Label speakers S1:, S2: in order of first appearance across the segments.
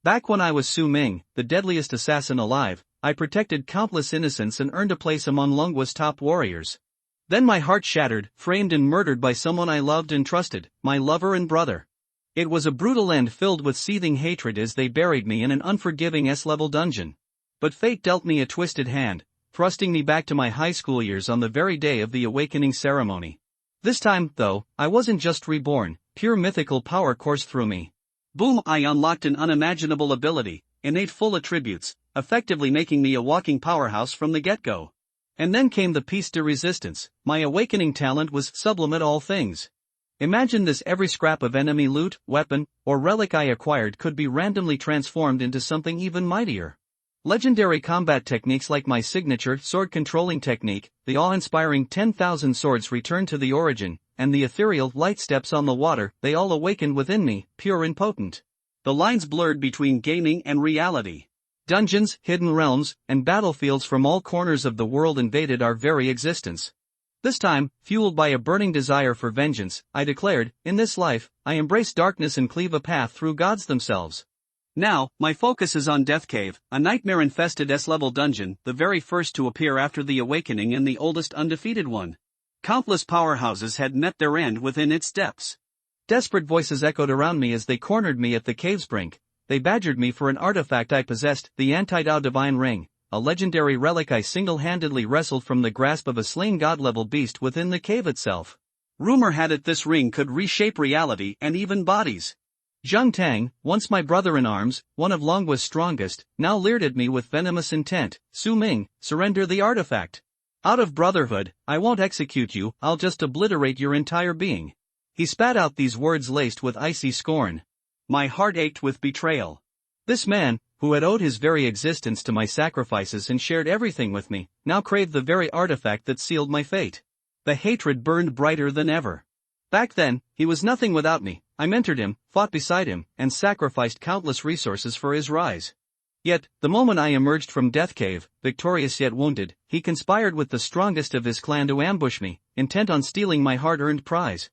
S1: Back when I was Su Ming, the deadliest assassin alive, I protected countless innocents and earned a place among Lungwa's top warriors. Then my heart shattered, framed and murdered by someone I loved and trusted, my lover and brother. It was a brutal end filled with seething hatred as they buried me in an unforgiving S-level dungeon. But fate dealt me a twisted hand, thrusting me back to my high school years on the very day of the awakening ceremony. This time, though, I wasn't just reborn, pure mythical power coursed through me. Boom! I unlocked an unimaginable ability, innate full attributes, effectively making me a walking powerhouse from the get-go. And then came the piece de resistance. My awakening talent was sublime at all things. Imagine this: every scrap of enemy loot, weapon, or relic I acquired could be randomly transformed into something even mightier. Legendary combat techniques like my signature sword controlling technique, the awe-inspiring 10,000 swords returned to the origin, and the ethereal light steps on the water, they all awakened within me, pure and potent. The lines blurred between gaming and reality. Dungeons, hidden realms, and battlefields from all corners of the world invaded our very existence. This time, fueled by a burning desire for vengeance, I declared, in this life, I embrace darkness and cleave a path through gods themselves. Now, my focus is on Death Cave, a nightmare-infested S-level dungeon, the very first to appear after the awakening and the oldest undefeated one. Countless powerhouses had met their end within its depths. Desperate voices echoed around me as they cornered me at the cave's brink. They badgered me for an artifact I possessed, the Anti-Dao Divine Ring, a legendary relic I single-handedly wrestled from the grasp of a slain god-level beast within the cave itself. Rumor had it this ring could reshape reality and even bodies. Zheng Tang, once my brother-in-arms, one of Longwa's strongest, now leered at me with venomous intent. Su Ming, surrender the artifact. Out of brotherhood, I won't execute you, I'll just obliterate your entire being. He spat out these words laced with icy scorn. My heart ached with betrayal. This man, who had owed his very existence to my sacrifices and shared everything with me, now craved the very artifact that sealed my fate. The hatred burned brighter than ever. Back then, he was nothing without me. I mentored him, fought beside him, and sacrificed countless resources for his rise. Yet, the moment I emerged from Death Cave, victorious yet wounded, he conspired with the strongest of his clan to ambush me, intent on stealing my hard-earned prize.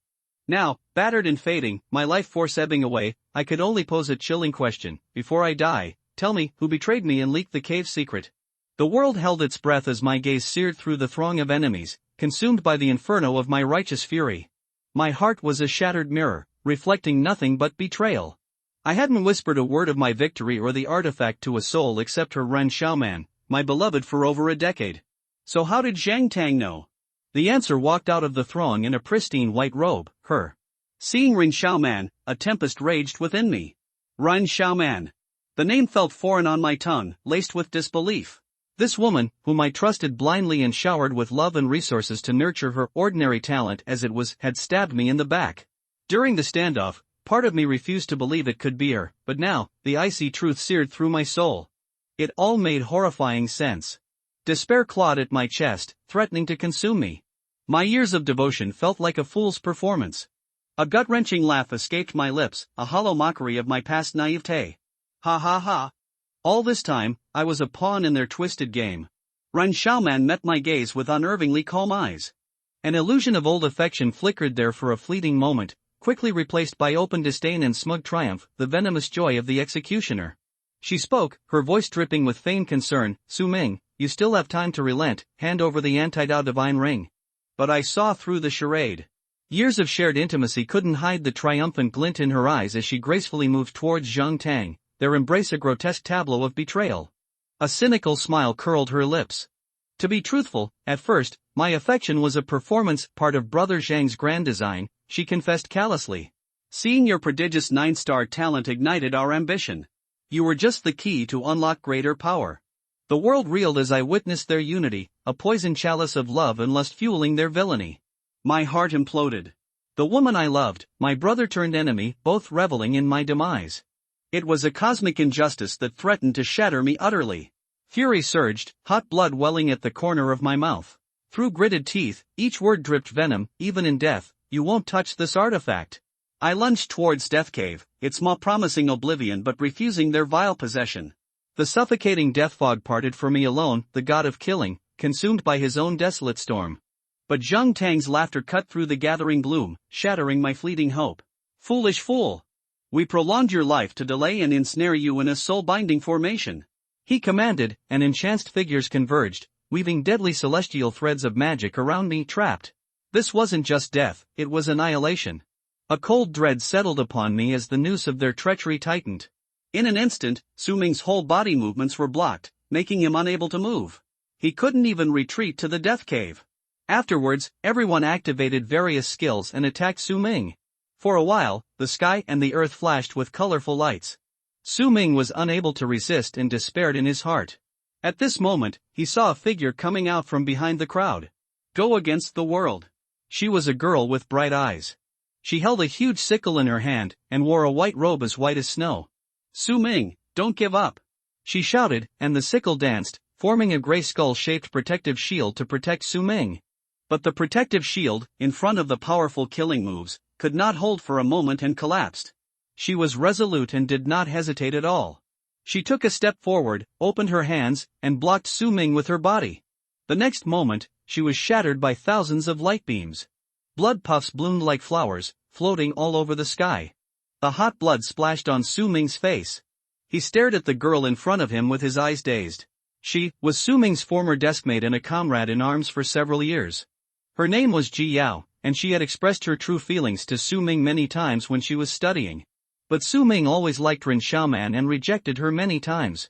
S1: Now, battered and fading, my life force ebbing away, I could only pose a chilling question: before I die, tell me, who betrayed me and leaked the cave's secret? The world held its breath as my gaze seared through the throng of enemies, consumed by the inferno of my righteous fury. My heart was a shattered mirror, reflecting nothing but betrayal. I hadn't whispered a word of my victory or the artifact to a soul except her Ren Xiaoman, my beloved for over a decade. So how did Zhang Tang know? The answer walked out of the throng in a pristine white robe, her. Seeing Ren Xiaoman, a tempest raged within me. Ren Xiaoman. The name felt foreign on my tongue, laced with disbelief. This woman, whom I trusted blindly and showered with love and resources to nurture her ordinary talent as it was, had stabbed me in the back. During the standoff, part of me refused to believe it could be her, but now, the icy truth seared through my soul. It all made horrifying sense. Despair clawed at my chest, threatening to consume me. My years of devotion felt like a fool's performance. A gut-wrenching laugh escaped my lips, a hollow mockery of my past naivete. Ha ha ha. All this time, I was a pawn in their twisted game. Ren Xiaoman met my gaze with unnervingly calm eyes. An illusion of old affection flickered there for a fleeting moment, quickly replaced by open disdain and smug triumph, the venomous joy of the executioner. She spoke, her voice dripping with feigned concern. Su Ming, you still have time to relent, hand over the Anti-Dao Divine Ring. But I saw through the charade. Years of shared intimacy couldn't hide the triumphant glint in her eyes as she gracefully moved towards Zheng Tang, their embrace a grotesque tableau of betrayal. A cynical smile curled her lips. To be truthful, at first, my affection was a performance, part of Brother Zhang's grand design, she confessed callously. Seeing your prodigious 9-star talent ignited our ambition. You were just the key to unlock greater power. The world reeled as I witnessed their unity, a poison chalice of love and lust fueling their villainy. My heart imploded. The woman I loved, my brother turned enemy, both reveling in my demise. It was a cosmic injustice that threatened to shatter me utterly. Fury surged, hot blood welling at the corner of my mouth. Through gritted teeth, each word dripped venom. Even in death, you won't touch this artifact. I lunged towards Death Cave, its maw promising oblivion but refusing their vile possession. The suffocating death fog parted for me alone, the god of killing, consumed by his own desolate storm. But Zheng Tang's laughter cut through the gathering gloom, shattering my fleeting hope. Foolish fool! We prolonged your life to delay and ensnare you in a soul-binding formation. He commanded, and enchanced figures converged, weaving deadly celestial threads of magic around me trapped. This wasn't just death, it was annihilation. A cold dread settled upon me as the noose of their treachery tightened. In an instant, Su Ming's whole body movements were blocked, making him unable to move. He couldn't even retreat to the death cave. Afterwards, everyone activated various skills and attacked Su Ming. For a while, the sky and the earth flashed with colorful lights. Su Ming was unable to resist and despaired in his heart. At this moment, he saw a figure coming out from behind the crowd. Go against the world. She was a girl with bright eyes. She held a huge sickle in her hand, and wore a white robe as white as snow. Su Ming, don't give up. She shouted, and the sickle danced, forming a gray skull-shaped protective shield to protect Su Ming. But the protective shield, in front of the powerful killing moves, could not hold for a moment and collapsed. She was resolute and did not hesitate at all. She took a step forward, opened her hands, and blocked Su Ming with her body. The next moment, she was shattered by thousands of light beams. Blood puffs bloomed like flowers, floating all over the sky. The hot blood splashed on Su Ming's face. He stared at the girl in front of him with his eyes dazed. She was Su Ming's former deskmate and a comrade in arms for several years. Her name was Ji Yao, and she had expressed her true feelings to Su Ming many times when she was studying. But Su Ming always liked Ren Xiaoman and rejected her many times.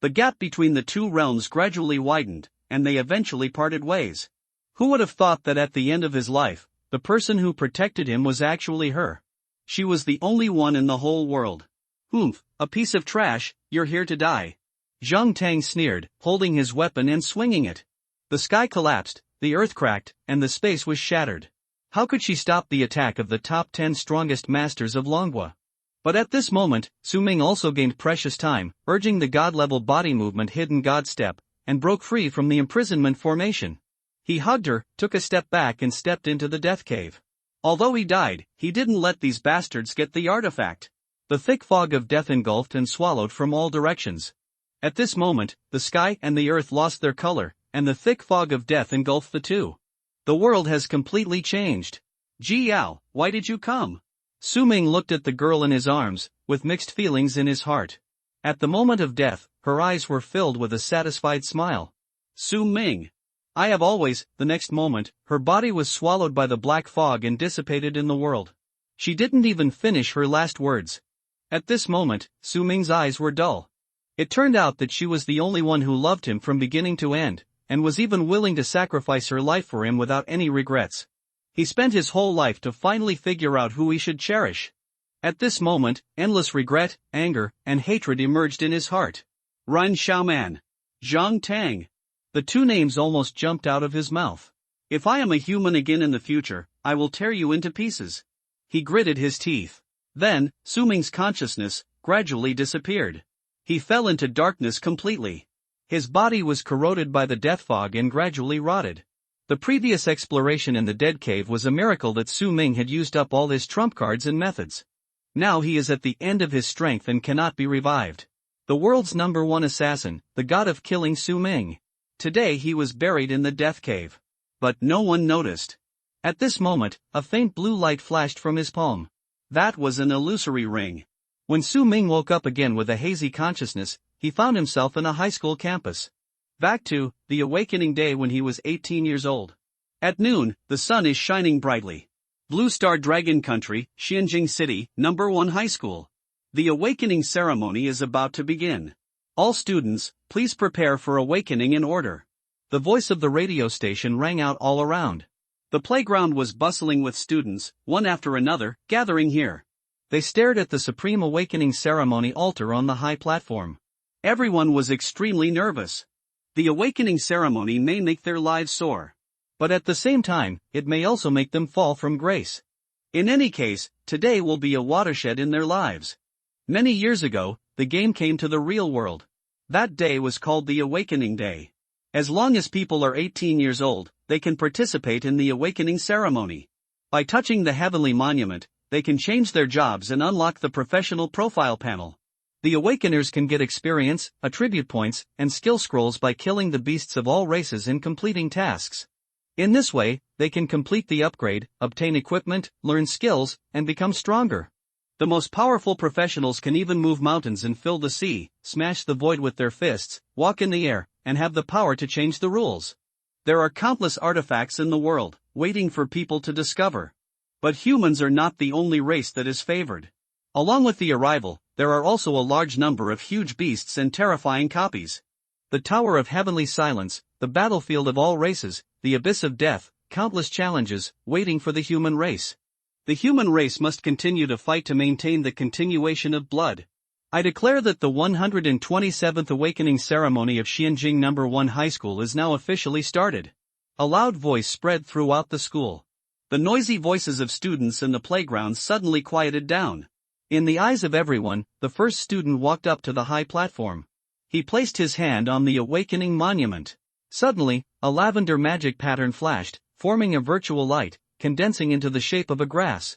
S1: The gap between the two realms gradually widened, and they eventually parted ways. Who would have thought that at the end of his life, the person who protected him was actually her? She was the only one in the whole world. Humph, a piece of trash, you're here to die. Zhang Tang sneered, holding his weapon and swinging it. The sky collapsed, the earth cracked, and the space was shattered. How could she stop the attack of the top 10 strongest masters of Longhua? But at this moment, Su Ming also gained precious time, urging the god-level body movement Hidden God Step, and broke free from the imprisonment formation. He hugged her, took a step back and stepped into the death cave. Although he died, he didn't let these bastards get the artifact. The thick fog of death engulfed and swallowed from all directions. At this moment, the sky and the earth lost their color, and the thick fog of death engulfed the two. The world has completely changed. Ji Yao, why did you come? Su Ming looked at the girl in his arms, with mixed feelings in his heart. At the moment of death, her eyes were filled with a satisfied smile. Su Ming. I have always. The next moment, her body was swallowed by the black fog and dissipated in the world. She didn't even finish her last words. At this moment, Su Ming's eyes were dull. It turned out that she was the only one who loved him from beginning to end, and was even willing to sacrifice her life for him without any regrets. He spent his whole life to finally figure out who he should cherish. At this moment, endless regret, anger, and hatred emerged in his heart. Ren Xiaoman. Zhang Tang. The two names almost jumped out of his mouth. If I am a human again in the future, I will tear you into pieces. He gritted his teeth. Then, Su Ming's consciousness gradually disappeared. He fell into darkness completely. His body was corroded by the death fog and gradually rotted. The previous exploration in the dead cave was a miracle that Su Ming had used up all his trump cards and methods. Now he is at the end of his strength and cannot be revived. The world's #1 assassin, the god of killing Su Ming. Today he was buried in the death cave. But no one noticed. At this moment, a faint blue light flashed from his palm. That was an illusory ring. When Su Ming woke up again with a hazy consciousness, he found himself in a high school campus. Back to the awakening day when he was 18 years old. At noon, the sun is shining brightly. Blue Star Dragon Country, Xianjing City, #1 High School. The awakening ceremony is about to begin. All students, please prepare for awakening in order. The voice of the radio station rang out all around. The playground was bustling with students, one after another, gathering here. They stared at the Supreme Awakening Ceremony altar on the high platform. Everyone was extremely nervous. The awakening ceremony may make their lives soar. But at the same time, it may also make them fall from grace. In any case, today will be a watershed in their lives. Many years ago, the game came to the real world. That day was called the Awakening Day. As long as people are 18 years old, they can participate in the awakening ceremony. By touching the heavenly monument, they can change their jobs and unlock the professional profile panel. The awakeners can get experience, attribute points, and skill scrolls by killing the beasts of all races and completing tasks. In this way, they can complete the upgrade, obtain equipment, learn skills, and become stronger. The most powerful professionals can even move mountains and fill the sea, smash the void with their fists, walk in the air, and have the power to change the rules. There are countless artifacts in the world, waiting for people to discover. But humans are not the only race that is favored. Along with the arrival, there are also a large number of huge beasts and terrifying copies. The Tower of Heavenly Silence, the battlefield of all races, the abyss of death, countless challenges, waiting for the human race. The human race must continue to fight to maintain the continuation of blood. I declare that the 127th Awakening Ceremony of Xianjing No. 1 High School is now officially started. A loud voice spread throughout the school. The noisy voices of students in the playground suddenly quieted down. In the eyes of everyone, the first student walked up to the high platform. He placed his hand on the Awakening Monument. Suddenly, a lavender magic pattern flashed, forming a virtual light, condensing into the shape of a grass.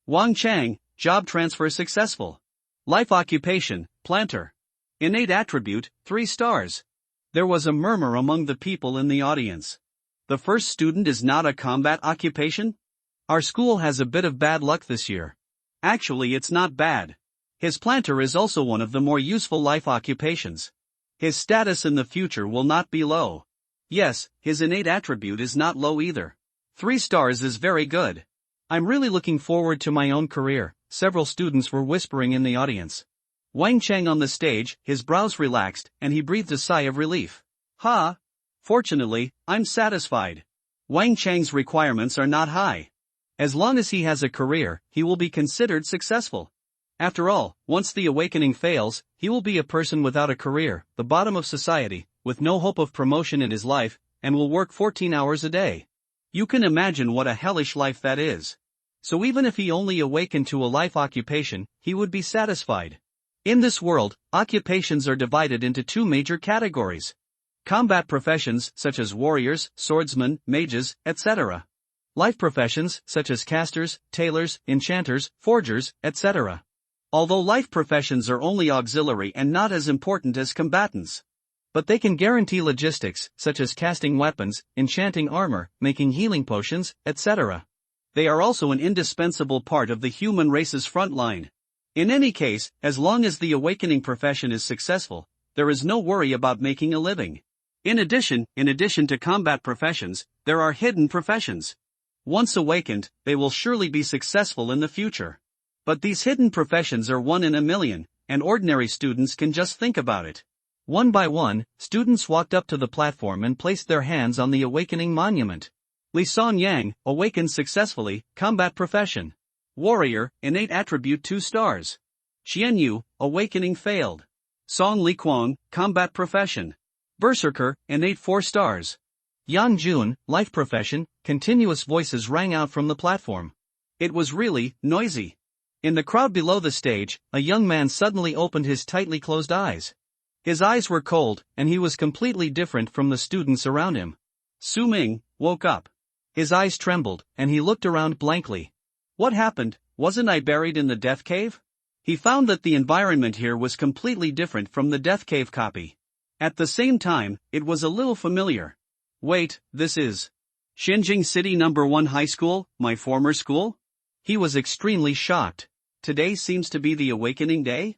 S1: Wang Chang, job transfer successful. Life occupation, planter. Innate attribute, 3 stars. There was a murmur among the people in the audience. The first student is not a combat occupation? Our school has a bit of bad luck this year. Actually, it's not bad. His planter is also one of the more useful life occupations. His status in the future will not be low. Yes, his innate attribute is not low either. 3 stars is very good. I'm really looking forward to my own career, several students were whispering in the audience. Wang Chang on the stage, his brows relaxed, and he breathed a sigh of relief. Fortunately, I'm satisfied. Wang Chang's requirements are not high. As long as he has a career, he will be considered successful. After all, once the awakening fails, he will be a person without a career, the bottom of society, with no hope of promotion in his life, and will work 14 hours a day. You can imagine what a hellish life that is. So even if he only awakened to a life occupation, he would be satisfied. In this world, occupations are divided into 2 major categories. Combat professions, such as warriors, swordsmen, mages, etc. Life professions, such as casters, tailors, enchanters, forgers, etc. Although life professions are only auxiliary and not as important as combatants. But they can guarantee logistics, such as casting weapons, enchanting armor, making healing potions, etc. They are also an indispensable part of the human race's front line. In any case, as long as the awakening profession is successful, there is no worry about making a living. In addition to combat professions, there are hidden professions. Once awakened, they will surely be successful in the future. But these hidden professions are 1 in a million, and ordinary students can just think about it. One by one, students walked up to the platform and placed their hands on the awakening monument. Li Song Yang, awakened successfully, combat profession. Warrior, innate attribute 2 stars. Xian Yu, awakening failed. Song Li Kuang, combat profession. Berserker, innate 4 stars. Yang Jun, life profession. Continuous voices rang out from the platform. It was really noisy. In the crowd below the stage, a young man suddenly opened his tightly closed eyes. His eyes were cold, and he was completely different from the students around him. Su Ming woke up. His eyes trembled, and he looked around blankly. What happened? Wasn't I buried in the death cave? He found that the environment here was completely different from the death cave copy. At the same time, it was a little familiar. Wait, this is Xinjing City No. 1 High School, my former school? He was extremely shocked. Today seems to be the awakening day?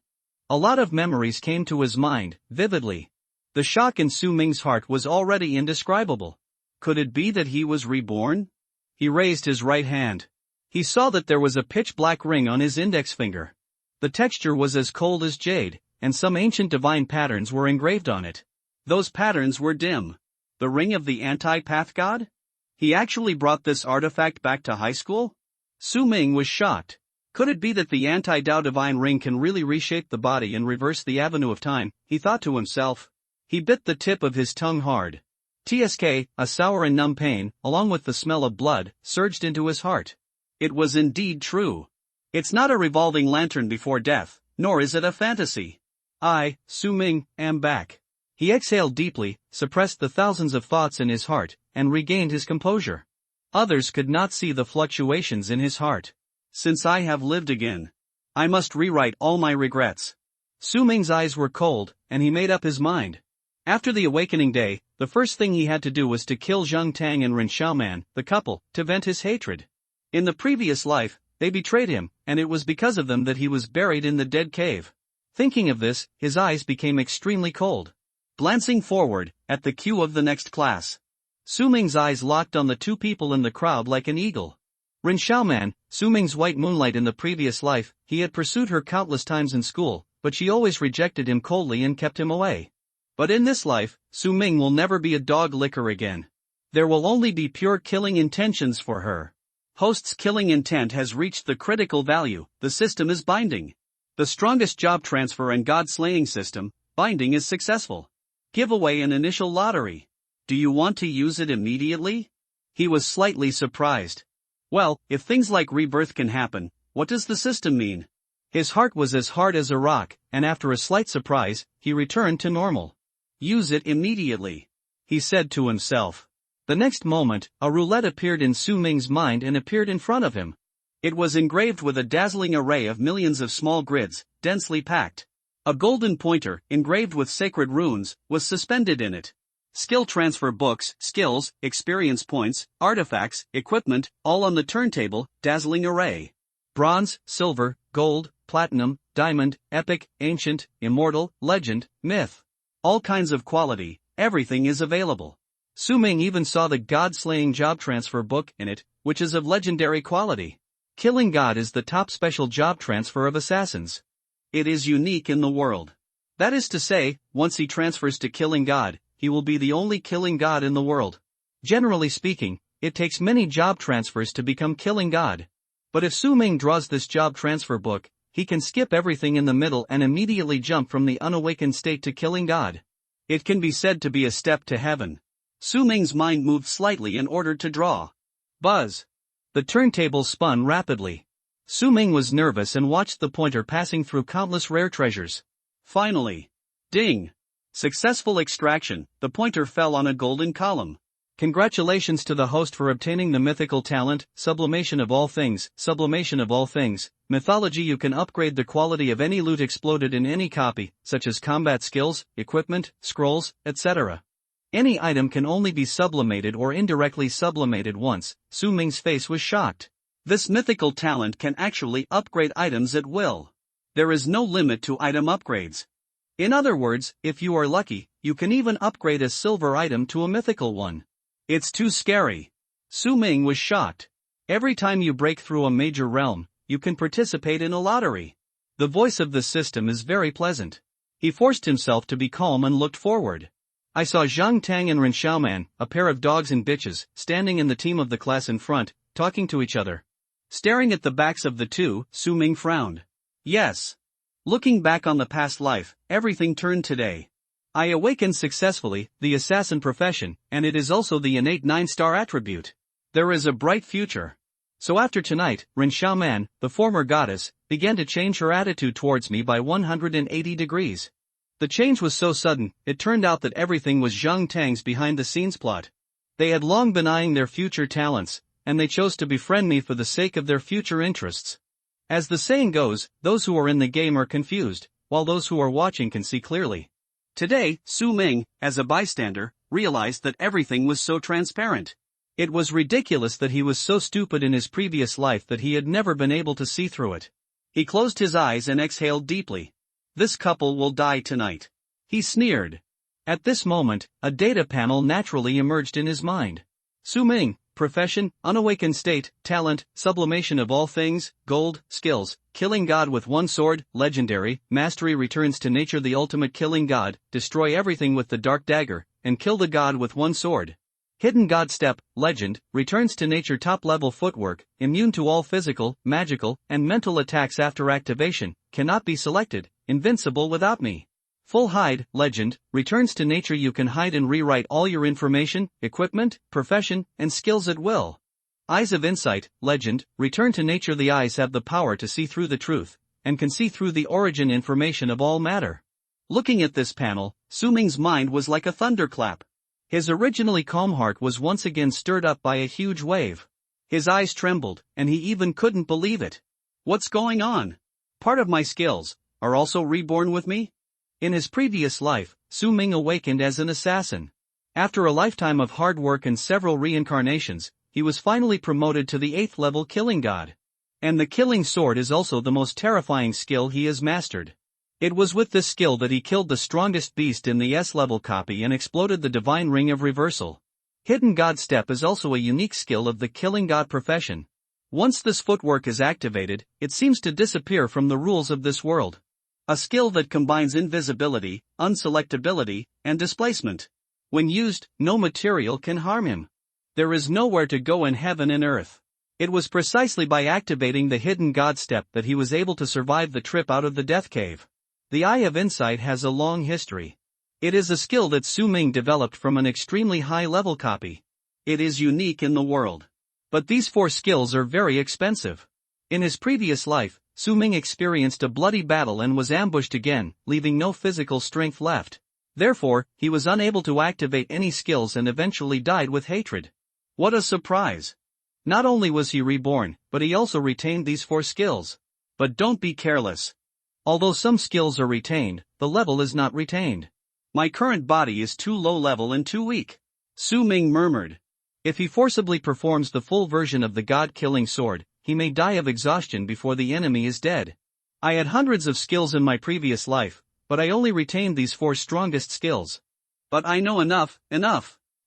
S1: A lot of memories came to his mind, vividly. The shock in Su Ming's heart was already indescribable. Could it be that he was reborn? He raised his right hand. He saw that there was a pitch-black ring on his index finger. The texture was as cold as jade, and some ancient divine patterns were engraved on it. Those patterns were dim. The ring of the anti-path god? He actually brought this artifact back to high school? Su Ming was shocked. Could it be that the anti-Dao divine ring can really reshape the body and reverse the avenue of time? He thought to himself. He bit the tip of his tongue hard. TSK, a sour and numb pain, along with the smell of blood, surged into his heart. It was indeed true. It's not a revolving lantern before death, nor is it a fantasy. I, Su Ming, am back. He exhaled deeply, suppressed the thousands of thoughts in his heart, and regained his composure. Others could not see the fluctuations in his heart. Since I have lived again, I must rewrite all my regrets. Su Ming's eyes were cold, and he made up his mind. After the awakening day, the first thing he had to do was to kill Zheng Tang and Ren Xiaoman, the couple, to vent his hatred. In the previous life, they betrayed him, and it was because of them that he was buried in the dead cave. Thinking of this, his eyes became extremely cold. Glancing forward, at the queue of the next class, Su Ming's eyes locked on the two people in the crowd like an eagle. Rin Xiaoman, Su Ming's white moonlight in the previous life, he had pursued her countless times in school, but she always rejected him coldly and kept him away. But in this life, Su Ming will never be a dog licker again. There will only be pure killing intentions for her. Host's killing intent has reached the critical value, the system is binding. The strongest job transfer and god-slaying system, binding is successful. Give away an initial lottery. Do you want to use it immediately? He was slightly surprised. Well, if things like rebirth can happen, what does the system mean? His heart was as hard as a rock, and after a slight surprise, he returned to normal. Use it immediately, he said to himself. The next moment, a roulette appeared in Su Ming's mind and appeared in front of him. It was engraved with a dazzling array of millions of small grids, densely packed. A golden pointer, engraved with sacred runes, was suspended in it. Skill transfer books, skills, experience points, artifacts, equipment, all on the turntable, dazzling array. Bronze, silver, gold, platinum, diamond, epic, ancient, immortal, legend, myth. All kinds of quality, everything is available. Su Ming even saw the God-slaying job transfer book in it, which is of legendary quality. Killing God is the top special job transfer of assassins. It is unique in the world. That is to say, once he transfers to Killing God, he will be the only Killing God in the world. Generally speaking, it takes many job transfers to become Killing God. But if Su Ming draws this job transfer book, he can skip everything in the middle and immediately jump from the unawakened state to Killing God. It can be said to be a step to heaven. Su Ming's mind moved slightly in order to draw. Buzz. The turntable spun rapidly. Su Ming was nervous and watched the pointer passing through countless rare treasures. Finally. Ding. Successful extraction, the pointer fell on a golden column. Congratulations to the host for obtaining the mythical talent, sublimation of all things, sublimation of all things, mythology. You can upgrade the quality of any loot exploded in any copy, such as combat skills, equipment, scrolls, etc. Any item can only be sublimated or indirectly sublimated once. Su Ming's face was shocked. This mythical talent can actually upgrade items at will. There is no limit to item upgrades. In other words, if you are lucky, you can even upgrade a silver item to a mythical one. It's too scary. Su Ming was shocked. Every time you break through a major realm, you can participate in a lottery. The voice of the system is very pleasant. He forced himself to be calm and looked forward. I saw Zhang Tang and Ren Xiaoman, a pair of dogs and bitches, standing in the team of the class in front, talking to each other. Staring at the backs of the two, Su Ming frowned. Yes. Looking back on the past life, everything turned today. I awakened successfully, the assassin profession, and it is also the innate 9-star attribute. There is a bright future. So after tonight, Ren Xiaoman, the former goddess, began to change her attitude towards me by 180 degrees. The change was so sudden, it turned out that everything was Zhang Tang's behind-the-scenes plot. They had long been eyeing their future talents, and they chose to befriend me for the sake of their future interests. As the saying goes, those who are in the game are confused, while those who are watching can see clearly. Today, Su Ming, as a bystander, realized that everything was so transparent. It was ridiculous that he was so stupid in his previous life that he had never been able to see through it. He closed his eyes and exhaled deeply. This couple will die tonight. He sneered. At this moment, a data panel naturally emerged in his mind. Su Ming, profession, unawakened state, talent, sublimation of all things, gold, skills, killing God with one sword, legendary, mastery returns to nature the ultimate killing God, destroy everything with the dark dagger, and kill the God with one sword. Hidden God step, legend, returns to nature top level footwork, immune to all physical, magical, and mental attacks after activation, cannot be selected, invincible without me. Full hide, legend, returns to nature. You can hide and rewrite all your information, equipment, profession, and skills at will. Eyes of insight, legend, return to nature. The eyes have the power to see through the truth, and can see through the origin information of all matter. Looking at this panel, Su Ming's mind was like a thunderclap. His originally calm heart was once again stirred up by a huge wave. His eyes trembled, and he even couldn't believe it. What's going on? Part of my skills are also reborn with me? In his previous life, Su Ming awakened as an assassin. After a lifetime of hard work and several reincarnations, he was finally promoted to the 8th level killing god. And the killing sword is also the most terrifying skill he has mastered. It was with this skill that he killed the strongest beast in the S-level copy and exploded the divine ring of reversal. Hidden God Step is also a unique skill of the killing god profession. Once this footwork is activated, it seems to disappear from the rules of this world. A skill that combines invisibility, unselectability, and displacement. When used, no material can harm him. There is nowhere to go in heaven and earth. It was precisely by activating the hidden God Step that he was able to survive the trip out of the death cave. The Eye of Insight has a long history. It is a skill that Su Ming developed from an extremely high-level copy. It is unique in the world. But these 4 skills are very expensive. In his previous life, Su Ming experienced a bloody battle and was ambushed again, leaving no physical strength left. Therefore, he was unable to activate any skills and eventually died with hatred. What a surprise! Not only was he reborn, but he also retained these 4 skills. But don't be careless. Although some skills are retained, the level is not retained. My current body is too low level and too weak. Su Ming murmured. If he forcibly performs the full version of the god-killing sword, he may die of exhaustion before the enemy is dead. I had hundreds of skills in my previous life, but I only retained these 4 strongest skills. But I know enough.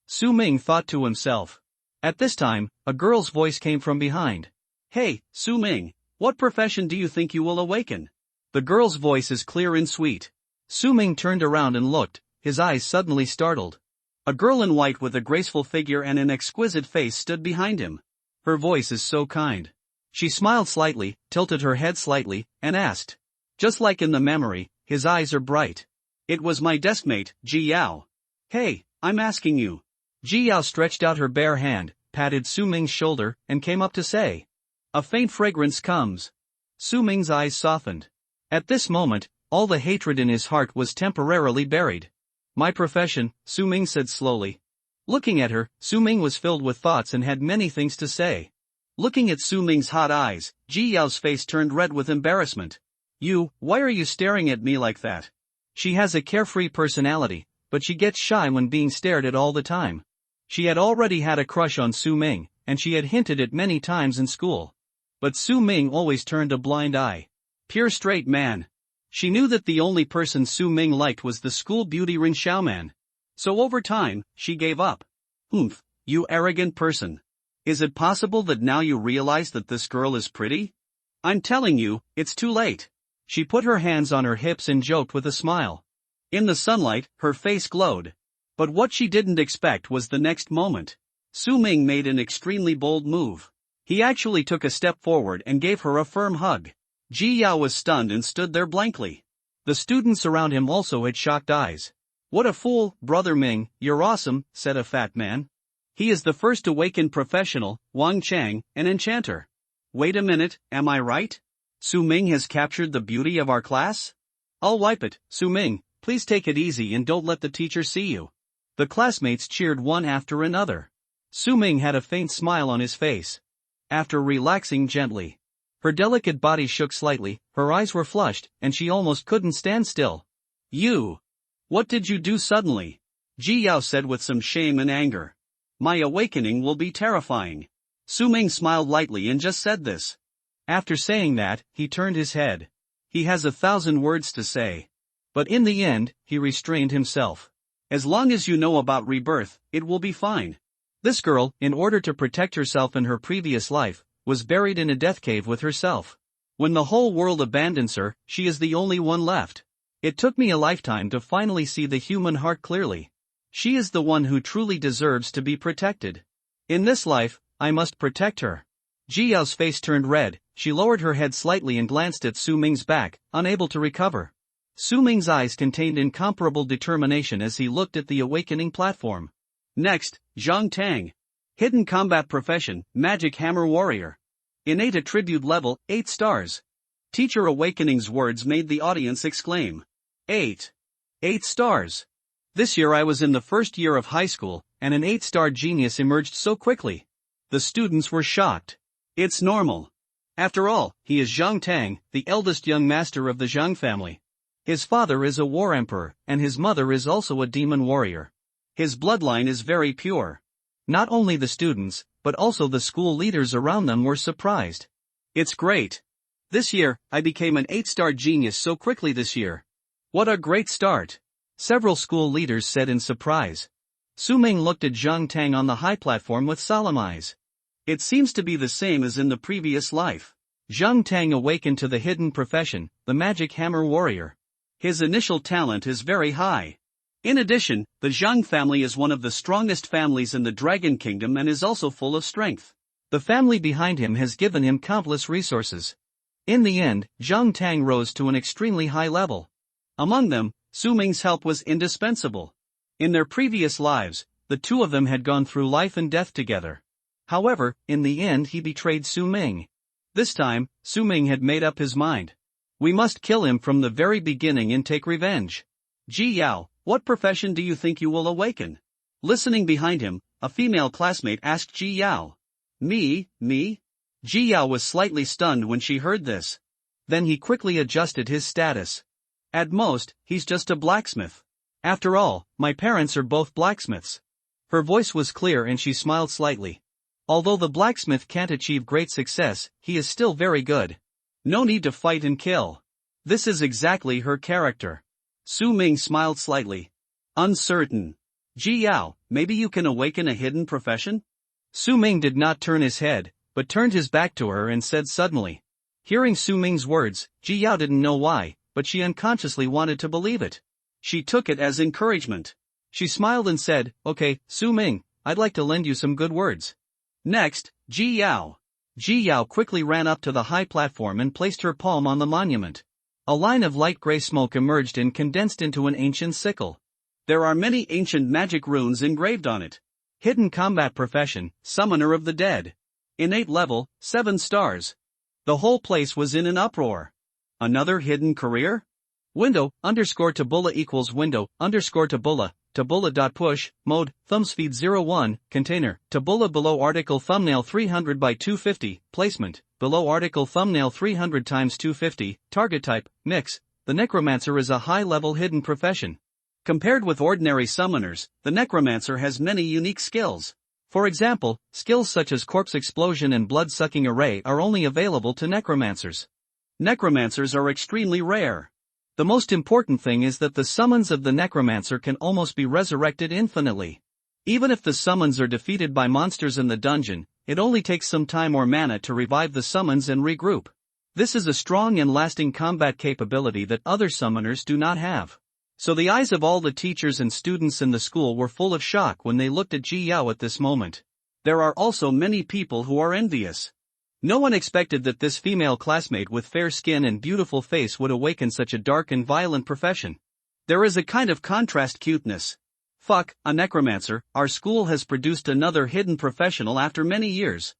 S1: Su Ming thought to himself. At this time, a girl's voice came from behind. Hey, Su Ming, what profession do you think you will awaken? The girl's voice is clear and sweet. Su Ming turned around and looked, his eyes suddenly startled. A girl in white with a graceful figure and an exquisite face stood behind him. Her voice is so kind. She smiled slightly, tilted her head slightly, and asked. Just like in the memory, his eyes are bright. It was my deskmate, Ji Yao. Hey, I'm asking you. Ji Yao stretched out her bare hand, patted Su Ming's shoulder, and came up to say. A faint fragrance comes. Su Ming's eyes softened. At this moment, all the hatred in his heart was temporarily buried. My profession, Su Ming said slowly. Looking at her, Su Ming was filled with thoughts and had many things to say. Looking at Su Ming's hot eyes, Ji Yao's face turned red with embarrassment. Why are you staring at me like that? She has a carefree personality, but she gets shy when being stared at all the time. She had already had a crush on Su Ming, and she had hinted it many times in school. But Su Ming always turned a blind eye. Pure straight man. She knew that the only person Su Ming liked was the school beauty Rin Xiaoman. So over time, she gave up. You arrogant person. Is it possible that now you realize that this girl is pretty? I'm telling you, it's too late. She put her hands on her hips and joked with a smile. In the sunlight, her face glowed. But what she didn't expect was the next moment. Su Ming made an extremely bold move. He actually took a step forward and gave her a firm hug. Ji Yao was stunned and stood there blankly. The students around him also had shocked eyes. What a fool, Brother Ming, you're awesome, said a fat man. He is the first awakened professional, Wang Chang, an enchanter. Wait a minute, am I right? Su Ming has captured the beauty of our class? I'll wipe it, Su Ming, please take it easy and don't let the teacher see you. The classmates cheered one after another. Su Ming had a faint smile on his face. After relaxing gently, her delicate body shook slightly, her eyes were flushed, and she almost couldn't stand still. What did you do suddenly? Ji Yao said with some shame and anger. My awakening will be terrifying. Su Ming smiled lightly and just said this. After saying that, he turned his head. He has 1,000 words to say. But in the end, he restrained himself. As long as you know about rebirth, it will be fine. This girl, in order to protect herself in her previous life, was buried in a death cave with herself. When the whole world abandons her, she is the only one left. It took me a lifetime to finally see the human heart clearly. She is the one who truly deserves to be protected. In this life, I must protect her. Ji Yao's face turned red, she lowered her head slightly and glanced at Su Ming's back, unable to recover. Su Ming's eyes contained incomparable determination as he looked at the awakening platform. Next, Zhang Tang. Hidden combat profession, magic hammer warrior. Innate attribute level, 8 stars. Teacher Awakening's words made the audience exclaim. 8 stars. This year I was in the first year of high school, and an 8-star genius emerged so quickly. The students were shocked. It's normal. After all, he is Zhang Tang, the eldest young master of the Zhang family. His father is a war emperor, and his mother is also a demon warrior. His bloodline is very pure. Not only the students, but also the school leaders around them were surprised. It's great. This year, I became an 8-star genius so quickly this year. What a great start. Several school leaders said in surprise. Su Ming looked at Zhang Tang on the high platform with solemn eyes. It seems to be the same as in the previous life. Zhang Tang awakened to the hidden profession, the magic hammer warrior. His initial talent is very high. In addition, the Zhang family is one of the strongest families in the Dragon Kingdom and is also full of strength. The family behind him has given him countless resources. In the end, Zhang Tang rose to an extremely high level. Among them, Su Ming's help was indispensable. In their previous lives, the two of them had gone through life and death together. However, in the end he betrayed Su Ming. This time, Su Ming had made up his mind. We must kill him from the very beginning and take revenge. Ji Yao, what profession do you think you will awaken? Listening behind him, a female classmate asked Ji Yao. Me? Ji Yao was slightly stunned when she heard this. Then he quickly adjusted his status. At most, he's just a blacksmith. After all, my parents are both blacksmiths. Her voice was clear and she smiled slightly. Although the blacksmith can't achieve great success, he is still very good. No need to fight and kill. This is exactly her character. Su Ming smiled slightly. Uncertain. Ji Yao, maybe you can awaken a hidden profession? Su Ming did not turn his head, but turned his back to her and said suddenly. Hearing Su Ming's words, Ji Yao didn't know why, but she unconsciously wanted to believe it. She took it as encouragement. She smiled and said, Okay, Su Ming, I'd like to lend you some good words. Next, Ji Yao. Ji Yao quickly ran up to the high platform and placed her palm on the monument. A line of light gray smoke emerged and condensed into an ancient sickle. There are many ancient magic runes engraved on it. Hidden combat profession, Summoner of the Dead. Innate level, 7 stars. The whole place was in an uproar. Another hidden career? Window, _Tabula equals window, _Tabula, Tabula.push, mode, thumbspeed 01, container, Tabula below article thumbnail 300 by 250, placement, below article thumbnail 300 times 250, target type, mix. The necromancer is a high-level hidden profession. Compared with ordinary summoners, the necromancer has many unique skills. For example, skills such as corpse explosion and blood-sucking array are only available to necromancers. Necromancers are extremely rare. The most important thing is that the summons of the necromancer can almost be resurrected infinitely. Even if the summons are defeated by monsters in the dungeon, it only takes some time or mana to revive the summons and regroup. This is a strong and lasting combat capability that other summoners do not have. So the eyes of all the teachers and students in the school were full of shock when they looked at Ji Yao at this moment. There are also many people who are envious. No one expected that this female classmate with fair skin and beautiful face would awaken such a dark and violent profession. There is a kind of contrast cuteness. Fuck, a necromancer, our school has produced another hidden professional after many years.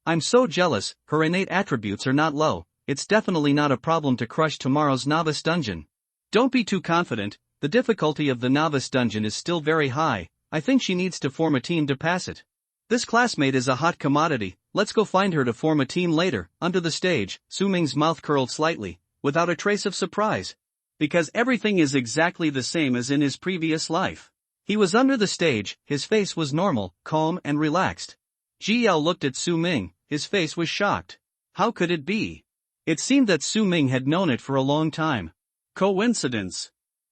S1: I'm so jealous, her innate attributes are not low, it's definitely not a problem to crush tomorrow's novice dungeon. Don't be too confident, the difficulty of the novice dungeon is still very high, I think she needs to form a team to pass it. This classmate is a hot commodity, let's go find her to form a team later. Under the stage, Su Ming's mouth curled slightly, without a trace of surprise. Because everything is exactly the same as in his previous life. He was under the stage, his face was normal, calm and relaxed. Ji Yao looked at Su Ming, his face was shocked. How could it be? It seemed that Su Ming had known it for a long time. Coincidence.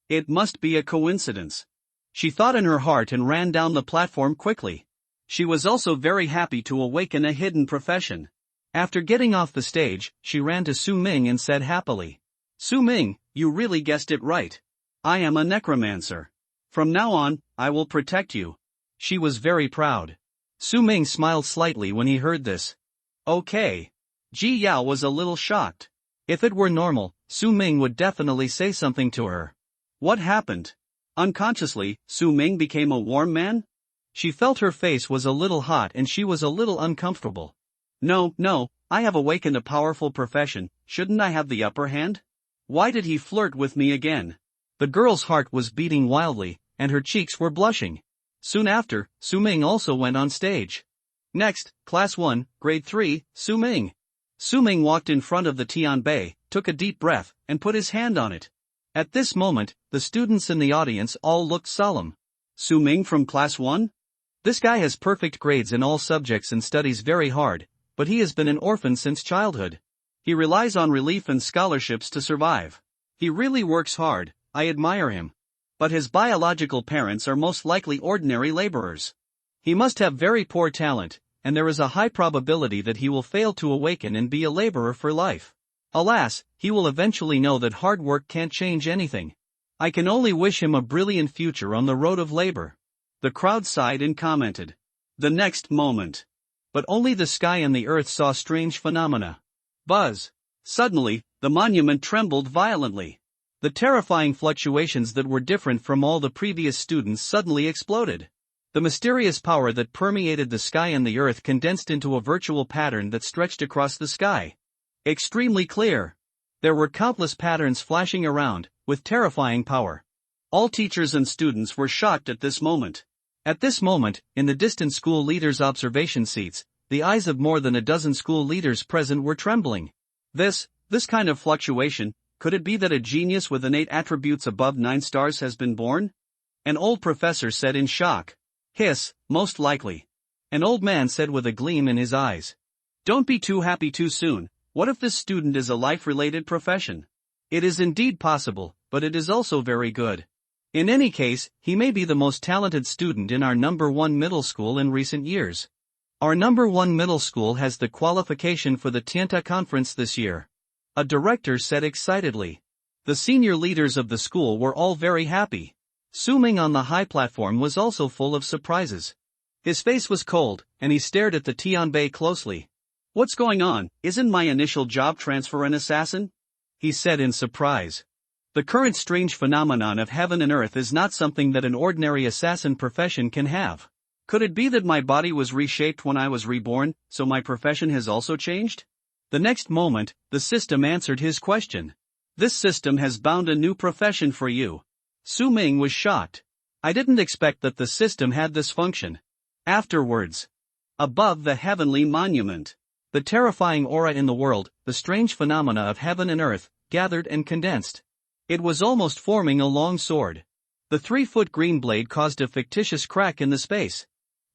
S1: It must be a coincidence. She thought in her heart and ran down the platform quickly. She was also very happy to awaken a hidden profession. After getting off the stage, she ran to Su Ming and said happily, Su Ming, you really guessed it right. I am a necromancer. From now on, I will protect you. She was very proud. Su Ming smiled slightly when he heard this. Okay. Ji Yao was a little shocked. If it were normal, Su Ming would definitely say something to her. What happened? Unconsciously, Su Ming became a warm man? She felt her face was a little hot and she was a little uncomfortable. No, I have awakened a powerful profession, shouldn't I have the upper hand? Why did he flirt with me again? The girl's heart was beating wildly, and her cheeks were blushing. Soon after, Su Ming also went on stage. Next, Class 1, Grade 3, Su Ming. Su Ming walked in front of the Tianbei, took a deep breath, and put his hand on it. At this moment, the students in the audience all looked solemn. Su Ming from Class 1? This guy has perfect grades in all subjects and studies very hard, but he has been an orphan since childhood. He relies on relief and scholarships to survive. He really works hard, I admire him. But his biological parents are most likely ordinary laborers. He must have very poor talent, and there is a high probability that he will fail to awaken and be a laborer for life. Alas, he will eventually know that hard work can't change anything. I can only wish him a brilliant future on the road of labor. The crowd sighed and commented. The next moment. But only the sky and the earth saw strange phenomena. Buzz. Suddenly, the monument trembled violently. The terrifying fluctuations that were different from all the previous students suddenly exploded. The mysterious power that permeated the sky and the earth condensed into a virtual pattern that stretched across the sky. Extremely clear. There were countless patterns flashing around, with terrifying power. All teachers and students were shocked at this moment. At this moment, in the distant school leaders' observation seats, the eyes of more than a dozen school leaders present were trembling. This kind of fluctuation, could it be that a genius with innate attributes above 9 stars has been born? An old professor said in shock. Hiss, most likely. An old man said with a gleam in his eyes. Don't be too happy too soon. What if this student is a life-related profession? It is indeed possible, but it is also very good. In any case, he may be the most talented student in our number 1 middle school in recent years. Our number 1 middle school has the qualification for the Tianta conference this year. A director said excitedly. The senior leaders of the school were all very happy. Su Ming on the high platform was also full of surprises. His face was cold, and he stared at the Tianbei closely. What's going on? Isn't my initial job transfer an assassin? He said in surprise. The current strange phenomenon of heaven and earth is not something that an ordinary assassin profession can have. Could it be that my body was reshaped when I was reborn, so my profession has also changed? The next moment, the system answered his question. This system has bound a new profession for you. Su Ming was shocked. I didn't expect that the system had this function. Afterwards. Above the heavenly monument. The terrifying aura in the world, the strange phenomena of heaven and earth, gathered and condensed. It was almost forming a long sword. The 3-foot green blade caused a fictitious crack in the space.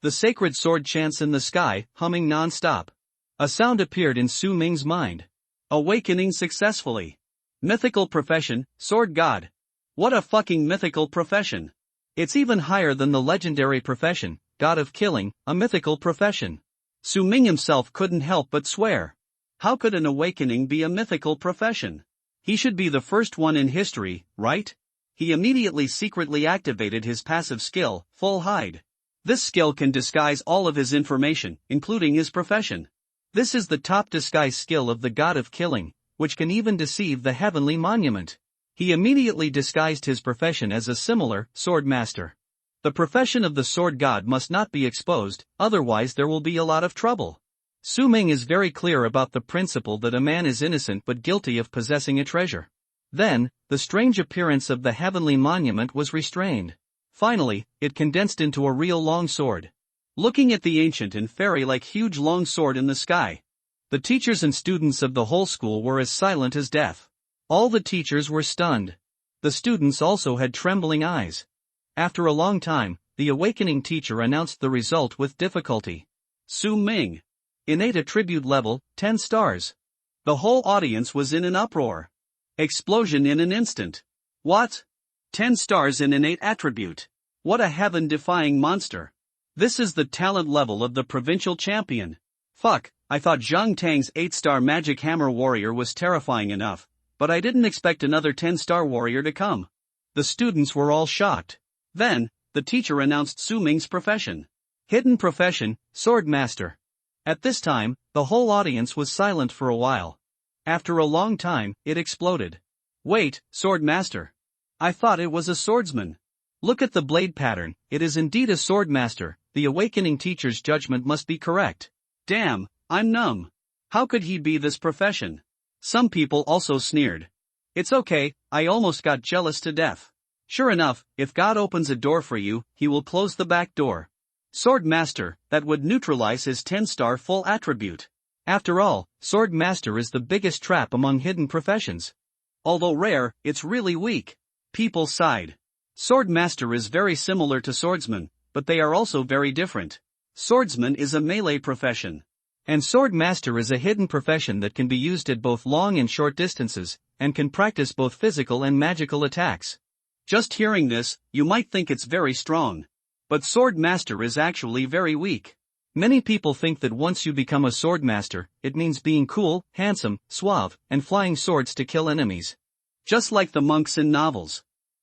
S1: The sacred sword chants in the sky, humming non-stop. A sound appeared in Su Ming's mind. Awakening successfully. Mythical profession, sword god. What a fucking mythical profession. It's even higher than the legendary profession, god of killing, a mythical profession. Su Ming himself couldn't help but swear. How could an awakening be a mythical profession? He should be the first one in history, right? He immediately secretly activated his passive skill, Full Hide. This skill can disguise all of his information, including his profession. This is the top disguise skill of the god of killing, which can even deceive the heavenly monument. He immediately disguised his profession as a similar sword master. The profession of the sword god must not be exposed, otherwise there will be a lot of trouble. Su Ming is very clear about the principle that a man is innocent but guilty of possessing a treasure. Then, the strange appearance of the heavenly monument was restrained. Finally, it condensed into a real long sword. Looking at the ancient and fairy-like huge long sword in the sky, the teachers and students of the whole school were as silent as death. All the teachers were stunned. The students also had trembling eyes. After a long time, the awakening teacher announced the result with difficulty. Su Ming. Innate attribute level, 10 stars. The whole audience was in an uproar. Explosion in an instant. What? 10 stars in innate attribute. What a heaven-defying monster. This is the talent level of the provincial champion. Fuck, I thought Zhang Tang's 8-star magic hammer warrior was terrifying enough, but I didn't expect another 10-star warrior to come. The students were all shocked. Then, the teacher announced Su Ming's profession. Hidden profession, sword master. At this time, the whole audience was silent for a while. After a long time, it exploded. Wait, sword master. I thought it was a swordsman. Look at the blade pattern, it is indeed a sword master. The awakening teacher's judgment must be correct. Damn, I'm numb. How could he be this profession? Some people also sneered. It's okay, I almost got jealous to death. Sure enough, if God opens a door for you, he will close the back door. Sword master, that would neutralize his 10-star full attribute. After all, sword master is the biggest trap among hidden professions. Although rare, it's really weak. People sighed. Sword master is very similar to swordsman, but they are also very different. Swordsman is a melee profession. And sword master is a hidden profession that can be used at both long and short distances, and can practice both physical and magical attacks. Just hearing this, you might think it's very strong. But sword master is actually very weak. Many people think that once you become a sword master, it means being cool, handsome, suave, and flying swords to kill enemies. Just like the monks in novels.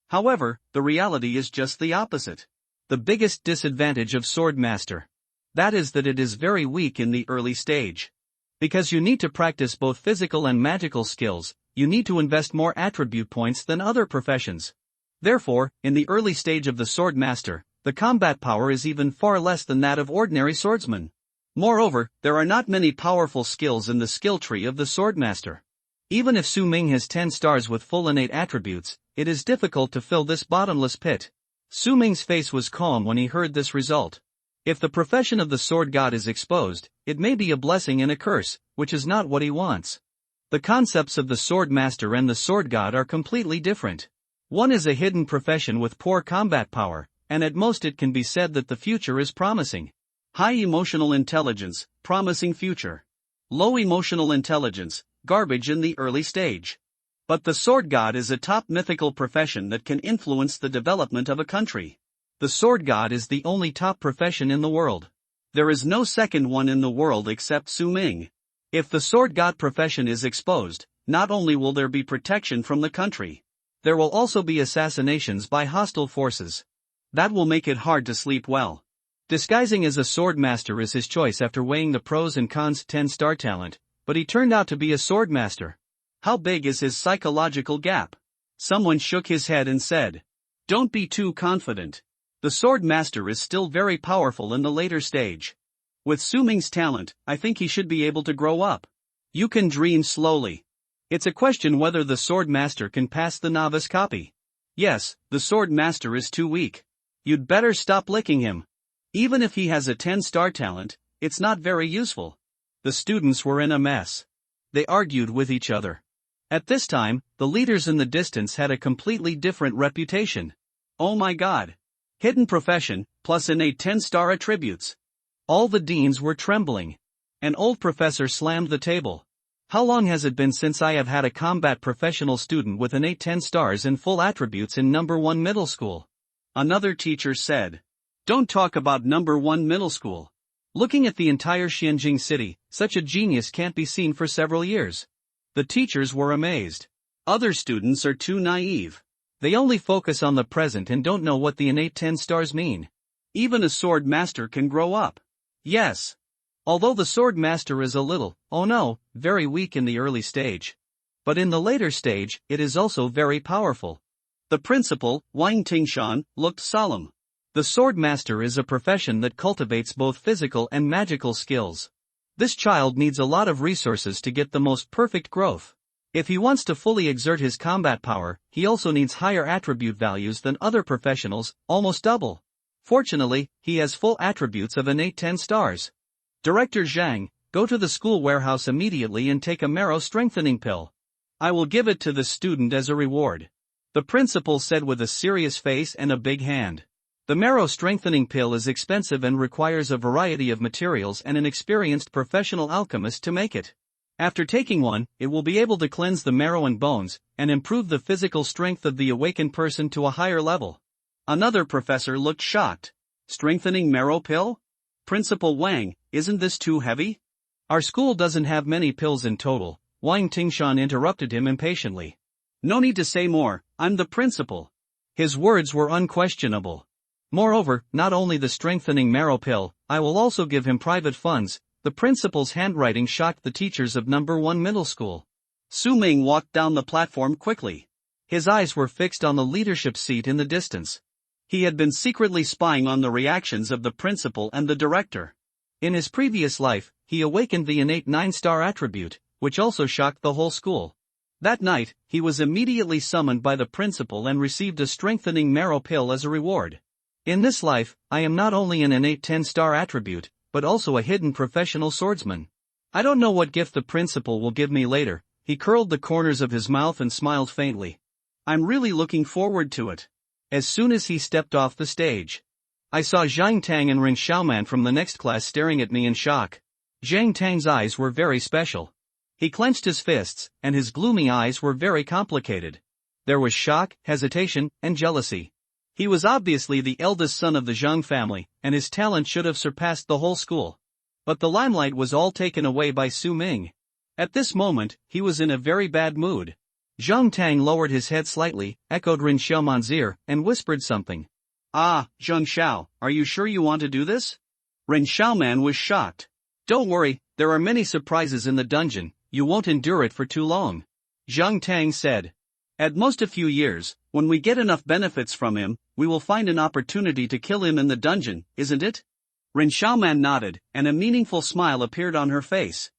S1: However, the reality is just the opposite. The biggest disadvantage of sword master. That is that it is very weak in the early stage. Because you need to practice both physical and magical skills, you need to invest more attribute points than other professions. Therefore, in the early stage of the sword master, the combat power is even far less than that of ordinary swordsmen. Moreover, there are not many powerful skills in the skill tree of the sword master. Even if Su Ming has 10 stars with full innate attributes, it is difficult to fill this bottomless pit. Su Ming's face was calm when he heard this result. If the profession of the sword god is exposed, it may be a blessing and a curse, which is not what he wants. The concepts of the sword master and the sword god are completely different. One is a hidden profession with poor combat power, and at most it can be said that the future is promising. High emotional intelligence, promising future. Low emotional intelligence, garbage in the early stage. But the sword god is a top mythical profession that can influence the development of a country. The sword god is the only top profession in the world. There is no second one in the world except Su Ming. If the sword god profession is exposed, not only will there be protection from the country, there will also be assassinations by hostile forces. That will make it hard to sleep well. Disguising as a sword master is his choice after weighing the pros and cons. 10-star talent, but he turned out to be a sword master. How big is his psychological gap? Someone shook his head and said, "Don't be too confident. The sword master is still very powerful in the later stage. With Su Ming's talent, I think he should be able to grow up. You can dream slowly. It's a question whether the sword master can pass the novice copy. Yes, the sword master is too weak. You'd better stop licking him. Even if he has a 10-star talent, it's not very useful." The students were in a mess. They argued with each other. At this time, the leaders in the distance had a completely different reputation. Oh my god. Hidden profession, plus innate 10-star attributes. All the deans were trembling. An old professor slammed the table. "How long has it been since I have had a combat professional student with innate 10 stars and full attributes in number 1 middle school?" Another teacher said. "Don't talk about number 1 middle school. Looking at the entire Xianjing city, such a genius can't be seen for several years." The teachers were amazed. Other students are too naive. They only focus on the present and don't know what the innate 10 stars mean. Even a sword master can grow up. Yes. Although the sword master is a little, oh no, very weak in the early stage. But in the later stage, it is also very powerful. The principal, Wang Tingshan, looked solemn. The sword master is a profession that cultivates both physical and magical skills. This child needs a lot of resources to get the most perfect growth. If he wants to fully exert his combat power, he also needs higher attribute values than other professionals, almost double. Fortunately, he has full attributes of innate 10 stars. "Director Zhang, go to the school warehouse immediately and take a marrow strengthening pill. I will give it to the student as a reward," the principal said with a serious face and a big hand. The marrow strengthening pill is expensive and requires a variety of materials and an experienced professional alchemist to make it. After taking one, it will be able to cleanse the marrow and bones, and improve the physical strength of the awakened person to a higher level. Another professor looked shocked. "Strengthening marrow pill? Principal Wang, isn't this too heavy?" "Our school doesn't have many pills in total," Wang Tingshan interrupted him impatiently. "No need to say more, I'm the principal." His words were unquestionable. "Moreover, not only the strengthening marrow pill, I will also give him private funds." The principal's handwriting shocked the teachers of number 1 middle school. Su Ming walked down the platform quickly. His eyes were fixed on the leadership seat in the distance. He had been secretly spying on the reactions of the principal and the director. In his previous life, he awakened the innate 9-star attribute, which also shocked the whole school. That night, he was immediately summoned by the principal and received a strengthening marrow pill as a reward. "In this life, I am not only an innate 10-star attribute, but also a hidden professional swordsman. I don't know what gift the principal will give me later." He curled the corners of his mouth and smiled faintly. "I'm really looking forward to it." As soon as he stepped off the stage, I saw Zhang Tang and Ren Xiaoman from the next class staring at me in shock. Zhang Tang's eyes were very special. He clenched his fists, and his gloomy eyes were very complicated. There was shock, hesitation, and jealousy. He was obviously the eldest son of the Zhang family, and his talent should have surpassed the whole school. But the limelight was all taken away by Su Ming. At this moment, he was in a very bad mood. Zhang Tang lowered his head slightly, echoed Ren Xiaoman's ear, and whispered something. "Ah, Zheng Xiao, are you sure you want to do this?" Ren Xiaoman was shocked. "Don't worry, there are many surprises in the dungeon, you won't endure it for too long," Zhang Tang said. "At most a few years, when we get enough benefits from him, we will find an opportunity to kill him in the dungeon, isn't it?" Ren Xiaoman nodded, and a meaningful smile appeared on her face.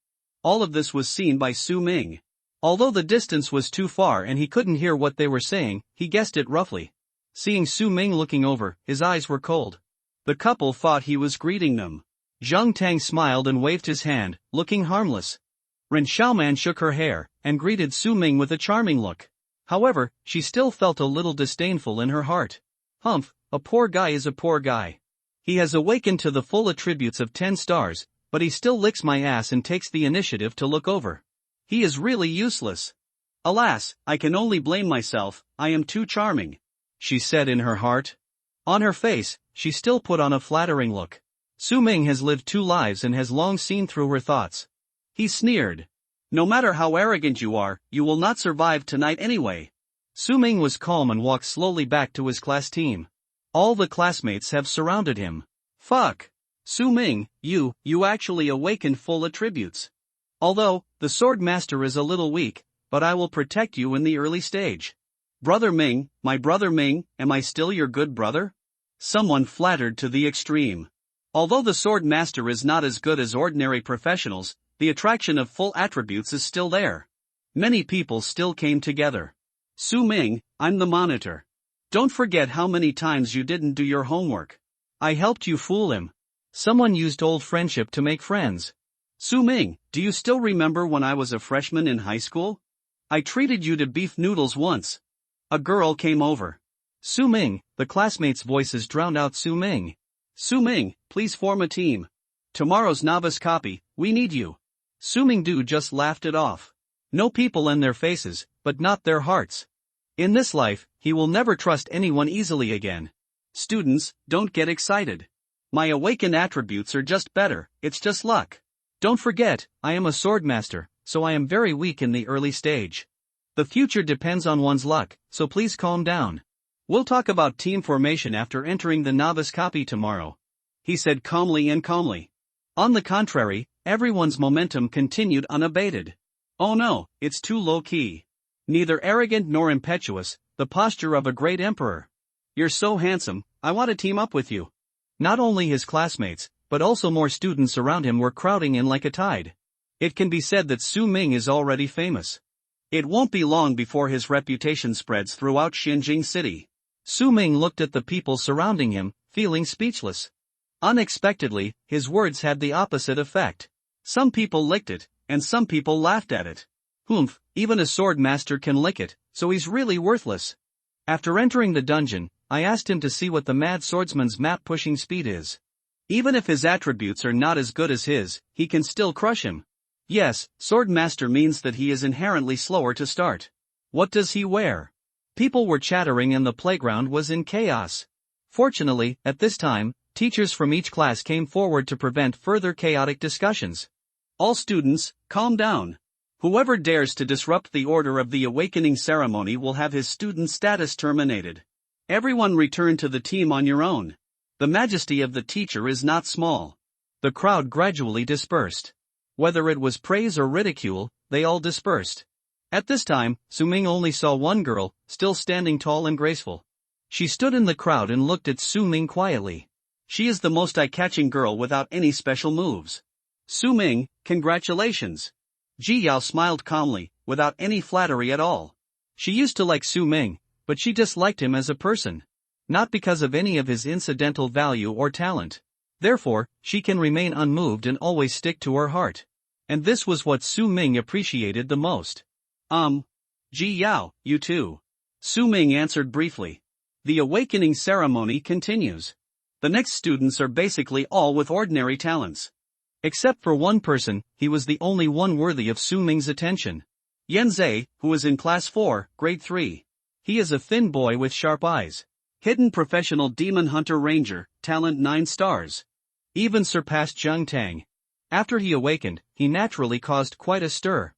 S1: All of this was seen by Su Ming. Although the distance was too far and he couldn't hear what they were saying, he guessed it roughly. Seeing Su Ming looking over, his eyes were cold. The couple thought he was greeting them. Zhang Tang smiled and waved his hand, looking harmless. Ren Xiaoman shook her hair, and greeted Su Ming with a charming look. However, she still felt a little disdainful in her heart. Humph, a poor guy is a poor guy. He has awakened to the full attributes of 10 stars, but he still licks my ass and takes the initiative to look over. He is really useless. Alas, I can only blame myself, I am too charming, she said in her heart. On her face, she still put on a flattering look. Su Ming has lived 2 lives and has long seen through her thoughts. He sneered. "No matter how arrogant you are, you will not survive tonight anyway." Su Ming was calm and walked slowly back to his class team. All the classmates have surrounded him. Fuck. Su Ming, you actually awakened full attributes. Although, the sword master is a little weak, but I will protect you in the early stage. Brother Ming, my brother Ming, am I still your good brother? Someone flattered to the extreme. Although the sword master is not as good as ordinary professionals, the attraction of full attributes is still there. Many people still came together. Su Ming, I'm the monitor. Don't forget how many times you didn't do your homework. I helped you fool him. Someone used old friendship to make friends. Su Ming, do you still remember when I was a freshman in high school? I treated you to beef noodles once. A girl came over. Su Ming, the classmates' voices drowned out Su Ming. Su Ming, please form a team. Tomorrow's novice copy, we need you. Su Mingdu just laughed it off. Know people and their faces, but not their hearts. In this life, he will never trust anyone easily again. Students, don't get excited. My awakened attributes are just better, it's just luck. Don't forget, I am a sword master, so I am very weak in the early stage. The future depends on one's luck, so please calm down. We'll talk about team formation after entering the novice copy tomorrow, he said calmly. On the contrary, everyone's momentum continued unabated. Oh no, it's too low-key. Neither arrogant nor impetuous, the posture of a great emperor. You're so handsome, I want to team up with you. Not only his classmates, but also more students around him were crowding in like a tide. It can be said that Su Ming is already famous. It won't be long before his reputation spreads throughout Xinjing City. Su Ming looked at the people surrounding him, feeling speechless. Unexpectedly, his words had the opposite effect. Some people licked it, and some people laughed at it. Humph, even a sword master can lick it, so he's really worthless. After entering the dungeon, I asked him to see what the mad swordsman's map-pushing speed is. Even if his attributes are not as good as his, he can still crush him. Yes, sword master means that he is inherently slower to start. What does he wear? People were chattering and the playground was in chaos. Fortunately, at this time, teachers from each class came forward to prevent further chaotic discussions. All students, calm down. Whoever dares to disrupt the order of the awakening ceremony will have his student status terminated. Everyone return to the team on your own. The majesty of the teacher is not small. The crowd gradually dispersed. Whether it was praise or ridicule, they all dispersed. At this time, Su Ming only saw one girl, still standing tall and graceful. She stood in the crowd and looked at Su Ming quietly. She is the most eye-catching girl without any special moves. Su Ming, congratulations. Ji Yao smiled calmly, without any flattery at all. She used to like Su Ming, but she disliked him as a person. Not because of any of his incidental value or talent. Therefore, she can remain unmoved and always stick to her heart. And this was what Su Ming appreciated the most. Ji Yao, you too. Su Ming answered briefly. The awakening ceremony continues. The next students are basically all with ordinary talents. Except for one person, he was the only one worthy of Su Ming's attention. Yanzei, who is in Class 4, Grade 3. He is a thin boy with sharp eyes. Hidden professional demon hunter ranger, talent 9 stars. Even surpassed Zhang Tang. After he awakened, he naturally caused quite a stir.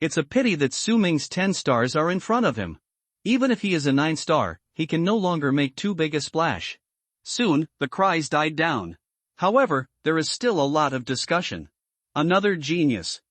S1: It's a pity that Su Ming's 10 stars are in front of him. Even if he is a 9 star, he can no longer make too big a splash. Soon, the cries died down. However, there is still a lot of discussion. Another genius.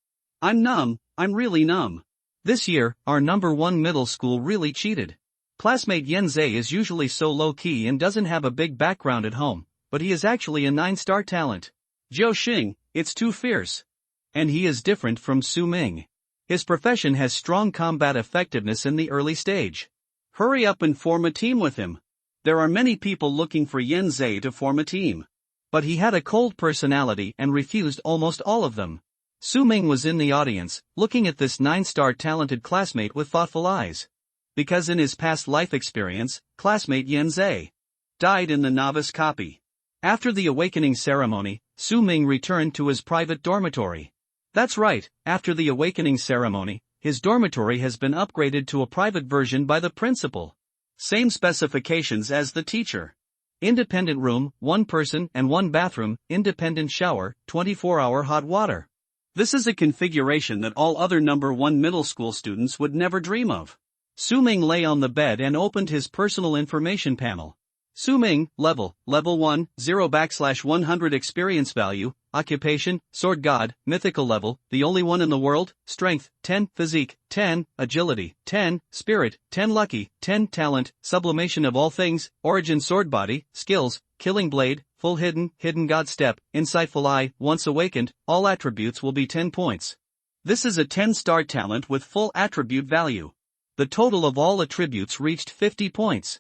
S1: I'm numb, I'm really numb. This year, our number 1 middle school really cheated. Classmate Yanzei is usually so low-key and doesn't have a big background at home, but he is actually a 9-star talent. Zhou Xing, it's too fierce. And he is different from Su Ming. His profession has strong combat effectiveness in the early stage. Hurry up and form a team with him. There are many people looking for Yanzei to form a team. But he had a cold personality and refused almost all of them. Su Ming was in the audience, looking at this 9-star talented classmate with thoughtful eyes. Because in his past life experience, classmate Yanzei died in the novice copy. After the awakening ceremony, Su Ming returned to his private dormitory. That's right, after the awakening ceremony, his dormitory has been upgraded to a private version by the principal. Same specifications as the teacher. Independent room, 1 person and 1 bathroom, independent shower, 24-hour hot water. This is a configuration that all other number 1 middle school students would never dream of. Su Ming lay on the bed and opened his personal information panel. Su Ming, level 1, 0/100 experience value, occupation, sword god, mythical level, the only one in the world, strength, 10, physique, 10, agility, 10, spirit, 10 lucky, 10 talent, sublimation of all things, origin sword body, skills, killing blade, full hidden god step, insightful eye, once awakened, all attributes will be 10 points. This is a 10-star talent with full attribute value. The total of all attributes reached 50 points.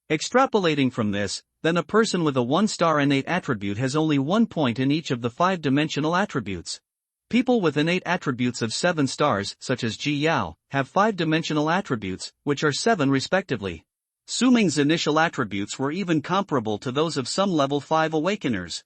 S1: Extrapolating from this, then a person with a 1-star innate attribute has only 1 point in each of the 5-dimensional attributes. People with innate attributes of 7 stars, such as Ji Yao, have 5-dimensional attributes, which are 7 respectively. Su Ming's initial attributes were even comparable to those of some level 5 awakeners.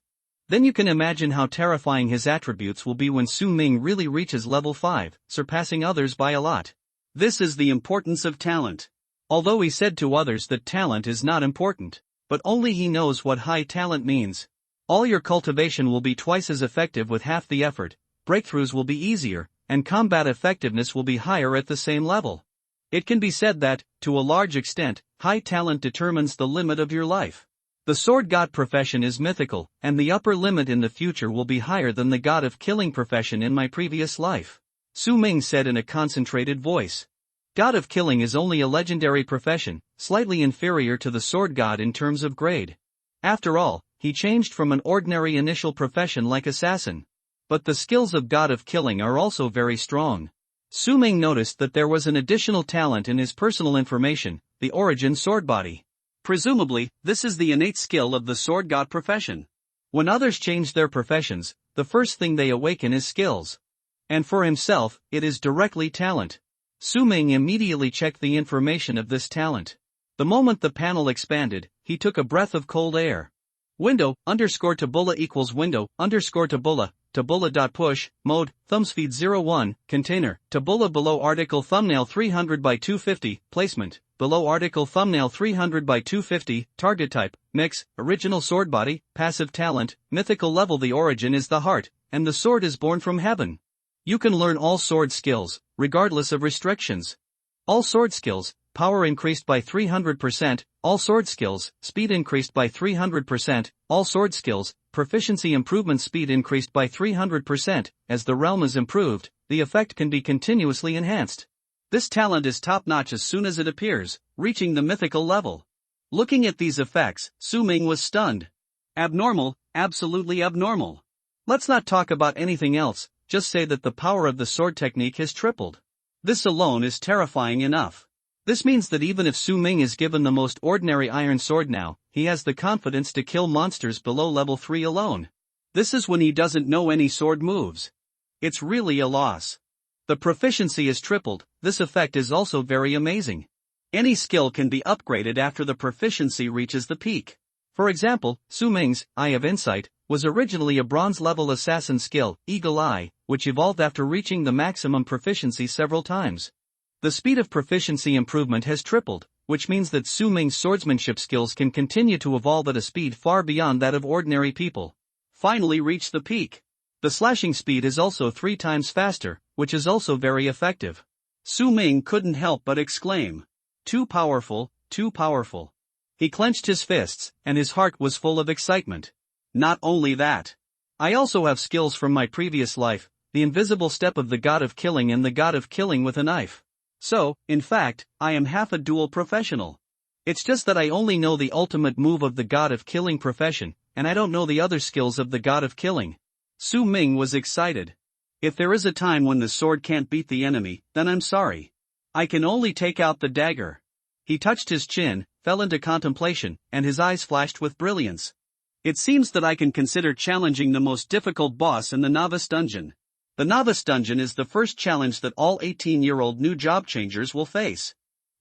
S1: Then you can imagine how terrifying his attributes will be when Su Ming really reaches level 5, surpassing others by a lot. This is the importance of talent. Although he said to others that talent is not important, but only he knows what high talent means. All your cultivation will be twice as effective with half the effort, breakthroughs will be easier, and combat effectiveness will be higher at the same level. It can be said that, to a large extent, high talent determines the limit of your life. The sword god profession is mythical, and the upper limit in the future will be higher than the god of killing profession in my previous life. Su Ming said in a concentrated voice. God of killing is only a legendary profession, slightly inferior to the sword god in terms of grade. After all, he changed from an ordinary initial profession like assassin. But the skills of god of killing are also very strong. Su Ming noticed that there was an additional talent in his personal information, the origin sword body. Presumably, this is the innate skill of the sword god profession. When others change their professions, the first thing they awaken is skills. And for himself, it is directly talent. Su Ming immediately checked the information of this talent. The moment the panel expanded, he took a breath of cold air. Window_tabula equals window_tabula, tabula.push, mode, thumbspeed 01, container, tabula below article thumbnail 300 by 250, placement, below article thumbnail 300 by 250, target type, mix, original sword body, passive talent, mythical level. The origin is the heart, and the sword is born from heaven. You can learn all sword skills, regardless of restrictions. All sword skills, power increased by 300%, all sword skills, speed increased by 300%, all sword skills, proficiency improvement speed increased by 300%, as the realm is improved, the effect can be continuously enhanced. This talent is top-notch as soon as it appears, reaching the mythical level. Looking at these effects, Su Ming was stunned. Abnormal, absolutely abnormal. Let's not talk about anything else. Just say that the power of the sword technique has tripled. This alone is terrifying enough. This means that even if Su Ming is given the most ordinary iron sword now, he has the confidence to kill monsters below level 3 alone. This is when he doesn't know any sword moves. It's really a loss. The proficiency is tripled. This effect is also very amazing. Any skill can be upgraded after the proficiency reaches the peak. For example, Su Ming's Eye of Insight was originally a bronze-level assassin skill, Eagle Eye, which evolved after reaching the maximum proficiency several times. The speed of proficiency improvement has tripled, which means that Su Ming's swordsmanship skills can continue to evolve at a speed far beyond that of ordinary people. Finally reach the peak. The slashing speed is also 3 times faster, which is also very effective. Su Ming couldn't help but exclaim, "Too powerful, too powerful." He clenched his fists, and his heart was full of excitement. Not only that, I also have skills from my previous life, the invisible step of the god of killing and the god of killing with a knife. So, in fact, I am half a dual professional. It's just that I only know the ultimate move of the god of killing profession, and I don't know the other skills of the god of killing. Su Ming was excited. If there is a time when the sword can't beat the enemy, then I'm sorry. I can only take out the dagger. He touched his chin, fell into contemplation, and his eyes flashed with brilliance. It seems that I can consider challenging the most difficult boss in the novice dungeon. The novice dungeon is the first challenge that all 18-year-old new job changers will face.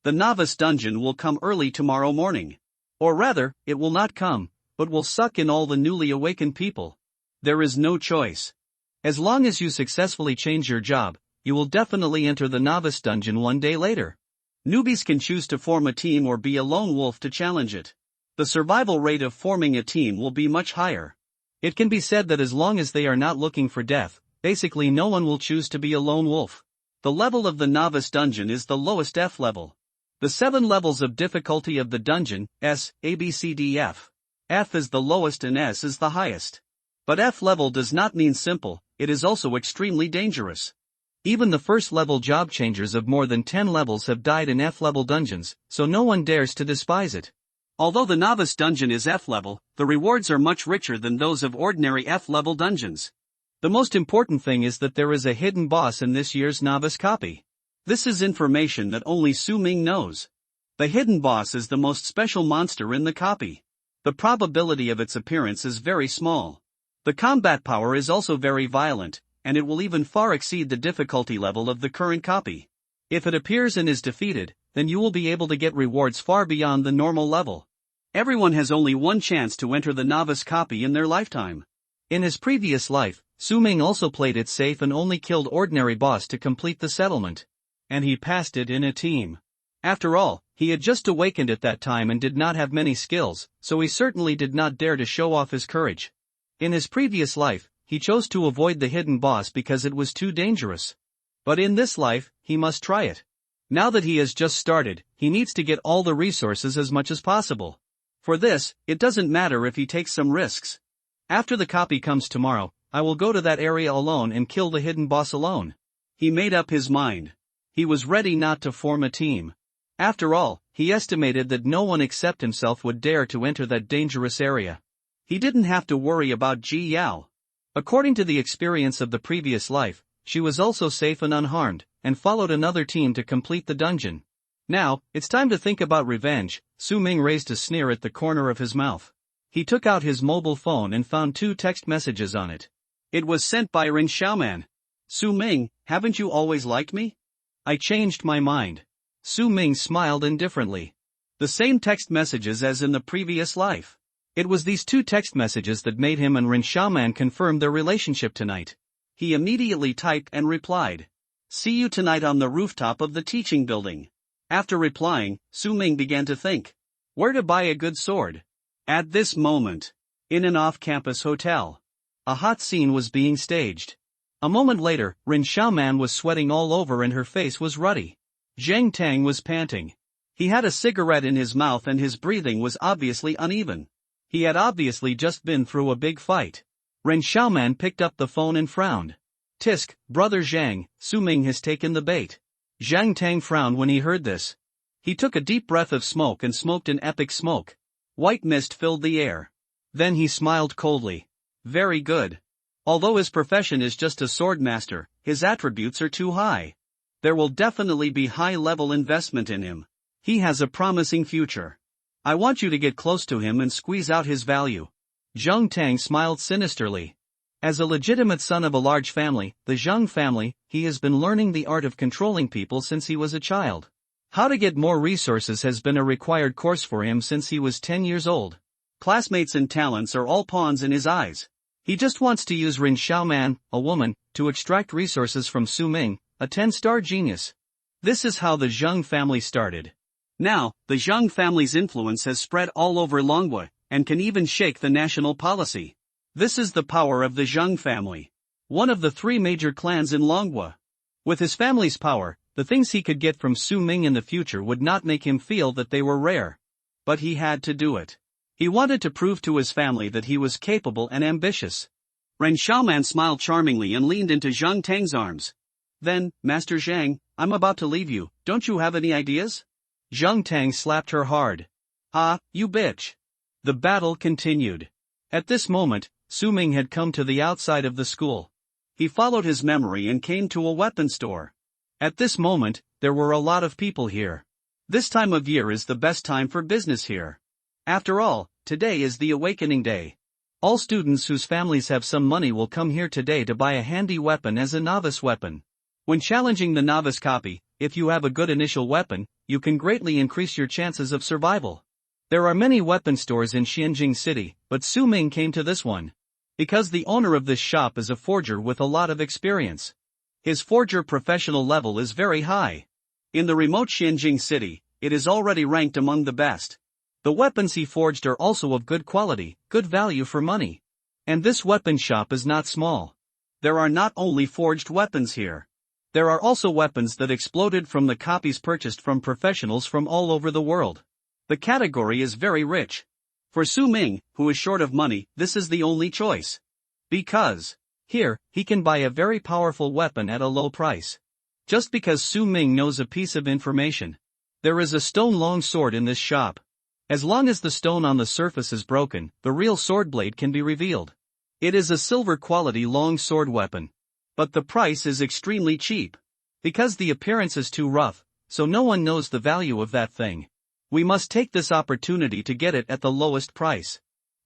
S1: The novice dungeon will come early tomorrow morning. Or rather, it will not come, but will suck in all the newly awakened people. There is no choice. As long as you successfully change your job, you will definitely enter the novice dungeon one day later. Newbies can choose to form a team or be a lone wolf to challenge it. The survival rate of forming a team will be much higher. It can be said that as long as they are not looking for death, basically no one will choose to be a lone wolf. The level of the novice dungeon is the lowest F level. The 7 levels of difficulty of the dungeon, S, A, B, C, D, F. F is the lowest and S is the highest. But F level does not mean simple, it is also extremely dangerous. Even the first level job changers of more than 10 levels have died in F level dungeons, so no one dares to despise it. Although the novice dungeon is F level, the rewards are much richer than those of ordinary F level dungeons. The most important thing is that there is a hidden boss in this year's novice copy. This is information that only Su Ming knows. The hidden boss is the most special monster in the copy. The probability of its appearance is very small. The combat power is also very violent, and it will even far exceed the difficulty level of the current copy. If it appears and is defeated, then you will be able to get rewards far beyond the normal level. Everyone has only one chance to enter the novice copy in their lifetime. In his previous life, Su Ming also played it safe and only killed ordinary boss to complete the settlement. And he passed it in a team. After all, he had just awakened at that time and did not have many skills, so he certainly did not dare to show off his courage. In his previous life, he chose to avoid the hidden boss because it was too dangerous. But in this life, he must try it. Now that he has just started, he needs to get all the resources as much as possible. For this, it doesn't matter if he takes some risks. After the copy comes tomorrow, I will go to that area alone and kill the hidden boss alone. He made up his mind. He was ready not to form a team. After all, he estimated that no one except himself would dare to enter that dangerous area. He didn't have to worry about Ji Yao. According to the experience of the previous life, she was also safe and unharmed, and followed another team to complete the dungeon. Now, it's time to think about revenge. Su Ming raised a sneer at the corner of his mouth. He took out his mobile phone and found 2 text messages on it. It was sent by Ren Xiaoman. Su Ming, haven't you always liked me? I changed my mind. Su Ming smiled indifferently. The same text messages as in the previous life. It was these 2 text messages that made him and Ren Xiaoman confirm their relationship tonight. He immediately typed and replied. See you tonight on the rooftop of the teaching building. After replying, Su Ming began to think. Where to buy a good sword? At this moment, in an off-campus hotel, a hot scene was being staged. A moment later, Ren Xiaoman was sweating all over and her face was ruddy. Zheng Tang was panting. He had a cigarette in his mouth and his breathing was obviously uneven. He had obviously just been through a big fight. Ren Xiaoman picked up the phone and frowned. Tisk, brother Zhang, Su Ming has taken the bait. Zhang Tang frowned when he heard this. He took a deep breath of smoke and smoked an epic smoke. White mist filled the air. Then he smiled coldly. Very good. Although his profession is just a sword master, his attributes are too high. There will definitely be high-level investment in him. He has a promising future. I want you to get close to him and squeeze out his value. Zheng Tang smiled sinisterly. As a legitimate son of a large family, the Zheng family, he has been learning the art of controlling people since he was a child. How to get more resources has been a required course for him since he was 10 years old. Classmates and talents are all pawns in his eyes. He just wants to use Rin Xiaoman, a woman, to extract resources from Su Ming, a 10-star genius. This is how the Zheng family started. Now, the Zheng family's influence has spread all over Longwa, and can even shake the national policy. This is the power of the Zheng family. One of the 3 major clans in Longwa. With his family's power, the things he could get from Su Ming in the future would not make him feel that they were rare. But he had to do it. He wanted to prove to his family that he was capable and ambitious. Ren Xiaoman smiled charmingly and leaned into Zhang Tang's arms. Then, Master Zhang, I'm about to leave you, don't you have any ideas? Zhang Tang slapped her hard. Ah, you bitch. The battle continued. At this moment, Su Ming had come to the outside of the school. He followed his memory and came to a weapon store. At this moment, there were a lot of people here. This time of year is the best time for business here. After all, today is the awakening day. All students whose families have some money will come here today to buy a handy weapon as a novice weapon. When challenging the novice copy, if you have a good initial weapon, you can greatly increase your chances of survival. There are many weapon stores in Xianjing City, but Su Ming came to this one. Because the owner of this shop is a forger with a lot of experience. His forger professional level is very high. In the remote Xianjing City, it is already ranked among the best. The weapons he forged are also of good quality, good value for money. And this weapon shop is not small. There are not only forged weapons here. There are also weapons that exploded from the copies purchased from professionals from all over the world. The category is very rich. For Su Ming, who is short of money, this is the only choice. Because, here, he can buy a very powerful weapon at a low price. Just because Su Ming knows a piece of information. There is a stone-long sword in this shop. As long as the stone on the surface is broken, the real sword blade can be revealed. It is a silver-quality long sword weapon. But the price is extremely cheap. Because the appearance is too rough, so no one knows the value of that thing. We must take this opportunity to get it at the lowest price.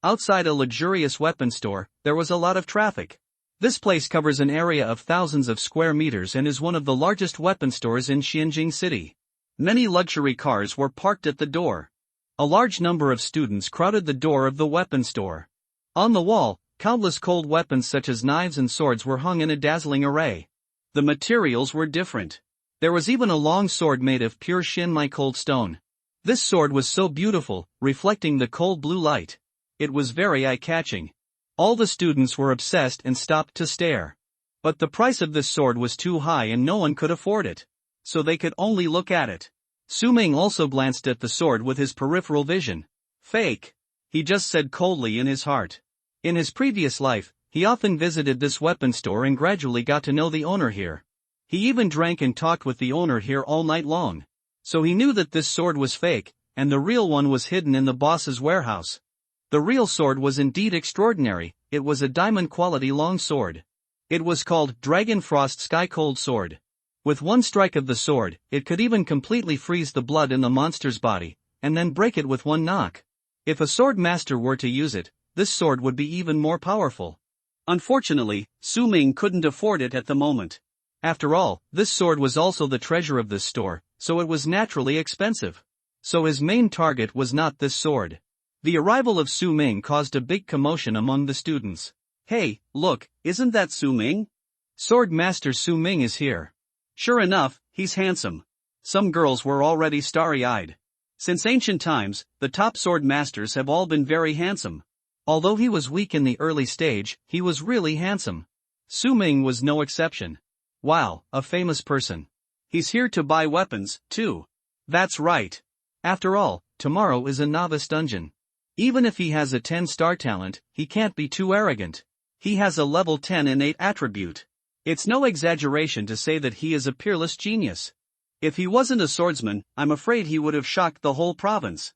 S1: Outside a luxurious weapon store, there was a lot of traffic. This place covers an area of thousands of square meters and is one of the largest weapon stores in Xianjing City. Many luxury cars were parked at the door. A large number of students crowded the door of the weapon store. On the wall, countless cold weapons such as knives and swords were hung in a dazzling array. The materials were different. There was even a long sword made of pure Xinmai cold stone. This sword was so beautiful, reflecting the cold blue light. It was very eye-catching. All the students were obsessed and stopped to stare. But the price of this sword was too high and no one could afford it. So they could only look at it. Su Ming also glanced at the sword with his peripheral vision. Fake. He just said coldly in his heart. In his previous life, he often visited this weapon store and gradually got to know the owner here. He even drank and talked with the owner here all night long. So he knew that this sword was fake, and the real one was hidden in the boss's warehouse. The real sword was indeed extraordinary. It was a diamond-quality long sword. It was called Dragon Frost Sky Cold Sword. With one strike of the sword, it could even completely freeze the blood in the monster's body, and then break it with one knock. If a sword master were to use it, this sword would be even more powerful. Unfortunately, Su Ming couldn't afford it at the moment. After all, this sword was also the treasure of this store, so it was naturally expensive. So his main target was not this sword. The arrival of Su Ming caused a big commotion among the students. Hey, look, isn't that Su Ming? Sword Master Su Ming is here. Sure enough, he's handsome. Some girls were already starry-eyed. Since ancient times, the top sword masters have all been very handsome. Although he was weak in the early stage, he was really handsome. Su Ming was no exception. Wow, a famous person. He's here to buy weapons, too. That's right. After all, tomorrow is a novice dungeon. Even if he has a 10-star talent, he can't be too arrogant. He has a level 10 innate attribute. It's no exaggeration to say that he is a peerless genius. If he wasn't a swordsman, I'm afraid he would have shocked the whole province.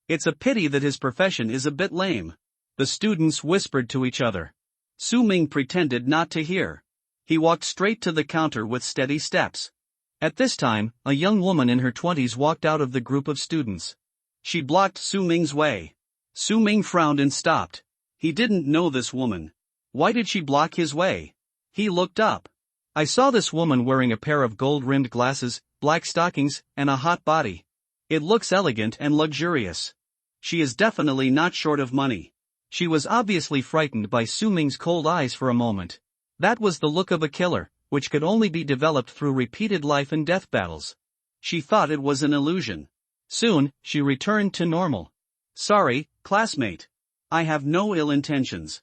S1: It's a pity that his profession is a bit lame. The students whispered to each other. Su Ming pretended not to hear. He walked straight to the counter with steady steps. At this time, a young woman in her 20s walked out of the group of students. She blocked Su Ming's way. Su Ming frowned and stopped. He didn't know this woman. Why did she block his way? He looked up. I saw this woman wearing a pair of gold-rimmed glasses, black stockings, and a hot body. It looks elegant and luxurious. She is definitely not short of money. She was obviously frightened by Su Ming's cold eyes for a moment. That was the look of a killer, which could only be developed through repeated life and death battles. She thought it was an illusion. Soon, she returned to normal. "Sorry, classmate. I have no ill intentions."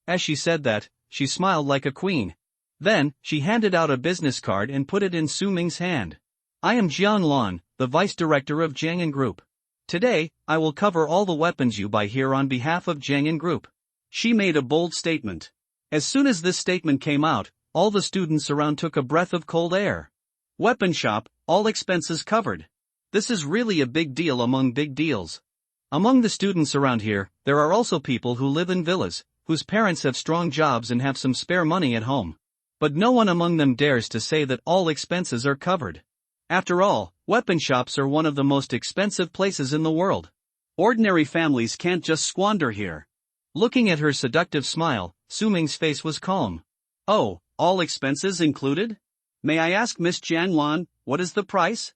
S1: As she said that, she smiled like a queen. Then, she handed out a business card and put it in Su Ming's hand. "I am Jiang Lan, the vice director of Jiang'an Group. Today, I will cover all the weapons you buy here on behalf of Jiang'an Group." She made a bold statement. As soon as this statement came out, all the students around took a breath of cold air. Weapon shop, all expenses covered. This is really a big deal among big deals. Among the students around here, there are also people who live in villas, whose parents have strong jobs and have some spare money at home. But no one among them dares to say that all expenses are covered. After all, weapon shops are one of the most expensive places in the world. Ordinary families can't just squander here. Looking at her seductive smile, Su Ming's face was calm. "Oh, all expenses included? May I ask Miss Jiang Lan, what is the price?"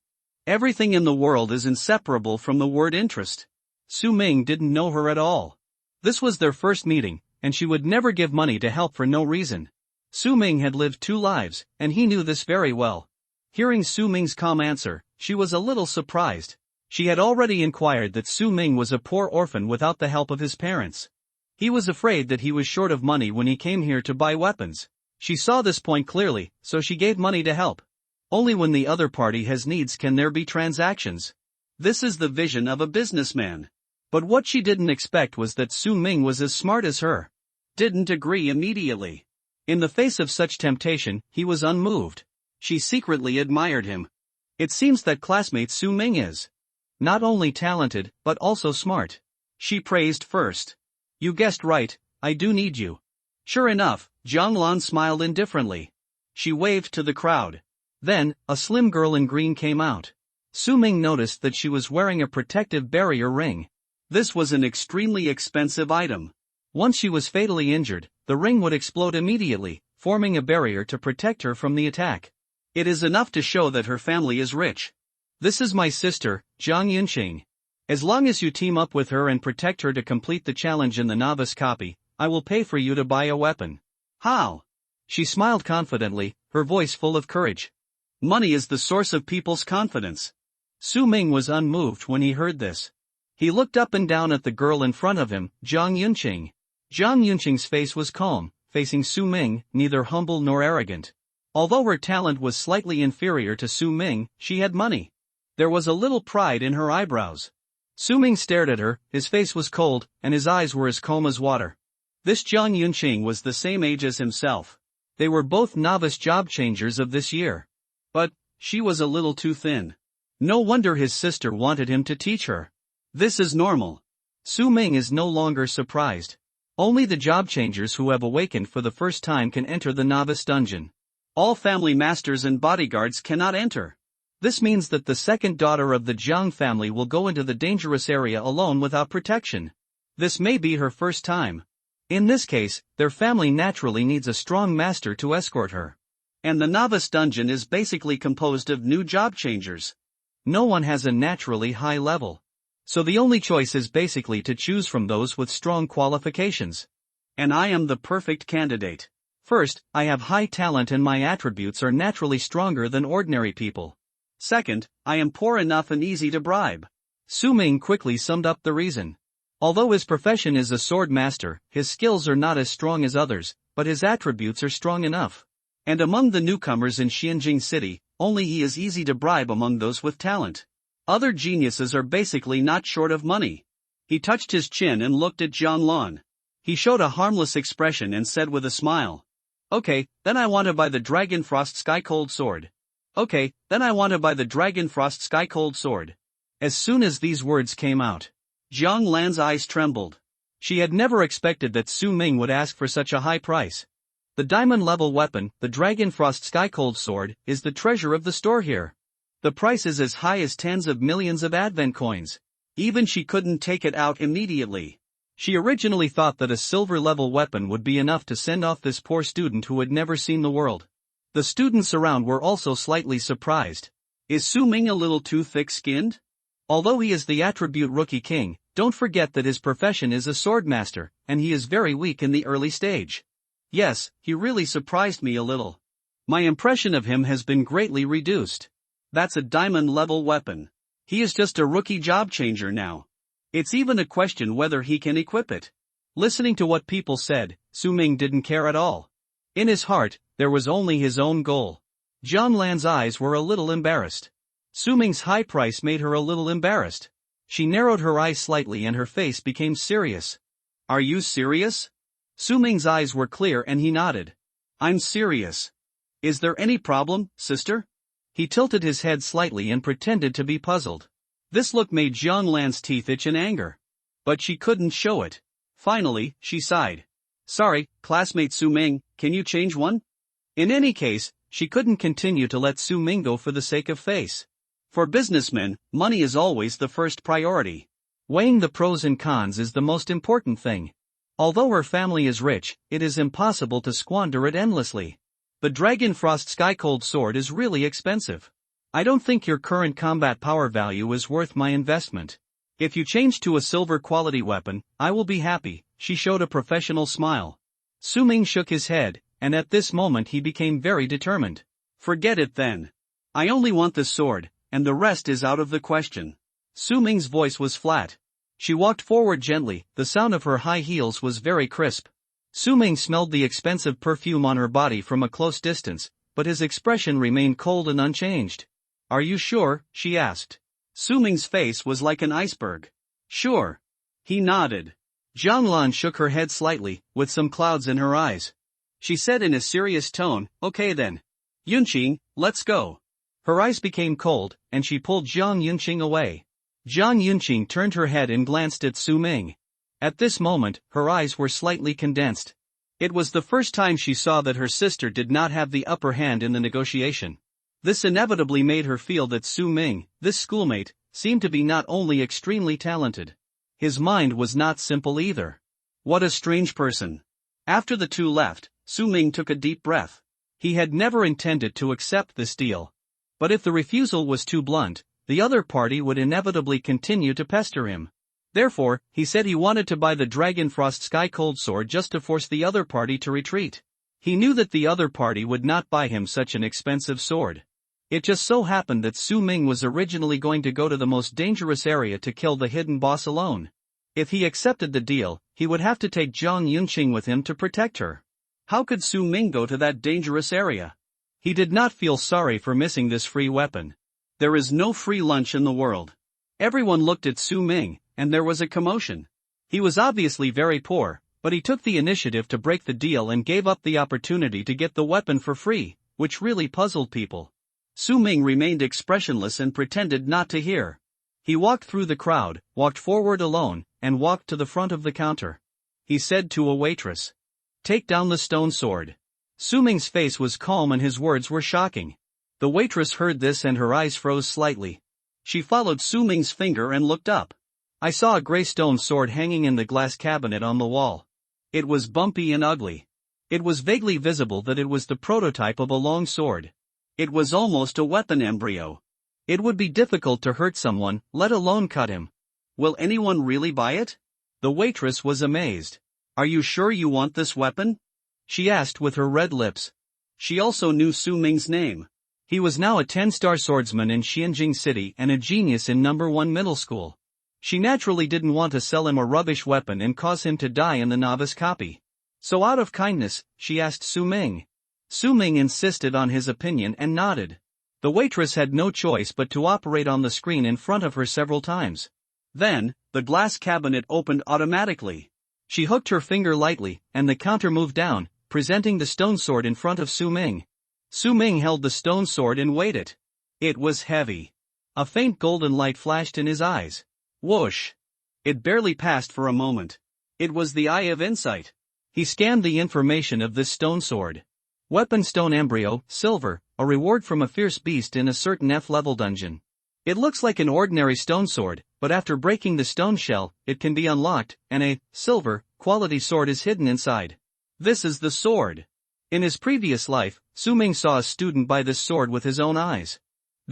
S1: Everything in the world is inseparable from the word interest. Su Ming didn't know her at all. This was their first meeting, and she would never give money to help for no reason. Su Ming had lived 2 lives, and he knew this very well. Hearing Su Ming's calm answer, she was a little surprised. She had already inquired that Su Ming was a poor orphan without the help of his parents. He was afraid that he was short of money when he came here to buy weapons. She saw this point clearly, so she gave money to help. Only when the other party has needs can there be transactions. This is the vision of a businessman. But what she didn't expect was that Su Ming was as smart as her. Didn't agree immediately. In the face of such temptation, he was unmoved. She secretly admired him. It seems that classmate Su Ming is not only talented, but also smart. She praised first. "You guessed right, I do need you." Sure enough, Jiang Lan smiled indifferently. She waved to the crowd. Then, a slim girl in green came out. Su Ming noticed that she was wearing a protective barrier ring. This was an extremely expensive item. Once she was fatally injured, the ring would explode immediately, forming a barrier to protect her from the attack. It is enough to show that her family is rich. "This is my sister, Zhang Yunqing. As long as you team up with her and protect her to complete the challenge in the novice copy, I will pay for you to buy a weapon." "How?" She smiled confidently, her voice full of courage. Money is the source of people's confidence. Su Ming was unmoved when he heard this. He looked up and down at the girl in front of him, Zhang Yunqing. Zhang Yunqing's face was calm, facing Su Ming, neither humble nor arrogant. Although her talent was slightly inferior to Su Ming, she had money. There was a little pride in her eyebrows. Su Ming stared at her, his face was cold, and his eyes were as calm as water. This Zhang Yunqing was the same age as himself. They were both novice job changers of this year. But, she was a little too thin. No wonder his sister wanted him to teach her. This is normal. Su Ming is no longer surprised. Only the job changers who have awakened for the first time can enter the novice dungeon. All family masters and bodyguards cannot enter. This means that the second daughter of the Zhang family will go into the dangerous area alone without protection. This may be her first time. In this case, their family naturally needs a strong master to escort her. And the novice dungeon is basically composed of new job changers. No one has a naturally high level. So the only choice is basically to choose from those with strong qualifications. And I am the perfect candidate. First, I have high talent and my attributes are naturally stronger than ordinary people. Second, I am poor enough and easy to bribe. Su Ming quickly summed up the reason. Although his profession is a sword master, his skills are not as strong as others, but his attributes are strong enough. And among the newcomers in Xianjing City, only he is easy to bribe among those with talent. Other geniuses are basically not short of money. He touched his chin and looked at Jiang Lan. He showed a harmless expression and said with a smile. "Okay, then I want to buy the Dragon Frost Sky Cold Sword. Okay, then I want to buy the Dragon Frost Sky Cold Sword." As soon as these words came out, Jiang Lan's eyes trembled. She had never expected that Su Ming would ask for such a high price. The diamond-level weapon, the Dragon Frost Sky Cold Sword, is the treasure of the store here. The price is as high as tens of millions of advent coins. Even she couldn't take it out immediately. She originally thought that a silver-level weapon would be enough to send off this poor student who had never seen the world. The students around were also slightly surprised. Is Su Ming a little too thick-skinned? Although he is the attribute Rookie King, don't forget that his profession is a swordmaster, and he is very weak in the early stage. Yes, he really surprised me a little. My impression of him has been greatly reduced. That's a diamond-level weapon. He is just a rookie job changer now. It's even a question whether he can equip it. Listening to what people said, Su Ming didn't care at all. In his heart, there was only his own goal. Jiang Lan's eyes were a little embarrassed. Su Ming's high price made her a little embarrassed. She narrowed her eyes slightly and her face became serious. Are you serious? Su Ming's eyes were clear and he nodded. I'm serious. Is there any problem, sister? He tilted his head slightly and pretended to be puzzled. This look made Jiang Lan's teeth itch in anger. But she couldn't show it. Finally, she sighed. Sorry, classmate Su Ming, can you change one? In any case, she couldn't continue to let Su Ming go for the sake of face. For businessmen, money is always the first priority. Weighing the pros and cons is the most important thing. Although her family is rich, it is impossible to squander it endlessly. The Dragon Frost Sky Cold Sword is really expensive. I don't think your current combat power value is worth my investment. If you change to a silver quality weapon, I will be happy, she showed a professional smile. Su Ming shook his head, and at this moment he became very determined. Forget it then. I only want this sword, and the rest is out of the question. Su Ming's voice was flat. She walked forward gently, the sound of her high heels was very crisp. Su Ming smelled the expensive perfume on her body from a close distance, but his expression remained cold and unchanged. Are you sure? She asked. Su Ming's face was like an iceberg. Sure. He nodded. Jiang Lan shook her head slightly, with some clouds in her eyes. She said in a serious tone, okay then. Yunqing, let's go. Her eyes became cold, and she pulled Jiang Yunqing away. Jiang Yunqing turned her head and glanced at Su Ming. At this moment, her eyes were slightly condensed. It was the first time she saw that her sister did not have the upper hand in the negotiation. This inevitably made her feel that Su Ming, this schoolmate, seemed to be not only extremely talented. His mind was not simple either. What a strange person. After the two left, Su Ming took a deep breath. He had never intended to accept this deal. But if the refusal was too blunt, the other party would inevitably continue to pester him. Therefore, he said he wanted to buy the Dragon Frost Sky Cold Sword just to force the other party to retreat. He knew that the other party would not buy him such an expensive sword. It just so happened that Su Ming was originally going to go to the most dangerous area to kill the hidden boss alone. If he accepted the deal, he would have to take Jiang Yunqing with him to protect her. How could Su Ming go to that dangerous area? He did not feel sorry for missing this free weapon. There is no free lunch in the world. Everyone looked at Su Ming, and there was a commotion. He was obviously very poor, but he took the initiative to break the deal and gave up the opportunity to get the weapon for free, which really puzzled people. Su Ming remained expressionless and pretended not to hear. He walked through the crowd, walked forward alone, and walked to the front of the counter. He said to a waitress, "Take down the stone sword." Su Ming's face was calm and his words were shocking. The waitress heard this and her eyes froze slightly. She followed Su Ming's finger and looked up. I saw a gray stone sword hanging in the glass cabinet on the wall. It was bumpy and ugly. It was vaguely visible that it was the prototype of a long sword. It was almost a weapon embryo. It would be difficult to hurt someone, let alone cut him. Will anyone really buy it? The waitress was amazed. Are you sure you want this weapon? She asked with her red lips. She also knew Su Ming's name. He was now a 10-star swordsman in Xianjing City and a genius in No. 1 middle school. She naturally didn't want to sell him a rubbish weapon and cause him to die in the novice copy. So out of kindness, she asked Su Ming. Su Ming insisted on his opinion and nodded. The waitress had no choice but to operate on the screen in front of her several times. Then, the glass cabinet opened automatically. She hooked her finger lightly, and the counter moved down, presenting the stone sword in front of Su Ming. Su Ming held the stone sword and weighed it. It was heavy. A faint golden light flashed in his eyes. Whoosh! It barely passed for a moment. It was the eye of insight. He scanned the information of this stone sword. Weapon stone embryo, silver, a reward from a fierce beast in a certain F-level dungeon. It looks like an ordinary stone sword, but after breaking the stone shell, it can be unlocked, and a silver quality sword is hidden inside. This is the sword. In his previous life, Su Ming saw a student buy this sword with his own eyes.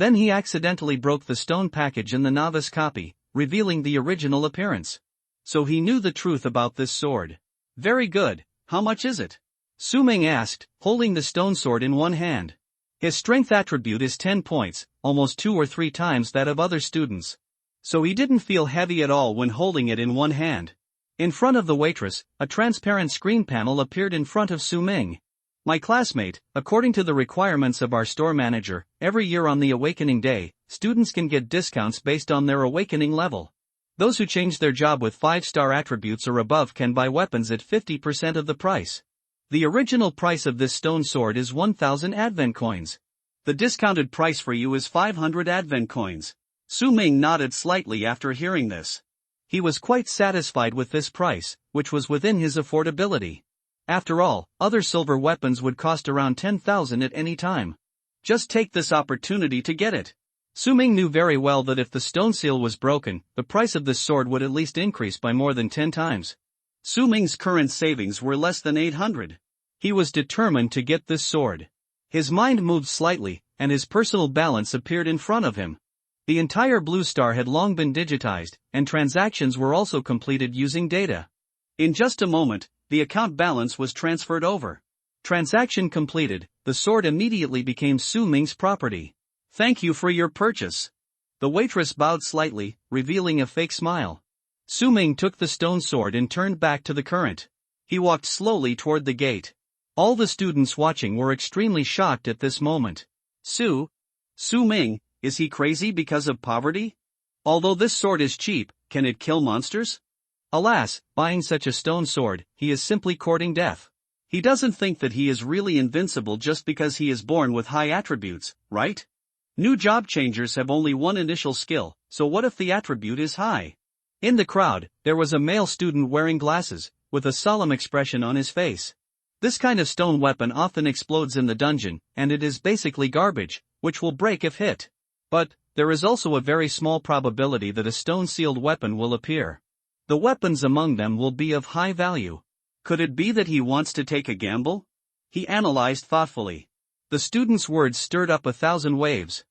S1: Then he accidentally broke the stone package in the novice copy, revealing the original appearance. So he knew the truth about this sword. Very good, how much is it? Su Ming asked, holding the stone sword in one hand. His strength attribute is 10 points, almost 2 or 3 times that of other students. So he didn't feel heavy at all when holding it in one hand. In front of the waitress, a transparent screen panel appeared in front of Su Ming. My classmate, according to the requirements of our store manager, every year on the Awakening Day, students can get discounts based on their awakening level. Those who change their job with 5-star attributes or above can buy weapons at 50% of the price. The original price of this stone sword is 1,000 advent coins. The discounted price for you is 500 advent coins. Su Ming nodded slightly after hearing this. He was quite satisfied with this price, which was within his affordability. After all, other silver weapons would cost around 10,000 at any time. Just take this opportunity to get it. Su Ming knew very well that if the stone seal was broken, the price of this sword would at least increase by more than 10 times. Su Ming's current savings were less than 800. He was determined to get this sword. His mind moved slightly, and his personal balance appeared in front of him. The entire Blue Star had long been digitized, and transactions were also completed using data. In just a moment, the account balance was transferred over. Transaction completed, the sword immediately became Su Ming's property. Thank you for your purchase. The waitress bowed slightly, revealing a fake smile. Su Ming took the stone sword and turned back to the current. He walked slowly toward the gate. All the students watching were extremely shocked at this moment. Su Ming, is he crazy because of poverty? Although this sword is cheap, can it kill monsters? Alas, buying such a stone sword, he is simply courting death. He doesn't think that he is really invincible just because he is born with high attributes, right? New job changers have only one initial skill, so what if the attribute is high? In the crowd, there was a male student wearing glasses, with a solemn expression on his face. This kind of stone weapon often explodes in the dungeon, and it is basically garbage, which will break if hit. But there is also a very small probability that a stone-sealed weapon will appear. The weapons among them will be of high value. Could it be that he wants to take a gamble? He analyzed thoughtfully. The student's words stirred up 1,000 waves.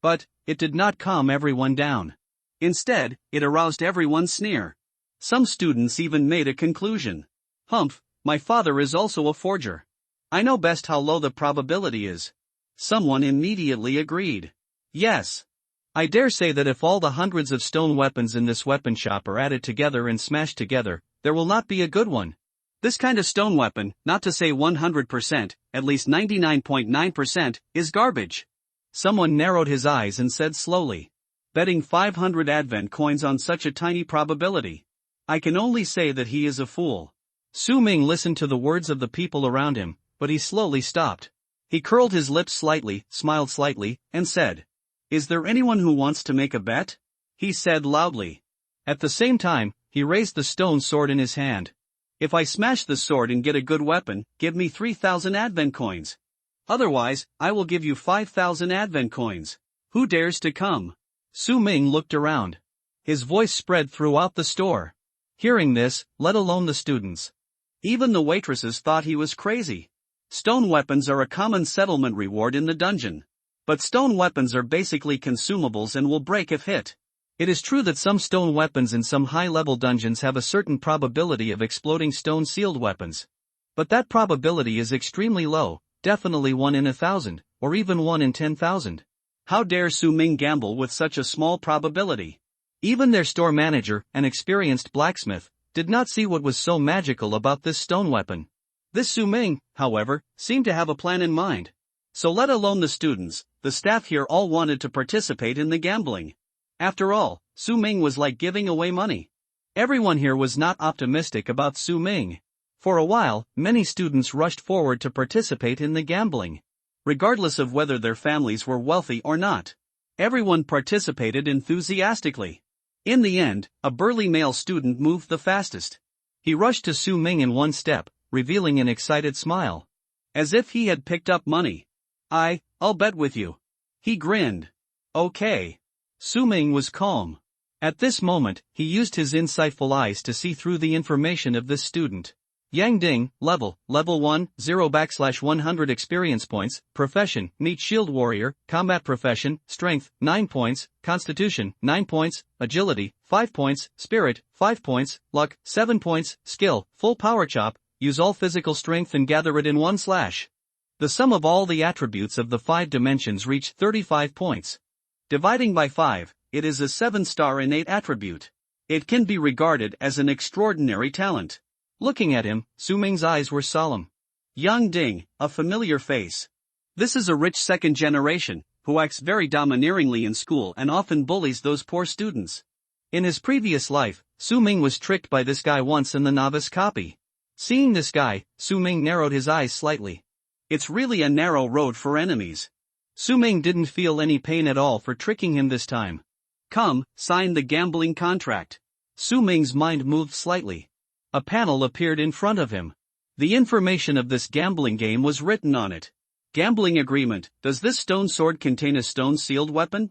S1: But it did not calm everyone down. Instead, it aroused everyone's sneer. Some students even made a conclusion. Humph, my father is also a forger. I know best how low the probability is. Someone immediately agreed. Yes. I dare say that if all the hundreds of stone weapons in this weapon shop are added together and smashed together, there will not be a good one. This kind of stone weapon, not to say 100%, at least 99.9%, is garbage. Someone narrowed his eyes and said slowly. Betting 500 advent coins on such a tiny probability. I can only say that he is a fool. Su Ming listened to the words of the people around him, but he slowly stopped. He curled his lips slightly, smiled slightly, and said, "Is there anyone who wants to make a bet?" He said loudly. At the same time, he raised the stone sword in his hand. If I smash the sword and get a good weapon, give me 3,000 advent coins. Otherwise, I will give you 5,000 advent coins. Who dares to come? Su Ming looked around. His voice spread throughout the store. Hearing this, let alone the students. Even the waitresses thought he was crazy. Stone weapons are a common settlement reward in the dungeon. But stone weapons are basically consumables and will break if hit. It is true that some stone weapons in some high-level dungeons have a certain probability of exploding stone-sealed weapons. But that probability is extremely low, definitely 1 in 1,000, or even 1 in 10,000. How dare Su Ming gamble with such a small probability? Even their store manager, an experienced blacksmith, did not see what was so magical about this stone weapon. This Su Ming, however, seemed to have a plan in mind. So let alone the students, the staff here all wanted to participate in the gambling. After all, Su Ming was like giving away money. Everyone here was not optimistic about Su Ming. For a while, many students rushed forward to participate in the gambling. Regardless of whether their families were wealthy or not. Everyone participated enthusiastically. In the end, a burly male student moved the fastest. He rushed to Su Ming in one step, revealing an excited smile. As if he had picked up money. I'll bet with you. He grinned. Okay. Su Ming was calm. At this moment, he used his insightful eyes to see through the information of this student. Yang Ding, level 1, 0/100 experience points, profession, meat shield warrior, combat profession, strength, 9 points, constitution, 9 points, agility, 5 points, spirit, 5 points, luck, 7 points, skill, full power chop, use all physical strength and gather it in one slash. The sum of all the attributes of the 5 dimensions reach 35 points. Dividing by 5, it is a 7-star innate attribute. It can be regarded as an extraordinary talent. Looking at him, Su Ming's eyes were solemn. Yang Ding, a familiar face. This is a rich second generation, who acts very domineeringly in school and often bullies those poor students. In his previous life, Su Ming was tricked by this guy once in the novice copy. Seeing this guy, Su Ming narrowed his eyes slightly. It's really a narrow road for enemies. Su Ming didn't feel any pain at all for tricking him this time. Come, sign the gambling contract. Su Ming's mind moved slightly. A panel appeared in front of him. The information of this gambling game was written on it. Gambling agreement. Does this stone sword contain a stone-sealed weapon?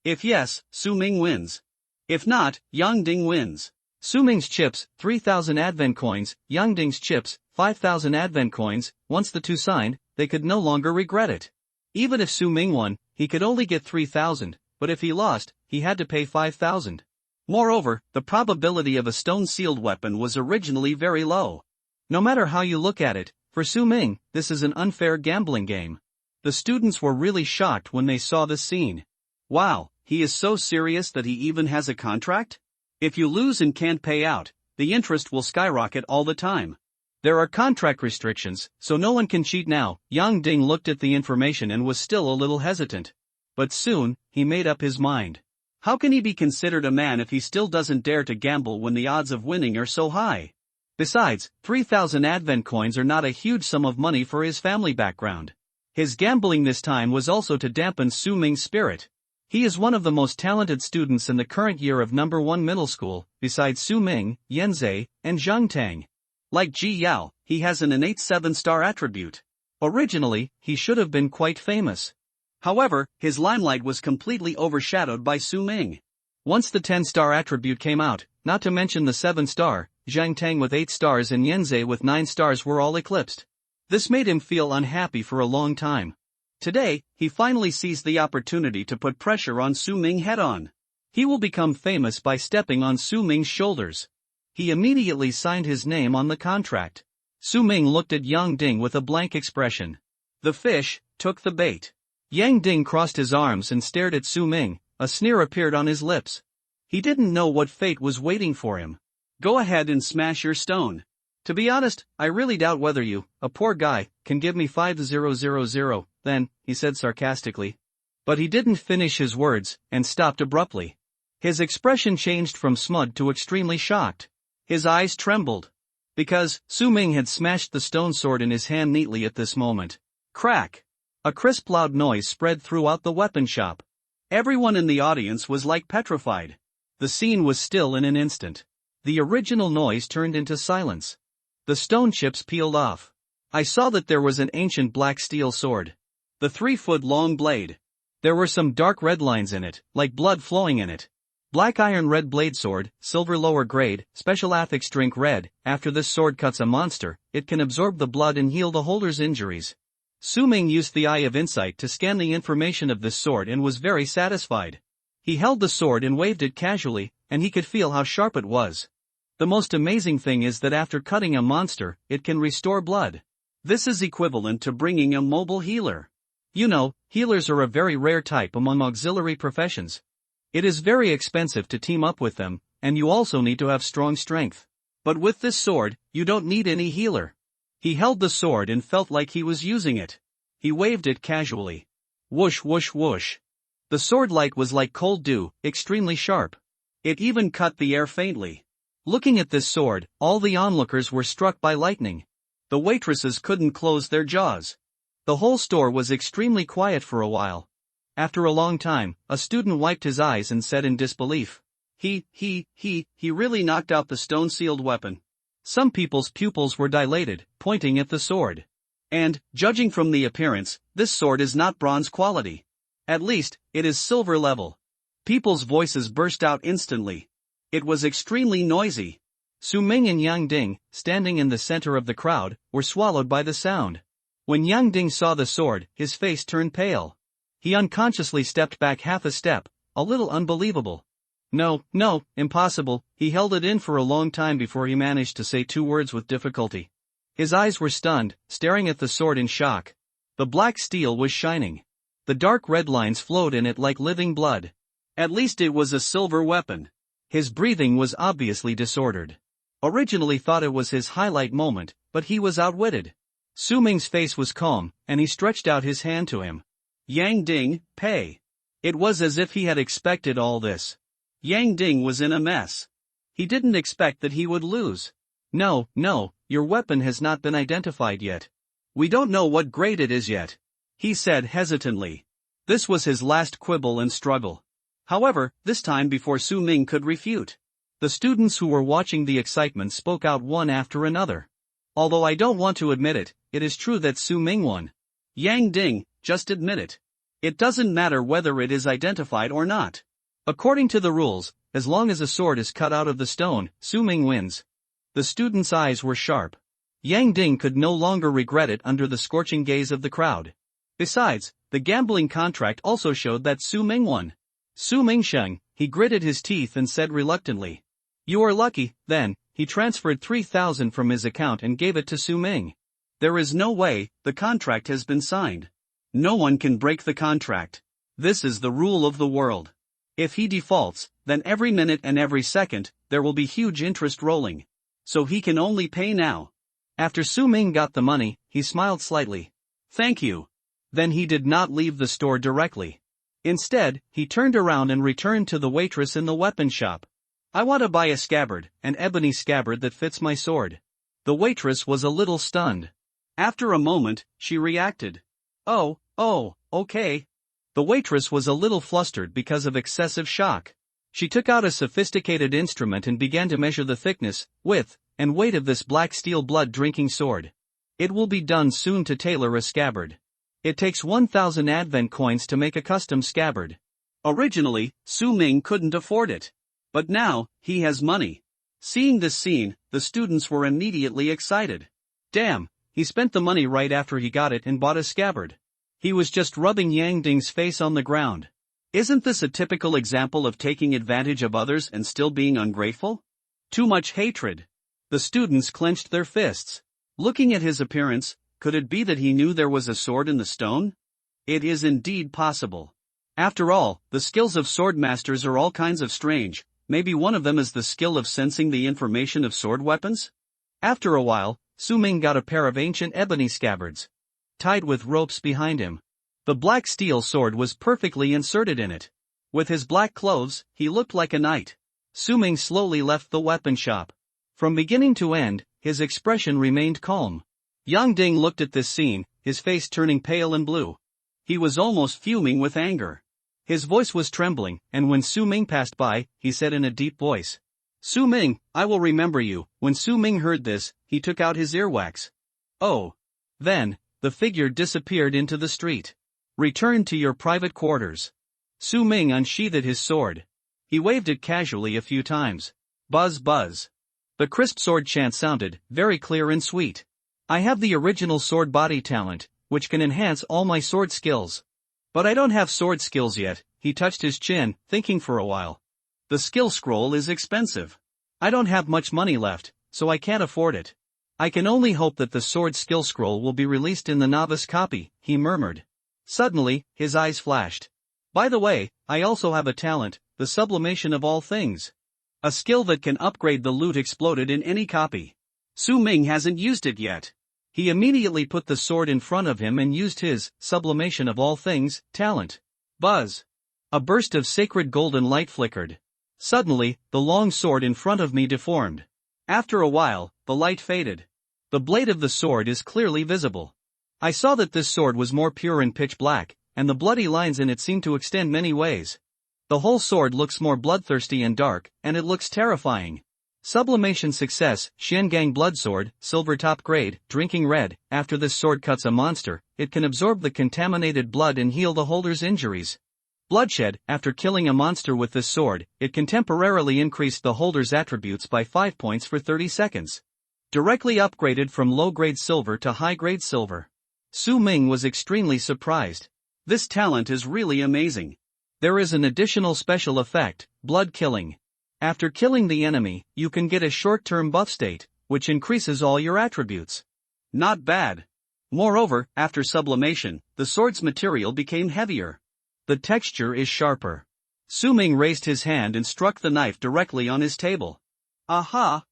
S1: If yes, Su Ming wins. If not, Yang Ding wins. Su Ming's chips, 3,000 advent coins, Yang Ding's chips, 5,000 advent coins. Once the two signed, they could no longer regret it. Even if Su Ming won, he could only get 3,000, but if he lost, he had to pay 5,000. Moreover, the probability of a stone-sealed weapon was originally very low. No matter how you look at it, for Su Ming, this is an unfair gambling game. The students were really shocked when they saw this scene. Wow, he is so serious that he even has a contract? If you lose and can't pay out, the interest will skyrocket all the time. There are contract restrictions, so no one can cheat now. Yang Ding looked at the information and was still a little hesitant. But soon, he made up his mind. How can he be considered a man if he still doesn't dare to gamble when the odds of winning are so high? Besides, 3,000 advent coins are not a huge sum of money for his family background. His gambling this time was also to dampen Su Ming's spirit. He is one of the most talented students in the current year of number 1 middle school, besides Su Ming, Yanzei, and Zhang Tang. Like Ji Yao, he has an innate 7-star attribute. Originally, he should have been quite famous. However, his limelight was completely overshadowed by Su Ming. Once the 10-star attribute came out, not to mention the 7-star, Zhang Tang with 8 stars and Yanzei with 9 stars were all eclipsed. This made him feel unhappy for a long time. Today, he finally seized the opportunity to put pressure on Su Ming head-on. He will become famous by stepping on Su Ming's shoulders. He immediately signed his name on the contract. Su Ming looked at Yang Ding with a blank expression. The fish took the bait. Yang Ding crossed his arms and stared at Su Ming. A sneer appeared on his lips. He didn't know what fate was waiting for him. Go ahead and smash your stone. To be honest, I really doubt whether you, a poor guy, can give me 5,000, then, he said sarcastically. But he didn't finish his words, and stopped abruptly. His expression changed from smug to extremely shocked. His eyes trembled. Because, Su Ming had smashed the stone sword in his hand neatly at this moment. Crack! A crisp loud noise spread throughout the weapon shop. Everyone in the audience was like petrified. The scene was still in an instant. The original noise turned into silence. The stone chips peeled off. I saw that there was an ancient black steel sword. The 3-foot-long blade. There were some dark red lines in it, like blood flowing in it. Black iron red blade sword, silver lower grade, special affix drink red. After this sword cuts a monster, it can absorb the blood and heal the holder's injuries. Su Ming used the eye of insight to scan the information of this sword and was very satisfied. He held the sword and waved it casually, and he could feel how sharp it was. The most amazing thing is that after cutting a monster, it can restore blood. This is equivalent to bringing a mobile healer. You know, healers are a very rare type among auxiliary professions. It is very expensive to team up with them, and you also need to have strong strength. But with this sword, you don't need any healer. He held the sword and felt like he was using it. He waved it casually. Whoosh whoosh whoosh. The sword light was like cold dew, extremely sharp. It even cut the air faintly. Looking at this sword, all the onlookers were struck by lightning. The waitresses couldn't close their jaws. The whole store was extremely quiet for a while. After a long time, a student wiped his eyes and said in disbelief. He really knocked out the stone-sealed weapon. Some people's pupils were dilated, pointing at the sword. And, judging from the appearance, this sword is not bronze quality. At least, it is silver level. People's voices burst out instantly. It was extremely noisy. Su Ming and Yang Ding, standing in the center of the crowd, were swallowed by the sound. When Yang Ding saw the sword, his face turned pale. He unconsciously stepped back half a step, a little unbelievable. No, no, impossible. He held it in for a long time before he managed to say 2 words with difficulty. His eyes were stunned, staring at the sword in shock. The black steel was shining. The dark red lines flowed in it like living blood. At least it was a silver weapon. His breathing was obviously disordered. Originally thought it was his highlight moment, but he was outwitted. Su Ming's face was calm, and he stretched out his hand to him. Yang Ding, pay. It was as if he had expected all this. Yang Ding was in a mess. He didn't expect that he would lose. No, your weapon has not been identified yet. We don't know what grade it is yet, he said hesitantly. This was his last quibble and struggle. However, this time before Su Ming could refute. The students who were watching the excitement spoke out one after another. Although I don't want to admit it, it is true that Su Ming won. Yang Ding, just admit it. It doesn't matter whether it is identified or not. According to the rules, as long as a sword is cut out of the stone, Su Ming wins. The students' eyes were sharp. Yang Ding could no longer regret it under the scorching gaze of the crowd. Besides, the gambling contract also showed that Su Ming won. Su Ming shung, he gritted his teeth and said reluctantly. You are lucky, then. He transferred 3,000 from his account and gave it to Su Ming. There is no way, the contract has been signed. No one can break the contract. This is the rule of the world. If he defaults, then every minute and every second, there will be huge interest rolling. So he can only pay now. After Su Ming got the money, he smiled slightly. Thank you. Then he did not leave the store directly. Instead, he turned around and returned to the waitress in the weapon shop. I want to buy a scabbard, an ebony scabbard that fits my sword. The waitress was a little stunned. After a moment, she reacted. Oh, okay. The waitress was a little flustered because of excessive shock. She took out a sophisticated instrument and began to measure the thickness, width, and weight of this black steel blood-drinking sword. It will be done soon to tailor a scabbard. It takes 1,000 advent coins to make a custom scabbard. Originally, Su Ming couldn't afford it. But now, he has money. Seeing this scene, the students were immediately excited. Damn, he spent the money right after he got it and bought a scabbard. He was just rubbing Yang Ding's face on the ground. Isn't this a typical example of taking advantage of others and still being ungrateful? Too much hatred. The students clenched their fists. Looking at his appearance, could it be that he knew there was a sword in the stone? It is indeed possible. After all, the skills of sword masters are all kinds of strange. Maybe one of them is the skill of sensing the information of sword weapons? After a while, Su Ming got a pair of ancient ebony scabbards. Tied with ropes behind him. The black steel sword was perfectly inserted in it. With his black clothes, he looked like a knight. Su Ming slowly left the weapon shop. From beginning to end, his expression remained calm. Yang Ding looked at this scene, his face turning pale and blue. He was almost fuming with anger. His voice was trembling, and when Su Ming passed by, he said in a deep voice. Su Ming, I will remember you. When Su Ming heard this, he took out his earwax. Oh. Then, the figure disappeared into the street. Return to your private quarters. Su Ming unsheathed his sword. He waved it casually a few times. Buzz buzz. The crisp sword chant sounded, very clear and sweet. I have the original sword body talent, which can enhance all my sword skills. But I don't have sword skills yet. He touched his chin, thinking for a while. The skill scroll is expensive. I don't have much money left, so I can't afford it. I can only hope that the sword skill scroll will be released in the novice copy, he murmured. Suddenly, his eyes flashed. By the way, I also have a talent, the sublimation of all things. A skill that can upgrade the loot exploded in any copy. Su Ming hasn't used it yet. He immediately put the sword in front of him and used his sublimation of all things talent. Buzz. A burst of sacred golden light flickered. Suddenly, the long sword in front of me deformed. After a while, the light faded. The blade of the sword is clearly visible. I saw that this sword was more pure and pitch black, and the bloody lines in it seemed to extend many ways. The whole sword looks more bloodthirsty and dark, and it looks terrifying. Sublimation success, Xiangang blood sword, silver top grade, drinking red. After this sword cuts a monster, it can absorb the contaminated blood and heal the holder's injuries. Bloodshed. After killing a monster with this sword, it can temporarily increase the holder's attributes by 5 points for 30 seconds. Directly upgraded from low-grade silver to high-grade silver. Su Ming was extremely surprised. This talent is really amazing. There is an additional special effect, blood killing. After killing the enemy, you can get a short-term buff state, which increases all your attributes. Not bad. Moreover, after sublimation, the sword's material became heavier. The texture is sharper. Su Ming raised his hand and struck the knife directly on his table. Aha!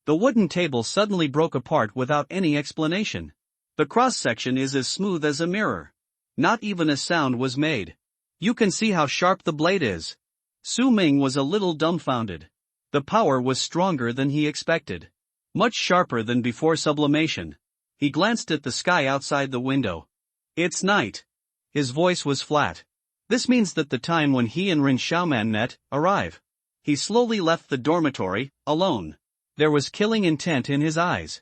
S1: The wooden table suddenly broke apart without any explanation. The cross-section is as smooth as a mirror. Not even a sound was made. You can see how sharp the blade is. Su Ming was a little dumbfounded. The power was stronger than he expected. Much sharper than before sublimation. He glanced at the sky outside the window. It's night. His voice was flat. This means that the time when he and Rin Xiaoman met, arrive. He slowly left the dormitory, alone. There was killing intent in his eyes.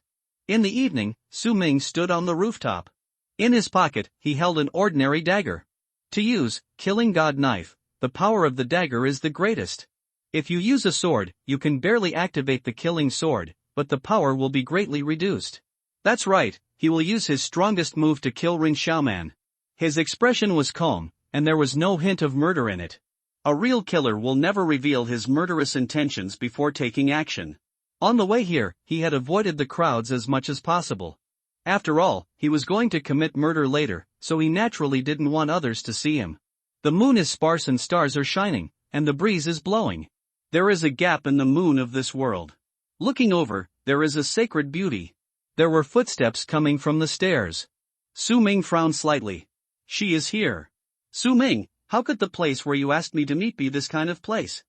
S1: In the evening, Su Ming stood on the rooftop. In his pocket, he held an ordinary dagger. To use, killing god knife, the power of the dagger is the greatest. If you use a sword, you can barely activate the killing sword, but the power will be greatly reduced. That's right, he will use his strongest move to kill Rin Xiaoman. His expression was calm, and there was no hint of murder in it. A real killer will never reveal his murderous intentions before taking action. On the way here, he had avoided the crowds as much as possible. After all, he was going to commit murder later, so he naturally didn't want others to see him. The moon is sparse and stars are shining, and the breeze is blowing. There is a gap in the moon of this world. Looking over, there is a sacred beauty. There were footsteps coming from the stairs. Su Ming frowned slightly. She is here. Su Ming, how could the place where you asked me to meet be this kind of place?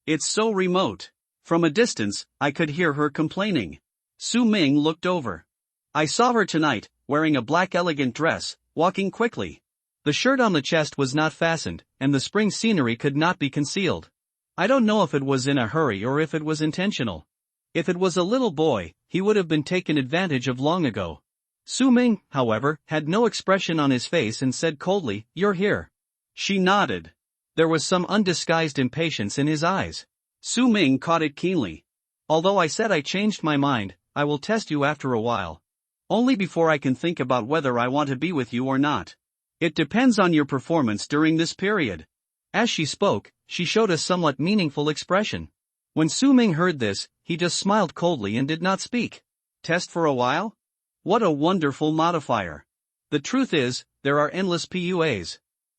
S1: It's so remote. From a distance, I could hear her complaining. Su Ming looked over. I saw her tonight, wearing a black elegant dress, walking quickly. The shirt on the chest was not fastened, and the spring scenery could not be concealed. I don't know if it was in a hurry or if it was intentional. If it was a little boy, he would have been taken advantage of long ago. Su Ming, however, had no expression on his face and said coldly, "You're here." She nodded. There was some undisguised impatience in his eyes. Su Ming caught it keenly. Although I said I changed my mind, I will test you after a while. Only before I can think about whether I want to be with you or not. It depends on your performance during this period. As she spoke, she showed a somewhat meaningful expression. When Su Ming heard this, he just smiled coldly and did not speak. Test for a while? What a wonderful modifier. The truth is, there are endless PUAs.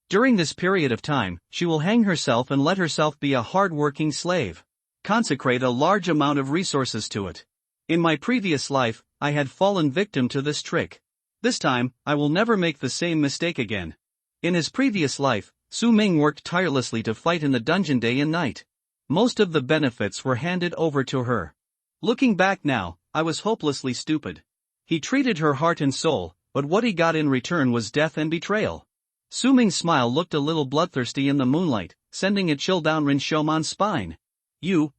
S1: During this period of time, she will hang herself and let herself be a hard-working slave. Consecrate a large amount of resources to it. In my previous life, I had fallen victim to this trick. This time, I will never make the same mistake again. In his previous life, Su Ming worked tirelessly to fight in the dungeon day and night. Most of the benefits were handed over to her. Looking back now, I was hopelessly stupid. He treated her heart and soul, but what he got in return was death and betrayal. Su Ming's smile looked a little bloodthirsty in the moonlight, sending a chill down Rin Xiaoman's spine.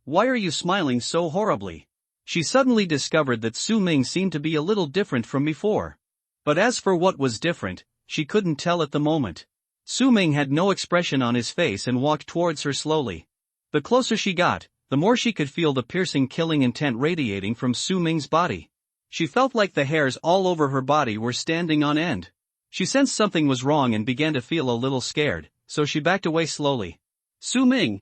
S1: Why are you smiling so horribly? She suddenly discovered that Su Ming seemed to be a little different from before. But as for what was different, she couldn't tell at the moment. Su Ming had no expression on his face and walked towards her slowly. The closer she got, the more she could feel the piercing killing intent radiating from Su Ming's body. She felt like the hairs all over her body were standing on end. She sensed something was wrong and began to feel a little scared, so she backed away slowly. Su Ming,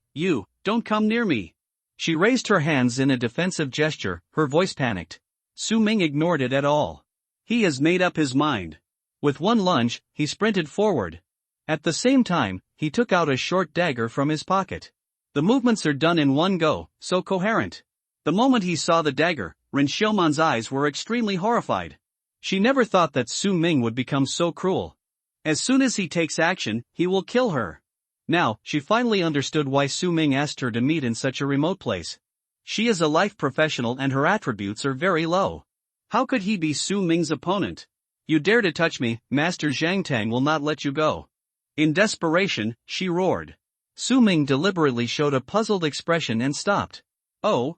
S1: don't come near me. She raised her hands in a defensive gesture, her voice panicked. Su Ming ignored it at all. He has made up his mind. With one lunge, he sprinted forward. At the same time, he took out a short dagger from his pocket. The movements are done in one go, so coherent. The moment he saw the dagger, Rin Xiaoman's eyes were extremely horrified. She never thought that Su Ming would become so cruel. As soon as he takes action, he will kill her. Now, she finally understood why Su Ming asked her to meet in such a remote place. She is a life professional and her attributes are very low. How could he be Su Ming's opponent? You dare to touch me, Master Zhang Tang will not let you go. In desperation, she roared. Su Ming deliberately showed a puzzled expression and stopped. Oh?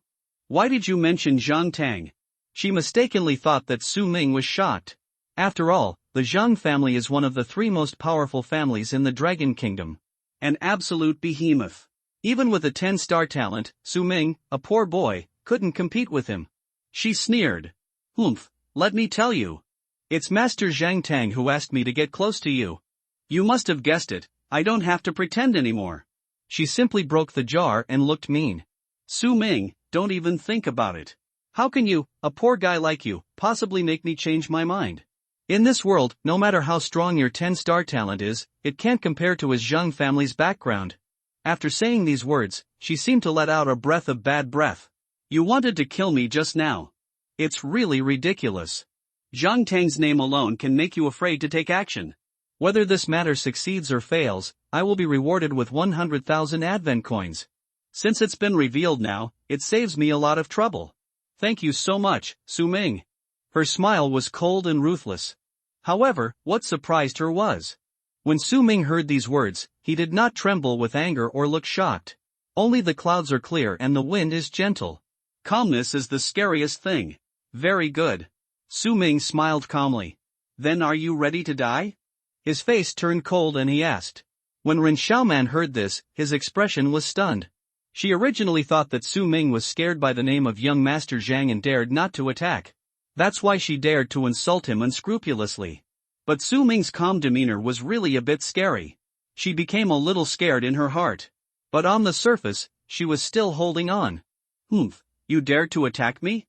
S1: Why did you mention Zhang Tang? She mistakenly thought that Su Ming was shocked. After all, the Zhang family is one of the 3 most powerful families in the Dragon Kingdom. An absolute behemoth. Even with a 10-star talent, Su Ming, a poor boy, couldn't compete with him. She sneered. Humph, let me tell you. It's Master Zhang Tang who asked me to get close to you. You must have guessed it, I don't have to pretend anymore. She simply broke the jar and looked mean. Su Ming, don't even think about it. How can you, a poor guy like you, possibly make me change my mind? In this world, no matter how strong your 10-star talent is, it can't compare to his Zhang family's background. After saying these words, she seemed to let out a breath of bad breath. You wanted to kill me just now. It's really ridiculous. Zhang Tang's name alone can make you afraid to take action. Whether this matter succeeds or fails, I will be rewarded with 100,000 advent coins. Since it's been revealed now, it saves me a lot of trouble. Thank you so much, Su Ming. Her smile was cold and ruthless. However, what surprised her was, when Su Ming heard these words, he did not tremble with anger or look shocked. Only the clouds are clear and the wind is gentle. Calmness is the scariest thing. Very good. Su Ming smiled calmly. Then are you ready to die? His face turned cold and he asked. When Ren Xiaoman heard this, his expression was stunned. She originally thought that Su Ming was scared by the name of young Master Zhang and dared not to attack. That's why she dared to insult him unscrupulously. But Su Ming's calm demeanor was really a bit scary. She became a little scared in her heart. But on the surface, she was still holding on. Humph, you dared to attack me?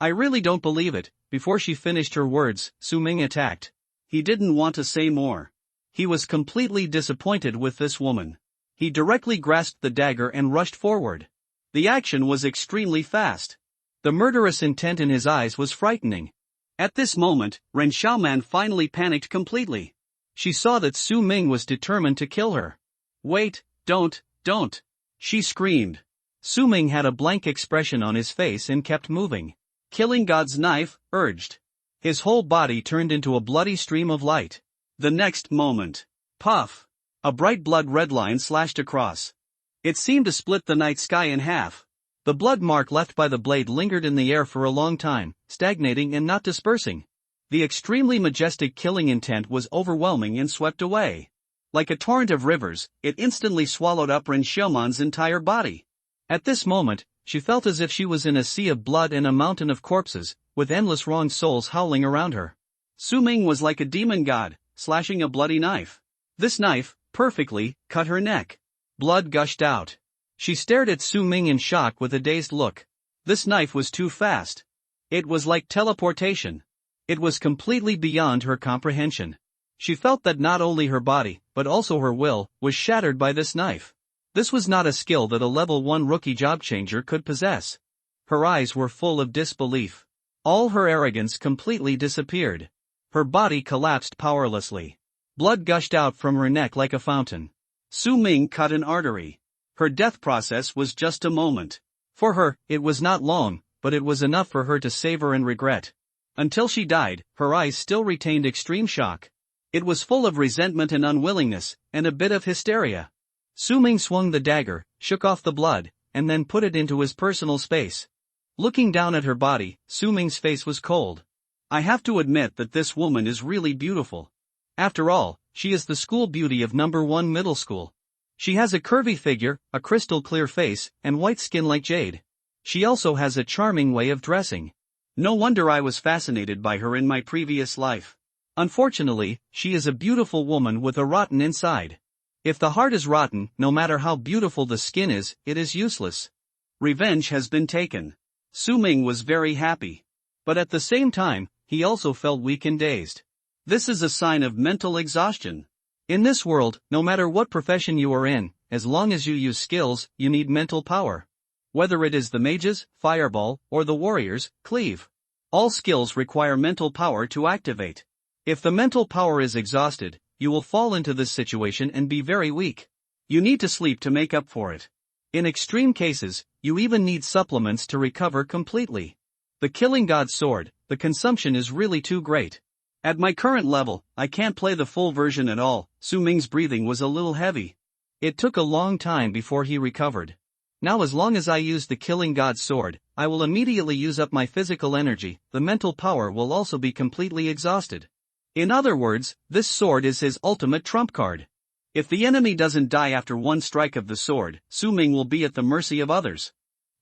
S1: I really don't believe it. Before she finished her words, Su Ming attacked. He didn't want to say more. He was completely disappointed with this woman. He directly grasped the dagger and rushed forward. The action was extremely fast. The murderous intent in his eyes was frightening. At this moment, Ren Xiaoman finally panicked completely. She saw that Su Ming was determined to kill her. Wait, don't. She screamed. Su Ming had a blank expression on his face and kept moving. Killing God's knife, urged. His whole body turned into a bloody stream of light. The next moment, puff! A bright blood-red line slashed across. It seemed to split the night sky in half. The blood mark left by the blade lingered in the air for a long time, stagnating and not dispersing. The extremely majestic killing intent was overwhelming and swept away. Like a torrent of rivers, it instantly swallowed up Ren Xiaoman's entire body. At this moment, she felt as if she was in a sea of blood and a mountain of corpses, with endless wronged souls howling around her. Su Ming was like a demon god, slashing a bloody knife. This knife, perfectly, cut her neck. Blood gushed out. She stared at Su Ming in shock with a dazed look. This knife was too fast. It was like teleportation. It was completely beyond her comprehension. She felt that not only her body, but also her will, was shattered by this knife. This was not a skill that a level 1 rookie job changer could possess. Her eyes were full of disbelief. All her arrogance completely disappeared. Her body collapsed powerlessly. Blood gushed out from her neck like a fountain. Su Ming cut an artery. Her death process was just a moment. For her, it was not long, but it was enough for her to savor and regret. Until she died, her eyes still retained extreme shock. It was full of resentment and unwillingness, and a bit of hysteria. Su Ming swung the dagger, shook off the blood, and then put it into his personal space. Looking down at her body, Su Ming's face was cold. I have to admit that this woman is really beautiful. After all, she is the school beauty of number 1 middle school. She has a curvy figure, a crystal clear face, and white skin like jade. She also has a charming way of dressing. No wonder I was fascinated by her in my previous life. Unfortunately, she is a beautiful woman with a rotten inside. If the heart is rotten, no matter how beautiful the skin is, it is useless. Revenge has been taken. Su Ming was very happy. But at the same time, he also felt weak and dazed. This is a sign of mental exhaustion. In this world, no matter what profession you are in, as long as you use skills, you need mental power. Whether it is the mages, fireball, or the warriors, cleave. All skills require mental power to activate. If the mental power is exhausted, you will fall into this situation and be very weak. You need to sleep to make up for it. In extreme cases, you even need supplements to recover completely. The Killing God sword, the consumption is really too great. At my current level, I can't play the full version at all. Su Ming's breathing was a little heavy. It took a long time before he recovered. Now as long as I use the Killing God sword, I will immediately use up my physical energy, the mental power will also be completely exhausted. In other words, this sword is his ultimate trump card. If the enemy doesn't die after one strike of the sword, Su Ming will be at the mercy of others.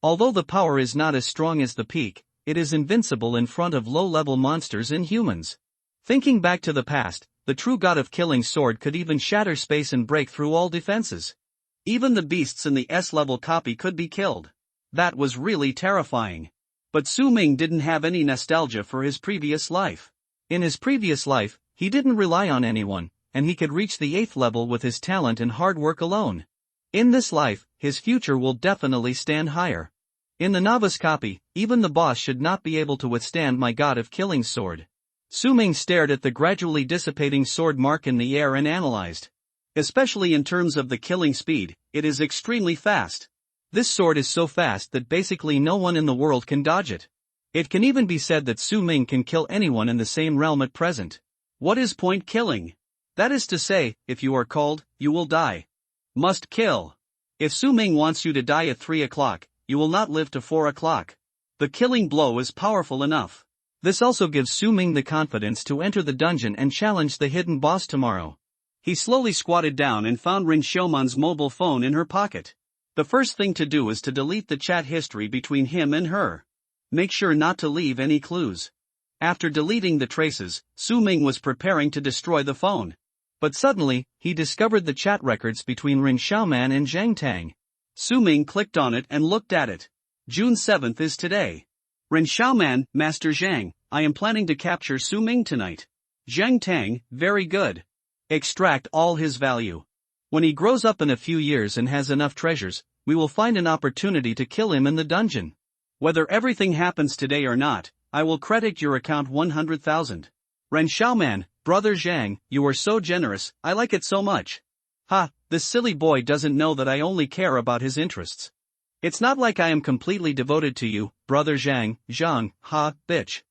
S1: Although the power is not as strong as the peak, it is invincible in front of low-level monsters and humans. Thinking back to the past, the true god of killing sword could even shatter space and break through all defenses. Even the beasts in the S-level copy could be killed. That was really terrifying. But Su Ming didn't have any nostalgia for his previous life. In his previous life, he didn't rely on anyone, and he could reach the 8th level with his talent and hard work alone. In this life, his future will definitely stand higher. In the novice copy, even the boss should not be able to withstand my god of killing sword. Su Ming stared at the gradually dissipating sword mark in the air and analyzed. Especially in terms of the killing speed, it is extremely fast. This sword is so fast that basically no one in the world can dodge it. It can even be said that Su Ming can kill anyone in the same realm at present. What is point killing? That is to say, if you are called, you will die. Must kill. If Su Ming wants you to die at 3 o'clock, you will not live to 4 o'clock. The killing blow is powerful enough. This also gives Su Ming the confidence to enter the dungeon and challenge the hidden boss tomorrow. He slowly squatted down and found Rin Xiuman's mobile phone in her pocket. The first thing to do is to delete the chat history between him and her. Make sure not to leave any clues. After deleting the traces, Su Ming was preparing to destroy the phone. But suddenly, he discovered the chat records between Rin Xiuman and Zhang Tang. Su Ming clicked on it and looked at it. June 7th is today. Rin Xiuman, Master Zhang, I am planning to capture Su Ming tonight. Zhang Tang, very good. Extract all his value. When he grows up in a few years and has enough treasures, we will find an opportunity to kill him in the dungeon. Whether everything happens today or not, I will credit your account 100,000. Ren Xiaoman, brother Zhang, you are so generous, I like it so much. Ha, this silly boy doesn't know that I only care about his interests. It's not like I am completely devoted to you, brother Zhang, ha, bitch.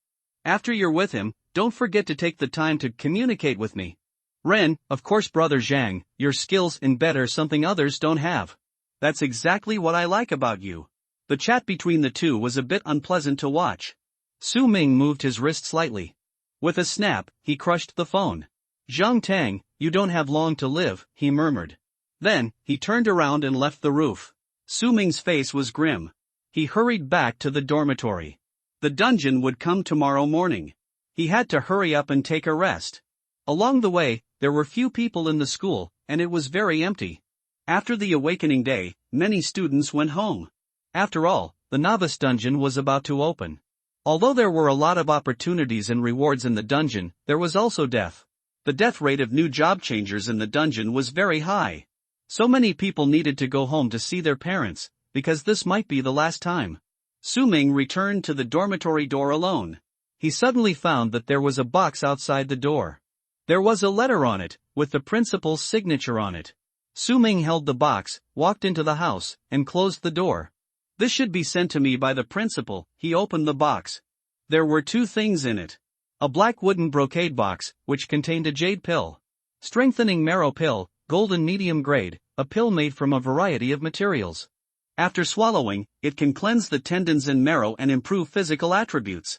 S1: After you're with him, don't forget to take the time to communicate with me. Ren, of course brother Zhang, your skills in bed are something others don't have. That's exactly what I like about you. The chat between the two was a bit unpleasant to watch. Su Ming moved his wrist slightly. With a snap, he crushed the phone. Zhang Tang, you don't have long to live, he murmured. Then, he turned around and left the roof. Su Ming's face was grim. He hurried back to the dormitory. The dungeon would come tomorrow morning. He had to hurry up and take a rest. Along the way, there were few people in the school, and it was very empty. After the awakening day, many students went home. After all, the novice dungeon was about to open. Although there were a lot of opportunities and rewards in the dungeon, there was also death. The death rate of new job changers in the dungeon was very high. So many people needed to go home to see their parents, because this might be the last time. Su Ming returned to the dormitory door alone. He suddenly found that there was a box outside the door. There was a letter on it, with the principal's signature on it. Su Ming held the box, walked into the house, and closed the door. This should be sent to me by the principal. He opened the box. There were two things in it. A black wooden brocade box, which contained a jade pill. Strengthening marrow pill, golden medium grade, a pill made from a variety of materials. After swallowing, it can cleanse the tendons and marrow and improve physical attributes.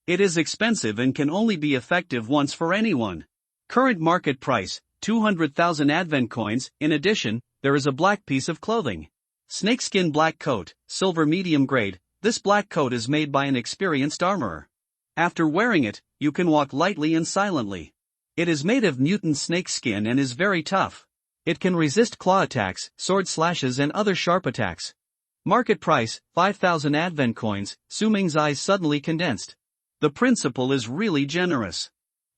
S1: It is expensive and can only be effective once for anyone. Current market price, 200,000 advent coins. In addition, there is a black piece of clothing. Snakeskin black coat, silver medium grade. This black coat is made by an experienced armorer. After wearing it, you can walk lightly and silently. It is made of mutant snakeskin and is very tough. It can resist claw attacks, sword slashes and other sharp attacks. Market price, 5,000 advent coins. Su Ming's eyes suddenly condensed. The principal is really generous.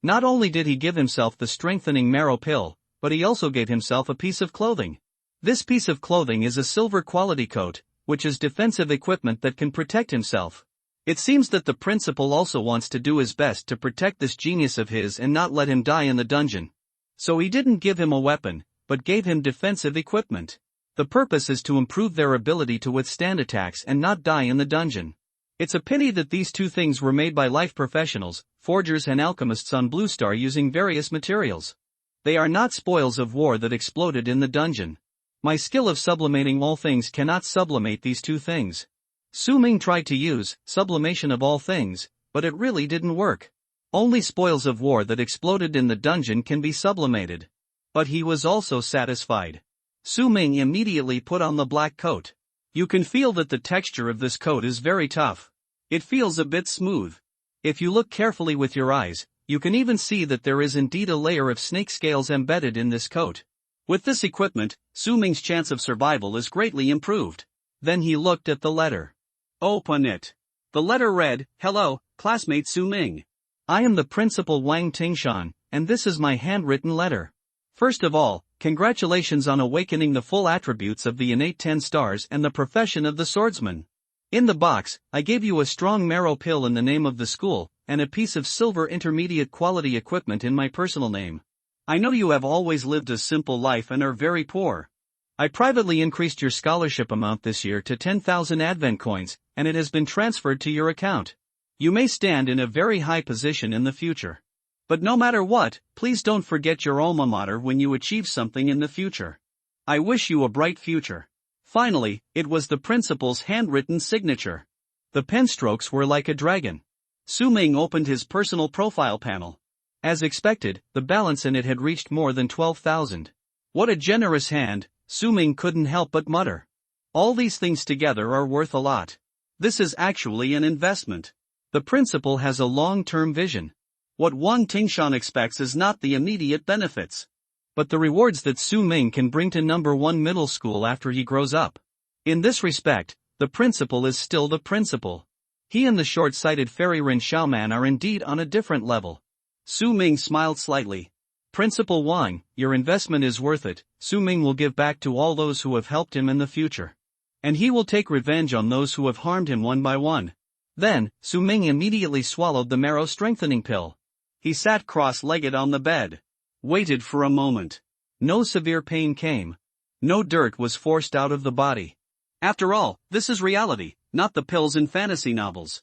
S1: Not only did he give himself the strengthening marrow pill, but he also gave himself a piece of clothing. This piece of clothing is a silver quality coat, which is defensive equipment that can protect himself. It seems that the principal also wants to do his best to protect this genius of his and not let him die in the dungeon. So he didn't give him a weapon, but gave him defensive equipment. The purpose is to improve their ability to withstand attacks and not die in the dungeon. It's a pity that these two things were made by life professionals, forgers and alchemists on Blue Star using various materials. They are not spoils of war that exploded in the dungeon. My skill of sublimating all things cannot sublimate these two things. Su Ming tried to use sublimation of all things, but it really didn't work. Only spoils of war that exploded in the dungeon can be sublimated. But he was also satisfied. Su Ming immediately put on the black coat. You can feel that the texture of this coat is very tough. It feels a bit smooth. If you look carefully with your eyes, you can even see that there is indeed a layer of snake scales embedded in this coat. With this equipment, Su Ming's chance of survival is greatly improved. Then he looked at the letter. Open it. The letter read, "Hello, classmate Su Ming. I am the principal Wang Tingshan, and this is my handwritten letter. First of all, congratulations on awakening the full attributes of the innate 10 stars and the profession of the swordsman. In the box, I gave you a strong marrow pill in the name of the school, and a piece of silver intermediate quality equipment in my personal name. I know you have always lived a simple life and are very poor. I privately increased your scholarship amount this year to 10,000 advent coins, and it has been transferred to your account. You may stand in a very high position in the future. But no matter what, please don't forget your alma mater when you achieve something in the future. I wish you a bright future." Finally, it was the principal's handwritten signature. The pen strokes were like a dragon. Su Ming opened his personal profile panel. As expected, the balance in it had reached more than 12,000. What a generous hand, Su Ming couldn't help but mutter. All these things together are worth a lot. This is actually an investment. The principal has a long-term vision. What Wang Tingshan expects is not the immediate benefits, but the rewards that Su Ming can bring to number 1 middle school after he grows up. In this respect, the principal is still the principal. He and the short-sighted fairy Rin Xiaoman are indeed on a different level. Su Ming smiled slightly. Principal Wang, your investment is worth it. Su Ming will give back to all those who have helped him in the future. And he will take revenge on those who have harmed him one by one. Then, Su Ming immediately swallowed the marrow strengthening pill. He sat cross-legged on the bed. Waited for a moment. No severe pain came. No dirt was forced out of the body. After all, this is reality, not the pills in fantasy novels.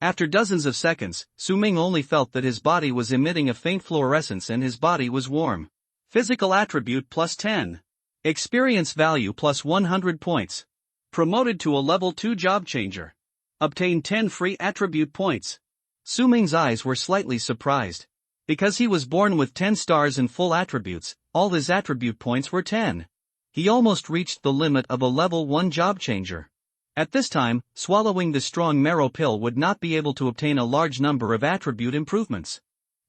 S1: After dozens of seconds, Su Ming only felt that his body was emitting a faint fluorescence and his body was warm. Physical attribute plus 10. Experience value plus 100 points. Promoted to a level 2 job changer. Obtain 10 free attribute points. Su Ming's eyes were slightly surprised. Because he was born with 10 stars and full attributes, all his attribute points were 10. He almost reached the limit of a level 1 job changer. At this time, swallowing the strong marrow pill would not be able to obtain a large number of attribute improvements.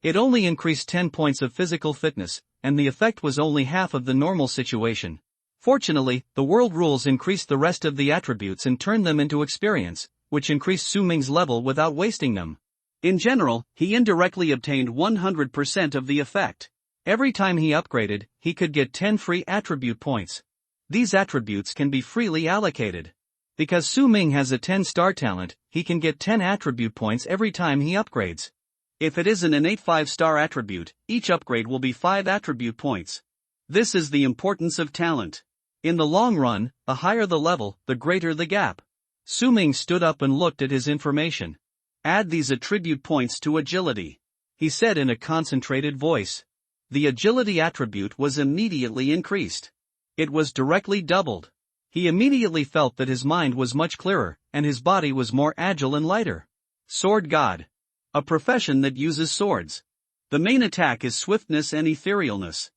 S1: It only increased 10 points of physical fitness, and the effect was only half of the normal situation. Fortunately, the world rules increased the rest of the attributes and turned them into experience, which increased Su Ming's level without wasting them. In general, he indirectly obtained 100% of the effect. Every time he upgraded, he could get 10 free attribute points. These attributes can be freely allocated. Because Su Ming has a 10-star talent, he can get 10 attribute points every time he upgrades. If it is an innate 5-star attribute, each upgrade will be 5 attribute points. This is the importance of talent. In the long run, the higher the level, the greater the gap. Su Ming stood up and looked at his information. Add these attribute points to agility, he said in a concentrated voice. The agility attribute was immediately increased. It was directly doubled. He immediately felt that his mind was much clearer, and his body was more agile and lighter. Sword God. A profession that uses swords. The main attack is swiftness and etherealness.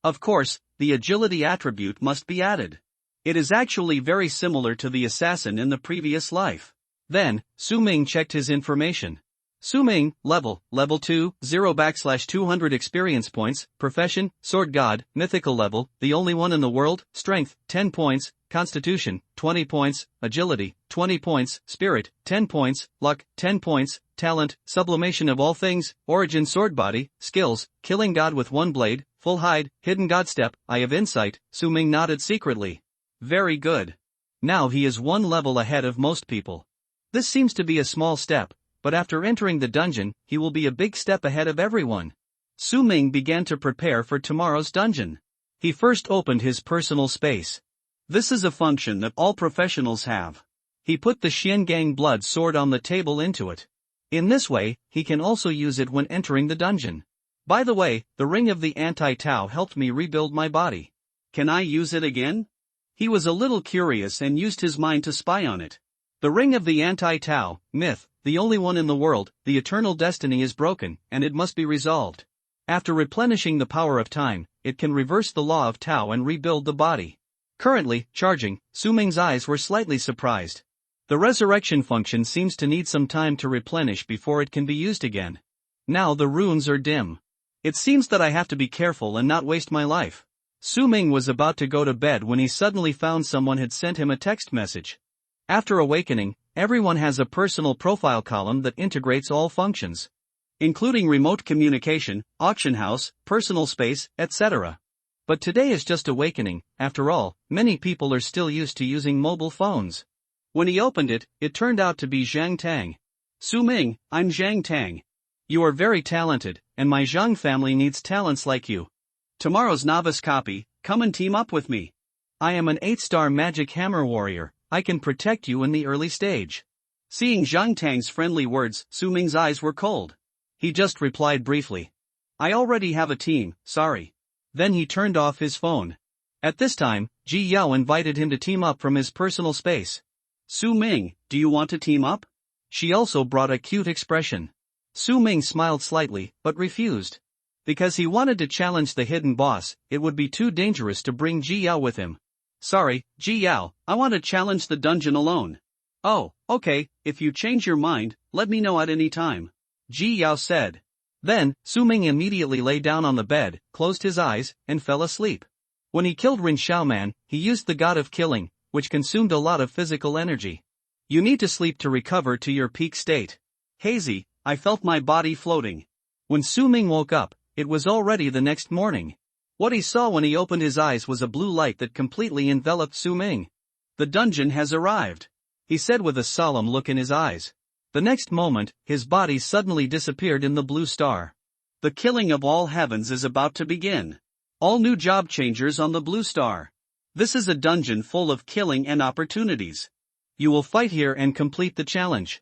S1: Of course, the agility attribute must be added. It is actually very similar to the assassin in the previous life. Then, Su Ming checked his information. Su Ming, level 2, 0/200 experience points, profession, sword god, mythical level, the only one in the world, strength, 10 points, constitution, 20 points, agility, 20 points, spirit, 10 points, luck, 10 points, talent, sublimation of all things, origin sword body, skills, killing god with one blade, full hide, hidden god step, eye of insight. Su Ming nodded secretly. Very good. Now he is one level ahead of most people. This seems to be a small step, but after entering the dungeon, he will be a big step ahead of everyone. Su Ming began to prepare for tomorrow's dungeon. He first opened his personal space. This is a function that all professionals have. He put the Xiangang blood sword on the table into it. In this way, he can also use it when entering the dungeon. By the way, the ring of the anti-Tao helped me rebuild my body. Can I use it again? He was a little curious and used his mind to spy on it. The ring of the anti-Tao, myth, the only one in the world, the eternal destiny is broken, and it must be resolved. After replenishing the power of time, it can reverse the law of Tao and rebuild the body. Currently, charging, Su Ming's eyes were slightly surprised. The resurrection function seems to need some time to replenish before it can be used again. Now the runes are dim. It seems that I have to be careful and not waste my life. Su Ming was about to go to bed when he suddenly found someone had sent him a text message. After awakening, everyone has a personal profile column that integrates all functions, including remote communication, auction house, personal space, etc. But today is just awakening. After all, many people are still used to using mobile phones. When he opened it, it turned out to be Zhang Tang. Su Ming, I'm Zhang Tang. You are very talented, and my Zhang family needs talents like you. Tomorrow's novice copy, come and team up with me. I am an 8-star magic hammer warrior, I can protect you in the early stage. Seeing Zhang Tang's friendly words, Su Ming's eyes were cold. He just replied briefly. I already have a team, sorry. Then he turned off his phone. At this time, Ji Yao invited him to team up from his personal space. Su Ming, do you want to team up? She also brought a cute expression. Su Ming smiled slightly, but refused. Because he wanted to challenge the hidden boss, it would be too dangerous to bring Ji Yao with him. Sorry, Ji Yao, I want to challenge the dungeon alone. Oh, okay, if you change your mind, let me know at any time. Ji Yao said. Then, Su Ming immediately lay down on the bed, closed his eyes, and fell asleep. When he killed Rin Xiaoman, he used the god of killing, which consumed a lot of physical energy. You need to sleep to recover to your peak state. Hazy, I felt my body floating. When Su Ming woke up, it was already the next morning. What he saw when he opened his eyes was a blue light that completely enveloped Su Ming. The dungeon has arrived, he said with a solemn look in his eyes. The next moment, his body suddenly disappeared in the blue star. The killing of all heavens is about to begin. All new job changers on the blue star. This is a dungeon full of killing and opportunities. You will fight here and complete the challenge.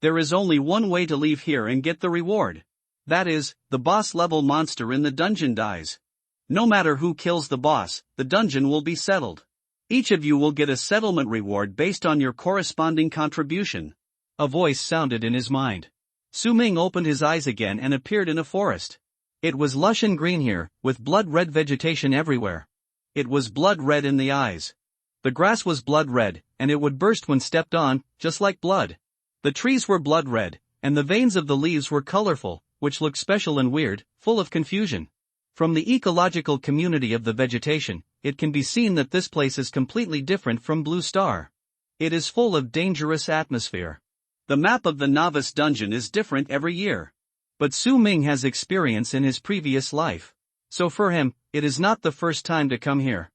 S1: There is only one way to leave here and get the reward. That is, the boss level monster in the dungeon dies. No matter who kills the boss, the dungeon will be settled. Each of you will get a settlement reward based on your corresponding contribution. A voice sounded in his mind. Su Ming opened his eyes again and appeared in a forest. It was lush and green here, with blood-red vegetation everywhere. It was blood-red in the eyes. The grass was blood-red, and it would burst when stepped on, just like blood. The trees were blood-red, and the veins of the leaves were colorful, which looked special and weird, full of confusion. From the ecological community of the vegetation, it can be seen that this place is completely different from Blue Star. It is full of dangerous atmosphere. The map of the novice dungeon is different every year. But Su Ming has experience in his previous life. So for him, it is not the first time to come here.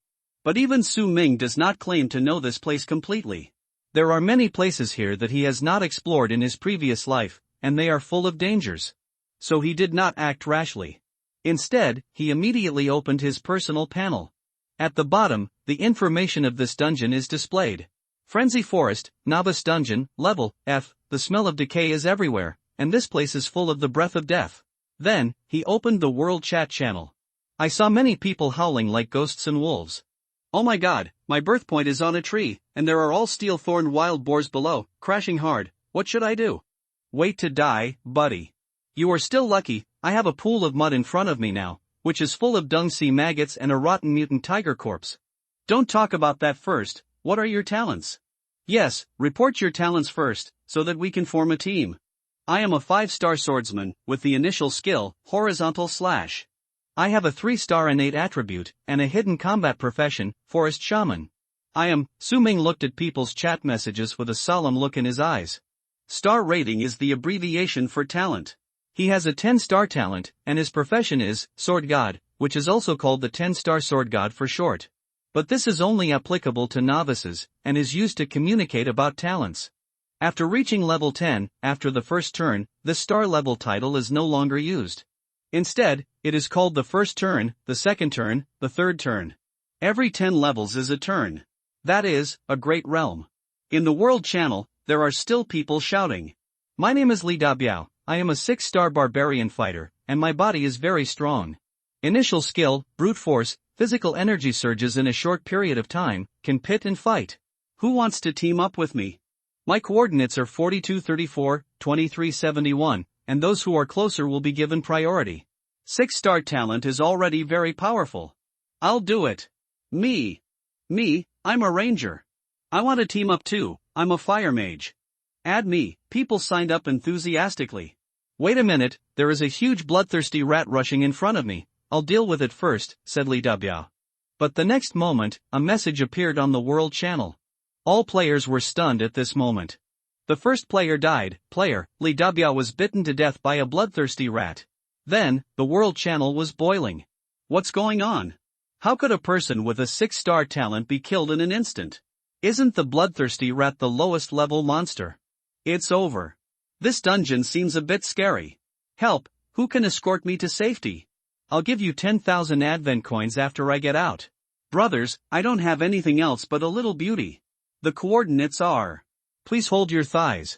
S1: But even Su Ming does not claim to know this place completely. There are many places here that he has not explored in his previous life, and they are full of dangers. So he did not act rashly. Instead, he immediately opened his personal panel. At the bottom, the information of this dungeon is displayed. Frenzy Forest, Novice Dungeon, Level F, the smell of decay is everywhere, and this place is full of the breath of death. Then, he opened the World Chat channel. I saw many people howling like ghosts and wolves. Oh my god, my birth point is on a tree, and there are all steel-thorned wild boars below, crashing hard. What should I do? Wait to die, buddy. You are still lucky, I have a pool of mud in front of me now, which is full of dung sea maggots and a rotten mutant tiger corpse. Don't talk about that first, what are your talents? Yes, report your talents first, so that we can form a team. I am a 5-star swordsman, with the initial skill, horizontal slash. I have a 3-star innate attribute, and a hidden combat profession, forest shaman. Su Ming looked at people's chat messages with a solemn look in his eyes. Star rating is the abbreviation for talent. He has a 10-star talent, and his profession is, sword god, which is also called the 10-star sword god for short. But this is only applicable to novices, and is used to communicate about talents. After reaching level 10, after the first turn, this star level title is no longer used. Instead, it is called the first turn, the second turn, the third turn. Every 10 levels is a turn. That is, a great realm. In the world channel, there are still people shouting. My name is Li Dabiao, I am a 6-star barbarian fighter, and my body is very strong. Initial skill, brute force, physical energy surges in a short period of time, can pit and fight. Who wants to team up with me? My coordinates are 4234, 2371, and those who are closer will be given priority. 6-star talent is already very powerful. I'll do it. Me. I'm a ranger. I want to team up too, I'm a fire mage. Add me, people signed up enthusiastically. Wait a minute, there is a huge bloodthirsty rat rushing in front of me, I'll deal with it first, said Li Dabiao. But the next moment, a message appeared on the world channel. All players were stunned at this moment. The first player died, Li Dabiao was bitten to death by a bloodthirsty rat. Then, the world channel was boiling. What's going on? How could a person with a 6-star talent be killed in an instant? Isn't the bloodthirsty rat the lowest level monster? It's over. This dungeon seems a bit scary. Help, who can escort me to safety? I'll give you 10,000 advent coins after I get out. Brothers, I don't have anything else but a little beauty. The coordinates are. Please hold your thighs.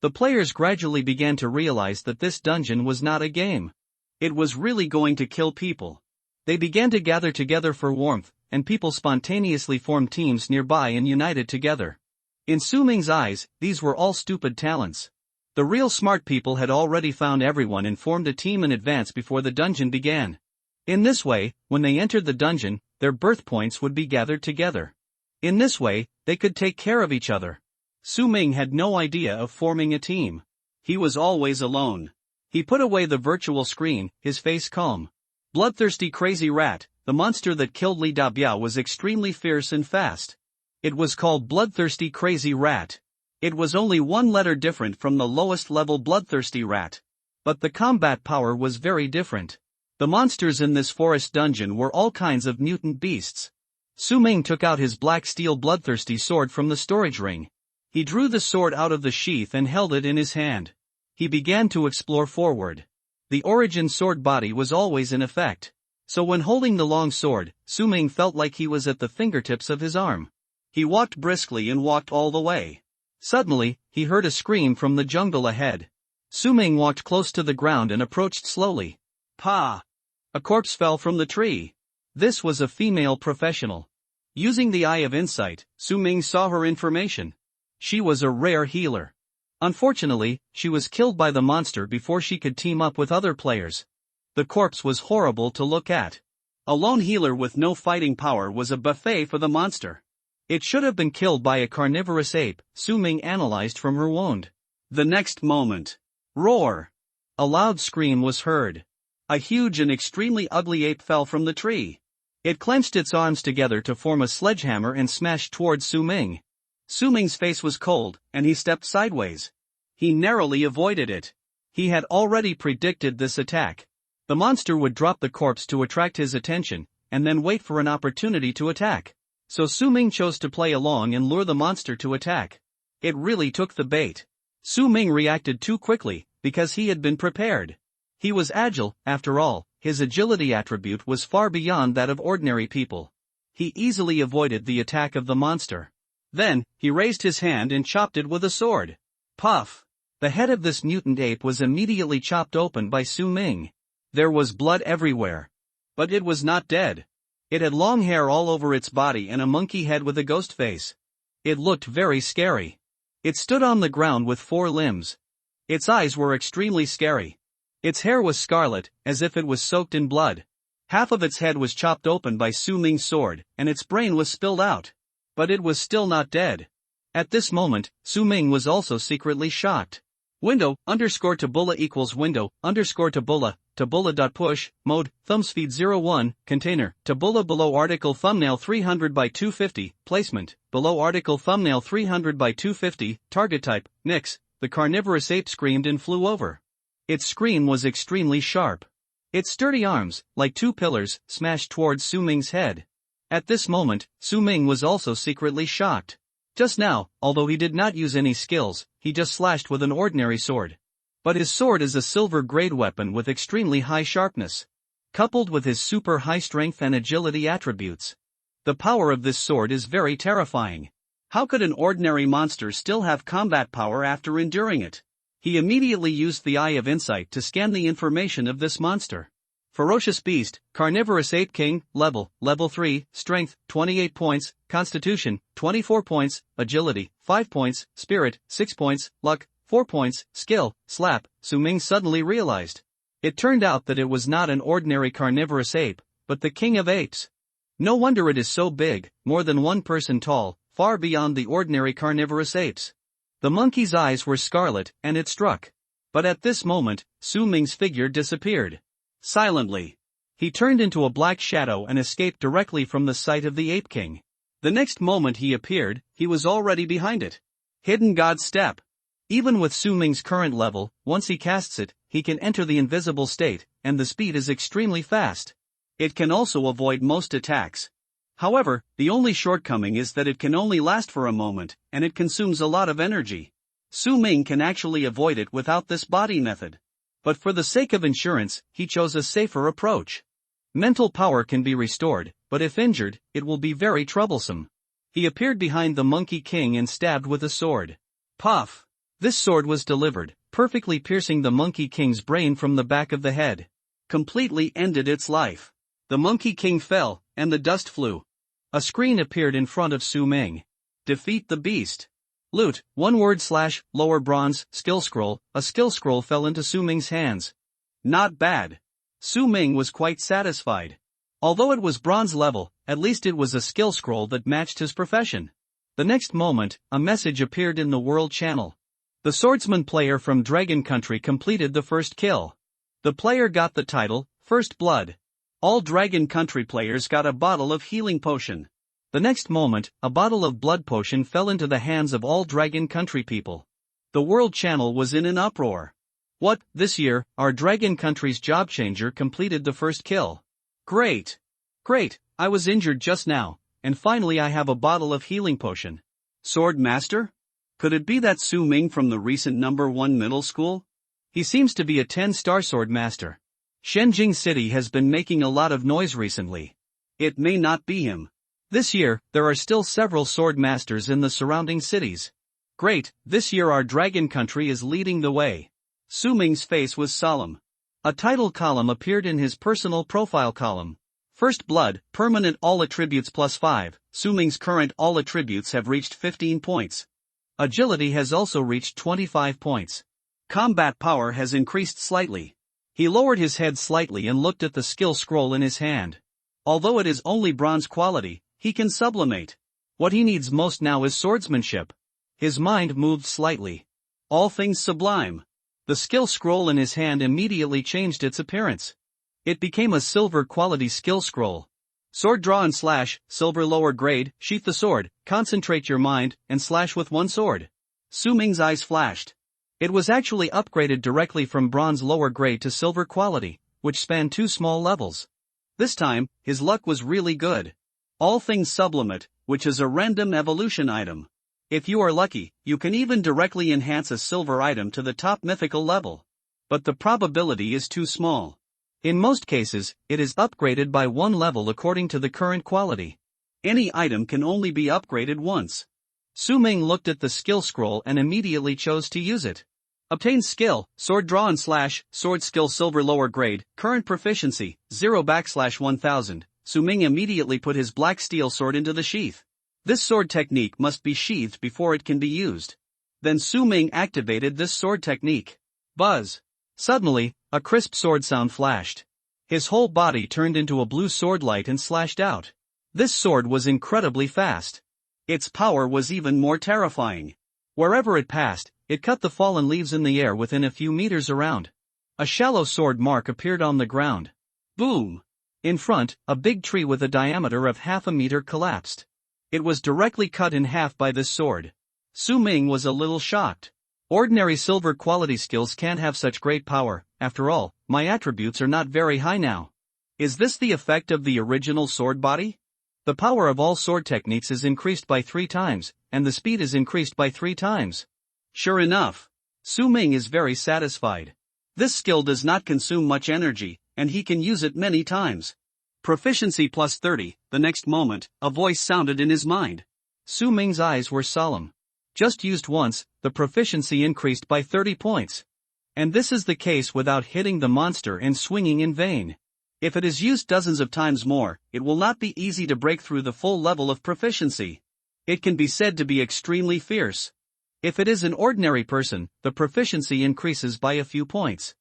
S1: The players gradually began to realize that this dungeon was not a game. It was really going to kill people. They began to gather together for warmth, and people spontaneously formed teams nearby and united together. In Su Ming's eyes, these were all stupid talents. The real smart people had already found everyone and formed a team in advance before the dungeon began. In this way, when they entered the dungeon, their birth points would be gathered together. In this way, they could take care of each other. Su Ming had no idea of forming a team. He was always alone. He put away the virtual screen, his face calm. Bloodthirsty crazy rat, the monster that killed Li Dabiao was extremely fierce and fast. It was called bloodthirsty crazy rat. It was only one letter different from the lowest level bloodthirsty rat. But the combat power was very different. The monsters in this forest dungeon were all kinds of mutant beasts. Su Ming took out his black steel bloodthirsty sword from the storage ring. He drew the sword out of the sheath and held it in his hand. He began to explore forward. The origin sword body was always in effect. So when holding the long sword, Su Ming felt like he was at the fingertips of his arm. He walked briskly and walked all the way. Suddenly, he heard a scream from the jungle ahead. Su Ming walked close to the ground and approached slowly. Pa! A corpse fell from the tree. This was a female professional. Using the Eye of Insight, Su Ming saw her information. She was a rare healer. Unfortunately, she was killed by the monster before she could team up with other players. The corpse was horrible to look at. A lone healer with no fighting power was a buffet for the monster. It should have been killed by a carnivorous ape, Su Ming analyzed from her wound. The next moment. Roar! A loud scream was heard. A huge and extremely ugly ape fell from the tree. It clenched its arms together to form a sledgehammer and smashed towards Su Ming. Su Ming's face was cold, and he stepped sideways. He narrowly avoided it. He had already predicted this attack. The monster would drop the corpse to attract his attention, and then wait for an opportunity to attack. So Su Ming chose to play along and lure the monster to attack. It really took the bait. Su Ming reacted too quickly, because he had been prepared. He was agile, after all, his agility attribute was far beyond that of ordinary people. He easily avoided the attack of the monster. Then, he raised his hand and chopped it with a sword. Puff! The head of this mutant ape was immediately chopped open by Su Ming. There was blood everywhere. But it was not dead. It had long hair all over its body and a monkey head with a ghost face. It looked very scary. It stood on the ground with 4 limbs. Its eyes were extremely scary. Its hair was scarlet, as if it was soaked in blood. Half of its head was chopped open by Su Ming's sword, and its brain was spilled out. But it was still not dead. At this moment, Su Ming was also secretly shocked. Window_Tabula equals Tabula.push, mode, thumbspeed 01, container, Tabula below article thumbnail 300 by 250, placement, below article thumbnail 300 by 250, target type, Nix. The carnivorous ape screamed and flew over. Its scream was extremely sharp. Its sturdy arms, like 2 pillars, smashed towards Su Ming's head. At this moment, Su Ming was also secretly shocked. Just now, although he did not use any skills, he just slashed with an ordinary sword. But his sword is a silver-grade weapon with extremely high sharpness. Coupled with his super high strength and agility attributes. The power of this sword is very terrifying. How could an ordinary monster still have combat power after enduring it? He immediately used the Eye of Insight to scan the information of this monster. Ferocious beast, carnivorous ape king, level 3, strength, 28 points, constitution, 24 points, agility, 5 points, spirit, 6 points, luck, 4 points, skill, slap. Su Ming suddenly realized. It turned out that it was not an ordinary carnivorous ape, but the king of apes. No wonder it is so big, more than 1 person tall, far beyond the ordinary carnivorous apes. The monkey's eyes were scarlet, and it struck. But at this moment, Su Ming's figure disappeared. Silently. He turned into a black shadow and escaped directly from the sight of the Ape King. The next moment he appeared, he was already behind it. Hidden God's Step. Even with Su Ming's current level, once he casts it, he can enter the invisible state, and the speed is extremely fast. It can also avoid most attacks. However, the only shortcoming is that it can only last for a moment, and it consumes a lot of energy. Su Ming can actually avoid it without this body method. But for the sake of insurance, he chose a safer approach. Mental power can be restored, but if injured, it will be very troublesome. He appeared behind the Monkey King and stabbed with a sword. Puff! This sword was delivered, perfectly piercing the Monkey King's brain from the back of the head. Completely ended its life. The Monkey King fell, and the dust flew. A screen appeared in front of Su Ming. Defeat the beast. Loot, 1 word / lower bronze, skill scroll. A skill scroll fell into Su Ming's hands. Not bad. Su Ming was quite satisfied. Although it was bronze level, at least it was a skill scroll that matched his profession. The next moment, a message appeared in the World Channel. The swordsman player from Dragon Country completed the first kill. The player got the title, First Blood. All Dragon Country players got a bottle of healing potion. The next moment, a bottle of blood potion fell into the hands of all Dragon Country people. The World Channel was in an uproar. What, this year, our Dragon Country's job changer completed the first kill. Great! Great, I was injured just now, and finally I have a bottle of healing potion. Sword Master? Could it be that Su Ming from the recent #1 middle school? He seems to be a 10-star sword master. Shenjing City has been making a lot of noise recently. It may not be him. This year, there are still several sword masters in the surrounding cities. Great, this year our Dragon Country is leading the way. Su Ming's face was solemn. A title column appeared in his personal profile column. First Blood, permanent all attributes +5, Su Ming's current all attributes have reached 15 points. Agility has also reached 25 points. Combat power has increased slightly. He lowered his head slightly and looked at the skill scroll in his hand. Although it is only bronze quality, he can sublimate. What he needs most now is swordsmanship. His mind moved slightly. All things sublime. The skill scroll in his hand immediately changed its appearance. It became a silver quality skill scroll. Sword draw and slash, silver lower grade, sheath the sword, concentrate your mind, and slash with one sword. Su Ming's eyes flashed. It was actually upgraded directly from bronze lower grade to silver quality, which spanned 2 small levels. This time, his luck was really good. All things sublimate, which is a random evolution item. If you are lucky, you can even directly enhance a silver item to the top mythical level. But the probability is too small. In most cases, it is upgraded by 1 level according to the current quality. Any item can only be upgraded once. Su Ming looked at the skill scroll and immediately chose to use it. Obtain skill, sword draw and slash, sword skill silver lower grade, current proficiency, 0/1000. Su Ming immediately put his black steel sword into the sheath. This sword technique must be sheathed before it can be used. Then Su Ming activated this sword technique. Buzz! Suddenly, a crisp sword sound flashed. His whole body turned into a blue sword light and slashed out. This sword was incredibly fast. Its power was even more terrifying. Wherever it passed, it cut the fallen leaves in the air within a few meters around. A shallow sword mark appeared on the ground. Boom! In front, a big tree with a diameter of half a meter collapsed. It was directly cut in half by this sword. Su Ming was a little shocked. Ordinary silver quality skills can't have such great power. After all, my attributes are not very high now. Is this the effect of the original sword body? The power of all sword techniques is increased by 3 times, and the speed is increased by 3 times. Sure enough. Su Ming is very satisfied. This skill does not consume much energy, and he can use it many times. Proficiency +30, the next moment, a voice sounded in his mind. Su Ming's eyes were solemn. Just used once, the proficiency increased by 30 points. And this is the case without hitting the monster and swinging in vain. If it is used dozens of times more, it will not be easy to break through the full level of proficiency. It can be said to be extremely fierce. If it is an ordinary person, the proficiency increases by a few points.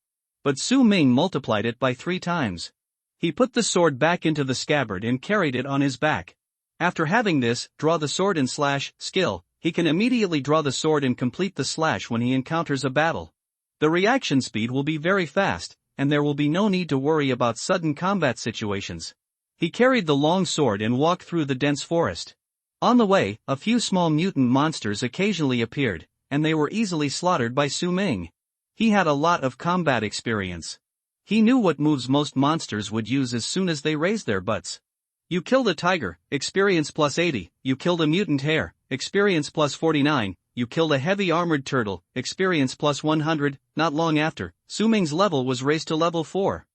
S1: But Su Ming multiplied it by 3 times. He put the sword back into the scabbard and carried it on his back. After having this, draw the sword and slash, skill, he can immediately draw the sword and complete the slash when he encounters a battle. The reaction speed will be very fast, and there will be no need to worry about sudden combat situations. He carried the long sword and walked through the dense forest. On the way, a few small mutant monsters occasionally appeared, and they were easily slaughtered by Su Ming. He had a lot of combat experience. He knew what moves most monsters would use as soon as they raised their butts. You killed a tiger, experience plus 80, you killed a mutant hare, experience plus 49, you killed a heavy armored turtle, experience plus 100, not long after, Su Ming's level was raised to level 4.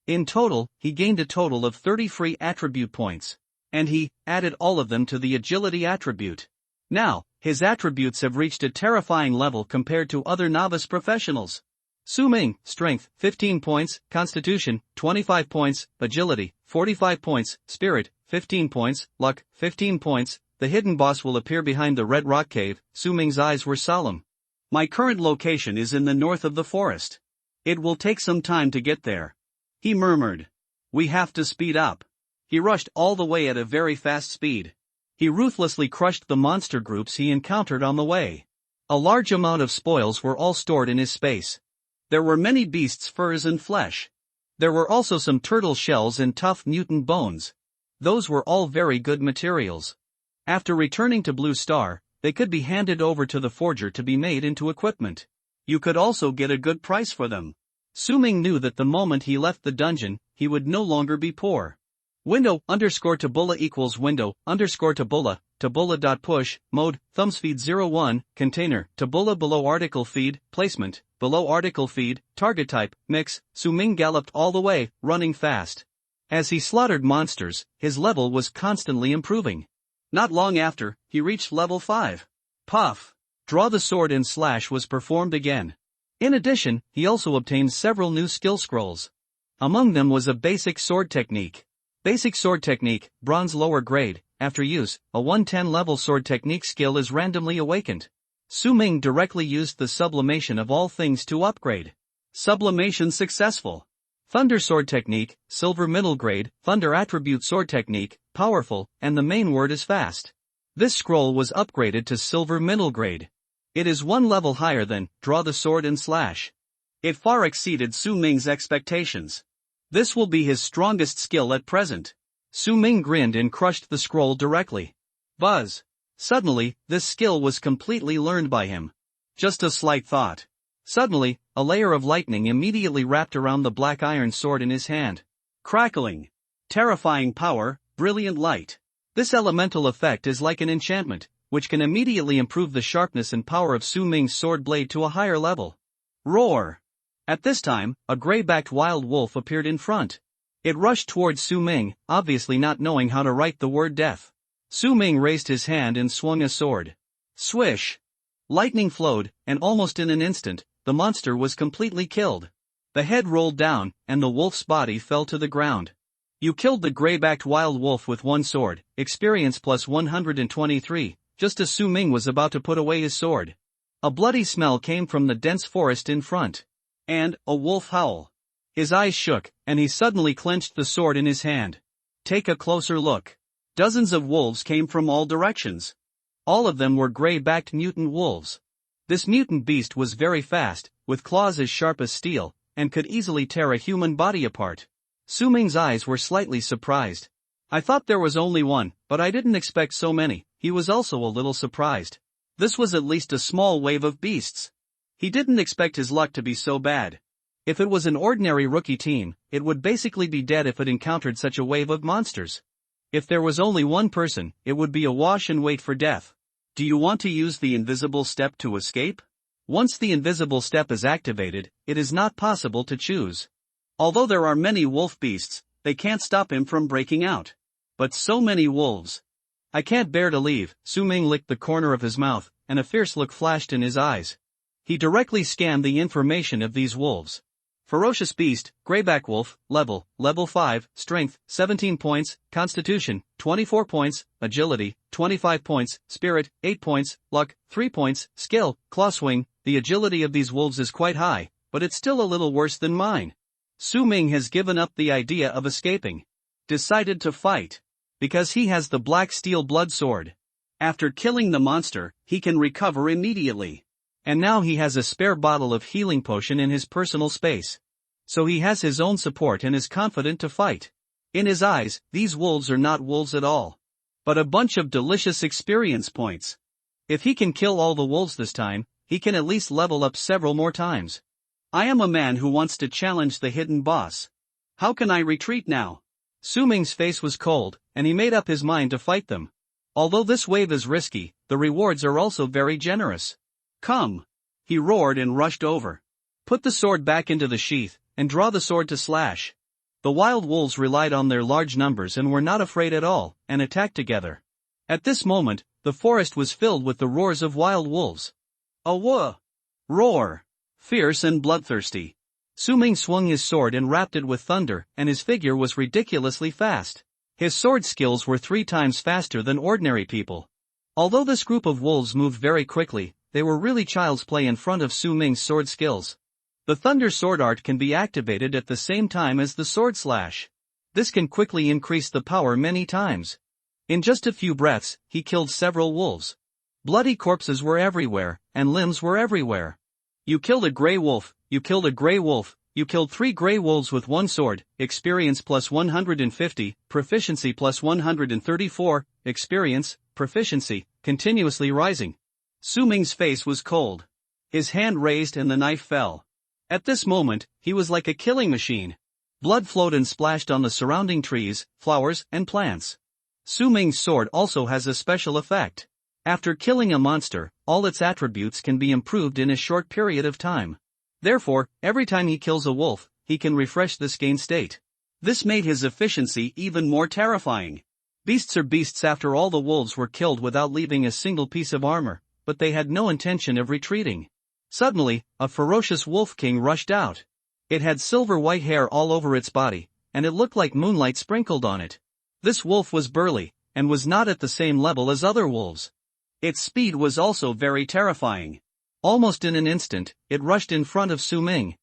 S1: In total, he gained a total of 30 free attribute points. And he added all of them to the agility attribute. Now, his attributes have reached a terrifying level compared to other novice professionals. Su Ming, Strength, 15 points, Constitution, 25 points, Agility, 45 points, Spirit, 15 points, Luck, 15 points. The hidden boss will appear behind the red rock cave. Su Ming's eyes were solemn. My current location is in the north of the forest. It will take some time to get there. He murmured. We have to speed up. He rushed all the way at a very fast speed. He ruthlessly crushed the monster groups he encountered on the way. A large amount of spoils were all stored in his space. There were many beasts' furs and flesh. There were also some turtle shells and tough mutant bones. Those were all very good materials. After returning to Blue Star, they could be handed over to the forger to be made into equipment. You could also get a good price for them. Su Ming knew that the moment he left the dungeon, he would no longer be poor. Window _ tabula equals window _ tabula.push, mode, thumbsfeed 01, container, tabula below article feed, placement, below article feed, target type, mix. Su Ming galloped all the way, running fast. As he slaughtered monsters, his level was constantly improving. Not long after, he reached level 5. Puff! Draw the sword and slash was performed again. In addition, he also obtained several new skill scrolls. Among them was a basic sword technique. Basic sword technique, bronze lower grade. After use, a 110 level sword technique skill is randomly awakened. Su Ming directly used the sublimation of all things to upgrade. Sublimation successful. Thunder sword technique, silver middle grade, thunder attribute sword technique, powerful, and the main word is fast. This scroll was upgraded to silver middle grade. It is 1 level higher than draw the sword and slash. It far exceeded Su Ming's expectations. This will be his strongest skill at present. Su Ming grinned and crushed the scroll directly. Buzz! Suddenly, this skill was completely learned by him. Just a slight thought. Suddenly, a layer of lightning immediately wrapped around the black iron sword in his hand. Crackling! Terrifying power, brilliant light. This elemental effect is like an enchantment, which can immediately improve the sharpness and power of Su Ming's sword blade to a higher level. Roar! At this time, a gray-backed wild wolf appeared in front. It rushed towards Su Ming, obviously not knowing how to write the word death. Su Ming raised his hand and swung a sword. Swish! Lightning flowed, and almost in an instant, the monster was completely killed. The head rolled down, and the wolf's body fell to the ground. You killed the gray-backed wild wolf with 1 sword, experience plus 123, just as Su Ming was about to put away his sword. A bloody smell came from the dense forest in front. And a wolf howl. His eyes shook, and he suddenly clenched the sword in his hand. Take a closer look. Dozens of wolves came from all directions. All of them were gray-backed mutant wolves. This mutant beast was very fast, with claws as sharp as steel, and could easily tear a human body apart. Su Ming's eyes were slightly surprised. I thought there was only one, but I didn't expect so many. He was also a little surprised. This was at least a small wave of beasts. He didn't expect his luck to be so bad. If it was an ordinary rookie team, it would basically be dead if it encountered such a wave of monsters. If there was only one person, it would be a wash and wait for death. Do you want to use the invisible step to escape? Once the invisible step is activated, it is not possible to choose. Although there are many wolf beasts, they can't stop him from breaking out. But so many wolves. I can't bear to leave. Su Ming licked the corner of his mouth, and a fierce look flashed in his eyes. He directly scanned the information of these wolves. Ferocious beast, grayback wolf, level 5, strength, 17 points, constitution, 24 points, agility, 25 points, spirit, 8 points, luck, 3 points, skill, claw swing. The agility of these wolves is quite high, but it's still a little worse than mine. Su Ming has given up the idea of escaping. Decided to fight. Because he has the black steel blood sword. After killing the monster, he can recover immediately. And now he has a spare bottle of healing potion in his personal space. So he has his own support and is confident to fight. In his eyes, these wolves are not wolves at all, but a bunch of delicious experience points. If he can kill all the wolves this time, he can at least level up several more times. I am a man who wants to challenge the hidden boss. How can I retreat now? Su Ming's face was cold, and he made up his mind to fight them. Although this wave is risky, the rewards are also very generous. Come! He roared and rushed over. Put the sword back into the sheath, and draw the sword to slash. The wild wolves relied on their large numbers and were not afraid at all, and attacked together. At this moment, the forest was filled with the roars of wild wolves. A whoa! Roar! Fierce and bloodthirsty. Su Ming swung his sword and rapped it with thunder, and his figure was ridiculously fast. His sword skills were 3 times faster than ordinary people. Although this group of wolves moved very quickly, they were really child's play in front of Su Ming's sword skills. The thunder sword art can be activated at the same time as the sword slash. This can quickly increase the power many times. In just a few breaths, he killed several wolves. Bloody corpses were everywhere, and limbs were everywhere. You killed a gray wolf, you killed a gray wolf, you killed 3 gray wolves with 1 sword, experience plus 150, proficiency plus 134, experience, proficiency, continuously rising. Su Ming's face was cold. His hand raised and the knife fell. At this moment, he was like a killing machine. Blood flowed and splashed on the surrounding trees, flowers, and plants. Su Ming's sword also has a special effect. After killing a monster, all its attributes can be improved in a short period of time. Therefore, every time he kills a wolf, he can refresh this gain state. This made his efficiency even more terrifying. Beasts are beasts after all. The wolves were killed without leaving a single piece of armor, but they had no intention of retreating. Suddenly, a ferocious wolf king rushed out. It had silver-white hair all over its body, and it looked like moonlight sprinkled on it. This wolf was burly, and was not at the same level as other wolves. Its speed was also very terrifying. Almost in an instant, it rushed in front of Su Ming.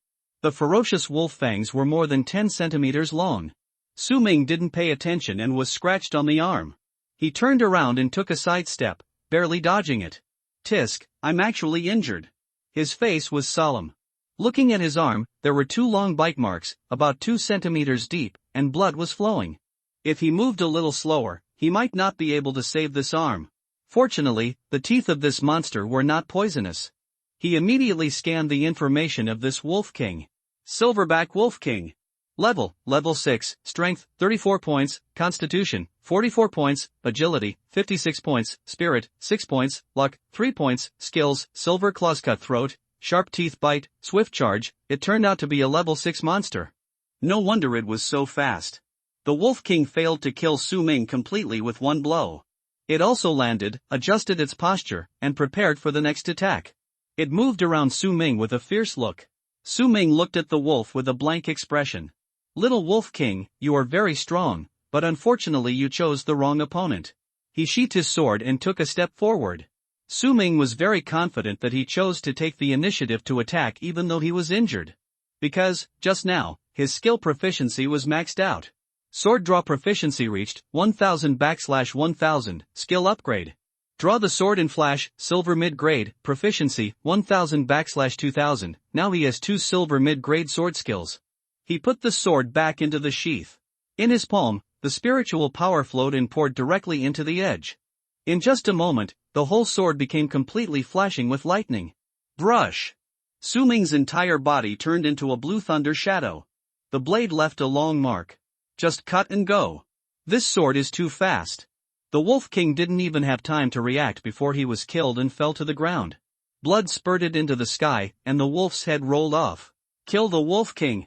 S1: The ferocious wolf fangs were more than 10 centimeters long. Su Ming didn't pay attention and was scratched on the arm. He turned around and took a side step, barely dodging it. Tisk, I'm actually injured. His face was solemn. Looking at his arm, there were 2 long bite marks, about 2 centimeters deep, and blood was flowing. If he moved a little slower, he might not be able to save this arm. Fortunately, the teeth of this monster were not poisonous. He immediately scanned the information of this Wolf King. Silverback Wolf King. Level 6, Strength, 34 points, Constitution, 44 points, Agility, 56 points, Spirit, 6 points, Luck, 3 points, Skills, Silver Claws Cutthroat, Sharp Teeth Bite, Swift Charge. It turned out to be a level 6 monster. No wonder it was so fast. The Wolf King failed to kill Su Ming completely with 1 blow. It also landed, adjusted its posture, and prepared for the next attack. It moved around Su Ming with a fierce look. Su Ming looked at the wolf with a blank expression. Little Wolf King, you are very strong, but unfortunately you chose the wrong opponent. He sheathed his sword and took a step forward. Su Ming was very confident that he chose to take the initiative to attack even though he was injured. Because, just now, his skill proficiency was maxed out. Sword draw proficiency reached 1000/1000, skill upgrade. Draw the sword and flash, silver mid-grade, proficiency 1000/2000, now he has 2 silver mid-grade sword skills. He put the sword back into the sheath. In his palm, the spiritual power flowed and poured directly into the edge. In just a moment, the whole sword became completely flashing with lightning. Brush! Su Ming's entire body turned into a blue thunder shadow. The blade left a long mark. Just cut and go. This sword is too fast. The Wolf King didn't even have time to react before he was killed and fell to the ground. Blood spurted into the sky, and the wolf's head rolled off. Kill the Wolf King.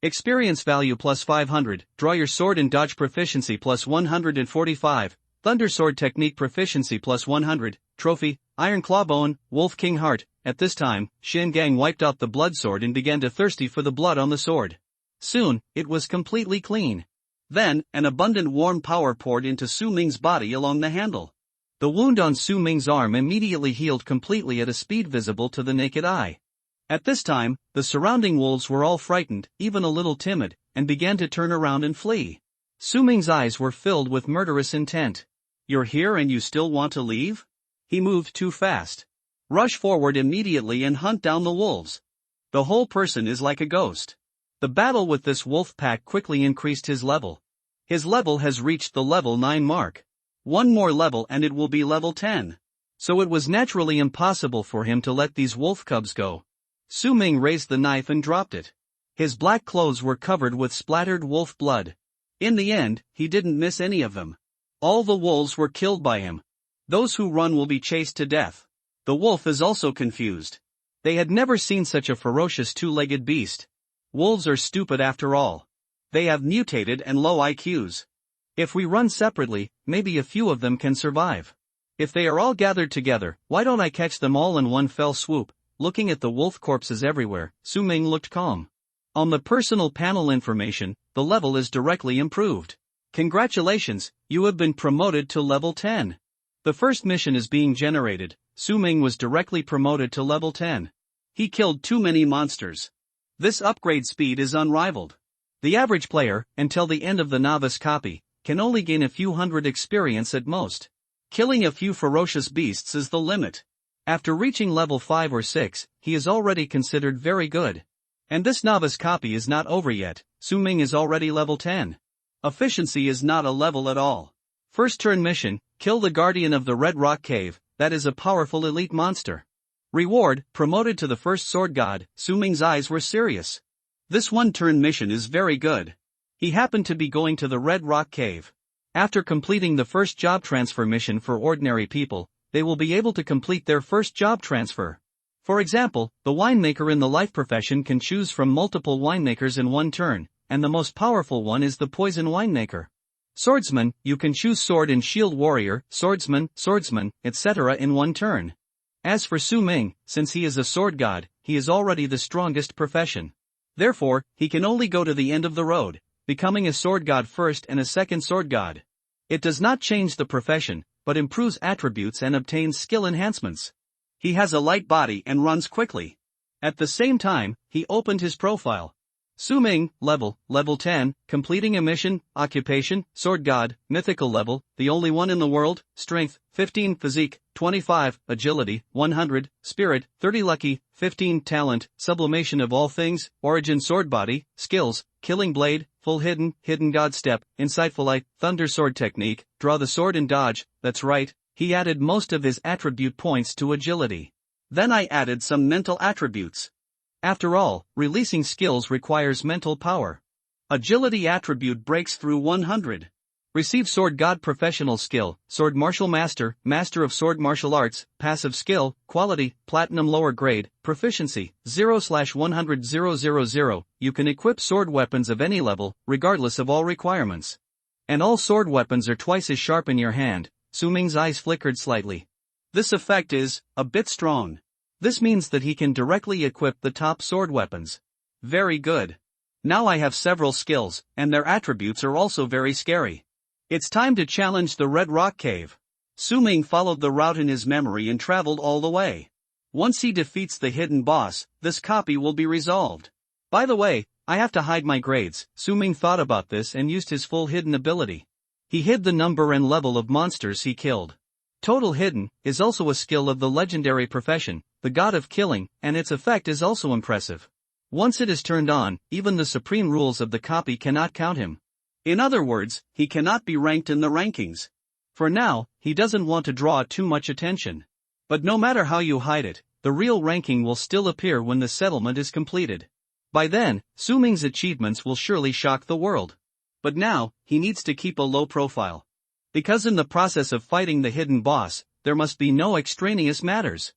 S1: Experience value plus 500, draw your sword and dodge proficiency plus 145, thunder sword technique proficiency plus 100, trophy, iron clawbone, Wolf King heart. At this time, Shin Gang wiped out the blood sword and began to thirsty for the blood on the sword. Soon, it was completely clean. Then, an abundant warm power poured into Su Ming's body along the handle. The wound on Su Ming's arm immediately healed completely at a speed visible to the naked eye. At this time, the surrounding wolves were all frightened, even a little timid, and began to turn around and flee. Su Ming's eyes were filled with murderous intent. "You're here and you still want to leave?" He moved too fast. "Rush forward immediately and hunt down the wolves. The whole person is like a ghost." The battle with this wolf pack quickly increased his level. His level has reached the level 9 mark. One more level and it will be level 10. So it was naturally impossible for him to let these wolf cubs go. Su Ming raised the knife and dropped it. His black clothes were covered with splattered wolf blood. In the end, he didn't miss any of them. All the wolves were killed by him. Those who run will be chased to death. The wolf is also confused. They had never seen such a ferocious two-legged beast. Wolves are stupid after all. They have mutated and low IQs. If we run separately, maybe a few of them can survive. If they are all gathered together, why don't I catch them all in one fell swoop? Looking at the wolf corpses everywhere, Su Ming looked calm. On the personal panel information, the level is directly improved. Congratulations, you have been promoted to level 10. The first mission is being generated. Su Ming was directly promoted to level 10. He killed too many monsters. This upgrade speed is unrivaled. The average player, until the end of the novice copy, can only gain a few hundred experience at most. Killing a few ferocious beasts is the limit. After reaching level 5 or 6, he is already considered very good. And this novice copy is not over yet. Su Ming is already level 10. Efficiency is not a level at all. First turn mission, kill the guardian of the Red Rock Cave, that is a powerful elite monster. Reward, promoted to the first sword god. Su Ming's eyes were serious. This one-turn mission is very good. He happened to be going to the Red Rock Cave. After completing the first job transfer mission for ordinary people, they will be able to complete their first job transfer. For example, the winemaker in the life profession can choose from multiple winemakers in one turn, and the most powerful one is the poison winemaker. Swordsman, you can choose sword and shield warrior, swordsman, etc. in one turn. As for Su Ming, since he is a sword god, he is already the strongest profession. Therefore, he can only go to the end of the road, becoming a sword god first and a second sword god. It does not change the profession, but improves attributes and obtains skill enhancements. He has a light body and runs quickly. At the same time, he opened his profile. Su Ming, level 10, completing a mission, occupation, sword god, mythical level, the only one in the world, strength, 15, physique, 25, agility, 100, spirit, 30 lucky, 15 talent, sublimation of all things, origin sword body, skills, killing blade, full hidden god step, insightful light, thunder sword technique, draw the sword and dodge. That's right, he added most of his attribute points to agility. Then I added some mental attributes. After all, releasing skills requires mental power. Agility attribute breaks through 100. Receive Sword God professional skill, Sword Martial Master, Master of Sword Martial Arts, passive skill, quality, Platinum lower grade, proficiency, 0/100,000. You can equip sword weapons of any level, regardless of all requirements. And all sword weapons are twice as sharp in your hand. Su Ming's eyes flickered slightly. This effect is a bit strong. This means that he can directly equip the top sword weapons. Very good. Now I have several skills, and their attributes are also very scary. It's time to challenge the Red Rock Cave. Su Ming followed the route in his memory and traveled all the way. Once he defeats the hidden boss, this copy will be resolved. By the way, I have to hide my grades. Su Ming thought about this and used his full hidden ability. He hid the number and level of monsters he killed. Total hidden is also a skill of the legendary profession, the god of killing, and its effect is also impressive. Once it is turned on, even the supreme rules of the copy cannot count him. In other words, he cannot be ranked in the rankings. For now, he doesn't want to draw too much attention. But no matter how you hide it, the real ranking will still appear when the settlement is completed. By then, Su Ming's achievements will surely shock the world. But now, he needs to keep a low profile. Because in the process of fighting the hidden boss, there must be no extraneous matters.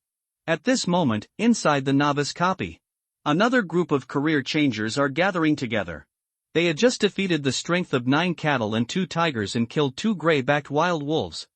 S1: At this moment, inside the novice copy, another group of career changers are gathering together. They had just defeated the strength of 9 cattle and 2 tigers and killed 2 gray-backed wild wolves.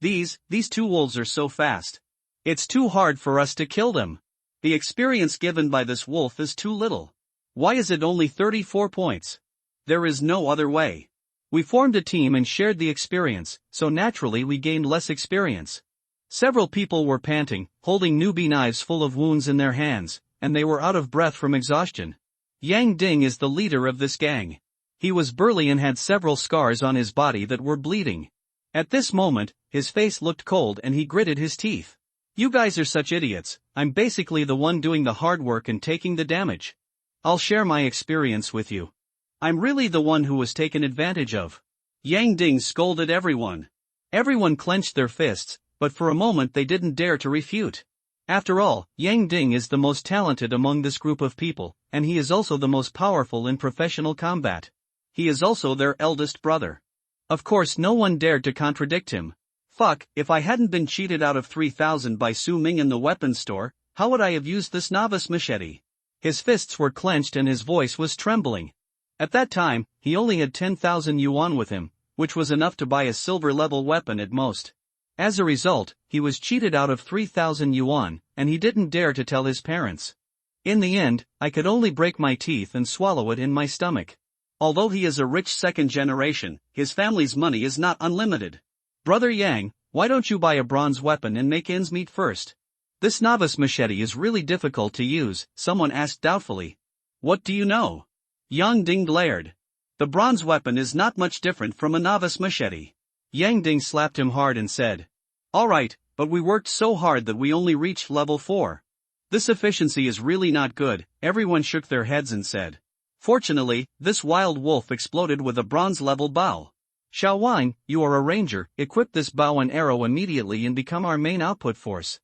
S1: These 2 wolves are so fast. It's too hard for us to kill them. The experience given by this wolf is too little. Why is it only 34 points? There is no other way. We formed a team and shared the experience, so naturally we gained less experience. Several people were panting, holding newbie knives full of wounds in their hands, and they were out of breath from exhaustion. Yang Ding is the leader of this gang. He was burly and had several scars on his body that were bleeding. At this moment, his face looked cold and he gritted his teeth. You guys are such idiots, I'm basically the one doing the hard work and taking the damage. I'll share my experience with you. I'm really the one who was taken advantage of. Yang Ding scolded everyone. Everyone clenched their fists, but for a moment they didn't dare to refute. After all, Yang Ding is the most talented among this group of people, and he is also the most powerful in professional combat. He is also their eldest brother. Of course no one dared to contradict him. Fuck, if I hadn't been cheated out of 3,000 by Su Ming in the weapons store, how would I have used this novice machete? His fists were clenched and his voice was trembling. At that time, he only had 10,000 yuan with him, which was enough to buy a silver-level weapon at most. As a result, he was cheated out of 3,000 yuan, and he didn't dare to tell his parents. In the end, I could only break my teeth and swallow it in my stomach. Although he is a rich second generation, his family's money is not unlimited. Brother Yang, why don't you buy a bronze weapon and make ends meet first? This novice machete is really difficult to use, someone asked doubtfully. What do you know? Yang Ding glared. The bronze weapon is not much different from a novice machete. Yang Ding slapped him hard and said. Alright, but we worked so hard that we only reached level 4. This efficiency is really not good, everyone shook their heads and said. Fortunately, this wild wolf exploded with a bronze-level bow. Xiao Wang, you are a ranger, equip this bow and arrow immediately and become our main output force.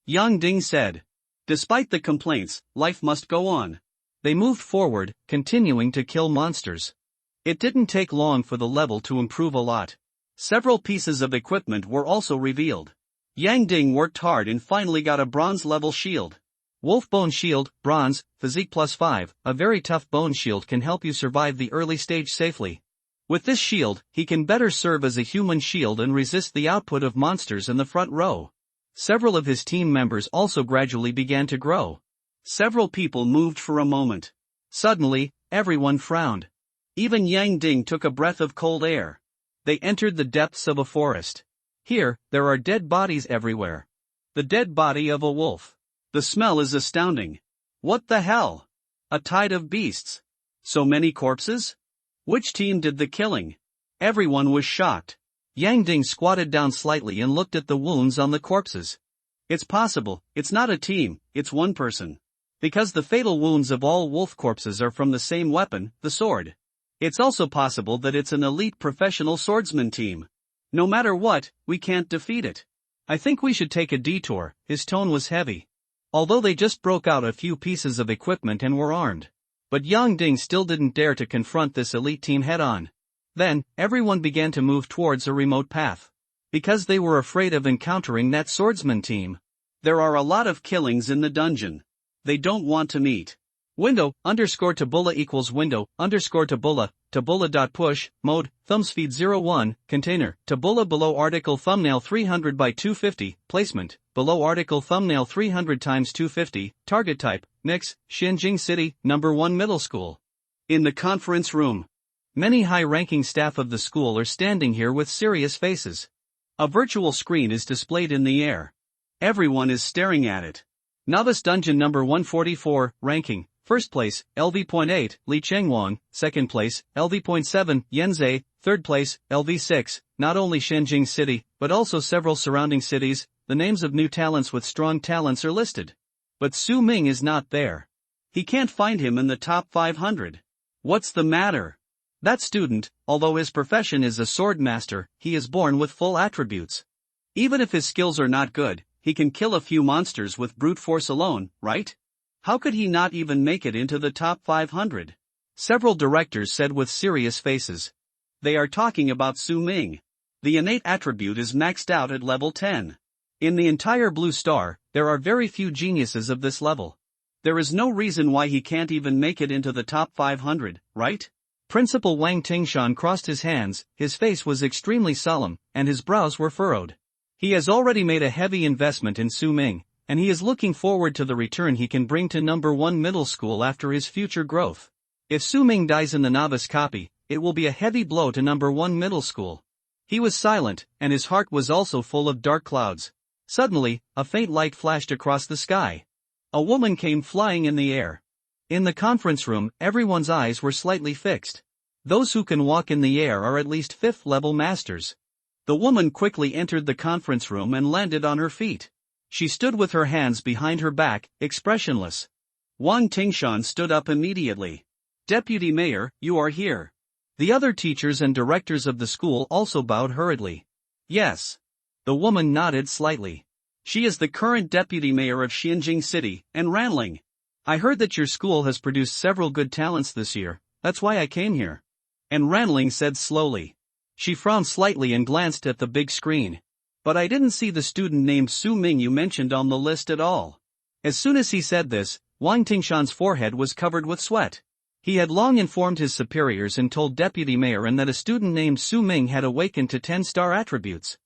S1: Yang Ding said. Despite the complaints, life must go on. They moved forward, continuing to kill monsters. It didn't take long for the level to improve a lot. Several pieces of equipment were also revealed. Yang Ding worked hard and finally got a bronze-level shield. Wolf Bone Shield, Bronze, Physique +5, a very tough bone shield can help you survive the early stage safely. With this shield, he can better serve as a human shield and resist the output of monsters in the front row. Several of his team members also gradually began to grow. Several people moved for a moment. Suddenly, everyone frowned. Even Yang Ding took a breath of cold air. They entered the depths of a forest. Here, there are dead bodies everywhere. The dead body of a wolf. The smell is astounding. What the hell? A tide of beasts. So many corpses? Which team did the killing? Everyone was shocked. Yang Ding squatted down slightly and looked at the wounds on the corpses. It's possible, it's not a team, it's one person. Because the fatal wounds of all wolf corpses are from the same weapon, the sword. It's also possible that it's an elite professional swordsman team. No matter what, we can't defeat it. I think we should take a detour, his tone was heavy. Although they just broke out a few pieces of equipment and were armed. But Yang Ding still didn't dare to confront this elite team head-on. Then, everyone began to move towards a remote path. Because they were afraid of encountering that swordsman team. There are a lot of killings in the dungeon. They don't want to meet. Window, _tabula equals window, _tabula, tabula.push, mode, thumbspeed 01, container, tabula below article thumbnail 300 by 250, placement, below article thumbnail 300 times 250, target type, mix, Xinjing City, number 1 middle school. In the conference room. Many high-ranking staff of the school are standing here with serious faces. A virtual screen is displayed in the air. Everyone is staring at it. Novice Dungeon number 144, ranking. First place, LV.8, Li Chengwang. Second place, LV.7, Yanzhe. Third place, LV6, not only Shenzhen City, but also several surrounding cities. The names of new talents with strong talents are listed. But Su Ming is not there. He can't find him in the top 500. What's the matter? That student, although his profession is a sword master, he is born with full attributes. Even if his skills are not good, he can kill a few monsters with brute force alone, right? How could he not even make it into the top 500? Several directors said with serious faces. They are talking about Su Ming. The innate attribute is maxed out at level 10. In the entire Blue Star, there are very few geniuses of this level. There is no reason why he can't even make it into the top 500, right? Principal Wang Tingshan crossed his hands, his face was extremely solemn, and his brows were furrowed. He has already made a heavy investment in Su Ming, and he is looking forward to the return he can bring to number 1 middle school after his future growth. If Su Ming dies in the novice copy, it will be a heavy blow to number 1 middle school. He was silent, and his heart was also full of dark clouds. Suddenly, a faint light flashed across the sky. A woman came flying in the air. In the conference room, everyone's eyes were slightly fixed. Those who can walk in the air are at least 5th-level masters. The woman quickly entered the conference room and landed on her feet. She stood with her hands behind her back, expressionless. Wang Tingshan stood up immediately. Deputy Mayor, you are here. The other teachers and directors of the school also bowed hurriedly. Yes. The woman nodded slightly. She is the current deputy mayor of Xianjing City, and Ranling. I heard that your school has produced several good talents this year, that's why I came here. And Ranling said slowly. She frowned slightly and glanced at the big screen. But I didn't see the student named Su Ming you mentioned on the list at all. As soon as he said this, Wang Tingshan's forehead was covered with sweat. He had long informed his superiors and told Deputy Mayor and that a student named Su Ming had awakened to 10-star attributes.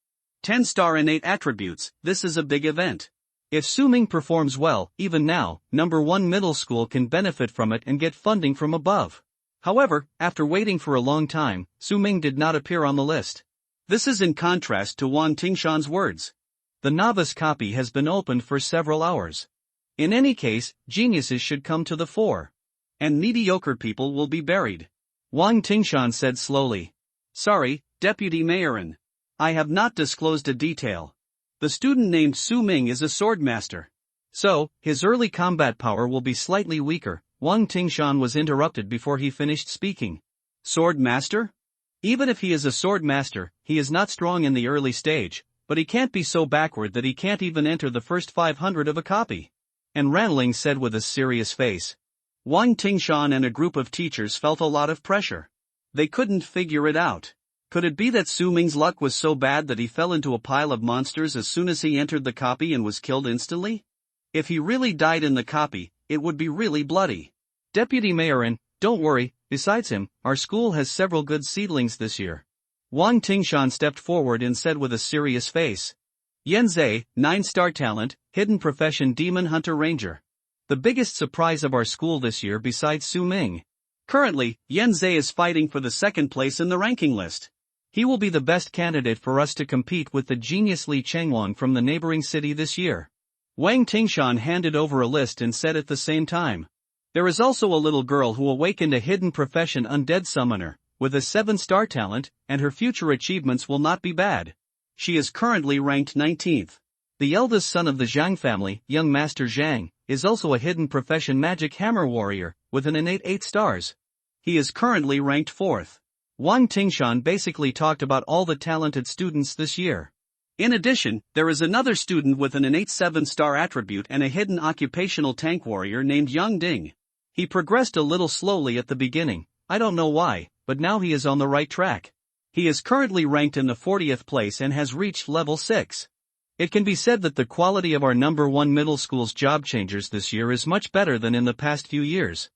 S1: 10-star innate attributes, this is a big event. If Su Ming performs well, even now, number 1 middle school can benefit from it and get funding from above. However, after waiting for a long time, Su Ming did not appear on the list. This is in contrast to Wang Tingshan's words. The novice copy has been opened for several hours. In any case, geniuses should come to the fore. And mediocre people will be buried. Wang Tingshan said slowly. Sorry, Deputy Mayorin. I have not disclosed a detail. The student named Su Ming is a swordmaster. So, his early combat power will be slightly weaker. Wang Tingshan was interrupted before he finished speaking. Sword master? Even if he is a sword master, he is not strong in the early stage, but he can't be so backward that he can't even enter the first 500 of a copy. And Ranling said with a serious face. Wang Tingshan and a group of teachers felt a lot of pressure. They couldn't figure it out. Could it be that Su Ming's luck was so bad that he fell into a pile of monsters as soon as he entered the copy and was killed instantly? If he really died in the copy, it would be really bloody. Deputy Mayorin, don't worry, besides him, our school has several good seedlings this year. Wang Tingshan stepped forward and said with a serious face. Yan Zhe, 9-star talent, hidden profession demon hunter ranger. The biggest surprise of our school this year besides Su Ming. Currently, Yan Zhe is fighting for the 2nd place in the ranking list. He will be the best candidate for us to compete with the genius Li Chengwang from the neighboring city this year. Wang Tingshan handed over a list and said at the same time. There is also a little girl who awakened a hidden profession undead summoner, with a 7-star talent, and her future achievements will not be bad. She is currently ranked 19th. The eldest son of the Zhang family, young Master Zhang, is also a hidden profession magic hammer warrior, with an innate 8 stars. He is currently ranked 4th. Wang Tingshan basically talked about all the talented students this year. In addition, there is another student with an innate 7-star attribute and a hidden occupational tank warrior named Yang Ding. He progressed a little slowly at the beginning, I don't know why, but now he is on the right track. He is currently ranked in the 40th place and has reached level 6. It can be said that the quality of our number 1 middle school's job changers this year is much better than in the past few years.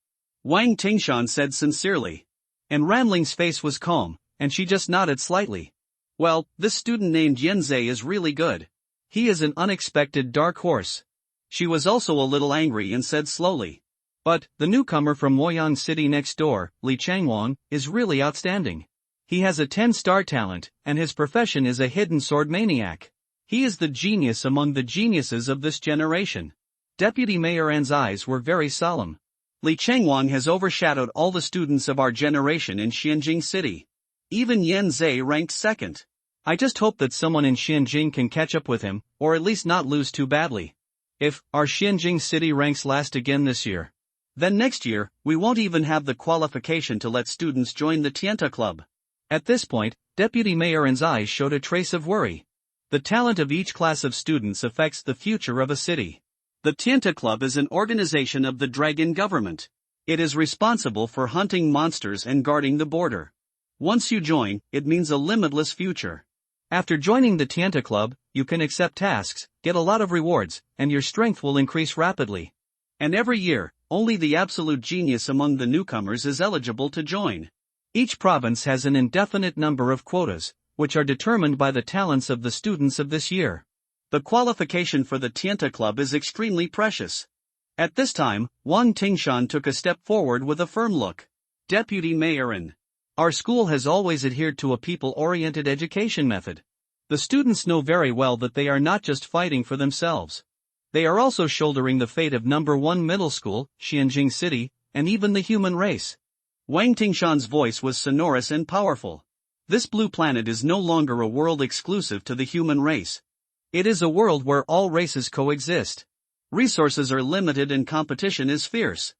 S1: Wang Tingshan said sincerely. And Ranling's face was calm, and she just nodded slightly. Well, this student named Yan Zhe is really good. He is an unexpected dark horse. She was also a little angry and said slowly. But, the newcomer from Moyang City next door, Li Chengwang, is really outstanding. He has a 10-star talent, and his profession is a hidden sword maniac. He is the genius among the geniuses of this generation. Deputy Mayor An's eyes were very solemn. Li Chengwang has overshadowed all the students of our generation in Xianjing City. Even Yan Zhe ranked 2nd. I just hope that someone in Xianjing can catch up with him, or at least not lose too badly. If our Xianjing City ranks last again this year, then next year, we won't even have the qualification to let students join the Tianta Club. At this point, Deputy Mayor An's eyes showed a trace of worry. The talent of each class of students affects the future of a city. The Tianta Club is an organization of the dragon government. It is responsible for hunting monsters and guarding the border. Once you join, it means a limitless future. After joining the Tianta Club, you can accept tasks, get a lot of rewards, and your strength will increase rapidly. And every year, only the absolute genius among the newcomers is eligible to join. Each province has an indefinite number of quotas, which are determined by the talents of the students of this year. The qualification for the Tianta Club is extremely precious. At this time, Wang Tingshan took a step forward with a firm look. Deputy Mayorin. Our school has always adhered to a people-oriented education method. The students know very well that they are not just fighting for themselves. They are also shouldering the fate of number 1 middle school, Xianjing City, and even the human race. Wang Tingshan's voice was sonorous and powerful. This blue planet is no longer a world exclusive to the human race. It is a world where all races coexist. Resources are limited and competition is fierce.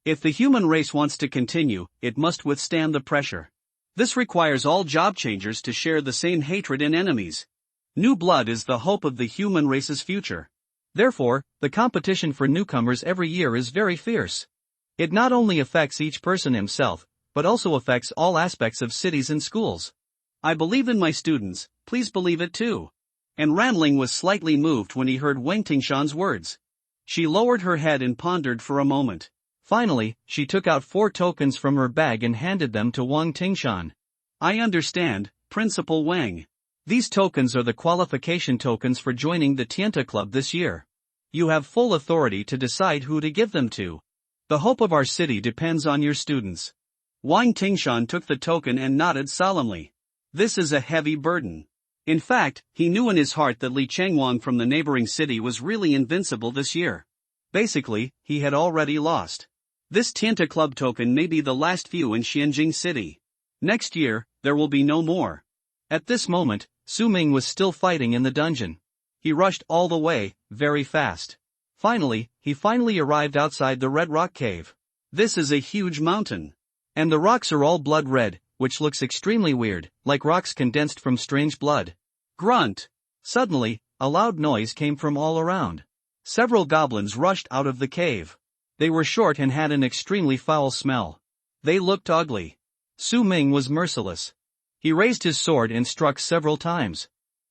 S1: If the human race wants to continue, it must withstand the pressure. This requires all job changers to share the same hatred and enemies. New blood is the hope of the human race's future. Therefore, the competition for newcomers every year is very fierce. It not only affects each person himself, but also affects all aspects of cities and schools. I believe in my students, please believe it too. And Ranling was slightly moved when he heard Wang Tingshan's words. She lowered her head and pondered for a moment. Finally, she took out 4 tokens from her bag and handed them to Wang Tingshan. I understand, Principal Wang. These tokens are the qualification tokens for joining the Tianta Club this year. You have full authority to decide who to give them to. The hope of our city depends on your students. Wang Tingshan took the token and nodded solemnly. This is a heavy burden. In fact, he knew in his heart that Li Changwang from the neighboring city was really invincible this year. Basically, he had already lost. This Tianta Club token may be the last few in Xianjing City. Next year, there will be no more. At this moment, Su Ming was still fighting in the dungeon. He rushed all the way, very fast. He finally arrived outside the Red Rock Cave. This is a huge mountain. And the rocks are all blood red, which looks extremely weird, like rocks condensed from strange blood. Grunt! Suddenly, a loud noise came from all around. Several goblins rushed out of the cave. They were short and had an extremely foul smell. They looked ugly. Su Ming was merciless. He raised his sword and struck several times.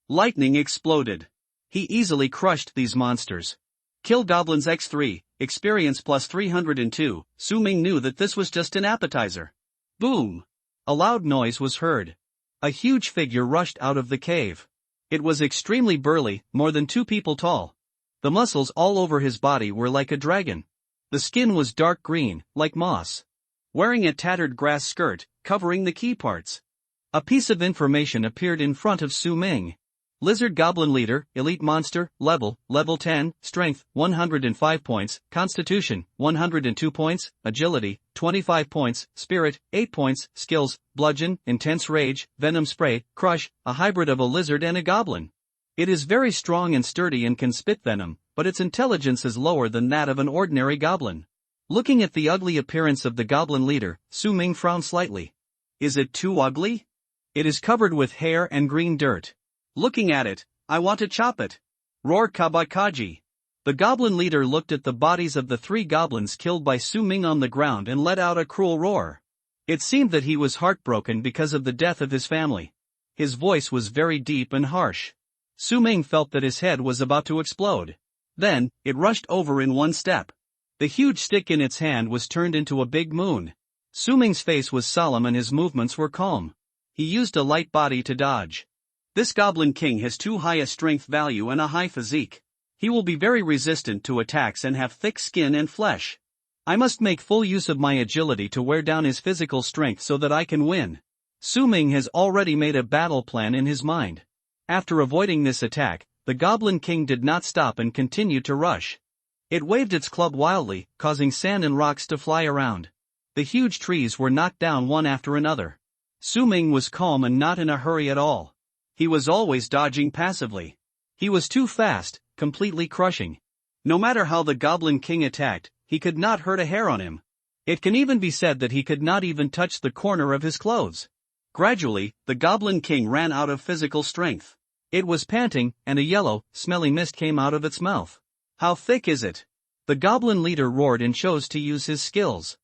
S1: Lightning exploded. He easily crushed these monsters. Kill Goblins X3, experience plus 302, Su Ming knew that this was just an appetizer. Boom! A loud noise was heard. A huge figure rushed out of the cave. It was extremely burly, more than 2 people tall. The muscles all over his body were like a dragon. The skin was dark green, like moss. Wearing a tattered grass skirt, covering the key parts. A piece of information appeared in front of Su Ming. Lizard Goblin Leader, Elite Monster, Level 10, Strength, 105 points, Constitution, 102 points, Agility, 25 points, Spirit, 8 points, Skills, Bludgeon, Intense Rage, Venom Spray, Crush, a hybrid of a lizard and a goblin. It is very strong and sturdy and can spit venom, but its intelligence is lower than that of an ordinary goblin. Looking at the ugly appearance of the Goblin Leader, Su Ming frowned slightly. Is it too ugly? It is covered with hair and green dirt. Looking at it, I want to chop it. Roared Kabakaji. The Goblin Leader looked at the bodies of the 3 goblins killed by Su Ming on the ground and let out a cruel roar. It seemed that he was heartbroken because of the death of his family. His voice was very deep and harsh. Su Ming felt that his head was about to explode. Then, it rushed over in one step. The huge stick in its hand was turned into a big moon. Su Ming's face was solemn and his movements were calm. He used a light body to dodge. This Goblin King has too high a strength value and a high physique. He will be very resistant to attacks and have thick skin and flesh. I must make full use of my agility to wear down his physical strength so that I can win. Su Ming has already made a battle plan in his mind. After avoiding this attack, the Goblin King did not stop and continued to rush. It waved its club wildly, causing sand and rocks to fly around. The huge trees were knocked down one after another. Su Ming was calm and not in a hurry at all. He was always dodging passively. He was too fast, completely crushing. No matter how the Goblin King attacked, he could not hurt a hair on him. It can even be said that he could not even touch the corner of his clothes. Gradually, the Goblin King ran out of physical strength. It was panting, and a yellow, smelly mist came out of its mouth. How thick is it? The Goblin Leader roared and chose to use his skills.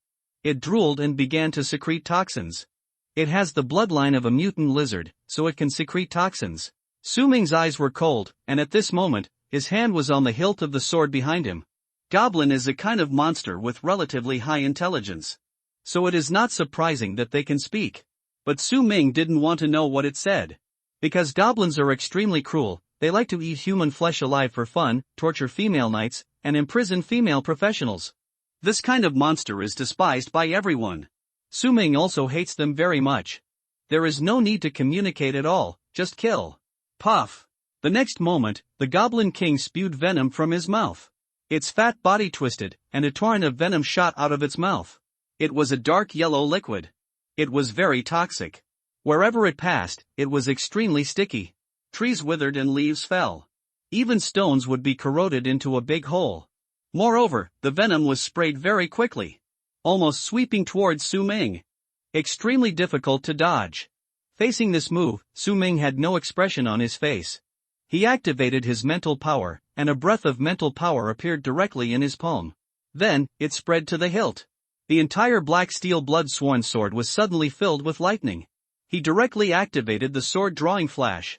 S1: It drooled and began to secrete toxins. It has the bloodline of a mutant lizard, so it can secrete toxins. Su Ming's eyes were cold, and at this moment, his hand was on the hilt of the sword behind him. Goblin is a kind of monster with relatively high intelligence. So it is not surprising that they can speak. But Su Ming didn't want to know what it said. Because goblins are extremely cruel, they like to eat human flesh alive for fun, torture female knights, and imprison female professionals. This kind of monster is despised by everyone. Su Ming also hates them very much. There is no need to communicate at all, just kill. Puff! The next moment, the Goblin King spewed venom from his mouth. Its fat body twisted, and a torrent of venom shot out of its mouth. It was a dark yellow liquid. It was very toxic. Wherever it passed, it was extremely sticky. Trees withered and leaves fell. Even stones would be corroded into a big hole. Moreover, the venom was sprayed very quickly, almost sweeping towards Su Ming. Extremely difficult to dodge. Facing this move, Su Ming had no expression on his face. He activated his mental power, and a breath of mental power appeared directly in his palm. Then, it spread to the hilt. The entire black steel blood-sworn sword was suddenly filled with lightning. He directly activated the sword drawing flash.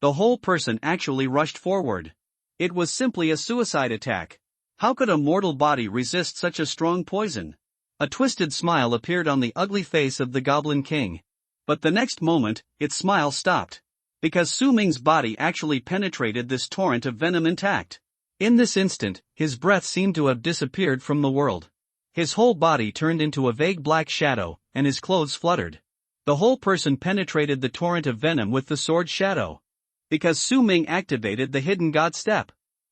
S1: The whole person actually rushed forward. It was simply a suicide attack. How could a mortal body resist such a strong poison? A twisted smile appeared on the ugly face of the Goblin King. But the next moment, its smile stopped. Because Su Ming's body actually penetrated this torrent of venom intact. In this instant, his breath seemed to have disappeared from the world. His whole body turned into a vague black shadow, and his clothes fluttered. The whole person penetrated the torrent of venom with the sword shadow. Because Su Ming activated the Hidden God Step.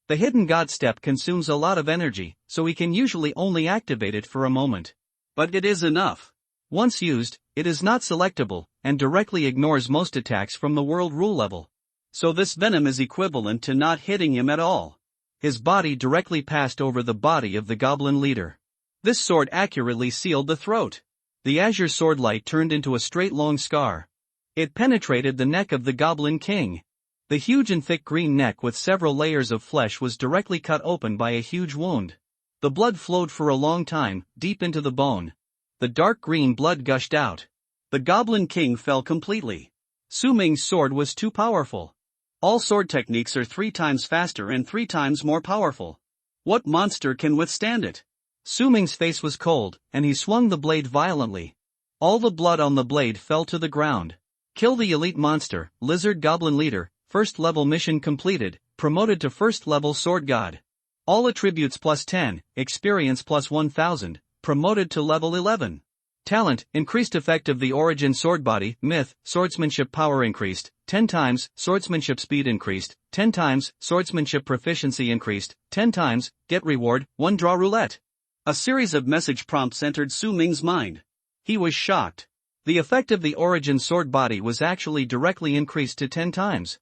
S1: The Hidden God Step consumes a lot of energy, so he can usually only activate it for a moment. But it is enough. Once used, it is not selectable, and directly ignores most attacks from the world rule level. So this venom is equivalent to not hitting him at all. His body directly passed over the body of the goblin leader. This sword accurately sealed the throat. The azure sword light turned into a straight long scar. It penetrated the neck of the Goblin King. The huge and thick green neck with several layers of flesh was directly cut open by a huge wound. The blood flowed for a long time, deep into the bone. The dark green blood gushed out. The Goblin King fell completely. Su Ming's sword was too powerful. All sword techniques are 3 times faster and 3 times more powerful. What monster can withstand it? Su Ming's face was cold, and he swung the blade violently. All the blood on the blade fell to the ground. Kill the elite monster, Lizard Goblin Leader, first level mission completed, promoted to first level Sword God. All attributes plus 10, experience plus 1000, promoted to level 11. Talent, increased effect of the origin sword body, myth, swordsmanship power increased, 10 times, swordsmanship speed increased, 10 times, swordsmanship proficiency increased, 10 times, get reward, 1 draw roulette. A series of message prompts entered Su Ming's mind. He was shocked. The effect of the origin sword body was actually directly increased to 10 times.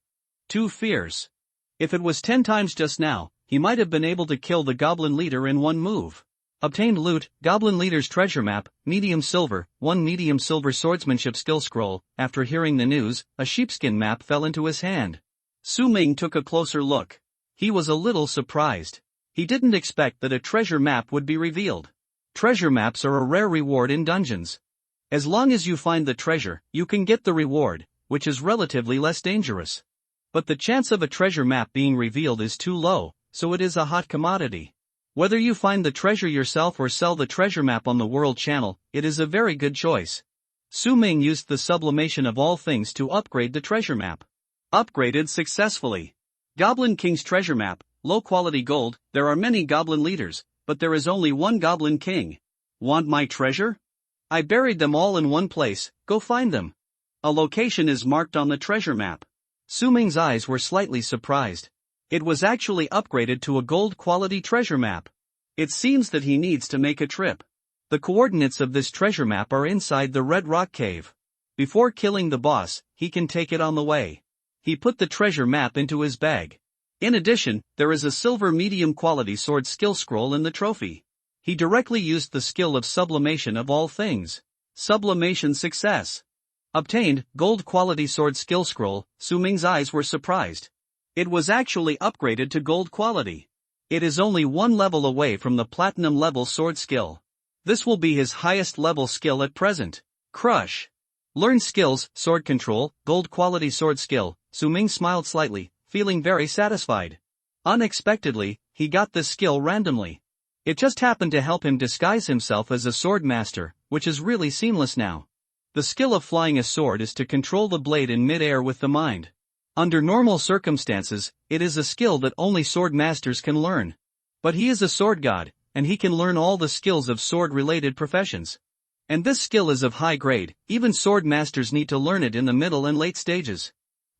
S1: 2 fears. If it was 10 times just now, he might have been able to kill the Goblin Leader in one move. Obtained loot, Goblin Leader's treasure map, medium silver, 1 medium silver swordsmanship skill scroll. After hearing the news, a sheepskin map fell into his hand. Su Ming took a closer look. He was a little surprised. He didn't expect that a treasure map would be revealed. Treasure maps are a rare reward in dungeons. As long as you find the treasure, you can get the reward, which is relatively less dangerous. But the chance of a treasure map being revealed is too low, so it is a hot commodity. Whether you find the treasure yourself or sell the treasure map on the World Channel, it is a very good choice. Su Ming used the sublimation of all things to upgrade the treasure map. Upgraded successfully. Goblin King's treasure map, low quality gold. There are many goblin leaders, but there is only one Goblin King. Want my treasure? I buried them all in one place, go find them. A location is marked on the treasure map. Su Ming's eyes were slightly surprised. It was actually upgraded to a gold quality treasure map. It seems that he needs to make a trip. The coordinates of this treasure map are inside the Red Rock Cave. Before killing the boss, he can take it on the way. He put the treasure map into his bag. In addition, there is a silver medium quality sword skill scroll in the trophy. He directly used the skill of sublimation of all things. Sublimation success. Obtained, gold quality sword skill scroll. Su Ming's eyes were surprised. It was actually upgraded to gold quality. It is only 1 level away from the platinum level sword skill. This will be his highest level skill at present. Crush. Learn skills, sword control, gold quality sword skill. Su Ming smiled slightly, feeling very satisfied. Unexpectedly, he got this skill randomly. It just happened to help him disguise himself as a sword master, which is really seamless now. The skill of flying a sword is to control the blade in mid-air with the mind. Under normal circumstances, it is a skill that only sword masters can learn. But he is a sword god, and he can learn all the skills of sword-related professions. And this skill is of high grade, even sword masters need to learn it in the middle and late stages.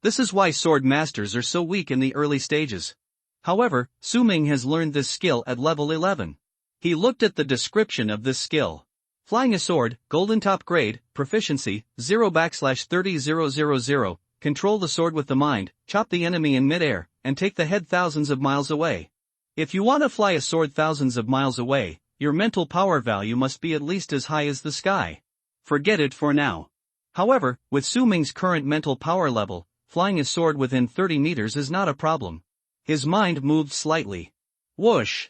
S1: This is why sword masters are so weak in the early stages. However, Su Ming has learned this skill at level 11. He looked at the description of this skill. Flying a sword, golden top grade, proficiency, 0/30,000, control the sword with the mind, chop the enemy in midair, and take the head thousands of miles away. If you want to fly a sword thousands of miles away, your mental power value must be at least as high as the sky. Forget it for now. However, with Su Ming's current mental power level, flying a sword within 30 meters is not a problem. His mind moved slightly. Whoosh!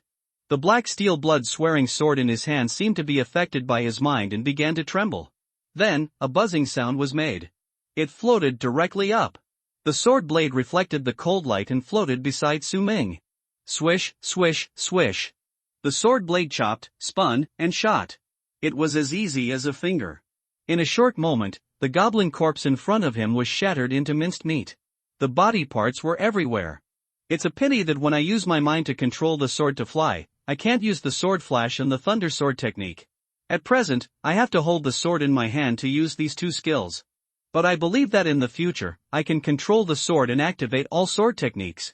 S1: The black steel blood-swearing sword in his hand seemed to be affected by his mind and began to tremble. Then, a buzzing sound was made. It floated directly up. The sword blade reflected the cold light and floated beside Su Ming. Swish, swish, swish. The sword blade chopped, spun, and shot. It was as easy as a finger. In a short moment, the goblin corpse in front of him was shattered into minced meat. The body parts were everywhere. It's a pity that when I use my mind to control the sword to fly, I can't use the sword flash and the thunder sword technique. At present, I have to hold the sword in my hand to use these two skills. But I believe that in the future, I can control the sword and activate all sword techniques.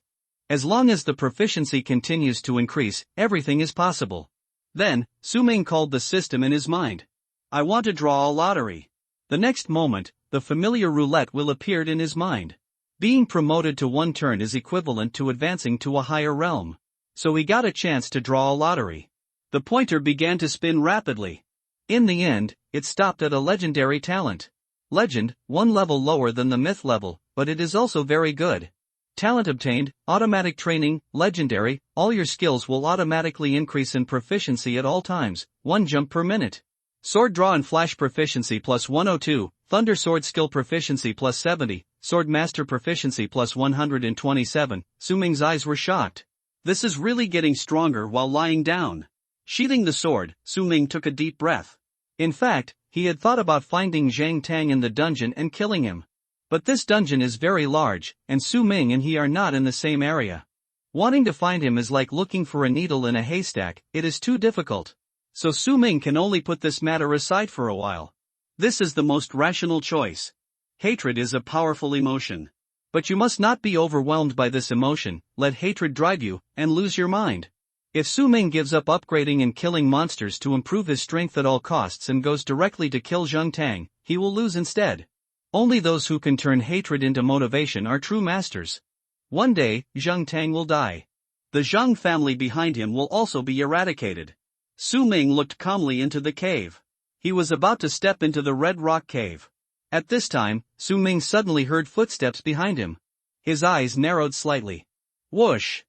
S1: As long as the proficiency continues to increase, everything is possible. Then, Su Ming called the system in his mind. I want to draw a lottery. The next moment, the familiar roulette wheel appeared in his mind. Being promoted to one turn is equivalent to advancing to a higher realm. So he got a chance to draw a lottery. The pointer began to spin rapidly. In the end, it stopped at a legendary talent. Legend, one level lower than the myth level, but it is also very good. Talent obtained, automatic training, legendary, all your skills will automatically increase in proficiency at all times, 1 jump per minute. Sword draw and flash proficiency plus 102, thunder sword skill proficiency plus 70, sword master proficiency plus 127, Su Ming's eyes were shocked. This is really getting stronger while lying down. Sheathing the sword, Su Ming took a deep breath. In fact, he had thought about finding Zhang Tang in the dungeon and killing him. But this dungeon is very large, and Su Ming and he are not in the same area. Wanting to find him is like looking for a needle in a haystack, it is too difficult. So Su Ming can only put this matter aside for a while. This is the most rational choice. Hatred is a powerful emotion. But you must not be overwhelmed by this emotion, let hatred drive you, and lose your mind. If Su Ming gives up upgrading and killing monsters to improve his strength at all costs and goes directly to kill Zhang Tang, he will lose instead. Only those who can turn hatred into motivation are true masters. One day, Zhang Tang will die. The Zhang family behind him will also be eradicated. Su Ming looked calmly into the cave. He was about to step into the red rock cave. At this time, Su Ming suddenly heard footsteps behind him. His eyes narrowed slightly. Whoosh!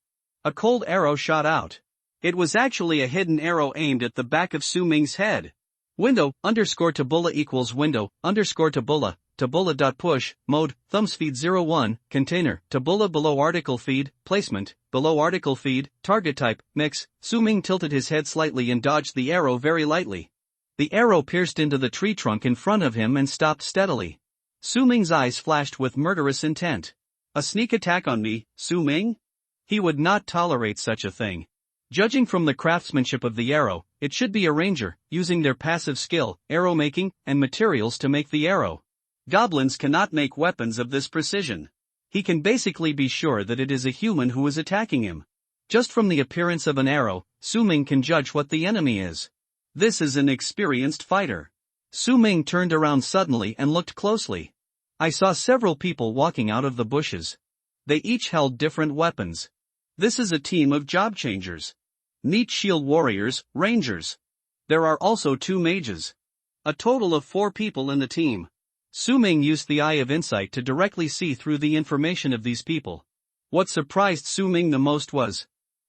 S1: A cold arrow shot out. It was actually a hidden arrow aimed at the back of Su Ming's head. Window, _Tabula equals window, _Tabula, Tabula.push, mode, thumbspeed 01, container, Tabula below article feed, placement, below article feed, target type, mix. Su Ming tilted his head slightly and dodged the arrow very lightly. The arrow pierced into the tree trunk in front of him and stopped steadily. Su Ming's eyes flashed with murderous intent. A sneak attack on me, Su Ming? He would not tolerate such a thing. Judging from the craftsmanship of the arrow, it should be a ranger, using their passive skill, arrow making, and materials to make the arrow. Goblins cannot make weapons of this precision. He can basically be sure that it is a human who is attacking him. Just from the appearance of an arrow, Su Ming can judge what the enemy is. This is an experienced fighter. Su Ming turned around suddenly and looked closely. I saw several people walking out of the bushes. They each held different weapons. This is a team of job changers. Meet shield warriors, rangers. There are also 2 mages. A total of 4 people in the team. Su Ming used the Eye of Insight to directly see through the information of these people. What surprised Su Ming the most was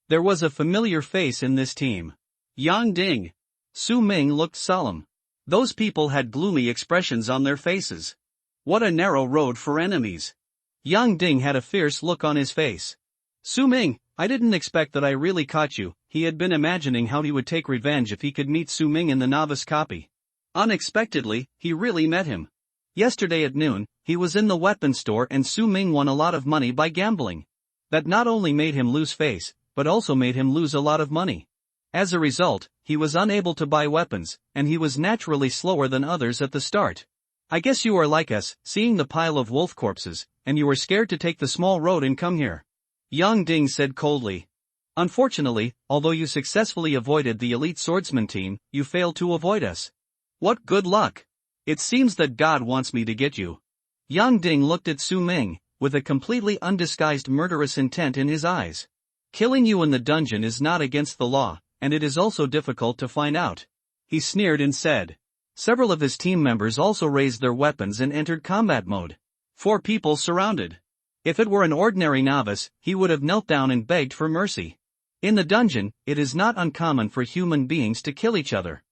S1: there was a familiar face in this team. Yang Ding. Su Ming looked solemn. Those people had gloomy expressions on their faces. What a narrow road for enemies. Yang Ding had a fierce look on his face. Su Ming, I didn't expect that I really caught you. He had been imagining how he would take revenge if he could meet Su Ming in the novice copy. Unexpectedly, he really met him. Yesterday at noon, he was in the weapon store and Su Ming won a lot of money by gambling. That not only made him lose face, but also made him lose a lot of money. As a result, he was unable to buy weapons, and he was naturally slower than others at the start. I guess you are like us, seeing the pile of wolf corpses, and you were scared to take the small road and come here. Yang Ding said coldly. Unfortunately, although you successfully avoided the elite swordsman team, you failed to avoid us. What good luck! It seems that God wants me to get you. Yang Ding looked at Su Ming, with a completely undisguised murderous intent in his eyes. Killing you in the dungeon is not against the law, and it is also difficult to find out. He sneered and said. Several of his team members also raised their weapons and entered combat mode. 4 people surrounded. If it were an ordinary novice, he would have knelt down and begged for mercy. In the dungeon, it is not uncommon for human beings to kill each other.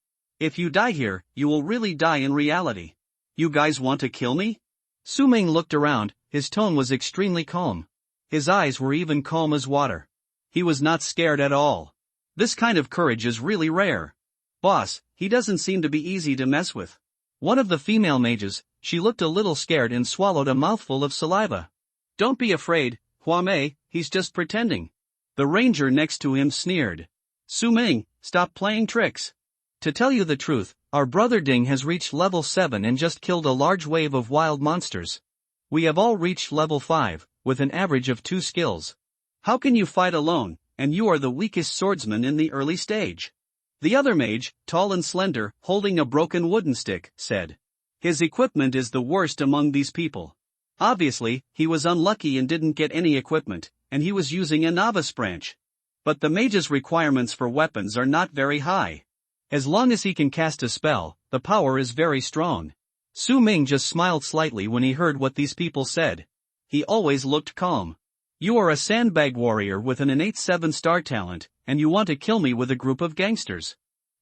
S1: If you die here, you will really die in reality. You guys want to kill me? Su Ming looked around, his tone was extremely calm. His eyes were even calm as water. He was not scared at all. This kind of courage is really rare. Boss, he doesn't seem to be easy to mess with. One of the female mages, she looked a little scared and swallowed a mouthful of saliva. Don't be afraid, Hua Mei, he's just pretending. The ranger next to him sneered. Su Ming, stop playing tricks. To tell you the truth, our brother Ding has reached level 7 and just killed a large wave of wild monsters. We have all reached level 5, with an average of 2 skills. How can you fight alone, and you are the weakest swordsman in the early stage? The other mage, tall and slender, holding a broken wooden stick, said. His equipment is the worst among these people. Obviously, he was unlucky and didn't get any equipment, and he was using a novice branch. But the mage's requirements for weapons are not very high. As long as he can cast a spell, the power is very strong. Su Ming just smiled slightly when he heard what these people said. He always looked calm. You are a sandbag warrior with an innate 7-star talent, and you want to kill me with a group of gangsters.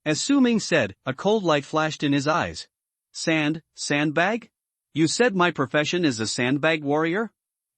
S1: As Su Ming said, a cold light flashed in his eyes. Sandbag? You said my profession is a sandbag warrior?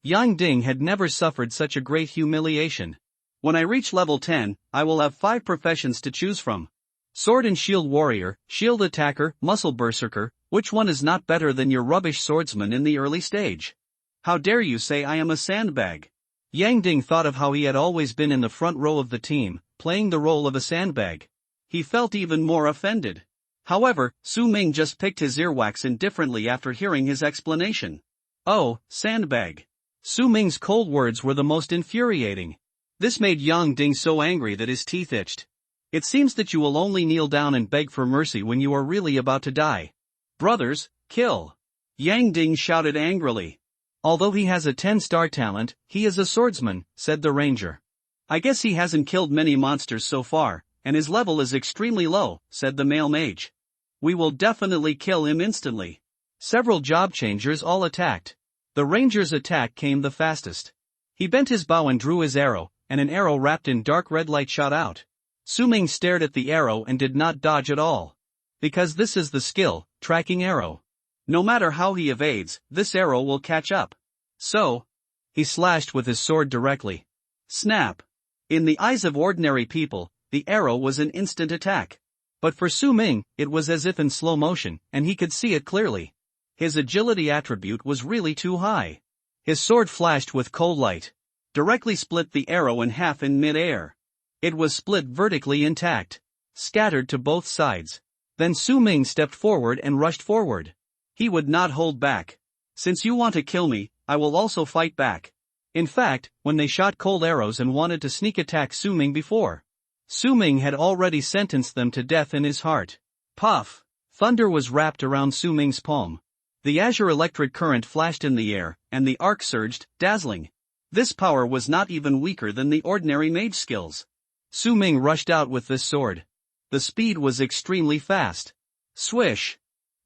S1: Yang Ding had never suffered such a great humiliation. When I reach level 10, I will have 5 professions to choose from. Sword and shield warrior, shield attacker, muscle berserker, which one is not better than your rubbish swordsman in the early stage? How dare you say I am a sandbag? Yang Ding thought of how he had always been in the front row of the team, playing the role of a sandbag. He felt even more offended. However, Su Ming just picked his earwax indifferently after hearing his explanation. Oh, sandbag. Su Ming's cold words were the most infuriating. This made Yang Ding so angry that his teeth itched. It seems that you will only kneel down and beg for mercy when you are really about to die. Brothers, kill! Yang Ding shouted angrily. Although he has a 10-star talent, he is a swordsman, said the ranger. I guess he hasn't killed many monsters so far, and his level is extremely low, said the male mage. We will definitely kill him instantly. Several job changers all attacked. The ranger's attack came the fastest. He bent his bow and drew his arrow, and an arrow wrapped in dark red light shot out. Su Ming stared at the arrow and did not dodge at all. Because this is the skill, tracking arrow. No matter how he evades, this arrow will catch up. So, he slashed with his sword directly. Snap! In the eyes of ordinary people, the arrow was an instant attack. But for Su Ming, it was as if in slow motion, and he could see it clearly. His agility attribute was really too high. His sword flashed with cold light. Directly split the arrow in half in mid-air. It was split vertically intact. Scattered to both sides. Then Su Ming stepped forward and rushed forward. He would not hold back. Since you want to kill me, I will also fight back. In fact, when they shot cold arrows and wanted to sneak attack Su Ming before, Su Ming had already sentenced them to death in his heart. Puff! Thunder was wrapped around Su Ming's palm. The azure electric current flashed in the air, and the arc surged, dazzling. This power was not even weaker than the ordinary mage skills. Su Ming rushed out with this sword. The speed was extremely fast. Swish!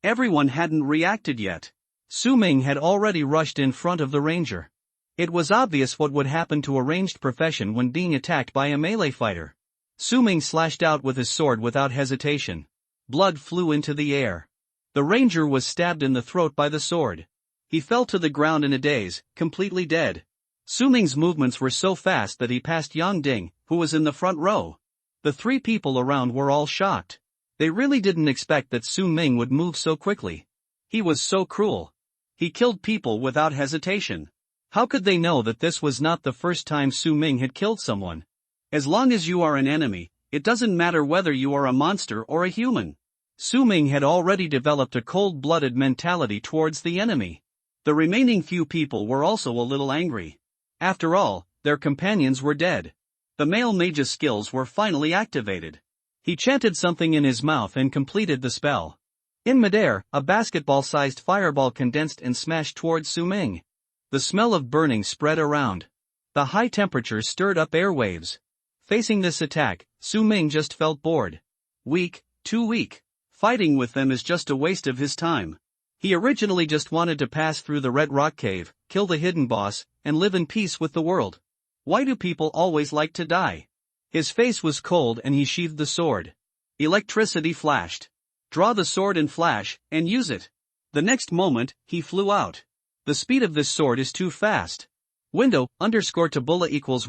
S1: Everyone hadn't reacted yet. Su Ming had already rushed in front of the ranger. It was obvious what would happen to a ranged profession when being attacked by a melee fighter. Su Ming slashed out with his sword without hesitation. Blood flew into the air. The ranger was stabbed in the throat by the sword. He fell to the ground in a daze, completely dead. Su Ming's movements were so fast that he passed Yang Ding, who was in the front row. The 3 people around were all shocked. They really didn't expect that Su Ming would move so quickly. He was so cruel. He killed people without hesitation. How could they know that this was not the first time Su Ming had killed someone? As long as you are an enemy, it doesn't matter whether you are a monster or a human. Su Ming had already developed a cold-blooded mentality towards the enemy. The remaining few people were also a little angry. After all, their companions were dead. The male mage's skills were finally activated. He chanted something in his mouth and completed the spell. In midair, a basketball-sized fireball condensed and smashed towards Su Ming. The smell of burning spread around. The high temperature stirred up airwaves. Facing this attack, Su Ming just felt bored. Weak, too weak. Fighting with them is just a waste of his time. He originally just wanted to pass through the Red Rock Cave, kill the hidden boss, and live in peace with the world. Why do people always like to die? His face was cold and he sheathed the sword. Electricity flashed. Draw the sword and flash, and use it. The next moment, he flew out. The speed of this sword is too fast. Window_Tabula equals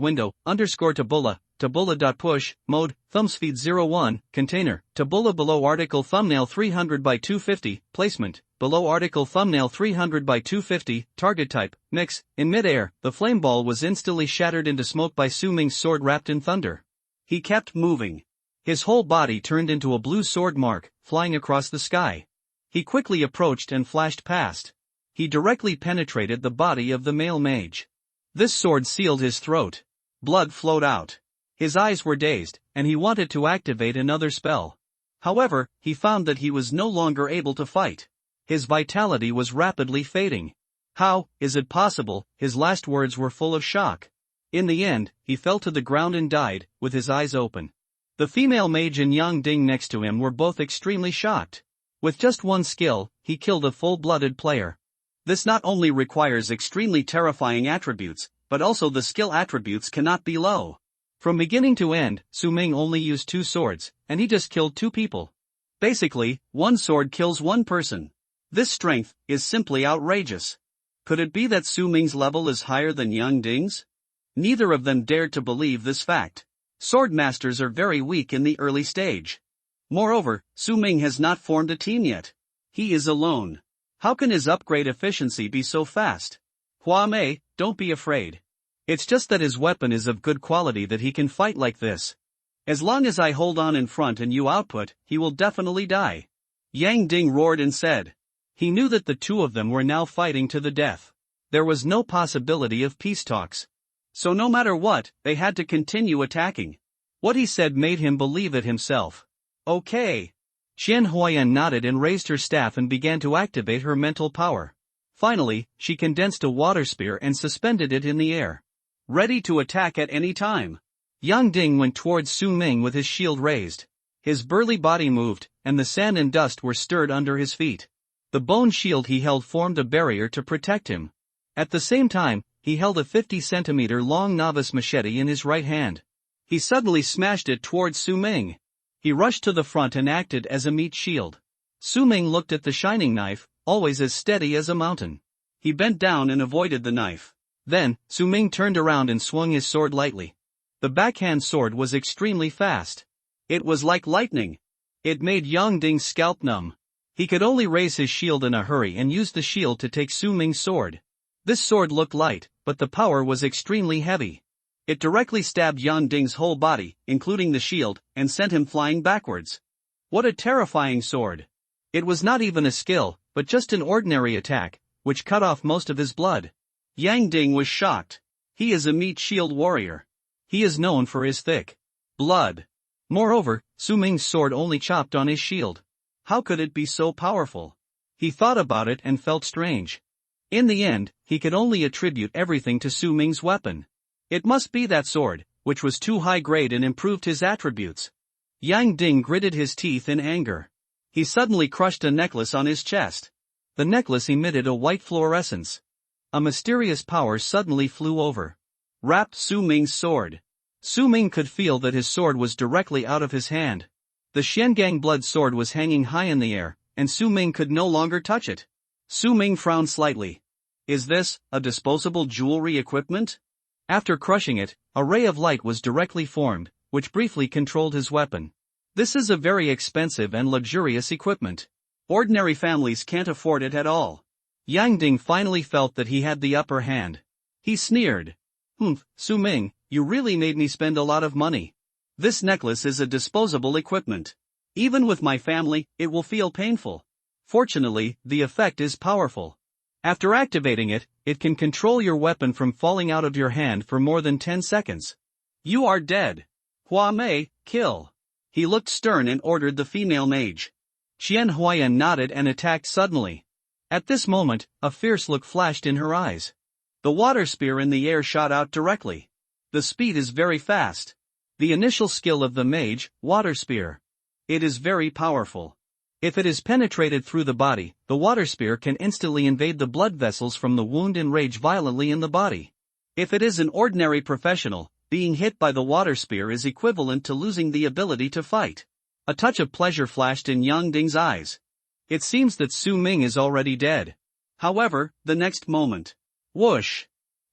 S1: Tabula.push, mode, thumbspeed 01, container, Tabula below article thumbnail 300 by 250, placement, below article thumbnail 300 by 250, target type, mix. In midair, the flame ball was instantly shattered into smoke by Su Ming's sword wrapped in thunder. He kept moving. His whole body turned into a blue sword mark, flying across the sky. He quickly approached and flashed past. He directly penetrated the body of the male mage. This sword sealed his throat. Blood flowed out. His eyes were dazed, and he wanted to activate another spell. However, he found that he was no longer able to fight. His vitality was rapidly fading. How is it possible? His last words were full of shock. In the end, he fell to the ground and died, with his eyes open. The female mage and Yang Ding next to him were both extremely shocked. With just one skill, he killed a full-blooded player. This not only requires extremely terrifying attributes, but also the skill attributes cannot be low. From beginning to end, Su Ming only used 2 swords, and he just killed 2 people. Basically, 1 sword kills 1 person. This strength is simply outrageous. Could it be that Su Ming's level is higher than Yang Ding's? Neither of them dared to believe this fact. Sword masters are very weak in the early stage. Moreover, Su Ming has not formed a team yet. He is alone. How can his upgrade efficiency be so fast? Hua Mei, don't be afraid. It's just that his weapon is of good quality that he can fight like this. As long as I hold on in front and you output, he will definitely die. Yang Ding roared and said. He knew that the two of them were now fighting to the death. There was no possibility of peace talks. So no matter what, they had to continue attacking. What he said made him believe it himself. Okay. Qian Huayan nodded and raised her staff and began to activate her mental power. Finally, she condensed a water spear and suspended it in the air. Ready to attack at any time. Yang Ding went towards Su Ming with his shield raised. His burly body moved, and the sand and dust were stirred under his feet. The bone shield he held formed a barrier to protect him. At the same time, he held a 50-centimeter-long novice machete in his right hand. He suddenly smashed it towards Su Ming. He rushed to the front and acted as a meat shield. Su Ming looked at the shining knife, always as steady as a mountain. He bent down and avoided the knife. Then, Su Ming turned around and swung his sword lightly. The backhand sword was extremely fast. It was like lightning. It made Yang Ding's scalp numb. He could only raise his shield in a hurry and use the shield to take Su Ming's sword. This sword looked light, but the power was extremely heavy. It directly stabbed Yang Ding's whole body, including the shield, and sent him flying backwards. What a terrifying sword! It was not even a skill, but just an ordinary attack, which cut off most of his blood. Yang Ding was shocked. He is a meat shield warrior. He is known for his thick blood. Moreover, Su Ming's sword only chopped on his shield. How could it be so powerful? He thought about it and felt strange. In the end, he could only attribute everything to Su Ming's weapon. It must be that sword, which was too high grade and improved his attributes. Yang Ding gritted his teeth in anger. He suddenly crushed a necklace on his chest. The necklace emitted a white fluorescence. A mysterious power suddenly flew over. Wrapped Su Ming's sword. Su Ming could feel that his sword was directly out of his hand. The Shengang blood sword was hanging high in the air, and Su Ming could no longer touch it. Su Ming frowned slightly. Is this a disposable jewelry equipment? After crushing it, a ray of light was directly formed, which briefly controlled his weapon. This is a very expensive and luxurious equipment. Ordinary families can't afford it at all. Yang Ding finally felt that he had the upper hand. He sneered. Su Ming, you really made me spend a lot of money. This necklace is a disposable equipment. Even with my family, it will feel painful. Fortunately, the effect is powerful. After activating it, it can control your weapon from falling out of your hand for more than 10 seconds. You are dead. Hua Mei, kill. He looked stern and ordered the female mage. Qian Huayan nodded and attacked suddenly. At this moment, a fierce look flashed in her eyes. The water spear in the air shot out directly. The speed is very fast. The initial skill of the mage, water spear. It is very powerful. If it is penetrated through the body, the water spear can instantly invade the blood vessels from the wound and rage violently in the body. If it is an ordinary professional, being hit by the water spear is equivalent to losing the ability to fight. A touch of pleasure flashed in Yang Ding's eyes. It seems that Su Ming is already dead. However, the next moment. Whoosh!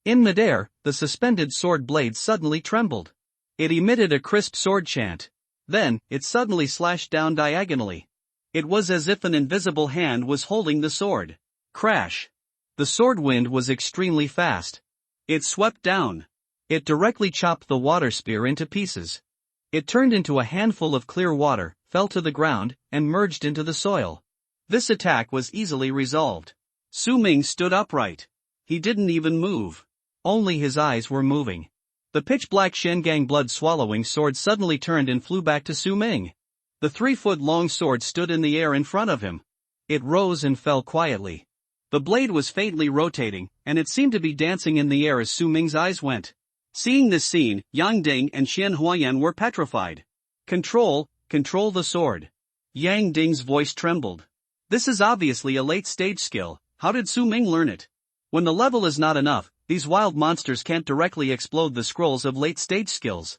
S1: In midair, the suspended sword blade suddenly trembled. It emitted a crisp sword chant. Then, it suddenly slashed down diagonally. It was as if an invisible hand was holding the sword. Crash! The sword wind was extremely fast. It swept down. It directly chopped the water spear into pieces. It turned into a handful of clear water, fell to the ground, and merged into the soil. This attack was easily resolved. Su Ming stood upright. He didn't even move. Only his eyes were moving. The pitch-black Shengang blood-swallowing sword suddenly turned and flew back to Su Ming. The 3-foot-long sword stood in the air in front of him. It rose and fell quietly. The blade was faintly rotating, and it seemed to be dancing in the air as Su Ming's eyes went. Seeing this scene, Yang Ding and Qian Huayan were petrified. Control the sword. Yang Ding's voice trembled. This is obviously a late-stage skill. How did Su Ming learn it? When the level is not enough, these wild monsters can't directly explode the scrolls of late-stage skills.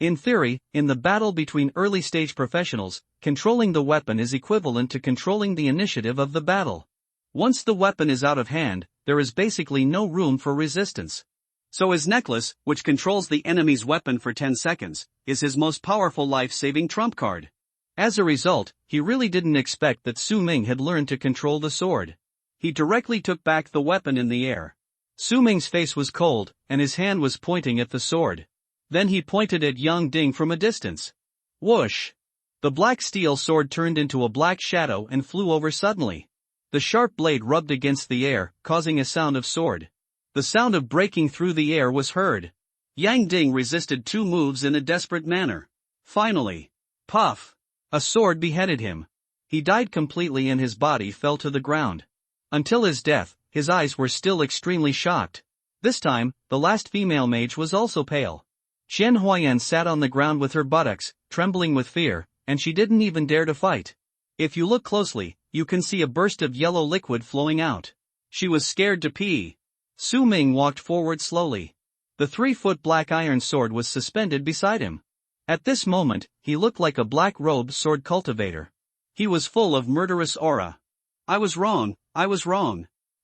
S1: In theory, in the battle between early-stage professionals, controlling the weapon is equivalent to controlling the initiative of the battle. Once the weapon is out of hand, there is basically no room for resistance. So his necklace, which controls the enemy's weapon for 10 seconds, is his most powerful life-saving trump card. As a result, he really didn't expect that Su Ming had learned to control the sword. He directly took back the weapon in the air. Su Ming's face was cold, and his hand was pointing at the sword. Then he pointed at Yang Ding from a distance. Whoosh! The black steel sword turned into a black shadow and flew over suddenly. The sharp blade rubbed against the air, causing a sound of sword. The sound of breaking through the air was heard. Yang Ding resisted 2 moves in a desperate manner. Finally, puff! A sword beheaded him. He died completely and his body fell to the ground. Until his death, his eyes were still extremely shocked. This time, the last female mage was also pale. Qian Huayan sat on the ground with her buttocks, trembling with fear, and she didn't even dare to fight. If you look closely, you can see a burst of yellow liquid flowing out. She was scared to pee. Su Ming walked forward slowly. The 3-foot black iron sword was suspended beside him. At this moment, he looked like a black-robed sword cultivator. He was full of murderous aura. I was wrong.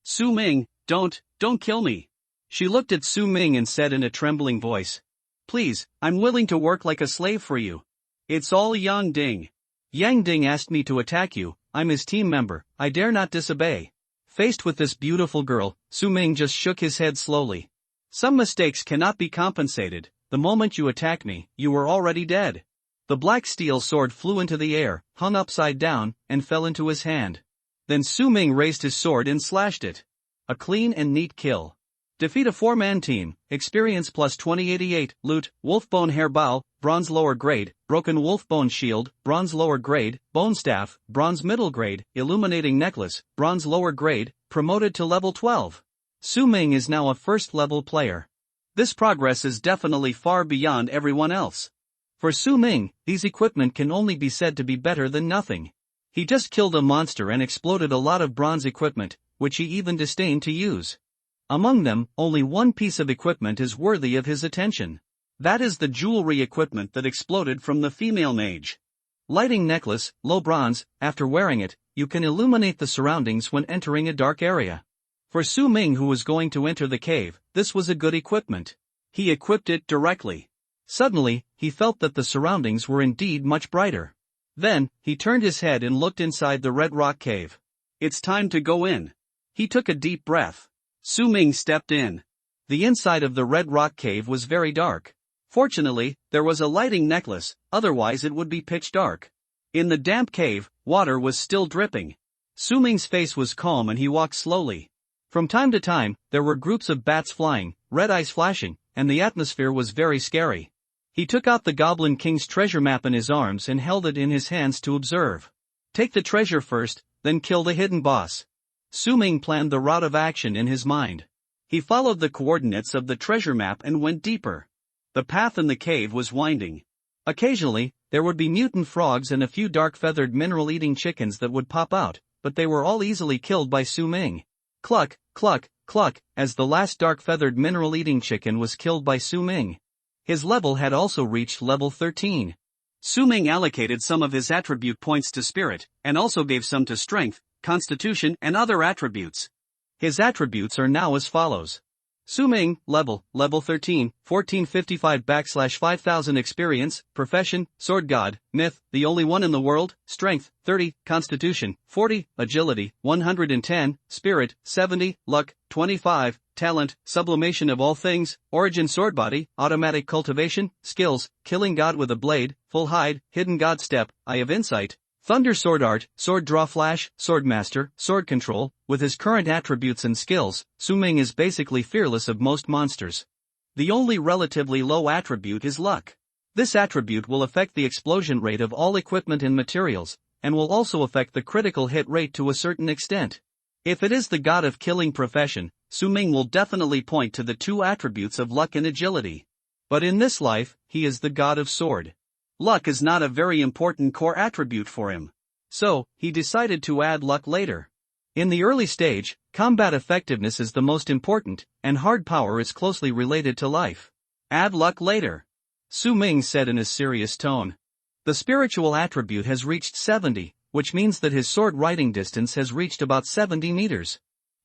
S1: Su Ming, don't kill me. She looked at Su Ming and said in a trembling voice. Please, I'm willing to work like a slave for you. It's all Yang Ding. Yang Ding asked me to attack you, I'm his team member, I dare not disobey. Faced with this beautiful girl, Su Ming just shook his head slowly. Some mistakes cannot be compensated. The moment you attacked me, you were already dead. The black steel sword flew into the air, hung upside down, and fell into his hand. Then Su Ming raised his sword and slashed it. A clean and neat kill. Defeat a 4-man team, experience plus 2088, loot, wolfbone hairbow, bronze lower grade, broken wolfbone shield, bronze lower grade, bone staff, bronze middle grade, illuminating necklace, bronze lower grade, promoted to level 12. Su Ming is now a first-level player. This progress is definitely far beyond everyone else. For Su Ming, these equipment can only be said to be better than nothing. He just killed a monster and exploded a lot of bronze equipment, which he even disdained to use. Among them, only one piece of equipment is worthy of his attention. That is the jewelry equipment that exploded from the female mage. Lighting necklace, low bronze, after wearing it, you can illuminate the surroundings when entering a dark area. For Su Ming, who was going to enter the cave, this was a good equipment. He equipped it directly. Suddenly, he felt that the surroundings were indeed much brighter. Then, he turned his head and looked inside the red rock cave. It's time to go in. He took a deep breath. Su Ming stepped in. The inside of the red rock cave was very dark. Fortunately, there was a lighting necklace, otherwise it would be pitch dark. In the damp cave, water was still dripping. Su Ming's face was calm and he walked slowly. From time to time, there were groups of bats flying, red eyes flashing, and the atmosphere was very scary. He took out the Goblin King's treasure map in his arms and held it in his hands to observe. Take the treasure first, then kill the hidden boss. Su Ming planned the route of action in his mind. He followed the coordinates of the treasure map and went deeper. The path in the cave was winding. Occasionally, there would be mutant frogs and a few dark-feathered mineral-eating chickens that would pop out, but they were all easily killed by Su Ming. Cluck, cluck, cluck, as the last dark-feathered mineral-eating chicken was killed by Su Ming. His level had also reached level 13. Su Ming allocated some of his attribute points to spirit, and also gave some to strength, constitution and other attributes. His attributes are now as follows. Su Ming, level 13, 1455/5000 experience, profession, sword god, myth, the only one in the world, strength, 30, constitution, 40, agility, 110, spirit, 70, luck, 25, talent, sublimation of all things, origin sword body, automatic cultivation, skills, killing god with a blade, full hide, hidden god step, eye of insight, thunder sword art, sword draw flash, sword master, sword control. With his current attributes and skills, Su Ming is basically fearless of most monsters. The only relatively low attribute is luck. This attribute will affect the explosion rate of all equipment and materials, and will also affect the critical hit rate to a certain extent. If it is the god of killing profession, Su Ming will definitely point to the two attributes of luck and agility. But in this life, he is the god of sword. Luck is not a very important core attribute for him. So, he decided to add luck later. In the early stage, combat effectiveness is the most important, and hard power is closely related to life. Add luck later. Su Ming said in a serious tone. The spiritual attribute has reached 70, which means that his sword riding distance has reached about 70 meters.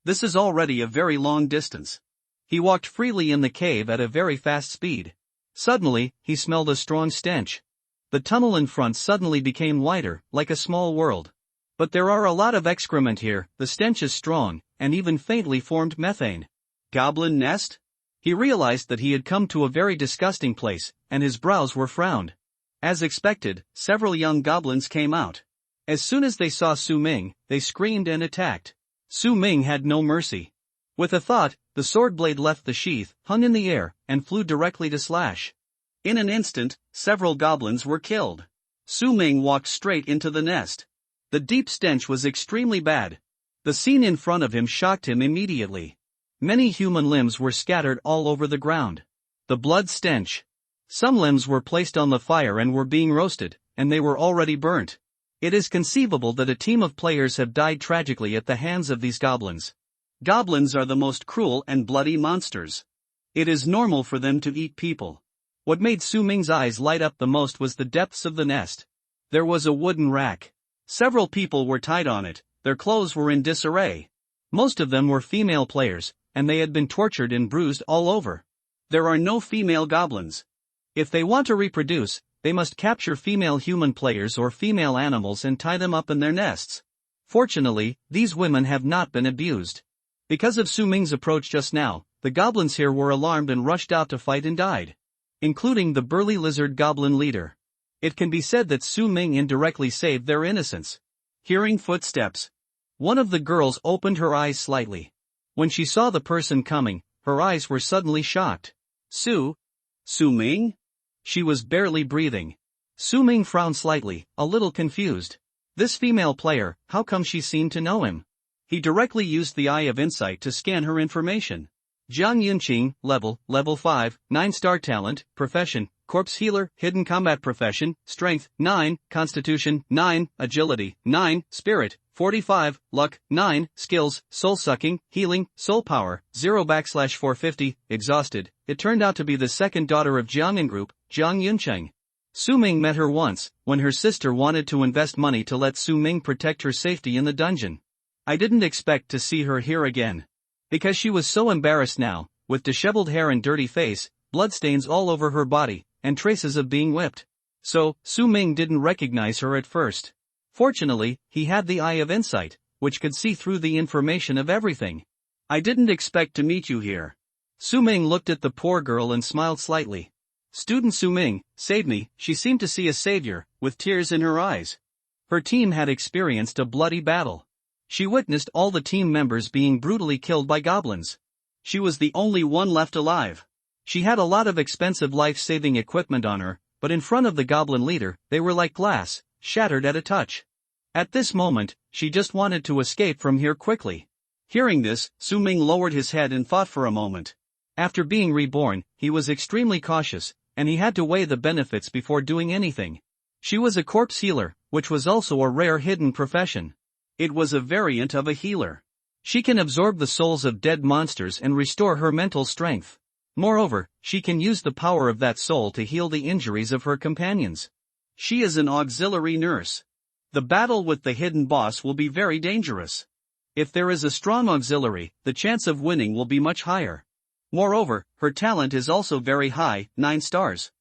S1: This is already a very long distance. He walked freely in the cave at a very fast speed. Suddenly, he smelled a strong stench. The tunnel in front suddenly became wider, like a small world. But there are a lot of excrement here, the stench is strong, and even faintly formed methane. Goblin nest? He realized that he had come to a very disgusting place, and his brows were frowned. As expected, several young goblins came out. As soon as they saw Su Ming, they screamed and attacked. Su Ming had no mercy. With a thought, the sword blade left the sheath, hung in the air, and flew directly to slash. In an instant, several goblins were killed. Su Ming walked straight into the nest. The deep stench was extremely bad. The scene in front of him shocked him immediately. Many human limbs were scattered all over the ground. The blood stench. Some limbs were placed on the fire and were being roasted, and they were already burnt. It is conceivable that a team of players have died tragically at the hands of these goblins. Goblins are the most cruel and bloody monsters. It is normal for them to eat people. What made Su Ming's eyes light up the most was the depths of the nest. There was a wooden rack. Several people were tied on it, their clothes were in disarray. Most of them were female players, and they had been tortured and bruised all over. There are no female goblins. If they want to reproduce, they must capture female human players or female animals and tie them up in their nests. Fortunately, these women have not been abused. Because of Su Ming's approach just now, the goblins here were alarmed and rushed out to fight and died. Including the burly lizard goblin leader. It can be said that Su Ming indirectly saved their innocence. Hearing footsteps. One of the girls opened her eyes slightly. When she saw the person coming, her eyes were suddenly shocked. Su Ming? She was barely breathing. Su Ming frowned slightly, a little confused. This female player, how come she seemed to know him? He directly used the eye of insight to scan her information. Jiang Yunqing, level 5, 9-star talent, profession, corpse healer, hidden combat profession, strength, 9, constitution, 9, agility, 9, spirit, 45, luck, 9, skills, soul sucking, healing, soul power, 0/450, exhausted. It turned out to be the second daughter of Jiang Group, Jiang Yunqing. Su Ming met her once, when her sister wanted to invest money to let Su Ming protect her safety in the dungeon. I didn't expect to see her here again. Because she was so embarrassed now, with disheveled hair and dirty face, bloodstains all over her body, and traces of being whipped. So, Su Ming didn't recognize her at first. Fortunately, he had the eye of insight, which could see through the information of everything. I didn't expect to meet you here. Su Ming looked at the poor girl and smiled slightly. Student Su Ming, save me. She seemed to see a savior, with tears in her eyes. Her team had experienced a bloody battle. She witnessed all the team members being brutally killed by goblins. She was the only one left alive. She had a lot of expensive life-saving equipment on her, but in front of the goblin leader, they were like glass, shattered at a touch. At this moment, she just wanted to escape from here quickly. Hearing this, Su Ming lowered his head and thought for a moment. After being reborn, he was extremely cautious, and he had to weigh the benefits before doing anything. She was a corpse healer, which was also a rare hidden profession. It was a variant of a healer. She can absorb the souls of dead monsters and restore her mental strength. Moreover, she can use the power of that soul to heal the injuries of her companions. She is an auxiliary nurse. The battle with the hidden boss will be very dangerous. If there is a strong auxiliary, the chance of winning will be much higher. Moreover, her talent is also very high, 9 stars.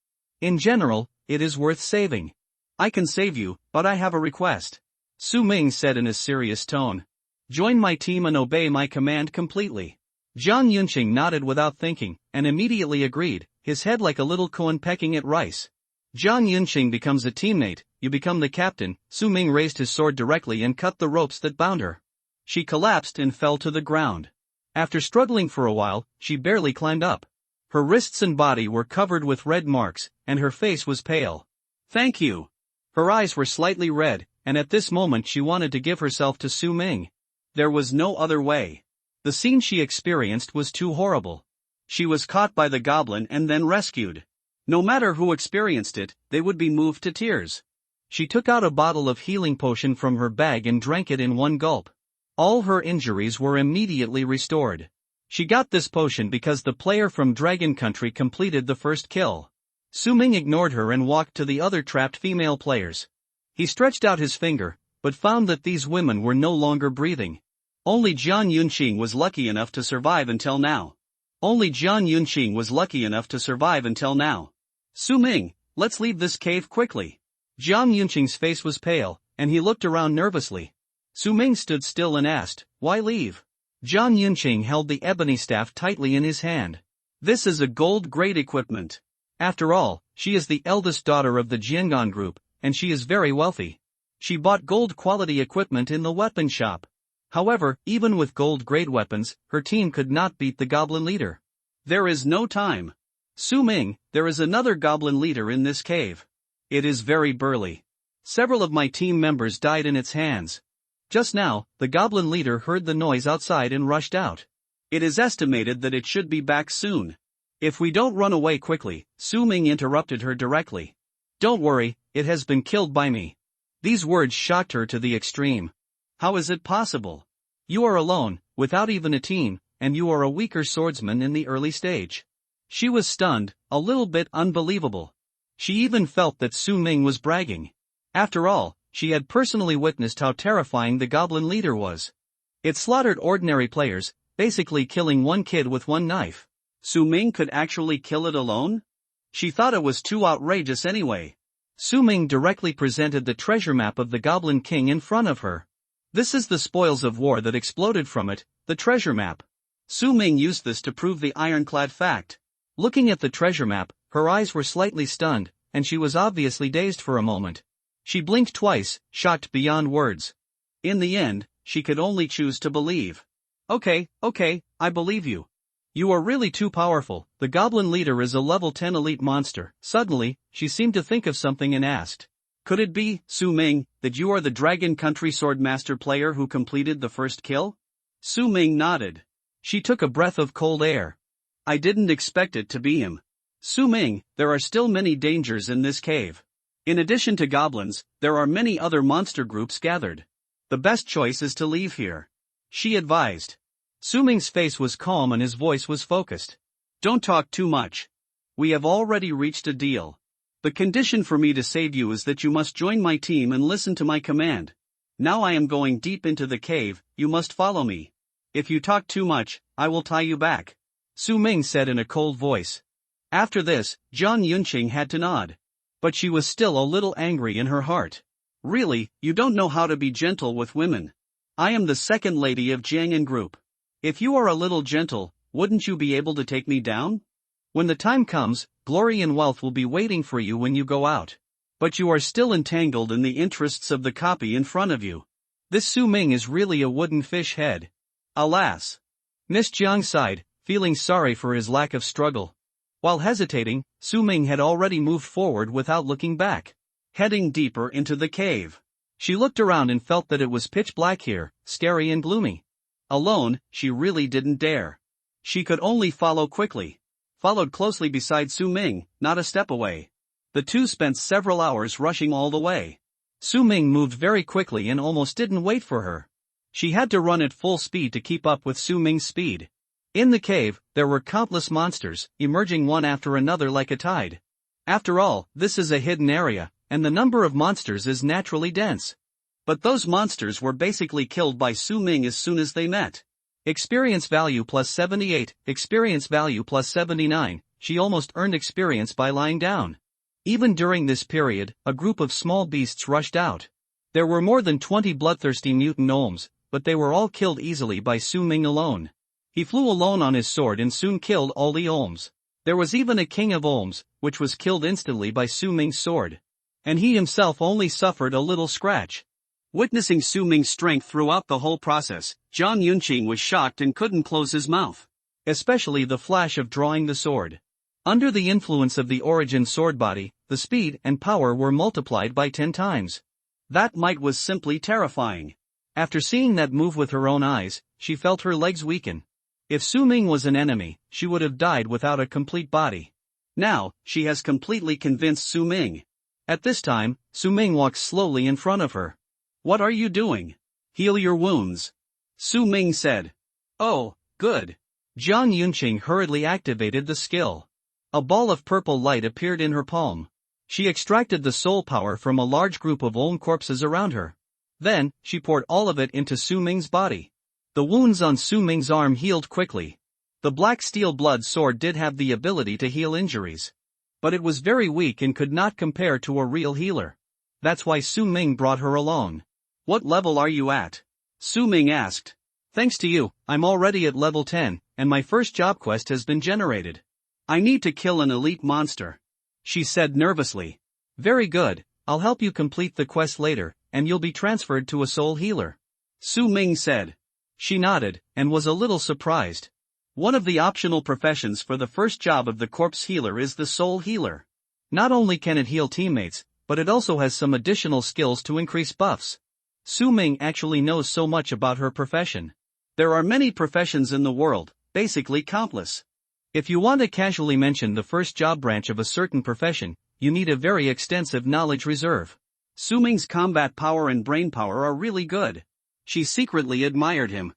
S1: In general, it is worth saving. I can save you, but I have a request. Su Ming said in a serious tone. Join my team and obey my command completely. Zhang Yunqing nodded without thinking, and immediately agreed, his head like a little koan pecking at rice. Zhang Yunqing becomes a teammate, you become the captain. Su Ming raised his sword directly and cut the ropes that bound her. She collapsed and fell to the ground. After struggling for a while, she barely climbed up. Her wrists and body were covered with red marks, and her face was pale. Thank you. Her eyes were slightly red, and at this moment she wanted to give herself to Su Ming. There was no other way. The scene she experienced was too horrible. She was caught by the goblin and then rescued. No matter who experienced it, they would be moved to tears. She took out a bottle of healing potion from her bag and drank it in one gulp. All her injuries were immediately restored. She got this potion because the player from Dragon Country completed the first kill. Su Ming ignored her and walked to the other trapped female players. He stretched out his finger, but found that these women were no longer breathing. Only Zhang Yunqing was lucky enough to survive until now. Su Ming, let's leave this cave quickly. Zhang Yunqing's face was pale, and he looked around nervously. Su Ming stood still and asked, why leave? Zhang Yunqing held the ebony staff tightly in his hand. This is a gold-grade equipment. After all, she is the eldest daughter of the Jiangan group, and she is very wealthy. She bought gold-quality equipment in the weapon shop. However, even with gold-grade weapons, her team could not beat the goblin leader. There is no time. Su Ming, there is another goblin leader in this cave. It is very burly. Several of my team members died in its hands. Just now, the goblin leader heard the noise outside and rushed out. It is estimated that it should be back soon. If we don't run away quickly, Su Ming interrupted her directly. Don't worry, it has been killed by me. These words shocked her to the extreme. How is it possible? You are alone, without even a team, and you are a weaker swordsman in the early stage. She was stunned, a little bit unbelievable. She even felt that Su Ming was bragging. After all, she had personally witnessed how terrifying the goblin leader was. It slaughtered ordinary players, basically killing one kid with one knife. Su Ming could actually kill it alone? She thought it was too outrageous anyway. Su Ming directly presented the treasure map of the Goblin King in front of her. This is the spoils of war that exploded from it, the treasure map. Su Ming used this to prove the ironclad fact. Looking at the treasure map, her eyes were slightly stunned, and she was obviously dazed for a moment. She blinked twice, shocked beyond words. In the end, she could only choose to believe. Okay, I believe you. You are really too powerful. The goblin leader is a level 10 elite monster. Suddenly, she seemed to think of something and asked. Could it be, Su Ming, that you are the Dragon Country Swordmaster player who completed the first kill? Su Ming nodded. She took a breath of cold air. I didn't expect it to be him. Su Ming, there are still many dangers in this cave. In addition to goblins, there are many other monster groups gathered. The best choice is to leave here. She advised. Su Ming's face was calm and his voice was focused. Don't talk too much. We have already reached a deal. The condition for me to save you is that you must join my team and listen to my command. Now I am going deep into the cave, you must follow me. If you talk too much, I will tie you back. Su Ming said in a cold voice. After this, Zhang Yunqing had to nod. But she was still a little angry in her heart. Really, you don't know how to be gentle with women. I am the second lady of Jiangan Group. If you are a little gentle, wouldn't you be able to take me down? When the time comes, glory and wealth will be waiting for you when you go out. But you are still entangled in the interests of the copy in front of you. This Su Ming is really a wooden fish head. Alas. Miss Jiang sighed, feeling sorry for his lack of struggle. While hesitating, Su Ming had already moved forward without looking back. Heading deeper into the cave. She looked around and felt that it was pitch black here, scary and gloomy. Alone, she really didn't dare. She could only follow quickly. Followed closely beside Su Ming, not a step away. The two spent several hours rushing all the way. Su Ming moved very quickly and almost didn't wait for her. She had to run at full speed to keep up with Su Ming's speed. In the cave, there were countless monsters, emerging one after another like a tide. After all, this is a hidden area, and the number of monsters is naturally dense. But those monsters were basically killed by Su Ming as soon as they met. Experience value plus 78, experience value plus 79, she almost earned experience by lying down. Even during this period, a group of small beasts rushed out. There were more than 20 bloodthirsty mutant gnomes, but they were all killed easily by Su Ming alone. He flew alone on his sword and soon killed all the Olms. There was even a king of Olms, which was killed instantly by Su Ming's sword. And he himself only suffered a little scratch. Witnessing Su Ming's strength throughout the whole process, Zhang Yunqing was shocked and couldn't close his mouth. Especially the flash of drawing the sword. Under the influence of the origin sword body, the speed and power were multiplied by 10 times. That might was simply terrifying. After seeing that move with her own eyes, she felt her legs weaken. If Su Ming was an enemy, she would have died without a complete body. Now, she has completely convinced Su Ming. At this time, Su Ming walks slowly in front of her. What are you doing? Heal your wounds. Su Ming said. Oh, good. Zhang Yunqing hurriedly activated the skill. A ball of purple light appeared in her palm. She extracted the soul power from a large group of Olm corpses around her. Then, she poured all of it into Su Ming's body. The wounds on Su Ming's arm healed quickly. The black steel blood sword did have the ability to heal injuries. But it was very weak and could not compare to a real healer. That's why Su Ming brought her along. What level are you at? Su Ming asked. Thanks to you, I'm already at level 10, and my first job quest has been generated. I need to kill an elite monster. She said nervously. Very good, I'll help you complete the quest later, and you'll be transferred to a soul healer. Su Ming said. She nodded, and was a little surprised. One of the optional professions for the first job of the corpse healer is the soul healer. Not only can it heal teammates, but it also has some additional skills to increase buffs. Su Ming actually knows so much about her profession. There are many professions in the world, basically countless. If you want to casually mention the first job branch of a certain profession, you need a very extensive knowledge reserve. Su Ming's combat power and brain power are really good. She secretly admired him.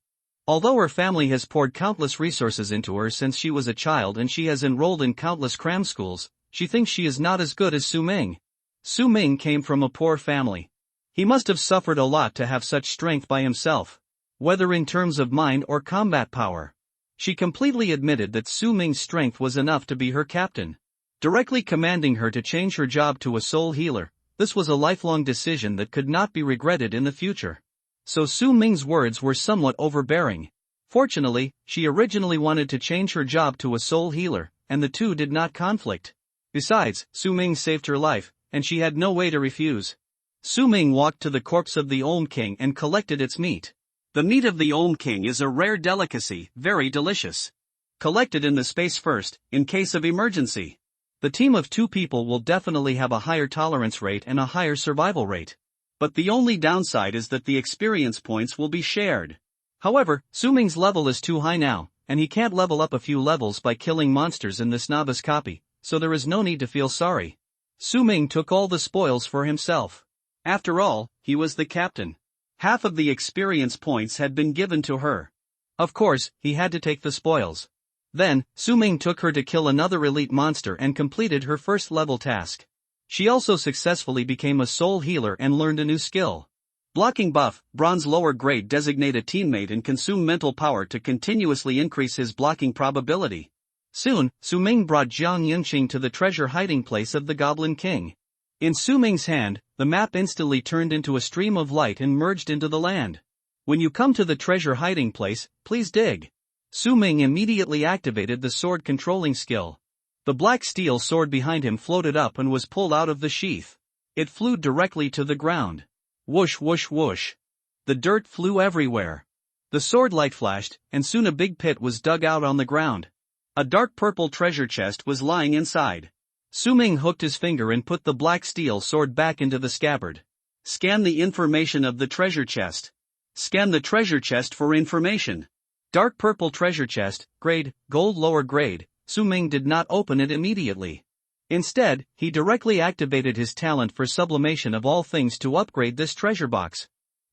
S1: Although her family has poured countless resources into her since she was a child and she has enrolled in countless cram schools, she thinks she is not as good as Su Ming. Su Ming came from a poor family. He must have suffered a lot to have such strength by himself. Whether in terms of mind or combat power. She completely admitted that Su Ming's strength was enough to be her captain. Directly commanding her to change her job to a soul healer, this was a lifelong decision that could not be regretted in the future. So Su Ming's words were somewhat overbearing. Fortunately, she originally wanted to change her job to a soul healer, and the two did not conflict. Besides, Su Ming saved her life, and she had no way to refuse. Su Ming walked to the corpse of the Olm King and collected its meat. The meat of the Olm King is a rare delicacy, very delicious. Collect it in the space first, in case of emergency. The team of 2 people will definitely have a higher tolerance rate and a higher survival rate. But the only downside is that the experience points will be shared. However, Su Ming's level is too high now, and he can't level up a few levels by killing monsters in this novice copy, so there is no need to feel sorry. Su Ming took all the spoils for himself. After all, he was the captain. Half of the experience points had been given to her. Of course, he had to take the spoils. Then, Su Ming took her to kill another elite monster and completed her first level task. She also successfully became a soul healer and learned a new skill. Blocking buff, bronze lower grade. Designate a teammate and consume mental power to continuously increase his blocking probability. Soon, Su Ming brought Zhang Yunqing to the treasure hiding place of the Goblin King. In Su Ming's hand, the map instantly turned into a stream of light and merged into the land. When you come to the treasure hiding place, please dig. Su Ming immediately activated the sword controlling skill. The black steel sword behind him floated up and was pulled out of the sheath. It flew directly to the ground. Whoosh whoosh whoosh. The dirt flew everywhere. The sword light flashed, and soon a big pit was dug out on the ground. A dark purple treasure chest was lying inside. Su Ming hooked his finger and put the black steel sword back into the scabbard. Scan the information of the treasure chest. Scan the treasure chest for information. Dark purple treasure chest, grade, gold lower grade. Su Ming did not open it immediately. Instead, he directly activated his talent for sublimation of all things to upgrade this treasure box.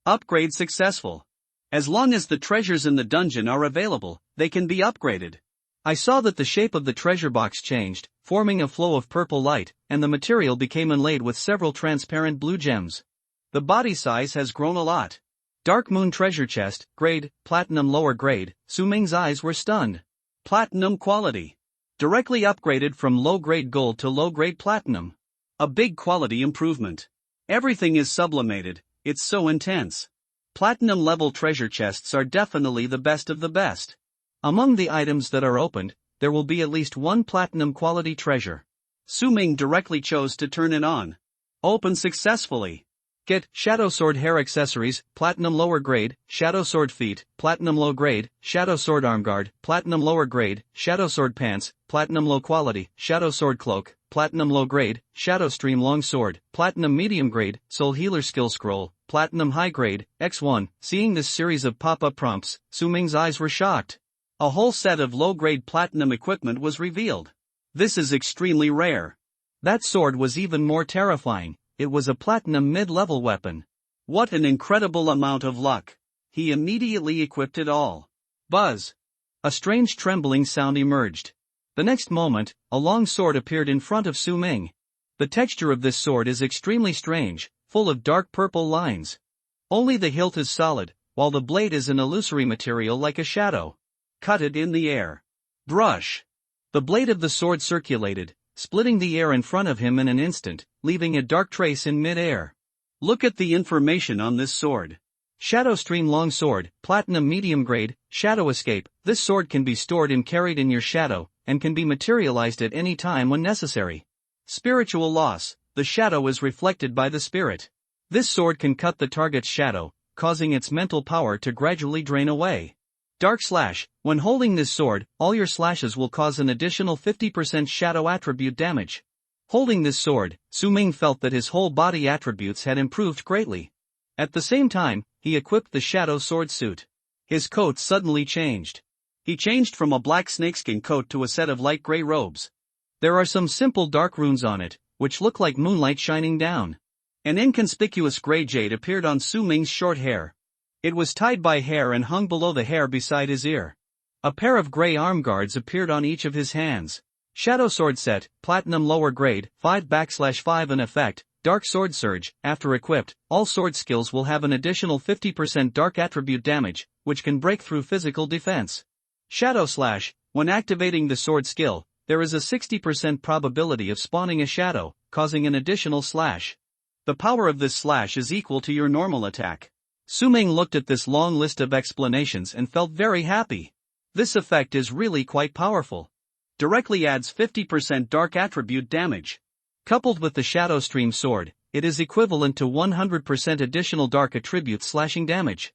S1: Upgrade successful. As long as the treasures in the dungeon are available, they can be upgraded. I saw that the shape of the treasure box changed, forming a flow of purple light, and the material became inlaid with several transparent blue gems. The body size has grown a lot. Dark Moon treasure chest, grade, platinum lower grade. Su Ming's eyes were stunned. Platinum quality. Directly upgraded from low-grade gold to low-grade platinum. A big quality improvement. Everything is sublimated, it's so intense. Platinum-level treasure chests are definitely the best of the best. Among the items that are opened, there will be at least one platinum-quality treasure. Su Ming directly chose to turn it on. Open successfully. Get Shadow Sword hair accessories, platinum lower grade, Shadow Sword feet, platinum low grade, Shadow Sword armguard, platinum lower grade, Shadow Sword pants, platinum low quality, Shadow Sword cloak, platinum low grade, Shadow Stream long sword, platinum medium grade, Soul Healer skill scroll, platinum high grade, X1. Seeing this series of pop-up prompts, Su Ming's eyes were shocked. A whole set of low-grade platinum equipment was revealed. This is extremely rare. That sword was even more terrifying. It was a platinum mid-level weapon. What an incredible amount of luck. He immediately equipped it all. Buzz. A strange trembling sound emerged. The next moment, a long sword appeared in front of Su Ming. The texture of this sword is extremely strange, full of dark purple lines. Only the hilt is solid, while the blade is an illusory material like a shadow. Cut it in the air. Brush. The blade of the sword circulated, splitting the air in front of him in an instant, leaving a dark trace in mid-air. Look at the information on this sword. Shadow Stream long sword, platinum medium grade, Shadow Escape. This sword can be stored and carried in your shadow, and can be materialized at any time when necessary. Spiritual loss. The shadow is reflected by the spirit. This sword can cut the target's shadow, causing its mental power to gradually drain away. Dark Slash. When holding this sword, all your slashes will cause an additional 50% shadow attribute damage. Holding this sword, Su Ming felt that his whole body attributes had improved greatly. At the same time, he equipped the Shadow Sword suit. His coat suddenly changed. He changed from a black snakeskin coat to a set of light gray robes. There are some simple dark runes on it, which look like moonlight shining down. An inconspicuous gray jade appeared on Su Ming's short hair. It was tied by hair and hung below the hair beside his ear. A pair of gray arm guards appeared on each of his hands. Shadow Sword set, platinum lower grade, 5/5 an effect, Dark Sword Surge. After equipped, all sword skills will have an additional 50% dark attribute damage, which can break through physical defense. Shadow Slash. When activating the sword skill, there is a 60% probability of spawning a shadow, causing an additional slash. The power of this slash is equal to your normal attack. Su Ming looked at this long list of explanations and felt very happy. This effect is really quite powerful. Directly adds 50% dark attribute damage. Coupled with the Shadow Stream sword, it is equivalent to 100% additional dark attribute slashing damage.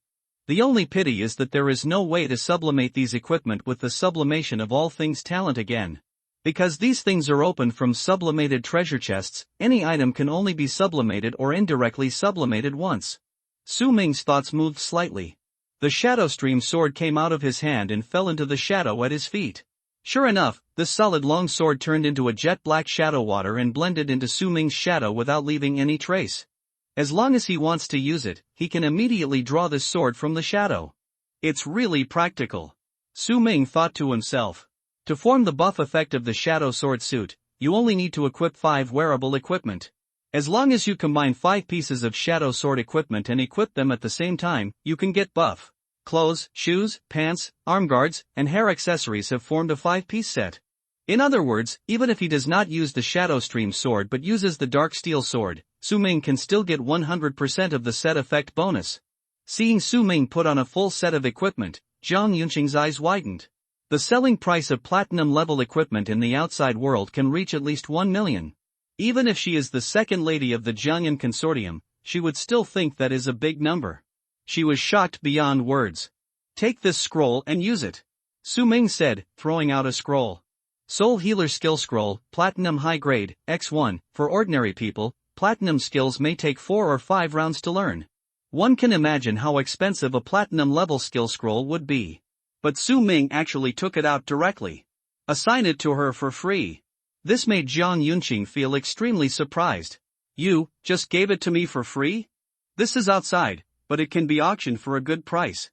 S1: The only pity is that there is no way to sublimate these equipment with the sublimation of all things talent again. Because these things are open from sublimated treasure chests, any item can only be sublimated or indirectly sublimated once. Su Ming's thoughts moved slightly. The Shadow Stream sword came out of his hand and fell into the shadow at his feet. Sure enough, this solid long sword turned into a jet black shadow water and blended into Su Ming's shadow without leaving any trace. As long as he wants to use it, he can immediately draw this sword from the shadow. It's really practical. Su Ming thought to himself. To form the buff effect of the Shadow Sword suit, you only need to equip 5 wearable equipment. As long as you combine 5 pieces of Shadow Sword equipment and equip them at the same time, you can get buff. Clothes, shoes, pants, arm guards, and hair accessories have formed a 5-piece set. In other words, even if he does not use the Shadow Stream sword but uses the Dark Steel sword, Su Ming can still get 100% of the set effect bonus. Seeing Su Ming put on a full set of equipment, Zhang Yunqing's eyes widened. The selling price of platinum-level equipment in the outside world can reach at least 1 million. Even if she is the second lady of the Jiangyan Consortium, she would still think that is a big number. She was shocked beyond words. Take this scroll and use it. Su Ming said, throwing out a scroll. Soul Healer Skill Scroll, Platinum High Grade, X1, for ordinary people, platinum skills may take 4 or 5 rounds to learn. One can imagine how expensive a platinum level skill scroll would be. But Su Ming actually took it out directly. Assign it to her for free. This made Jiang Yunqing feel extremely surprised. You just gave it to me for free? This is outside, but it can be auctioned for a good price.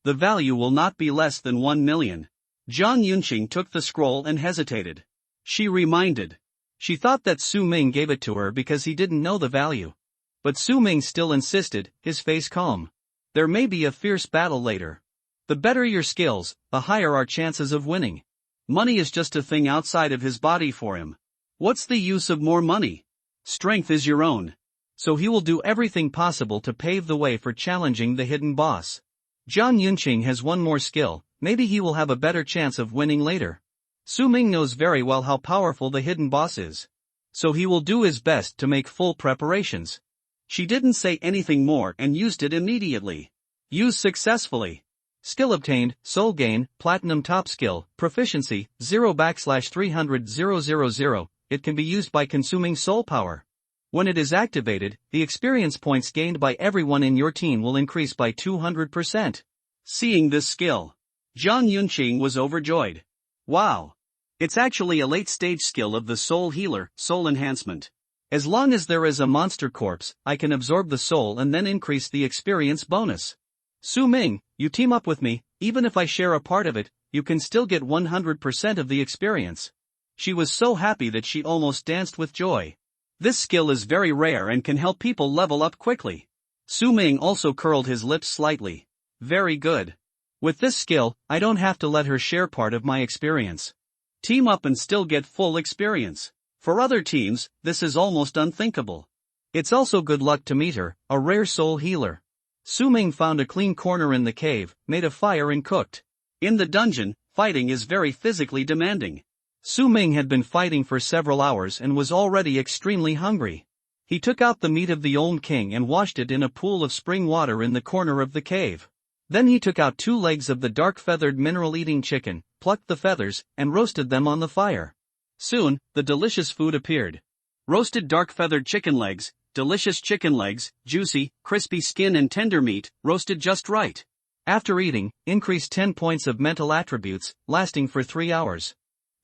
S1: The value will not be less than 1 million. Jiang Yunqing took the scroll and hesitated. She reminded. She thought that Su Ming gave it to her because he didn't know the value. But Su Ming still insisted, his face calm. There may be a fierce battle later. The better your skills, the higher our chances of winning. Money is just a thing outside of his body for him. What's the use of more money? Strength is your own. So he will do everything possible to pave the way for challenging the hidden boss. Jiang Yunqing has one more skill, maybe he will have a better chance of winning later. Su Ming knows very well how powerful the hidden boss is. So he will do his best to make full preparations. She didn't say anything more and used it immediately. Use successfully. Skill obtained, Soul Gain, Platinum Top Skill, Proficiency, 0/300,000. It can be used by consuming soul power. When it is activated, the experience points gained by everyone in your team will increase by 200%. Seeing this skill, Jiang Yunqing was overjoyed. Wow! It's actually a late-stage skill of the Soul Healer, Soul Enhancement. As long as there is a monster corpse, I can absorb the soul and then increase the experience bonus. Su Ming, you team up with me, even if I share a part of it, you can still get 100% of the experience. She was so happy that she almost danced with joy. This skill is very rare and can help people level up quickly. Su Ming also curled his lips slightly. Very good. With this skill, I don't have to let her share part of my experience. Team up and still get full experience. For other teams, this is almost unthinkable. It's also good luck to meet her, a rare soul healer. Su Ming found a clean corner in the cave, made a fire and cooked. In the dungeon, fighting is very physically demanding. Su Ming had been fighting for several hours and was already extremely hungry. He took out the meat of the Old King and washed it in a pool of spring water in the corner of the cave. Then he took out 2 legs of the dark-feathered mineral-eating chicken, plucked the feathers, and roasted them on the fire. Soon, the delicious food appeared. Roasted dark-feathered chicken legs, delicious chicken legs, juicy, crispy skin and tender meat, roasted just right. After eating, increased 10 points of mental attributes, lasting for 3 hours.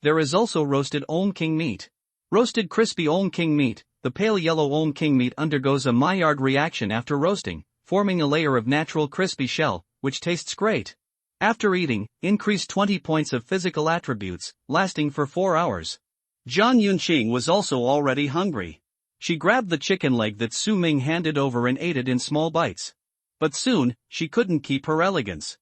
S1: There is also roasted Old King meat. Roasted crispy Old King meat, the pale yellow Old King meat undergoes a Maillard reaction after roasting, forming a layer of natural crispy shell, which tastes great. After eating, increased 20 points of physical attributes, lasting for 4 hours. Jiang Yunqing was also already hungry. She grabbed the chicken leg that Su Ming handed over and ate it in small bites. But soon, she couldn't keep her elegance.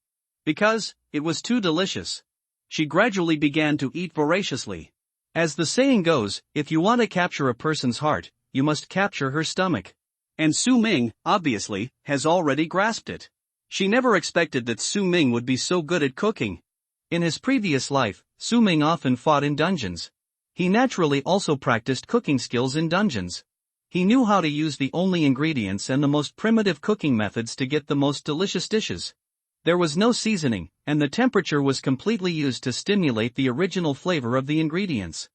S1: Because, it was too delicious. She gradually began to eat voraciously. As the saying goes, if you want to capture a person's heart, you must capture her stomach. And Su Ming, obviously, has already grasped it. She never expected that Su Ming would be so good at cooking. In his previous life, Su Ming often fought in dungeons. He naturally also practiced cooking skills in dungeons. He knew how to use the only ingredients and the most primitive cooking methods to get the most delicious dishes. There was no seasoning, and the temperature was completely used to stimulate the original flavor of the ingredients.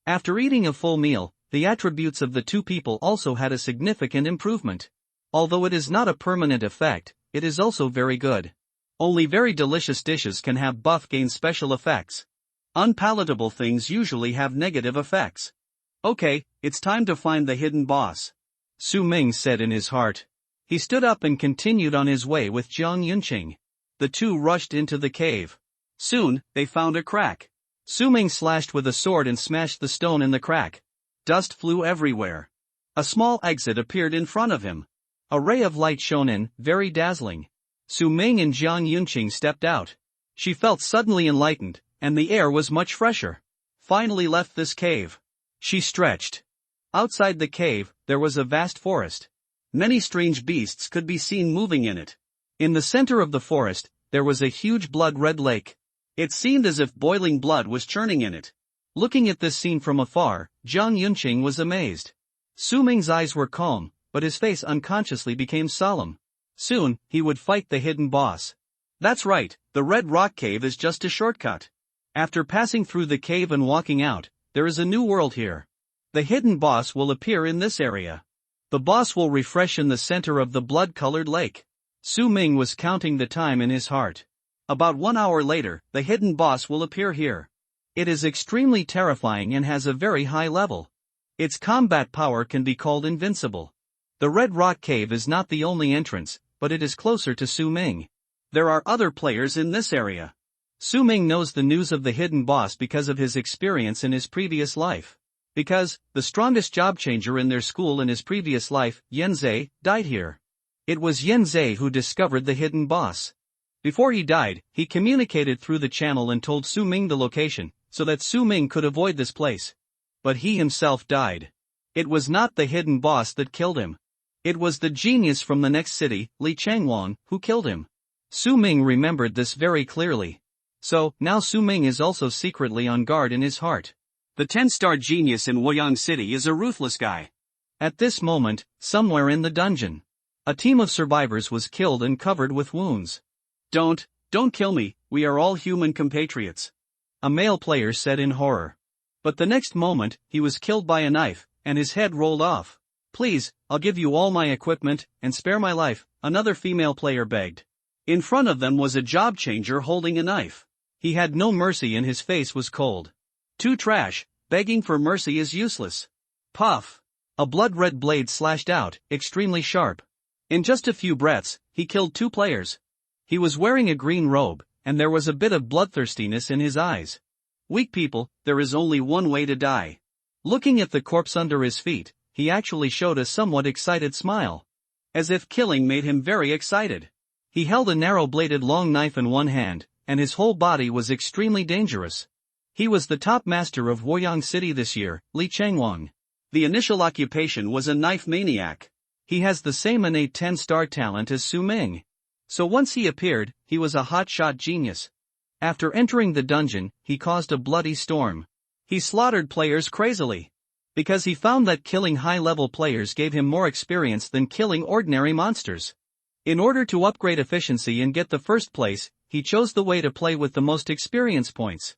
S1: After eating a full meal, the attributes of the 2 people also had a significant improvement. Although it is not a permanent effect, it is also very good. Only very delicious dishes can have buff gain special effects. Unpalatable things usually have negative effects. Okay, it's time to find the hidden boss. Su Ming said in his heart. He stood up and continued on his way with Jiang Yunqing. The 2 rushed into the cave. Soon, they found a crack. Su Ming slashed with a sword and smashed the stone in the crack. Dust flew everywhere. A small exit appeared in front of him. A ray of light shone in, very dazzling. Su Ming and Jiang Yunqing stepped out. She felt suddenly enlightened, and the air was much fresher. Finally left this cave. She stretched. Outside the cave, there was a vast forest. Many strange beasts could be seen moving in it. In the center of the forest, there was a huge blood-red lake. It seemed as if boiling blood was churning in it. Looking at this scene from afar, Jiang Yunqing was amazed. Su Ming's eyes were calm, but his face unconsciously became solemn. Soon, he would fight the hidden boss. That's right, the Red Rock Cave is just a shortcut. After passing through the cave and walking out, there is a new world here. The hidden boss will appear in this area. The boss will refresh in the center of the blood-colored lake. Su Ming was counting the time in his heart. About 1 hour later, the hidden boss will appear here. It is extremely terrifying and has a very high level. Its combat power can be called invincible. The Red Rock Cave is not the only entrance, but it is closer to Su Ming. There are other players in this area. Su Ming knows the news of the hidden boss because of his experience in his previous life. Because, the strongest job changer in their school in his previous life, Yanzei, died here. It was Yanzei who discovered the hidden boss. Before he died, he communicated through the channel and told Su Ming the location, so that Su Ming could avoid this place. But he himself died. It was not the hidden boss that killed him. It was the genius from the next city, Li Changwang, who killed him. Su Ming remembered this very clearly. So, now Su Ming is also secretly on guard in his heart. The 10-star genius in Woyang City is a ruthless guy. At this moment, somewhere in the dungeon, a team of survivors was killed and covered with wounds. Don't kill me, we are all human compatriots. A male player said in horror. But the next moment, he was killed by a knife, and his head rolled off. Please, I'll give you all my equipment, and spare my life, another female player begged. In front of them was a job changer holding a knife. He had no mercy and his face was cold. Too trash, begging for mercy is useless. Puff! A blood-red blade slashed out, extremely sharp. In just a few breaths, he killed 2 players. He was wearing a green robe, and there was a bit of bloodthirstiness in his eyes. Weak people, there is only one way to die. Looking at the corpse under his feet, he actually showed a somewhat excited smile. As if killing made him very excited. He held a narrow-bladed long knife in one hand, and his whole body was extremely dangerous. He was the top master of Woyang City this year, Li Changwang. The initial occupation was a knife maniac. He has the same innate 10-star talent as Su Ming. So once he appeared, he was a hotshot genius. After entering the dungeon, he caused a bloody storm. He slaughtered players crazily. Because he found that killing high-level players gave him more experience than killing ordinary monsters. In order to upgrade efficiency and get the first place, he chose the way to play with the most experience points.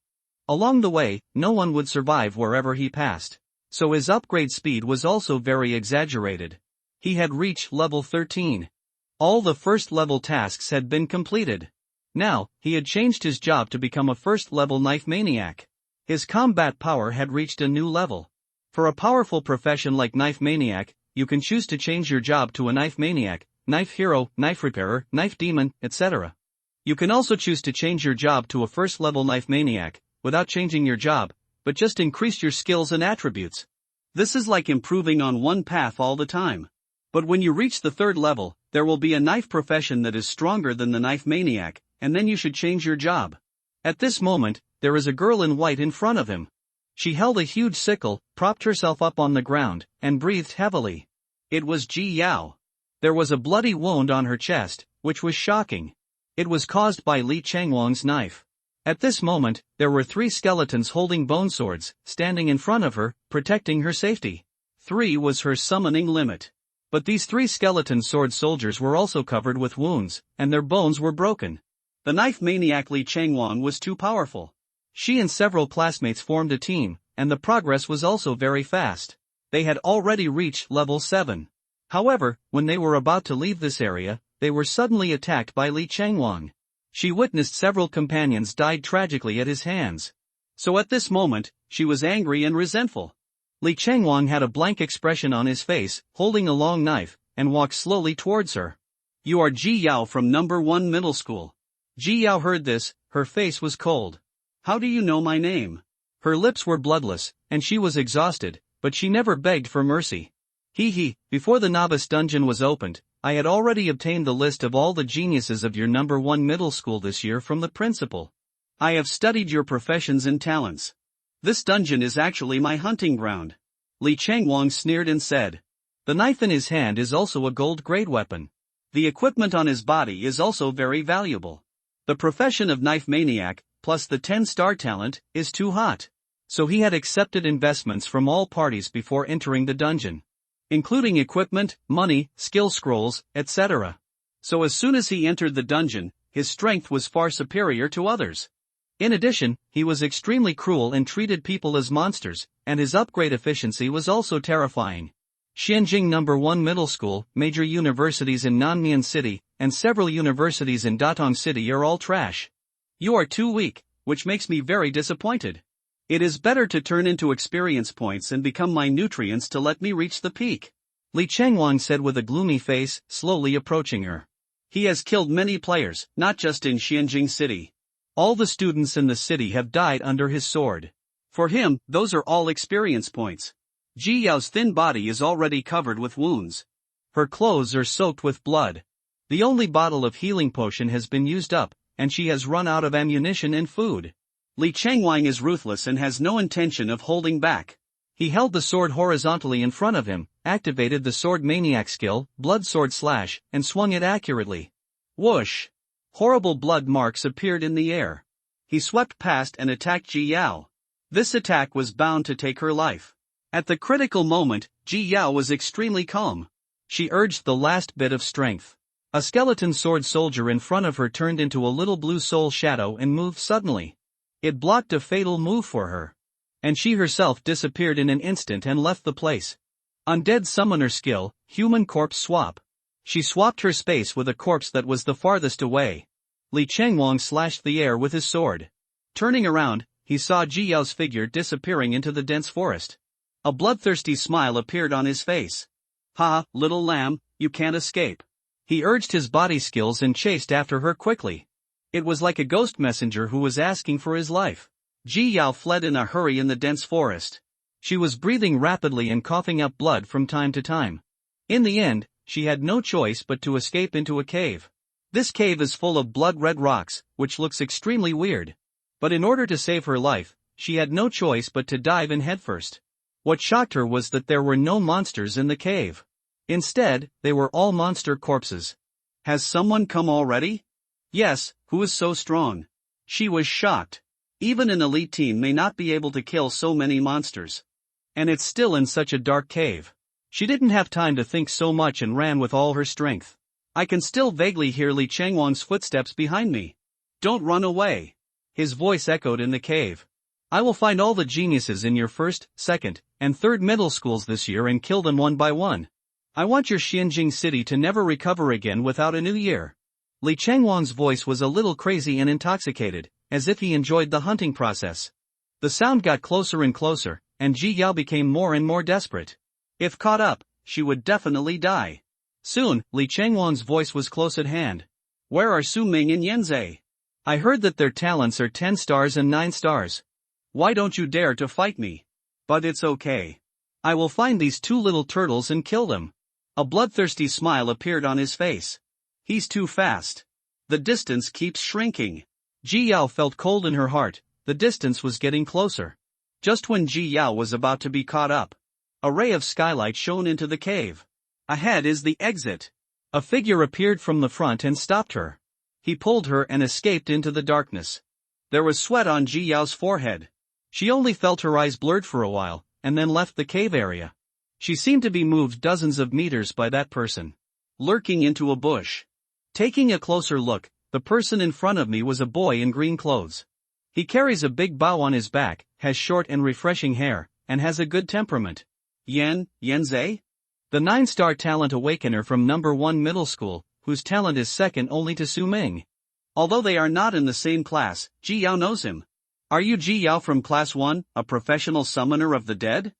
S1: Along the way, no one would survive wherever he passed. So his upgrade speed was also very exaggerated. He had reached level 13. All the first-level tasks had been completed. Now, he had changed his job to become a first-level knife maniac. His combat power had reached a new level. For a powerful profession like knife maniac, you can choose to change your job to a knife maniac, knife hero, knife repairer, knife demon, etc. You can also choose to change your job to a first-level knife maniac, without changing your job, but just increase your skills and attributes. This is like improving on one path all the time. But when you reach the 3rd level, there will be a knife profession that is stronger than the knife maniac, and then you should change your job. At this moment, there is a girl in white in front of him. She held a huge sickle, propped herself up on the ground, and breathed heavily. It was Ji Yao. There was a bloody wound on her chest, which was shocking. It was caused by Li Changwang's knife. At this moment, there were 3 skeletons holding bone swords, standing in front of her, protecting her safety. 3 was her summoning limit. But these 3 skeleton sword soldiers were also covered with wounds, and their bones were broken. The knife maniac Li Changwang was too powerful. She and several classmates formed a team, and the progress was also very fast. They had already reached level 7. However, when they were about to leave this area, they were suddenly attacked by Li Changwang. She witnessed several companions died tragically at his hands. So at this moment, she was angry and resentful. Li Changwang had a blank expression on his face, holding a long knife, and walked slowly towards her. You are Ji Yao from number 1 middle school. Ji Yao heard this, her face was cold. How do you know my name? Her lips were bloodless, and she was exhausted, but she never begged for mercy. Before the novice dungeon was opened, I had already obtained the list of all the geniuses of your number 1 middle school this year from the principal. I have studied your professions and talents. This dungeon is actually my hunting ground. Li Changwang sneered and said. The knife in his hand is also a gold-grade weapon. The equipment on his body is also very valuable. The profession of knife maniac, plus the 10-star talent, is too hot. So he had accepted investments from all parties before entering the dungeon, including equipment, money, skill scrolls, etc. So as soon as he entered the dungeon, his strength was far superior to others. In addition, he was extremely cruel and treated people as monsters, and his upgrade efficiency was also terrifying. Xianjing No. 1 Middle School, major universities in Nanmian City, and several universities in Datong City are all trash. You are too weak, which makes me very disappointed. It is better to turn into experience points and become my nutrients to let me reach the peak. Li Chengwang said with a gloomy face, slowly approaching her. He has killed many players, not just in Xianjing City. All the students in the city have died under his sword. For him, those are all experience points. Ji Yao's thin body is already covered with wounds. Her clothes are soaked with blood. The only bottle of healing potion has been used up, and she has run out of ammunition and food. Li Chengwang is ruthless and has no intention of holding back. He held the sword horizontally in front of him, activated the sword maniac skill, blood sword slash, and swung it accurately. Whoosh! Horrible blood marks appeared in the air. He swept past and attacked Ji Yao. This attack was bound to take her life. At the critical moment, Ji Yao was extremely calm. She urged the last bit of strength. A skeleton sword soldier in front of her turned into a little blue soul shadow and moved suddenly. It blocked a fatal move for her. And she herself disappeared in an instant and left the place. Undead summoner skill, human corpse swap. She swapped her space with a corpse that was the farthest away. Li Chengwang slashed the air with his sword. Turning around, he saw Ji Yao's figure disappearing into the dense forest. A bloodthirsty smile appeared on his face. Ha, little lamb, you can't escape. He urged his body skills and chased after her quickly. It was like a ghost messenger who was asking for his life. Ji Yao fled in a hurry in the dense forest. She was breathing rapidly and coughing up blood from time to time. In the end, she had no choice but to escape into a cave. This cave is full of blood-red rocks, which looks extremely weird. But in order to save her life, she had no choice but to dive in headfirst. What shocked her was that there were no monsters in the cave. Instead, they were all monster corpses. Has someone come already? Yes, who is so strong? She was shocked. Even an elite team may not be able to kill so many monsters. And it's still in such a dark cave. She didn't have time to think so much and ran with all her strength. I can still vaguely hear Li Chengwang's footsteps behind me. Don't run away. His voice echoed in the cave. I will find all the geniuses in your first, second, and third middle schools this year and kill them one by one. I want your Xianjing city to never recover again without a new year. Li Chengwang's voice was a little crazy and intoxicated, as if he enjoyed the hunting process. The sound got closer and closer, and Ji Yao became more and more desperate. If caught up, she would definitely die. Soon, Li Chengwang's voice was close at hand. Where are Su Ming and Yanzei? I heard that their talents are 10 stars and 9 stars. Why don't you dare to fight me? But it's okay. I will find these two little turtles and kill them. A bloodthirsty smile appeared on his face. He's too fast. The distance keeps shrinking. Ji Yao felt cold in her heart. The distance was getting closer. Just when Ji Yao was about to be caught up, a ray of skylight shone into the cave. Ahead is the exit. A figure appeared from the front and stopped her. He pulled her and escaped into the darkness. There was sweat on Ji Yao's forehead. She only felt her eyes blurred for a while, and then left the cave area. She seemed to be moved dozens of meters by that person. Lurking into a bush. Taking a closer look, the person in front of me was a boy in green clothes. He carries a big bow on his back, has short and refreshing hair, and has a good temperament. Yanzei? The 9-star talent awakener from No. 1 Middle School, whose talent is second only to Su Ming. Although they are not in the same class, Ji Yao knows him. Are you Ji Yao from Class 1, a professional summoner of the dead?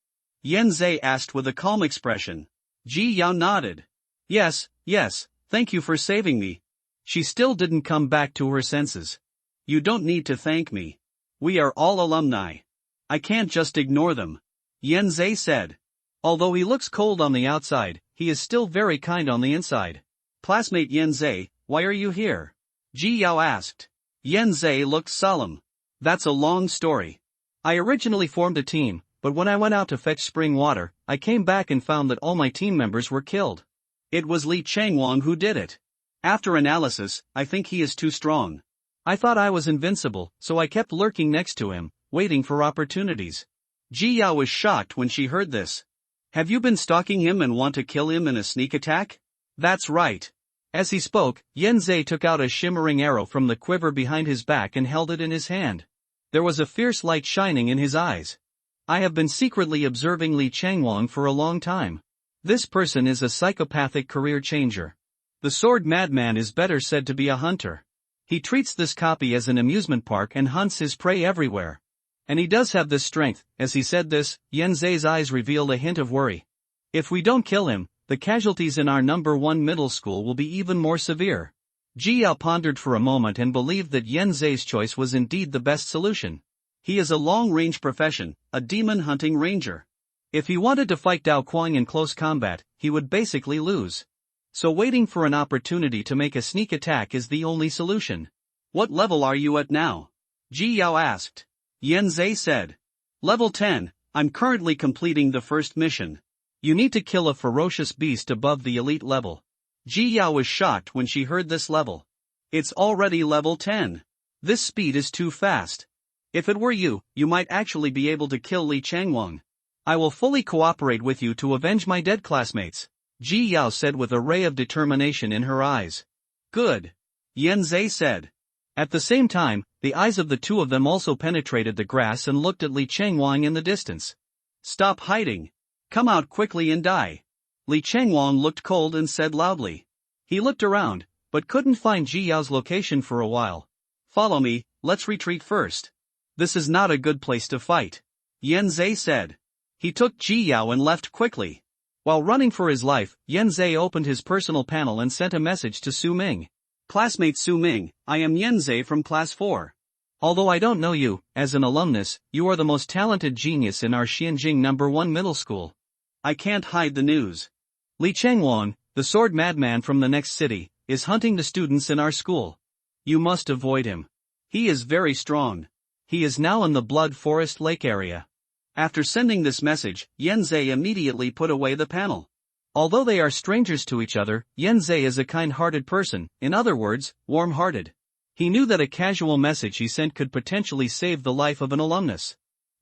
S1: Yanzei asked with a calm expression. Ji Yao nodded. Yes, thank you for saving me. She still didn't come back to her senses. You don't need to thank me. We are all alumni. I can't just ignore them. Yanzei said. Although he looks cold on the outside, he is still very kind on the inside. Classmate Yanzei, why are you here? Ji Yao asked. Yanzei looked solemn. That's a long story. I originally formed a team, but when I went out to fetch spring water, I came back and found that all my team members were killed. It was Li Chengwang who did it. After analysis, I think he is too strong. I thought I was invincible, so I kept lurking next to him, waiting for opportunities. Ji Yao was shocked when she heard this. Have you been stalking him and want to kill him in a sneak attack? That's right. As he spoke, Yan Zhe took out a shimmering arrow from the quiver behind his back and held it in his hand. There was a fierce light shining in his eyes. I have been secretly observing Li Changwang for a long time. This person is a psychopathic career changer. The sword madman is better said to be a hunter. He treats this copy as an amusement park and hunts his prey everywhere. And he does have this strength. As he said this, Yan Zhe's eyes revealed a hint of worry. If we don't kill him, the casualties in our number 1 middle school will be even more severe. Ji Yao pondered for a moment and believed that Yan Zhe's choice was indeed the best solution. He is a long-range profession, a demon-hunting ranger. If he wanted to fight Dao Kuang in close combat, he would basically lose. So waiting for an opportunity to make a sneak attack is the only solution. What level are you at now? Ji Yao asked. Yan Zhe said. Level 10, I'm currently completing the first mission. You need to kill a ferocious beast above the elite level. Ji Yao was shocked when she heard this level. It's already level 10. This speed is too fast. If it were you, you might actually be able to kill Li Changwang. I will fully cooperate with you to avenge my dead classmates, Ji Yao said with a ray of determination in her eyes. Good. Yan Zhe said. At the same time, the eyes of the two of them also penetrated the grass and looked at Li Changwang in the distance. Stop hiding. Come out quickly and die. Li Changwang looked cold and said loudly. He looked around, but couldn't find Ji Yao's location for a while. Follow me, let's retreat first. This is not a good place to fight, Yan Zhe said. He took Ji Yao and left quickly. While running for his life, Yan Zhe opened his personal panel and sent a message to Su Ming. Classmate Su Ming, I am Yan Zhe from Class 4. Although I don't know you, as an alumnus, you are the most talented genius in our Xianjing number 1 middle school. I can't hide the news. Li Changwang, the sword madman from the next city, is hunting the students in our school. You must avoid him. He is very strong. He is now in the Blood Forest Lake area. After sending this message, Yan Zhe immediately put away the panel. Although they are strangers to each other, Yan Zhe is a kind-hearted person, in other words, warm-hearted. He knew that a casual message he sent could potentially save the life of an alumnus.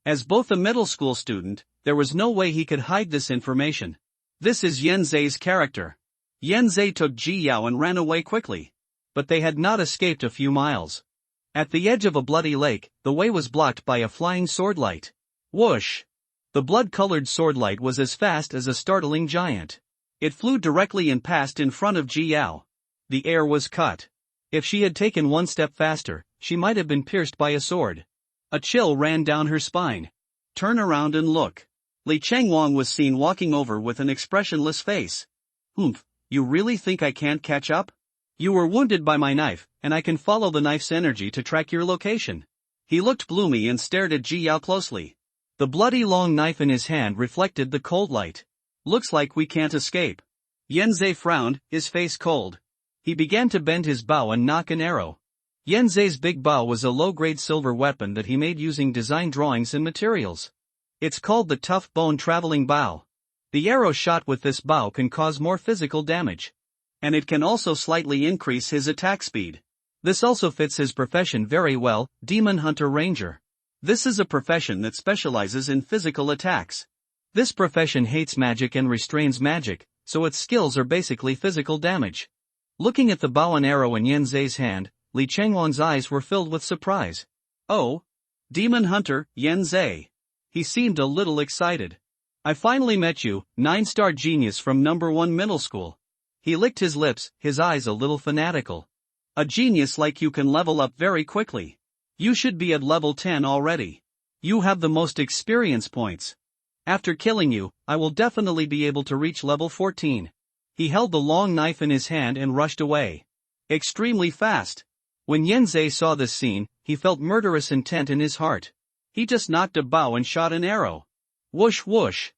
S1: As both a middle school student, there was no way he could hide this information. This is Yan Zhe's character. Yan Zhe took Ji Yao and ran away quickly. But they had not escaped a few miles. At the edge of a bloody lake, the way was blocked by a flying sword light. Whoosh! The blood-colored sword light was as fast as a startling giant. It flew directly and passed in front of Ji Yao. The air was cut. If she had taken one step faster, she might have been pierced by a sword. A chill ran down her spine. Turn around and look. Li Changwang was seen walking over with an expressionless face. Humph, you really think I can't catch up? You were wounded by my knife, and I can follow the knife's energy to track your location. He looked gloomy and stared at Ji Yao closely. The bloody long knife in his hand reflected the cold light. Looks like we can't escape. Yan Zhe frowned, his face cold. He began to bend his bow and nock an arrow. Yan Zhe's big bow was a low-grade silver weapon that he made using design drawings and materials. It's called the tough bone traveling bow. The arrow shot with this bow can cause more physical damage. And it can also slightly increase his attack speed. This also fits his profession very well, Demon Hunter Ranger. This is a profession that specializes in physical attacks. This profession hates magic and restrains magic, so its skills are basically physical damage. Looking at the bow and arrow in Yan Zhe's hand, Li Changwang's eyes were filled with surprise. Oh! Demon Hunter, Yan Zhe. He seemed a little excited. I finally met you, 9-star genius from number 1 middle school. He licked his lips, his eyes a little fanatical. A genius like you can level up very quickly. You should be at level 10 already. You have the most experience points. After killing you, I will definitely be able to reach level 14. He held the long knife in his hand and rushed away. Extremely fast. When Yan Zhe saw this scene, he felt murderous intent in his heart. He just knocked a bow and shot an arrow. Whoosh whoosh.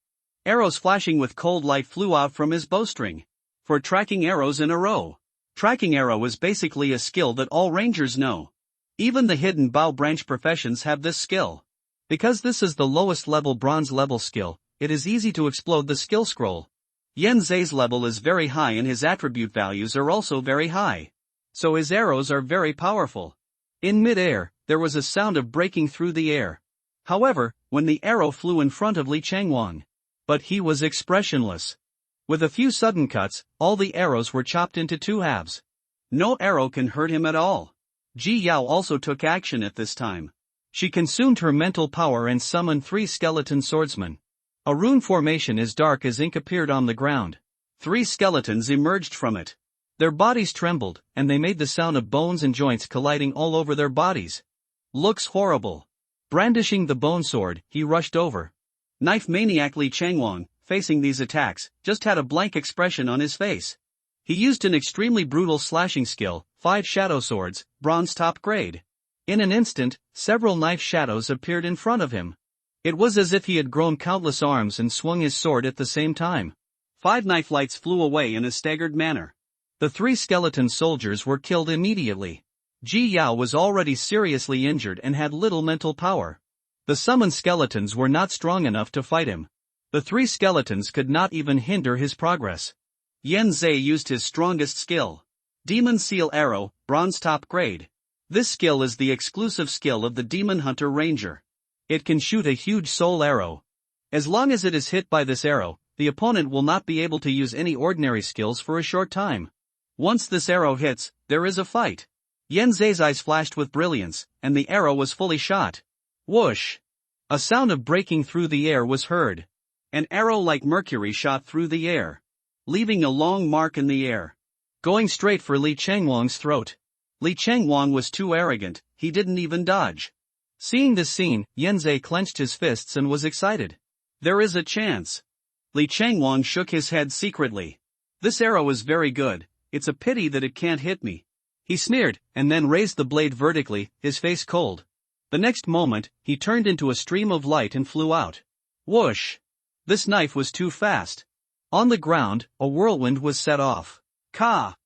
S1: Arrows flashing with cold light flew out from his bowstring. For tracking arrows in a row. Tracking arrow is basically a skill that all rangers know. Even the hidden bow branch professions have this skill. Because this is the lowest level bronze level skill, it is easy to explode the skill scroll. Yan Zhe's level is very high and his attribute values are also very high. So his arrows are very powerful. In mid-air, there was a sound of breaking through the air. However, when the arrow flew in front of Li Changwang. But he was expressionless. With a few sudden cuts, all the arrows were chopped into two halves. No arrow can hurt him at all. Ji Yao also took action at this time. She consumed her mental power and summoned 3 skeleton swordsmen. A rune formation as dark as ink appeared on the ground. 3 skeletons emerged from it. Their bodies trembled, and they made the sound of bones and joints colliding all over their bodies. Looks horrible. Brandishing the bone sword, he rushed over. Knife maniac Li Changwang, facing these attacks, just had a blank expression on his face. He used an extremely brutal slashing skill, 5 shadow swords, bronze top grade. In an instant, several knife shadows appeared in front of him. It was as if he had grown countless arms and swung his sword at the same time. 5 knife lights flew away in a staggered manner. The 3 skeleton soldiers were killed immediately. Ji Yao was already seriously injured and had little mental power. The summoned skeletons were not strong enough to fight him. The 3 skeletons could not even hinder his progress. Yan Zhe used his strongest skill. Demon Seal Arrow, bronze top grade. This skill is the exclusive skill of the Demon Hunter Ranger. It can shoot a huge soul arrow. As long as it is hit by this arrow, the opponent will not be able to use any ordinary skills for a short time. Once this arrow hits, there is a fight. Yan Zhe's eyes flashed with brilliance, and the arrow was fully shot. Whoosh! A sound of breaking through the air was heard. An arrow like mercury shot through the air, leaving a long mark in the air, going straight for Li Changwang's throat. Li Changwang was too arrogant, he didn't even dodge. Seeing this scene, Yan Zhe clenched his fists and was excited. There is a chance. Li Changwang shook his head secretly. This arrow is very good, it's a pity that it can't hit me. He sneered, and then raised the blade vertically, his face cold. The next moment, he turned into a stream of light and flew out. Whoosh! This knife was too fast. On the ground, a whirlwind was set off. Ka!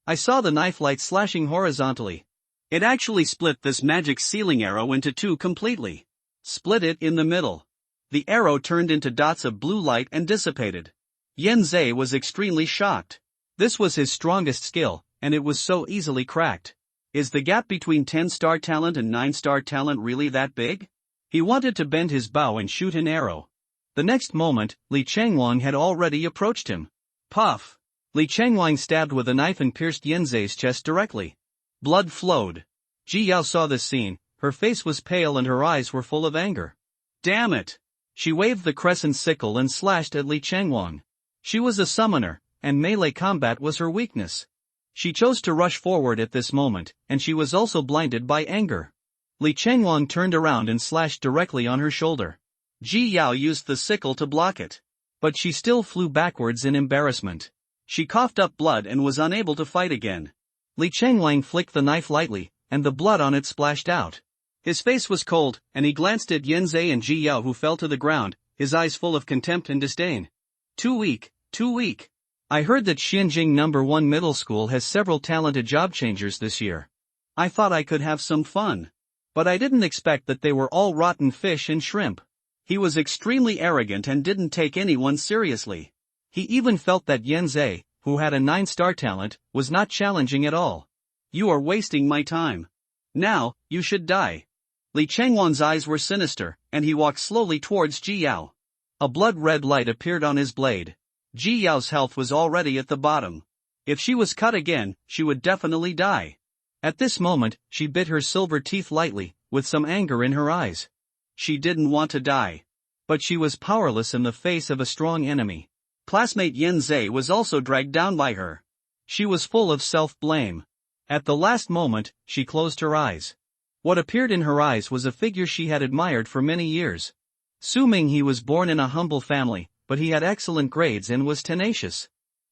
S1: I saw the knife light slashing horizontally. It actually split this magic sealing arrow into 2 completely. Split it in the middle. The arrow turned into dots of blue light and dissipated. Yan Zhe was extremely shocked. This was his strongest skill, and it was so easily cracked. Is the gap between 10-star talent and 9-star talent really that big? He wanted to bend his bow and shoot an arrow. The next moment, Li Changwang had already approached him. Puff! Li Changwang stabbed with a knife and pierced Yan Zhe's chest directly. Blood flowed. Ji Yao saw this scene, her face was pale and her eyes were full of anger. Damn it! She waved the crescent sickle and slashed at Li Changwang. She was a summoner, and melee combat was her weakness. She chose to rush forward at this moment, and she was also blinded by anger. Li Changwang turned around and slashed directly on her shoulder. Ji Yao used the sickle to block it. But she still flew backwards in embarrassment. She coughed up blood and was unable to fight again. Li Changwang flicked the knife lightly, and the blood on it splashed out. His face was cold, and he glanced at Yan Zhe and Ji Yao, who fell to the ground, his eyes full of contempt and disdain. Too weak, too weak. I heard that Xinjing No. 1 Middle School has several talented job changers this year. I thought I could have some fun. But I didn't expect that they were all rotten fish and shrimp. He was extremely arrogant and didn't take anyone seriously. He even felt that Yan Zhe, who had a 9-star talent, was not challenging at all. You are wasting my time. Now, you should die. Li Changwang's eyes were sinister, and he walked slowly towards Ji Yao. A blood-red light appeared on his blade. Ji Yao's health was already at the bottom. If she was cut again, she would definitely die. At this moment, she bit her silver teeth lightly, with some anger in her eyes. She didn't want to die. But she was powerless in the face of a strong enemy. Classmate Yan Zhe was also dragged down by her. She was full of self-blame. At the last moment, she closed her eyes. What appeared in her eyes was a figure she had admired for many years. Su Ming. He was born in a humble family, but he had excellent grades and was tenacious.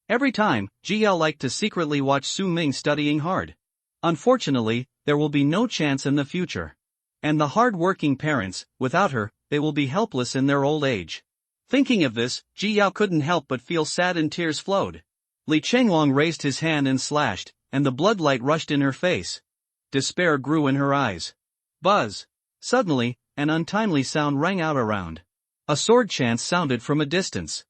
S1: Every time, Ji Yao liked to secretly watch Su Ming studying hard. Unfortunately, there will be no chance in the future. And the hard-working parents, without her, they will be helpless in their old age. Thinking of this, Ji Yao couldn't help but feel sad and tears flowed. Li Changwang raised his hand and slashed, and the bloodlight rushed in her face. Despair grew in her eyes. Buzz! Suddenly, an untimely sound rang out around. A sword chant sounded from a distance.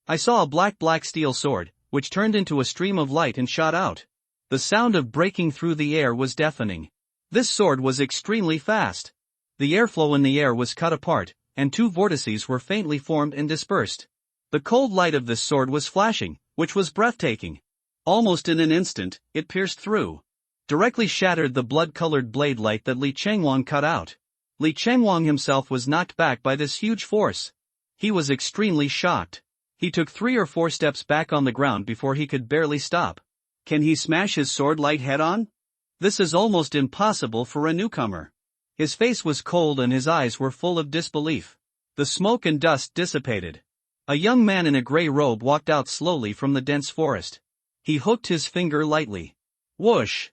S1: I saw a black steel sword, which turned into a stream of light and shot out. The sound of breaking through the air was deafening. This sword was extremely fast. The airflow in the air was cut apart, and 2 vortices were faintly formed and dispersed. The cold light of this sword was flashing, which was breathtaking. Almost in an instant, it pierced through. Directly shattered the blood-colored blade light that Li Chengwang cut out. Li Chengwang himself was knocked back by this huge force. He was extremely shocked. He took 3 or 4 steps back on the ground before he could barely stop. Can he smash his sword light head-on? This is almost impossible for a newcomer. His face was cold and his eyes were full of disbelief. The smoke and dust dissipated. A young man in a gray robe walked out slowly from the dense forest. He hooked his finger lightly. Whoosh!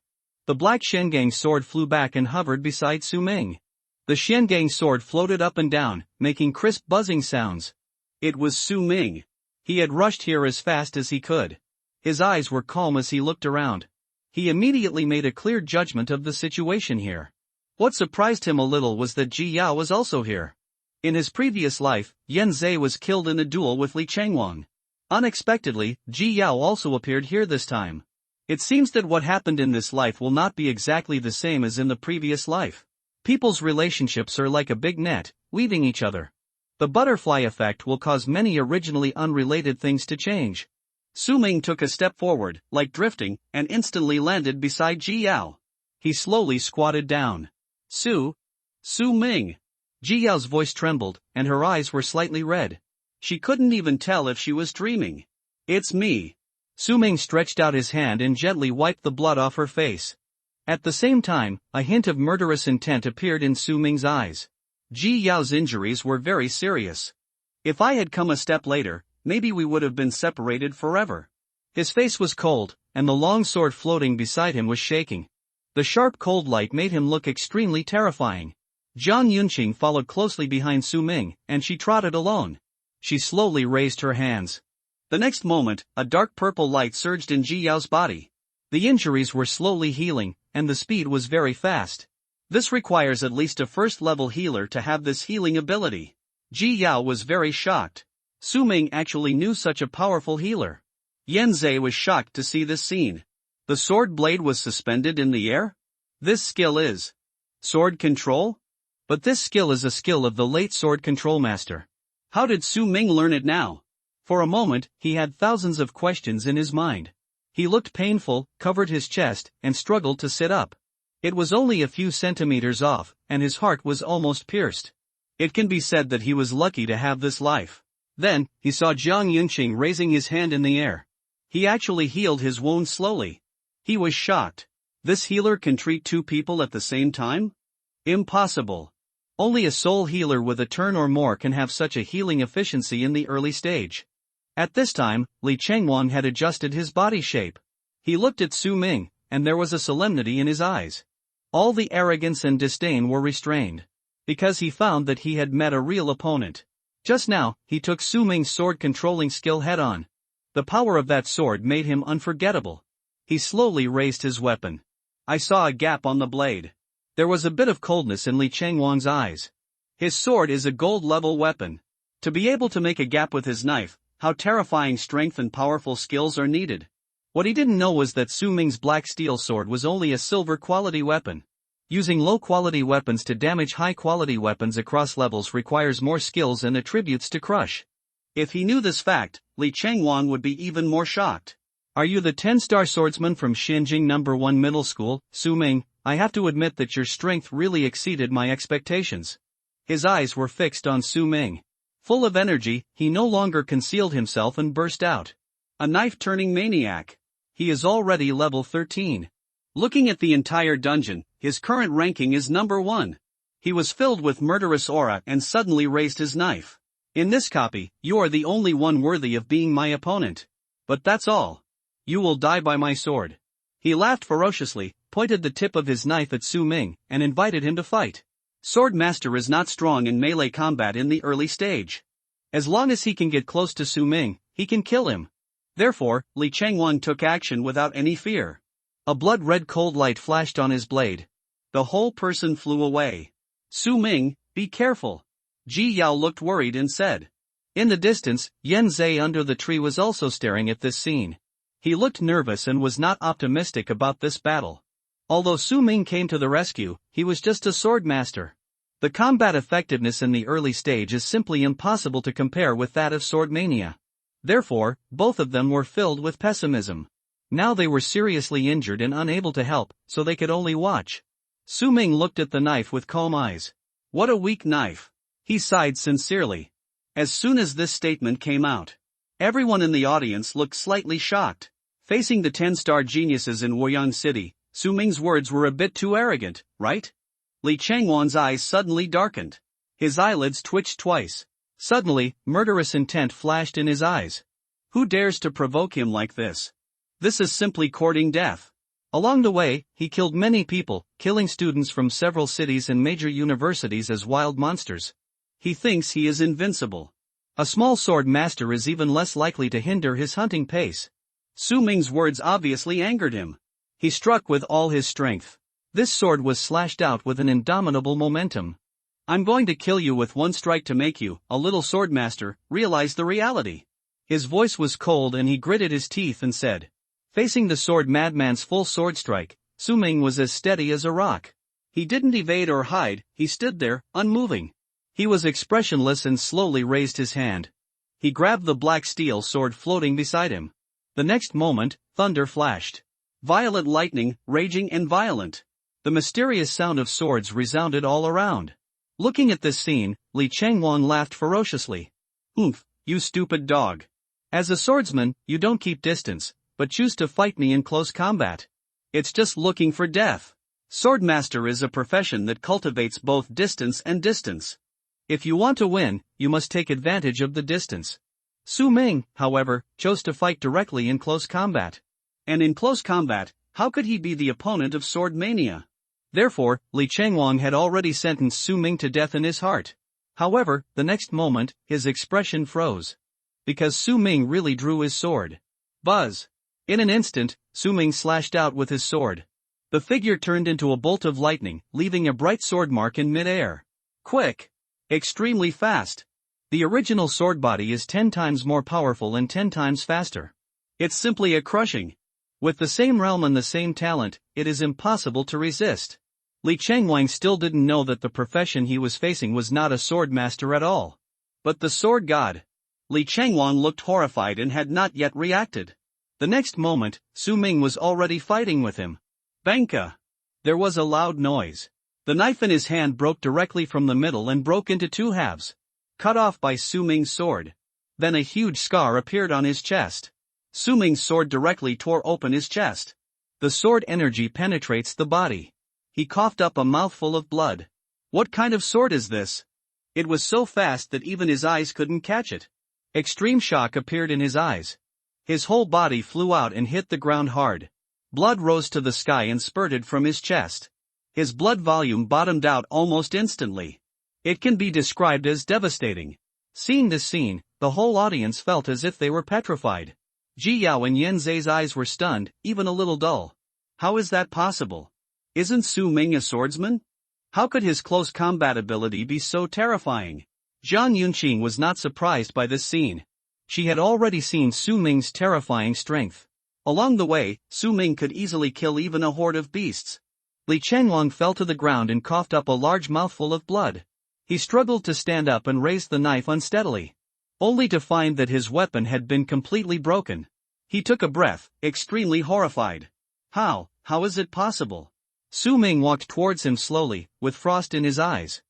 S1: The black Shengang sword flew back and hovered beside Su Ming. The Shengang sword floated up and down, making crisp buzzing sounds. It was Su Ming. He had rushed here as fast as he could. His eyes were calm as he looked around. He immediately made a clear judgment of the situation here. What surprised him a little was that Ji Yao was also here. In his previous life, Yan Zhe was killed in a duel with Li Chengwang. Unexpectedly, Ji Yao also appeared here this time. It seems that what happened in this life will not be exactly the same as in the previous life. People's relationships are like a big net, weaving each other. The butterfly effect will cause many originally unrelated things to change. Su Ming took a step forward, like drifting, and instantly landed beside Ji Yao. He slowly squatted down. Su Ming. Ji Yao's voice trembled, and her eyes were slightly red. She couldn't even tell if she was dreaming. It's me. Su Ming stretched out his hand and gently wiped the blood off her face. At the same time, a hint of murderous intent appeared in Su Ming's eyes. Ji Yao's injuries were very serious. If I had come a step later, maybe we would have been separated forever. His face was cold, and the long sword floating beside him was shaking. The sharp cold light made him look extremely terrifying. Zhang Yunqing followed closely behind Su Ming, and she trotted alone. She slowly raised her hands. The next moment, a dark purple light surged in Ji Yao's body. The injuries were slowly healing, and the speed was very fast. This requires at least a first-level healer to have this healing ability. Ji Yao was very shocked. Su Ming actually knew such a powerful healer. Yan Zhe was shocked to see this scene. The sword blade was suspended in the air? This skill is sword control? But this skill is a skill of the late sword control master. How did Su Ming learn it now? For a moment, he had thousands of questions in his mind. He looked painful, covered his chest, and struggled to sit up. It was only a few centimeters off, and his heart was almost pierced. It can be said that he was lucky to have this life. Then, he saw Zhang Yunqing raising his hand in the air. He actually healed his wound slowly. He was shocked. This healer can treat 2 people at the same time? Impossible. Only a soul healer with a turn or more can have such a healing efficiency in the early stage. At this time, Li Chengwang had adjusted his body shape. He looked at Su Ming, and there was a solemnity in his eyes. All the arrogance and disdain were restrained. Because he found that he had met a real opponent. Just now, he took Su Ming's sword-controlling skill head-on. The power of that sword made him unforgettable. He slowly raised his weapon. I saw a gap on the blade. There was a bit of coldness in Li Chengwang's eyes. His sword is a gold-level weapon. To be able to make a gap with his knife, how terrifying strength and powerful skills are needed. What he didn't know was that Su Ming's black steel sword was only a silver-quality weapon. Using low-quality weapons to damage high-quality weapons across levels requires more skills and attributes to crush. If he knew this fact, Li Chengwang would be even more shocked. Are you the 10-star swordsman from Xinjing No. 1 Middle School, Su Ming? I have to admit that your strength really exceeded my expectations. His eyes were fixed on Su Ming. Full of energy, he no longer concealed himself and burst out. A knife-turning maniac. He is already level 13. Looking at the entire dungeon, his current ranking is number 1. He was filled with murderous aura and suddenly raised his knife. In this copy, you are the only one worthy of being my opponent. But that's all. You will die by my sword. He laughed ferociously, pointed the tip of his knife at Su Ming, and invited him to fight. Sword Master is not strong in melee combat in the early stage. As long as he can get close to Su Ming, he can kill him. Therefore, Li Chengwang took action without any fear. A blood-red cold light flashed on his blade. The whole person flew away. Su Ming, be careful. Ji Yao looked worried and said. In the distance, Yan Zhe under the tree was also staring at this scene. He looked nervous and was not optimistic about this battle. Although Su Ming came to the rescue, he was just a sword master. The combat effectiveness in the early stage is simply impossible to compare with that of Sword Mania. Therefore, both of them were filled with pessimism. Now they were seriously injured and unable to help, so they could only watch. Su Ming looked at the knife with calm eyes. What a weak knife. He sighed sincerely. As soon as this statement came out, everyone in the audience looked slightly shocked. Facing the 10-star geniuses in Woyang City, Su Ming's words were a bit too arrogant, right? Li Changwan's eyes suddenly darkened. His eyelids twitched twice. Suddenly, murderous intent flashed in his eyes. Who dares to provoke him like this? This is simply courting death. Along the way, he killed many people, killing students from several cities and major universities as wild monsters. He thinks he is invincible. A small sword master is even less likely to hinder his hunting pace. Su Ming's words obviously angered him. He struck with all his strength. This sword was slashed out with an indomitable momentum. I'm going to kill you with one strike to make you, a little swordmaster, realize the reality. His voice was cold and he gritted his teeth and said. Facing the sword madman's full sword strike, Su Ming was as steady as a rock. He didn't evade or hide, he stood there, unmoving. He was expressionless and slowly raised his hand. He grabbed the black steel sword floating beside him. The next moment, thunder flashed. Violet lightning, raging and violent. The mysterious sound of swords resounded all around. Looking at this scene, Li Changwan laughed ferociously. Oomph, you stupid dog. As a swordsman, you don't keep distance, but choose to fight me in close combat. It's just looking for death. Swordmaster is a profession that cultivates both distance and distance. If you want to win, you must take advantage of the distance. Su Ming, however, chose to fight directly in close combat. And in close combat, how could he be the opponent of sword mania? Therefore, Li Changwang had already sentenced Su Ming to death in his heart. However, the next moment, his expression froze. Because Su Ming really drew his sword. Buzz! In an instant, Su Ming slashed out with his sword. The figure turned into a bolt of lightning, leaving a bright sword mark in mid-air. Quick! Extremely fast. The original sword body is 10 times more powerful and 10 times faster. It's simply a crushing. With the same realm and the same talent, it is impossible to resist. Li Changwang still didn't know that the profession he was facing was not a sword master at all, but the sword god. Li Changwang looked horrified and had not yet reacted. The next moment, Su Ming was already fighting with him. Banka! There was a loud noise. The knife in his hand broke directly from the middle and broke into 2 halves. Cut off by Su Ming's sword. Then a huge scar appeared on his chest. Su Ming's sword directly tore open his chest. The sword energy penetrates the body. He coughed up a mouthful of blood. What kind of sword is this? It was so fast that even his eyes couldn't catch it. Extreme shock appeared in his eyes. His whole body flew out and hit the ground hard. Blood rose to the sky and spurted from his chest. His blood volume bottomed out almost instantly. It can be described as devastating. Seeing this scene, the whole audience felt as if they were petrified. Ji Yao and Yen Zhe's eyes were stunned, even a little dull. How is that possible? Isn't Su Ming a swordsman? How could his close combat ability be so terrifying? Zhang Yunqing was not surprised by this scene. She had already seen Su Ming's terrifying strength. Along the way, Su Ming could easily kill even a horde of beasts. Li Changwang fell to the ground and coughed up a large mouthful of blood. He struggled to stand up and raised the knife unsteadily, only to find that his weapon had been completely broken. He took a breath, extremely horrified. How is it possible? Su Ming walked towards him slowly, with frost in his eyes.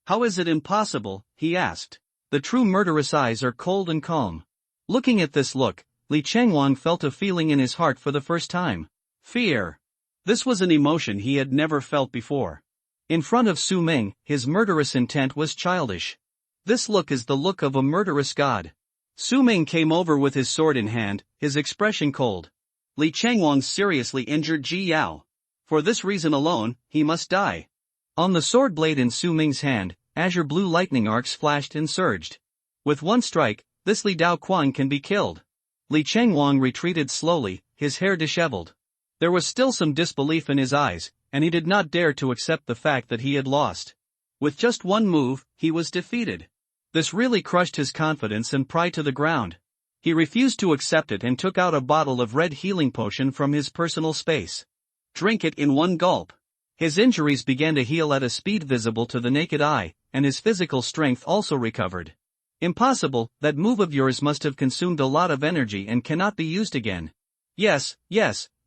S1: How is it impossible? He asked. The true murderous eyes are cold and calm. Looking at this look, Li Changwang felt a feeling in his heart for the first time. Fear. This was an emotion he had never felt before. In front of Su Ming, his murderous intent was childish. This look is the look of a murderous god. Su Ming came over with his sword in hand, his expression cold. Li Changwang seriously injured Ji Yao. For this reason alone, he must die. On the sword blade in Su Ming's hand, azure blue lightning arcs flashed and surged. With one strike, this Li Dao Quan can be killed. Li Changwang retreated slowly, his hair disheveled. There was still some disbelief in his eyes, and he did not dare to accept the fact that he had lost. With just one move, he was defeated. This really crushed his confidence and pride to the ground. He refused to accept it and took out a bottle of red healing potion from his personal space. Drink it in one gulp. His injuries began to heal at a speed visible to the naked eye, and his physical strength also recovered. Impossible, that move of yours must have consumed a lot of energy and cannot be used again. Yes,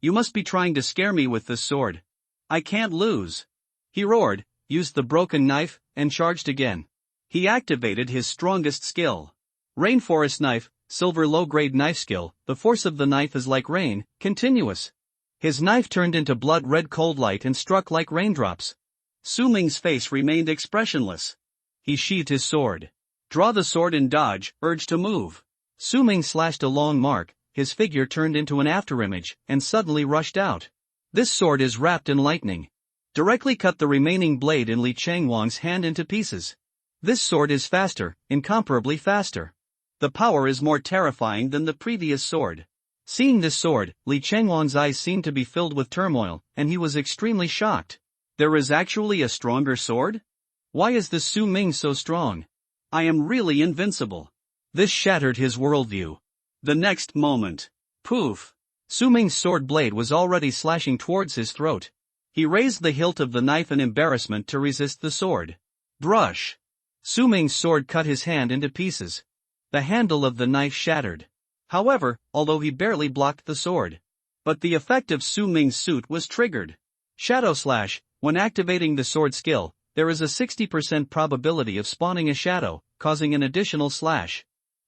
S1: you must be trying to scare me with this sword. I can't lose. He roared, used the broken knife, and charged again. He activated his strongest skill. Rainforest Knife, Silver low-grade knife skill. The force of the knife is like rain, continuous. His knife turned into blood-red cold light and struck like raindrops. Su Ming's face remained expressionless. He sheathed his sword. Draw the sword and dodge, urge to move. Su Ming slashed a long mark, his figure turned into an afterimage, and suddenly rushed out. This sword is wrapped in lightning. Directly cut the remaining blade in Li Changwang's hand into pieces. This sword is faster, incomparably faster. The power is more terrifying than the previous sword. Seeing this sword, Li Changwang's eyes seemed to be filled with turmoil, and he was extremely shocked. There is actually a stronger sword? Why is this Su Ming so strong? I am really invincible. This shattered his worldview. The next moment. Poof! Su Ming's sword blade was already slashing towards his throat. He raised the hilt of the knife in embarrassment to resist the sword. Brush! Su Ming's sword cut his hand into pieces. The handle of the knife shattered. However, although he barely blocked the sword. But the effect of Su Ming's suit was triggered. Shadow Slash. When activating the sword skill, there is a 60% probability of spawning a shadow, causing an additional slash.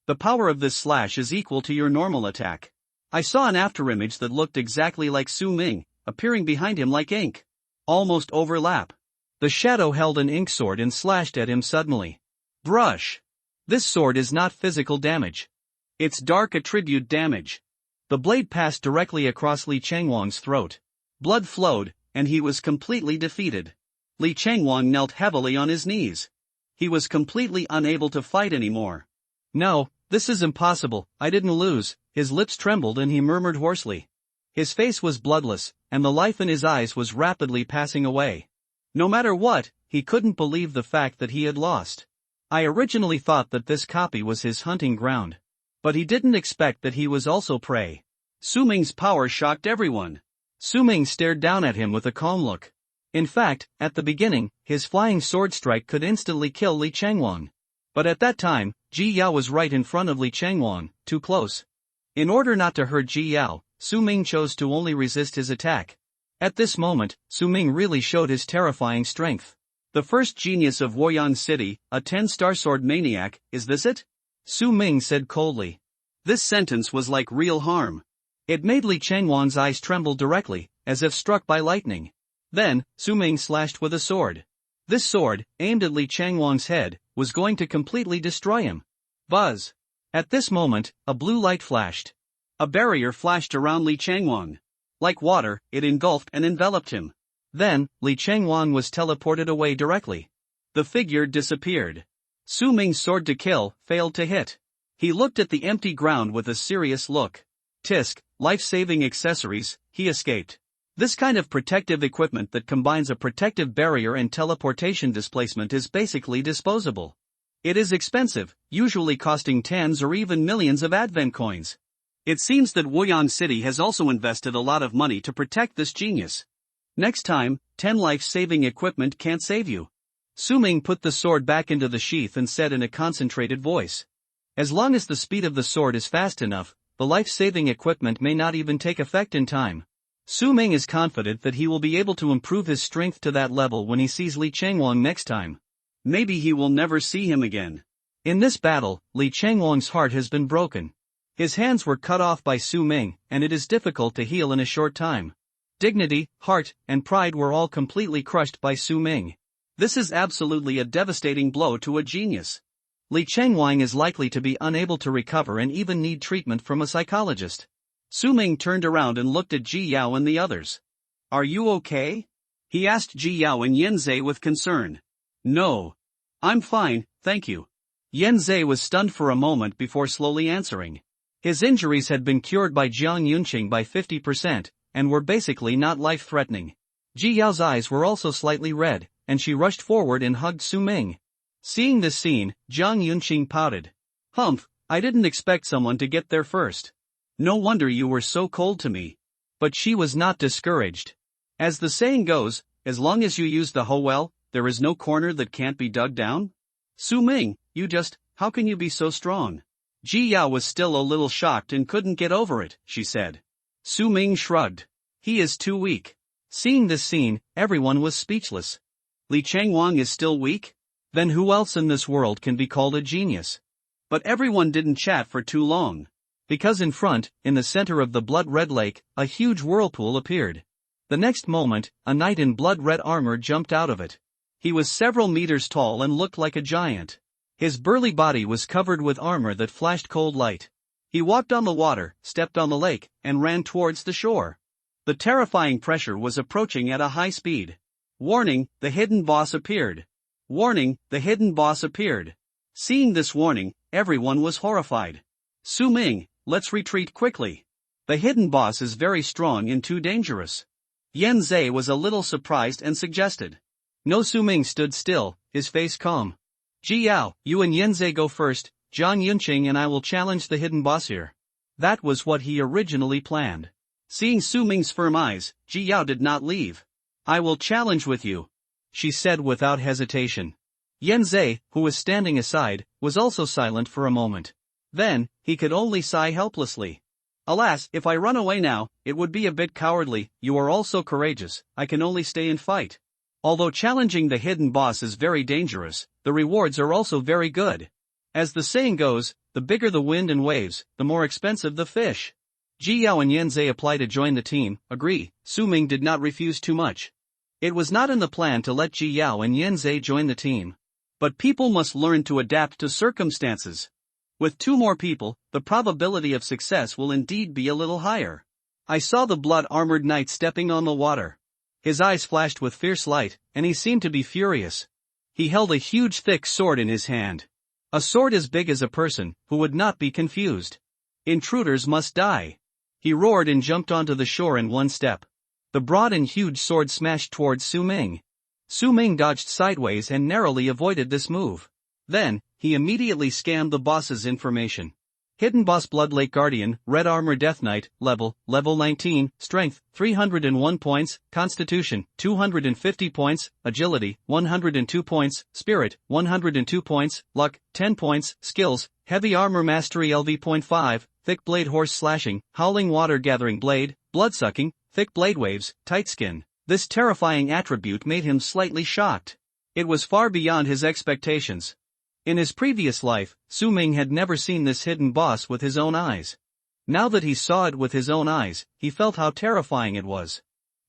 S1: The power of this slash is equal to your normal attack. I saw an afterimage that looked exactly like Su Ming, appearing behind him like ink. Almost overlap. The shadow held an ink sword and slashed at him suddenly. Brush! This sword is not physical damage. It's dark attribute damage. The blade passed directly across Li Changwang's throat. Blood flowed, and he was completely defeated. Li Changwang knelt heavily on his knees. He was completely unable to fight anymore. No, this is impossible, I didn't lose. His lips trembled and he murmured hoarsely. His face was bloodless, and the life in his eyes was rapidly passing away. No matter what, he couldn't believe the fact that he had lost. I originally thought that this copy was his hunting ground. But he didn't expect that he was also prey. Su Ming's power shocked everyone. Su Ming stared down at him with a calm look. In fact, at the beginning, his flying sword strike could instantly kill Li Changwang. But at that time, Ji Yao was right in front of Li Changwang, too close. In order not to hurt Ji Yao, Su Ming chose to only resist his attack. At this moment, Su Ming really showed his terrifying strength. The first genius of Woyan City, a 10-star sword maniac, is this it? Su Ming said coldly. This sentence was like real harm. It made Li Changwang's eyes tremble directly, as if struck by lightning. Then, Su Ming slashed with a sword. This sword, aimed at Li Changwang's head, was going to completely destroy him. Buzz! At this moment, a blue light flashed. A barrier flashed around Li Changwang. Like water, it engulfed and enveloped him. Then, Li Changwang was teleported away directly. The figure disappeared. Su Ming's sword to kill failed to hit. He looked at the empty ground with a serious look. Tisk, life-saving accessories, he escaped. This kind of protective equipment that combines a protective barrier and teleportation displacement is basically disposable. It is expensive, usually costing tens or even millions of advent coins. It seems that Woyan City has also invested a lot of money to protect this genius. Next time, 10 life-saving equipment can't save you. Su Ming put the sword back into the sheath and said in a concentrated voice. As long as the speed of the sword is fast enough, the life-saving equipment may not even take effect in time. Su Ming is confident that he will be able to improve his strength to that level when he sees Li Changwang next time. Maybe he will never see him again. In this battle, Li Changwang's heart has been broken. His hands were cut off by Su Ming, and it is difficult to heal in a short time. Dignity, heart, and pride were all completely crushed by Su Ming. This is absolutely a devastating blow to a genius. Li Changwang is likely to be unable to recover and even need treatment from a psychologist. Su Ming turned around and looked at Ji Yao and the others. Are you okay? He asked Ji Yao and Yanzei with concern. No. I'm fine, thank you. Yanzei was stunned for a moment before slowly answering. His injuries had been cured by Jiang Yunqing by 50%, and were basically not life-threatening. Ji Yao's eyes were also slightly red, and she rushed forward and hugged Su Ming. Seeing this scene, Jiang Yunqing pouted. Humph, I didn't expect someone to get there first. No wonder you were so cold to me. But she was not discouraged. As the saying goes, as long as you use the hoe well, there is no corner that can't be dug down. Su Ming, you just, how can you be so strong? Ji Yao was still a little shocked and couldn't get over it, she said. Su Ming shrugged. He is too weak. Seeing this scene, everyone was speechless. Li Changwang is still weak? Then who else in this world can be called a genius? But everyone didn't chat for too long. Because in front, in the center of the blood-red lake, a huge whirlpool appeared. The next moment, a knight in blood-red armor jumped out of it. He was several meters tall and looked like a giant. His burly body was covered with armor that flashed cold light. He walked on the water, stepped on the lake, and ran towards the shore. The terrifying pressure was approaching at a high speed. Warning, the hidden boss appeared. Warning, the hidden boss appeared. Seeing this warning, everyone was horrified. Su Ming, let's retreat quickly. The hidden boss is very strong and too dangerous. Yan Zhe was a little surprised and suggested. No. Su Ming stood still, his face calm. Ji Yao, you and Yan Zhe go first, Zhang Yunqing and I will challenge the hidden boss here. That was what he originally planned. Seeing Su Ming's firm eyes, Ji Yao did not leave. I will challenge with you, she said without hesitation. Yan Zhe, who was standing aside, was also silent for a moment. Then, he could only sigh helplessly. Alas, if I run away now, it would be a bit cowardly. You are all so courageous, I can only stay and fight. Although challenging the hidden boss is very dangerous, the rewards are also very good. As the saying goes, the bigger the wind and waves, the more expensive the fish. Ji Yao and Yan Zhe apply to join the team. Agree, Su Ming did not refuse too much. It was not in the plan to let Ji Yao and Yan Zhe join the team. But people must learn to adapt to circumstances. With 2 more people, the probability of success will indeed be a little higher. I saw the blood-armored knight stepping on the water. His eyes flashed with fierce light, and he seemed to be furious. He held a huge thick sword in his hand. A sword as big as a person, who would not be confused. Intruders must die. He roared and jumped onto the shore in one step. The broad and huge sword smashed towards Su Ming. Su Ming dodged sideways and narrowly avoided this move. Then, he immediately scanned the boss's information. Hidden boss Blood Lake Guardian, Red Armor Death Knight, level 19, Strength, 301 points, Constitution, 250 points, Agility, 102 points, Spirit, 102 points, Luck, 10 points, Skills, Heavy Armor Mastery LV.5, Thick Blade Horse Slashing, Howling Water Gathering Blade, Bloodsucking, Thick Blade Waves, Tight Skin. This terrifying attribute made him slightly shocked. It was far beyond his expectations. In his previous life, Su Ming had never seen this hidden boss with his own eyes. Now that he saw it with his own eyes, he felt how terrifying it was.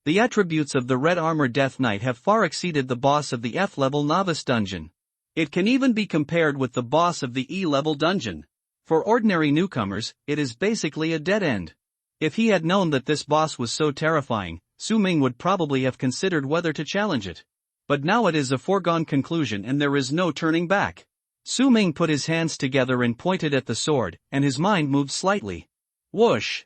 S1: The attributes of the Red Armor Death Knight have far exceeded the boss of the F-level Novice Dungeon. It can even be compared with the boss of the E-level dungeon. For ordinary newcomers, it is basically a dead end. If he had known that this boss was so terrifying, Su Ming would probably have considered whether to challenge it. But now it is a foregone conclusion and there is no turning back. Su Ming put his hands together and pointed at the sword, and his mind moved slightly. Whoosh!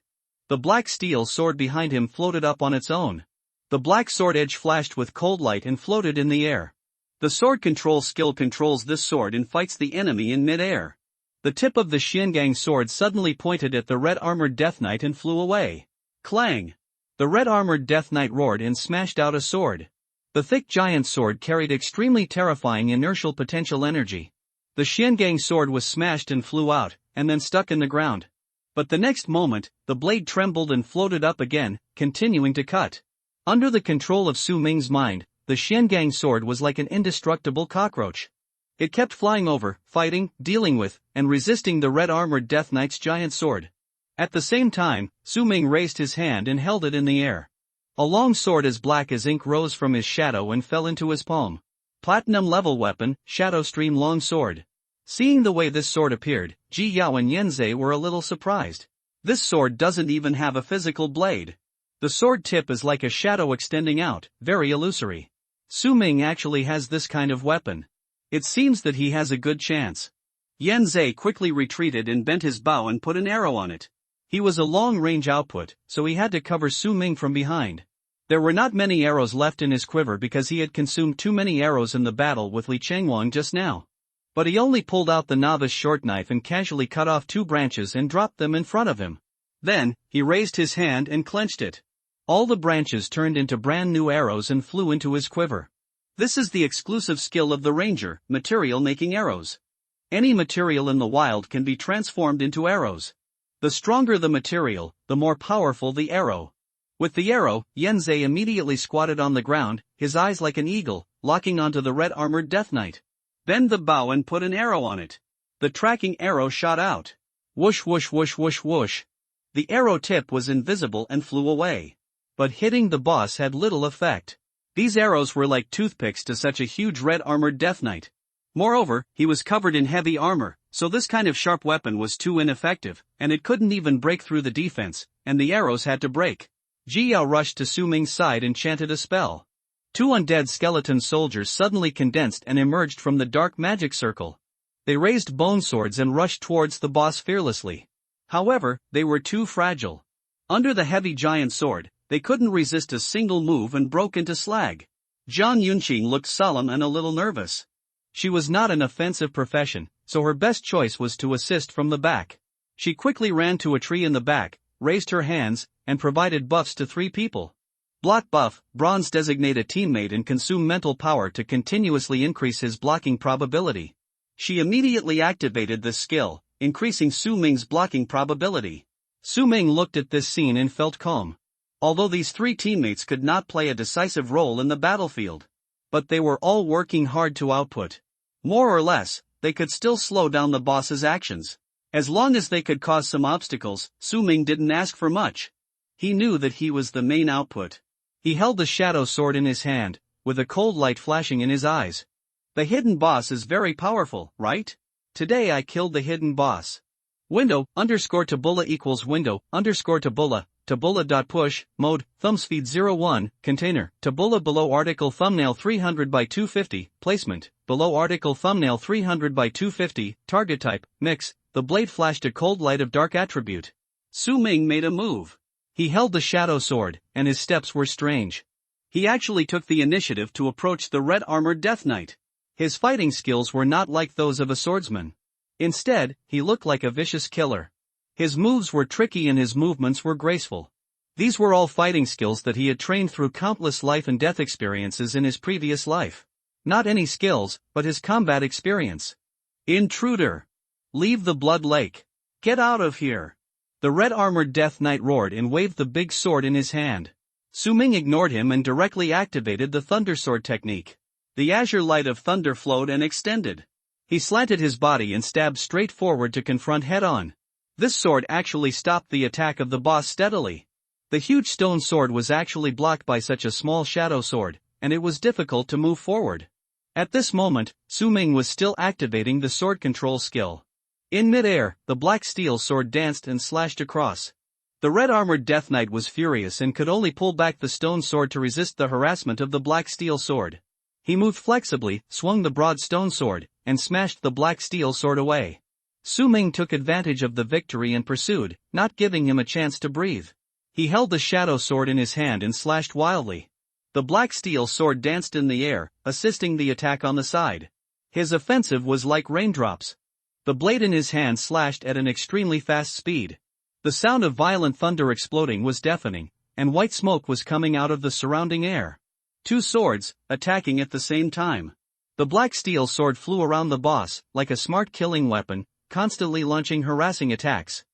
S1: The black steel sword behind him floated up on its own. The black sword edge flashed with cold light and floated in the air. The sword control skill controls this sword and fights the enemy in mid-air. The tip of the Xiangang sword suddenly pointed at the Red Armored Death Knight and flew away. Clang! The Red Armored Death Knight roared and smashed out a sword. The thick giant sword carried extremely terrifying inertial potential energy. The Xiangang sword was smashed and flew out, and then stuck in the ground. But the next moment, the blade trembled and floated up again, continuing to cut. Under the control of Su Ming's mind, the Xiangang sword was like an indestructible cockroach. It kept flying over, fighting, dealing with, and resisting the Red Armored Death Knight's giant sword. At the same time, Su Ming raised his hand and held it in the air. A long sword as black as ink rose from his shadow and fell into his palm. Platinum level weapon, Shadow Stream Long Sword. Seeing the way this sword appeared, Ji Yao and Yan Zhe were a little surprised. This sword doesn't even have a physical blade. The sword tip is like a shadow extending out, very illusory. Su Ming actually has this kind of weapon. It seems that he has a good chance. Yan Zhe quickly retreated and bent his bow and put an arrow on it. He was a long-range output, so he had to cover Su Ming from behind. There were not many arrows left in his quiver because he had consumed too many arrows in the battle with Li Changwang just now. But he only pulled out the novice short knife and casually cut off 2 branches and dropped them in front of him. Then, he raised his hand and clenched it. All the branches turned into brand new arrows and flew into his quiver. This is the exclusive skill of the ranger, material making arrows. Any material in the wild can be transformed into arrows. The stronger the material, the more powerful the arrow. With the arrow, Yanzei immediately squatted on the ground, his eyes like an eagle, locking onto the red-armored Death Knight. Bend the bow and put an arrow on it. The tracking arrow shot out. Whoosh whoosh whoosh whoosh whoosh. The arrow tip was invisible and flew away. But hitting the boss had little effect. These arrows were like toothpicks to such a huge red-armored Death Knight. Moreover, he was covered in heavy armor, so this kind of sharp weapon was too ineffective, and it couldn't even break through the defense, and the arrows had to break. Ji Yao rushed to Su Ming's side and chanted a spell. Two undead skeleton soldiers suddenly condensed and emerged from the dark magic circle. They raised bone swords and rushed towards the boss fearlessly. However, they were too fragile. Under the heavy giant sword, they couldn't resist a single move and broke into slag. Zhang Yunqing looked solemn and a little nervous. She was not an offensive profession, so her best choice was to assist from the back. She quickly ran to a tree in the back, raised her hands, and provided buffs to 3 people. Block buff, bronze designate a teammate and consume mental power to continuously increase his blocking probability. She immediately activated this skill, increasing Su Ming's blocking probability. Su Ming looked at this scene and felt calm. Although these 3 teammates could not play a decisive role in the battlefield, but they were all working hard to output. More or less, they could still slow down the boss's actions. As long as they could cause some obstacles, Su Ming didn't ask for much. He knew that he was the main output. He held the shadow sword in his hand, with a cold light flashing in his eyes. The hidden boss is very powerful, right? Today I killed the hidden boss. Window, _Tabula equals window, _Tabula, Tabula.push, mode, thumbspeed 01, container, Tabula below article thumbnail 300 by 250, placement, below article thumbnail 300 by 250, target type, mix, the blade flashed a cold light of dark attribute. Su Ming made a move. He held the shadow sword, and his steps were strange. He actually took the initiative to approach the red-armored Death Knight. His fighting skills were not like those of a swordsman. Instead, he looked like a vicious killer. His moves were tricky and his movements were graceful. These were all fighting skills that he had trained through countless life and death experiences in his previous life. Not any skills, but his combat experience. Intruder! Leave the blood lake. Get out of here! The red-armored Death Knight roared and waved the big sword in his hand. Su Ming ignored him and directly activated the Thunder Sword technique. The azure light of thunder flowed and extended. He slanted his body and stabbed straight forward to confront head-on. This sword actually stopped the attack of the boss steadily. The huge stone sword was actually blocked by such a small shadow sword, and it was difficult to move forward. At this moment, Su Ming was still activating the sword control skill. In mid-air, the black steel sword danced and slashed across. The red-armored Death Knight was furious and could only pull back the stone sword to resist the harassment of the black steel sword. He moved flexibly, swung the broad stone sword, and smashed the black steel sword away. Su Ming took advantage of the victory and pursued, not giving him a chance to breathe. He held the shadow sword in his hand and slashed wildly. The black steel sword danced in the air, assisting the attack on the side. His offensive was like raindrops. The blade in his hand slashed at an extremely fast speed. The sound of violent thunder exploding was deafening, and white smoke was coming out of the surrounding air. 2 swords, attacking at the same time. The black steel sword flew around the boss, like a smart killing weapon, constantly launching harassing attacks.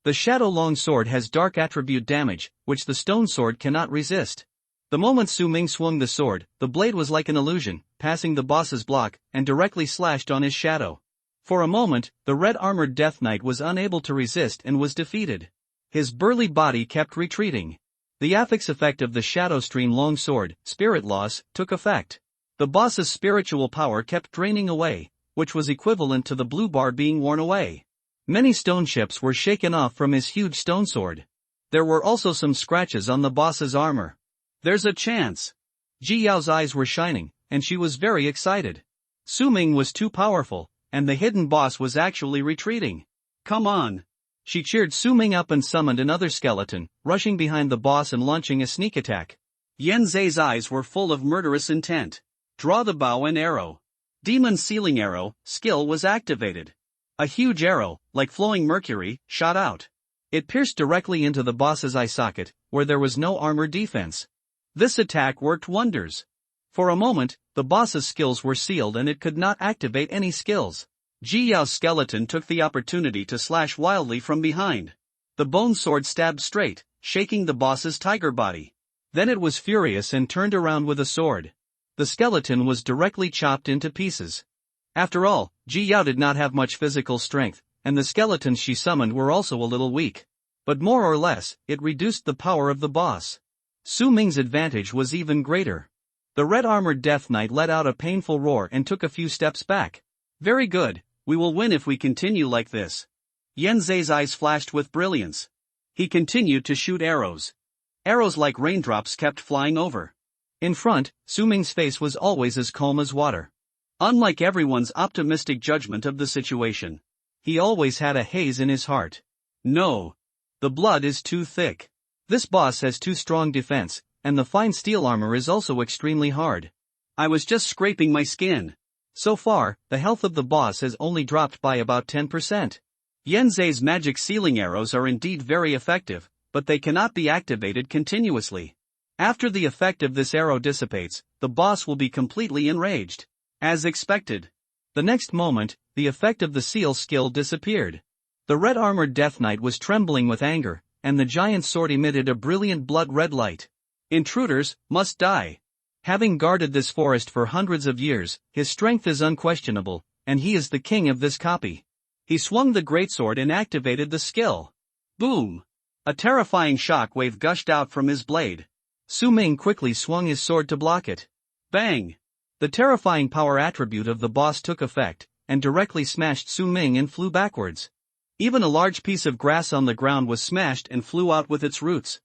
S1: The shadow long sword has dark attribute damage, which the stone sword cannot resist. The moment Su Ming swung the sword, the blade was like an illusion, passing the boss's block, and directly slashed on his shadow. For a moment, the red-armored Death Knight was unable to resist and was defeated. His burly body kept retreating. The affix effect of the Shadow Stream long sword, spirit loss, took effect. The boss's spiritual power kept draining away, which was equivalent to the blue bar being worn away. Many stone chips were shaken off from his huge stone sword. There were also some scratches on the boss's armor. There's a chance. Ji Yao's eyes were shining, and she was very excited. Su Ming was too powerful, and the hidden boss was actually retreating. Come on. She cheered Su Ming up and summoned another skeleton, rushing behind the boss and launching a sneak attack. Yan Zhe's eyes were full of murderous intent. Draw the bow and arrow. Demon Sealing Arrow, skill was activated. A huge arrow, like flowing mercury, shot out. It pierced directly into the boss's eye socket, where there was no armor defense. This attack worked wonders. For a moment, the boss's skills were sealed and it could not activate any skills. Ji Yao's skeleton took the opportunity to slash wildly from behind. The bone sword stabbed straight, shaking the boss's tiger body. Then it was furious and turned around with a sword. The skeleton was directly chopped into pieces. After all, Ji Yao did not have much physical strength, and the skeletons she summoned were also a little weak. But more or less, it reduced the power of the boss. Su Ming's advantage was even greater. The red-armored Death Knight let out a painful roar and took a few steps back. Very good, we will win if we continue like this. Yan Zhe's eyes flashed with brilliance. He continued to shoot arrows. Arrows like raindrops kept flying over. In front, Su Ming's face was always as calm as water. Unlike everyone's optimistic judgment of the situation, he always had a haze in his heart. No. The blood is too thick. This boss has too strong defense, and the fine steel armor is also extremely hard. I was just scraping my skin. So far, the health of the boss has only dropped by about 10%. Yan Zhe's magic sealing arrows are indeed very effective, but they cannot be activated continuously. After the effect of this arrow dissipates, the boss will be completely enraged. As expected. The next moment, the effect of the seal skill disappeared. The red-armored Death Knight was trembling with anger, and the giant sword emitted a brilliant blood-red light. Intruders must die. Having guarded this forest for hundreds of years, his strength is unquestionable, and he is the king of this copy. He swung the greatsword and activated the skill. Boom! A terrifying shock wave gushed out from his blade. Su Ming quickly swung his sword to block it. Bang! The terrifying power attribute of the boss took effect, and directly smashed Su Ming and flew backwards. Even a large piece of grass on the ground was smashed and flew out with its roots.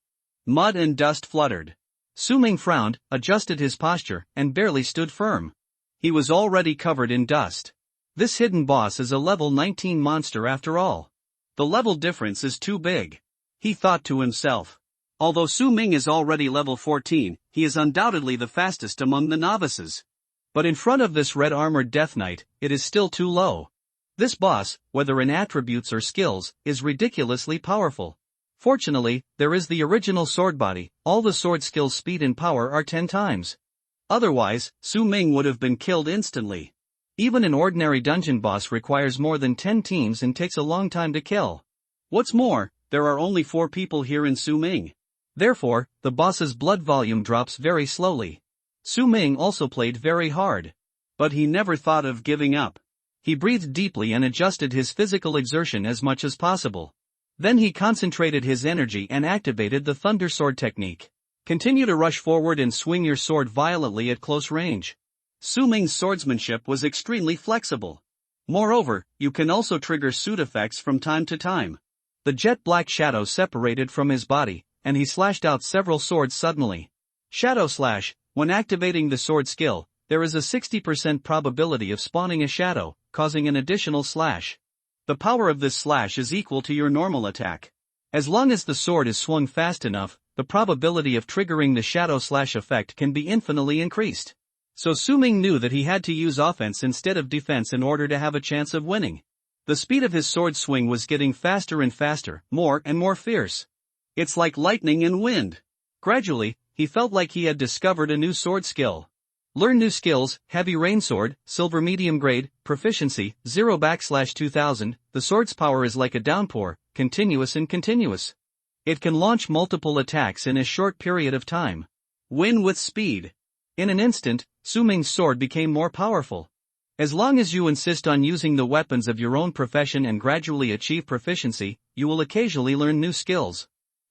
S1: Mud and dust fluttered. Su Ming frowned, adjusted his posture, and barely stood firm. He was already covered in dust. This hidden boss is a level 19 monster after all. The level difference is too big. He thought to himself. Although Su Ming is already level 14, he is undoubtedly the fastest among the novices. But in front of this red-armored Death Knight, it is still too low. This boss, whether in attributes or skills, is ridiculously powerful. Fortunately, there is the original sword body, all the sword skills speed and power are 10 times. Otherwise, Su Ming would have been killed instantly. Even an ordinary dungeon boss requires more than 10 teams and takes a long time to kill. What's more, there are only 4 people here in Su Ming. Therefore, the boss's blood volume drops very slowly. Su Ming also played very hard. But he never thought of giving up. He breathed deeply and adjusted his physical exertion as much as possible. Then he concentrated his energy and activated the Thunder Sword technique. Continue to rush forward and swing your sword violently at close range. Su Ming's swordsmanship was extremely flexible. Moreover, you can also trigger suit effects from time to time. The jet black shadow separated from his body, and he slashed out several swords suddenly. Shadow Slash. When activating the sword skill, there is a 60% probability of spawning a shadow, causing an additional slash. The power of this slash is equal to your normal attack. As long as the sword is swung fast enough, the probability of triggering the Shadow Slash effect can be infinitely increased. So Su Ming knew that he had to use offense instead of defense in order to have a chance of winning. The speed of his sword swing was getting faster and faster, more and more fierce. It's like lightning and wind. Gradually, he felt like he had discovered a new sword skill. Learn new skills: Heavy Rain Sword, Silver Medium Grade, Proficiency, 0/2000, the sword's power is like a downpour, continuous and continuous. It can launch multiple attacks in a short period of time. Win with speed. In an instant, Su Ming's sword became more powerful. As long as you insist on using the weapons of your own profession and gradually achieve proficiency, you will occasionally learn new skills.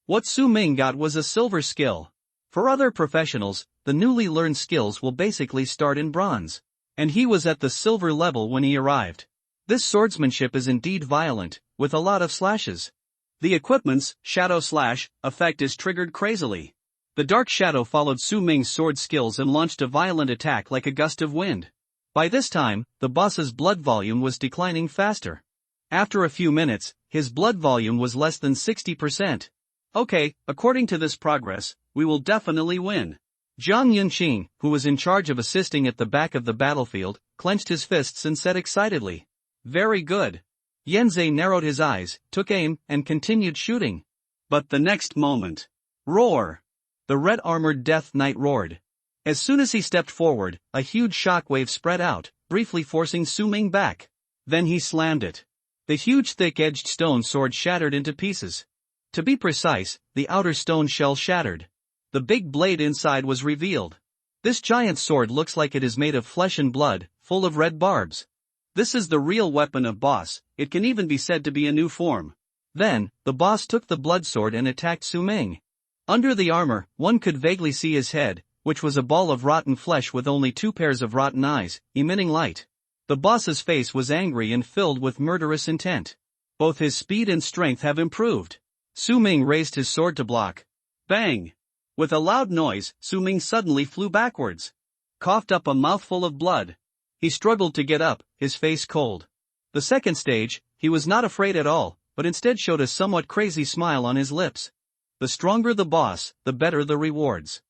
S1: What Su Ming got was a silver skill. For other professionals, the newly learned skills will basically start in bronze. And he was at the silver level when he arrived. This swordsmanship is indeed violent, with a lot of slashes. The equipment's Shadow Slash effect is triggered crazily. The dark shadow followed Su Ming's sword skills and launched a violent attack like a gust of wind. By this time, the boss's blood volume was declining faster. After a few minutes, his blood volume was less than 60%. Okay, according to this progress, we will definitely win. Zhang Yunqing, who was in charge of assisting at the back of the battlefield, clenched his fists and said excitedly, "Very good." Yan Zhe narrowed his eyes, took aim, and continued shooting. But the next moment, roar! The red-armored Death Knight roared. As soon as he stepped forward, a huge shockwave spread out, briefly forcing Su Ming back. Then he slammed it. The huge thick-edged stone sword shattered into pieces. To be precise, the outer stone shell shattered. The big blade inside was revealed. This giant sword looks like it is made of flesh and blood, full of red barbs. This is the real weapon of boss, it can even be said to be a new form. Then, the boss took the blood sword and attacked Su Ming. Under the armor, one could vaguely see his head, which was a ball of rotten flesh with only 2 pairs of rotten eyes, emitting light. The boss's face was angry and filled with murderous intent. Both his speed and strength have improved. Su Ming raised his sword to block. Bang! With a loud noise, Su Ming suddenly flew backwards. Coughed up a mouthful of blood. He struggled to get up, his face cold. The second stage, he was not afraid at all, but instead showed a somewhat crazy smile on his lips. The stronger the boss, the better the rewards.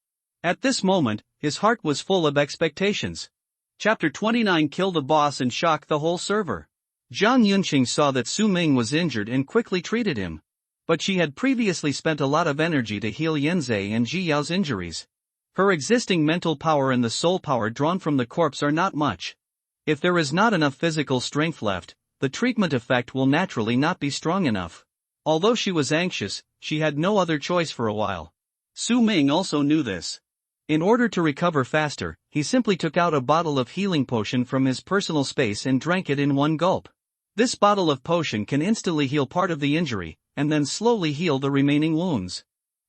S1: At this moment, his heart was full of expectations. Chapter 29 Kill the boss and shock the whole server. Zhang Yunqing saw that Su Ming was injured and quickly treated him. But she had previously spent a lot of energy to heal Yanzei and Ji Yao's injuries. Her existing mental power and the soul power drawn from the corpse are not much. If there is not enough physical strength left, the treatment effect will naturally not be strong enough. Although she was anxious, she had no other choice for a while. Su Ming also knew this. In order to recover faster, he simply took out a bottle of healing potion from his personal space and drank it in one gulp. This bottle of potion can instantly heal part of the injury, and then slowly heal the remaining wounds.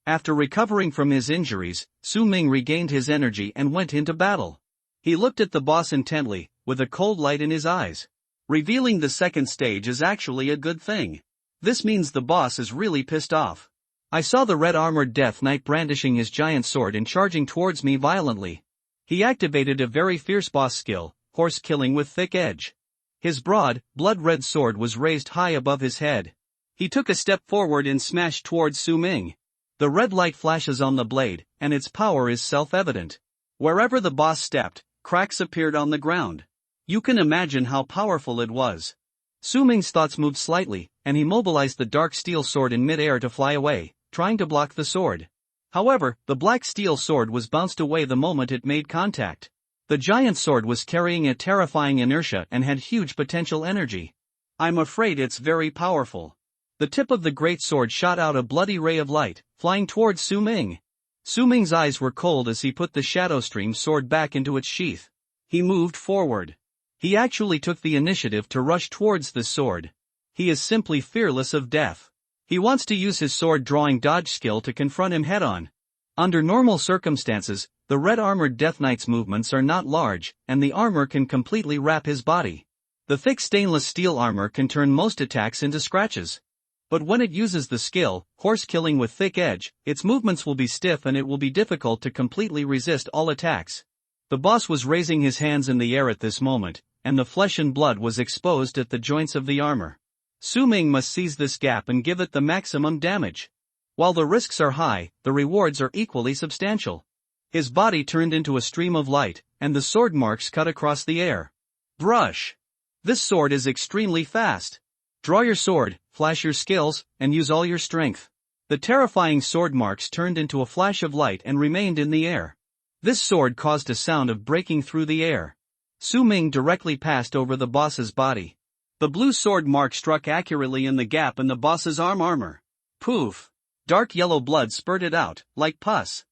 S1: After recovering from his injuries, Su Ming regained his energy and went into battle. He looked at the boss intently, with a cold light in his eyes. Revealing the second stage is actually a good thing. This means the boss is really pissed off. I saw the red-armored Death Knight brandishing his giant sword and charging towards me violently. He activated a very fierce boss skill, horse killing with thick edge. His broad, blood-red sword was raised high above his head. He took a step forward and smashed towards Su Ming. The red light flashes on the blade, and its power is self-evident. Wherever the boss stepped, cracks appeared on the ground. You can imagine how powerful it was. Su Ming's thoughts moved slightly, and he mobilized the dark steel sword in mid-air to fly away, trying to block the sword. However, the black steel sword was bounced away the moment it made contact. The giant sword was carrying a terrifying inertia and had huge potential energy. I'm afraid it's very powerful. The tip of the great sword shot out a bloody ray of light, flying towards Su Ming. Su Ming's eyes were cold as he put the Shadow Stream sword back into its sheath. He moved forward. He actually took the initiative to rush towards the sword. He is simply fearless of death. He wants to use his sword-drawing dodge skill to confront him head-on. Under normal circumstances, the red-armored Death Knight's movements are not large, and the armor can completely wrap his body. The thick stainless steel armor can turn most attacks into scratches. But when it uses the skill, horse killing with thick edge, its movements will be stiff and it will be difficult to completely resist all attacks. The boss was raising his hands in the air at this moment, and the flesh and blood was exposed at the joints of the armor. Su Ming must seize this gap and give it the maximum damage. While the risks are high, the rewards are equally substantial. His body turned into a stream of light, and the sword marks cut across the air. Brush! This sword is extremely fast. Draw your sword, flash your skills, and use all your strength. The terrifying sword marks turned into a flash of light and remained in the air. This sword caused a sound of breaking through the air. Su Ming directly passed over the boss's body. The blue sword mark struck accurately in the gap in the boss's armor. Poof! Dark yellow blood spurted out, like pus.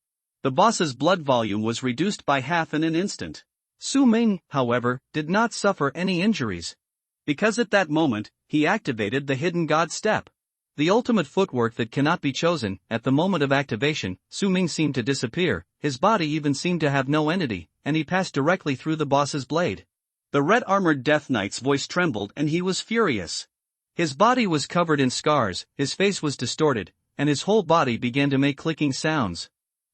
S1: The boss's blood volume was reduced by half in an instant. Su Ming, however, did not suffer any injuries. Because at that moment, he activated the Hidden God Step. The ultimate footwork that cannot be chosen. At the moment of activation, Su Ming seemed to disappear, his body even seemed to have no entity, and he passed directly through the boss's blade. The red-armored Death Knight's voice trembled and he was furious. His body was covered in scars, his face was distorted, and his whole body began to make clicking sounds.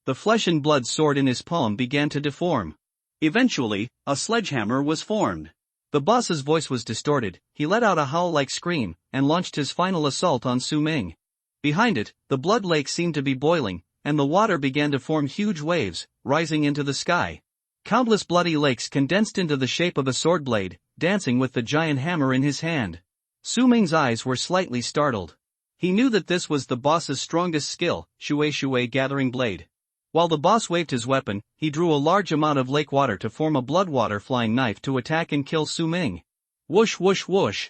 S1: The flesh and blood sword in his palm began to deform. Eventually, a sledgehammer was formed. The boss's voice was distorted, he let out a howl-like scream, and launched his final assault on Su Ming. Behind it, the blood lake seemed to be boiling, and the water began to form huge waves, rising into the sky. Countless bloody lakes condensed into the shape of a sword blade, dancing with the giant hammer in his hand. Su Ming's eyes were slightly startled. He knew that this was the boss's strongest skill, Shui Gathering Blade. While the boss waved his weapon, he drew a large amount of lake water to form a blood water flying knife to attack and kill Su Ming. Whoosh whoosh whoosh.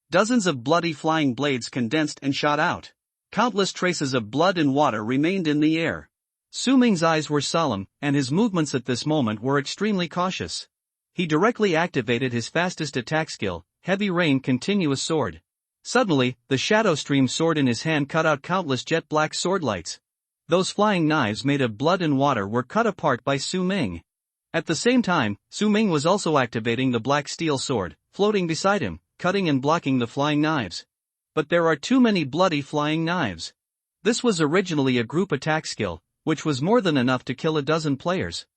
S1: Dozens of bloody flying blades condensed and shot out. Countless traces of blood and water remained in the air. Su Ming's eyes were solemn, and his movements at this moment were extremely cautious. He directly activated his fastest attack skill, Heavy Rain Continuous Sword. Suddenly, the Shadow Stream sword in his hand cut out countless jet black sword lights. Those flying knives made of blood and water were cut apart by Su Ming. At the same time, Su Ming was also activating the black steel sword, floating beside him, cutting and blocking the flying knives. But there are too many bloody flying knives. This was originally a group attack skill, which was more than enough to kill a dozen players.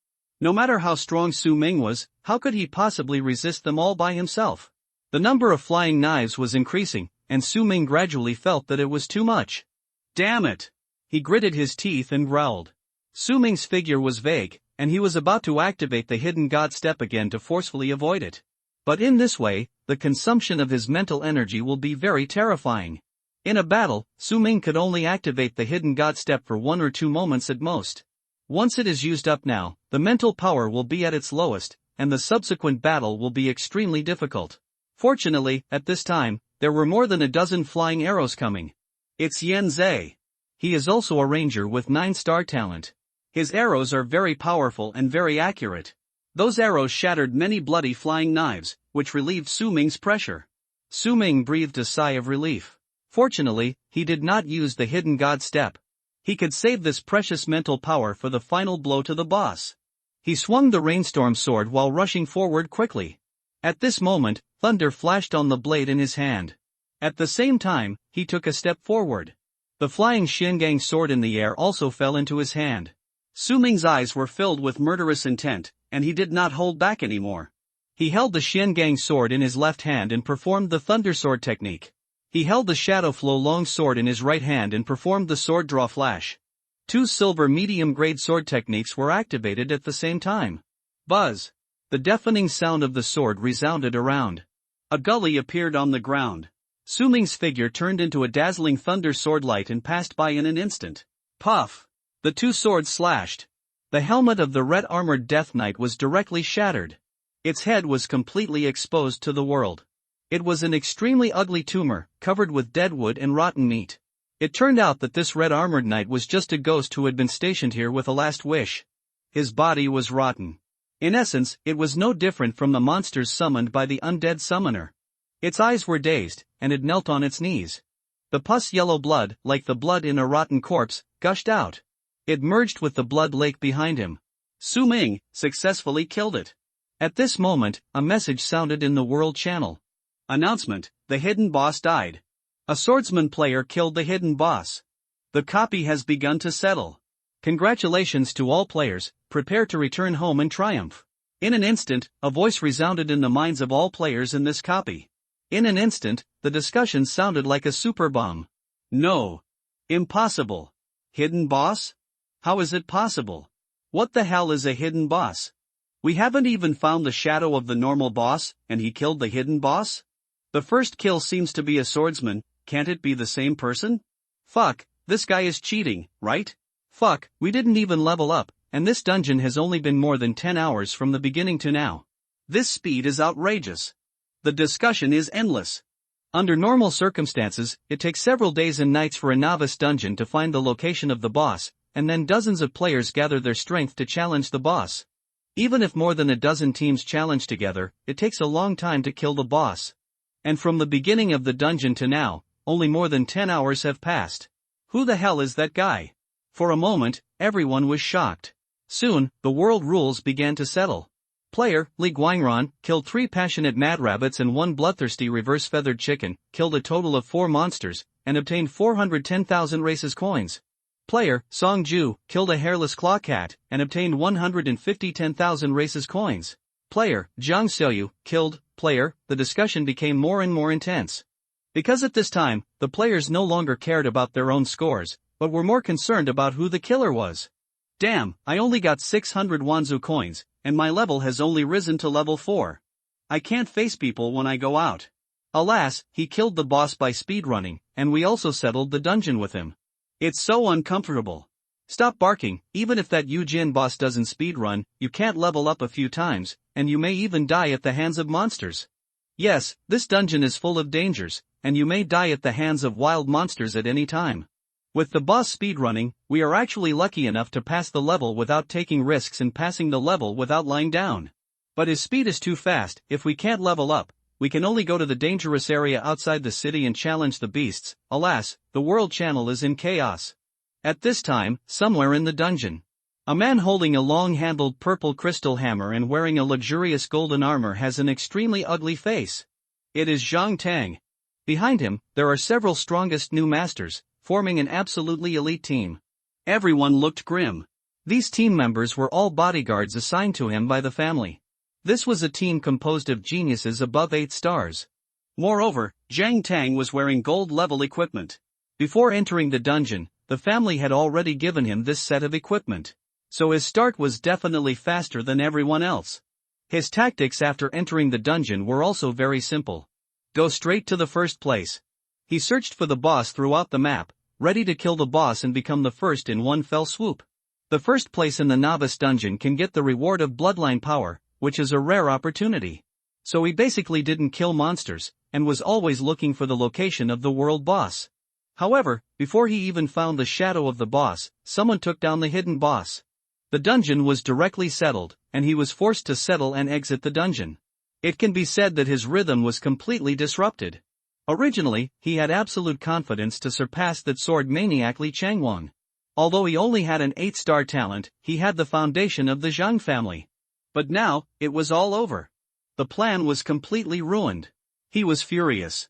S1: No matter how strong Su Ming was, how could he possibly resist them all by himself? The number of flying knives was increasing, and Su Ming gradually felt that it was too much. Damn it! He gritted his teeth and growled. Su Ming's figure was vague, and he was about to activate the hidden god step again to forcefully avoid it. But in this way, the consumption of his mental energy will be very terrifying. In a battle, Su Ming could only activate the hidden god step for 1 or 2 moments at most. Once it is used up now, the mental power will be at its lowest, and the subsequent battle will be extremely difficult. Fortunately, at this time, there were more than a dozen flying arrows coming. It's Yen Zhe. He is also a ranger with 9-star talent. His arrows are very powerful and very accurate. Those arrows shattered many bloody flying knives, which relieved Su Ming's pressure. Su Ming breathed a sigh of relief. Fortunately, he did not use the hidden god step. He could save this precious mental power for the final blow to the boss. He swung the rainstorm sword while rushing forward quickly. At this moment, thunder flashed on the blade in his hand. At the same time, he took a step forward. The flying Shingang sword in the air also fell into his hand. Su Ming's eyes were filled with murderous intent, and he did not hold back anymore. He held the Shingang sword in his left hand and performed the thunder sword technique. He held the Shadow Flow long sword in his right hand and performed the sword draw flash. 2 silver medium-grade sword techniques were activated at the same time. Buzz! The deafening sound of the sword resounded around. A gully appeared on the ground. Su Ming's figure turned into a dazzling thunder sword light and passed by in an instant. Puff! The 2 swords slashed. The helmet of the red-armored Death Knight was directly shattered. Its head was completely exposed to the world. It was an extremely ugly tumor, covered with dead wood and rotten meat. It turned out that this red-armored knight was just a ghost who had been stationed here with a last wish. His body was rotten. In essence, it was no different from the monsters summoned by the undead summoner. Its eyes were dazed, and it knelt on its knees. The pus-yellow blood, like the blood in a rotten corpse, gushed out. It merged with the blood lake behind him. Su Ming successfully killed it. At this moment, a message sounded in the World Channel. Announcement: the hidden boss died. A swordsman player killed the hidden boss. The copy has begun to settle. Congratulations to all players, prepare to return home in triumph. In an instant, a voice resounded in the minds of all players in this copy. In an instant, the discussion sounded like a super bomb. No. Impossible. Hidden boss? How is it possible? What the hell is a hidden boss? We haven't even found the shadow of the normal boss, and he killed the hidden boss? The first kill seems to be a swordsman, can't it be the same person? Fuck, this guy is cheating, right? Fuck, we didn't even level up, and this dungeon has only been more than 10 hours from the beginning to now. This speed is outrageous. The discussion is endless. Under normal circumstances, it takes several days and nights for a novice dungeon to find the location of the boss, and then dozens of players gather their strength to challenge the boss. Even if more than a dozen teams challenge together, it takes a long time to kill the boss. And from the beginning of the dungeon to now, only more than 10 hours have passed. Who the hell is that guy? For a moment, everyone was shocked. Soon, the world rules began to settle. Player, Li Guangran, killed 3 passionate mad rabbits and 1 bloodthirsty reverse-feathered chicken, killed a total of 4 monsters, and obtained 410,000 races coins. Player, Song Ju, killed a hairless claw cat, and obtained 150,000 races coins. Player, Zhang Xiaoyu, killed. Player, the discussion became more and more intense. Because at this time, the players no longer cared about their own scores, but were more concerned about who the killer was. Damn, I only got 600 Wanzu coins, and my level has only risen to level 4. I can't face people when I go out. Alas, he killed the boss by speedrunning, and we also settled the dungeon with him. It's so uncomfortable. Stop barking, even if that Yujin boss doesn't speedrun, you can't level up a few times, and you may even die at the hands of monsters. Yes, this dungeon is full of dangers, and you may die at the hands of wild monsters at any time. With the boss speedrunning, we are actually lucky enough to pass the level without taking risks and passing the level without lying down. But his speed is too fast. If we can't level up, we can only go to the dangerous area outside the city and challenge the beasts. Alas, the world channel is in chaos. At this time, somewhere in the dungeon, a man holding a long-handled purple crystal hammer and wearing a luxurious golden armor has an extremely ugly face. It is Zhang Tang. Behind him, there are several strongest new masters, forming an absolutely elite team. Everyone looked grim. These team members were all bodyguards assigned to him by the family. This was a team composed of geniuses above 8 stars. Moreover, Zhang Tang was wearing gold-level equipment. Before entering the dungeon, the family had already given him this set of equipment. So his start was definitely faster than everyone else. His tactics after entering the dungeon were also very simple. Go straight to the first place. He searched for the boss throughout the map, ready to kill the boss and become the first in one fell swoop. The first place in the novice dungeon can get the reward of bloodline power, which is a rare opportunity. So he basically didn't kill monsters, and was always looking for the location of the world boss. However, before he even found the shadow of the boss, someone took down the hidden boss. The dungeon was directly settled, and he was forced to settle and exit the dungeon. It can be said that his rhythm was completely disrupted. Originally, he had absolute confidence to surpass that sword maniac Li Changwang. Although he only had an 8-star talent, he had the foundation of the Zhang family. But now, it was all over. The plan was completely ruined. He was furious.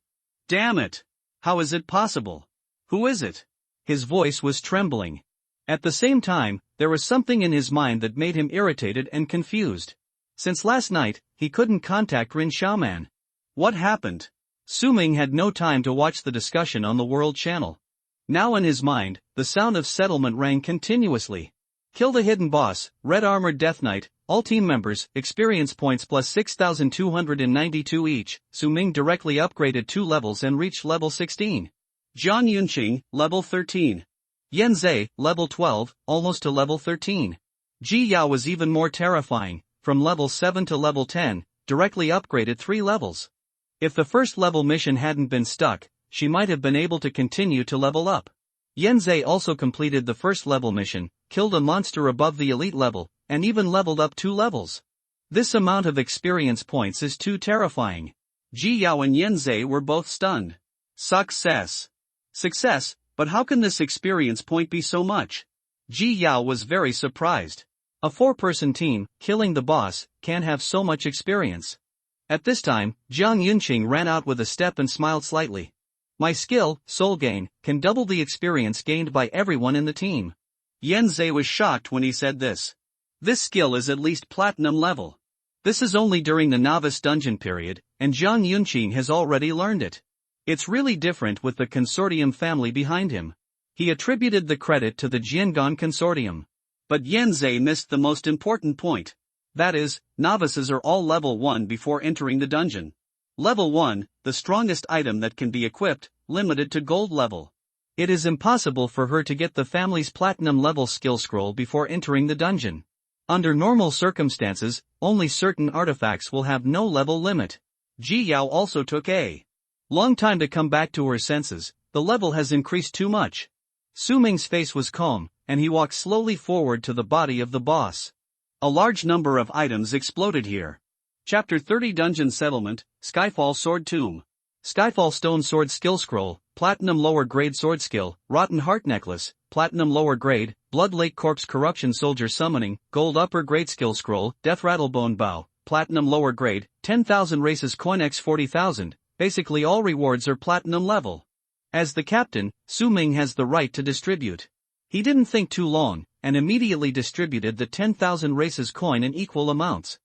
S1: Damn it! How is it possible? Who is it? His voice was trembling. At the same time, there was something in his mind that made him irritated and confused. Since last night, he couldn't contact Rin Xiaoman. What happened? Su Ming had no time to watch the discussion on the World Channel. Now in his mind, the sound of settlement rang continuously. Kill the hidden boss, Red Armored Death Knight, all team members, experience points plus 6,292 each. Su Ming directly upgraded 2 levels and reached level 16. Zhang Yunqing, level 13. Yan Zhe, level 12, almost to level 13. Ji Yao was even more terrifying, from level 7 to level 10, directly upgraded 3 levels. If the first level mission hadn't been stuck, she might have been able to continue to level up. Yan Zhe also completed the first level mission, killed a monster above the elite level, and even leveled up 2 levels. This amount of experience points is too terrifying. Ji Yao and Yan Zhe were both stunned. Success. Success, but how can this experience point be so much? Ji Yao was very surprised. A 4-person team, killing the boss, can't have so much experience. At this time, Zhang Yunqing ran out with a step and smiled slightly. My skill, Soul Gain, can double the experience gained by everyone in the team. Yan Zhe was shocked when he said this. This skill is at least platinum level. This is only during the novice dungeon period, and Zhang Yunqing has already learned it. It's really different with the consortium family behind him. He attributed the credit to the Jiangan consortium. But Yan Zhe missed the most important point. That is, novices are all level 1 before entering the dungeon. Level 1, the strongest item that can be equipped, limited to gold level. It is impossible for her to get the family's platinum level skill scroll before entering the dungeon. Under normal circumstances, only certain artifacts will have no level limit. Ji Yao also took a long time to come back to her senses. The level has increased too much. Su Ming's face was calm, and he walked slowly forward to the body of the boss. A large number of items exploded here. Chapter 30 Dungeon Settlement, Skyfall Sword Tomb. Skyfall Stone Sword Skill Scroll, Platinum Lower Grade Sword Skill, Rotten Heart Necklace, Platinum Lower Grade, Blood Lake Corpse Corruption Soldier Summoning, Gold Upper Grade Skill Scroll, Death Rattlebone Bow, Platinum Lower Grade, 10,000 Races Coin X 40,000, basically all rewards are platinum level. As the captain, Su Ming has the right to distribute. He didn't think too long, and immediately distributed the 10,000 Races coin in equal amounts.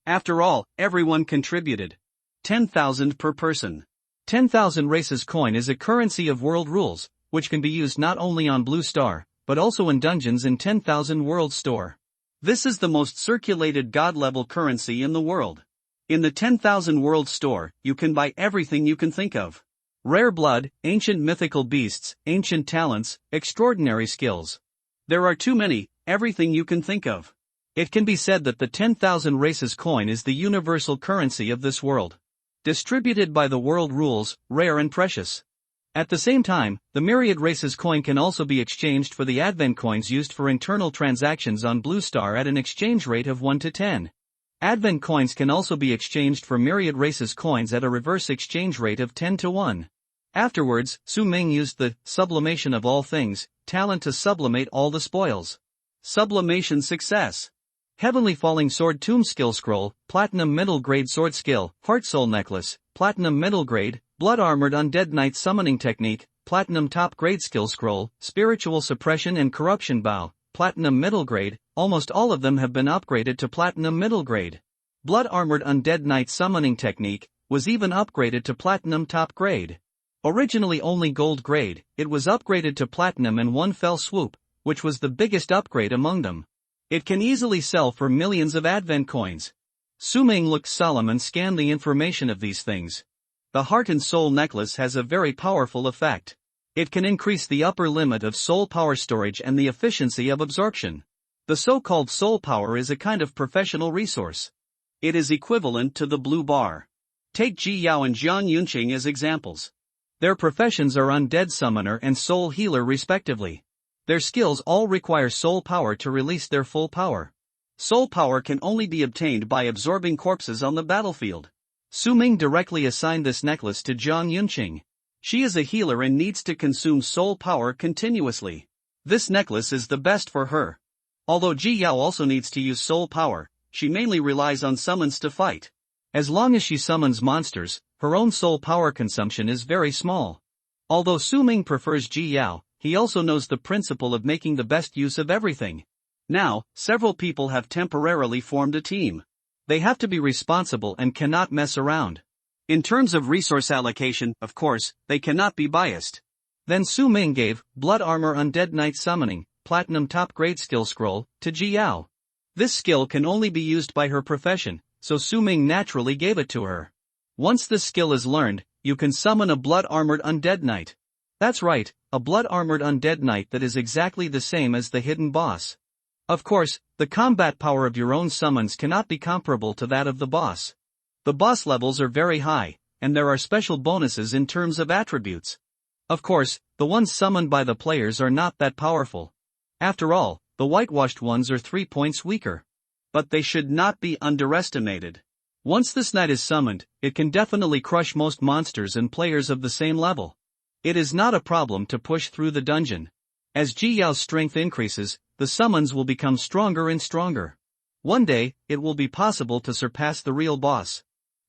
S1: After all, everyone contributed. 10,000 per person. 10,000 Races coin is a currency of world rules, which can be used not only on Blue Star, but also in dungeons in 10,000 World Store. This is the most circulated god-level currency in the world. In the 10,000 World Store, you can buy everything you can think of. Rare blood, ancient mythical beasts, ancient talents, extraordinary skills. There are too many, everything you can think of. It can be said that the 10,000 Races coin is the universal currency of this world. Distributed by the world rules, rare and precious. At the same time, the Myriad Races coin can also be exchanged for the Advent coins used for internal transactions on Blue Star at an exchange rate of 1 to 10. Advent coins can also be exchanged for Myriad Races coins at a reverse exchange rate of 10 to 1. Afterwards, Su Ming used the sublimation of all things talent to sublimate all the spoils. Sublimation success. Heavenly Falling Sword Tomb Skill Scroll, Platinum Middle Grade Sword Skill, Heart Soul Necklace, Platinum Middle Grade, Blood Armored Undead Knight Summoning Technique, Platinum Top Grade Skill Scroll, Spiritual Suppression and Corruption Bow, Platinum Middle Grade. Almost all of them have been upgraded to Platinum Middle Grade. Blood Armored Undead Knight Summoning Technique was even upgraded to Platinum Top Grade. Originally only Gold Grade, it was upgraded to Platinum in one fell swoop, which was the biggest upgrade among them. It can easily sell for millions of Advent coins. Su Ming looked solemn and scanned the information of these things. The Heart and Soul Necklace has a very powerful effect. It can increase the upper limit of soul power storage and the efficiency of absorption. The so-called soul power is a kind of professional resource. It is equivalent to the blue bar. Take Ji Yao and Jiang Yunqing as examples. Their professions are undead summoner and soul healer respectively. Their skills all require soul power to release their full power. Soul power can only be obtained by absorbing corpses on the battlefield. Su Ming directly assigned this necklace to Jiang Yunqing. She is a healer and needs to consume soul power continuously. This necklace is the best for her. Although Ji Yao also needs to use soul power, she mainly relies on summons to fight. As long as she summons monsters, her own soul power consumption is very small. Although Su Ming prefers Ji Yao, he also knows the principle of making the best use of everything. Now, several people have temporarily formed a team. They have to be responsible and cannot mess around. In terms of resource allocation, of course, they cannot be biased. Then Su Ming gave Blood Armor Undead Knight Summoning, Platinum Top Grade Skill Scroll, to Ji Yao. This skill can only be used by her profession, so Su Ming naturally gave it to her. Once this skill is learned, you can summon a Blood Armored Undead Knight. That's right, a Blood Armored Undead Knight that is exactly the same as the hidden boss. Of course, the combat power of your own summons cannot be comparable to that of the boss. The boss levels are very high, and there are special bonuses in terms of attributes. Of course, the ones summoned by the players are not that powerful. After all, the whitewashed ones are 3 points weaker. But they should not be underestimated. Once this knight is summoned, it can definitely crush most monsters and players of the same level. It is not a problem to push through the dungeon. As Ji Yao's strength increases, the summons will become stronger and stronger. One day, it will be possible to surpass the real boss.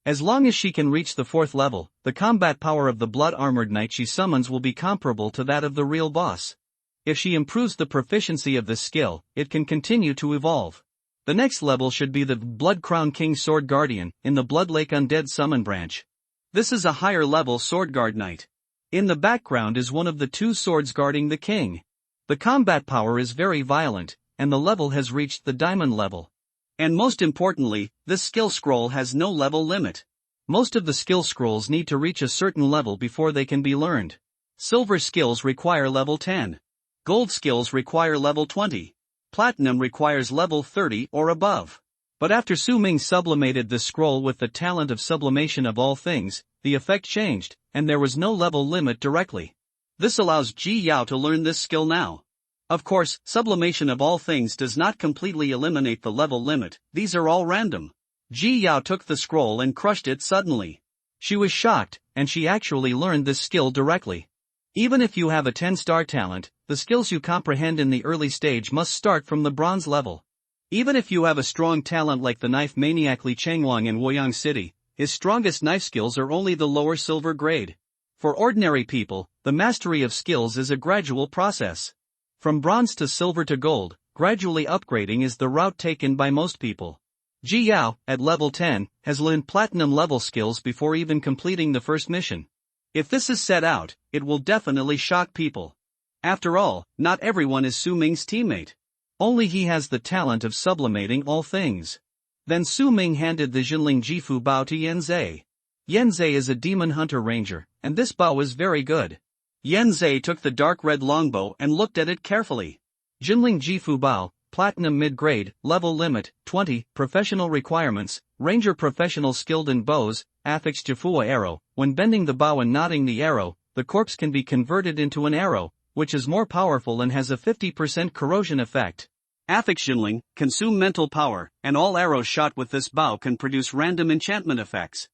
S1: As long as she can reach the 4th level, the combat power of the Blood Armored Knight she summons will be comparable to that of the real boss. If she improves the proficiency of this skill, it can continue to evolve. The next level should be the Blood Crown King Sword Guardian, in the Blood Lake Undead Summon branch. This is a higher level Sword Guard Knight. In the background is one of the 2 swords guarding the king. The combat power is very violent, and the level has reached the diamond level. And most importantly, this skill scroll has no level limit. Most of the skill scrolls need to reach a certain level before they can be learned. Silver skills require level 10. Gold skills require level 20. Platinum requires level 30 or above. But after Su Ming sublimated this scroll with the talent of sublimation of all things, the effect changed, and there was no level limit directly. This allows Ji Yao to learn this skill now. Of course, sublimation of all things does not completely eliminate the level limit, these are all random. Ji Yao took the scroll and crushed it suddenly. She was shocked, and she actually learned this skill directly. Even if you have a 10-star talent, the skills you comprehend in the early stage must start from the bronze level. Even if you have a strong talent like the knife maniac Li Chengwang in Woyang City, his strongest knife skills are only the lower silver grade. For ordinary people, the mastery of skills is a gradual process. From bronze to silver to gold, gradually upgrading is the route taken by most people. Ji Yao, at level 10, has learned platinum level skills before even completing the first mission. If this is set out, it will definitely shock people. After all, not everyone is Su Ming's teammate. Only he has the talent of sublimating all things. Then Su Ming handed the Jinling Jifu Bao to Yanzei. Yanzei is a demon hunter ranger, and this bow is very good. Yanzei took the dark red longbow and looked at it carefully. Jinling Jifu Bao, Platinum Mid-Grade, Level Limit, 20, Professional Requirements, Ranger Professional Skilled in Bows, Affix Jafua Arrow. When bending the bow and knotting the arrow, the corpse can be converted into an arrow, which is more powerful and has a 50% corrosion effect. Affixionling, consume mental power, and all arrows shot with this bow can produce random enchantment effects.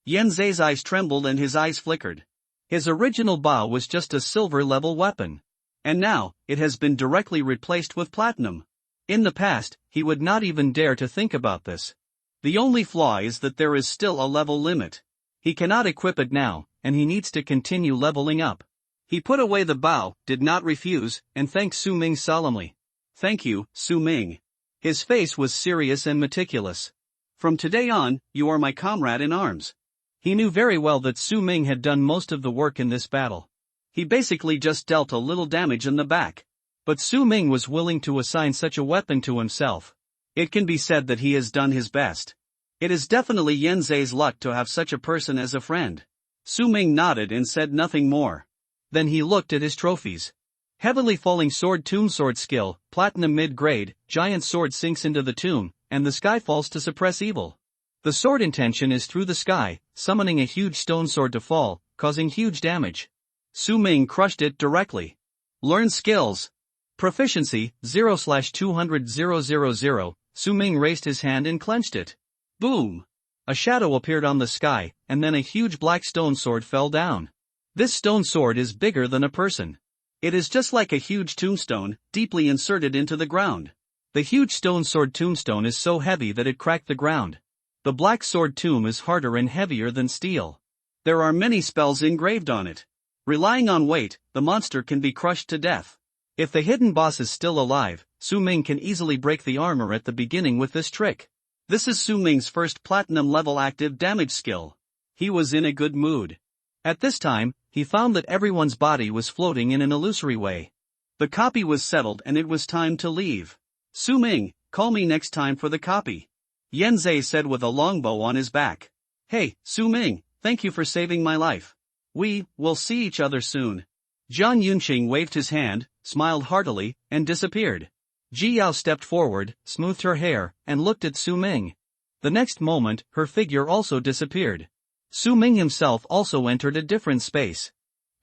S1: Yanzei's eyes trembled and his eyes flickered. His original bow was just a silver-level weapon. And now, it has been directly replaced with platinum. In the past, he would not even dare to think about this. The only flaw is that there is still a level limit. He cannot equip it now, and he needs to continue leveling up. He put away the bow, did not refuse, and thanked Su Ming solemnly. "Thank you, Su Ming." His face was serious and meticulous. "From today on, you are my comrade in arms." He knew very well that Su Ming had done most of the work in this battle. He basically just dealt a little damage in the back. But Su Ming was willing to assign such a weapon to himself. It can be said that he has done his best. It is definitely Yanzei's luck to have such a person as a friend. Su Ming nodded and said nothing more. Then he looked at his trophies. Heavily falling sword tomb sword skill, platinum mid-grade, giant sword sinks into the tomb, and the sky falls to suppress evil. The sword intention is through the sky, summoning a huge stone sword to fall, causing huge damage. Su Ming crushed it directly. Learn skills. Proficiency, 0/200,000, Su Ming raised his hand and clenched it. Boom! A shadow appeared on the sky, and then a huge black stone sword fell down. This stone sword is bigger than a person. It is just like a huge tombstone, deeply inserted into the ground. The huge stone sword tombstone is so heavy that it cracked the ground. The black sword tomb is harder and heavier than steel. There are many spells engraved on it. Relying on weight, the monster can be crushed to death. If the hidden boss is still alive, Su Ming can easily break the armor at the beginning with this trick. This is Su Ming's first platinum level active damage skill. He was in a good mood. At this time, he found that everyone's body was floating in an illusory way. The copy was settled and it was time to leave. "Su Ming, call me next time for the copy," Yanzei said with a longbow on his back. "Hey, Su Ming, thank you for saving my life. We'll see each other soon." Zhang Yunqing waved his hand, smiled heartily, and disappeared. Ji Yao stepped forward, smoothed her hair, and looked at Su Ming. The next moment, her figure also disappeared. Su Ming himself also entered a different space.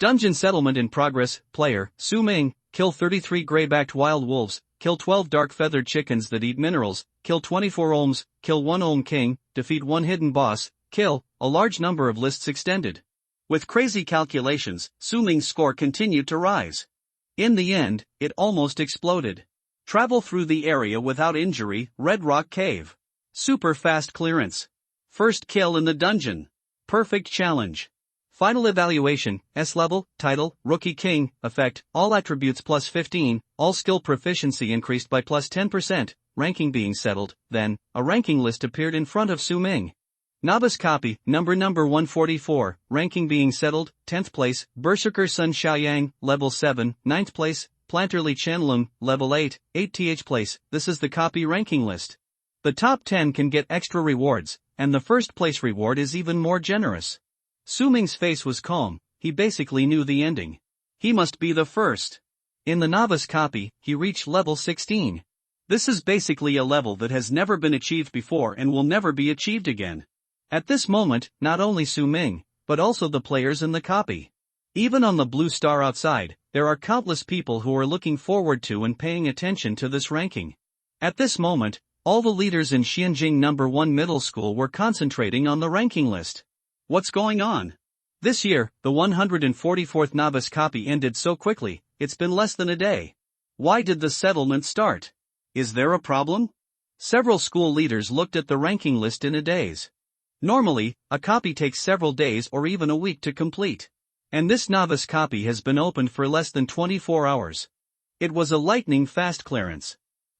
S1: Dungeon settlement in progress. Player, Su Ming, kill 33 gray-backed wild wolves, kill 12 dark-feathered chickens that eat minerals, kill 24 ohms, kill 1 ohm king, defeat 1 hidden boss, kill, a large number of lists extended. With crazy calculations, Su Ming's score continued to rise. In the end, it almost exploded. Travel through the area without injury, Red Rock Cave. Super fast clearance. First kill in the dungeon. Perfect challenge. Final evaluation, S level, title, Rookie King, effect, all attributes plus 15, all skill proficiency increased by plus 10%, ranking being settled. Then, a ranking list appeared in front of Su Ming. Novice copy, number 144, ranking being settled, 10th place, Berserker Sun Xiaoyang, level 7, 9th place, Planter Li Chenlong, level 8, 8th place. This is the copy ranking list. The top 10 can get extra rewards, and the first place reward is even more generous. Su Ming's face was calm, he basically knew the ending. He must be the first. In the novice copy, he reached level 16. This is basically a level that has never been achieved before and will never be achieved again. At this moment, not only Su Ming, but also the players in the copy. Even on the blue star outside, there are countless people who are looking forward to and paying attention to this ranking. At this moment, all the leaders in Xianjing No. 1 Middle School were concentrating on the ranking list. What's going on? This year, the 144th novice copy ended so quickly, it's been less than a day. Why did the settlement start? Is there a problem? Several school leaders looked at the ranking list in a daze. Normally, a copy takes several days or even a week to complete. And this novice copy has been opened for less than 24 hours. It was a lightning-fast clearance.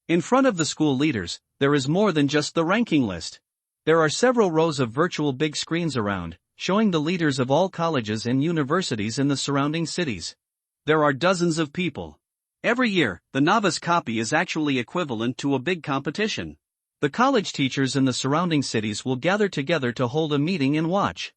S1: In front of the school leaders, there is more than just the ranking list. There are several rows of virtual big screens around, showing the leaders of all colleges and universities in the surrounding cities. There are dozens of people. Every year, the novice copy is actually equivalent to a big competition. The college teachers in the surrounding cities will gather together to hold a meeting and watch.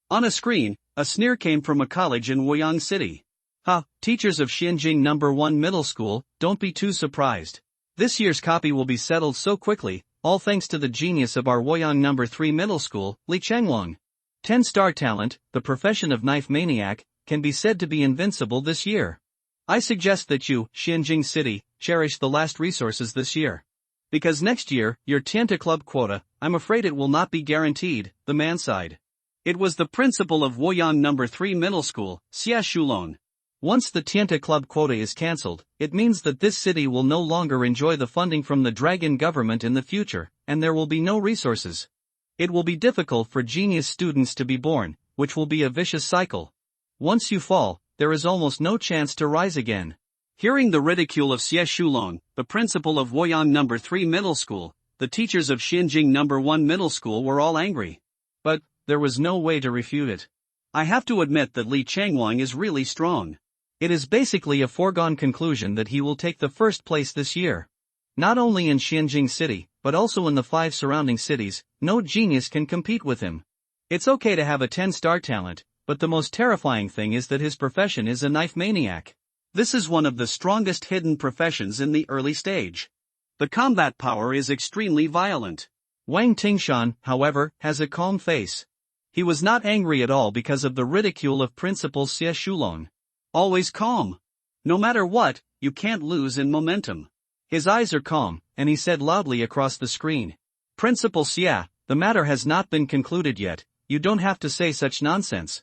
S1: On a screen, a sneer came from a college in Woyang City. Ha, teachers of Xianjing No. 1 Middle School, don't be too surprised. This year's copy will be settled so quickly, all thanks to the genius of our Woyang number 3 middle school, Li Changwang. 10-star talent, the profession of knife maniac, can be said to be invincible this year. I suggest that you, Xianjing City, cherish the last resources this year. Because next year, your Tianta Club quota, I'm afraid it will not be guaranteed, the man sighed. It was the principal of Woyang number 3 middle school, Xia Shulong. Once the Tianta Club quota is cancelled, it means that this city will no longer enjoy the funding from the dragon government in the future, and there will be no resources. It will be difficult for genius students to be born, which will be a vicious cycle. Once you fall, there is almost no chance to rise again. Hearing the ridicule of Xie Shulong, the principal of Woyang number 3 middle school, the teachers of Xinjing number 1 middle school were all angry. But there was no way to refute it. I have to admit that Li Changwang is really strong. It is basically a foregone conclusion that he will take the first place this year. Not only in Xianjing City, but also in the 5 surrounding cities, no genius can compete with him. It's okay to have a 10-star talent, but the most terrifying thing is that his profession is a knife maniac. This is one of the strongest hidden professions in the early stage. The combat power is extremely violent. Wang Tingshan, however, has a calm face. He was not angry at all because of the ridicule of Principal Xie Shulong. Always calm. No matter what, you can't lose in momentum. His eyes are calm, and he said loudly across the screen. Principal Xia, the matter has not been concluded yet, you don't have to say such nonsense.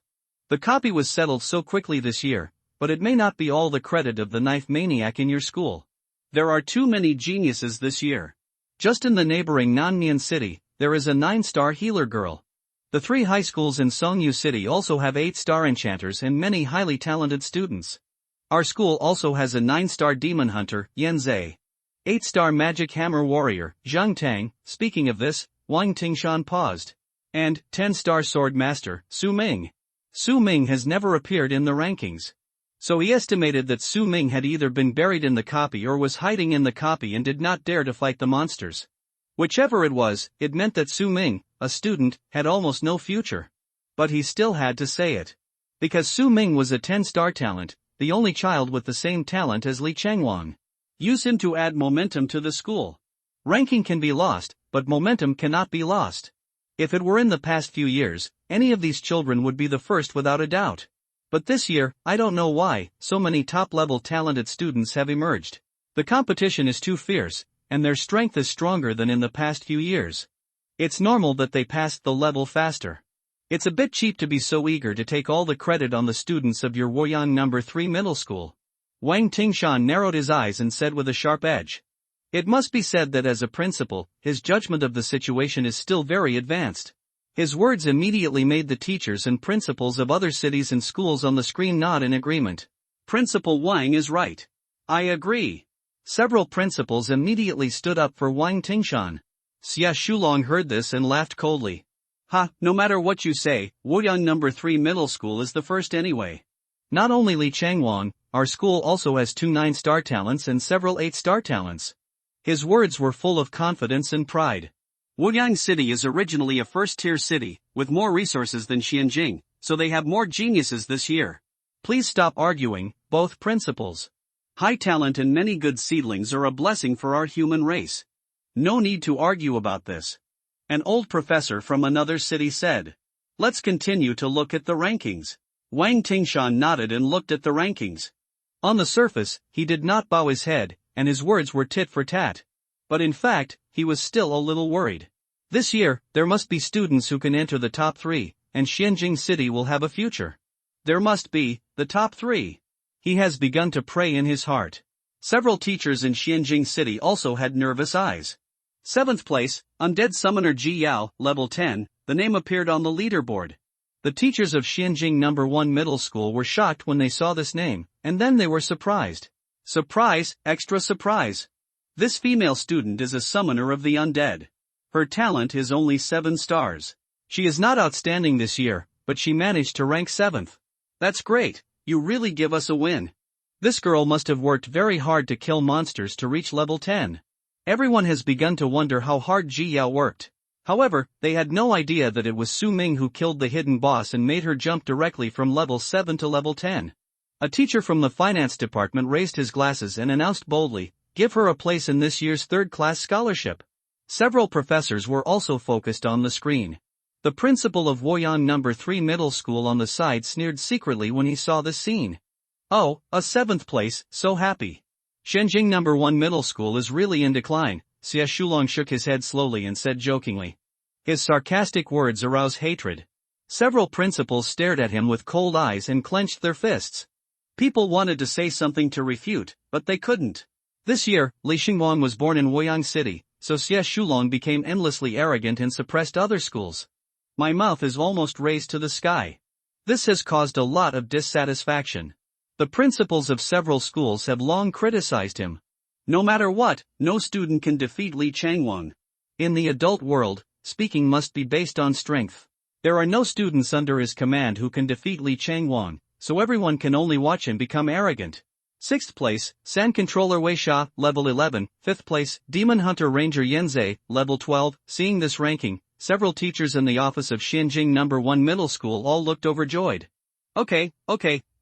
S1: The copy was settled so quickly this year, but it may not be all the credit of the knife maniac in your school. There are too many geniuses this year. Just in the neighboring Nannian City, there is a 9-star healer girl. The 3 high schools in Songyu City also have 8-star enchanters and many highly talented students. Our school also has a 9-star demon hunter, Yan Zhe. 8-star magic hammer warrior, Zhang Tang. Speaking of this, Wang Tingshan paused. And 10-star sword master, Su Ming. Su Ming has never appeared in the rankings. So he estimated that Su Ming had either been buried in the copy or was hiding in the copy and did not dare to fight the monsters. Whichever it was, it meant that Su Ming, a student, had almost no future. But he still had to say it. Because Su Ming was a 10-star talent, the only child with the same talent as Li Changwang. Use him to add momentum to the school. Ranking can be lost, but momentum cannot be lost. If it were in the past few years, any of these children would be the first without a doubt. But this year, I don't know why, so many top-level talented students have emerged. The competition is too fierce, and their strength is stronger than in the past few years. It's normal that they passed the level faster. It's a bit cheap to be so eager to take all the credit on the students of your Woyang number 3 middle school. Wang Tingshan narrowed his eyes and said with a sharp edge. It must be said that as a principal, his judgment of the situation is still very advanced. His words immediately made the teachers and principals of other cities and schools on the screen nod in agreement. Principal Wang is right. I agree. Several principals immediately stood up for Wang Tingshan. Xia Shulong heard this and laughed coldly. Ha, no matter what you say, Woyang number 3 middle school is the first anyway. Not only Li Changwang, our school also has 2 9-star talents and several 8-star talents. His words were full of confidence and pride. Woyang City is originally a first-tier city, with more resources than Xianjing, so they have more geniuses this year. Please stop arguing, both principals. High talent and many good seedlings are a blessing for our human race. No need to argue about this. An old professor from another city said. Let's continue to look at the rankings. Wang Tingshan nodded and looked at the rankings. On the surface, he did not bow his head, and his words were tit for tat. But in fact, he was still a little worried. This year, there must be students who can enter the top 3, and Xianjing City will have a future. There must be, the top 3. He has begun to pray in his heart. Several teachers in Xianjing City also had nervous eyes. 7th place, Undead Summoner Ji Yao, level 10, the name appeared on the leaderboard. The teachers of Xianjing number 1 middle school were shocked when they saw this name, and then they were surprised. Surprise, extra surprise. This female student is a summoner of the undead. Her talent is only 7 stars. She is not outstanding this year, but she managed to rank 7th. That's great, you really give us a win. This girl must have worked very hard to kill monsters to reach level 10. Everyone has begun to wonder how hard Ji Yao worked. However, they had no idea that it was Su Ming who killed the hidden boss and made her jump directly from level 7 to level 10. A teacher from the finance department raised his glasses and announced boldly, Give her a place in this year's third-class scholarship. Several professors were also focused on the screen. The principal of Woyang No. 3 Middle School on the side sneered secretly when he saw this scene. Oh, a 7th place, so happy. Shenjing No. 1 Middle School is really in decline, Xie Shulong shook his head slowly and said jokingly. His sarcastic words aroused hatred. Several principals stared at him with cold eyes and clenched their fists. People wanted to say something to refute, but they couldn't. This year, Li Xingwang was born in Woyang City, so Xie Shulong became endlessly arrogant and suppressed other schools. My mouth is almost raised to the sky. This has caused a lot of dissatisfaction. The principals of several schools have long criticized him. No matter what, no student can defeat Li Changwang. In the adult world, speaking must be based on strength. There are no students under his command who can defeat Li Changwang, so everyone can only watch him become arrogant. 6th place, Sand Controller Wei Sha, level 11, 5th place, Demon Hunter Ranger Yanzei, level 12. Seeing this ranking, several teachers in the office of Xinjing No. 1 Middle School all looked overjoyed. Okay,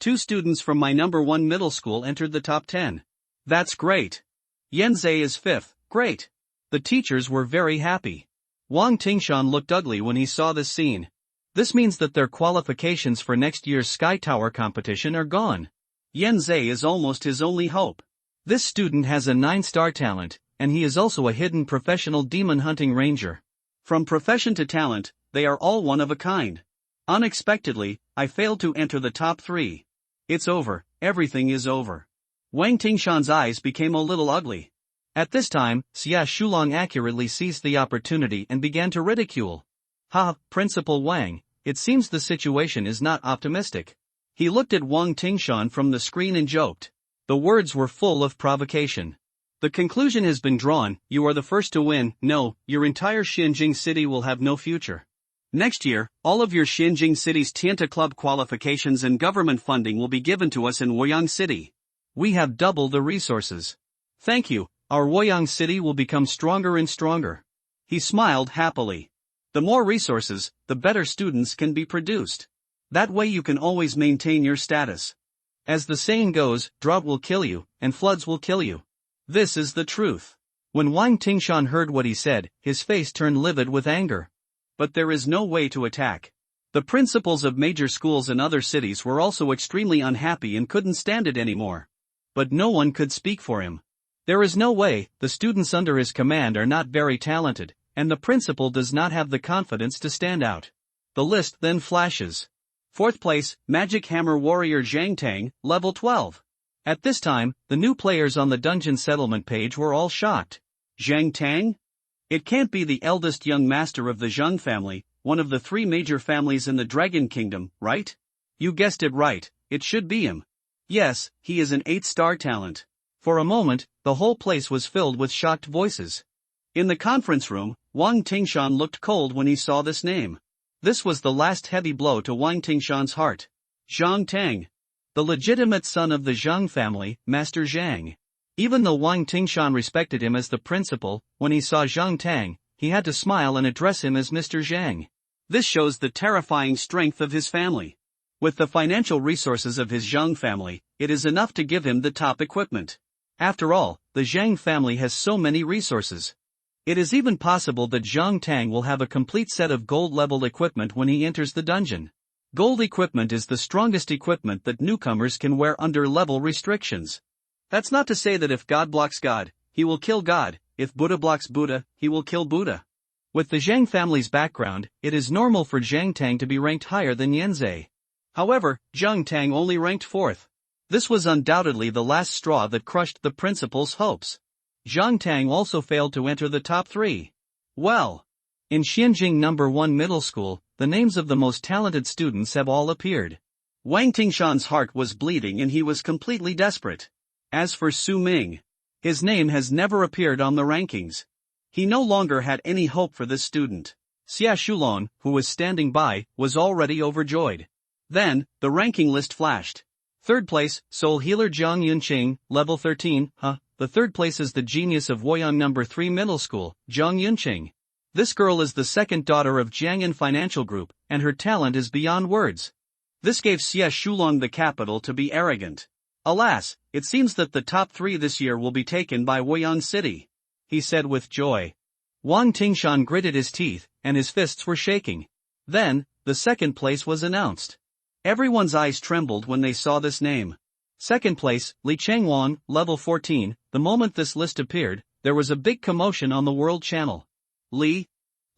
S1: 2 students from my No. 1 Middle School entered the top 10. That's great. Yanzei is 5th, great. The teachers were very happy. Wang Tingshan looked ugly when he saw this scene. This means that their qualifications for next year's Sky Tower competition are gone. Yanzei is almost his only hope. This student has a 9-star talent, and he is also a hidden professional demon hunting ranger. From profession to talent, they are all one of a kind. Unexpectedly, I failed to enter the top 3. It's over, everything is over. Wang Tingshan's eyes became a little ugly. At this time, Xia Shulong accurately seized the opportunity and began to ridicule. Ha, Principal Wang, it seems the situation is not optimistic. He looked at Wang Tingshan from the screen and joked. The words were full of provocation. The conclusion has been drawn, you are the first to win, no, your entire Xinjing city will have no future. Next year, all of your Xinjing city's Tianta Club qualifications and government funding will be given to us in Woyang City. We have double the resources. Thank you, our Woyang City will become stronger and stronger. He smiled happily. The more resources, the better students can be produced. That way you can always maintain your status. As the saying goes, drought will kill you, and floods will kill you. This is the truth. When Wang Tingshan heard what he said, his face turned livid with anger. But there is no way to attack. The principals of major schools in other cities were also extremely unhappy and couldn't stand it anymore. But no one could speak for him. There is no way, the students under his command are not very talented, and the principal does not have the confidence to stand out. The list then flashes. 4th place, Magic Hammer Warrior Zhang Tang, level 12. At this time, the new players on the dungeon settlement page were all shocked. Zhang Tang? It can't be the eldest young master of the Zhang family, one of the 3 major families in the Dragon Kingdom, right? You guessed it right, it should be him. Yes, he is an 8-star talent. For a moment, the whole place was filled with shocked voices. In the conference room, Wang Tingshan looked cold when he saw this name. This was the last heavy blow to Wang Tingshan's heart. Zhang Tang. The legitimate son of the Zhang family, Master Zhang. Even though Wang Tingshan respected him as the principal, when he saw Zhang Tang, he had to smile and address him as Mr. Zhang. This shows the terrifying strength of his family. With the financial resources of his Zhang family, it is enough to give him the top equipment. After all, the Zhang family has so many resources. It is even possible that Zhang Tang will have a complete set of gold-level equipment when he enters the dungeon. Gold equipment is the strongest equipment that newcomers can wear under level restrictions. That's not to say that if God blocks God, he will kill God, if Buddha blocks Buddha, he will kill Buddha. With the Zhang family's background, it is normal for Zhang Tang to be ranked higher than Yanzei. However, Zhang Tang only ranked 4th. This was undoubtedly the last straw that crushed the principal's hopes. Zhang Tang also failed to enter the top 3. Well, in Xinjing No. 1 Middle School, the names of the most talented students have all appeared. Wang Tingshan's heart was bleeding and he was completely desperate. As for Su Ming, his name has never appeared on the rankings. He no longer had any hope for this student. Xia Shulong, who was standing by, was already overjoyed. Then, the ranking list flashed. 3rd place, Soul Healer Zhang Yunqing, level 13, The 3rd place is the genius of Woyang No. 3 Middle School, Zhang Yunqing. This girl is the 2nd daughter of Jiangyan Financial Group, and her talent is beyond words. This gave Xie Shulong the capital to be arrogant. Alas, it seems that the top 3 this year will be taken by Woyang City, he said with joy. Wang Tingshan gritted his teeth, and his fists were shaking. Then, the second place was announced. Everyone's eyes trembled when they saw this name. Second place, Li Changwon, level 14. The moment this list appeared, there was a big commotion on the World Channel. Li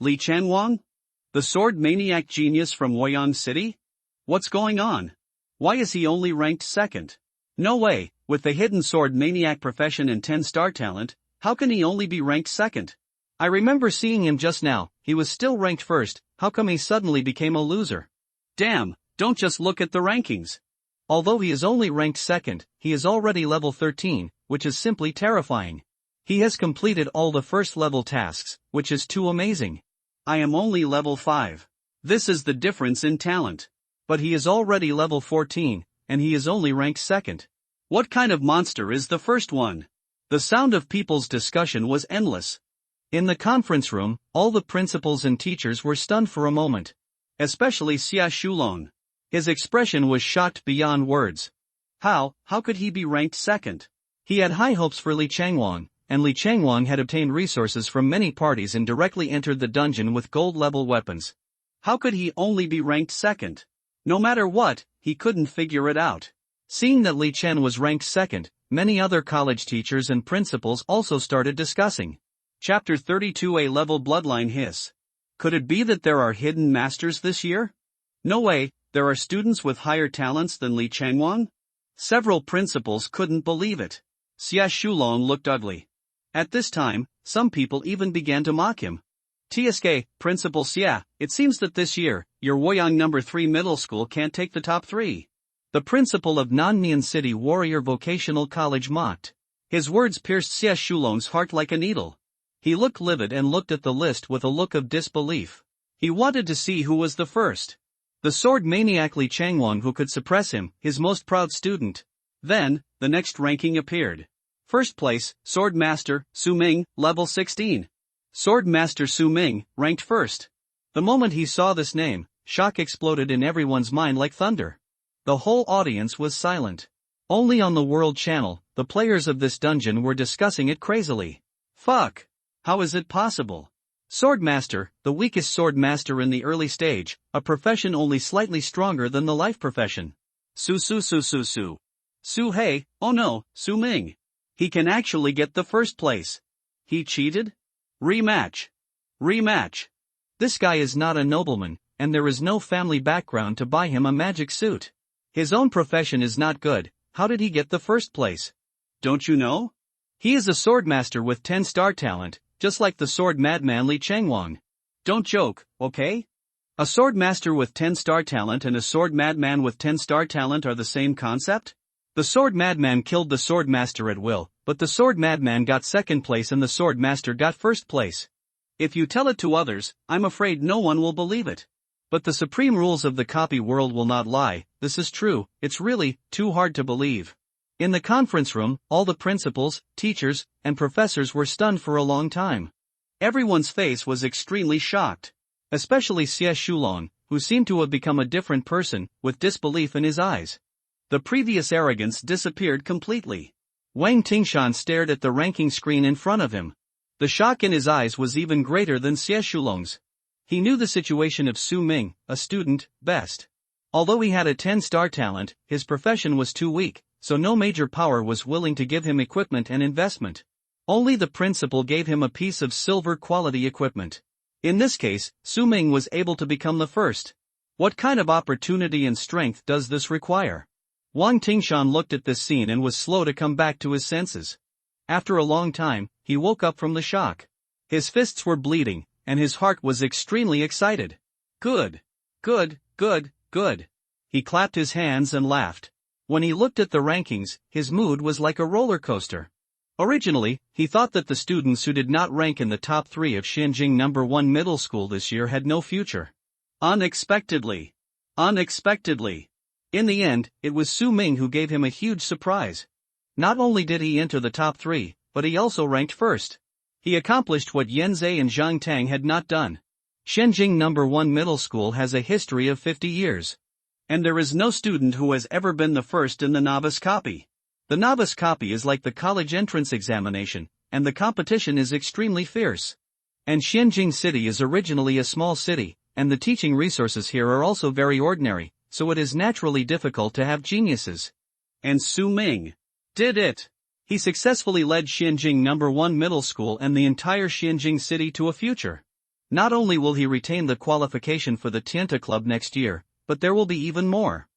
S1: Changwon? The sword maniac genius from Woyang City? What's going on? Why is he only ranked second? No way, with the hidden sword maniac profession and 10-star talent, how can he only be ranked second? I remember seeing him just now, he was still ranked first, how come he suddenly became a loser? Damn, don't just look at the rankings. Although he is only ranked second, he is already level 13, which is simply terrifying. He has completed all the first level tasks, which is too amazing. I am only level 5. This is the difference in talent. But he is already level 14, and he is only ranked second. What kind of monster is the first one? The sound of people's discussion was endless. In the conference room, all the principals and teachers were stunned for a moment. Especially Xia Shulong. His expression was shocked beyond words. How could he be ranked second? He had high hopes for Li Changwon, and Li Changwon had obtained resources from many parties and directly entered the dungeon with gold-level weapons. How could he only be ranked second? No matter what, he couldn't figure it out. Seeing that Li Chen was ranked second, many other college teachers and principals also started discussing. Chapter 32 A-Level Bloodline Hiss. Could it be that there are hidden masters this year? No way, there are students with higher talents than Li Changwon? Several principals couldn't believe it. Xia Shulong looked ugly. At this time, some people even began to mock him. TSK, Principal Xia, it seems that this year, your Woyang No. 3 middle school can't take the top 3. The principal of Nannian City Warrior Vocational College mocked. His words pierced Xia Shulong's heart like a needle. He looked livid and looked at the list with a look of disbelief. He wanted to see who was the first. The sword maniac Li Changwon, who could suppress him, his most proud student. Then, the next ranking appeared. First place, Sword Master, Su Ming, level 16. Sword Master Su Ming, ranked first. The moment he saw this name, shock exploded in everyone's mind like thunder. The whole audience was silent. Only on the World Channel, the players of this dungeon were discussing it crazily. Fuck! How is it possible? Sword Master, the weakest sword master in the early stage, a profession only slightly stronger than the life profession. Su Hei, oh no, Su Ming. He can actually get the first place. He cheated? Rematch. This guy is not a nobleman, and there is no family background to buy him a magic suit. His own profession is not good, how did he get the first place? Don't you know? He is a swordmaster with 10-star talent, just like the sword madman Li Changwon. Don't joke, okay? A swordmaster with 10-star talent and a sword madman with 10-star talent are the same concept? The sword madman killed the swordmaster at will, but the sword madman got second place and the sword master got first place. If you tell it to others, I'm afraid no one will believe it. But the supreme rules of the copy world will not lie, this is true, it's really too hard to believe. In the conference room, all the principals, teachers, and professors were stunned for a long time. Everyone's face was extremely shocked. Especially Xie Shulong, who seemed to have become a different person, with disbelief in his eyes. The previous arrogance disappeared completely. Wang Tingshan stared at the ranking screen in front of him. The shock in his eyes was even greater than Xie Shulong's. He knew the situation of Su Ming, a student, best. Although he had a 10-star talent, his profession was too weak, so no major power was willing to give him equipment and investment. Only the principal gave him a piece of silver quality equipment. In this case, Su Ming was able to become the first. What kind of opportunity and strength does this require? Wang Tingshan looked at this scene and was slow to come back to his senses. After a long time, he woke up from the shock. His fists were bleeding, and his heart was extremely excited. Good. He clapped his hands and laughed. When he looked at the rankings, his mood was like a roller coaster. Originally, he thought that the students who did not rank in the top 3 of Xinjing No. 1 middle school this year had no future. Unexpectedly. In the end, it was Su Ming who gave him a huge surprise. Not only did he enter the top 3, but he also ranked first. He accomplished what Yanzei and Zhang Tang had not done. Xinjing No. 1 middle school has a history of 50 years. And there is no student who has ever been the first in the novice copy. The novice copy is like the college entrance examination, and the competition is extremely fierce. And Xianjing City is originally a small city, and the teaching resources here are also very ordinary, so it is naturally difficult to have geniuses. And Su Ming did it. He successfully led Xianjing No. 1 Middle School and the entire Xianjing City to a future. Not only will he retain the qualification for the Tianta Club next year, but there will be even more.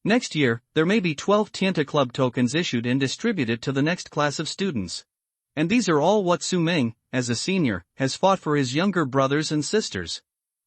S1: Next year, there may be 12 Tianta Club tokens issued and distributed to the next class of students. And these are all what Su Ming, as a senior, has fought for his younger brothers and sisters.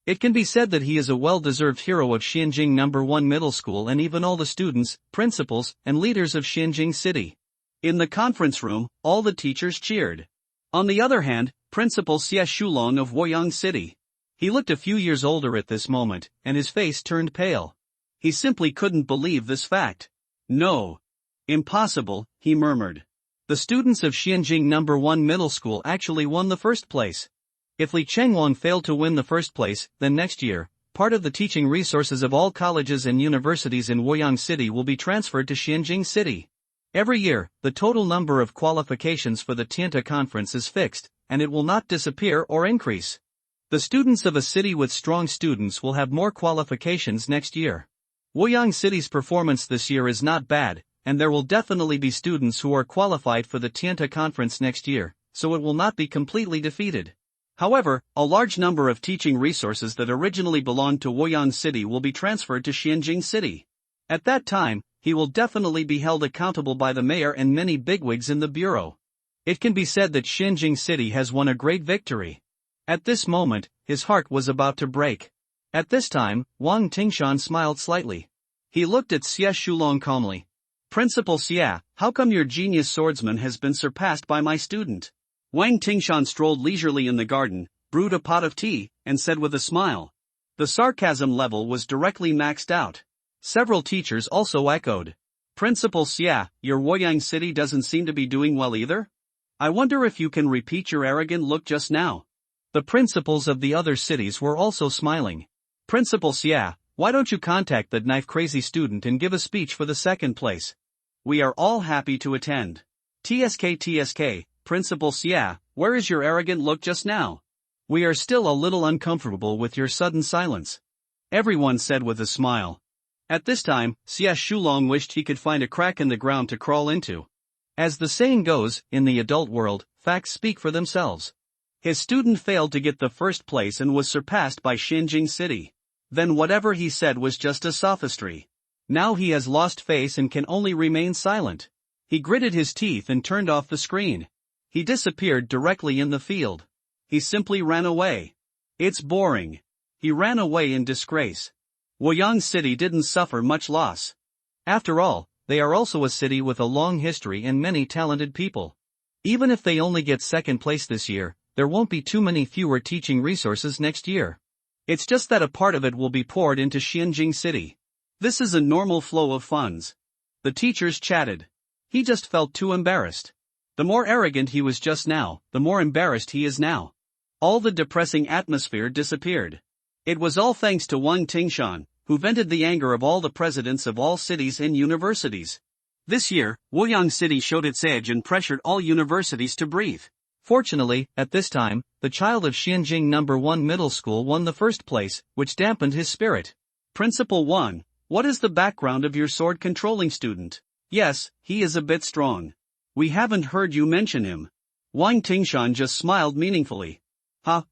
S1: It can be said that he is a well-deserved hero of Xianjing No. 1 Middle School and even all the students, principals, and leaders of Xianjing City. In the conference room, all the teachers cheered. On the other hand, Principal Xie Shulong of Woyang City. He looked a few years older at this moment, and his face turned pale. He simply couldn't believe this fact. No. Impossible, he murmured. The students of Xianjing No. 1 Middle School actually won the first place. If Li Chengwang failed to win the first place, then next year, part of the teaching resources of all colleges and universities in Woyang City will be transferred to Xianjing City. Every year, the total number of qualifications for the Tianta Conference is fixed, and it will not disappear or increase. The students of a city with strong students will have more qualifications next year. Woyang City's performance this year is not bad, and there will definitely be students who are qualified for the Tianta Conference next year, so it will not be completely defeated. However, a large number of teaching resources that originally belonged to Woyang City will be transferred to Xianjing City. At that time, he will definitely be held accountable by the mayor and many bigwigs in the bureau. It can be said that Xianjing City has won a great victory. At this moment, his heart was about to break. At this time, Wang Tingshan smiled slightly. He looked at Xie Shulong calmly. Principal Xie, how come your genius swordsman has been surpassed by my student? Wang Tingshan strolled leisurely in the garden, brewed a pot of tea, and said with a smile. The sarcasm level was directly maxed out. Several teachers also echoed. Principal Xie, your Woyang City doesn't seem to be doing well either? I wonder if you can repeat your arrogant look just now. The principals of the other cities were also smiling. Principal Xie, why don't you contact that knife-crazy student and give a speech for the second place? We are all happy to attend. TSK, Principal Xie, where is your arrogant look just now? We are still a little uncomfortable with your sudden silence. Everyone said with a smile. At this time, Xie Shulong wished he could find a crack in the ground to crawl into. As the saying goes, in the adult world, facts speak for themselves. His student failed to get the first place and was surpassed by Xianjing City. Then whatever he said was just a sophistry. Now he has lost face and can only remain silent. He gritted his teeth and turned off the screen. He disappeared directly in the field. He simply ran away. It's boring. He ran away in disgrace. Woyang City didn't suffer much loss. After all, they are also a city with a long history and many talented people. Even if they only get second place this year, there won't be too many fewer teaching resources next year. It's just that a part of it will be poured into Xianjing City. This is a normal flow of funds. The teachers chatted. He just felt too embarrassed. The more arrogant he was just now, the more embarrassed he is now. All the depressing atmosphere disappeared. It was all thanks to Wang Tingshan, who vented the anger of all the presidents of all cities and universities. This year, Woyang City showed its edge and pressured all universities to breathe. Fortunately, at this time, the child of Xianjing No. 1 Middle School won the first place, which dampened his spirit. Principal 1, what is the background of your sword-controlling student? Yes, he is a bit strong. We haven't heard you mention him. Wang Tingshan just smiled meaningfully.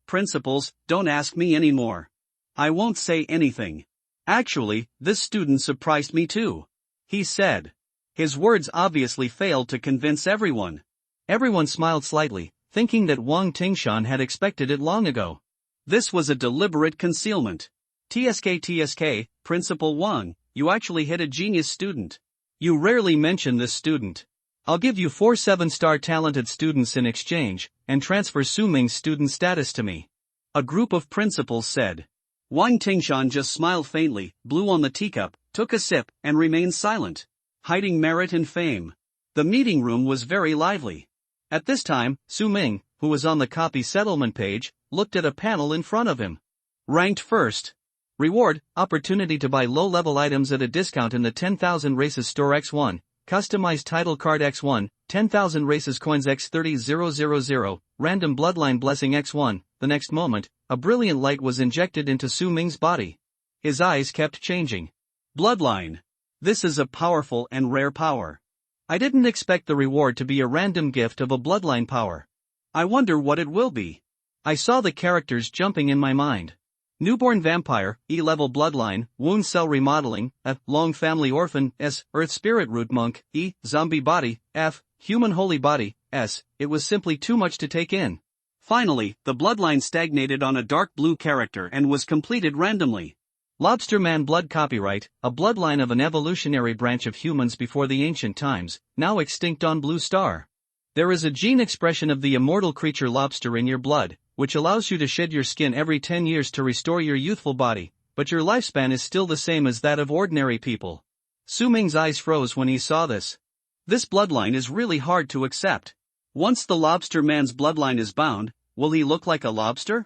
S1: Principals, don't ask me anymore. I won't say anything. Actually, this student surprised me too. He said. His words obviously failed to convince everyone. Everyone smiled slightly, thinking that Wang Tingshan had expected it long ago. This was a deliberate concealment. TSK, Principal Wang, you actually hit a genius student. You rarely mention this student. I'll give you 4 7-star talented students in exchange, and transfer Su Ming's student status to me. A group of principals said. Wang Tingshan just smiled faintly, blew on the teacup, took a sip, and remained silent. Hiding merit and fame. The meeting room was very lively. At this time, Su Ming, who was on the copy settlement page, looked at a panel in front of him. Ranked first. Reward, opportunity to buy low-level items at a discount in the 10,000 Races Store X1, Customized title card X1, 10,000 races coins X30000, random bloodline blessing X1. The next moment, a brilliant light was injected into Su Ming's body. His eyes kept changing. Bloodline. This is a powerful and rare power. I didn't expect the reward to be a random gift of a bloodline power. I wonder what it will be. I saw the characters jumping in my mind. Newborn Vampire, E-level Bloodline, Wound Cell Remodeling, F, Long Family Orphan, S, Earth Spirit Root Monk, E, Zombie Body, F, Human Holy Body, S. It was simply too much to take in. Finally, the bloodline stagnated on a dark blue character and was completed randomly. Lobster Man Blood Copyright, a bloodline of an evolutionary branch of humans before the ancient times, now extinct on Blue Star. There is a gene expression of the immortal creature lobster in your blood, which allows you to shed your skin every 10 years to restore your youthful body, but your lifespan is still the same as that of ordinary people. Su Ming's eyes froze when he saw this. This bloodline is really hard to accept. Once the lobster man's bloodline is bound, will he look like a lobster?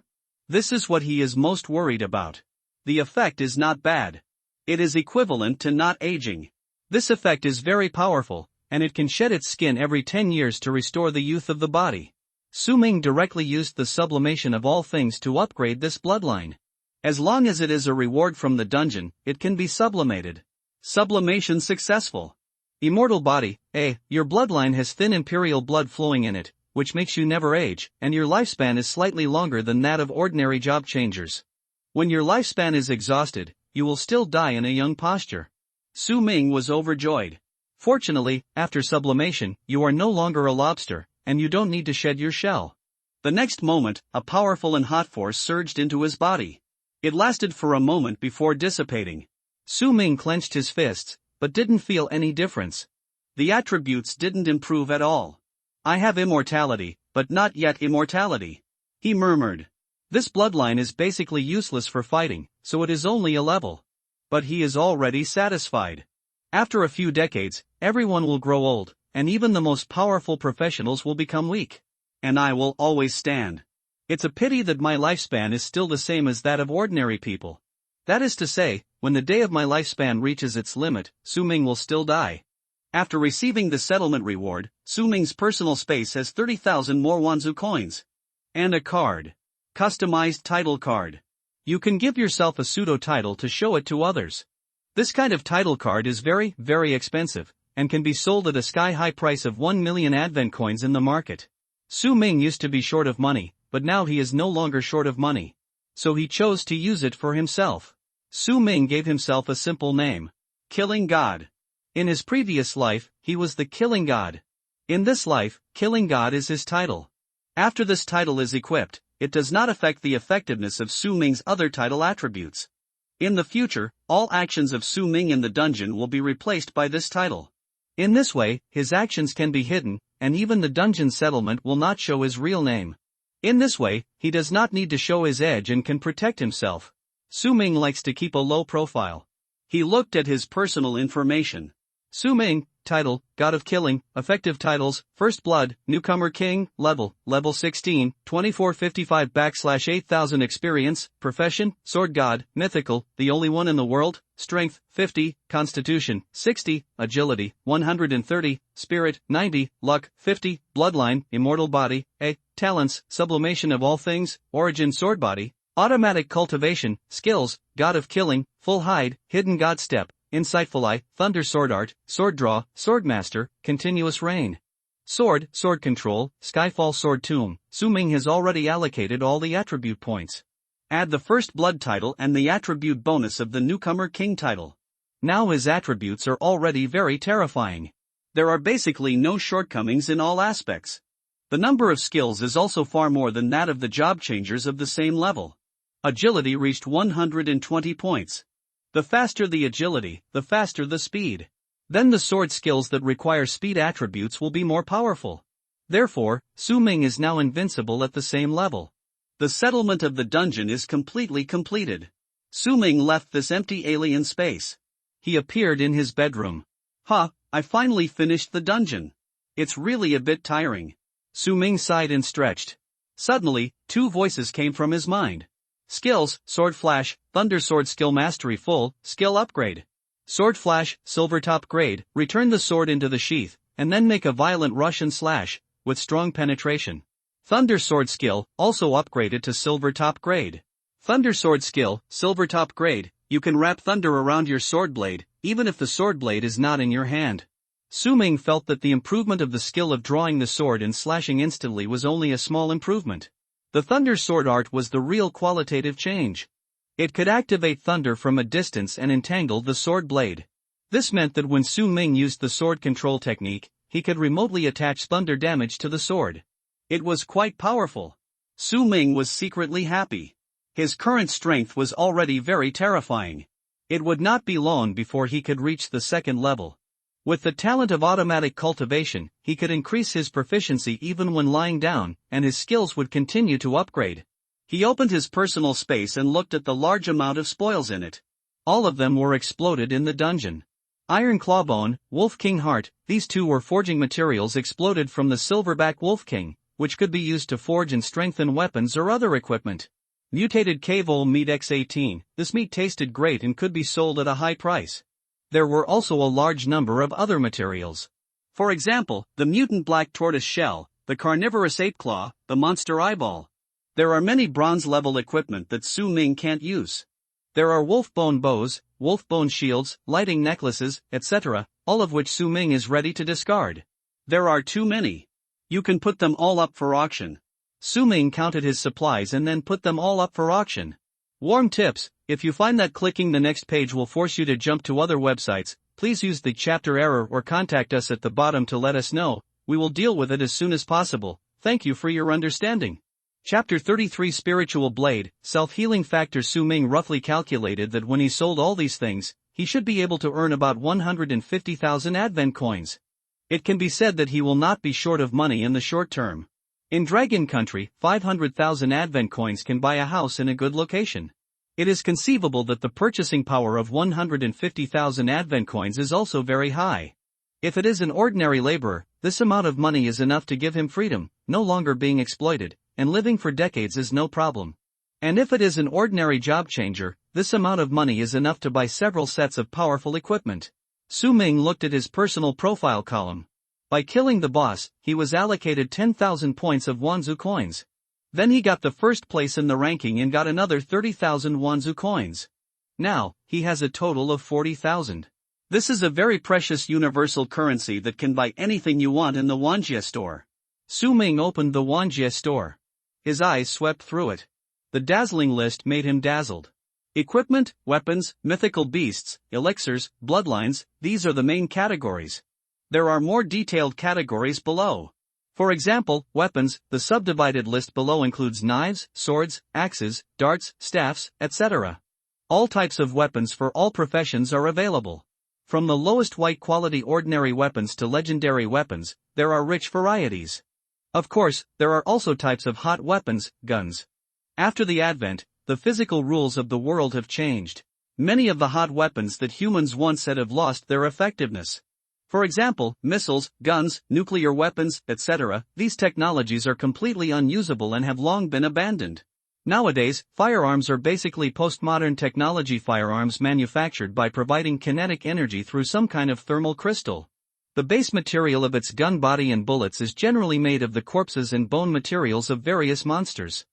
S1: This is what he is most worried about. The effect is not bad. It is equivalent to not aging. This effect is very powerful, and it can shed its skin every 10 years to restore the youth of the body. Su Ming directly used the sublimation of all things to upgrade this bloodline. As long as it is a reward from the dungeon, it can be sublimated. Sublimation successful. Immortal Body, A. Your bloodline has thin imperial blood flowing in it, which makes you never age, and your lifespan is slightly longer than that of ordinary job changers. When your lifespan is exhausted, you will still die in a young posture. Su Ming was overjoyed. Fortunately, after sublimation, you are no longer a lobster, and you don't need to shed your shell. The next moment, a powerful and hot force surged into his body. It lasted for a moment before dissipating. Su Ming clenched his fists, but didn't feel any difference. The attributes didn't improve at all. I have immortality, but not yet immortality, he murmured. This bloodline is basically useless for fighting, so it is only a level. But he is already satisfied. After a few decades, everyone will grow old, and even the most powerful professionals will become weak. And I will always stand. It's a pity that my lifespan is still the same as that of ordinary people. That is to say, when the day of my lifespan reaches its limit, Su Ming will still die. After receiving the settlement reward, Su Ming's personal space has 30,000 more Wanzu coins. And a card. Customized title card. You can give yourself a pseudo-title to show it to others. This kind of title card is very, very expensive, and can be sold at a sky-high price of 1 million advent coins in the market. Su Ming used to be short of money, but now he is no longer short of money. So he chose to use it for himself. Su Ming gave himself a simple name. Killing God. In his previous life, he was the Killing God. In this life, Killing God is his title. After this title is equipped, it does not affect the effectiveness of Su Ming's other title attributes. In the future, all actions of Su Ming in the dungeon will be replaced by this title. In this way, his actions can be hidden, and even the dungeon settlement will not show his real name. In this way, he does not need to show his edge and can protect himself. Su Ming likes to keep a low profile. He looked at his personal information. Su Ming, title, God of Killing, effective titles, First Blood, Newcomer King, level 16, 2455/8000 experience, profession, Sword God, mythical, the only one in the world, strength, 50, constitution, 60, agility, 130, spirit, 90, luck, 50, bloodline, immortal body, A, talents, sublimation of all things, origin sword body, automatic cultivation, skills, God of Killing, full hide, hidden God step, insightful eye, thunder sword art, sword draw, sword master, continuous rain. Sword control, skyfall sword tomb. Su Ming has already allocated all the attribute points. Add the first blood title and the attribute bonus of the newcomer king title. Now his attributes are already very terrifying. There are basically no shortcomings in all aspects. The number of skills is also far more than that of the job changers of the same level. Agility reached 120 points. The faster the agility, the faster the speed. Then the sword skills that require speed attributes will be more powerful. Therefore, Su Ming is now invincible at the same level. The settlement of the dungeon is completely completed. Su Ming left this empty alien space. He appeared in his bedroom. I finally finished the dungeon. It's really a bit tiring. Su Ming sighed and stretched. Suddenly, two voices came from his mind. Skills, Sword Flash, Thunder Sword Skill Mastery Full, Skill Upgrade. Sword flash, silver top grade, return the sword into the sheath, and then make a violent rush and slash, with strong penetration. Thunder sword skill, also upgraded to silver top grade. Thunder sword skill, silver top grade, you can wrap thunder around your sword blade, even if the sword blade is not in your hand. Su Ming felt that the improvement of the skill of drawing the sword and slashing instantly was only a small improvement. The thunder sword art was the real qualitative change. It could activate thunder from a distance and entangle the sword blade. This meant that when Su Ming used the sword control technique, he could remotely attach thunder damage to the sword. It was quite powerful. Su Ming was secretly happy. His current strength was already very terrifying. It would not be long before he could reach the second level. With the talent of automatic cultivation, he could increase his proficiency even when lying down, and his skills would continue to upgrade. He opened his personal space and looked at the large amount of spoils in it. All of them were exploded in the dungeon. Iron Clawbone, Wolf King Heart, these two were forging materials exploded from the Silverback Wolf King, which could be used to forge and strengthen weapons or other equipment. Mutated Cave Ole Meat X18, this meat tasted great and could be sold at a high price. There were also a large number of other materials. For example, the mutant black tortoise shell, the carnivorous ape claw, the monster eyeball. There are many bronze-level equipment that Su Ming can't use. There are wolf bone bows, wolf bone shields, lighting necklaces, etc., all of which Su Ming is ready to discard. There are too many. You can put them all up for auction. Su Ming counted his supplies and then put them all up for auction. Warm tips: if you find that clicking the next page will force you to jump to other websites, please use the chapter error or contact us at the bottom to let us know. We will deal with it as soon as possible. Thank you for your understanding. Chapter 33 Spiritual Blade, Self-Healing Factor. Su Ming roughly calculated that when he sold all these things, he should be able to earn about 150,000 advent coins. It can be said that he will not be short of money in the short term. In Dragon Country, 500,000 advent coins can buy a house in a good location. It is conceivable that the purchasing power of 150,000 advent coins is also very high. If it is an ordinary laborer, this amount of money is enough to give him freedom, no longer being exploited, and living for decades is no problem. And if it is an ordinary job changer, this amount of money is enough to buy several sets of powerful equipment. Su Ming looked at his personal profile column. By killing the boss, he was allocated 10,000 points of Wanzu coins. Then he got the first place in the ranking and got another 30,000 Wanzu coins. Now, he has a total of 40,000. This is a very precious universal currency that can buy anything you want in the Wanjie store. Su Ming opened the Wanjie store. His eyes swept through it. The dazzling list made him dazzled. Equipment, weapons, mythical beasts, elixirs, bloodlines, these are the main categories. There are more detailed categories below. For example, weapons, the subdivided list below includes knives, swords, axes, darts, staffs, etc. All types of weapons for all professions are available. From the lowest white quality ordinary weapons to legendary weapons, there are rich varieties. Of course, there are also types of hot weapons, guns. After the advent, the physical rules of the world have changed. Many of the hot weapons that humans once had have lost their effectiveness. For example, missiles, guns, nuclear weapons, etc., these technologies are completely unusable and have long been abandoned. Nowadays, firearms are basically postmodern technology, firearms manufactured by providing kinetic energy through some kind of thermal crystal. The base material of its gun body and bullets is generally made of the corpses and bone materials of various monsters.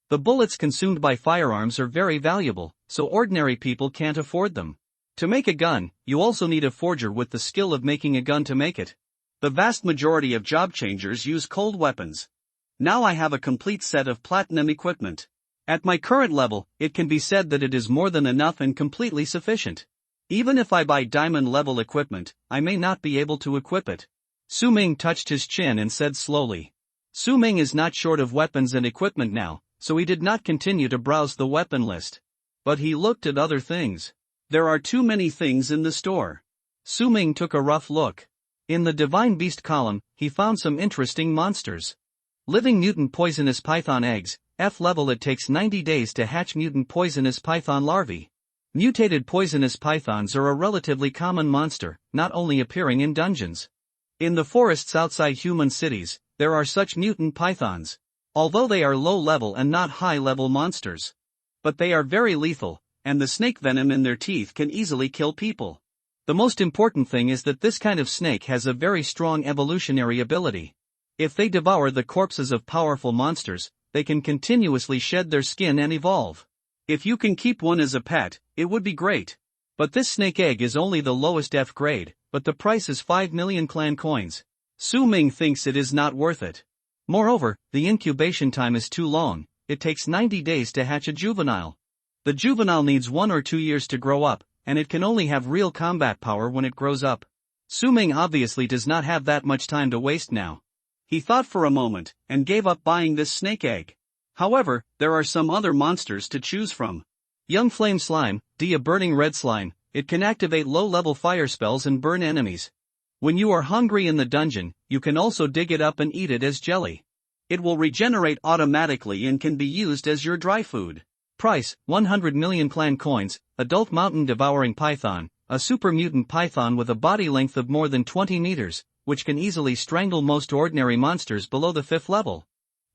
S1: The bullets consumed by firearms are very valuable, so ordinary people can't afford them. To make a gun, you also need a forger with the skill of making a gun to make it. The vast majority of job changers use cold weapons. Now I have a complete set of platinum equipment. At my current level, it can be said that it is more than enough and completely sufficient. Even if I buy diamond level equipment, I may not be able to equip it. Su Ming touched his chin and said slowly. Su Ming is not short of weapons and equipment now, so he did not continue to browse the weapon list. But he looked at other things. There are too many things in the store. Su Ming took a rough look. In the Divine Beast column, he found some interesting monsters. Living mutant poisonous python eggs, F level. It takes 90 days to hatch mutant poisonous python larvae. Mutated poisonous pythons are a relatively common monster, not only appearing in dungeons. In the forests outside human cities, there are such mutant pythons. Although they are low level and not high level monsters. But they are very lethal, and the snake venom in their teeth can easily kill people. The most important thing is that this kind of snake has a very strong evolutionary ability. If they devour the corpses of powerful monsters, they can continuously shed their skin and evolve. If you can keep one as a pet, it would be great. But this snake egg is only the lowest F grade, but the price is 5 million clan coins. Su Ming thinks it is not worth it. Moreover, the incubation time is too long, it takes 90 days to hatch a juvenile. The juvenile needs 1 or 2 years to grow up, and it can only have real combat power when it grows up. Su Ming obviously does not have that much time to waste now. He thought for a moment, and gave up buying this snake egg. However, there are some other monsters to choose from. Young Flame Slime, a burning red slime, it can activate low-level fire spells and burn enemies. When you are hungry in the dungeon, you can also dig it up and eat it as jelly. It will regenerate automatically and can be used as your dry food. Price, 100 million clan coins, adult mountain devouring python, a super mutant python with a body length of more than 20 meters, which can easily strangle most ordinary monsters below the 5th level.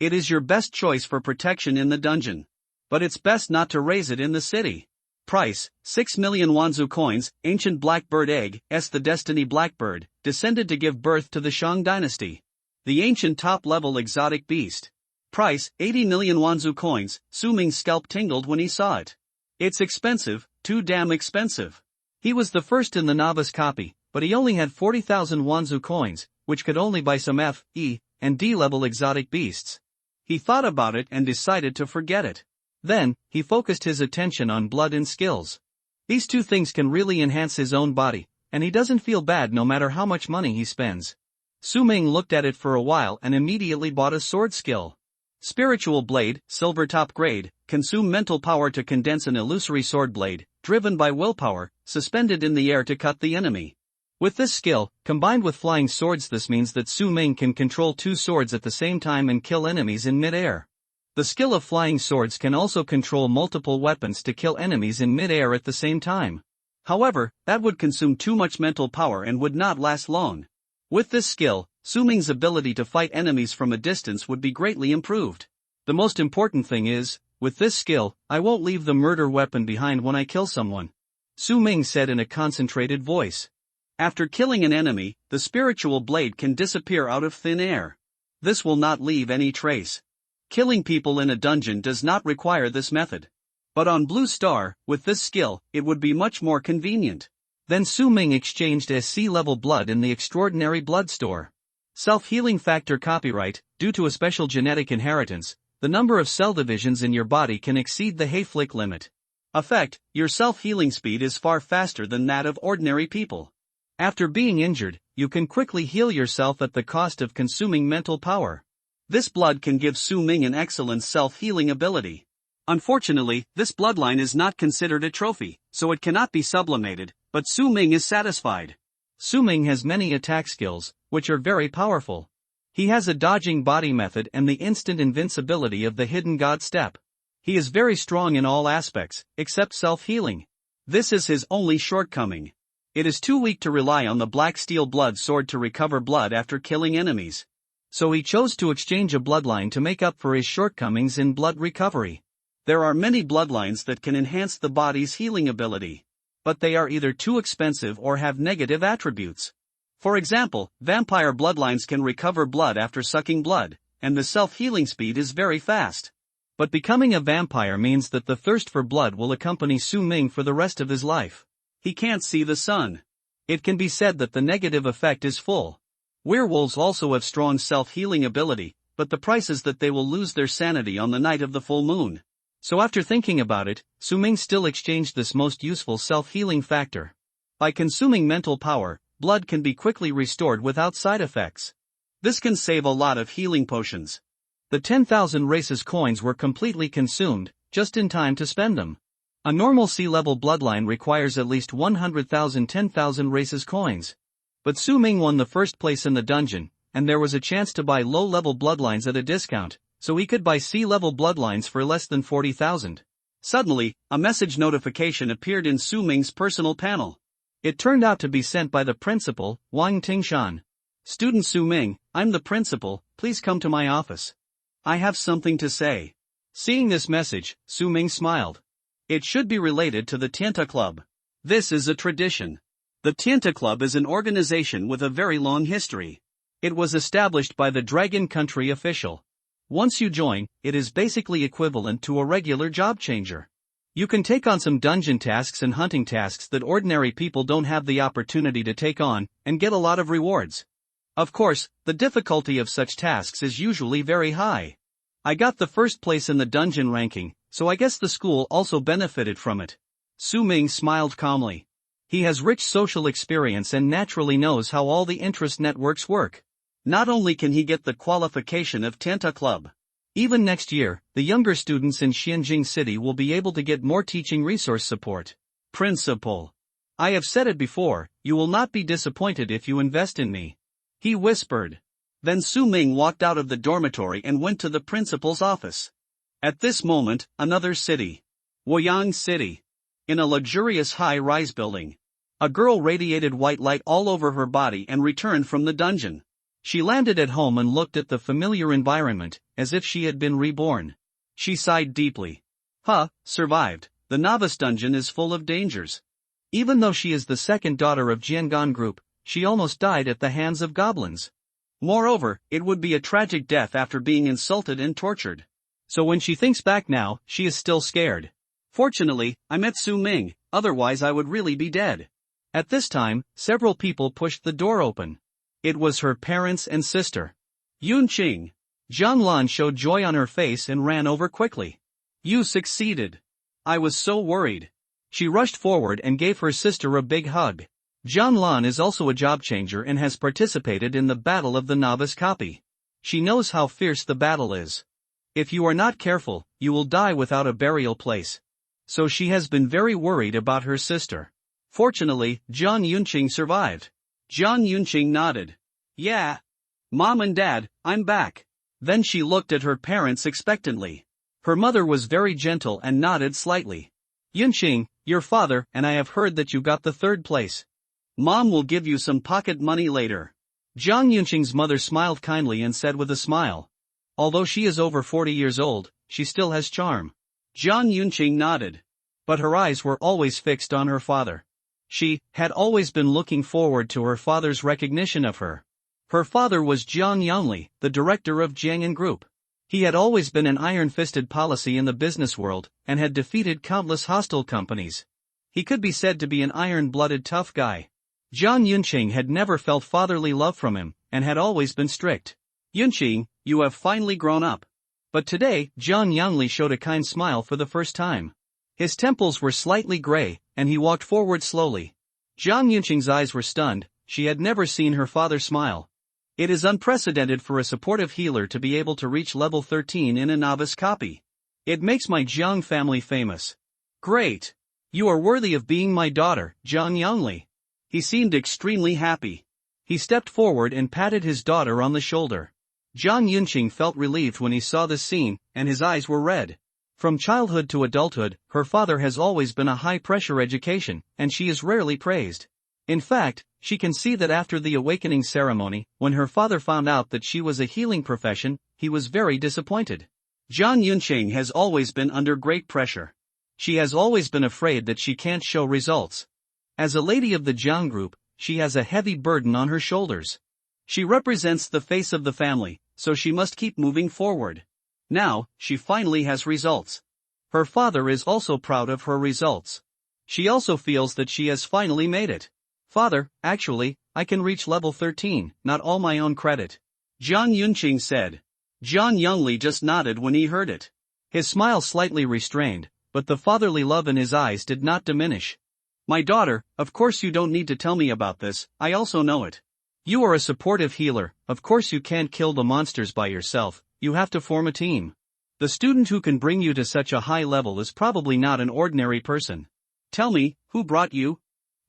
S1: It is your best choice for protection in the dungeon. But it's best not to raise it in the city. Price, 6 million Wanzu coins, ancient blackbird egg, the destiny blackbird, descended to give birth to the Shang dynasty. The ancient top-level exotic beast. Price, 80 million Wanzu coins, Su Ming's scalp tingled when he saw it. It's expensive, too damn expensive. He was the first in the novice copy, but he only had 40,000 Wanzu coins, which could only buy some F, E, and D level exotic beasts. He thought about it and decided to forget it. Then, he focused his attention on blood and skills. These two things can really enhance his own body, and he doesn't feel bad no matter how much money he spends. Su Ming looked at it for a while and immediately bought a sword skill. Spiritual Blade, Silver Top Grade, consume mental power to condense an illusory sword blade, driven by willpower, suspended in the air to cut the enemy. With this skill, combined with flying swords, this means that Su Ming can control 2 swords at the same time and kill enemies in mid-air. The skill of flying swords can also control multiple weapons to kill enemies in mid-air at the same time. However, that would consume too much mental power and would not last long. With this skill, Su Ming's ability to fight enemies from a distance would be greatly improved. The most important thing is, with this skill, I won't leave the murder weapon behind when I kill someone. Su Ming said in a concentrated voice. After killing an enemy, the spiritual blade can disappear out of thin air. This will not leave any trace. Killing people in a dungeon does not require this method. But on Blue Star, with this skill, it would be much more convenient. Then Su Ming exchanged SC-level blood in the Extraordinary Blood Store. Self-healing factor copyright, due to a special genetic inheritance, the number of cell divisions in your body can exceed the Hayflick limit. Effect, your self-healing speed is far faster than that of ordinary people. After being injured, you can quickly heal yourself at the cost of consuming mental power. This blood can give Su Ming an excellent self-healing ability. Unfortunately, this bloodline is not considered a trophy, so it cannot be sublimated, but Su Ming is satisfied. Su Ming has many attack skills, which are very powerful. He has a dodging body method and the instant invincibility of the Hidden God Step. He is very strong in all aspects, except self-healing. This is his only shortcoming. It is too weak to rely on the Black Steel Blood Sword to recover blood after killing enemies. So he chose to exchange a bloodline to make up for his shortcomings in blood recovery. There are many bloodlines that can enhance the body's healing ability. But they are either too expensive or have negative attributes. For example, vampire bloodlines can recover blood after sucking blood, and the self-healing speed is very fast. But becoming a vampire means that the thirst for blood will accompany Su Ming for the rest of his life. He can't see the sun. It can be said that the negative effect is full. Werewolves also have strong self-healing ability, but the price is that they will lose their sanity on the night of the full moon. So after thinking about it, Su Ming still exchanged this most useful self-healing factor. By consuming mental power, blood can be quickly restored without side effects. This can save a lot of healing potions. The 10,000 races coins were completely consumed, just in time to spend them. A normal sea-level bloodline requires at least 100,000 10,000 races coins. But Su Ming won the first place in the dungeon, and there was a chance to buy low-level bloodlines at a discount, so he could buy sea-level bloodlines for less than 40,000. Suddenly, a message notification appeared in Su Ming's personal panel. It turned out to be sent by the principal, Wang Tingshan. Student Su Ming, I'm the principal, please come to my office. I have something to say. Seeing this message, Su Ming smiled. It should be related to the Tianta Club. This is a tradition. The Tianta Club is an organization with a very long history. It was established by the Dragon Country official. Once you join, it is basically equivalent to a regular job changer. You can take on some dungeon tasks and hunting tasks that ordinary people don't have the opportunity to take on, and get a lot of rewards. Of course, the difficulty of such tasks is usually very high. I got the first place in the dungeon ranking, so I guess the school also benefited from it. Su Ming smiled calmly. He has rich social experience and naturally knows how all the interest networks work. Not only can he get the qualification of Tianta Club, even next year, the younger students in Xianjing City will be able to get more teaching resource support. Principal. I have said it before, you will not be disappointed if you invest in me. He whispered. Then Su Ming walked out of the dormitory and went to the principal's office. At this moment, another city. Woyang City. In a luxurious high-rise building. A girl radiated white light all over her body and returned from the dungeon. She landed at home and looked at the familiar environment, as if she had been reborn. She sighed deeply. Survived. The novice dungeon is full of dangers. Even though she is the second daughter of Jiangan Group, she almost died at the hands of goblins. Moreover, it would be a tragic death after being insulted and tortured. So when she thinks back now, she is still scared. Fortunately, I met Su Ming, otherwise I would really be dead. At this time, several people pushed the door open. It was her parents and sister. Yunqing. Zhang Lan showed joy on her face and ran over quickly. You succeeded. I was so worried. She rushed forward and gave her sister a big hug. Zhang Lan is also a job changer and has participated in the battle of the novice copy. She knows how fierce the battle is. If you are not careful, you will die without a burial place. So she has been very worried about her sister. Fortunately, Zhang Yunqing survived. Zhang Yunqing nodded. Yeah. Mom and Dad, I'm back. Then she looked at her parents expectantly. Her mother was very gentle and nodded slightly. Yunqing, your father and I have heard that you got the third place. Mom will give you some pocket money later. Zhang Yunqing's mother smiled kindly and said with a smile. Although she is over 40 years old, she still has charm. Zhang Yunqing nodded. But her eyes were always fixed on her father. She had always been looking forward to her father's recognition of her. Her father was Jiang Yangli, the director of Jiang'an Group. He had always been an iron-fisted policy in the business world, and had defeated countless hostile companies. He could be said to be an iron-blooded tough guy. Zhang Yunqing had never felt fatherly love from him, and had always been strict. Yunqing, you have finally grown up. But today, Jiang Yangli showed a kind smile for the first time. His temples were slightly gray, and he walked forward slowly. Zhang Yunqing's eyes were stunned, she had never seen her father smile. It is unprecedented for a supportive healer to be able to reach level 13 in a novice copy. It makes my Jiang family famous. Great! You are worthy of being my daughter, Jiang Yangli. He seemed extremely happy. He stepped forward and patted his daughter on the shoulder. Zhang Yunqing felt relieved when he saw this scene, and his eyes were red. From childhood to adulthood, her father has always been a high-pressure education, and she is rarely praised. In fact, she can see that after the awakening ceremony, when her father found out that she was a healing profession, he was very disappointed. Zhang Yunqing has always been under great pressure. She has always been afraid that she can't show results. As a lady of the Jiang Group, she has a heavy burden on her shoulders. She represents the face of the family, so she must keep moving forward. Now, she finally has results. Her father is also proud of her results. She also feels that she has finally made it. Father, actually, I can reach level 13, not all my own credit. Zhang Yunqing said. Zhang Yangli just nodded when he heard it. His smile slightly restrained, but the fatherly love in his eyes did not diminish. My daughter, of course you don't need to tell me about this, I also know it. You are a supportive healer, of course you can't kill the monsters by yourself, you have to form a team. The student who can bring you to such a high level is probably not an ordinary person. Tell me, who brought you?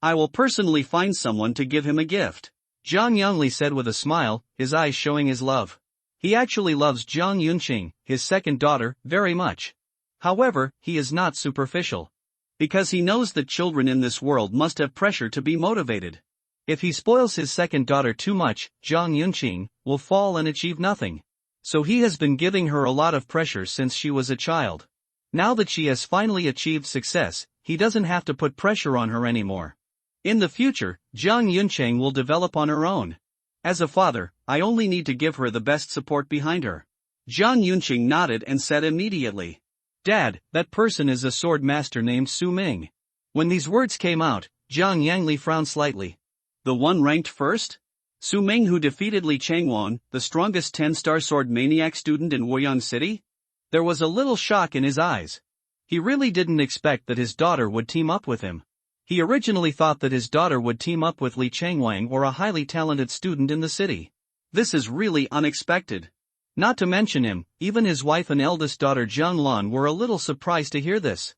S1: I will personally find someone to give him a gift. Zhang Yangli said with a smile, his eyes showing his love. He actually loves Zhang Yunqing, his second daughter, very much. However, he is not superficial. Because he knows that children in this world must have pressure to be motivated. If he spoils his second daughter too much, Zhang Yunqing will fall and achieve nothing. So he has been giving her a lot of pressure since she was a child. Now that she has finally achieved success, he doesn't have to put pressure on her anymore. In the future, Jiang Yuncheng will develop on her own. As a father, I only need to give her the best support behind her. Jiang Yuncheng nodded and said immediately, Dad, that person is a sword master named Su Ming. When these words came out, Jiang Yangli frowned slightly. The one ranked first? Su Ming, who defeated Li Changwan, the strongest 10-star sword maniac student in Woyang City? There was a little shock in his eyes. He really didn't expect that his daughter would team up with him. He originally thought that his daughter would team up with Li Changwang or a highly talented student in the city. This is really unexpected. Not to mention him, even his wife and eldest daughter Jiang Lan were a little surprised to hear this.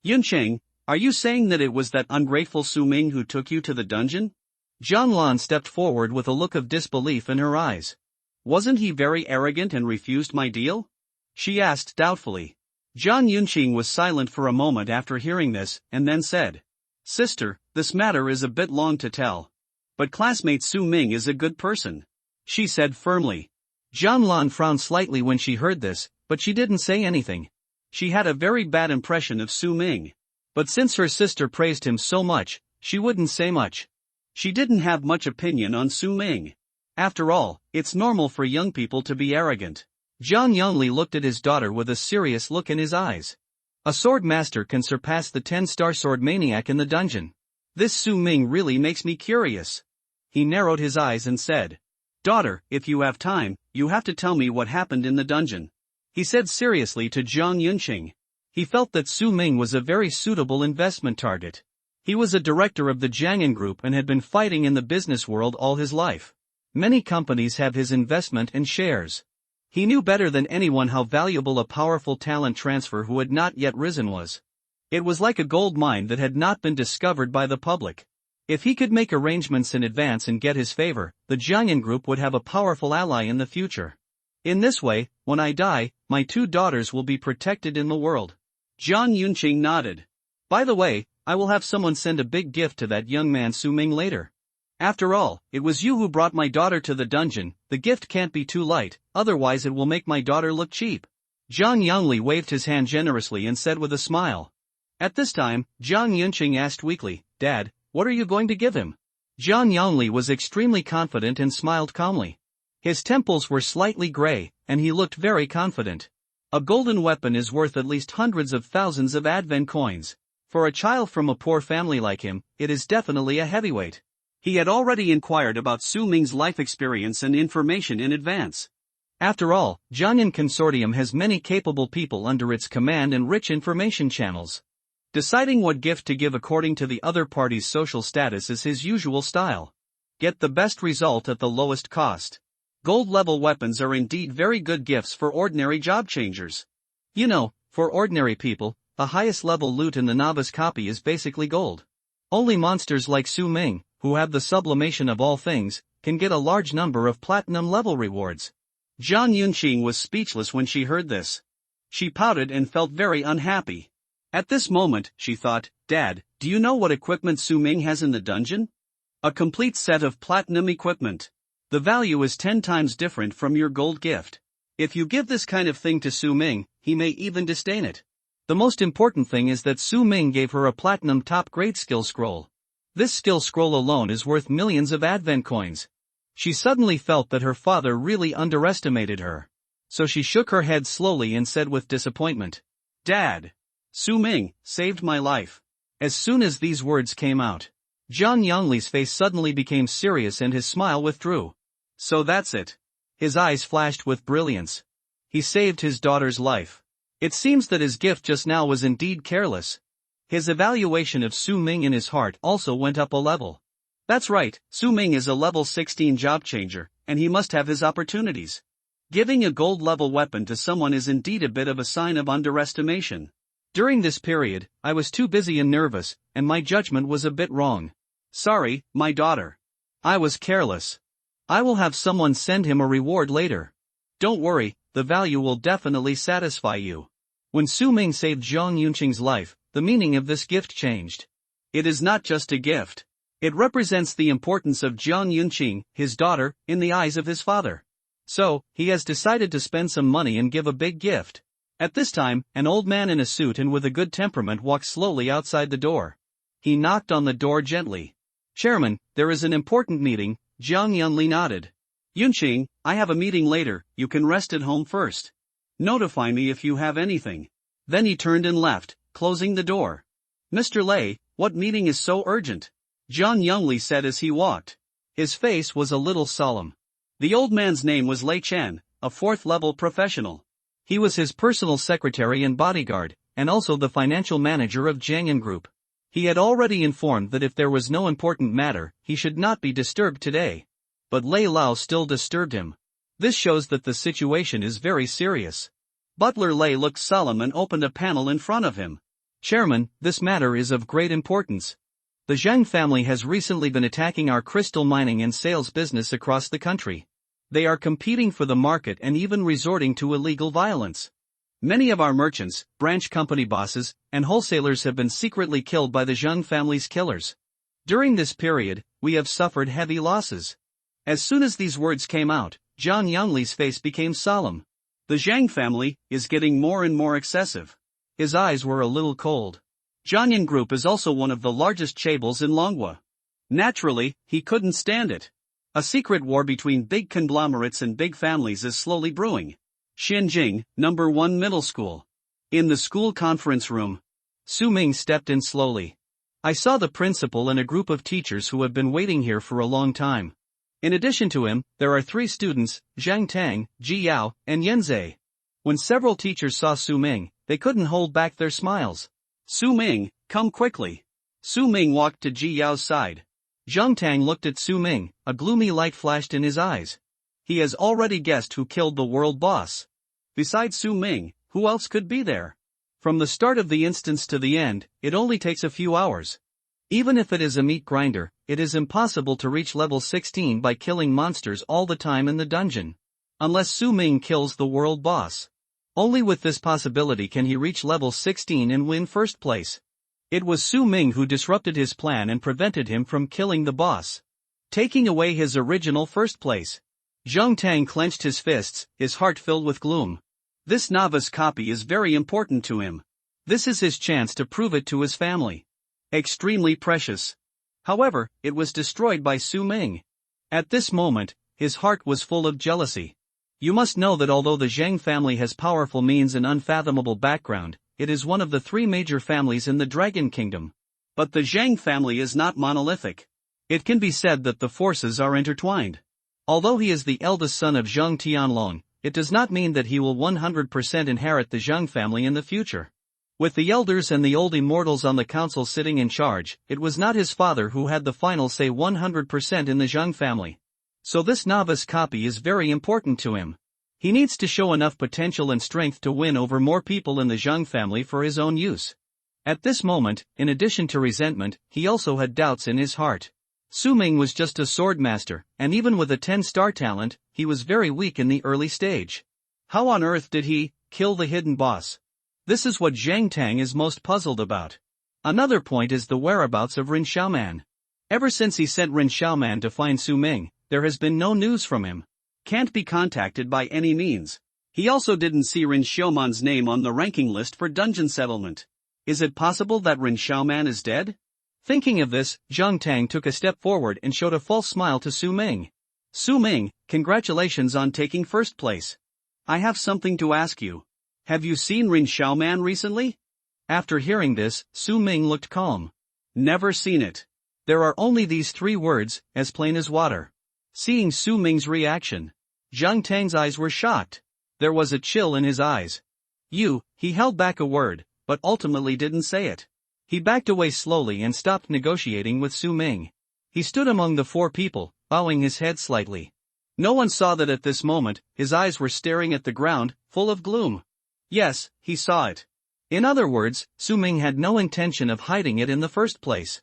S1: Yuncheng, are you saying that it was that ungrateful Su Ming who took you to the dungeon? Jiang Lan stepped forward with a look of disbelief in her eyes. Wasn't he very arrogant and refused my deal? She asked doubtfully. Jiang Yuncheng was silent for a moment after hearing this, and then said, Sister, this matter is a bit long to tell. But classmate Su Ming is a good person, she said firmly. Jiang Lan frowned slightly when she heard this, but she didn't say anything. She had a very bad impression of Su Ming. But since her sister praised him so much, she wouldn't say much. She didn't have much opinion on Su Ming. After all, it's normal for young people to be arrogant. Jiang Yongli looked at his daughter with a serious look in his eyes. A sword master can surpass the 10-star sword maniac in the dungeon. This Su Ming really makes me curious. He narrowed his eyes and said, Daughter, if you have time, you have to tell me what happened in the dungeon. He said seriously to Jiang Yuncheng. He felt that Su Ming was a very suitable investment target. He was a director of the Jiang'an Group and had been fighting in the business world all his life. Many companies have his investment and shares. He knew better than anyone how valuable a powerful talent transfer who had not yet risen was. It was like a gold mine that had not been discovered by the public. If he could make arrangements in advance and get his favor, the Jiang'an Group would have a powerful ally in the future. In this way, when I die, my 2 daughters will be protected in the world. Jiang Yuncheng nodded. By the way, I will have someone send a big gift to that young man Su Ming later. After all, it was you who brought my daughter to the dungeon. The gift can't be too light, otherwise it will make my daughter look cheap. Jiang Yongli waved his hand generously and said with a smile. At this time, Jiang Yuncheng asked weakly, Dad, what are you going to give him? Jiang Yongli was extremely confident and smiled calmly. His temples were slightly gray, and he looked very confident. A golden weapon is worth at least hundreds of thousands of advent coins. For a child from a poor family like him, it is definitely a heavyweight. He had already inquired about Su Ming's life experience and information in advance. After all, Jiang'an Consortium has many capable people under its command and rich information channels. Deciding what gift to give according to the other party's social status is his usual style. Get the best result at the lowest cost. Gold-level weapons are indeed very good gifts for ordinary job changers. You know, for ordinary people, the highest level loot in the novice copy is basically gold. Only monsters like Su Ming, who have the sublimation of all things, can get a large number of platinum-level rewards. Jiang Yuncheng was speechless when she heard this. She pouted and felt very unhappy. At this moment, she thought, Dad, do you know what equipment Su Ming has in the dungeon? A complete set of platinum equipment. The value is 10 times different from your gold gift. If you give this kind of thing to Su Ming, he may even disdain it. The most important thing is that Su Ming gave her a platinum top-grade skill scroll. This skill scroll alone is worth millions of advent coins. She suddenly felt that her father really underestimated her. So she shook her head slowly and said with disappointment, Dad, Su Ming saved my life. As soon as these words came out, Jiang Yongli's face suddenly became serious and his smile withdrew. So that's it. His eyes flashed with brilliance. He saved his daughter's life. It seems that his gift just now was indeed careless. His evaluation of Su Ming in his heart also went up a level. That's right, Su Ming is a level 16 job changer, and he must have his opportunities. Giving a gold-level weapon to someone is indeed a bit of a sign of underestimation. During this period, I was too busy and nervous, and my judgment was a bit wrong. Sorry, my daughter. I was careless. I will have someone send him a reward later. Don't worry, the value will definitely satisfy you. When Su Ming saved Jiang Yuncheng's life, the meaning of this gift changed. It is not just a gift. It represents the importance of Jiang Yuncheng, his daughter, in the eyes of his father. So, he has decided to spend some money and give a big gift. At this time, an old man in a suit and with a good temperament walked slowly outside the door. He knocked on the door gently. Chairman, there is an important meeting, Jiang Yunli nodded. Yunqing, I have a meeting later, you can rest at home first. Notify me if you have anything. Then he turned and left, closing the door. Mr. Lei, what meeting is so urgent? Jiang Yunli said as he walked. His face was a little solemn. The old man's name was Lei Chen, a fourth-level professional. He was his personal secretary and bodyguard, and also the financial manager of Jiangyan Group. He had already informed that if there was no important matter, he should not be disturbed today. But Lei Lao still disturbed him. This shows that the situation is very serious. Butler Lei looked solemn and opened a panel in front of him. Chairman, this matter is of great importance. The Zhang family has recently been attacking our crystal mining and sales business across the country. They are competing for the market and even resorting to illegal violence. Many of our merchants, branch company bosses, and wholesalers have been secretly killed by the Zhang family's killers. During this period, we have suffered heavy losses. As soon as these words came out, Jiang Yunli's face became solemn. The Zhang family is getting more and more excessive. His eyes were a little cold. Jiangyan Group is also one of the largest chaebols in Longhua. Naturally, he couldn't stand it. A secret war between big conglomerates and big families is slowly brewing. Xinjing, number 1 middle school. In the school conference room, Su Ming stepped in slowly. I saw the principal and a group of teachers who have been waiting here for a long time. In addition to him, there are 3 students, Zhang Tang, Ji Yao, and Yanzei. When several teachers saw Su Ming, they couldn't hold back their smiles. Su Ming, come quickly. Su Ming walked to Ji Yao's side. Zhang Tang looked at Su Ming, a gloomy light flashed in his eyes. He has already guessed who killed the world boss. Besides Su Ming, who else could be there? From the start of the instance to the end, it only takes a few hours. Even if it is a meat grinder, it is impossible to reach level 16 by killing monsters all the time in the dungeon. Unless Su Ming kills the world boss. Only with this possibility can he reach level 16 and win first place. It was Su Ming who disrupted his plan and prevented him from killing the boss, taking away his original first place. Zhang Tang clenched his fists, his heart filled with gloom. This novice copy is very important to him. This is his chance to prove it to his family. Extremely precious. However, it was destroyed by Su Ming. At this moment, his heart was full of jealousy. You must know that although the Zhang family has powerful means and unfathomable background, it is one of the 3 major families in the Dragon Kingdom. But the Zhang family is not monolithic. It can be said that the forces are intertwined. Although he is the eldest son of Zhang Tianlong, it does not mean that he will 100% inherit the Zhang family in the future. With the elders and the old immortals on the council sitting in charge, it was not his father who had the final say 100% in the Zhang family. So this novice copy is very important to him. He needs to show enough potential and strength to win over more people in the Zhang family for his own use. At this moment, in addition to resentment, he also had doubts in his heart. Su Ming was just a sword master, and even with a 10-star talent, he was very weak in the early stage. How on earth did he kill the hidden boss? This is what Zhang Tang is most puzzled about. Another point is the whereabouts of Rin Xiaoman. Ever since he sent Rin Xiaoman to find Su Ming, there has been no news from him. Can't be contacted by any means. He also didn't see Rin Xiaoman's name on the ranking list for dungeon settlement. Is it possible that Rin Xiaoman is dead? Thinking of this, Zhang Tang took a step forward and showed a false smile to Su Ming. Su Ming, congratulations on taking first place. I have something to ask you. Have you seen Rin Xiaoman recently? After hearing this, Su Ming looked calm. Never seen it. There are only these 3 words, as plain as water. Seeing Su Ming's reaction, Zhang Tang's eyes were shocked. There was a chill in his eyes. He held back a word, but ultimately didn't say it. He backed away slowly and stopped negotiating with Su Ming. He stood among the 4 people, bowing his head slightly. No one saw that at this moment, his eyes were staring at the ground, full of gloom. Yes, he saw it. In other words, Su Ming had no intention of hiding it in the first place.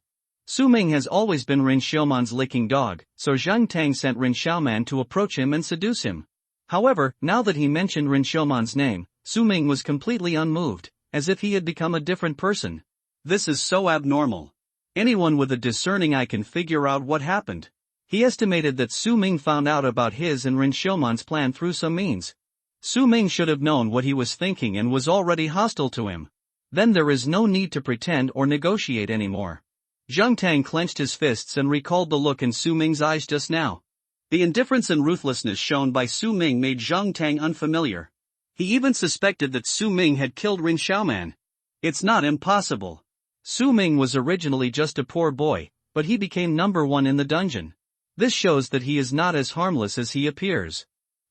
S1: Su Ming has always been Rin Xiaoman's licking dog, so Zhang Tang sent Rin Xiaoman to approach him and seduce him. However, now that he mentioned Rin Xiaoman's name, Su Ming was completely unmoved, as if he had become a different person. This is so abnormal. Anyone with a discerning eye can figure out what happened. He estimated that Su Ming found out about his and Rin Xiaoman's plan through some means. Su Ming should have known what he was thinking and was already hostile to him. Then there is no need to pretend or negotiate anymore. Zhang Tang clenched his fists and recalled the look in Su Ming's eyes just now. The indifference and ruthlessness shown by Su Ming made Zhang Tang unfamiliar. He even suspected that Su Ming had killed Rin Xiaoman. It's not impossible. Su Ming was originally just a poor boy, but he became #1 in the dungeon. This shows that he is not as harmless as he appears.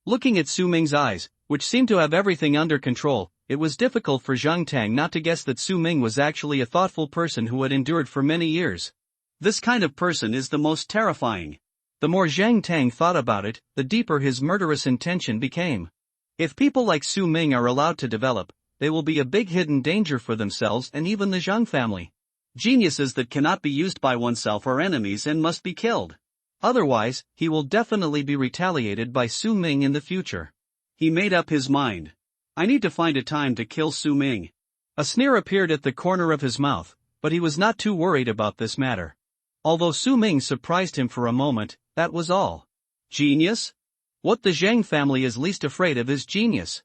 S1: Looking at Su Ming's eyes, which seemed to have everything under control, it was difficult for Zhang Tang not to guess that Su Ming was actually a thoughtful person who had endured for many years. This kind of person is the most terrifying. The more Zhang Tang thought about it, the deeper his murderous intention became. If people like Su Ming are allowed to develop, they will be a big hidden danger for themselves and even the Zhang family. Geniuses that cannot be used by oneself are enemies and must be killed. Otherwise, he will definitely be retaliated by Su Ming in the future. He made up his mind. I need to find a time to kill Su Ming. A sneer appeared at the corner of his mouth, but he was not too worried about this matter. Although Su Ming surprised him for a moment, that was all. Genius? What the Zhang family is least afraid of is genius.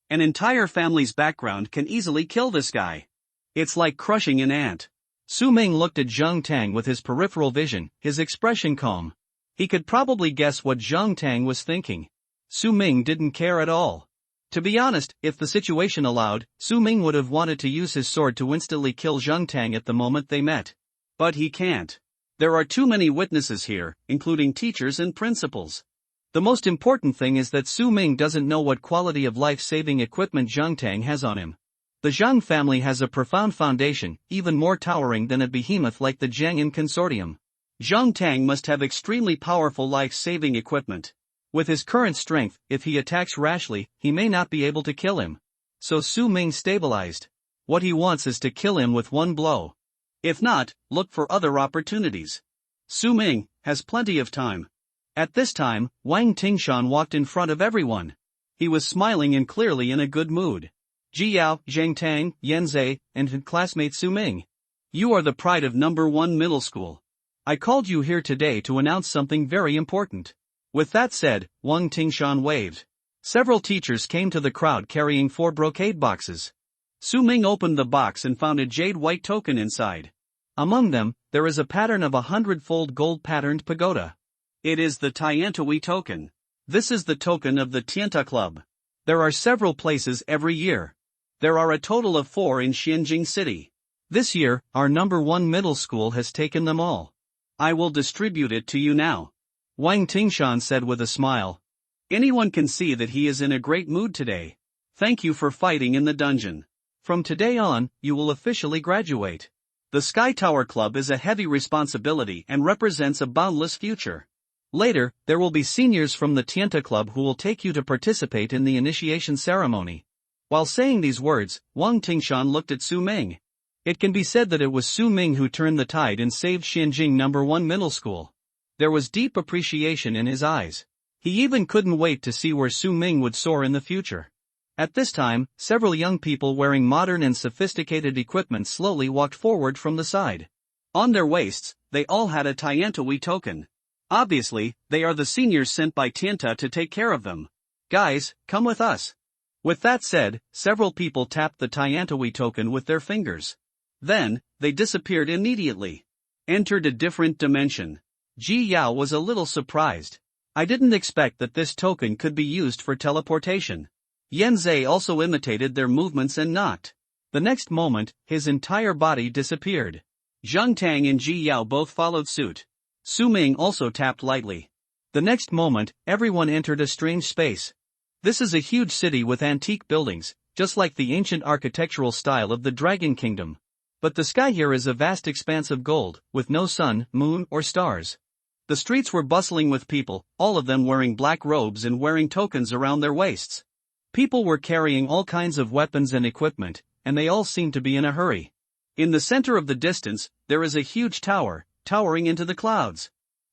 S1: An entire family's background can easily kill this guy. It's like crushing an ant. Su Ming looked at Zhang Tang with his peripheral vision, his expression calm. He could probably guess what Zhang Tang was thinking. Su Ming didn't care at all. To be honest, if the situation allowed, Su Ming would have wanted to use his sword to instantly kill Zhang Tang at the moment they met. But he can't. There are too many witnesses here, including teachers and principals. The most important thing is that Su Ming doesn't know what quality of life-saving equipment Zhang Tang has on him. The Zhang family has a profound foundation, even more towering than a behemoth like the Zhangin Consortium. Zhang Tang must have extremely powerful life-saving equipment. With his current strength, if he attacks rashly, he may not be able to kill him. So Su Ming stabilized. What he wants is to kill him with one blow. If not, look for other opportunities. Su Ming has plenty of time. At this time, Wang Tingshan walked in front of everyone. He was smiling and clearly in a good mood. Ji Yao, Zhang Tang, Yan Zhe, and his classmate Su Ming. You are the pride of #1 middle school. I called you here today to announce something very important. With that said, Wang Tingshan waved. Several teachers came to the crowd carrying 4 brocade boxes. Su Ming opened the box and found a jade white token inside. Among them, there is a pattern of a 100-fold gold-patterned pagoda. It is the Tiantawi token. This is the token of the Tianta Club. There are several places every year. There are a total of 4 in Xianjing City. This year, our #1 middle school has taken them all. I will distribute it to you now. Wang Tingshan said with a smile. Anyone can see that he is in a great mood today. Thank you for fighting in the dungeon. From today on, you will officially graduate. The Sky Tower Club is a heavy responsibility and represents a boundless future. Later, there will be seniors from the Tianta Club who will take you to participate in the initiation ceremony. While saying these words, Wang Tingshan looked at Su Ming. It can be said that it was Su Ming who turned the tide and saved Xianjing #1 middle school. There was deep appreciation in his eyes. He even couldn't wait to see where Su Ming would soar in the future. At this time, several young people wearing modern and sophisticated equipment slowly walked forward from the side. On their waists, they all had a Tiantawi token. Obviously, they are the seniors sent by Tianta to take care of them. Guys, come with us. With that said, several people tapped the Tiantawi token with their fingers. Then, they disappeared immediately. Entered a different dimension. Ji Yao was a little surprised. I didn't expect that this token could be used for teleportation. Yan Zhe also imitated their movements and knocked. The next moment, his entire body disappeared. Zhang Tang and Ji Yao both followed suit. Su Ming also tapped lightly. The next moment, everyone entered a strange space. This is a huge city with antique buildings, just like the ancient architectural style of the Dragon Kingdom. But the sky here is a vast expanse of gold, with no sun, moon, or stars. The streets were bustling with people, all of them wearing black robes and wearing tokens around their waists. People were carrying all kinds of weapons and equipment, and they all seemed to be in a hurry. In the center of the distance, there is a huge tower, towering into the clouds.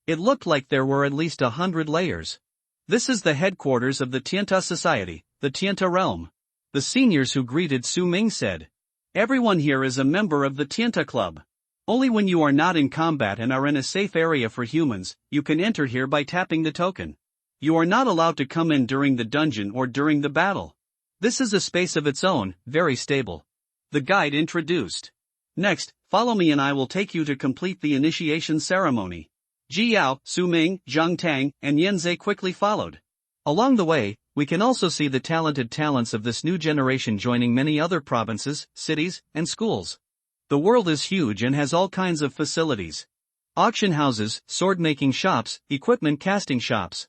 S1: It looked like there were at least 100 layers. This is the headquarters of the Tianta Society, the Tianta Realm. The seniors who greeted Su Ming said. Everyone here is a member of the Tianta Club. Only when you are not in combat and are in a safe area for humans, you can enter here by tapping the token. You are not allowed to come in during the dungeon or during the battle. This is a space of its own, very stable. The guide introduced. Next, follow me and I will take you to complete the initiation ceremony. Ji Yao, Su Ming, Zhang Tang, and Yen Zhe quickly followed. Along the way, we can also see the talented talents of this new generation joining many other provinces, cities, and schools. The world is huge and has all kinds of facilities. Auction houses, sword-making shops, equipment casting shops.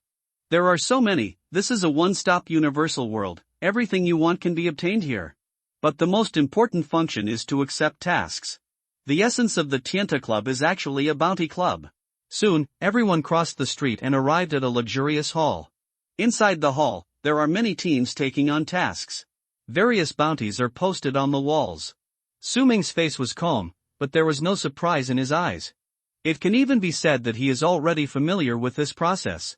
S1: There are so many. This is a one-stop universal world. Everything you want can be obtained here. But the most important function is to accept tasks. The essence of the Tianta Club is actually a bounty club. Soon, everyone crossed the street and arrived at a luxurious hall. Inside the hall, there are many teams taking on tasks. Various bounties are posted on the walls. Su Ming's face was calm, but there was no surprise in his eyes. It can even be said that he is already familiar with this process.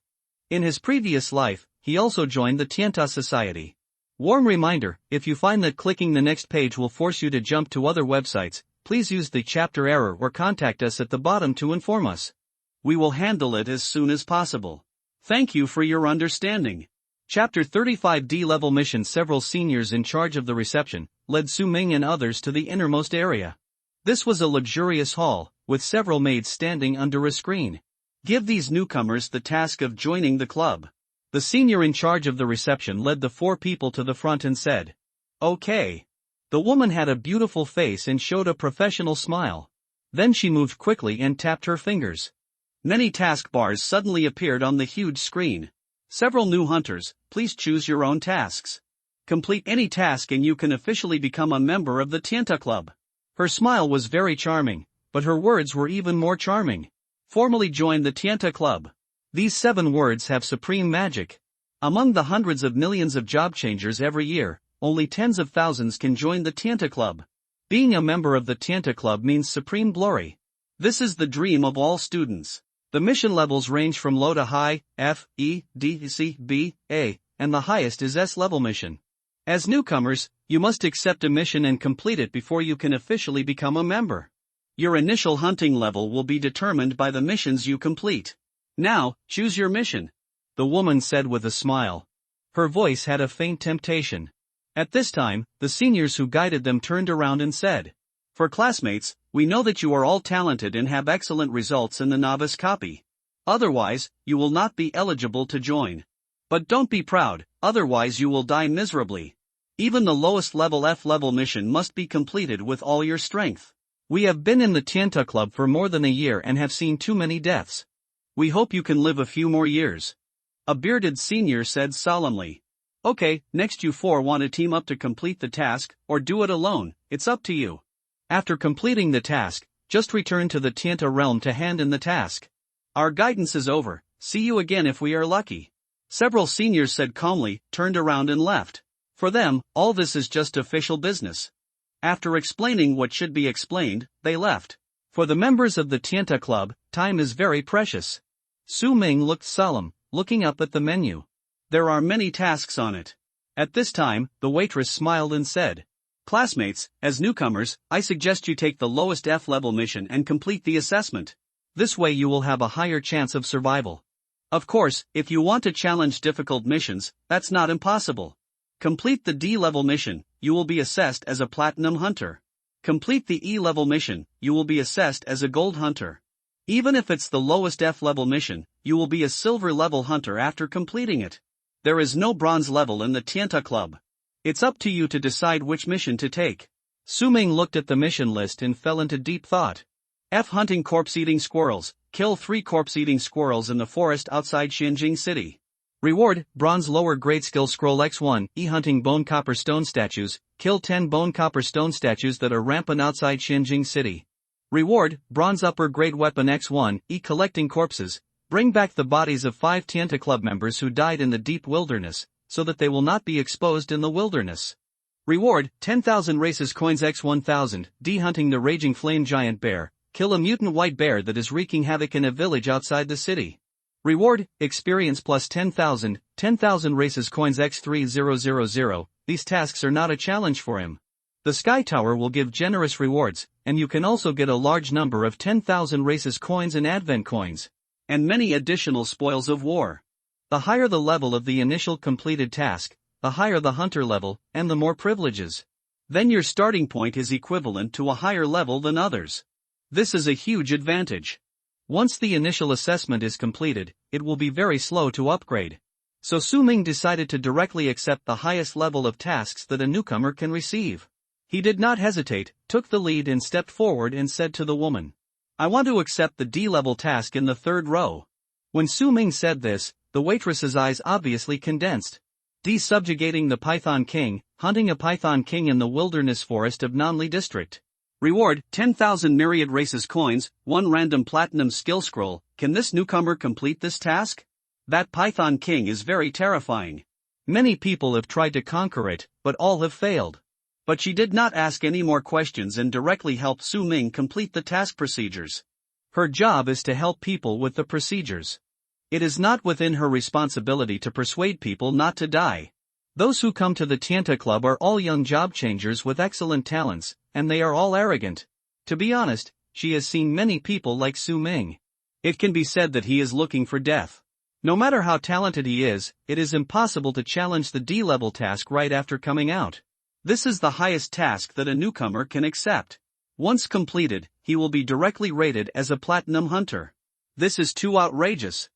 S1: In his previous life, he also joined the Tianta Society. Warm reminder, if you find that clicking the next page will force you to jump to other websites, please use the chapter error or contact us at the bottom to inform us. We will handle it as soon as possible. Thank you for your understanding. Chapter 35 D-level mission. Several seniors in charge of the reception led Su Ming and others to the innermost area. This was a luxurious hall, with several maids standing under a screen. Give these newcomers the task of joining the club. The senior in charge of the reception led the 4 people to the front and said, "Okay." The woman had a beautiful face and showed a professional smile. Then she moved quickly and tapped her fingers. Many task bars suddenly appeared on the huge screen. Several new hunters, please choose your own tasks. Complete any task and you can officially become a member of the Tianta Club. Her smile was very charming, but her words were even more charming. Formally join the Tianta Club. These 7 words have supreme magic. Among the hundreds of millions of job changers every year, only tens of thousands can join the Tianta Club. Being a member of the Tianta Club means supreme glory. This is the dream of all students. The mission levels range from low to high, F, E, D, C, B, A, and the highest is S level mission. As newcomers, you must accept a mission and complete it before you can officially become a member. Your initial hunting level will be determined by the missions you complete. Now, choose your mission, the woman said with a smile. Her voice had a faint temptation. At this time, the seniors who guided them turned around and said, "For classmates, we know that you are all talented and have excellent results in the novice copy. Otherwise, you will not be eligible to join. But don't be proud, otherwise you will die miserably. Even the lowest level F level mission must be completed with all your strength. We have been in the Tianta Club for more than a year and have seen too many deaths. We hope you can live a few more years." A bearded senior said solemnly. "Okay, next you 4 want to team up to complete the task, or do it alone, it's up to you. After completing the task, just return to the Tianta realm to hand in the task. Our guidance is over, see you again if we are lucky." Several seniors said calmly, turned around and left. For them, all this is just official business. After explaining what should be explained, they left. For the members of the Tianta Club, time is very precious. Su Ming looked solemn, looking up at the menu. There are many tasks on it. At this time, the waitress smiled and said, "Classmates, as newcomers, I suggest you take the lowest F-level mission and complete the assessment. This way you will have a higher chance of survival. Of course, if you want to challenge difficult missions, that's not impossible. Complete the D-level mission, you will be assessed as a Platinum Hunter. Complete the E-level mission, you will be assessed as a Gold Hunter. Even if it's the lowest F-level mission, you will be a Silver-level Hunter after completing it. There is no Bronze level in the Tianta Club. It's up to you to decide which mission to take." Su Ming looked at the mission list and fell into deep thought. F. Hunting corpse-eating squirrels. Kill 3 corpse-eating squirrels in the forest outside Xianjing City. Reward, Bronze lower grade skill scroll X1, E. Hunting bone copper stone statues. Kill 10 bone copper stone statues that are rampant outside Xianjing City. Reward, Bronze upper grade weapon X1, E. Collecting corpses. Bring back the bodies of 5 Tianta Club members who died in the deep wilderness, so that they will not be exposed in the wilderness. Reward, 10,000 races coins X1000, D. Hunting the raging flame giant bear. Kill a mutant white bear that is wreaking havoc in a village outside the city. Reward, experience plus 10,000, 10,000 races coins X3000. These tasks are not a challenge for him. The Sky Tower will give generous rewards, and you can also get a large number of 10,000 races coins and advent coins, and many additional spoils of war. The higher the level of the initial completed task, the higher the hunter level, and the more privileges. then your starting point is equivalent to a higher level than others. This is a huge advantage. Once the initial assessment is completed, it will be very slow to upgrade. So Su-ming decided to directly accept the highest level of tasks that a newcomer can receive. He did not hesitate, took the lead and stepped forward and said to the woman, "I want to accept the D-level task in the third row." When Su-ming said this, the waitress's eyes obviously condensed. D. Subjugating the Python King, hunting a Python King in the wilderness forest of Nanli District. Reward, 10,000 myriad races coins, 1 random platinum skill scroll. Can this newcomer complete this task? That Python King is very terrifying. Many people have tried to conquer it, but all have failed. But she did not ask any more questions and directly helped Su-ming complete the task procedures. Her job is to help people with the procedures. It is not within her responsibility to persuade people not to die. Those who come to the Tianta Club are all young job changers with excellent talents, and they are all arrogant. To be honest, she has seen many people like Su-ming. It can be said that he is looking for death. No matter how talented he is, it is impossible to challenge the D-level task right after coming out. This is the highest task that a newcomer can accept. Once completed, he will be directly rated as a Platinum Hunter. This is too outrageous.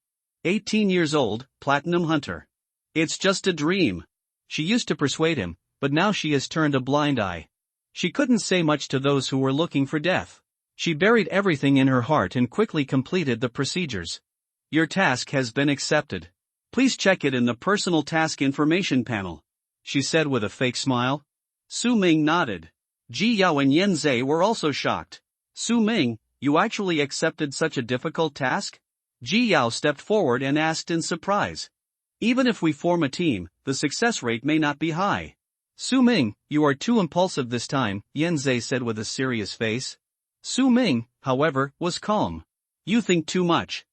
S1: 18 years old, Platinum Hunter. It's just a dream. She used to persuade him, but now she has turned a blind eye. She couldn't say much to those who were looking for death. She buried everything in her heart and quickly completed the procedures. Your task has been accepted. Please check it in the personal task information panel, she said with a fake smile. Su-ming nodded. Ji Yao and Yen Zhe were also shocked. Su-ming, you actually accepted such a difficult task? Ji Yao stepped forward and asked in surprise. Even if we form a team, the success rate may not be high. Su-ming, you are too impulsive this time, Yen Zhe said with a serious face. Su-ming, however, was calm. You think too much.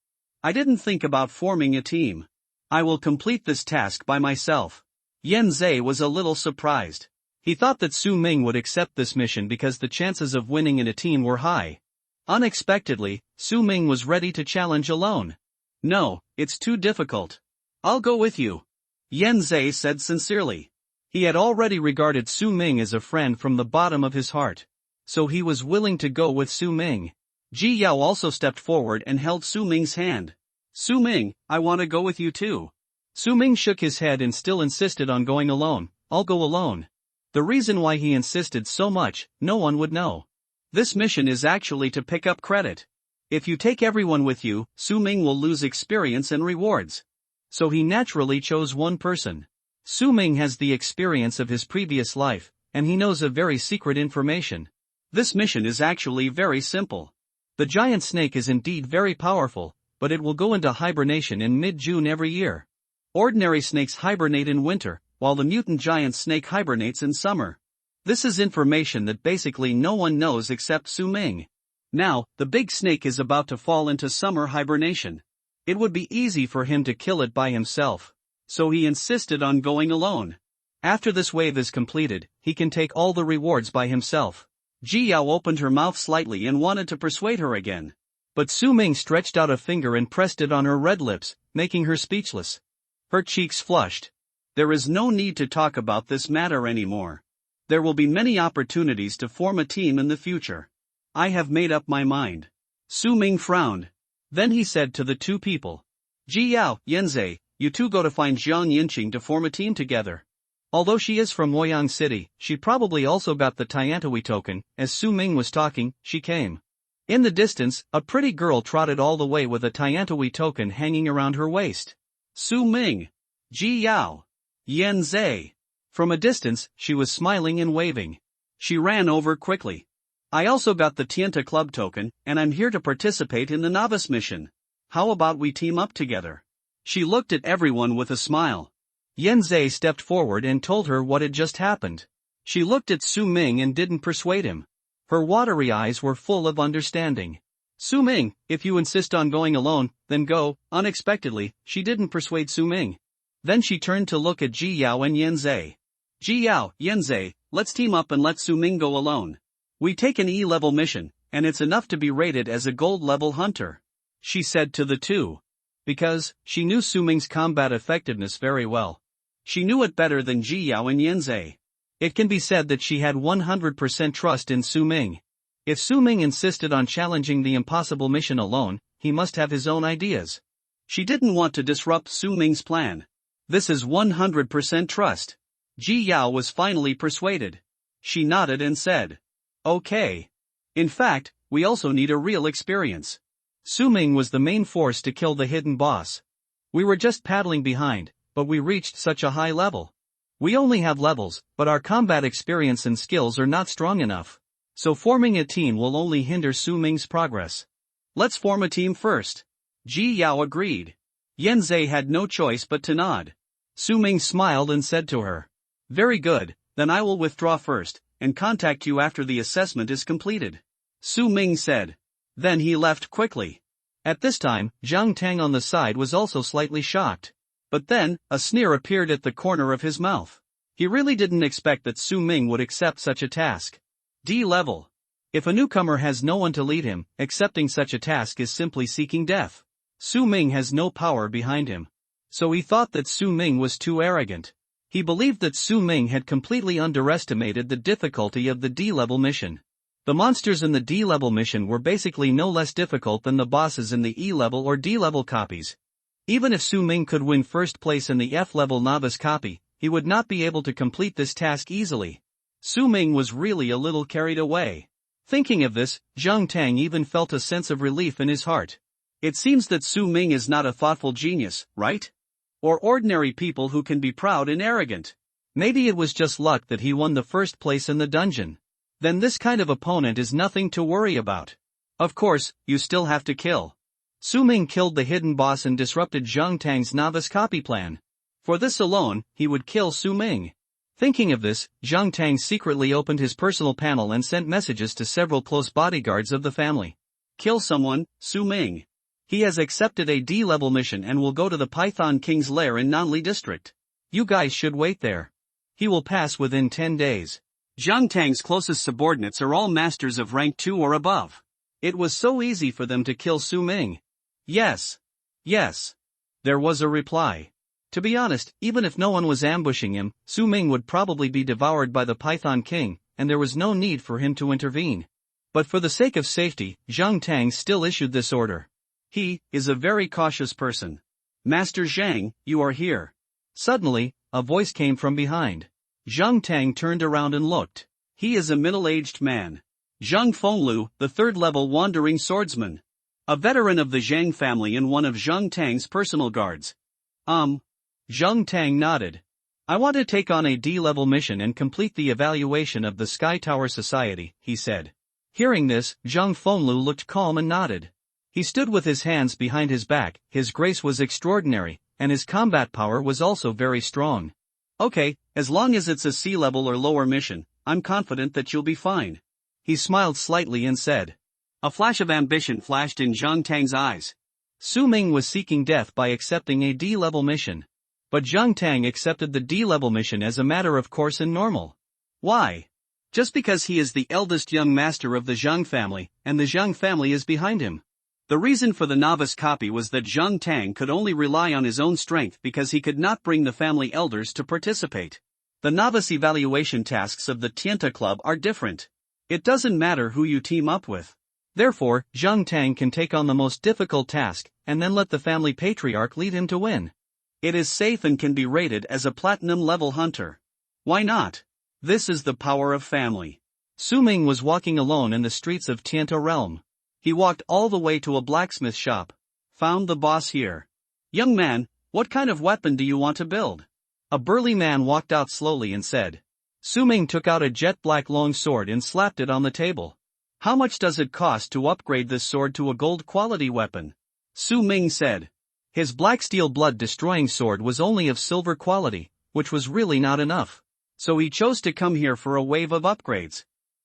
S1: I didn't think about forming a team. I will complete this task by myself. Yen Zhe was a little surprised. He thought that Su-ming would accept this mission because the chances of winning in a team were high. Unexpectedly, Su-ming was ready to challenge alone. No, it's too difficult. I'll go with you, Yen Zhe said sincerely. He had already regarded Su-ming as a friend from the bottom of his heart. So he was willing to go with Su-ming. Ji Yao also stepped forward and held Su-ming's hand. Su-ming, I want to go with you too. Su-ming shook his head and still insisted on going alone. I'll go alone. The reason why he insisted so much, no one would know. This mission is actually to pick up credit. If you take everyone with you, Su-ming will lose experience and rewards. So he naturally chose one person. Su-ming has the experience of his previous life, and he knows a very secret information. This mission is actually very simple. The giant snake is indeed very powerful, but it will go into hibernation in mid-June every year. Ordinary snakes hibernate in winter, while the mutant giant snake hibernates in summer. This is information that basically no one knows except Su-ming. Now, the big snake is about to fall into summer hibernation. It would be easy for him to kill it by himself. So he insisted on going alone. After this wave is completed, he can take all the rewards by himself. Ji Yao opened her mouth slightly and wanted to persuade her again. But Su-ming stretched out a finger and pressed it on her red lips, making her speechless. Her cheeks flushed. There is no need to talk about this matter anymore. There will be many opportunities to form a team in the future. I have made up my mind. Su-ming frowned. Then he said to the two people. Ji Yao, Yen Zhe, you two go to find Jiang Yinqing to form a team together. Although she is from Luoyang City, she probably also got the Tiantawi token. As Su-ming was talking, she came. In the distance, a pretty girl trotted all the way with a Tiantawi token hanging around her waist. Su-ming. Ji Yao. Yen Zhe. From a distance, she was smiling and waving. She ran over quickly. I also got the Tianta Club token, and I'm here to participate in the novice mission. How about we team up together? She looked at everyone with a smile. Yen Zhe stepped forward and told her what had just happened. She looked at Su-ming and didn't persuade him. Her watery eyes were full of understanding. Su-ming, if you insist on going alone, then go. Unexpectedly, she didn't persuade Su-ming. Then she turned to look at Ji Yao and Yen Zhe. Ji Yao, Yen Zhe, let's team up and let Su-ming go alone. We take an E-level mission, and it's enough to be rated as a gold-level hunter, she said to the two. Because, she knew Su-ming's combat effectiveness very well. She knew it better than Ji Yao and Yen Zhe. It can be said that she had 100% trust in Su Ming. If Su Ming insisted on challenging the impossible mission alone, he must have his own ideas. She didn't want to disrupt Su Ming's plan. This is 100% trust. Ji Yao was finally persuaded. She nodded and said, "Okay. In fact, we also need a real experience." Su Ming was the main force to kill the hidden boss. We were just paddling behind, but we reached such a high level. We only have levels, but our combat experience and skills are not strong enough. So forming a team will only hinder Su Ming's progress. Let's form a team first. Ji Yao agreed. Yan Zhe had no choice but to nod. Su Ming smiled and said to her, "Very good, then I will withdraw first, and contact you after the assessment is completed." Su Ming said. Then he left quickly. At this time, Zhang Tang on the side was also slightly shocked. But then, a sneer appeared at the corner of his mouth. He really didn't expect that Su Ming would accept such a task. D level. If a newcomer has no one to lead him, accepting such a task is simply seeking death. Su Ming has no power behind him. So he thought that Su Ming was too arrogant. He believed that Su Ming had completely underestimated the difficulty of the D-level mission. The monsters in the D-level mission were basically no less difficult than the bosses in the E-level or D-level copies. Even if Su Ming could win first place in the F-level novice copy, he would not be able to complete this task easily. Su Ming was really a little carried away. Thinking of this, Zhang Tang even felt a sense of relief in his heart. It seems that Su Ming is not a thoughtful genius, right? Or ordinary people who can be proud and arrogant. Maybe it was just luck that he won the first place in the dungeon. Then this kind of opponent is nothing to worry about. Of course, you still have to kill. Su Ming killed the hidden boss and disrupted Zhang Tang's novice copy plan. For this alone, he would kill Su Ming. Thinking of this, Zhang Tang secretly opened his personal panel and sent messages to several close bodyguards of the family. Kill someone, Su Ming. He has accepted a D-level mission and will go to the Python King's lair in Nanli district. You guys should wait there. He will pass within 10 days. Zhang Tang's closest subordinates are all masters of rank 2 or above. It was so easy for them to kill Su Ming. Yes. Yes. There was a reply. To be honest, even if no one was ambushing him, Su Ming would probably be devoured by the Python King, and there was no need for him to intervene. But for the sake of safety, Zhang Tang still issued this order. He is a very cautious person. Master Zhang, you are here. Suddenly, a voice came from behind. Zhang Tang turned around and looked. He is a middle-aged man. Zhang Fenglu, the third-level wandering swordsman. A veteran of the Zhang family and one of Zhang Tang's personal guards. Zhang Tang nodded. I want to take on a D-level mission and complete the evaluation of the Sky Tower Society, he said. Hearing this, Zhang Fenglu looked calm and nodded. He stood with his hands behind his back, his grace was extraordinary, and his combat power was also very strong. Okay, as long as it's a C-level or lower mission, I'm confident that you'll be fine. He smiled slightly and said. A flash of ambition flashed in Zhang Tang's eyes. Su Ming was seeking death by accepting a D-level mission. But Zhang Tang accepted the D-level mission as a matter of course and normal. Why? Just because he is the eldest young master of the Zhang family, and the Zhang family is behind him. The reason for the novice copy was that Zhang Tang could only rely on his own strength because he could not bring the family elders to participate. The novice evaluation tasks of the Tianta Club are different. It doesn't matter who you team up with. Therefore, Zhang Tang can take on the most difficult task, and then let the family patriarch lead him to win. It is safe and can be rated as a platinum-level hunter. Why not? This is the power of family. Su Ming was walking alone in the streets of Tianta Realm. He walked all the way to a blacksmith shop. Found the boss here. Young man, what kind of weapon do you want to build? A burly man walked out slowly and said. Su Ming took out a jet-black long sword and slapped it on the table. How much does it cost to upgrade this sword to a gold-quality weapon? Su Ming said. His black steel blood-destroying sword was only of silver quality, which was really not enough. So he chose to come here for a wave of upgrades.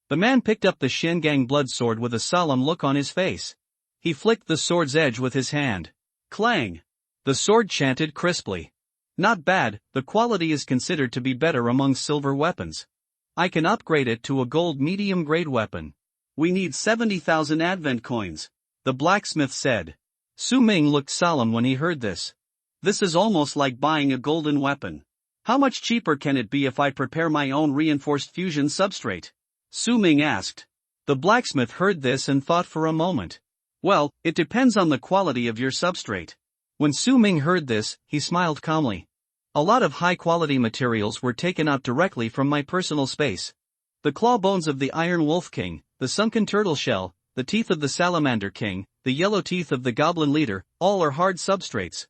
S1: The man picked up the Shengang blood sword with a solemn look on his face. He flicked the sword's edge with his hand. Clang! The sword chanted crisply. Not bad, the quality is considered to be better among silver weapons. I can upgrade it to a gold medium-grade weapon. We need 70,000 advent coins, the blacksmith said. Su Ming looked solemn when he heard this. This is almost like buying a golden weapon. How much cheaper can it be if I prepare my own reinforced fusion substrate? Su Ming asked. The blacksmith heard this and thought for a moment. Well, it depends on the quality of your substrate. When Su Ming heard this, he smiled calmly. A lot of high-quality materials were taken out directly from my personal space. The claw bones of the Iron Wolf King, the sunken turtle shell, the teeth of the Salamander King, the yellow teeth of the Goblin Leader, all are hard substrates.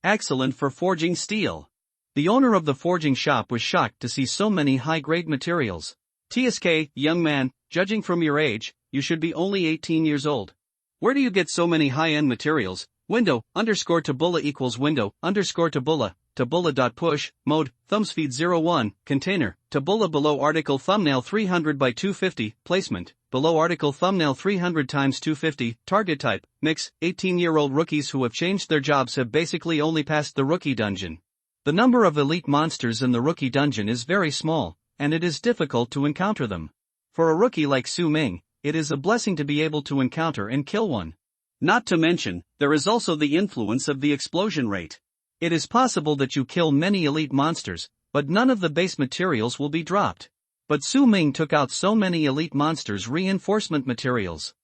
S1: Excellent for forging steel. The owner of the forging shop was shocked to see so many high-grade materials. TSK, young man, judging from your age, you should be only 18 years old. Where do you get so many high-end materials? Window, _Tabula equals window, _Tabula, Tabula.push, mode, thumbsfeed 01, container, Tabula below article thumbnail 300 by 250, placement, below article thumbnail 300 times 250, target type, mix, 18-year-old rookies who have changed their jobs have basically only passed the rookie dungeon. The number of elite monsters in the rookie dungeon is very small, and it is difficult to encounter them. For a rookie like Su Ming, it is a blessing to be able to encounter and kill one. Not to mention, there is also the influence of the explosion rate. It is possible that you kill many elite monsters, but none of the base materials will be dropped. But Su Ming took out so many elite monsters' reinforcement materials.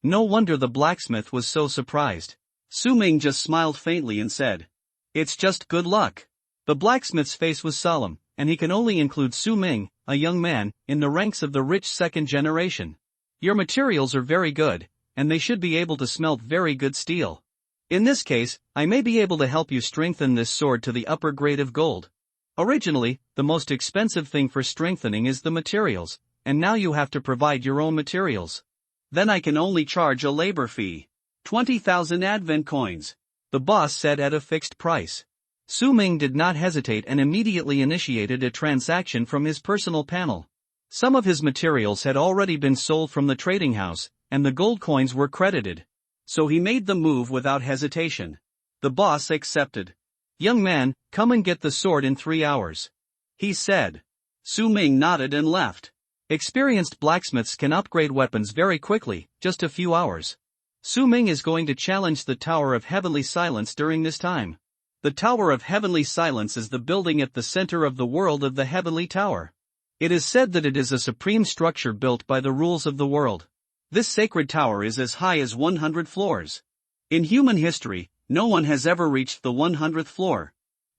S1: No wonder the blacksmith was so surprised. Su Ming just smiled faintly and said, "It's just good luck." The blacksmith's face was solemn, and he can only include Su Ming, a young man, in the ranks of the rich second generation. Your materials are very good, and they should be able to smelt very good steel. In this case, I may be able to help you strengthen this sword to the upper grade of gold. Originally, the most expensive thing for strengthening is the materials, and now you have to provide your own materials. Then I can only charge a labor fee. 20,000 advent coins. The boss said at a fixed price. Su Ming did not hesitate and immediately initiated a transaction from his personal panel. Some of his materials had already been sold from the trading house, and the gold coins were credited. So he made the move without hesitation. The boss accepted. "Young man, come and get the sword in 3 hours," he said. Su Ming nodded and left. Experienced blacksmiths can upgrade weapons very quickly, just a few hours. Su Ming is going to challenge the Tower of Heavenly Silence during this time. The Tower of Heavenly Silence is the building at the center of the world of the Heavenly Tower. It is said that it is a supreme structure built by the rules of the world. This sacred tower is as high as 100 floors. In human history, no one has ever reached the 100th floor.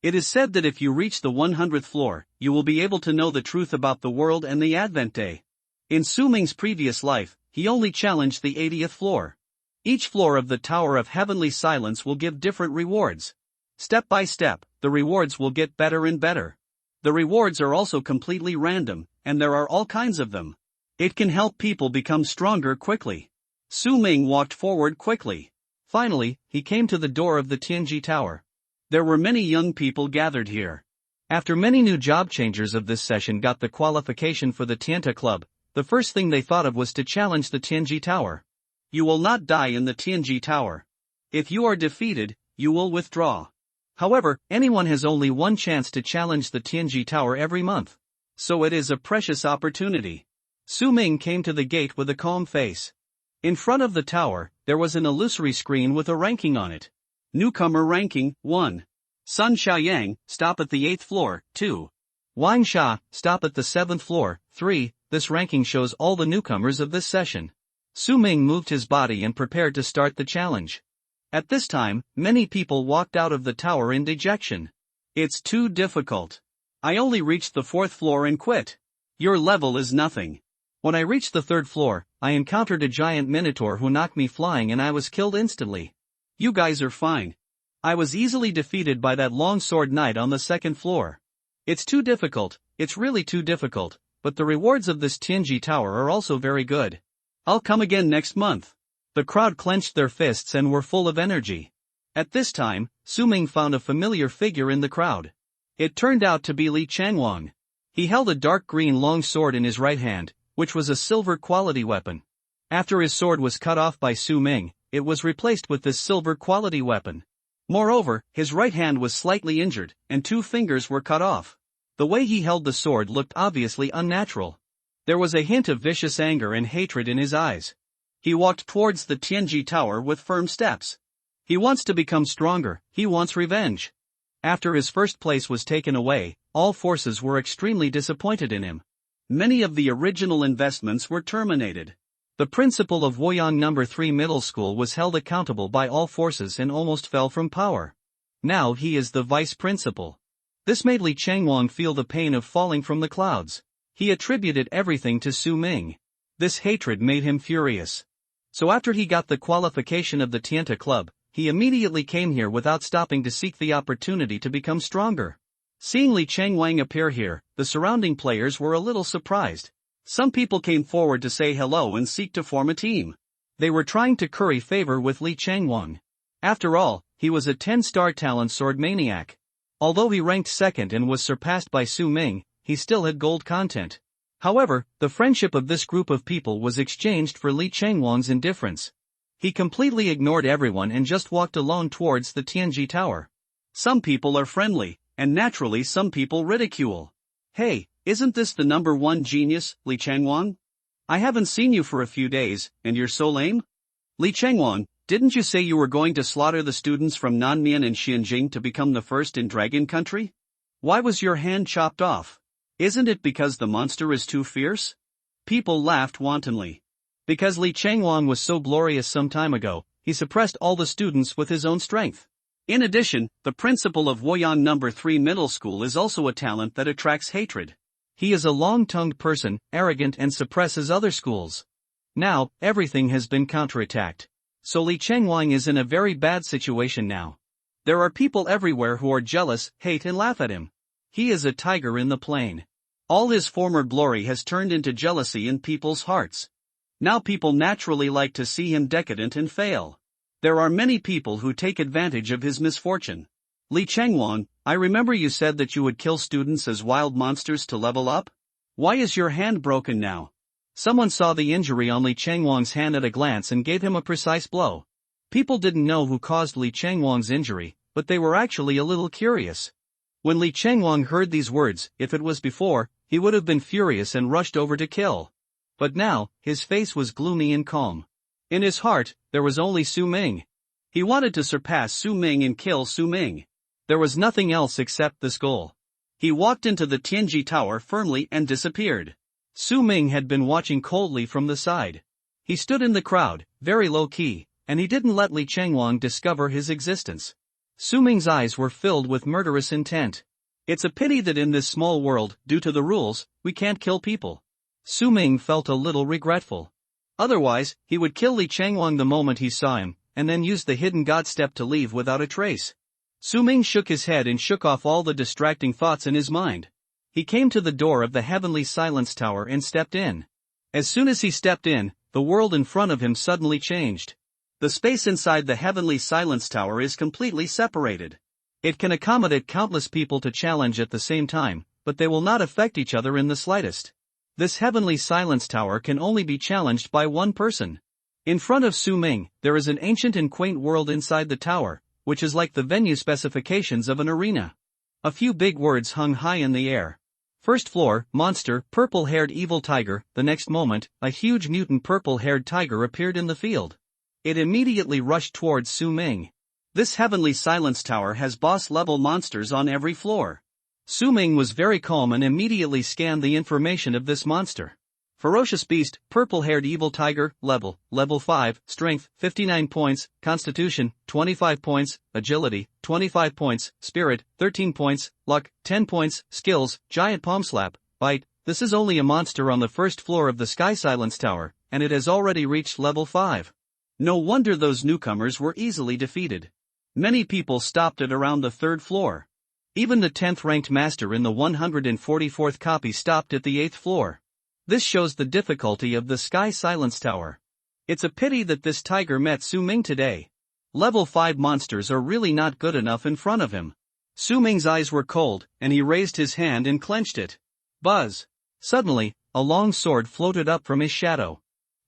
S1: It is said that if you reach the 100th floor, you will be able to know the truth about the world and the Advent Day. In Su Ming's previous life, he only challenged the 80th floor. Each floor of the Tower of Heavenly Silence will give different rewards. Step by step, the rewards will get better and better. The rewards are also completely random, and there are all kinds of them. It can help people become stronger quickly. Su Ming walked forward quickly. Finally, he came to the door of the Tianji Tower. There were many young people gathered here. After many new job changers of this session got the qualification for the Tianta Club, the first thing they thought of was to challenge the Tianji Tower. You will not die in the Tianji Tower. If you are defeated, you will withdraw. However, anyone has only one chance to challenge the Tianji Tower every month. So it is a precious opportunity. Su Ming came to the gate with a calm face. In front of the tower, there was an illusory screen with a ranking on it. Newcomer ranking, 1. Sun Xiaoyang, stop at the 8th floor, 2. Wang Xia, stop at the 7th floor, 3. This ranking shows all the newcomers of this session. Su Ming moved his body and prepared to start the challenge. At this time, many people walked out of the tower in dejection. It's too difficult. I only reached the 4th floor and quit. Your level is nothing. When I reached the 3rd floor, I encountered a giant minotaur who knocked me flying and I was killed instantly. You guys are fine. I was easily defeated by that longsword knight on the 2nd floor. It's too difficult, it's really too difficult, but the rewards of this Tianji Tower are also very good. I'll come again next month. The crowd clenched their fists and were full of energy. At this time, Su Ming found a familiar figure in the crowd. It turned out to be Li Changwang. He held a dark green long sword in his right hand, which was a silver quality weapon. After his sword was cut off by Su Ming, it was replaced with this silver quality weapon. Moreover, his right hand was slightly injured, and 2 fingers were cut off. The way he held the sword looked obviously unnatural. There was a hint of vicious anger and hatred in his eyes. He walked towards the Tianji Tower with firm steps. He wants to become stronger, he wants revenge. After his first place was taken away, all forces were extremely disappointed in him. Many of the original investments were terminated. The principal of Woyang No. 3 Middle School was held accountable by all forces and almost fell from power. Now he is the vice principal. This made Li Changwang feel the pain of falling from the clouds. He attributed everything to Su Ming. This hatred made him furious. So after he got the qualification of the Tianta Club, he immediately came here without stopping to seek the opportunity to become stronger. Seeing Li Changwang appear here, the surrounding players were a little surprised. Some people came forward to say hello and seek to form a team. They were trying to curry favor with Li Changwang. After all, he was a 10-star talent sword maniac. Although he ranked second and was surpassed by Su Ming, he still had gold content. However, the friendship of this group of people was exchanged for Li Changwang's indifference. He completely ignored everyone and just walked alone towards the Tianji Tower. Some people are friendly, and naturally some people ridicule. Hey, isn't this the number one genius, Li Changwang? I haven't seen you for a few days, and you're so lame? Li Changwang, didn't you say you were going to slaughter the students from Nanmian and Xianjing to become the first in Dragon Country? Why was your hand chopped off? Isn't it because the monster is too fierce? People laughed wantonly. Because Li Changwang was so glorious some time ago, he suppressed all the students with his own strength. In addition, the principal of Woyang No. 3 Middle School is also a talent that attracts hatred. He is a long-tongued person, arrogant and suppresses other schools. Now, everything has been counterattacked. So Li Changwang is in a very bad situation now. There are people everywhere who are jealous, hate and laugh at him. He is a tiger in the plain. All his former glory has turned into jealousy in people's hearts. Now people naturally like to see him decadent and fail. There are many people who take advantage of his misfortune. Li Changwang, I remember you said that you would kill students as wild monsters to level up? Why is your hand broken now? Someone saw the injury on Li Changwang's hand at a glance and gave him a precise blow. People didn't know who caused Li Changwang's injury, but they were actually a little curious. When Li Changwang heard these words, if it was before, he would have been furious and rushed over to kill. But now, his face was gloomy and calm. In his heart, there was only Su Ming. He wanted to surpass Su Ming and kill Su Ming. There was nothing else except this goal. He walked into the Tianji Tower firmly and disappeared. Su Ming had been watching coldly from the side. He stood in the crowd, very low-key, and he didn't let Li Changwang discover his existence. Su Ming's eyes were filled with murderous intent. It's a pity that in this small world, due to the rules, we can't kill people. Su Ming felt a little regretful. Otherwise, he would kill Li Changwang the moment he saw him, and then use the hidden god step to leave without a trace. Su Ming shook his head and shook off all the distracting thoughts in his mind. He came to the door of the Heavenly Silence Tower and stepped in. As soon as he stepped in, the world in front of him suddenly changed. The space inside the Heavenly Silence Tower is completely separated. It can accommodate countless people to challenge at the same time, but they will not affect each other in the slightest. This Heavenly Silence Tower can only be challenged by one person. In front of Su Ming, there is an ancient and quaint world inside the tower, which is like the venue specifications of an arena. A few big words hung high in the air. First floor, monster, purple-haired evil tiger. The next moment, a huge mutant purple-haired tiger appeared in the field. It immediately rushed towards Su Ming. This Heavenly Silence Tower has boss-level monsters on every floor. Su Ming was very calm and immediately scanned the information of this monster. Ferocious beast, purple-haired evil tiger, level 5, strength, 59 points, constitution, 25 points, agility, 25 points, spirit, 13 points, luck, 10 points, skills, giant palm slap, bite. This is only a monster on the first floor of the Sky Silence Tower, and it has already reached level 5. No wonder those newcomers were easily defeated. Many people stopped at around the third floor. Even the 10th ranked master in the 144th copy stopped at the 8th floor. This shows the difficulty of the Sky Silence Tower. It's a pity that this tiger met Su Ming today. Level 5 monsters are really not good enough in front of him. Su Ming's eyes were cold, and he raised his hand and clenched it. Buzz! Suddenly, a long sword floated up from his shadow.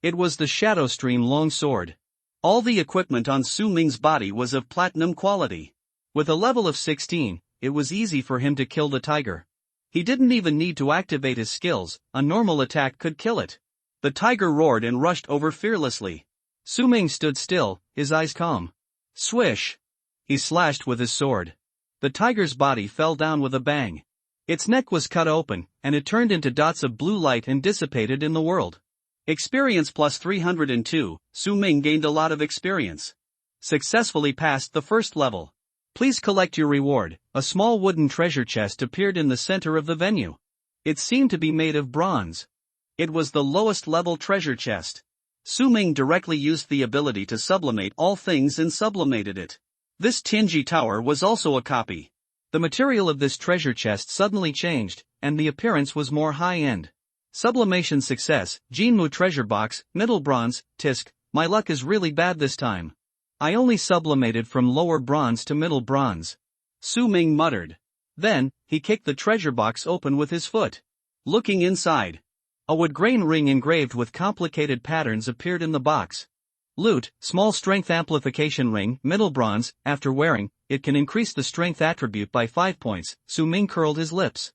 S1: It was the Shadow Stream long sword. All the equipment on Su Ming's body was of platinum quality. With a level of 16, it was easy for him to kill the tiger. He didn't even need to activate his skills, a normal attack could kill it. The tiger roared and rushed over fearlessly. Su Ming stood still, his eyes calm. Swish! He slashed with his sword. The tiger's body fell down with a bang. Its neck was cut open, and it turned into dots of blue light and dissipated in the world. Experience plus 302, Su Ming gained a lot of experience. Successfully passed the first level. Please collect your reward. A small wooden treasure chest appeared in the center of the venue. It seemed to be made of bronze. It was the lowest level treasure chest. Su Ming directly used the ability to sublimate all things and sublimated it. This Tianji tower was also a copy. The material of this treasure chest suddenly changed, and the appearance was more high-end. Sublimation success, Jinmu treasure box, middle bronze, tisk, my luck is really bad this time. I only sublimated from lower bronze to middle bronze. Su Ming muttered. Then, he kicked the treasure box open with his foot. Looking inside. A wood grain ring engraved with complicated patterns appeared in the box. Loot, small strength amplification ring, middle bronze, after wearing, it can increase the strength attribute by 5 points, Su Ming curled his lips.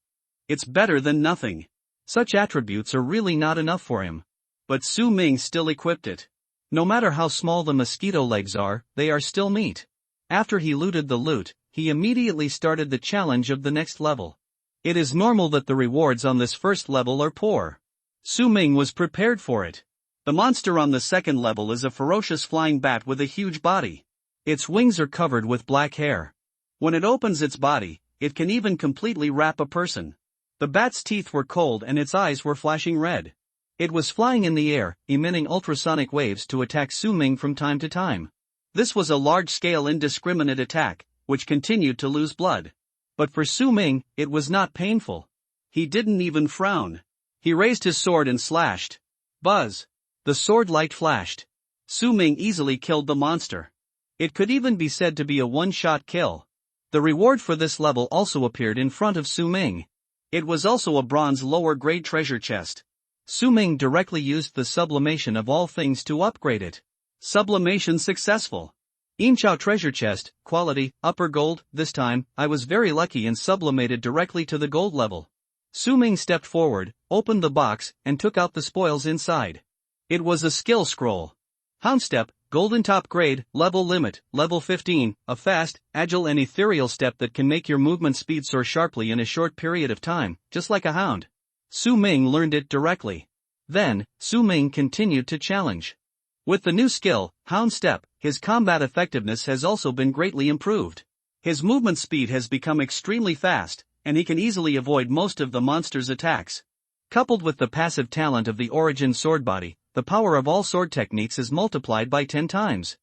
S1: It's better than nothing. Such attributes are really not enough for him. But Su Ming still equipped it. No matter how small the mosquito legs are, they are still meat. After he looted the loot, he immediately started the challenge of the next level. It is normal that the rewards on this first level are poor. Su Ming was prepared for it. The monster on the second level is a ferocious flying bat with a huge body. Its wings are covered with black hair. When it opens its body, it can even completely wrap a person. The bat's teeth were cold and its eyes were flashing red. It was flying in the air, emitting ultrasonic waves to attack Su Ming from time to time. This was a large-scale indiscriminate attack, which continued to lose blood. But for Su Ming, it was not painful. He didn't even frown. He raised his sword and slashed. Buzz! The sword light flashed. Su Ming easily killed the monster. It could even be said to be a one-shot kill. The reward for this level also appeared in front of Su Ming. It was also a bronze lower-grade treasure chest. Su Ming directly used the sublimation of all things to upgrade it. Sublimation successful. Inchao treasure chest, quality, upper gold. This time, I was very lucky and sublimated directly to the gold level. Su Ming stepped forward, opened the box, and took out the spoils inside. It was a skill scroll. Hound step, golden top grade, level limit, level 15, a fast, agile and ethereal step that can make your movement speed soar sharply in a short period of time, just like a hound. Su Ming learned it directly. Then, Su Ming continued to challenge. With the new skill, Hound Step, his combat effectiveness has also been greatly improved. His movement speed has become extremely fast, and he can easily avoid most of the monster's attacks. Coupled with the passive talent of the Origin sword body, the power of all sword techniques is multiplied by 10 times.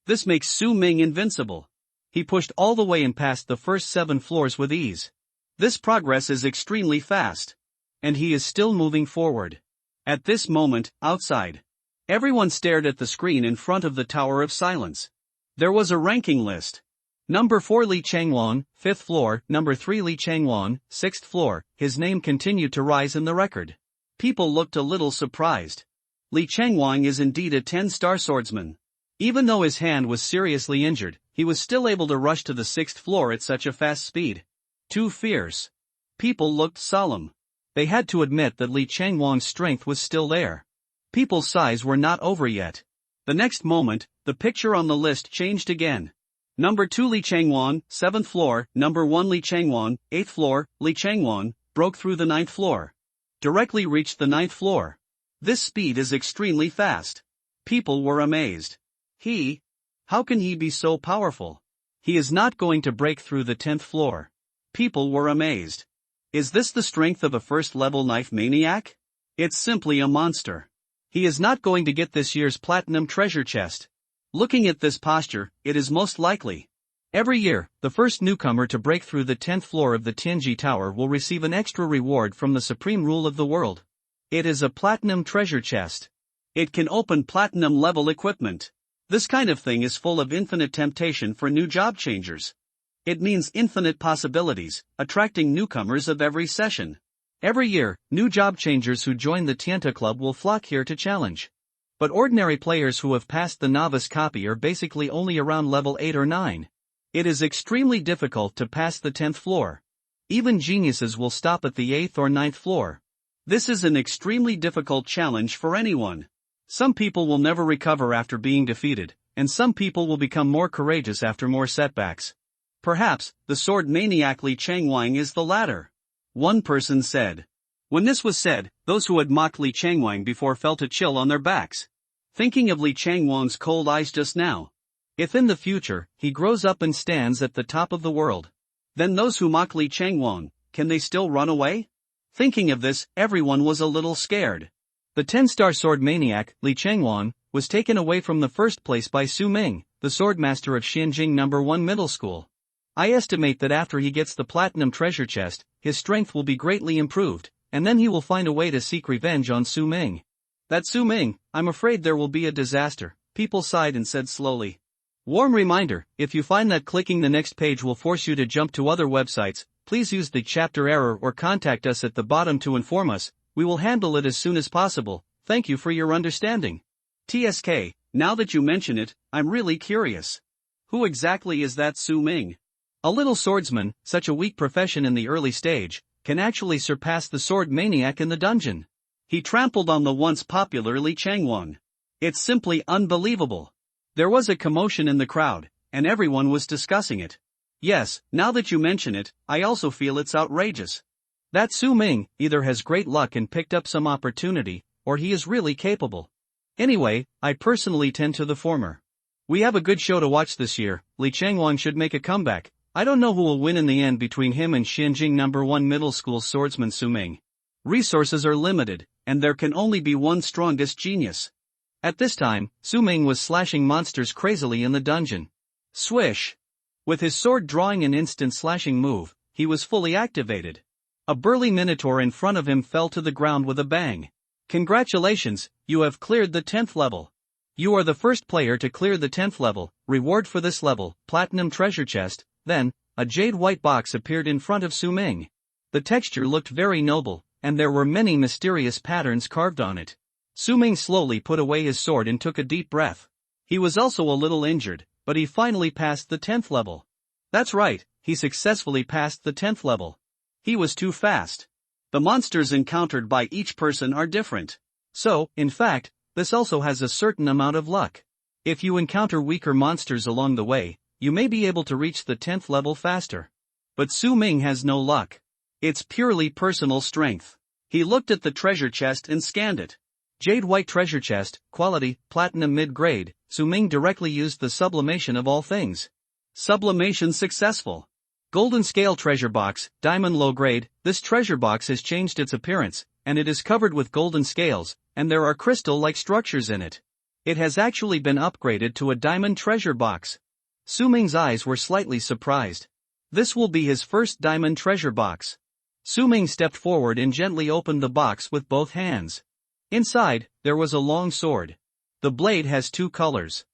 S1: This makes Su Ming invincible. He pushed all the way and passed the first 7 floors with ease. This progress is extremely fast. And he is still moving forward. At this moment, outside, everyone stared at the screen in front of the Tower of Silence. There was a ranking list. Number 4 Li Changwan, 5th floor, number 3 Li Changwan, 6th floor, his name continued to rise in the record. People looked a little surprised. Li Changwan is indeed a 10-star swordsman. Even though his hand was seriously injured, he was still able to rush to the 6th floor at such a fast speed. Too fierce. People looked solemn. They had to admit that Li Changwan's strength was still there. People's sighs were not over yet. The next moment, the picture on the list changed again. Number 2 Li Changwan, 7th floor, number 1 Li Changwan, 8th floor, Li Changwan, broke through the 9th floor. Directly reached the 9th floor. This speed is extremely fast. People were amazed. How can he be so powerful? He is not going to break through the 10th floor. People were amazed. Is this the strength of a first-level knife maniac? It's simply a monster. He is not going to get this year's platinum treasure chest. Looking at this posture, it is most likely. Every year, the first newcomer to break through the 10th floor of the Tianji Tower will receive an extra reward from the supreme rule of the world. It is a platinum treasure chest. It can open platinum-level equipment. This kind of thing is full of infinite temptation for new job changers. It means infinite possibilities, attracting newcomers of every session. Every year, new job changers who join the Tianta Club will flock here to challenge. But ordinary players who have passed the novice copy are basically only around level 8 or 9. It is extremely difficult to pass the 10th floor. Even geniuses will stop at the 8th or 9th floor. This is an extremely difficult challenge for anyone. Some people will never recover after being defeated, and some people will become more courageous after more setbacks. Perhaps, the sword maniac Li Changwan is the latter. one person said. When this was said, those who had mocked Li Changwang before felt a chill on their backs. Thinking of Li Changwang's cold eyes just now. If in the future, he grows up and stands at the top of the world, then those who mock Li Changwang, can they still run away? Thinking of this, everyone was a little scared. The 10-star sword maniac, Li Changwang, was taken away from the first place by Su Ming, the swordmaster of Xianjing No. 1 Middle School. I estimate that after he gets the platinum treasure chest, his strength will be greatly improved, and then he will find a way to seek revenge on Su Ming. That Su Ming, I'm afraid there will be a disaster, people sighed and said slowly. Warm reminder, if you find that clicking the next page will force you to jump to other websites, please use the chapter error or contact us at the bottom to inform us. We will handle it as soon as possible. Thank you for your understanding. TSK, now that you mention it, I'm really curious. Who exactly is that Su Ming? A little swordsman, such a weak profession in the early stage, can actually surpass the sword maniac in the dungeon. He trampled on the once popular Li Changwang. It's simply unbelievable. There was a commotion in the crowd, and everyone was discussing it. Yes, now that you mention it, I also feel it's outrageous. That Su Ming either has great luck and picked up some opportunity, or he is really capable. Anyway, I personally tend to the former. We have a good show to watch this year. Li Changwang should make a comeback. I don't know who will win in the end between him and Xianjing No. 1 Middle School swordsman Su Ming. Resources are limited, and there can only be one strongest genius. At this time, Su Ming was slashing monsters crazily in the dungeon. Swish! With his sword drawing an instant slashing move, he was fully activated. A burly minotaur in front of him fell to the ground with a bang. Congratulations, you have cleared the 10th level. You are the first player to clear the 10th level. Reward for this level, platinum treasure chest. Then, a jade white box appeared in front of Su Ming. The texture looked very noble, and there were many mysterious patterns carved on it. Su Ming slowly put away his sword and took a deep breath. He was also a little injured, but he finally passed the 10th level. That's right, he successfully passed the 10th level. He was too fast. The monsters encountered by each person are different. So, in fact, this also has a certain amount of luck. If you encounter weaker monsters along the way, you may be able to reach the 10th level faster. But Su Ming has no luck. It's purely personal strength. He looked at the treasure chest and scanned it. Jade white treasure chest, quality, platinum mid-grade. Su Ming directly used the sublimation of all things. Sublimation successful. Golden scale treasure box, diamond low grade. This treasure box has changed its appearance, and it is covered with golden scales, and there are crystal-like structures in it. It has actually been upgraded to a diamond treasure box. Su Ming's eyes were slightly surprised. This will be his first diamond treasure box. Su Ming stepped forward and gently opened the box with both hands. Inside, there was a long sword. The blade has two colors.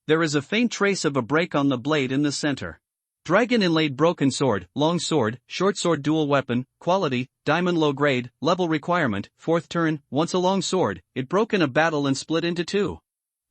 S1: There is a faint trace of a break on the blade in the center. Dragon inlaid broken sword, long sword, short sword dual weapon, quality, diamond low grade, level requirement, 4th turn. Once a long sword, it broke in a battle and split into two.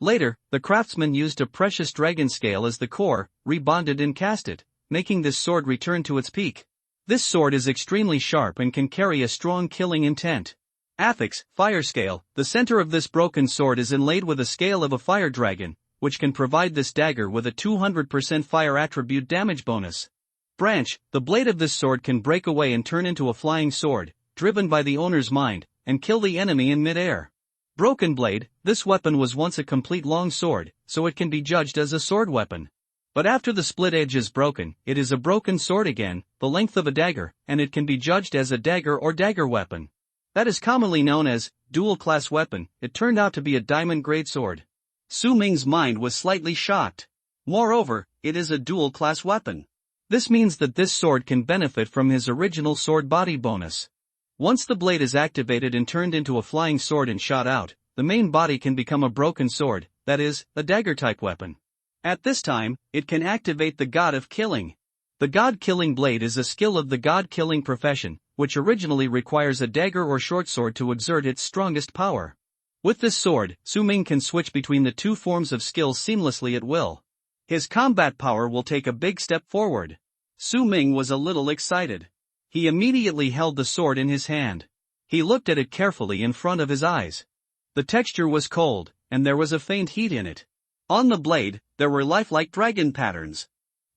S1: Later, the craftsman used a precious dragon scale as the core, rebonded and cast it, making this sword return to its peak. This sword is extremely sharp and can carry a strong killing intent. Affix, fire scale. The center of this broken sword is inlaid with a scale of a fire dragon, which can provide this dagger with a 200% fire attribute damage bonus. Branch, the blade of this sword can break away and turn into a flying sword, driven by the owner's mind, and kill the enemy in mid-air. Broken blade, this weapon was once a complete long sword, so it can be judged as a sword weapon. But after the split edge is broken, it is a broken sword again, the length of a dagger, and it can be judged as a dagger or dagger weapon. That is commonly known as dual-class weapon. It turned out to be a diamond-grade sword. Su Ming's mind was slightly shocked. Moreover, it is a dual-class weapon. This means that this sword can benefit from his original sword body bonus. Once the blade is activated and turned into a flying sword and shot out, the main body can become a broken sword, that is, a dagger-type weapon. At this time, it can activate the God of Killing. The God-Killing blade is a skill of the God-Killing profession, which originally requires a dagger or short sword to exert its strongest power. With this sword, Su Ming can switch between the two forms of skills seamlessly at will. His combat power will take a big step forward. Su Ming was a little excited. He immediately held the sword in his hand. He looked at it carefully in front of his eyes. The texture was cold, and there was a faint heat in it. On the blade, there were lifelike dragon patterns.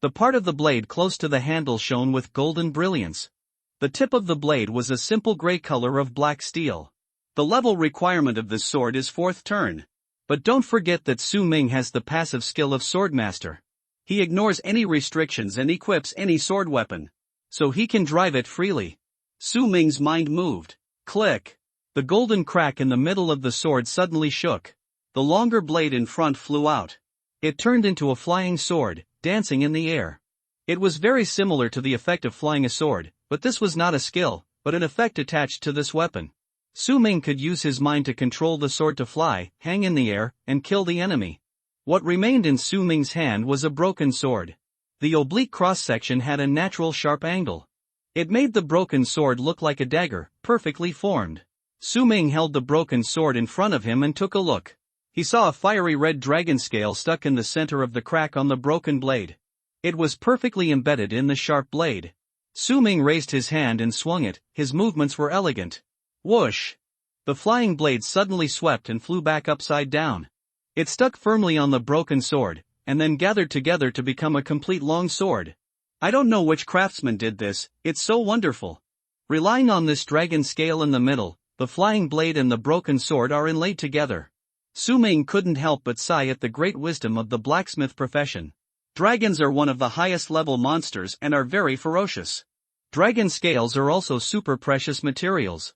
S1: The part of the blade close to the handle shone with golden brilliance. The tip of the blade was a simple gray color of black steel. The level requirement of this sword is 4th turn. But don't forget that Su Ming has the passive skill of Swordmaster. He ignores any restrictions and equips any sword weapon. So he can drive it freely. Su Ming's mind moved. Click. The golden crack in the middle of the sword suddenly shook. The longer blade in front flew out. It turned into a flying sword, dancing in the air. It was very similar to the effect of flying a sword, but this was not a skill, but an effect attached to this weapon. Su Ming could use his mind to control the sword to fly, hang in the air, and kill the enemy. What remained in Su Ming's hand was a broken sword. The oblique cross-section had a natural sharp angle. It made the broken sword look like a dagger, perfectly formed. Su Ming held the broken sword in front of him and took a look. He saw a fiery red dragon scale stuck in the center of the crack on the broken blade. It was perfectly embedded in the sharp blade. Su Ming raised his hand and swung it. His movements were elegant. Whoosh! The flying blade suddenly swept and flew back upside down. It stuck firmly on the broken sword, and then gathered together to become a complete long sword. I don't know which craftsman did this, it's so wonderful. Relying on this dragon scale in the middle, the flying blade and the broken sword are inlaid together. Su Ming couldn't help but sigh at the great wisdom of the blacksmith profession. Dragons are one of the highest level monsters and are very ferocious. Dragon scales are also super precious materials.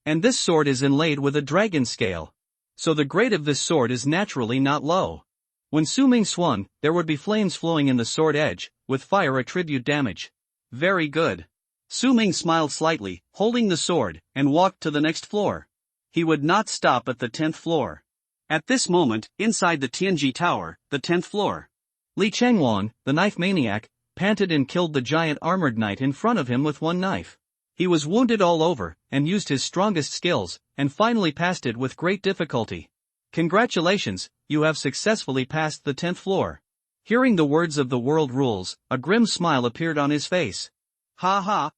S1: And this sword is inlaid with a dragon scale. So the grade of this sword is naturally not low. When Su Ming swung, there would be flames flowing in the sword edge, with fire attribute damage. Very good. Su Ming smiled slightly, holding the sword, and walked to the next floor. He would not stop at the 10th floor. At this moment, inside the Tianji Tower, the 10th floor, Li Changwon, the knife maniac, panted and killed the giant armored knight in front of him with one knife. He was wounded all over, and used his strongest skills, and finally passed it with great difficulty. Congratulations, you have successfully passed the 10th floor. Hearing the words of the world rules, a grim smile appeared on his face. Ha ha!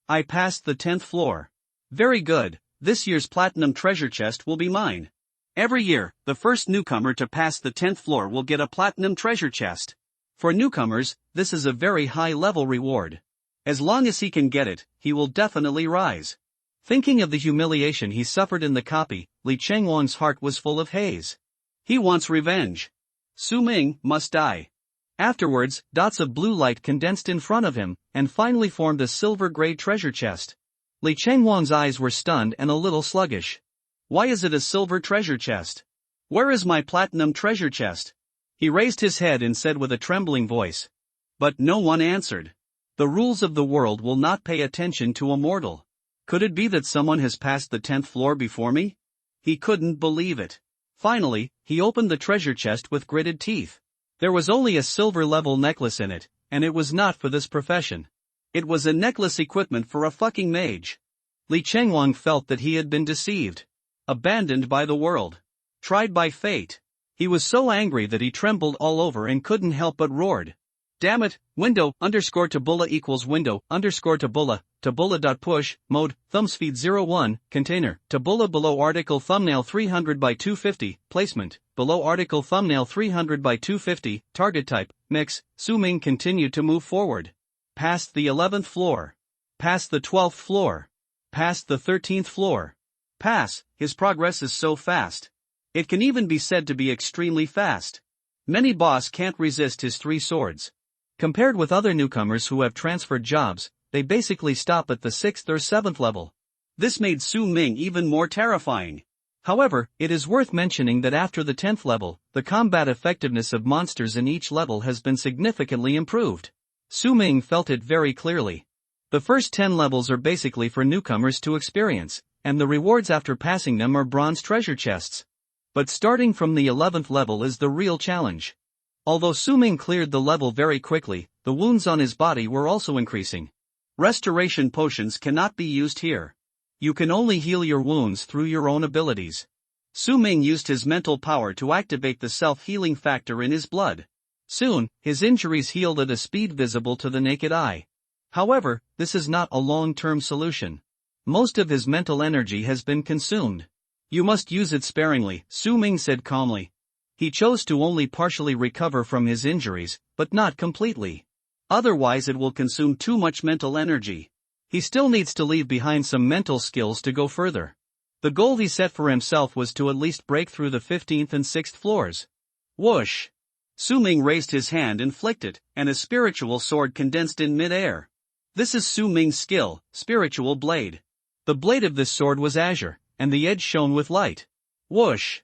S1: I passed the 10th floor. Very good, this year's platinum treasure chest will be mine. Every year, the first newcomer to pass the 10th floor will get a platinum treasure chest. For newcomers, this is a very high-level reward. As long as he can get it, he will definitely rise. Thinking of the humiliation he suffered in the copy, Li Chengwon's heart was full of haze. He wants revenge. Su Ming must die. Afterwards, dots of blue light condensed in front of him, and finally formed a silver-gray treasure chest. Li Chengwon's eyes were stunned and a little sluggish. Why is it a silver treasure chest? Where is my platinum treasure chest? He raised his head and said with a trembling voice. But no one answered. The rules of the world will not pay attention to a mortal. Could it be that someone has passed the 10th floor before me? He couldn't believe it. Finally, he opened the treasure chest with gritted teeth. There was only a silver-level necklace in it, and it was not for this profession. It was a necklace equipment for a fucking mage. Li Chengwang felt that he had been deceived. Abandoned by the world. Tried by fate. He was so angry that he trembled all over and couldn't help but roared. Damn it, window_tabula equals window_tabula, tabula.push, mode, thumbspeed 01, container, tabula below article thumbnail 300 by 250, placement, below article thumbnail 300 by 250, target type, mix. Su Ming continued to move forward. Past the 11th floor. Past the 12th floor. Past the 13th floor. His progress is so fast. It can even be said to be extremely fast. Many boss can't resist his 3 swords. Compared with other newcomers who have transferred jobs, they basically stop at the 6th or 7th level. This made Su Ming even more terrifying. However, it is worth mentioning that after the 10th level, the combat effectiveness of monsters in each level has been significantly improved. Su Ming felt it very clearly. The first 10 levels are basically for newcomers to experience, and the rewards after passing them are bronze treasure chests. But starting from the 11th level is the real challenge. Although Su Ming cleared the level very quickly, the wounds on his body were also increasing. Restoration potions cannot be used here. You can only heal your wounds through your own abilities. Su Ming used his mental power to activate the self-healing factor in his blood. Soon, his injuries healed at a speed visible to the naked eye. However, this is not a long-term solution. Most of his mental energy has been consumed. You must use it sparingly, Su Ming said calmly. He chose to only partially recover from his injuries, but not completely. Otherwise it will consume too much mental energy. He still needs to leave behind some mental skills to go further. The goal he set for himself was to at least break through the 15th and 6th floors. Whoosh! Su Ming raised his hand and flicked it, and a spiritual sword condensed in mid-air. This is Su Ming's skill, Spiritual Blade. The blade of this sword was azure, and the edge shone with light. Whoosh!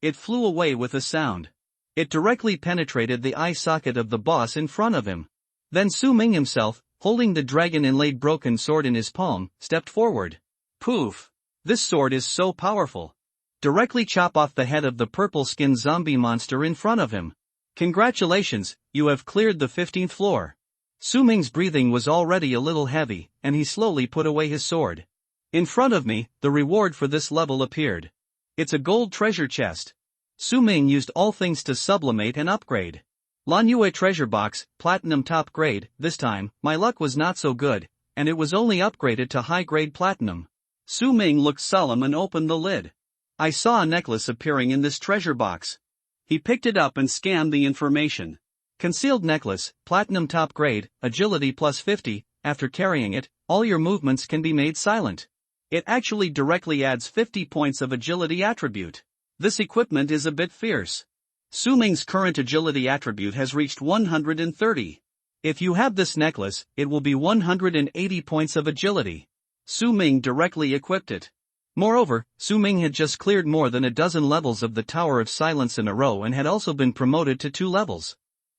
S1: It flew away with a sound. It directly penetrated the eye socket of the boss in front of him. Then Su Ming himself, holding the dragon-inlaid broken sword in his palm, stepped forward. Poof! This sword is so powerful. Directly chop off the head of the purple-skinned zombie monster in front of him. Congratulations, you have cleared the 15th floor. Su Ming's breathing was already a little heavy, and he slowly put away his sword. In front of me, the reward for this level appeared. It's a gold treasure chest. Su Ming used all things to sublimate and upgrade. Lanyue treasure box, platinum top grade. This time, my luck was not so good, and it was only upgraded to high-grade platinum. Su Ming looked solemn and opened the lid. I saw a necklace appearing in this treasure box. He picked it up and scanned the information. Concealed necklace, platinum top grade, agility plus 50, after carrying it, all your movements can be made silent. It actually directly adds 50 points of agility attribute. This equipment is a bit fierce. Su Ming's current agility attribute has reached 130. If you have this necklace, it will be 180 points of agility. Su Ming directly equipped it. Moreover, Su Ming had just cleared more than a dozen levels of the Tower of Silence in a row and had also been promoted to 2 levels.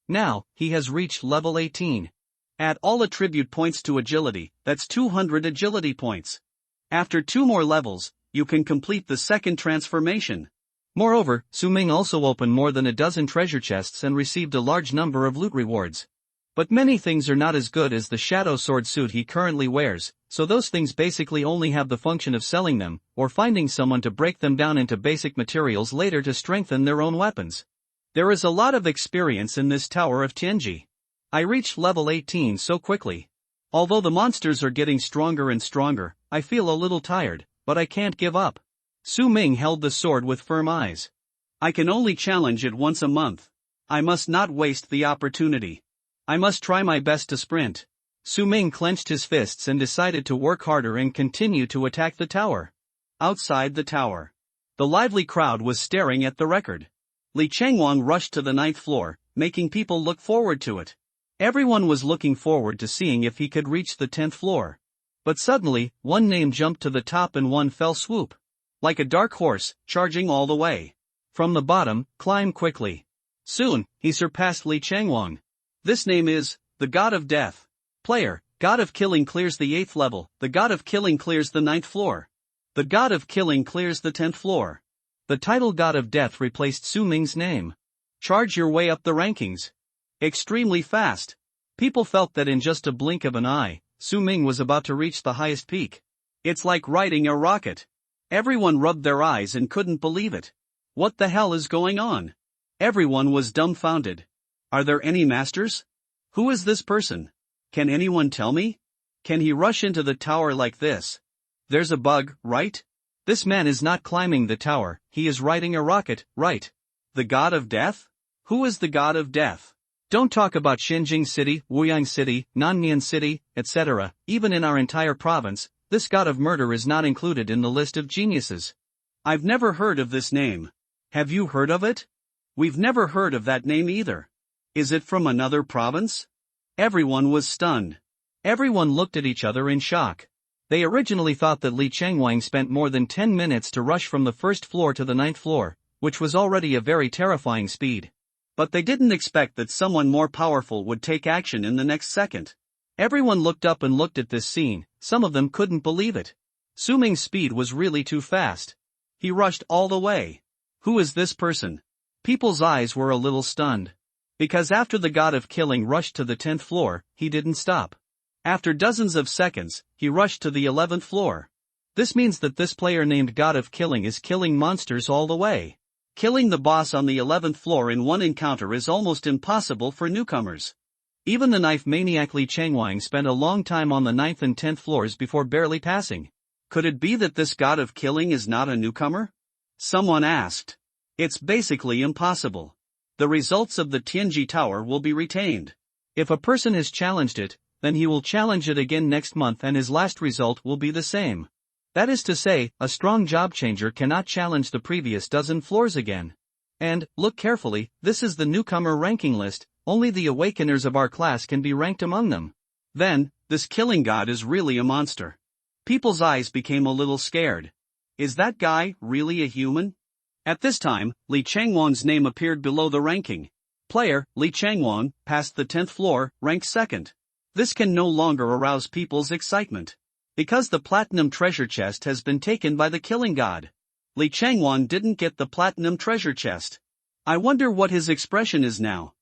S1: Now, he has reached level 18. Add all attribute points to agility, that's 200 agility points. After 2 more levels, you can complete the second transformation. Moreover, Su Ming also opened more than a dozen treasure chests and received a large number of loot rewards. But many things are not as good as the shadow sword suit he currently wears, so those things basically only have the function of selling them, or finding someone to break them down into basic materials later to strengthen their own weapons. There is a lot of experience in this Tower of Tianji. I reached level 18 so quickly. Although the monsters are getting stronger and stronger, I feel a little tired, but I can't give up. Su Ming held the sword with firm eyes. I can only challenge it once a month. I must not waste the opportunity. I must try my best to sprint. Su Ming clenched his fists and decided to work harder and continue to attack the tower. Outside the tower, the lively crowd was staring at the record. Li Chengwang rushed to the 9th floor, making people look forward to it. Everyone was looking forward to seeing if he could reach the 10th floor. But suddenly, one name jumped to the top in one fell swoop. Like a dark horse, charging all the way. From the bottom, climb quickly. Soon, he surpassed Li Chengwang. This name is, the God of Death. Player, God of Killing clears the 8th level, the God of Killing clears the 9th floor. The God of Killing clears the 10th floor. The title God of Death replaced Su Ming's name. Charge your way up the rankings. Extremely fast. People felt that in just a blink of an eye, Su Ming was about to reach the highest peak. It's like riding a rocket. Everyone rubbed their eyes and couldn't believe it. What the hell is going on? Everyone was dumbfounded. Are there any masters? Who is this person? Can anyone tell me? Can he rush into the tower like this? There's a bug, right? This man is not climbing the tower, he is riding a rocket, right? The God of Death? Who is the God of Death? Don't talk about Xinjing City, Wuyang City, Nannian City, etc. Even in our entire province, this God of Murder is not included in the list of geniuses. I've never heard of this name. Have you heard of it? We've never heard of that name either. Is it from another province? Everyone was stunned. Everyone looked at each other in shock. They originally thought that Li Chengwang spent more than 10 minutes to rush from the 1st floor to the 9th floor, which was already a very terrifying speed. But they didn't expect that someone more powerful would take action in the next second. Everyone looked up and looked at this scene, some of them couldn't believe it. Su Ming's speed was really too fast. He rushed all the way. Who is this person? People's eyes were a little stunned. Because after the God of Killing rushed to the 10th floor, he didn't stop. After dozens of seconds, he rushed to the 11th floor. This means that this player named God of Killing is killing monsters all the way. Killing the boss on the 11th floor in one encounter is almost impossible for newcomers. Even the knife maniac Li Chengwang spent a long time on the 9th and 10th floors before barely passing. Could it be that this God of Killing is not a newcomer? Someone asked. It's basically impossible. The results of the Tianji Tower will be retained. If a person has challenged it, then he will challenge it again next month and his last result will be the same. That is to say, a strong job changer cannot challenge the previous dozen floors again. And, look carefully, this is the newcomer ranking list, only the awakeners of our class can be ranked among them. Then, this killing god is really a monster. People's eyes became a little scared. Is that guy really a human? At this time, Li Changwon's name appeared below the ranking. Player, Li Changwon, passed the 10th floor, ranked 2nd. This can no longer arouse people's excitement. Because the platinum treasure chest has been taken by the killing god. Li Changwon didn't get the platinum treasure chest. I wonder what his expression is now.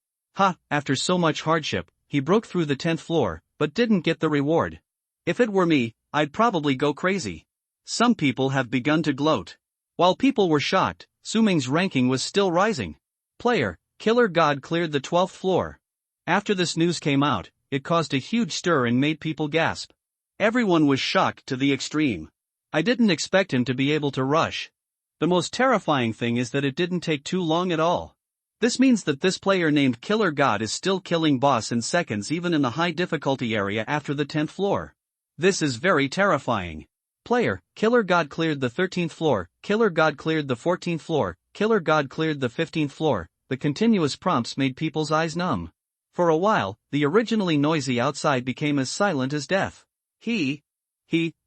S1: After so much hardship, he broke through the 10th floor, but didn't get the reward. If it were me, I'd probably go crazy. Some people have begun to gloat. While people were shocked, Su Ming's ranking was still rising. Player, killer god cleared the 12th floor. After this news came out, it caused a huge stir and made people gasp. Everyone was shocked to the extreme. I didn't expect him to be able to rush. The most terrifying thing is that it didn't take too long at all. This means that this player named Killer God is still killing boss in seconds even in the high difficulty area after the 10th floor. This is very terrifying. Player, Killer God cleared the 13th floor, Killer God cleared the 14th floor, Killer God cleared the 15th floor. The continuous prompts made people's eyes numb. For a while, the originally noisy outside became as silent as death.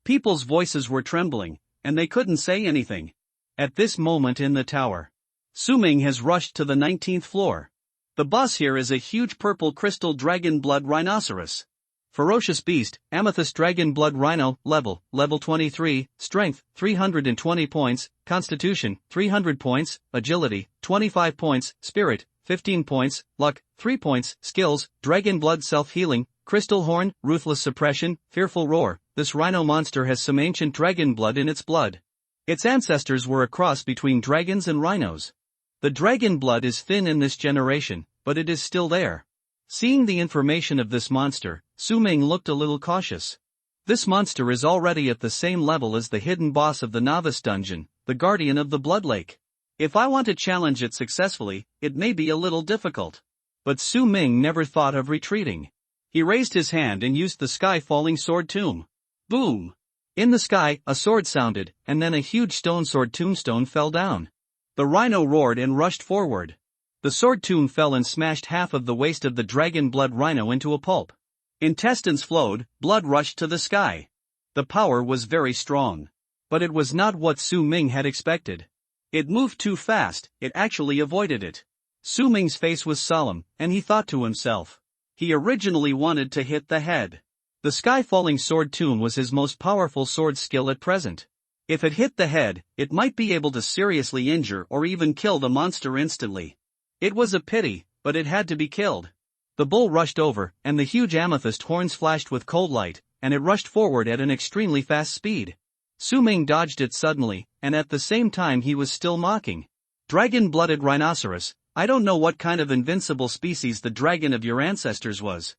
S1: People's voices were trembling, and they couldn't say anything. At this moment in the tower, Su Ming has rushed to the 19th floor. The boss here is a huge purple crystal dragon blood rhinoceros. Ferocious beast, amethyst dragon blood rhino, level 23, strength, 320 points, constitution, 300 points, agility, 25 points, spirit, 15 points, luck, 3 points, skills, dragon blood self-healing, crystal horn, ruthless suppression, fearful roar. This rhino monster has some ancient dragon blood in its blood. Its ancestors were a cross between dragons and rhinos. The dragon blood is thin in this generation, but it is still there. Seeing the information of this monster, Su Ming looked a little cautious. This monster is already at the same level as the hidden boss of the novice dungeon, the guardian of the blood lake. If I want to challenge it successfully, it may be a little difficult. But Su Ming never thought of retreating. He raised his hand and used the sky-falling sword tomb. Boom! In the sky, a sword sounded, and then a huge stone sword tombstone fell down. The rhino roared and rushed forward. The sword tomb fell and smashed half of the waist of the dragon blood rhino into a pulp. Intestines flowed, blood rushed to the sky. The power was very strong. But it was not what Su Ming had expected. It moved too fast, it actually avoided it. Su Ming's face was solemn, and he thought to himself. He originally wanted to hit the head. The sky-falling sword tomb was his most powerful sword skill at present. If it hit the head, it might be able to seriously injure or even kill the monster instantly. It was a pity, but it had to be killed. The bull rushed over, and the huge amethyst horns flashed with cold light, and it rushed forward at an extremely fast speed. Su Ming dodged it suddenly, and at the same time he was still mocking. Dragon-blooded rhinoceros, I don't know what kind of invincible species the dragon of your ancestors was.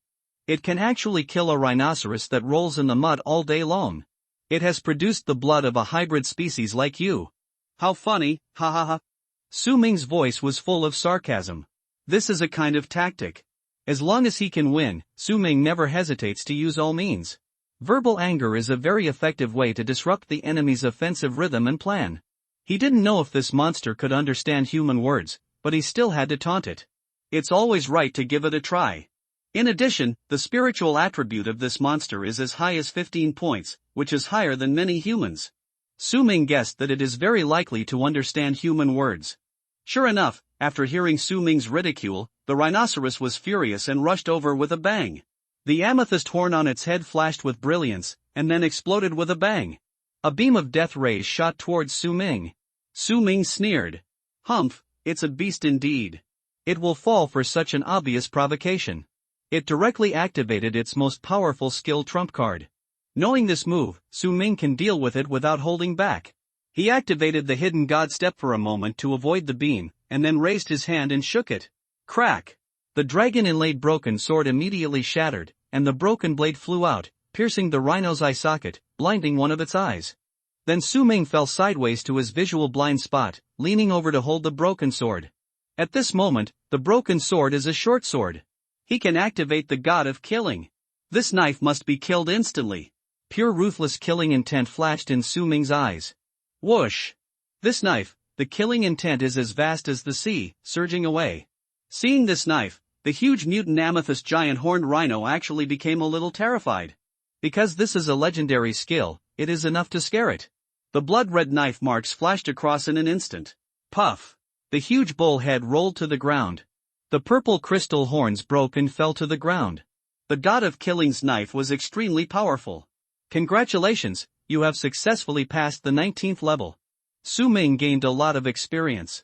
S1: It can actually kill a rhinoceros that rolls in the mud all day long. It has produced the blood of a hybrid species like you. How funny, ha ha ha. Su Ming's voice was full of sarcasm. This is a kind of tactic. As long as he can win, Su Ming never hesitates to use all means. Verbal anger is a very effective way to disrupt the enemy's offensive rhythm and plan. He didn't know if this monster could understand human words, but he still had to taunt it. It's always right to give it a try. In addition, the spiritual attribute of this monster is as high as 15 points, which is higher than many humans. Su Ming guessed that it is very likely to understand human words. Sure enough, after hearing Su Ming's ridicule, the rhinoceros was furious and rushed over with a bang. The amethyst horn on its head flashed with brilliance, and then exploded with a bang. A beam of death rays shot towards Su Ming. Su Ming sneered. Humph, it's a beast indeed. It will fall for such an obvious provocation. It directly activated its most powerful skill trump card. Knowing this move, Su Ming can deal with it without holding back. He activated the hidden god step for a moment to avoid the beam, and then raised his hand and shook it. Crack! The dragon-inlaid broken sword immediately shattered, and the broken blade flew out, piercing the rhino's eye socket, blinding one of its eyes. Then Su Ming fell sideways to his visual blind spot, leaning over to hold the broken sword. At this moment, the broken sword is a short sword. He can activate the god of killing. This knife must be killed instantly. Pure ruthless killing intent flashed in Su Ming's eyes. Whoosh! This knife, the killing intent is as vast as the sea, surging away. Seeing this knife, the huge mutant amethyst giant horned rhino actually became a little terrified. Because this is a legendary skill, it is enough to scare it. The blood-red knife marks flashed across in an instant. Puff! The huge bull head rolled to the ground. The purple crystal horns broke and fell to the ground. The god of killing's knife was extremely powerful. Congratulations, you have successfully passed the 19th level. Su Ming gained a lot of experience.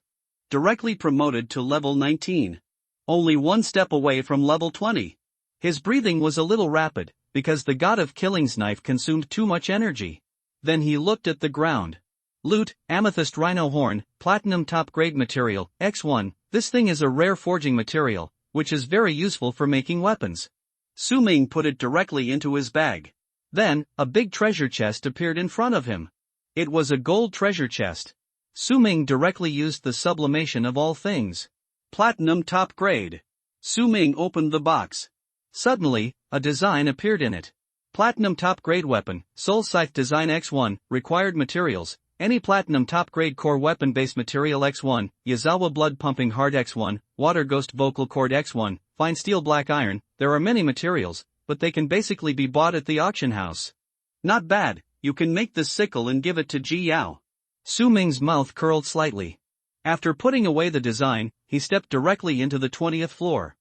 S1: Directly promoted to level 19. Only one step away from level 20. His breathing was a little rapid, because the god of killing's knife consumed too much energy. Then he looked at the ground. Loot, amethyst rhino horn, platinum top grade material, X1, this thing is a rare forging material, which is very useful for making weapons. Su Ming put it directly into his bag. Then, a big treasure chest appeared in front of him. It was a gold treasure chest. Su Ming directly used the sublimation of all things. Platinum top grade. Su Ming opened the box. Suddenly, a design appeared in it. Platinum top grade weapon, Soul Scythe Design X1, required materials, any platinum top grade core weapon base material X1, Yazawa blood pumping heart X1, water ghost vocal cord X1, fine steel black iron. There are many materials, but they can basically be bought at the auction house. Not bad, you can make this sickle and give it to Ji Yao. Su Ming's mouth curled slightly. After putting away the design, he stepped directly into the 20th floor.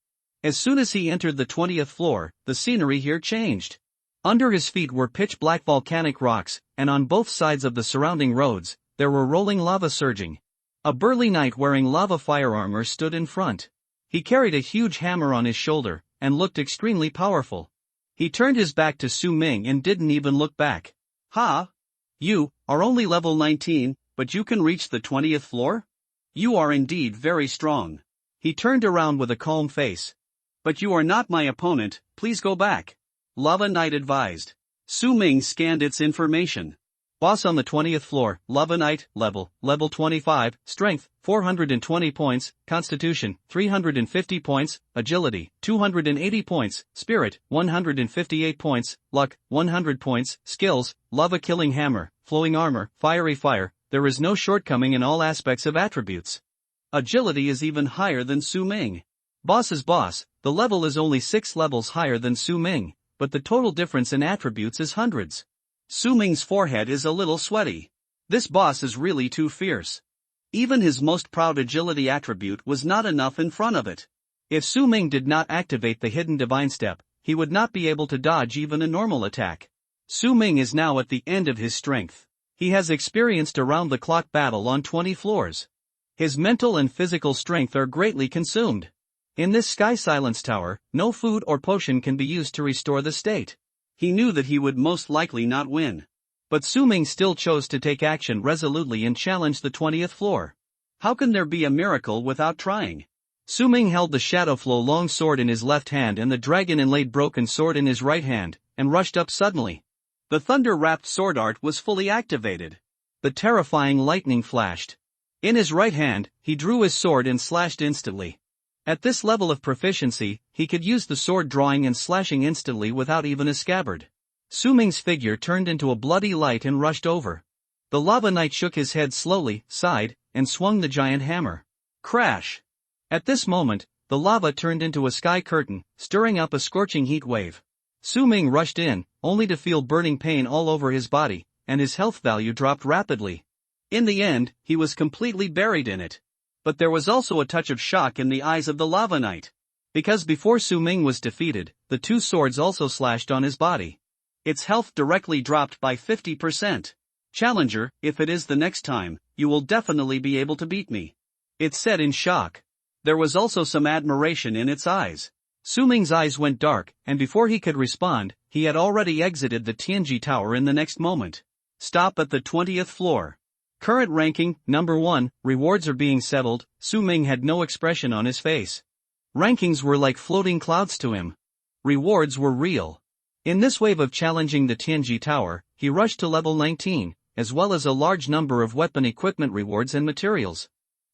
S1: As soon as he entered the 20th floor, the scenery here changed. Under his feet were pitch-black volcanic rocks, and on both sides of the surrounding roads, there were rolling lava surging. A burly knight wearing lava fire armor stood in front. He carried a huge hammer on his shoulder, and looked extremely powerful. He turned his back to Su Ming and didn't even look back. Ha! You are only level 19, but you can reach the 20th floor? You are indeed very strong. He turned around with a calm face. But you are not my opponent, please go back. Lava Knight advised. Su Ming scanned its information. Boss on the 20th floor, Lava Knight, level 25, strength, 420 points, constitution, 350 points, agility, 280 points, spirit, 158 points, luck, 100 points, skills, lava killing hammer, flowing armor, fiery fire, there is no shortcoming in all aspects of attributes. Agility is even higher than Su Ming. Boss is boss, the level is only 6 levels higher than Su Ming, but the total difference in attributes is hundreds. Su Ming's forehead is a little sweaty. This boss is really too fierce. Even his most proud agility attribute was not enough in front of it. If Su Ming did not activate the hidden divine step, he would not be able to dodge even a normal attack. Su Ming is now at the end of his strength. He has experienced around-the-clock battle on 20 floors. His mental and physical strength are greatly consumed. In this Sky Silence Tower, no food or potion can be used to restore the state. He knew that he would most likely not win. But Su Ming still chose to take action resolutely and challenge the 20th floor. How can there be a miracle without trying? Su Ming held the Shadowflow long sword in his left hand and the dragon-inlaid broken sword in his right hand, and rushed up suddenly. The thunder-wrapped sword art was fully activated. The terrifying lightning flashed. In his right hand, he drew his sword and slashed instantly. At this level of proficiency, he could use the sword drawing and slashing instantly without even a scabbard. Su Ming's figure turned into a bloody light and rushed over. The Lava Knight shook his head slowly, sighed, and swung the giant hammer. Crash! At this moment, the lava turned into a sky curtain, stirring up a scorching heat wave. Su Ming rushed in, only to feel burning pain all over his body, and his health value dropped rapidly. In the end, he was completely buried in it. But there was also a touch of shock in the eyes of the Lava Knight. Because before Su Ming was defeated, the two swords also slashed on his body. Its health directly dropped by 50%. Challenger, if it is the next time, you will definitely be able to beat me. It said in shock. There was also some admiration in its eyes. Su Ming's eyes went dark, and before he could respond, he had already exited the Tianji Tower in the next moment. Stop at the 20th floor. Current ranking, number 1, rewards are being settled. Su Ming had no expression on his face. Rankings were like floating clouds to him. Rewards were real. In this wave of challenging the Tianji Tower, he rushed to level 19, as well as a large number of weapon equipment rewards and materials.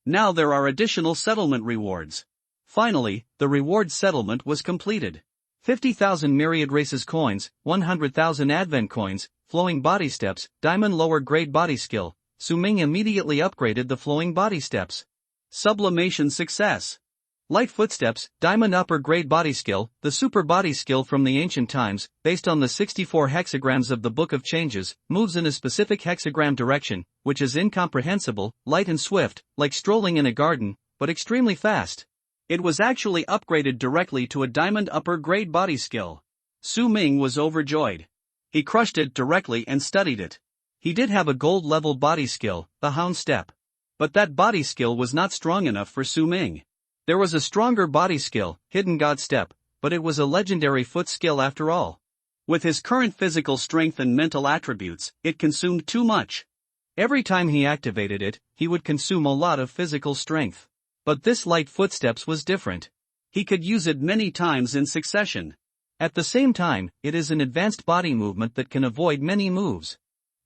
S1: Now there are additional settlement rewards. Finally, the reward settlement was completed. 50,000 myriad races coins, 100,000 advent coins, flowing body steps, diamond lower grade body skill. Su Ming immediately upgraded the flowing body steps. Sublimation success. Light footsteps, diamond upper grade body skill, the super body skill from the ancient times, based on the 64 hexagrams of the Book of Changes, moves in a specific hexagram direction, which is incomprehensible, light and swift, like strolling in a garden, but extremely fast. It was actually upgraded directly to a diamond upper grade body skill. Su Ming was overjoyed. He crushed it directly and studied it. He did have a gold level body skill, the Hound Step. But that body skill was not strong enough for Su Ming. There was a stronger body skill, Hidden God Step, but it was a legendary foot skill after all. With his current physical strength and mental attributes, it consumed too much. Every time he activated it, he would consume a lot of physical strength. But this light footsteps was different. He could use it many times in succession. At the same time, it is an advanced body movement that can avoid many moves.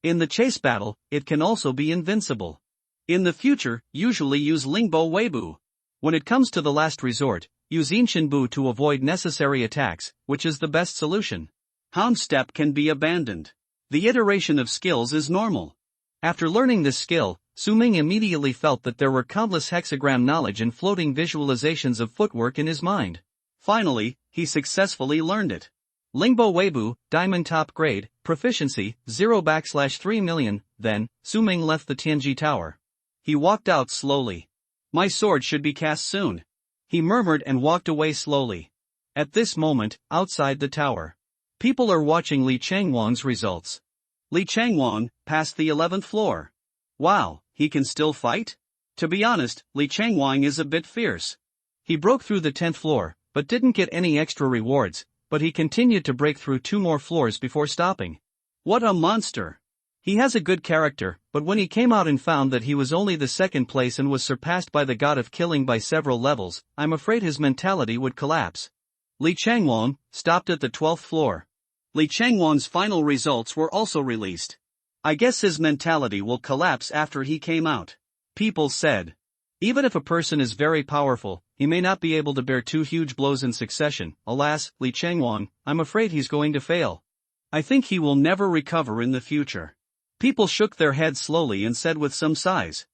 S1: In the chase battle, it can also be invincible. In the future, usually use Lingbo Weibu. When it comes to the last resort, use Inshinbu to avoid necessary attacks, which is the best solution. Hound Step can be abandoned. The iteration of skills is normal. After learning this skill, Su Ming immediately felt that there were countless hexagram knowledge and floating visualizations of footwork in his mind. Finally, he successfully learned it. Lingbo Weibu, Diamond Top Grade, Proficiency, 0/3 million. Then, Su Ming left the Tianji Tower. He walked out slowly. My sword should be cast soon. He murmured and walked away slowly. At this moment, outside the tower, people are watching Li Changwang's results. Li Changwang passed the 11th floor. Wow, he can still fight? To be honest, Li Changwang is a bit fierce. He broke through the 10th floor, but didn't get any extra rewards, but he continued to break through 2 more floors before stopping. What a monster! He has a good character, but when he came out and found that he was only the 2nd place and was surpassed by the god of killing by several levels, I'm afraid his mentality would collapse. Li Changwang stopped at the 12th floor. Li Changwang's final results were also released. I guess his mentality will collapse after he came out. People said. Even if a person is very powerful, he may not be able to bear 2 huge blows in succession. Alas, Li Changwang, I'm afraid he's going to fail. I think he will never recover in the future. People shook their heads slowly and said with some sighs.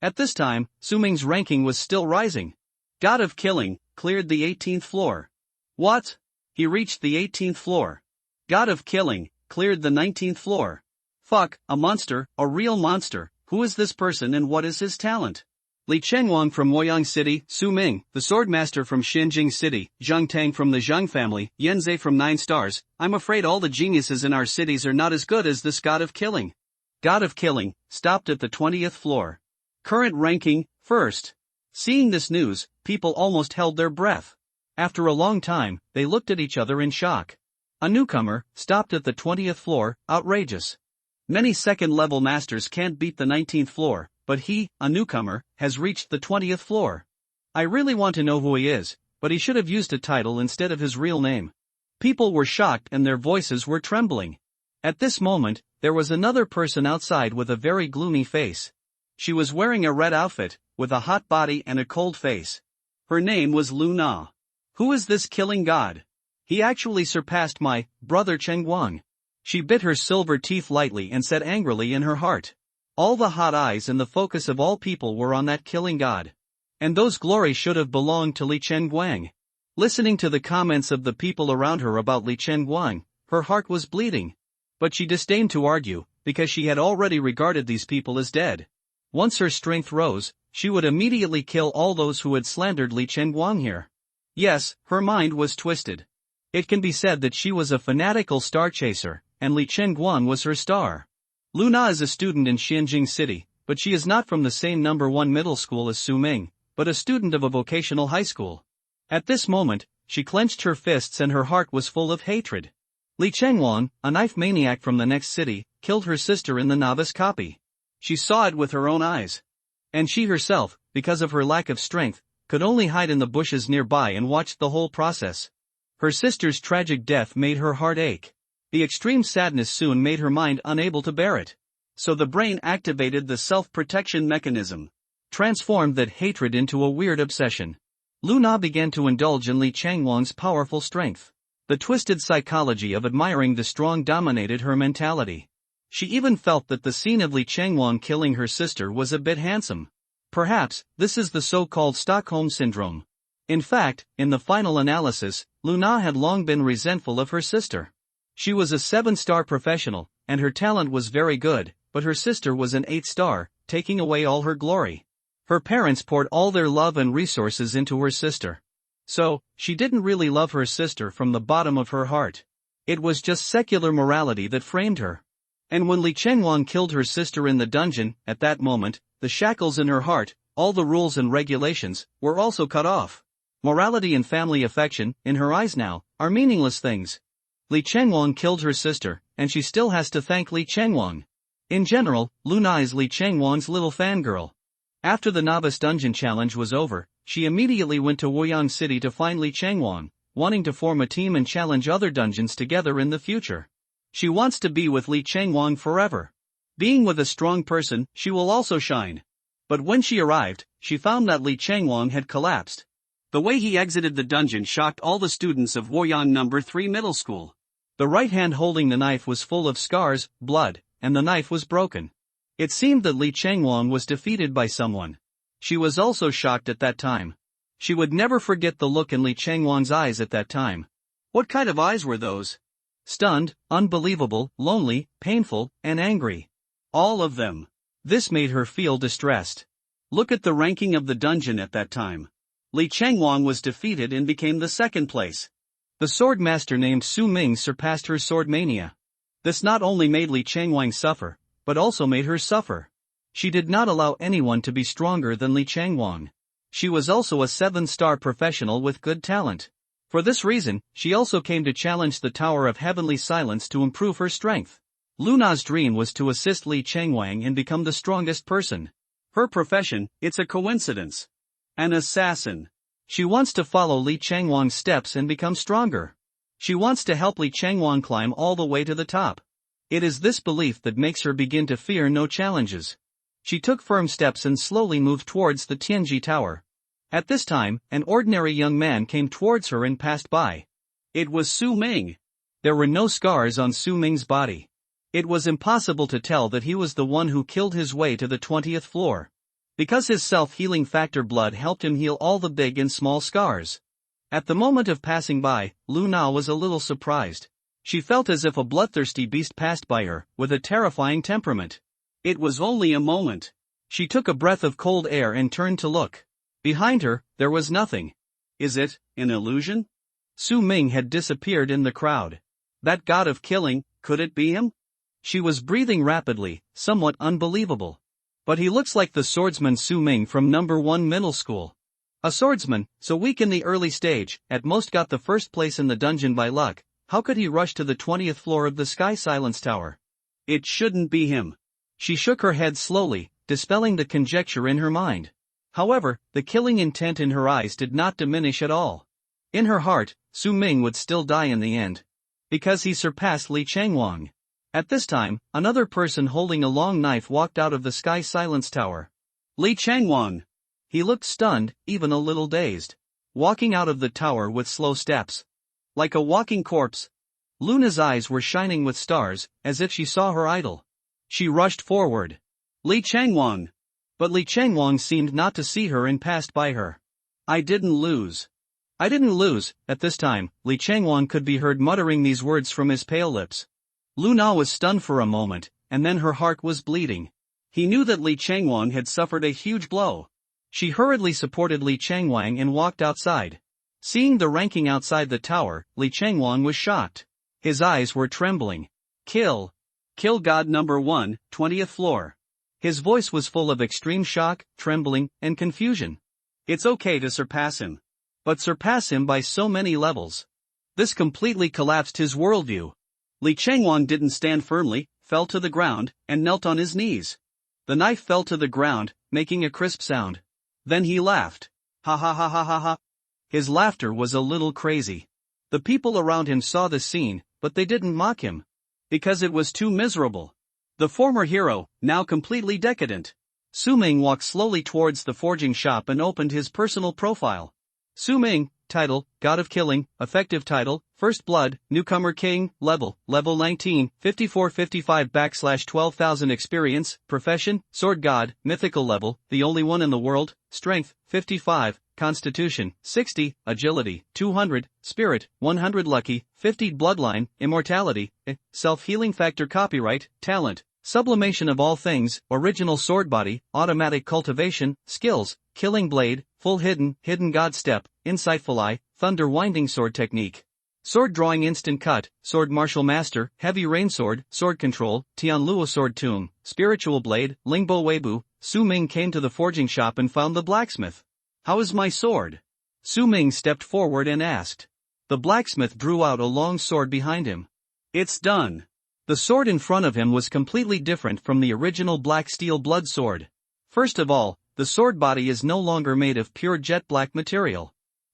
S1: At this time, Su Ming's ranking was still rising. God of Killing cleared the 18th floor. What? He reached the 18th floor. God of Killing cleared the 19th floor. Fuck, a monster, a real monster. Who is this person and what is his talent? Li Changwang from Luoyang City, Su Ming, the Swordmaster from Xinjing City, Zhang Tang from the Zhang family, Yanzhe from 9 stars. I'm afraid all the geniuses in our cities are not as good as this God of Killing. God of Killing stopped at the 20th floor. Current ranking, 1st. Seeing this news, people almost held their breath. After a long time, they looked at each other in shock. A newcomer stopped at the 20th floor, outrageous. Many second-level masters can't beat the 19th floor, but he, a newcomer, has reached the 20th floor. I really want to know who he is, but he should have used a title instead of his real name. People were shocked and their voices were trembling. At this moment, there was another person outside with a very gloomy face. She was wearing a red outfit, with a hot body and a cold face. Her name was Lu Na. Who is this killing god? He actually surpassed my brother Chengguang. She bit her silver teeth lightly and said angrily in her heart. All the hot eyes and the focus of all people were on that killing god. And those glories should have belonged to Li Chengguang. Listening to the comments of the people around her about Li Chengguang, her heart was bleeding. But she disdained to argue, because she had already regarded these people as dead. Once her strength rose, she would immediately kill all those who had slandered Li Chengguang here. Yes, her mind was twisted. It can be said that she was a fanatical star chaser, and Li Chengguang was her star. Luna is a student in Xinjing City, but she is not from the same number 1 middle school as Su Ming, but a student of a vocational high school. At this moment, she clenched her fists and her heart was full of hatred. Li Chengguang, a knife maniac from the next city, killed her sister in the novice copy. She saw it with her own eyes. And she herself, because of her lack of strength, could only hide in the bushes nearby and watched the whole process. Her sister's tragic death made her heart ache. The extreme sadness soon made her mind unable to bear it. So the brain activated the self-protection mechanism. Transformed that hatred into a weird obsession. Luna began to indulge in Li Changwang's powerful strength. The twisted psychology of admiring the strong dominated her mentality. She even felt that the scene of Li Changwang killing her sister was a bit handsome. Perhaps, this is the so-called Stockholm Syndrome. In fact, in the final analysis, Luna had long been resentful of her sister. She was a 7-star professional, and her talent was very good, but her sister was an 8-star, taking away all her glory. Her parents poured all their love and resources into her sister. So, she didn't really love her sister from the bottom of her heart. It was just secular morality that framed her. And when Li Chengwang killed her sister in the dungeon, at that moment, the shackles in her heart, all the rules and regulations, were also cut off. Morality and family affection, in her eyes now, are meaningless things. Li Chengwang killed her sister, and she still has to thank Li Chengwang. In general, Luna is Li Chengwang's little fangirl. After the novice dungeon challenge was over, she immediately went to Woyang City to find Li Chengwang, wanting to form a team and challenge other dungeons together in the future. She wants to be with Li Chengwang forever. Being with a strong person, she will also shine. But when she arrived, she found that Li Chengwang had collapsed. The way he exited the dungeon shocked all the students of Woyang No. 3 Middle School. The right hand holding the knife was full of scars, blood, and the knife was broken. It seemed that Li Chengwang was defeated by someone. She was also shocked at that time. She would never forget the look in Li Chengwang's eyes at that time. What kind of eyes were those? Stunned, unbelievable, lonely, painful, and angry. All of them. This made her feel distressed. Look at the ranking of the dungeon at that time. Li Chengwang was defeated and became the second place. The sword master named Su Ming surpassed her sword mania. This not only made Li Chengwang suffer, but also made her suffer. She did not allow anyone to be stronger than Li Chengwang. She was also a 7-star professional with good talent. For this reason, she also came to challenge the Tower of Heavenly Silence to improve her strength. Luna's dream was to assist Li Chengwang and become the strongest person. Her profession, it's a coincidence. An assassin. She wants to follow Li Chengwang's steps and become stronger. She wants to help Li Chengwang climb all the way to the top. It is this belief that makes her begin to fear no challenges. She took firm steps and slowly moved towards the Tianji Tower. At this time, an ordinary young man came towards her and passed by. It was Su Ming. There were no scars on Su Ming's body. It was impossible to tell that he was the one who killed his way to the 20th floor. Because his self-healing factor blood helped him heal all the big and small scars. At the moment of passing by, Luna was a little surprised. She felt as if a bloodthirsty beast passed by her, with a terrifying temperament. It was only a moment. She took a breath of cold air and turned to look. Behind her, there was nothing. Is it an illusion? Su Ming had disappeared in the crowd. That god of killing, could it be him? She was breathing rapidly, somewhat unbelievable. But he looks like the swordsman Su Ming from No. 1 Middle School. A swordsman, so weak in the early stage, at most got the first place in the dungeon by luck. How could he rush to the 20th floor of the Sky Silence Tower? It shouldn't be him. She shook her head slowly, dispelling the conjecture in her mind. However, the killing intent in her eyes did not diminish at all. In her heart, Su Ming would still die in the end. Because he surpassed Li Chengwang. At this time, another person holding a long knife walked out of the Sky Silence Tower. Li Chengwang. He looked stunned, even a little dazed. Walking out of the tower with slow steps. Like a walking corpse. Luna's eyes were shining with stars, as if she saw her idol. She rushed forward. Li Chengwang. But Li Chengwang seemed not to see her and passed by her. I didn't lose. I didn't lose. At this time, Li Chengwang could be heard muttering these words from his pale lips. Luna was stunned for a moment, and then her heart was bleeding. He knew that Li Chengwang had suffered a huge blow. She hurriedly supported Li Chengwang and walked outside. Seeing the ranking outside the tower, Li Chengwang was shocked. His eyes were trembling. Kill. Kill God No. 1, 20th floor. His voice was full of extreme shock, trembling, and confusion. It's okay to surpass him. But surpass him by so many levels. This completely collapsed his worldview. Li Chengwang didn't stand firmly, fell to the ground, and knelt on his knees. The knife fell to the ground, making a crisp sound. Then he laughed. Ha ha ha ha ha ha. His laughter was a little crazy. The people around him saw the scene, but they didn't mock him. Because it was too miserable. The former hero, now completely decadent. Su Ming walked slowly towards the forging shop and opened his personal profile. Su Ming, title, God of Killing, effective title, First Blood, Newcomer King, level 19, 5455/12,000 experience, profession, Sword God, mythical level, the only one in the world, strength, 55, constitution, 60, agility, 200, spirit, 100 lucky, 50 bloodline, immortality, self-healing factor copyright, talent, sublimation of all things, original sword body, automatic cultivation, skills, killing blade, full hidden god step, insightful eye, thunder winding sword technique. Sword drawing instant cut, sword martial master, heavy rain sword, sword control, Tianluo sword tomb, spiritual blade, Lingbo Weibu. Su Ming came to the forging shop and found the blacksmith. How is my sword? Su Ming stepped forward and asked. The blacksmith drew out a long sword behind him. It's done. The sword in front of him was completely different from the original black steel blood sword. First of all, the sword body is no longer made of pure jet black material.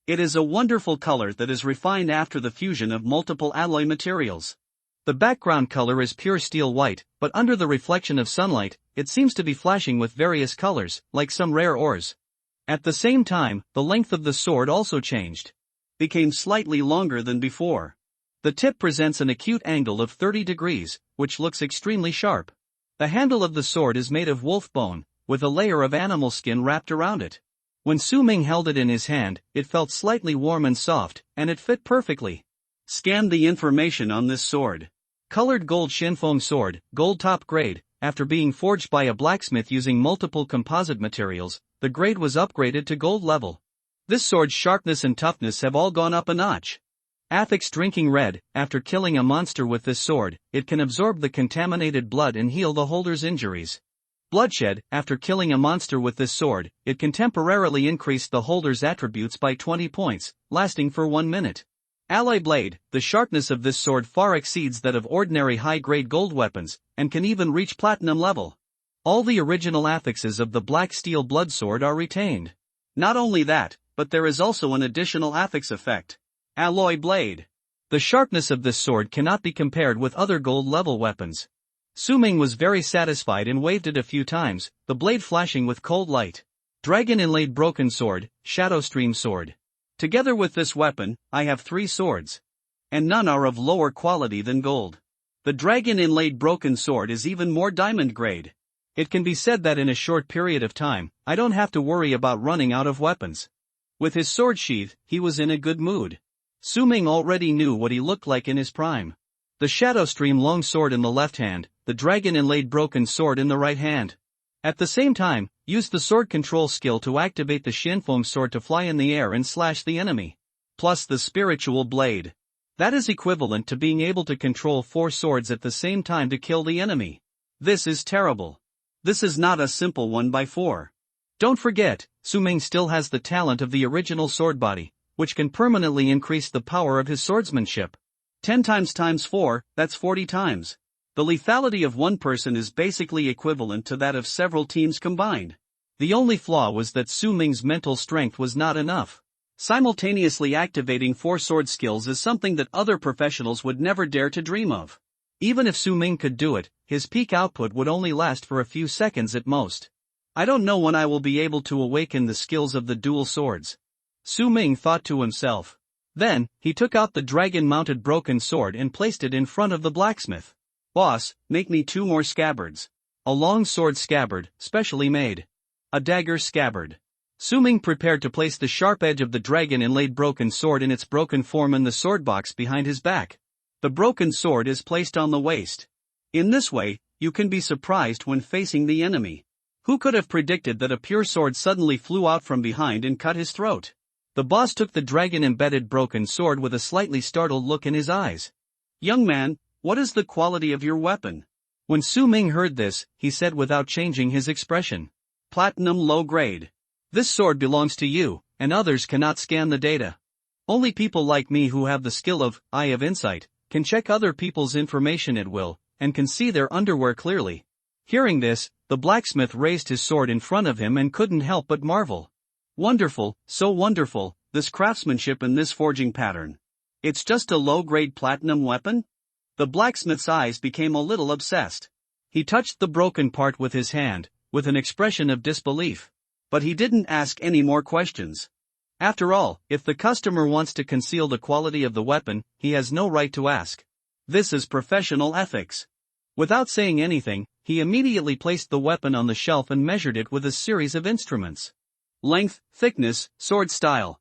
S1: It is a wonderful color that is refined after the fusion of multiple alloy materials. The background color is pure steel white, but under the reflection of sunlight, it seems to be flashing with various colors, like some rare ores. At the same time, the length of the sword also changed. Became slightly longer than before. The tip presents an acute angle of 30 degrees, which looks extremely sharp. The handle of the sword is made of wolf bone, with a layer of animal skin wrapped around it. When Su Ming held it in his hand, it felt slightly warm and soft, and it fit perfectly. Scan the information on this sword. Colored gold Shinfeng sword, gold top grade. After being forged by a blacksmith using multiple composite materials, the grade was upgraded to gold level. This sword's sharpness and toughness have all gone up a notch. Athix drinking red. After killing a monster with this sword, it can absorb the contaminated blood and heal the holder's injuries. Bloodshed. After killing a monster with this sword, it can temporarily increase the holder's attributes by 20 points, lasting for 1 minute. Alloy blade. The sharpness of this sword far exceeds that of ordinary high-grade gold weapons, and can even reach platinum level. All the original affixes of the black steel blood sword are retained. Not only that, but there is also an additional affix effect. Alloy blade. The sharpness of this sword cannot be compared with other gold-level weapons. Su Ming was very satisfied and waved it a few times, the blade flashing with cold light. Dragon-inlaid broken sword, shadow stream sword. Together with this weapon, I have 3 swords. And none are of lower quality than gold. The dragon-inlaid broken sword is even more diamond grade. It can be said that in a short period of time, I don't have to worry about running out of weapons. With his sword sheath, he was in a good mood. Su Ming already knew what he looked like in his prime. The Shadow Stream long sword in the left hand, the dragon-inlaid broken sword in the right hand. At the same time, use the sword control skill to activate the Shinfeng sword to fly in the air and slash the enemy. Plus the spiritual blade. That is equivalent to being able to control 4 swords at the same time to kill the enemy. This is terrible. This is not a simple 1x4. Don't forget, Su Ming still has the talent of the original sword body, which can permanently increase the power of his swordsmanship. 10 times 4, that's 40 times. The lethality of one person is basically equivalent to that of several teams combined. The only flaw was that Su Ming's mental strength was not enough. Simultaneously activating 4 sword skills is something that other professionals would never dare to dream of. Even if Su Ming could do it, his peak output would only last for a few seconds at most. I don't know when I will be able to awaken the skills of the dual swords. Su Ming thought to himself. Then, he took out the dragon-mounted broken sword and placed it in front of the blacksmith. Boss, make me 2 more scabbards. A long sword scabbard, specially made. A dagger scabbard. Su Ming prepared to place the sharp edge of the dragon-inlaid broken sword in its broken form in the sword box behind his back. The broken sword is placed on the waist. In this way, you can be surprised when facing the enemy. Who could have predicted that a pure sword suddenly flew out from behind and cut his throat? The boss took the dragon-embedded broken sword with a slightly startled look in his eyes. Young man, what is the quality of your weapon? When Su Ming heard this, he said without changing his expression. Platinum low grade. This sword belongs to you, and others cannot scan the data. Only people like me who have the skill of Eye of Insight can check other people's information at will, and can see their underwear clearly. Hearing this, the blacksmith raised his sword in front of him and couldn't help but marvel. Wonderful, so wonderful, this craftsmanship in this forging pattern. It's just a low-grade platinum weapon? The blacksmith's eyes became a little obsessed. He touched the broken part with his hand, with an expression of disbelief. But he didn't ask any more questions. After all, if the customer wants to conceal the quality of the weapon, he has no right to ask. This is professional ethics. Without saying anything, he immediately placed the weapon on the shelf and measured it with a series of instruments. Length, thickness, sword style.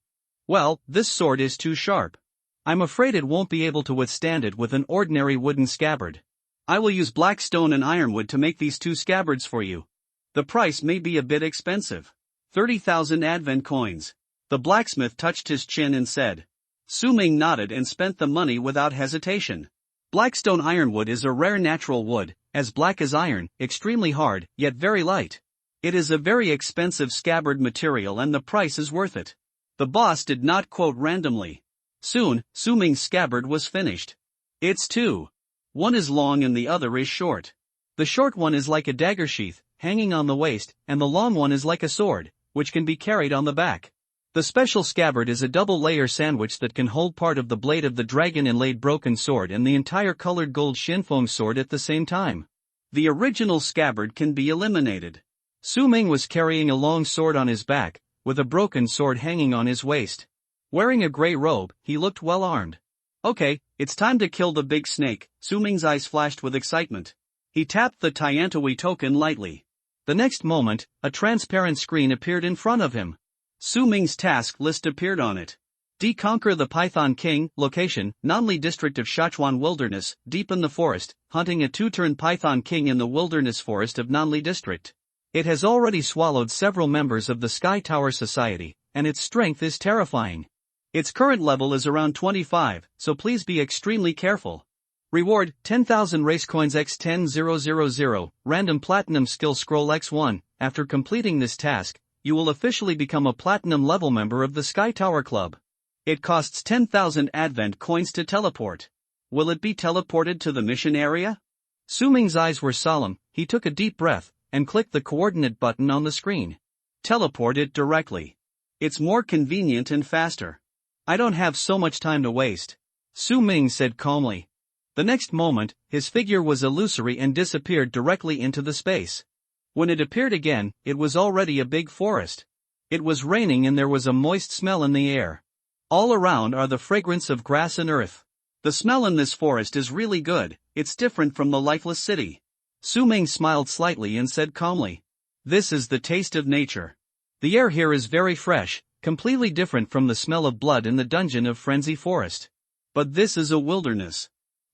S1: Well, this sword is too sharp. I'm afraid it won't be able to withstand it with an ordinary wooden scabbard. I will use black stone and ironwood to make these 2 scabbards for you. The price may be a bit expensive. 30,000 advent coins. The blacksmith touched his chin and said. Su Ming nodded and spent the money without hesitation. Blackstone ironwood is a rare natural wood, as black as iron, extremely hard, yet very light. It is a very expensive scabbard material and the price is worth it. The boss did not quote randomly. Soon, Su Ming's scabbard was finished. It's 2. One is long and the other is short. The short one is like a dagger sheath, hanging on the waist, and the long one is like a sword, which can be carried on the back. The special scabbard is a double-layer sandwich that can hold part of the blade of the dragon-inlaid broken sword and the entire colored gold shinfeng sword at the same time. The original scabbard can be eliminated. Su Ming was carrying a long sword on his back, with a broken sword hanging on his waist. Wearing a gray robe, he looked well armed. Okay, it's time to kill the big snake. Su Ming's eyes flashed with excitement. He tapped the Tiantawi token lightly. The next moment, a transparent screen appeared in front of him. Su Ming's task list appeared on it. Deconquer the Python King, location, Nanli district of Sichuan Wilderness, deep in the forest, hunting a 2-turn Python King in the wilderness forest of Nanli district. It has already swallowed several members of the Sky Tower Society, and its strength is terrifying. Its current level is around 25, so please be extremely careful. Reward, 10,000 race coins x 10,000, random platinum skill scroll x1. After completing this task, you will officially become a platinum level member of the Sky Tower Club. It costs 10,000 advent coins to teleport. Will it be teleported to the mission area? Su Ming's eyes were solemn. He took a deep breath and clicked the coordinate button on the screen. Teleport it directly. It's more convenient and faster. I don't have so much time to waste, Su Ming said calmly. The next moment, his figure was illusory and disappeared directly into the space. When it appeared again, it was already a big forest. It was raining and there was a moist smell in the air. All around are the fragrance of grass and earth. The smell in this forest is really good. It's different from the lifeless city. Su Ming smiled slightly and said calmly. This is the taste of nature. The air here is very fresh, completely different from the smell of blood in the dungeon of Frenzy Forest. But this is a wilderness.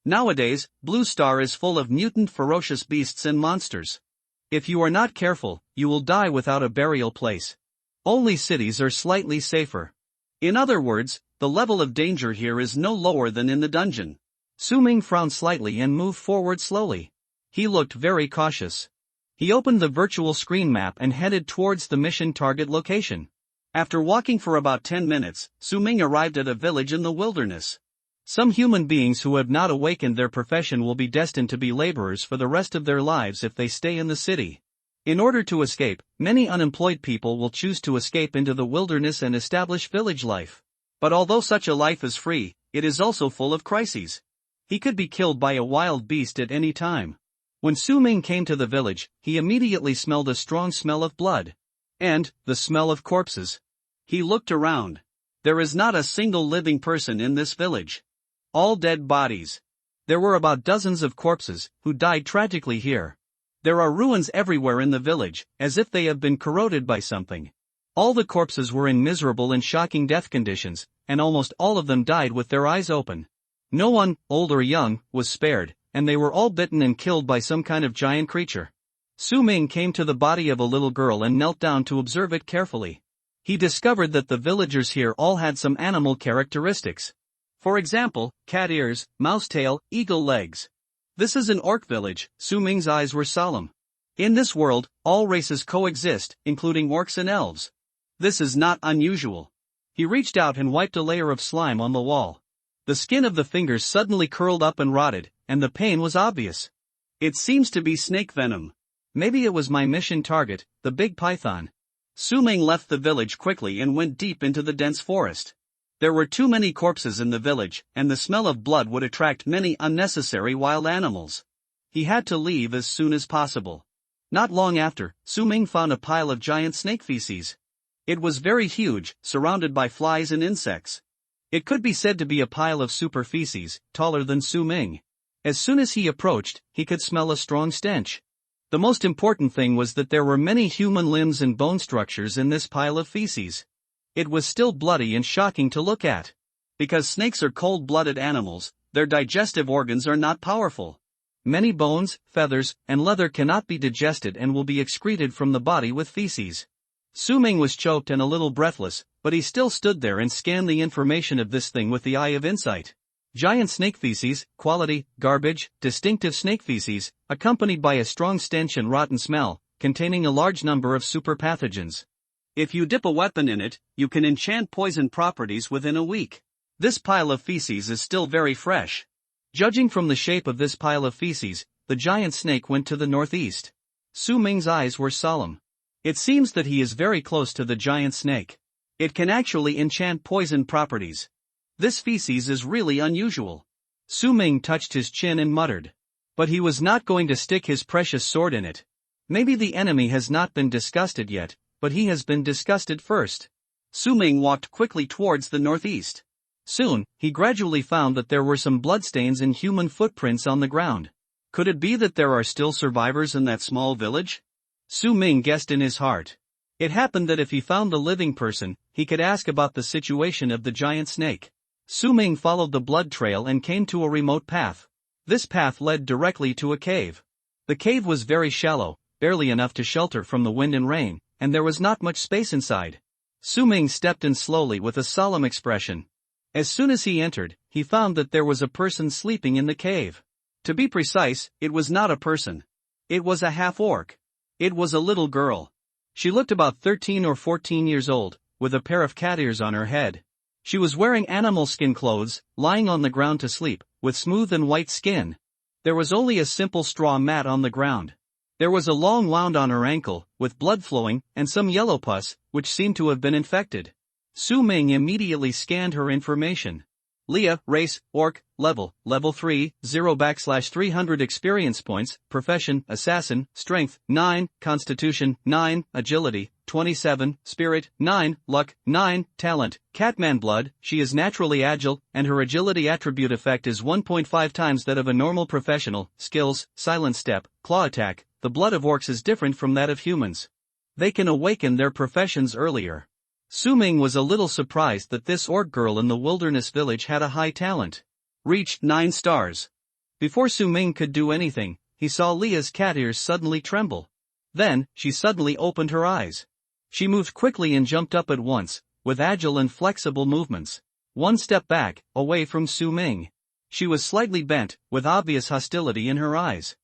S1: Nowadays, Blue Star is full of mutant ferocious beasts and monsters. If you are not careful, you will die without a burial place. Only cities are slightly safer. In other words, the level of danger here is no lower than in the dungeon. Su Ming frowned slightly and moved forward slowly. He looked very cautious. He opened the virtual screen map and headed towards the mission target location. After walking for about 10 minutes, Su Ming arrived at a village in the wilderness. Some human beings who have not awakened their profession will be destined to be laborers for the rest of their lives if they stay in the city. In order to escape, many unemployed people will choose to escape into the wilderness and establish village life. But although such a life is free, it is also full of crises. He could be killed by a wild beast at any time. When Su Ming came to the village, he immediately smelled a strong smell of blood. And the smell of corpses. He looked around. There is not a single living person in this village. All dead bodies. There were about dozens of corpses, who died tragically here. There are ruins everywhere in the village, as if they have been corroded by something. All the corpses were in miserable and shocking death conditions, and almost all of them died with their eyes open. No one, old or young, was spared, and they were all bitten and killed by some kind of giant creature. Su Ming came to the body of a little girl and knelt down to observe it carefully. He discovered that the villagers here all had some animal characteristics. For example, cat ears, mouse tail, eagle legs. This is an orc village. Su Ming's eyes were solemn. In this world, all races coexist, including orcs and elves. This is not unusual. He reached out and wiped a layer of slime on the wall. The skin of the fingers suddenly curled up and rotted, and the pain was obvious. It seems to be snake venom. Maybe it was my mission target, the big python. Su Ming left the village quickly and went deep into the dense forest. There were too many corpses in the village, and the smell of blood would attract many unnecessary wild animals. He had to leave as soon as possible. Not long after, Su Ming found a pile of giant snake feces. It was very huge, surrounded by flies and insects. It could be said to be a pile of super feces, taller than Su Ming. As soon as he approached, he could smell a strong stench. The most important thing was that there were many human limbs and bone structures in this pile of feces. It was still bloody and shocking to look at. Because snakes are cold-blooded animals, their digestive organs are not powerful. Many bones, feathers, and leather cannot be digested and will be excreted from the body with feces. Su Ming was choked and a little breathless, but he still stood there and scanned the information of this thing with the eye of insight. Giant snake feces, quality, garbage, distinctive snake feces, accompanied by a strong stench and rotten smell, containing a large number of super pathogens. If you dip a weapon in it, you can enchant poison properties within a week. This pile of feces is still very fresh. Judging from the shape of this pile of feces, the giant snake went to the northeast. Su Ming's eyes were solemn. It seems that he is very close to the giant snake. It can actually enchant poison properties. This feces is really unusual. Su Ming touched his chin and muttered. But he was not going to stick his precious sword in it. Maybe the enemy has not been disgusted yet, but he has been disgusted first. Su Ming walked quickly towards the northeast. Soon, he gradually found that there were some bloodstains and human footprints on the ground. Could it be that there are still survivors in that small village? Su Ming guessed in his heart. It happened that if he found the living person, he could ask about the situation of the giant snake. Su Ming followed the blood trail and came to a remote path. This path led directly to a cave. The cave was very shallow, barely enough to shelter from the wind and rain, and there was not much space inside. Su Ming stepped in slowly with a solemn expression. As soon as he entered, he found that there was a person sleeping in the cave. To be precise, it was not a person. It was a half-orc. It was a little girl. She looked about 13 or 14 years old, with a pair of cat ears on her head. She was wearing animal skin clothes, lying on the ground to sleep, with smooth and white skin. There was only a simple straw mat on the ground. There was a long wound on her ankle, with blood flowing, and some yellow pus, which seemed to have been infected. Su Ming immediately scanned her information. Leah, race, orc, level 3, 0/300 experience points, profession, assassin, strength, 9, constitution, 9, agility, 27, spirit, 9, luck, 9, talent, catman blood, she is naturally agile, and her agility attribute effect is 1.5 times that of a normal professional, skills, silent step, claw attack, the blood of orcs is different from that of humans. They can awaken their professions earlier. Su Ming was a little surprised that this orc girl in the wilderness village had a high talent. Reached 9 stars. Before Su Ming could do anything, he saw Leah's cat ears suddenly tremble. Then, she suddenly opened her eyes. She moved quickly and jumped up at once, with agile and flexible movements. One step back, away from Su Ming. She was slightly bent, with obvious hostility in her eyes.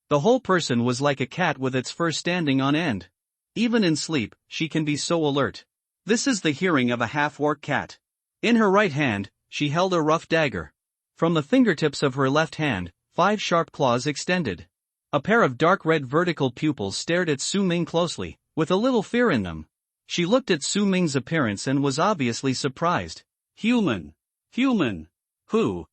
S1: The whole person was like a cat with its fur standing on end. Even in sleep, she can be so alert. This is the hearing of a half-orc cat. In her right hand, she held a rough dagger. From the fingertips of her left hand, 5 sharp claws extended. A pair of dark red vertical pupils stared at Su Ming closely, with a little fear in them. She looked at Su Ming's appearance and was obviously surprised. Human. Human. Who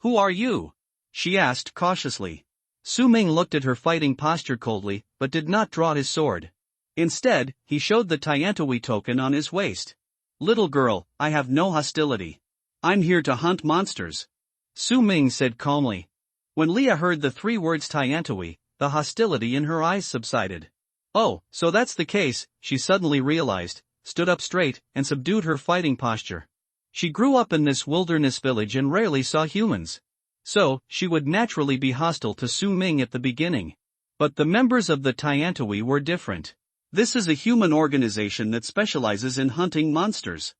S1: are you? She asked cautiously. Su Ming looked at her fighting posture coldly, but did not draw his sword. Instead, he showed the Tiantawi token on his waist. Little girl, I have no hostility. I'm here to hunt monsters. Su Ming said calmly. When Leah heard the 3 words Tiantawi, the hostility in her eyes subsided. Oh, so that's the case, she suddenly realized, stood up straight, and subdued her fighting posture. She grew up in this wilderness village and rarely saw humans. So, she would naturally be hostile to Su Ming at the beginning. But the members of the Tiantawi were different. This is a human organization that specializes in hunting monsters.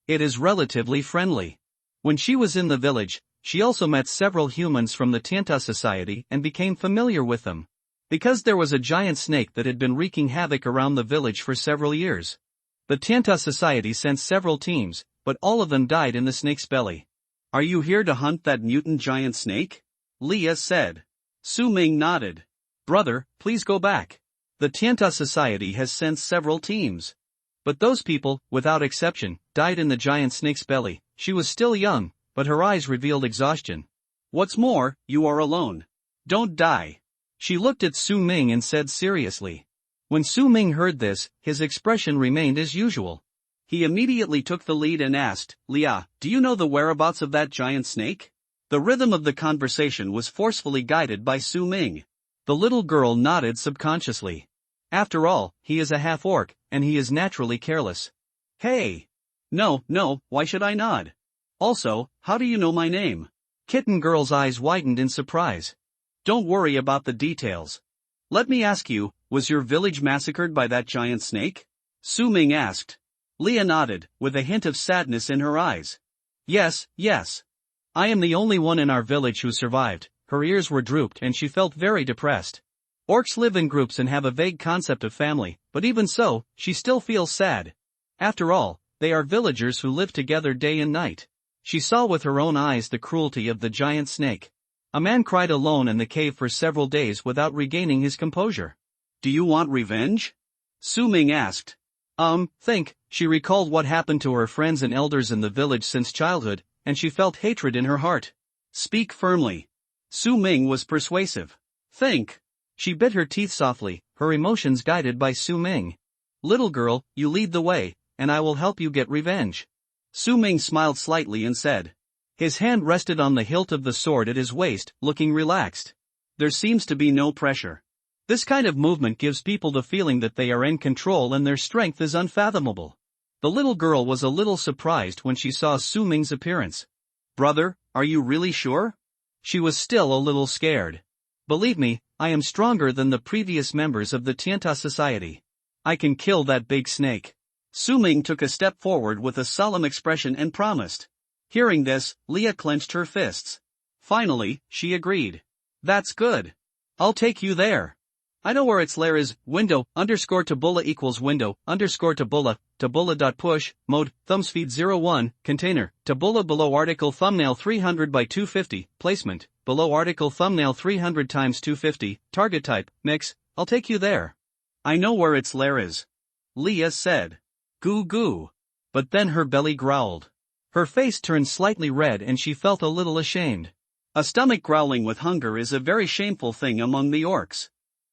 S1: It is relatively friendly. When she was in the village, she also met several humans from the Tianta Society and became familiar with them. Because there was a giant snake that had been wreaking havoc around the village for several years. The Tianta Society sent several teams, but all of them died in the snake's belly. Are you here to hunt that mutant giant snake? Leah said. Su Ming nodded. Brother, please go back. The Tianta Society has sent several teams. But those people, without exception, died in the giant snake's belly. She was still young, but her eyes revealed exhaustion. What's more, you are alone. Don't die. She looked at Su Ming and said seriously. When Su Ming heard this, his expression remained as usual. He immediately took the lead and asked, Leah, do you know the whereabouts of that giant snake? The rhythm of the conversation was forcefully guided by Su Ming. The little girl nodded subconsciously. After all, he is a half-orc, and he is naturally careless. Hey! No, why should I nod? Also, how do you know my name? Kitten Girl's eyes widened in surprise. Don't worry about the details. Let me ask you, was your village massacred by that giant snake? Su Ming asked. Leah nodded, with a hint of sadness in her eyes. Yes. I am the only one in our village who survived. Her ears were drooped and she felt very depressed. Orcs live in groups and have a vague concept of family, but even so, she still feels sad. After all, they are villagers who live together day and night. She saw with her own eyes the cruelty of the giant snake. A man cried alone in the cave for several days without regaining his composure. Do you want revenge? Su Ming asked. She recalled what happened to her friends and elders in the village since childhood, and she felt hatred in her heart. Speak firmly. Su Ming was persuasive. Think. She bit her teeth softly, her emotions guided by Su Ming. Little girl, you lead the way, and I will help you get revenge. Su Ming smiled slightly and said. His hand rested on the hilt of the sword at his waist, looking relaxed. There seems to be no pressure. This kind of movement gives people the feeling that they are in control and their strength is unfathomable. The little girl was a little surprised when she saw Su Ming's appearance. Brother, are you really sure? She was still a little scared. Believe me, I am stronger than the previous members of the Tianta Society. I can kill that big snake. Su Ming took a step forward with a solemn expression and promised. Hearing this, Leah clenched her fists. Finally, she agreed. That's good. I'll take you there. I know where its lair is. Window_Taboola equals Taboola.push, mode, thumbspeed 01, container, Taboola below article thumbnail 300 by 250, placement, below article thumbnail 300 times 250, target type, mix, I'll take you there. I know where its lair is. Leah said. Goo goo. But then her belly growled. Her face turned slightly red and she felt a little ashamed. A stomach growling with hunger is a very shameful thing among the orcs.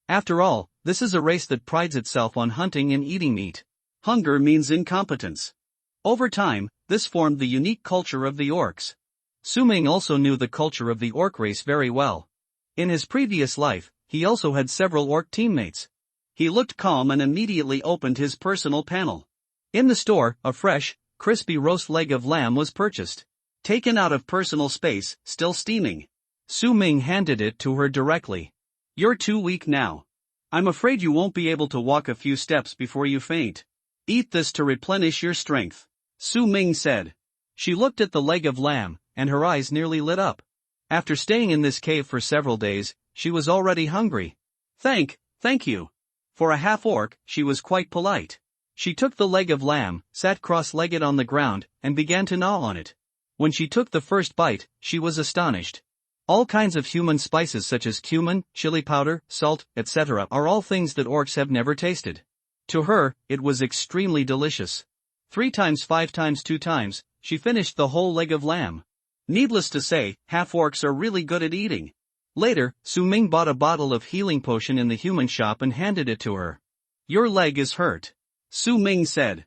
S1: After all, this is a race that prides itself on hunting and eating meat. Hunger means incompetence. Over time, this formed the unique culture of the orcs. Su Ming also knew the culture of the orc race very well. In his previous life, he also had several orc teammates. He looked calm and immediately opened his personal panel. In the store, a fresh, crispy roast leg of lamb was purchased. Taken out of personal space, still steaming. Su Ming handed it to her directly. You're too weak now. I'm afraid you won't be able to walk a few steps before you faint. Eat this to replenish your strength, Su Ming said. She looked at the leg of lamb, and her eyes nearly lit up. After staying in this cave for several days, she was already hungry. Thank you. For a half-orc, she was quite polite. She took the leg of lamb, sat cross-legged on the ground, and began to gnaw on it. When she took the first bite, she was astonished. All kinds of human spices such as cumin, chili powder, salt, etc. are all things that orcs have never tasted. To her, it was extremely delicious. 3 times 5 times 2 times, she finished the whole leg of lamb. Needless to say, half-orcs are really good at eating. Later, Su Ming bought a bottle of healing potion in the human shop and handed it to her. Your leg is hurt, Su Ming said.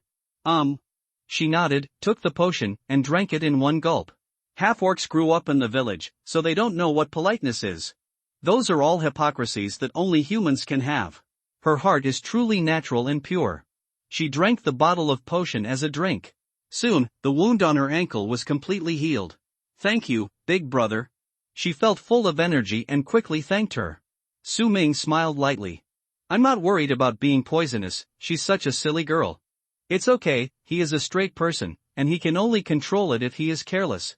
S1: She nodded, took the potion, and drank it in one gulp. Half-orcs grew up in the village, so they don't know what politeness is. Those are all hypocrisies that only humans can have. Her heart is truly natural and pure. She drank the bottle of potion as a drink. Soon, the wound on her ankle was completely healed. Thank you, big brother. She felt full of energy and quickly thanked her. Su Ming smiled lightly. I'm not worried about being poisonous, she's such a silly girl. It's okay, he is a straight person, and he can only control it if he is careless.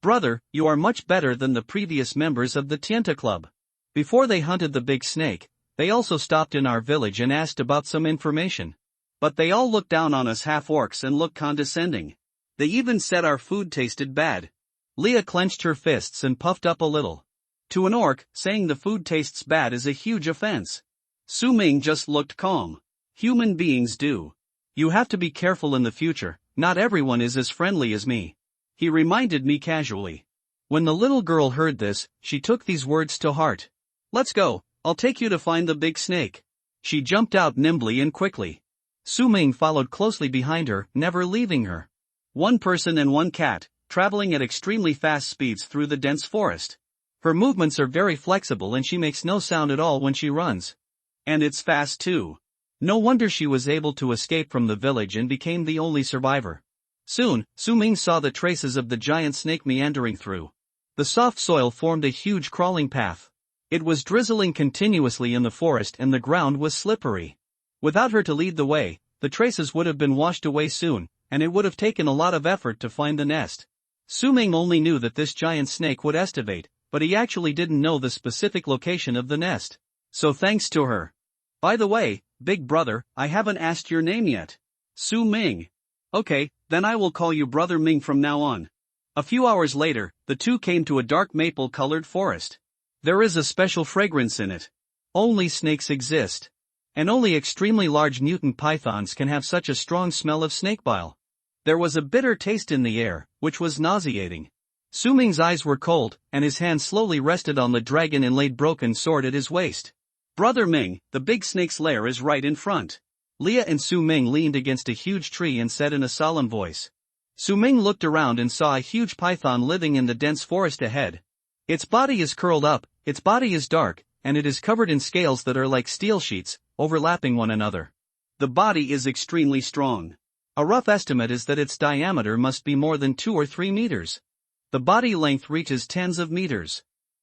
S1: Brother, you are much better than the previous members of the Tianta Club. Before they hunted the big snake, they also stopped in our village and asked about some information. But they all looked down on us half-orcs and looked condescending. They even said our food tasted bad. Leah clenched her fists and puffed up a little. To an orc, saying the food tastes bad is a huge offense. Su Ming just looked calm. Human beings do. You have to be careful in the future, not everyone is as friendly as me. He reminded me casually. When the little girl heard this, she took these words to heart. Let's go, I'll take you to find the big snake. She jumped out nimbly and quickly. Su Ming followed closely behind her, never leaving her. One person and one cat, traveling at extremely fast speeds through the dense forest. Her movements are very flexible and she makes no sound at all when she runs. And it's fast too. No wonder she was able to escape from the village and became the only survivor. Soon, Su Ming saw the traces of the giant snake meandering through. The soft soil formed a huge crawling path. It was drizzling continuously in the forest and the ground was slippery. Without her to lead the way, the traces would have been washed away soon, and it would have taken a lot of effort to find the nest. Su Ming only knew that this giant snake would estivate, but he actually didn't know the specific location of the nest. So thanks to her. By the way, big brother, I haven't asked your name yet. Su Ming. Okay, then I will call you Brother Ming from now on. A few hours later, the two came to a dark maple-colored forest. There is a special fragrance in it. Only snakes exist. And only extremely large mutant pythons can have such a strong smell of snake bile. There was a bitter taste in the air, which was nauseating. Su Ming's eyes were cold, and his hand slowly rested on the dragon-inlaid broken sword at his waist. Brother Ming, the big snake's lair is right in front. Leah and Su Ming leaned against a huge tree and said in a solemn voice. Su Ming looked around and saw a huge python living in the dense forest ahead. Its body is curled up, its body is dark, and it is covered in scales that are like steel sheets, overlapping one another. The body is extremely strong. A rough estimate is that its diameter must be more than 2 or 3 meters. The body length reaches tens of meters.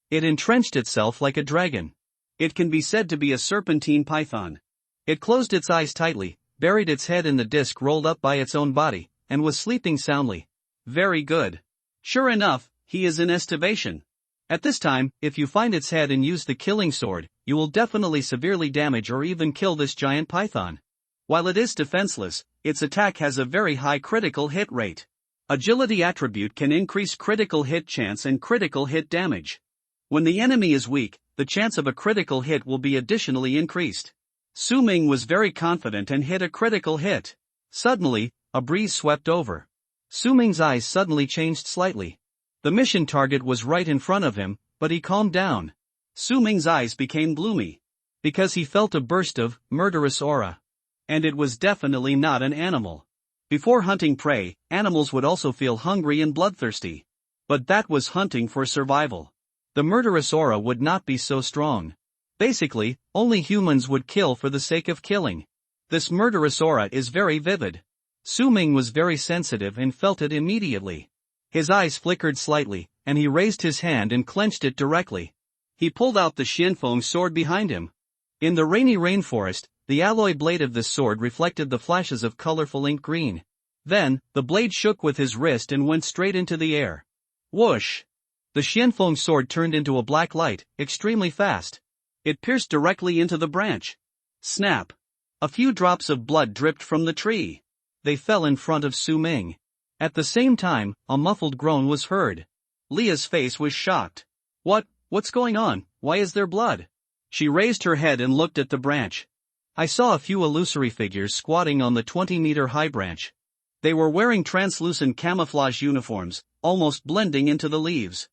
S1: It entrenched itself like a dragon. It can be said to be a serpentine python. It closed its eyes tightly, buried its head in the disc rolled up by its own body, and was sleeping soundly. Very good. Sure enough, he is in estivation. At this time, if you find its head and use the killing sword, you will definitely severely damage or even kill this giant python. While it is defenseless, its attack has a very high critical hit rate. Agility attribute can increase critical hit chance and critical hit damage. When the enemy is weak, the chance of a critical hit will be additionally increased. Su Ming was very confident and hit a critical hit. Suddenly, a breeze swept over. Su Ming's eyes suddenly changed slightly. The mission target was right in front of him, but he calmed down. Su Ming's eyes became gloomy. Because he felt a burst of murderous aura. And it was definitely not an animal. Before hunting prey, animals would also feel hungry and bloodthirsty. But that was hunting for survival. The murderous aura would not be so strong. Basically, only humans would kill for the sake of killing. This murderous aura is very vivid. Su Ming was very sensitive and felt it immediately. His eyes flickered slightly, and he raised his hand and clenched it directly. He pulled out the Xianfeng sword behind him. In the rainy rainforest, the alloy blade of this sword reflected the flashes of colorful ink green. Then, the blade shook with his wrist and went straight into the air. Whoosh! The Xianfeng sword turned into a black light, extremely fast. It pierced directly into the branch. Snap! A few drops of blood dripped from the tree. They fell in front of Su Ming. At the same time, a muffled groan was heard. Leah's face was shocked. What's going on? Why is there blood? She raised her head and looked at the branch. I saw a few illusory figures squatting on the 20-meter-high branch. They were wearing translucent camouflage uniforms, almost blending into the leaves.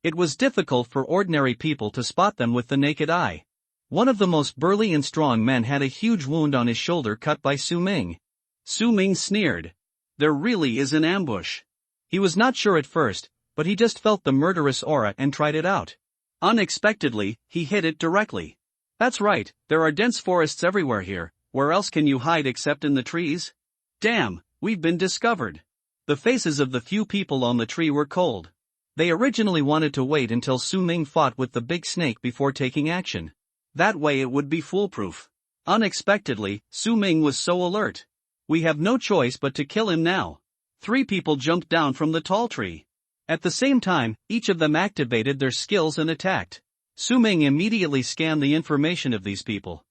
S1: It was difficult for ordinary people to spot them with the naked eye. One of the most burly and strong men had a huge wound on his shoulder cut by Su Ming. Su Ming sneered. There really is an ambush. He was not sure at first, but he just felt the murderous aura and tried it out. Unexpectedly, he hit it directly. That's right, there are dense forests everywhere here, where else can you hide except in the trees? Damn, we've been discovered. The faces of the few people on the tree were cold. They originally wanted to wait until Su Ming fought with the big snake before taking action. That way it would be foolproof. Unexpectedly, Su Ming was so alert. We have no choice but to kill him now. 3 people jumped down from the tall tree. At the same time, each of them activated their skills and attacked. Su Ming immediately scanned the information of these people.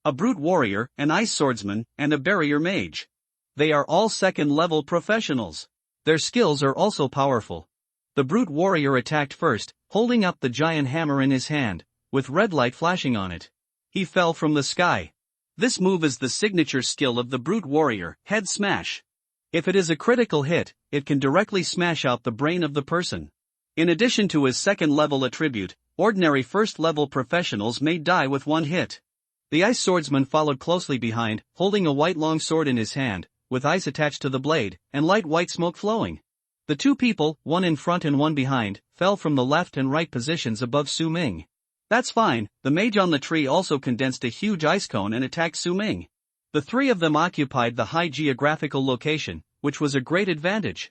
S1: A brute warrior, an ice swordsman, and a barrier mage. They are all second-level professionals. Their skills are also powerful. The brute warrior attacked first, holding up the giant hammer in his hand, with red light flashing on it. He fell from the sky. This move is the signature skill of the brute warrior, head smash. If it is a critical hit, it can directly smash out the brain of the person. In addition to his second-level attribute, ordinary first-level professionals may die with one hit. The ice swordsman followed closely behind, holding a white long sword in his hand, with ice attached to the blade, and light white smoke flowing. The two people, one in front and one behind, fell from the left and right positions above Su Ming. That's fine. The mage on the tree also condensed a huge ice cone and attacked Su Ming. The three of them occupied the high geographical location, which was a great advantage.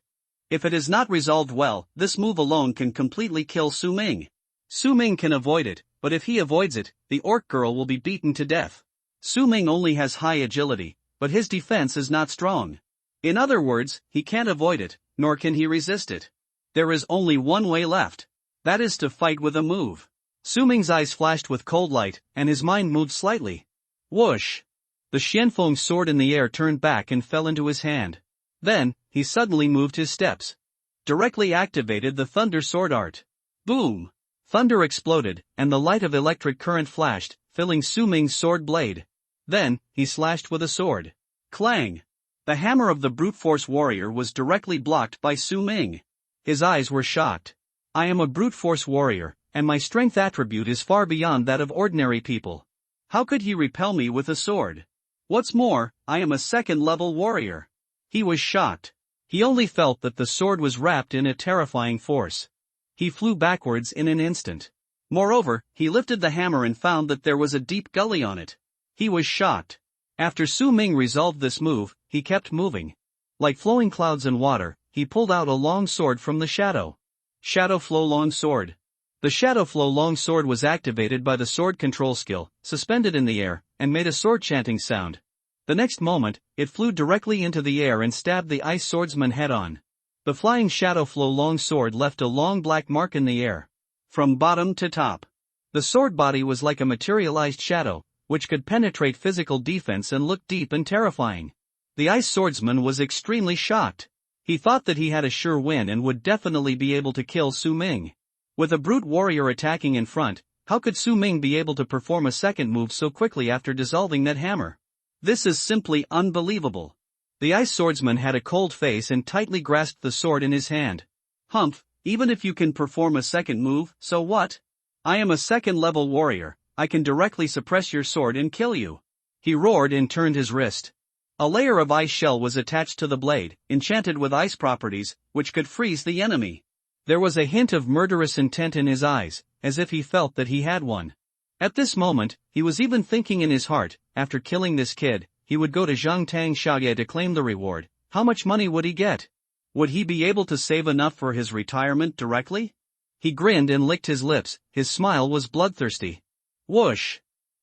S1: If it is not resolved well, this move alone can completely kill Su Ming. Su Ming can avoid it, but if he avoids it, the orc girl will be beaten to death. Su Ming only has high agility, but his defense is not strong. In other words, he can't avoid it, nor can he resist it. There is only one way left. That is to fight with a move. Su Ming's eyes flashed with cold light, and his mind moved slightly. Whoosh! The Xianfeng sword in the air turned back and fell into his hand. Then, he suddenly moved his steps. Directly activated the thunder sword art. Boom! Thunder exploded, and the light of electric current flashed, filling Su Ming's sword blade. Then, he slashed with a sword. Clang! The hammer of the brute force warrior was directly blocked by Su Ming. His eyes were shocked. I am a brute force warrior, and my strength attribute is far beyond that of ordinary people. How could he repel me with a sword? What's more, I am a second-level warrior. He was shocked. He only felt that the sword was wrapped in a terrifying force. He flew backwards in an instant. Moreover, he lifted the hammer and found that there was a deep gully on it. He was shocked. After Su Ming resolved this move, he kept moving. Like flowing clouds and water, he pulled out a long sword from the shadow. Shadow Flow Long Sword. The Shadow Flow Long Sword was activated by the sword control skill, suspended in the air, and made a sword chanting sound. The next moment, it flew directly into the air and stabbed the ice swordsman head-on. The flying Shadow Flow Long Sword left a long black mark in the air. From bottom to top. The sword body was like a materialized shadow, which could penetrate physical defense and look deep and terrifying. The ice swordsman was extremely shocked. He thought that he had a sure win and would definitely be able to kill Su Ming. With a brute warrior attacking in front, how could Su Ming be able to perform a second move so quickly after dissolving that hammer? This is simply unbelievable. The ice swordsman had a cold face and tightly grasped the sword in his hand. Humph, even if you can perform a second move, so what? I am a second-level warrior, I can directly suppress your sword and kill you. He roared and turned his wrist. A layer of ice shell was attached to the blade, enchanted with ice properties, which could freeze the enemy. There was a hint of murderous intent in his eyes, as if he felt that he had one. At this moment, he was even thinking in his heart, after killing this kid, he would go to Zhangtang Xiaoye to claim the reward. How much money would he get? Would he be able to save enough for his retirement directly? He grinned and licked his lips, his smile was bloodthirsty. Whoosh!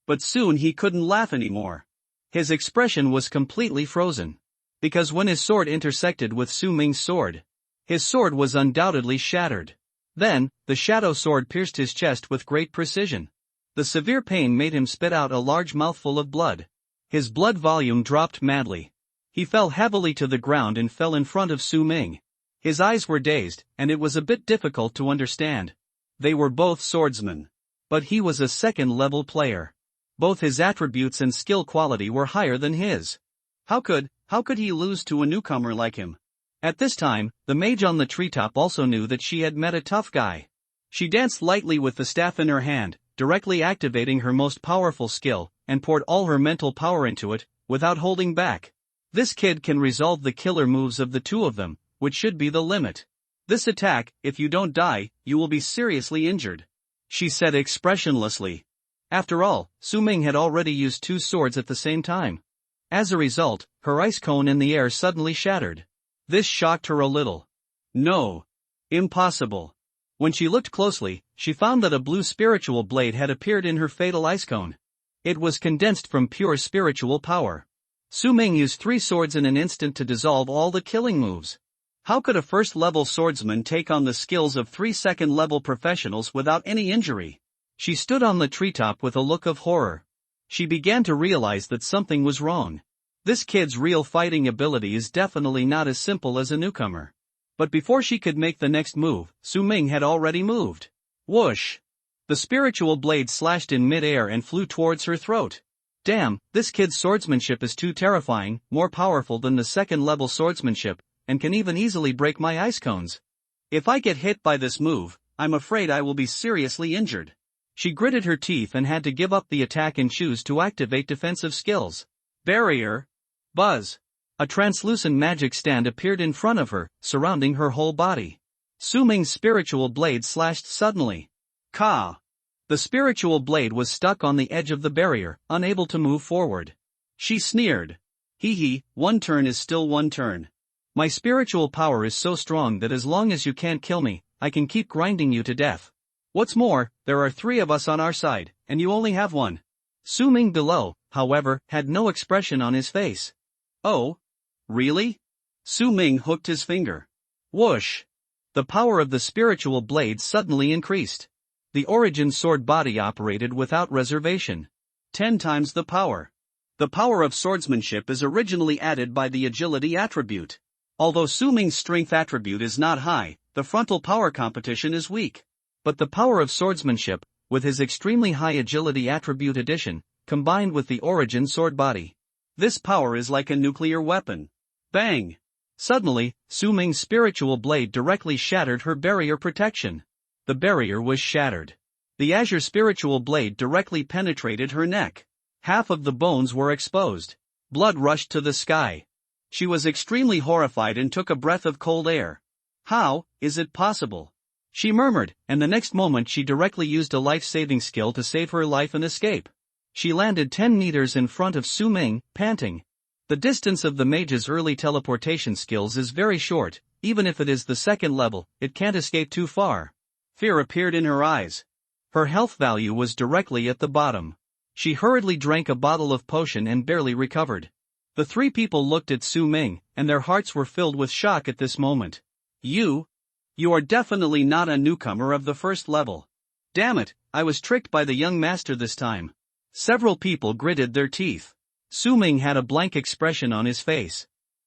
S1: But soon he couldn't laugh anymore. His expression was completely frozen. Because when his sword intersected with Su Ming's sword, his sword was undoubtedly shattered. Then, the shadow sword pierced his chest with great precision. The severe pain made him spit out a large mouthful of blood. His blood volume dropped madly. He fell heavily to the ground and fell in front of Su Ming. His eyes were dazed, and it was a bit difficult to understand. They were both swordsmen. But he was a second-level player. Both his attributes and skill quality were higher than his. How could he lose to a newcomer like him? At this time, the mage on the treetop also knew that she had met a tough guy. She danced lightly with the staff in her hand, directly activating her most powerful skill, and poured all her mental power into it, without holding back. This kid can resolve the killer moves of the two of them, which should be the limit. This attack, if you don't die, you will be seriously injured. She said expressionlessly. After all, Su Ming had already used two swords at the same time. As a result, her ice cone in the air suddenly shattered. This shocked her a little. No. Impossible. When she looked closely, she found that a blue spiritual blade had appeared in her fatal ice cone. It was condensed from pure spiritual power. Su Ming used 3 swords in an instant to dissolve all the killing moves. How could a first-level swordsman take on the skills of 3 second-level professionals without any injury? She stood on the treetop with a look of horror. She began to realize that something was wrong. This kid's real fighting ability is definitely not as simple as a newcomer. But before she could make the next move, Su Ming had already moved. Whoosh! The spiritual blade slashed in mid-air and flew towards her throat. Damn, this kid's swordsmanship is too terrifying, more powerful than the second-level swordsmanship, and can even easily break my ice cones. If I get hit by this move, I'm afraid I will be seriously injured. She gritted her teeth and had to give up the attack and choose to activate defensive skills. Barrier. Buzz. A translucent magic stand appeared in front of her, surrounding her whole body. Su Ming's spiritual blade slashed suddenly. Ka! The spiritual blade was stuck on the edge of the barrier, unable to move forward. She sneered. Hee hee, one turn is still one turn. My spiritual power is so strong that as long as you can't kill me, I can keep grinding you to death. What's more, there are 3 of us on our side, and you only have 1. Su Ming below, however, had no expression on his face. Oh? Really? Su Ming hooked his finger. Whoosh! The power of the spiritual blade suddenly increased. The origin sword body operated without reservation. 10 times the power. The power of swordsmanship is originally added by the agility attribute. Although Su Ming's strength attribute is not high, the frontal power competition is weak. But the power of swordsmanship, with his extremely high agility attribute addition, combined with the origin sword body. This power is like a nuclear weapon. Bang! Suddenly, Su Ming's spiritual blade directly shattered her barrier protection. The barrier was shattered. The azure spiritual blade directly penetrated her neck. Half of the bones were exposed. Blood rushed to the sky. She was extremely horrified and took a breath of cold air. How is it possible? She murmured, and the next moment she directly used a life-saving skill to save her life and escape. She landed 10 meters in front of Su Ming, panting. The distance of the mage's early teleportation skills is very short, even if it is the 2nd level, it can't escape too far. Fear appeared in her eyes. Her health value was directly at the bottom. She hurriedly drank a bottle of potion and barely recovered. The 3 people looked at Su Ming, and their hearts were filled with shock at this moment. You are definitely not a newcomer of the 1st level. Damn it, I was tricked by the young master this time. Several people gritted their teeth. Su Ming had a blank expression on his face.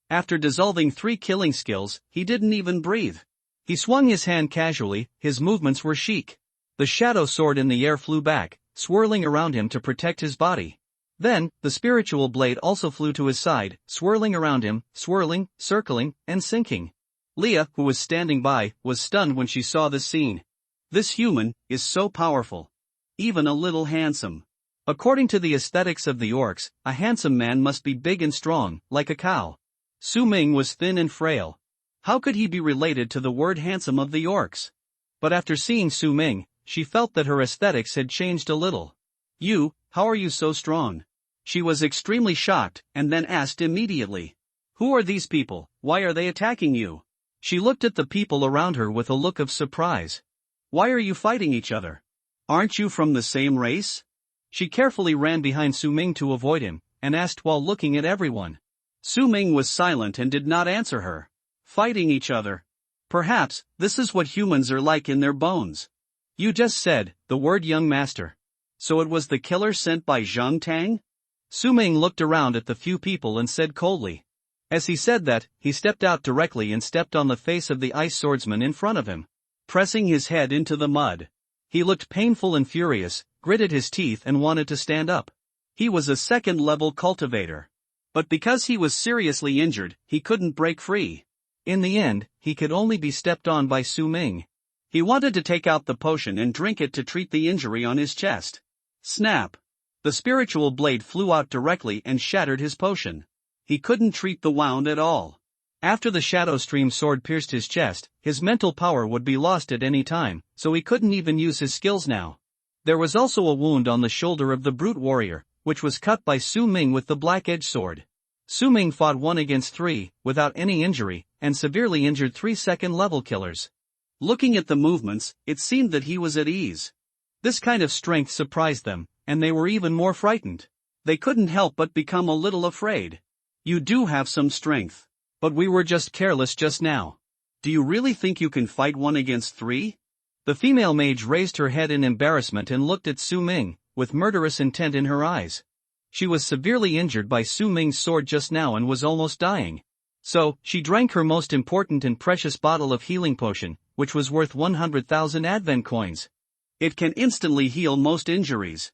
S1: After dissolving 3 killing skills, he didn't even breathe. He swung his hand casually, his movements were chic. The shadow sword in the air flew back, swirling around him to protect his body. Then, the spiritual blade also flew to his side, swirling around him, swirling, circling, and sinking. Leah, who was standing by, was stunned when she saw this scene. This human is so powerful. Even a little handsome. According to the aesthetics of the orcs, a handsome man must be big and strong, like a cow. Su Ming was thin and frail. How could he be related to the word handsome of the orcs? But after seeing Su Ming, she felt that her aesthetics had changed a little. How are you so strong? She was extremely shocked, and then asked immediately. Who are these people, why are they attacking you? She looked at the people around her with a look of surprise. Why are you fighting each other? Aren't you from the same race? She carefully ran behind Su Ming to avoid him, and asked while looking at everyone. Su Ming was silent and did not answer her. Fighting each other. Perhaps, this is what humans are like in their bones. You just said, the word young master. So it was the killer sent by Zhang Tang? Su Ming looked around at the few people and said coldly. As he said that, he stepped out directly and stepped on the face of the ice swordsman in front of him, pressing his head into the mud. He looked painful and furious, gritted his teeth and wanted to stand up. He was a 2nd-level cultivator. But because he was seriously injured, he couldn't break free. In the end, he could only be stepped on by Su Ming. He wanted to take out the potion and drink it to treat the injury on his chest. Snap! The spiritual blade flew out directly and shattered his potion. He couldn't treat the wound at all. After the Shadow Stream sword pierced his chest, his mental power would be lost at any time, so he couldn't even use his skills now. There was also a wound on the shoulder of the brute warrior, which was cut by Su Ming with the black edge sword. Su Ming fought 1 against 3, without any injury, and severely injured 3 2nd-level killers. Looking at the movements, it seemed that he was at ease. This kind of strength surprised them, and they were even more frightened. They couldn't help but become a little afraid. You do have some strength. But we were just careless just now. Do you really think you can fight 1 against 3? The female mage raised her head in embarrassment and looked at Su Ming, with murderous intent in her eyes. She was severely injured by Su Ming's sword just now and was almost dying. So, she drank her most important and precious bottle of healing potion, which was worth 100,000 advent coins. It can instantly heal most injuries.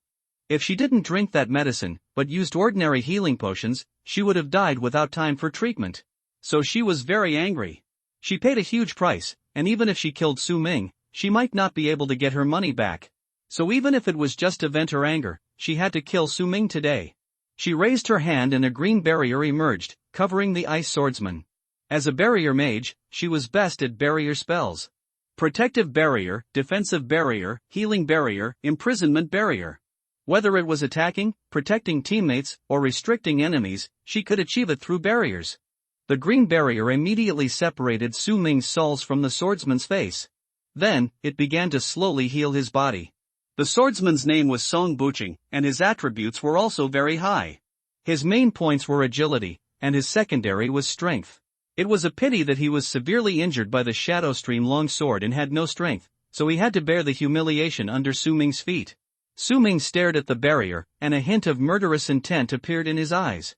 S1: If she didn't drink that medicine, but used ordinary healing potions, she would have died without time for treatment. So she was very angry. She paid a huge price, and even if she killed Su Ming, she might not be able to get her money back. So even if it was just to vent her anger, she had to kill Su Ming today. She raised her hand and a green barrier emerged, covering the ice swordsman. As a barrier mage, she was best at barrier spells. Protective barrier, defensive barrier, healing barrier, imprisonment barrier. Whether it was attacking, protecting teammates, or restricting enemies, she could achieve it through barriers. The green barrier immediately separated Su Ming's soles from the swordsman's face. Then, it began to slowly heal his body. The swordsman's name was Song Buching, and his attributes were also very high. His main points were agility, and his secondary was strength. It was a pity that he was severely injured by the Shadow Stream long sword and had no strength, so he had to bear the humiliation under Su Ming's feet. Su Ming stared at the barrier, and a hint of murderous intent appeared in his eyes.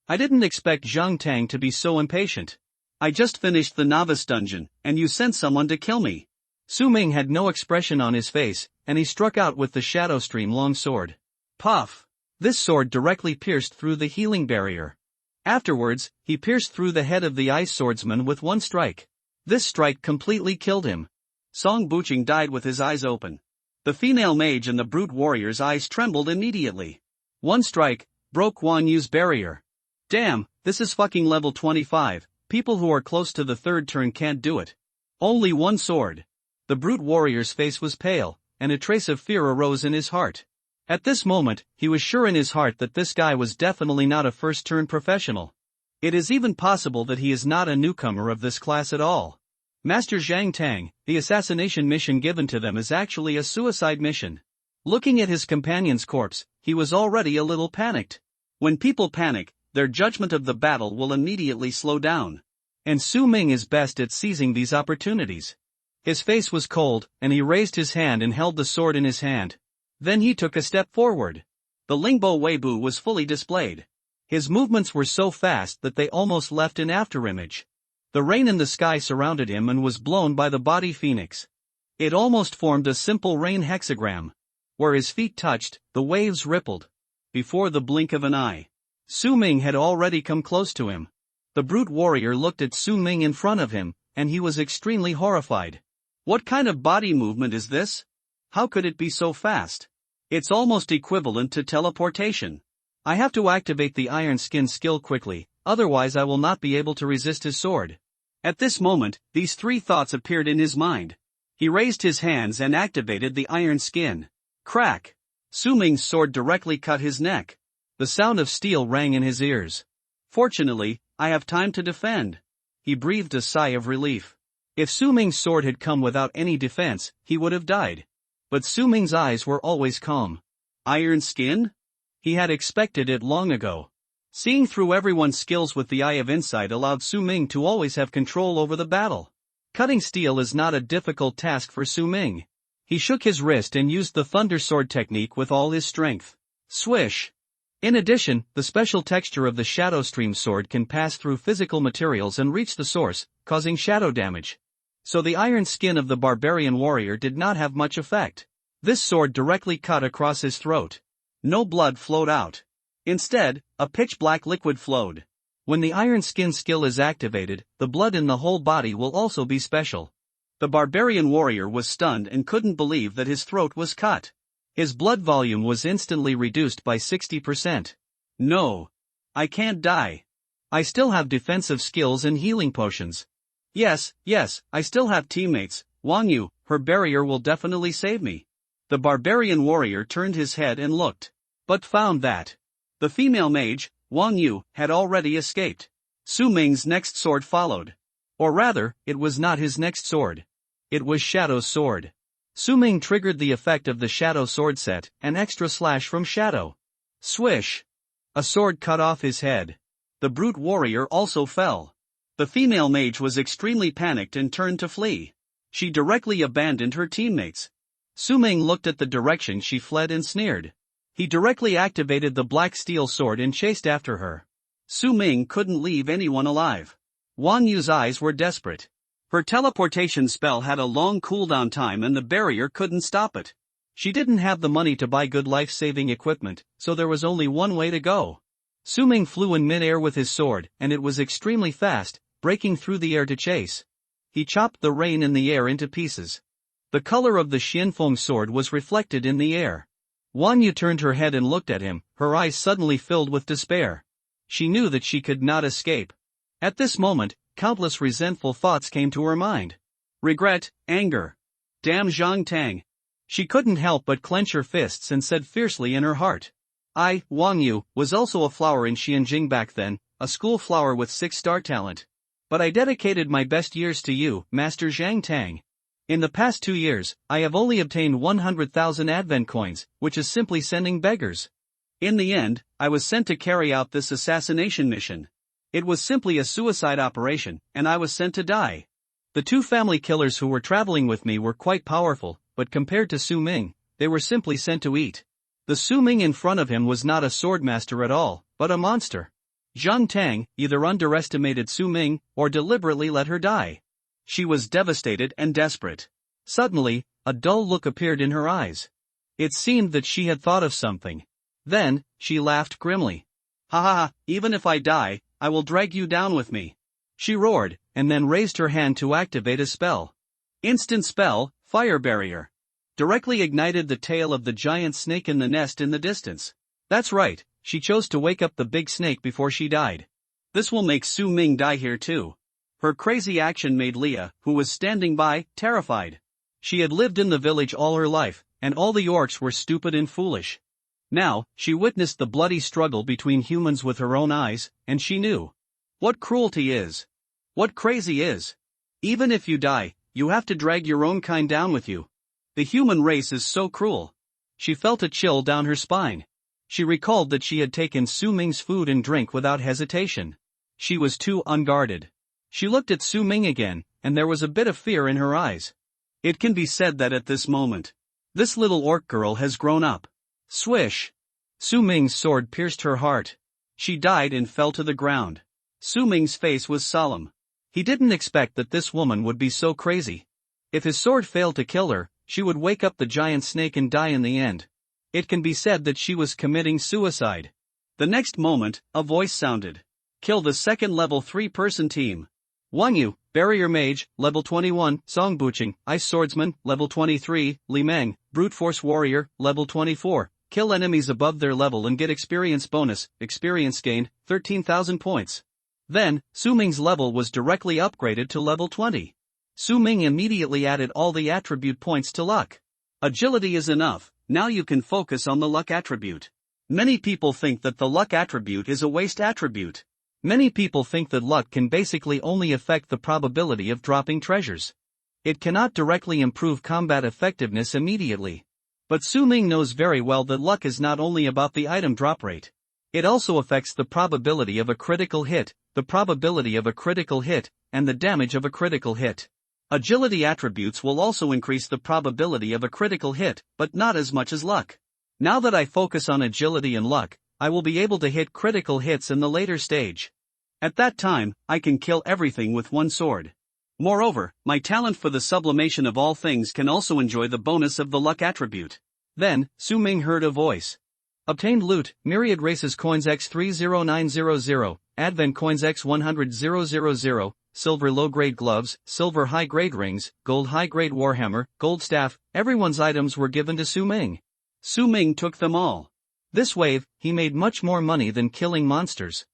S1: I didn't expect Zhang Tang to be so impatient. I just finished the novice dungeon, and you sent someone to kill me. Su Ming had no expression on his face, and he struck out with the Shadow Stream long sword. Puff! This sword directly pierced through the healing barrier. Afterwards, he pierced through the head of the ice swordsman with one strike. This strike completely killed him. Song Buching died with his eyes open. The female mage and the brute warrior's eyes trembled immediately. One strike broke Guan Yu's barrier. Damn, this is fucking level 25, people who are close to the third turn can't do it. Only one sword. The brute warrior's face was pale, and a trace of fear arose in his heart. At this moment, he was sure in his heart that this guy was definitely not a first-turn professional. It is even possible that he is not a newcomer of this class at all. Master Zhang Tang, the assassination mission given to them is actually a suicide mission. Looking at his companion's corpse, he was already a little panicked. When people panic, their judgment of the battle will immediately slow down. And Su Ming is best at seizing these opportunities. His face was cold, and he raised his hand and held the sword in his hand. Then he took a step forward. The Lingbo Weibo was fully displayed. His movements were so fast that they almost left an afterimage. The rain in the sky surrounded him and was blown by the body phoenix. It almost formed a simple rain hexagram. Where his feet touched, the waves rippled. Before the blink of an eye, Su Ming had already come close to him. The brute warrior looked at Su Ming in front of him, and he was extremely horrified. What kind of body movement is this? How could it be so fast? It's almost equivalent to teleportation. I have to activate the Iron Skin skill quickly, otherwise I will not be able to resist his sword. At this moment, these three thoughts appeared in his mind. He raised his hands and activated the Iron Skin. Crack! Su Ming's sword directly cut his neck. The sound of steel rang in his ears. Fortunately, I have time to defend. He breathed a sigh of relief. If Su Ming's sword had come without any defense, he would have died. But Su Ming's eyes were always calm. Iron Skin? He had expected it long ago. Seeing through everyone's skills with the Eye of Insight allowed Su Ming to always have control over the battle. Cutting steel is not a difficult task for Su Ming. He shook his wrist and used the Thunder Sword technique with all his strength. Swish! In addition, the special texture of the Shadow Stream sword can pass through physical materials and reach the source, causing shadow damage. So the iron skin of the barbarian warrior did not have much effect. This sword directly cut across his throat. No blood flowed out. Instead, a pitch-black liquid flowed. When the iron skin skill is activated, the blood in the whole body will also be special. The barbarian warrior was stunned and couldn't believe that his throat was cut. His blood volume was instantly reduced by 60%. No. I can't die. I still have defensive skills and healing potions. Yes, I still have teammates. Wang Yu, her barrier will definitely save me. The barbarian warrior turned his head and looked. But found that the female mage, Wang Yu, had already escaped. Su Ming's next sword followed. Or rather, it was not his next sword. It was Shadow's sword. Su Ming triggered the effect of the Shadow sword set, an extra slash from Shadow. Swish! A sword cut off his head. The brute warrior also fell. The female mage was extremely panicked and turned to flee. She directly abandoned her teammates. Su Ming looked at the direction she fled and sneered. He directly activated the black steel sword and chased after her. Su Ming couldn't leave anyone alive. Wang Yu's eyes were desperate. Her teleportation spell had a long cooldown time and the barrier couldn't stop it. She didn't have the money to buy good life-saving equipment, so there was only one way to go. Su Ming flew in mid-air with his sword, and it was extremely fast, breaking through the air to chase. He chopped the rain in the air into pieces. The color of the Xianfeng sword was reflected in the air. Wang Yu turned her head and looked at him, her eyes suddenly filled with despair. She knew that she could not escape. At this moment, countless resentful thoughts came to her mind. Regret, anger. Damn Zhang Tang. She couldn't help but clench her fists and said fiercely in her heart. I, Wang Yu, was also a flower in Xianjing back then, a school flower with 6-star talent. But I dedicated my best years to you, Master Zhang Tang. In the past 2 years, I have only obtained 100,000 advent coins, which is simply sending beggars. In the end, I was sent to carry out this assassination mission. It was simply a suicide operation, and I was sent to die. The 2 family killers who were traveling with me were quite powerful, but compared to Su Ming, they were simply sent to eat. The Su Ming in front of him was not a swordmaster at all, but a monster. Zhang Tang either underestimated Su Ming, or deliberately let her die. She was devastated and desperate. Suddenly, a dull look appeared in her eyes. It seemed that she had thought of something. Then, she laughed grimly. Ha ha ha, even if I die, I will drag you down with me. She roared, and then raised her hand to activate a spell. Instant spell, Fire Barrier. Directly ignited the tail of the giant snake in the nest in the distance. That's right, she chose to wake up the big snake before she died. This will make Su Ming die here too. Her crazy action made Leah, who was standing by, terrified. She had lived in the village all her life, and all the orcs were stupid and foolish. Now, she witnessed the bloody struggle between humans with her own eyes, and she knew what cruelty is. What crazy is. Even if you die, you have to drag your own kind down with you. The human race is so cruel. She felt a chill down her spine. She recalled that she had taken Su Ming's food and drink without hesitation. She was too unguarded. She looked at Su Ming again, and there was a bit of fear in her eyes. It can be said that at this moment, this little orc girl has grown up. Swish! Su Ming's sword pierced her heart. She died and fell to the ground. Su Ming's face was solemn. He didn't expect that this woman would be so crazy. If his sword failed to kill her, she would wake up the giant snake and die in the end. It can be said that she was committing suicide. The next moment, a voice sounded. Kill the second level 3-person team. Wang Yu, Barrier Mage, level 21, Song Buqing, Ice Swordsman, level 23, Li Meng, Brute Force Warrior, level 24, kill enemies above their level and get experience bonus, experience gained, 13,000 points. Then, Su Ming's level was directly upgraded to level 20. Su Ming immediately added all the attribute points to luck. Agility is enough, now you can focus on the luck attribute. Many people think that the luck attribute is a waste attribute. Many people think that luck can basically only affect the probability of dropping treasures. It cannot directly improve combat effectiveness immediately. But Su Ming knows very well that luck is not only about the item drop rate. It also affects the probability of a critical hit, the probability of a critical hit, and the damage of a critical hit. Agility attributes will also increase the probability of a critical hit, but not as much as luck. Now that I focus on agility and luck, I will be able to hit critical hits in the later stage. At that time, I can kill everything with one sword. Moreover, my talent for the sublimation of all things can also enjoy the bonus of the luck attribute. Then, Su Ming heard a voice. Obtained loot, Myriad Races Coins X30900, Advent Coins X100,000, Silver low-grade gloves, Silver high-grade rings, Gold high-grade warhammer, Gold staff, everyone's items were given to Su Ming. Su Ming took them all. This wave, he made much more money than killing monsters.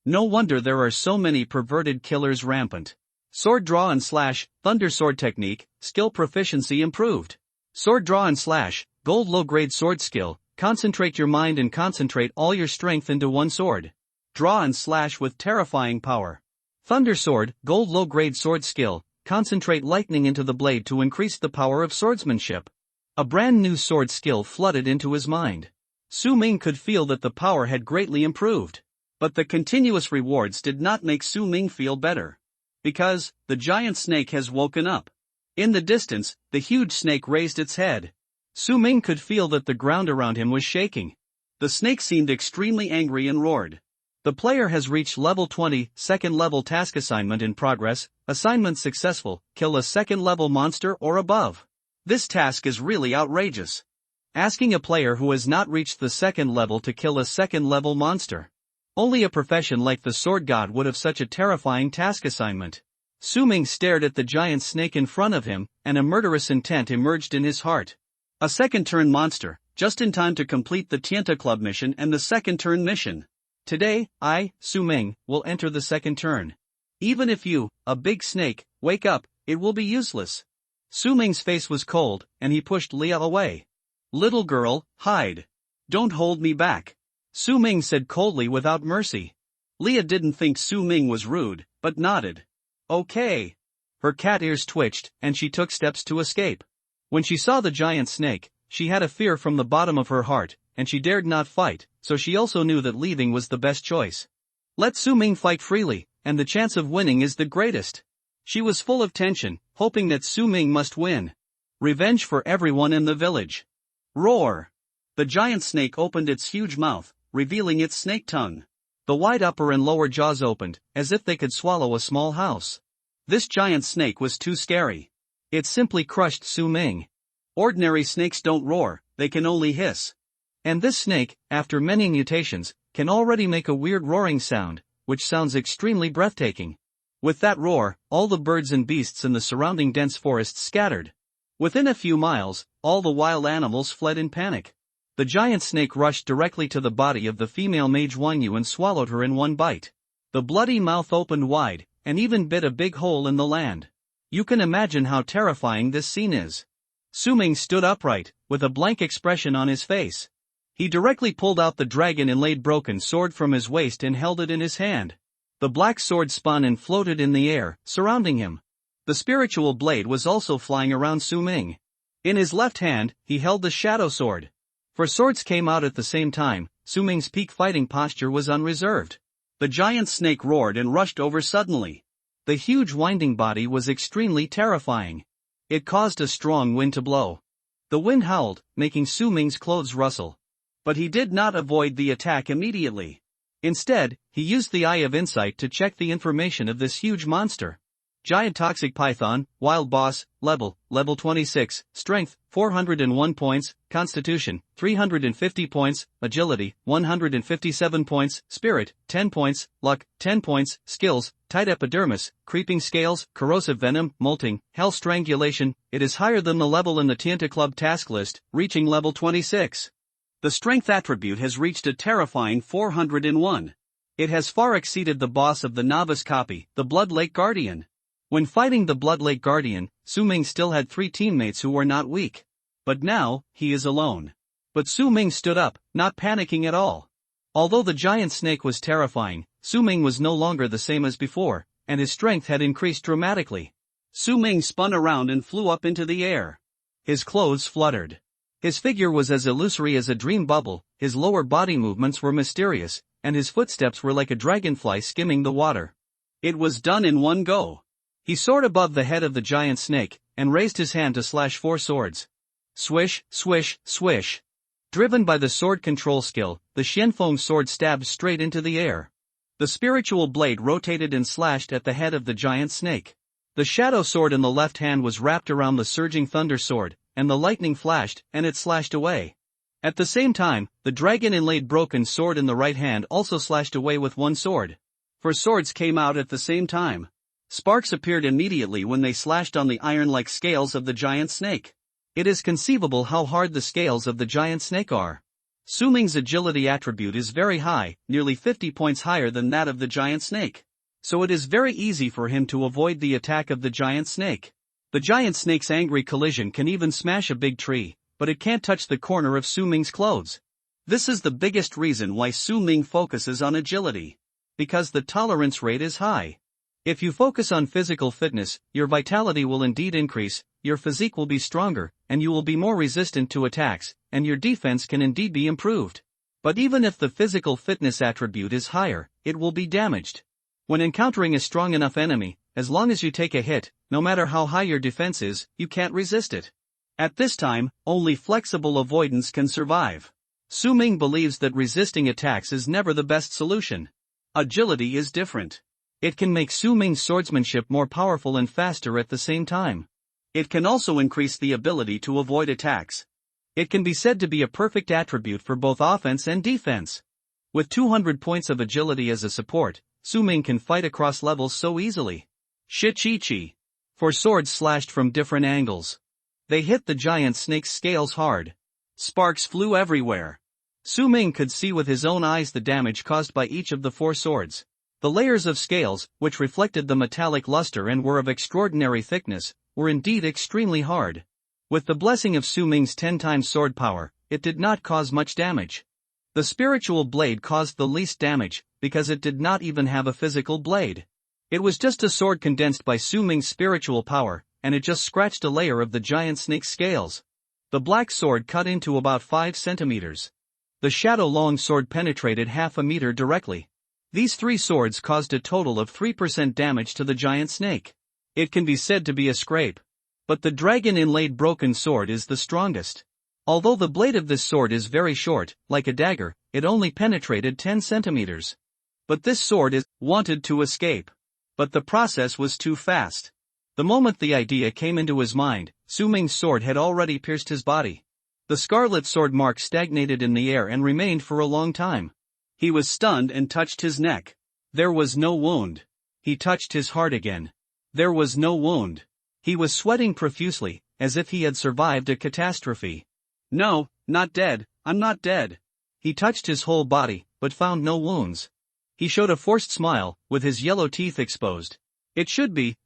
S1: No wonder there are so many perverted killers rampant. Sword draw and slash, thunder sword technique, skill proficiency improved. Sword draw and slash, gold low-grade sword skill, concentrate your mind and concentrate all your strength into one sword. Draw and slash with terrifying power. Thunder sword, gold low-grade sword skill, concentrate lightning into the blade to increase the power of swordsmanship. A brand new sword skill flooded into his mind. Su Ming could feel that the power had greatly improved. But the continuous rewards did not make Su Ming feel better. Because, the giant snake has woken up. In the distance, the huge snake raised its head. Su Ming could feel that the ground around him was shaking. The snake seemed extremely angry and roared. The player has reached level 20, second level task assignment in progress, assignment successful, kill a second level monster or above. This task is really outrageous. Asking a player who has not reached the second level to kill a second level monster. Only a profession like the Sword God would have such a terrifying task assignment. Su Ming stared at the giant snake in front of him, and a murderous intent emerged in his heart. A second turn monster, just in time to complete the Tianta Club mission and the second turn mission. Today, I, Su Ming, will enter the second turn. Even if you, a big snake, wake up, it will be useless. Su Ming's face was cold, and he pushed Leah away. Little girl, hide. Don't hold me back. Su Ming said coldly without mercy. Leah didn't think Su Ming was rude, but nodded. Okay. Her cat ears twitched, and she took steps to escape. When she saw the giant snake, she had a fear from the bottom of her heart, and she dared not fight, so she also knew that leaving was the best choice. Let Su Ming fight freely, and the chance of winning is the greatest. She was full of tension, hoping that Su Ming must win. Revenge for everyone in the village. Roar! The giant snake opened its huge mouth, revealing its snake tongue. The wide upper and lower jaws opened, as if they could swallow a small house. This giant snake was too scary. It simply crushed Su Ming. Ordinary snakes don't roar, they can only hiss. And this snake, after many mutations, can already make a weird roaring sound, which sounds extremely breathtaking. With that roar, all the birds and beasts in the surrounding dense forest scattered. Within a few miles, all the wild animals fled in panic. The giant snake rushed directly to the body of the female mage Wanyu and swallowed her in one bite. The bloody mouth opened wide, and even bit a big hole in the land. You can imagine how terrifying this scene is. Su Ming stood upright, with a blank expression on his face. He directly pulled out the dragon-inlaid broken sword from his waist and held it in his hand. The black sword spun and floated in the air, surrounding him. The spiritual blade was also flying around Su Ming. In his left hand, he held the shadow sword. For swords came out at the same time, Su Ming's peak fighting posture was unreserved. The giant snake roared and rushed over suddenly. The huge winding body was extremely terrifying. It caused a strong wind to blow. The wind howled, making Su Ming's clothes rustle. But he did not avoid the attack immediately. Instead, he used the Eye of Insight to check the information of this huge monster. Giant Toxic Python, Wild Boss, Level 26, Strength, 401 points, Constitution, 350 points, Agility, 157 points, Spirit, 10 points, Luck, 10 points, Skills, Tight Epidermis, Creeping Scales, Corrosive Venom, Molting, Hell Strangulation. It is higher than the level in the Tianta Club task list, reaching level 26. The Strength attribute has reached a terrifying 401. It has far exceeded the boss of the novice copy, the Blood Lake Guardian. When fighting the Blood Lake Guardian, Su Ming still had 3 teammates who were not weak. But now, he is alone. But Su Ming stood up, not panicking at all. Although the giant snake was terrifying, Su Ming was no longer the same as before, and his strength had increased dramatically. Su Ming spun around and flew up into the air. His clothes fluttered. His figure was as illusory as a dream bubble, his lower body movements were mysterious, and his footsteps were like a dragonfly skimming the water. It was done in one go. He soared above the head of the giant snake, and raised his hand to slash 4 swords. Swish, swish, swish. Driven by the sword control skill, the Xianfeng sword stabbed straight into the air. The spiritual blade rotated and slashed at the head of the giant snake. The shadow sword in the left hand was wrapped around the surging thunder sword, and the lightning flashed, and it slashed away. At the same time, the dragon-inlaid broken sword in the right hand also slashed away with one sword. 4 swords came out at the same time. Sparks appeared immediately when they slashed on the iron-like scales of the giant snake. It is conceivable how hard the scales of the giant snake are. Su Ming's agility attribute is very high, nearly 50 points higher than that of the giant snake. So it is very easy for him to avoid the attack of the giant snake. The giant snake's angry collision can even smash a big tree, but it can't touch the corner of Su Ming's clothes. This is the biggest reason why Su Ming focuses on agility. Because the tolerance rate is high. If you focus on physical fitness, your vitality will indeed increase, your physique will be stronger, and you will be more resistant to attacks, and your defense can indeed be improved. But even if the physical fitness attribute is higher, it will be damaged. When encountering a strong enough enemy, as long as you take a hit, no matter how high your defense is, you can't resist it. At this time, only flexible avoidance can survive. Su Ming believes that resisting attacks is never the best solution. Agility is different. It can make Su Ming's swordsmanship more powerful and faster at the same time. It can also increase the ability to avoid attacks. It can be said to be a perfect attribute for both offense and defense. With 200 points of agility as a support, Su Ming can fight across levels so easily. Shichichi. Four swords slashed from different angles. They hit the giant snake's scales hard. Sparks flew everywhere. Su Ming could see with his own eyes the damage caused by each of the four swords. The layers of scales, which reflected the metallic luster and were of extraordinary thickness, were indeed extremely hard. With the blessing of Su Ming's 10 times sword power, it did not cause much damage. The spiritual blade caused the least damage, because it did not even have a physical blade. It was just a sword condensed by Su Ming's spiritual power, and it just scratched a layer of the giant snake's scales. The black sword cut into about 5 centimeters. The shadow-long sword penetrated half a meter directly. These 3 swords caused a total of 3% damage to the giant snake. It can be said to be a scrape. But the dragon-inlaid broken sword is the strongest. Although the blade of this sword is very short, like a dagger, it only penetrated 10 centimeters. But this sword wanted to escape. But the process was too fast. The moment the idea came into his mind, Su Ming's sword had already pierced his body. The scarlet sword mark stagnated in the air and remained for a long time. He was stunned and touched his neck. There was no wound. He touched his heart again. There was no wound. He was sweating profusely, as if he had survived a catastrophe. No, not dead, I'm not dead. He touched his whole body, but found no wounds. He showed a forced smile, with his yellow teeth exposed. It should be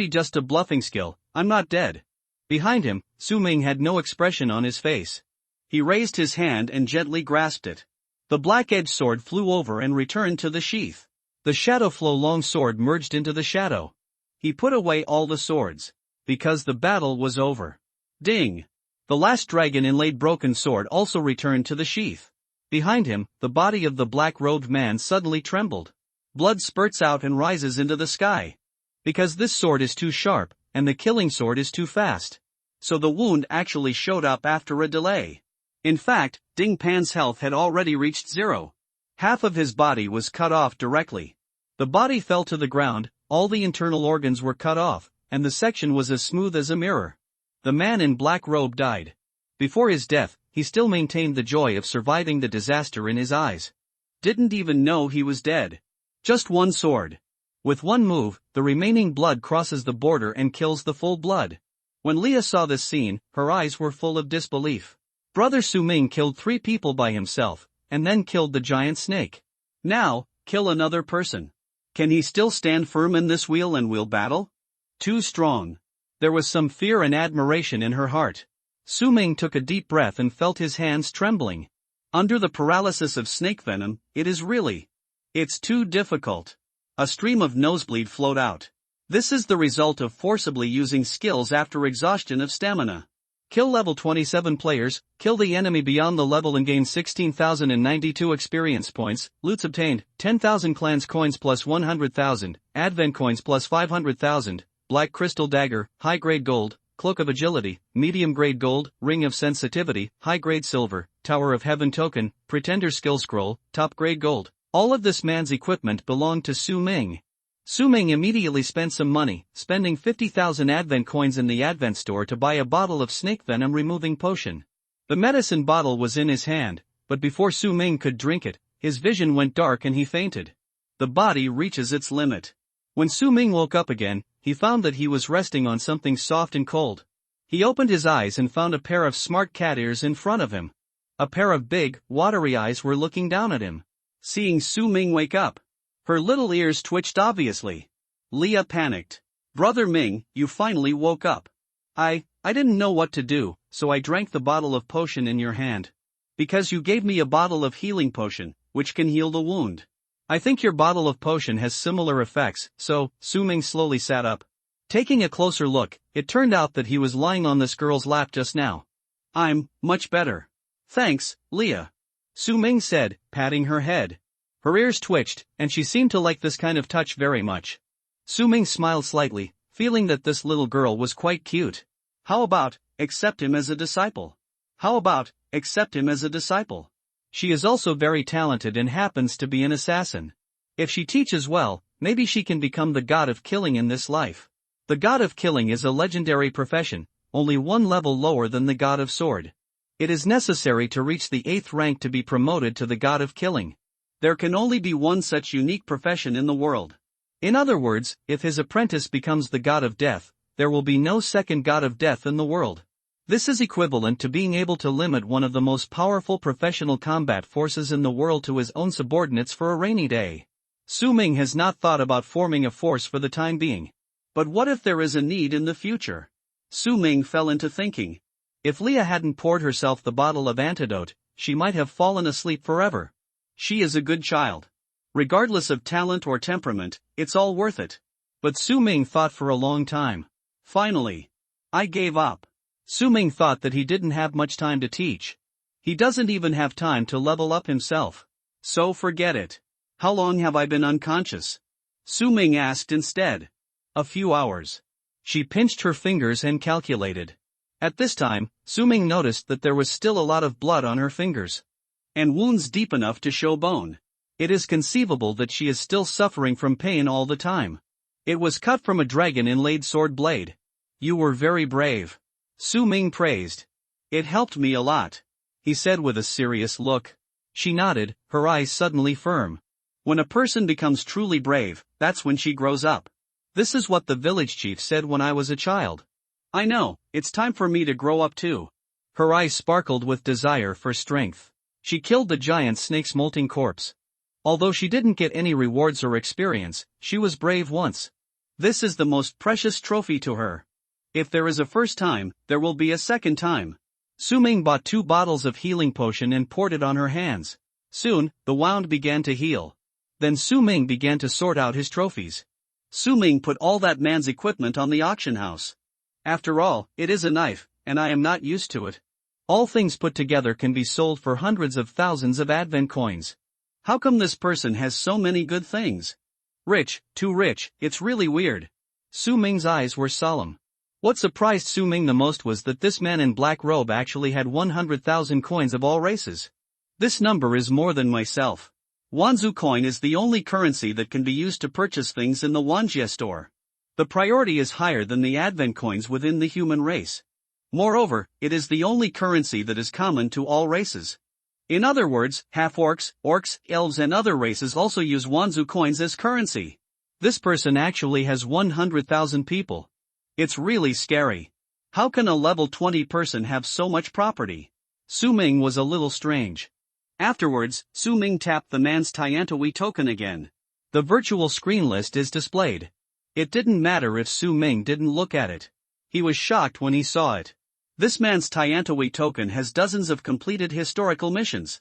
S1: just a bluffing skill, I'm not dead. Behind him, Su Ming had no expression on his face. He raised his hand and gently grasped it. The black-edged sword flew over and returned to the sheath. The shadow flow long sword merged into the shadow. He put away all the swords. Because the battle was over. Ding! The last dragon-inlaid broken sword also returned to the sheath. Behind him, the body of the black-robed man suddenly trembled. Blood spurts out and rises into the sky. Because this sword is too sharp, and the killing sword is too fast. So the wound actually showed up after a delay. In fact, Ding Pan's health had already reached 0. Half of his body was cut off directly. The body fell to the ground, all the internal organs were cut off, and the section was as smooth as a mirror. The man in black robe died. Before his death, he still maintained the joy of surviving the disaster in his eyes. Didn't even know he was dead. Just one sword. With one move, the remaining blood crosses the border and kills the full blood. When Leah saw this scene, her eyes were full of disbelief. Brother Su Ming killed 3 people by himself, and then killed the giant snake. Now, kill another person. Can he still stand firm in this wheel and wheel battle? Too strong. There was some fear and admiration in her heart. Su Ming took a deep breath and felt his hands trembling. Under the paralysis of snake venom, it's too difficult. A stream of nosebleed flowed out. This is the result of forcibly using skills after exhaustion of stamina. Kill level 27 players, kill the enemy beyond the level and gain 16,092 experience points, loots obtained, 10,000 clans coins plus 100,000, advent coins plus 500,000, black crystal dagger, high-grade gold, cloak of agility, medium-grade gold, ring of sensitivity, high-grade silver, tower of heaven token, pretender skill scroll, top-grade gold. All of this man's equipment belonged to Su Ming. Su Ming immediately spent some money, spending 50,000 advent coins in the advent store to buy a bottle of snake venom removing potion. The medicine bottle was in his hand, but before Su Ming could drink it, his vision went dark and he fainted. The body reaches its limit. When Su Ming woke up again, he found that he was resting on something soft and cold. He opened his eyes and found a pair of smart cat ears in front of him. A pair of big, watery eyes were looking down at him. Seeing Su Ming wake up, her little ears twitched obviously. Leah panicked. Brother Ming, you finally woke up. I didn't know what to do, so I drank the bottle of potion in your hand. Because you gave me a bottle of healing potion, which can heal the wound. I think your bottle of potion has similar effects, so, Su Ming slowly sat up. Taking a closer look, it turned out that he was lying on this girl's lap just now. I'm much better. Thanks, Leah. Su Ming said, patting her head. Her ears twitched, and she seemed to like this kind of touch very much. Su Ming smiled slightly, feeling that this little girl was quite cute. How about, accept him as a disciple? She is also very talented and happens to be an assassin. If she teaches well, maybe she can become the god of killing in this life. The god of killing is a legendary profession, only one level lower than the god of sword. It is necessary to reach the 8th rank to be promoted to the god of killing. There can only be one such unique profession in the world. In other words, if his apprentice becomes the god of death, there will be no second god of death in the world. This is equivalent to being able to limit one of the most powerful professional combat forces in the world to his own subordinates for a rainy day. Su Ming has not thought about forming a force for the time being. But what if there is a need in the future? Su Ming fell into thinking. If Leah hadn't poured herself the bottle of antidote, she might have fallen asleep forever. She is a good child. Regardless of talent or temperament, it's all worth it. But Su Ming thought for a long time. Finally, I gave up. Su Ming thought that he didn't have much time to teach. He doesn't even have time to level up himself. So forget it. How long have I been unconscious? Su Ming asked instead. A few hours. She pinched her fingers and calculated. At this time, Su Ming noticed that there was still a lot of blood on her fingers. And wounds deep enough to show bone. It is conceivable that she is still suffering from pain all the time. It was cut from a dragon-inlaid sword blade. You were very brave. Su Ming praised. It helped me a lot, he said with a serious look. She nodded, her eyes suddenly firm. When a person becomes truly brave, that's when she grows up. This is what the village chief said when I was a child. I know, it's time for me to grow up too. Her eyes sparkled with desire for strength. She killed the giant snake's molting corpse. Although she didn't get any rewards or experience, she was brave once. This is the most precious trophy to her. If there is a first time, there will be a second time. Su Ming bought 2 bottles of healing potion and poured it on her hands. Soon, the wound began to heal. Then Su Ming began to sort out his trophies. Su Ming put all that man's equipment on the auction house. After all, it is a knife, and I am not used to it. All things put together can be sold for hundreds of thousands of advent coins. How come this person has so many good things? Rich, too rich, it's really weird. Su Ming's eyes were solemn. What surprised Su Ming the most was that this man in black robe actually had 100,000 coins of all races. This number is more than myself. Wanzu coin is the only currency that can be used to purchase things in the Wanjie store. The priority is higher than the advent coins within the human race. Moreover, it is the only currency that is common to all races. In other words, half-orcs, orcs, elves and other races also use Wanzu coins as currency. This person actually has 100,000 people. It's really scary. How can a level 20 person have so much property? Su Ming was a little strange. Afterwards, Su Ming tapped the man's Tiantawi token again. The virtual screen list is displayed. It didn't matter if Su Ming didn't look at it. He was shocked when he saw it. This man's Tiantawi token has dozens of completed historical missions.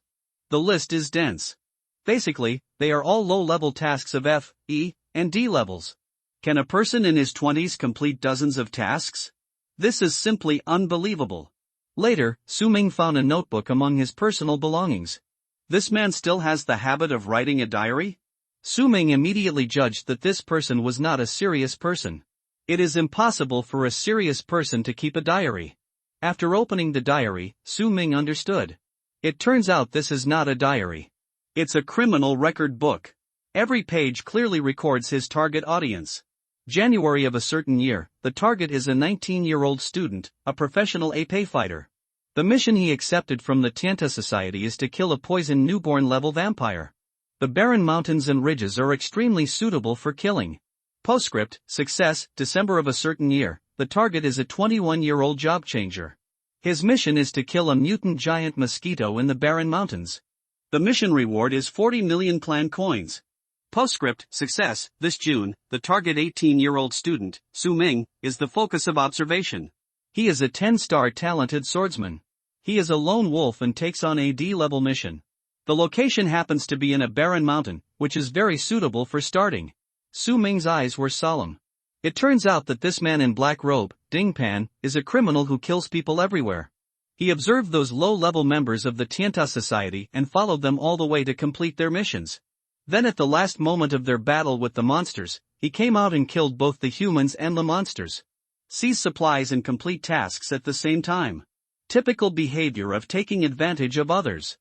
S1: The list is dense. Basically, they are all low-level tasks of F, E, and D levels. Can a person in his 20s complete dozens of tasks? This is simply unbelievable. Later, Su Ming found a notebook among his personal belongings. This man still has the habit of writing a diary? Su Ming immediately judged that this person was not a serious person. It is impossible for a serious person to keep a diary. After opening the diary, Su Ming understood. It turns out this is not a diary. It's a criminal record book. Every page clearly records his target audience. January of a certain year, the target is a 19-year-old student, a professional épée fighter. The mission he accepted from the Tianta Society is to kill a poisoned newborn-level vampire. The barren mountains and ridges are extremely suitable for killing. Postscript, success, December of a certain year, the target is a 21-year-old job changer. His mission is to kill a mutant giant mosquito in the barren mountains. The mission reward is 40 million clan coins. Postscript, success, this June, the target 18-year-old student, Su Ming, is the focus of observation. He is a 10-star talented swordsman. He is a lone wolf and takes on a D-level mission. The location happens to be in a barren mountain, which is very suitable for starting. Su Ming's eyes were solemn. It turns out that this man in black robe, Ding Pan, is a criminal who kills people everywhere. He observed those low-level members of the Tianta Society and followed them all the way to complete their missions. Then at the last moment of their battle with the monsters, he came out and killed both the humans and the monsters. Seize supplies and complete tasks at the same time. Typical behavior of taking advantage of others.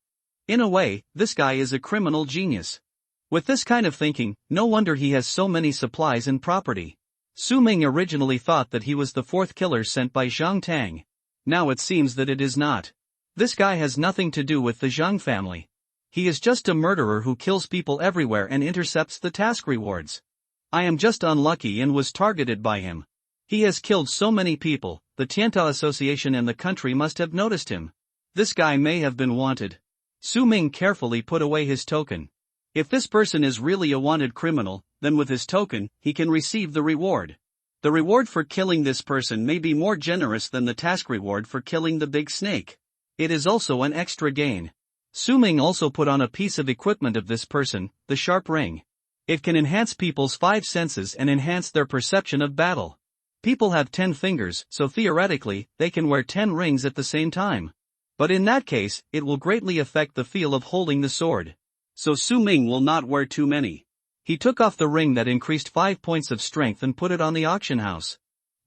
S1: In a way, this guy is a criminal genius. With this kind of thinking, no wonder he has so many supplies and property. Su Ming originally thought that he was the 4th killer sent by Zhang Tang. Now it seems that it is not. This guy has nothing to do with the Zhang family. He is just a murderer who kills people everywhere and intercepts the task rewards. I am just unlucky and was targeted by him. He has killed so many people, the Tiantai Association and the country must have noticed him. This guy may have been wanted. Su Ming carefully put away his token. If this person is really a wanted criminal, then with his token, he can receive the reward. The reward for killing this person may be more generous than the task reward for killing the big snake. It is also an extra gain. Su Ming also put on a piece of equipment of this person, the sharp ring. It can enhance people's 5 senses and enhance their perception of battle. People have 10 fingers, so theoretically, they can wear 10 rings at the same time. But in that case, it will greatly affect the feel of holding the sword. So Su Ming will not wear too many. He took off the ring that increased 5 points of strength and put it on the auction house.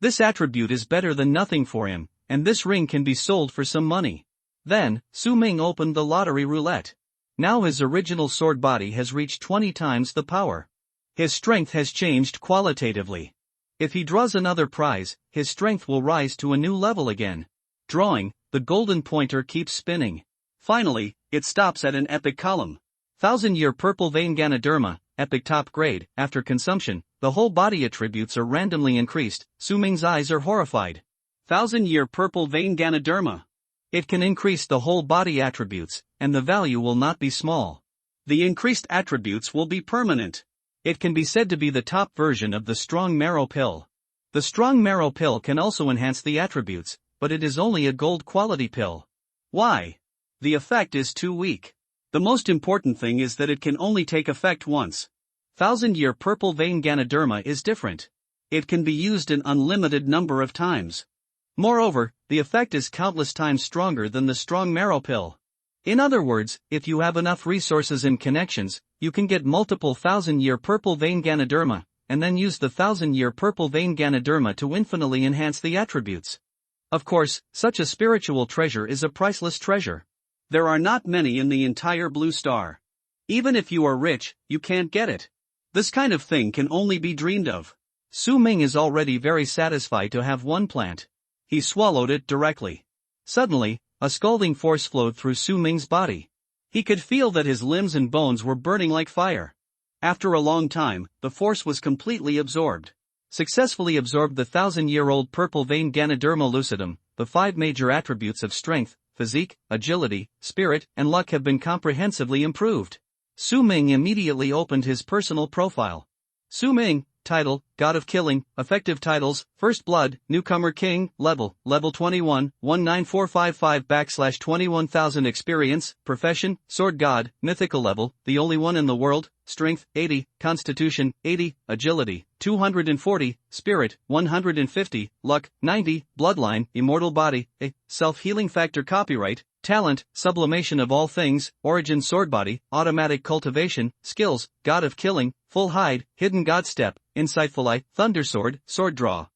S1: This attribute is better than nothing for him, and this ring can be sold for some money. Then, Su Ming opened the lottery roulette. Now his original sword body has reached 20 times the power. His strength has changed qualitatively. If he draws another prize, his strength will rise to a new level again. Drawing, the golden pointer keeps spinning. Finally, it stops at an epic column. 1000-year purple vein Ganoderma, epic top grade. After consumption, the whole body attributes are randomly increased. Su Ming's eyes are horrified. 1000-year purple vein Ganoderma. It can increase the whole body attributes, and the value will not be small. The increased attributes will be permanent. It can be said to be the top version of the strong marrow pill. The strong marrow pill can also enhance the attributes, but it is only a gold quality pill. Why? The effect is too weak. The most important thing is that it can only take effect once. 1000-year purple vein Ganoderma is different. It can be used an unlimited number of times. Moreover, the effect is countless times stronger than the strong marrow pill. In other words, if you have enough resources and connections, you can get multiple 1000-year purple vein Ganoderma, and then use the 1000-year purple vein Ganoderma to infinitely enhance the attributes. Of course, such a spiritual treasure is a priceless treasure. There are not many in the entire Blue Star. Even if you are rich, you can't get it. This kind of thing can only be dreamed of. Su Ming is already very satisfied to have one plant. He swallowed it directly. Suddenly, a scalding force flowed through Su Ming's body. He could feel that his limbs and bones were burning like fire. After a long time, the force was completely absorbed. Successfully absorbed the 1000-year-old purple vein Ganoderma lucidum. The 5 major attributes of strength, physique, agility, spirit, and luck have been comprehensively improved. Su Ming immediately opened his personal profile. Su Ming, title, God of Killing, effective titles, First Blood, Newcomer King, level 21, 19455/21000 experience, profession, Sword God, mythical level, the only one in the world, strength, 80, constitution, 80, agility, 240, spirit, 150, luck, 90, bloodline, immortal body, self-healing factor copyright, talent, sublimation of all things, origin sword body, automatic cultivation, skills, God of Killing, full hide, hidden God step, insightful eye, thunder sword, sword draw.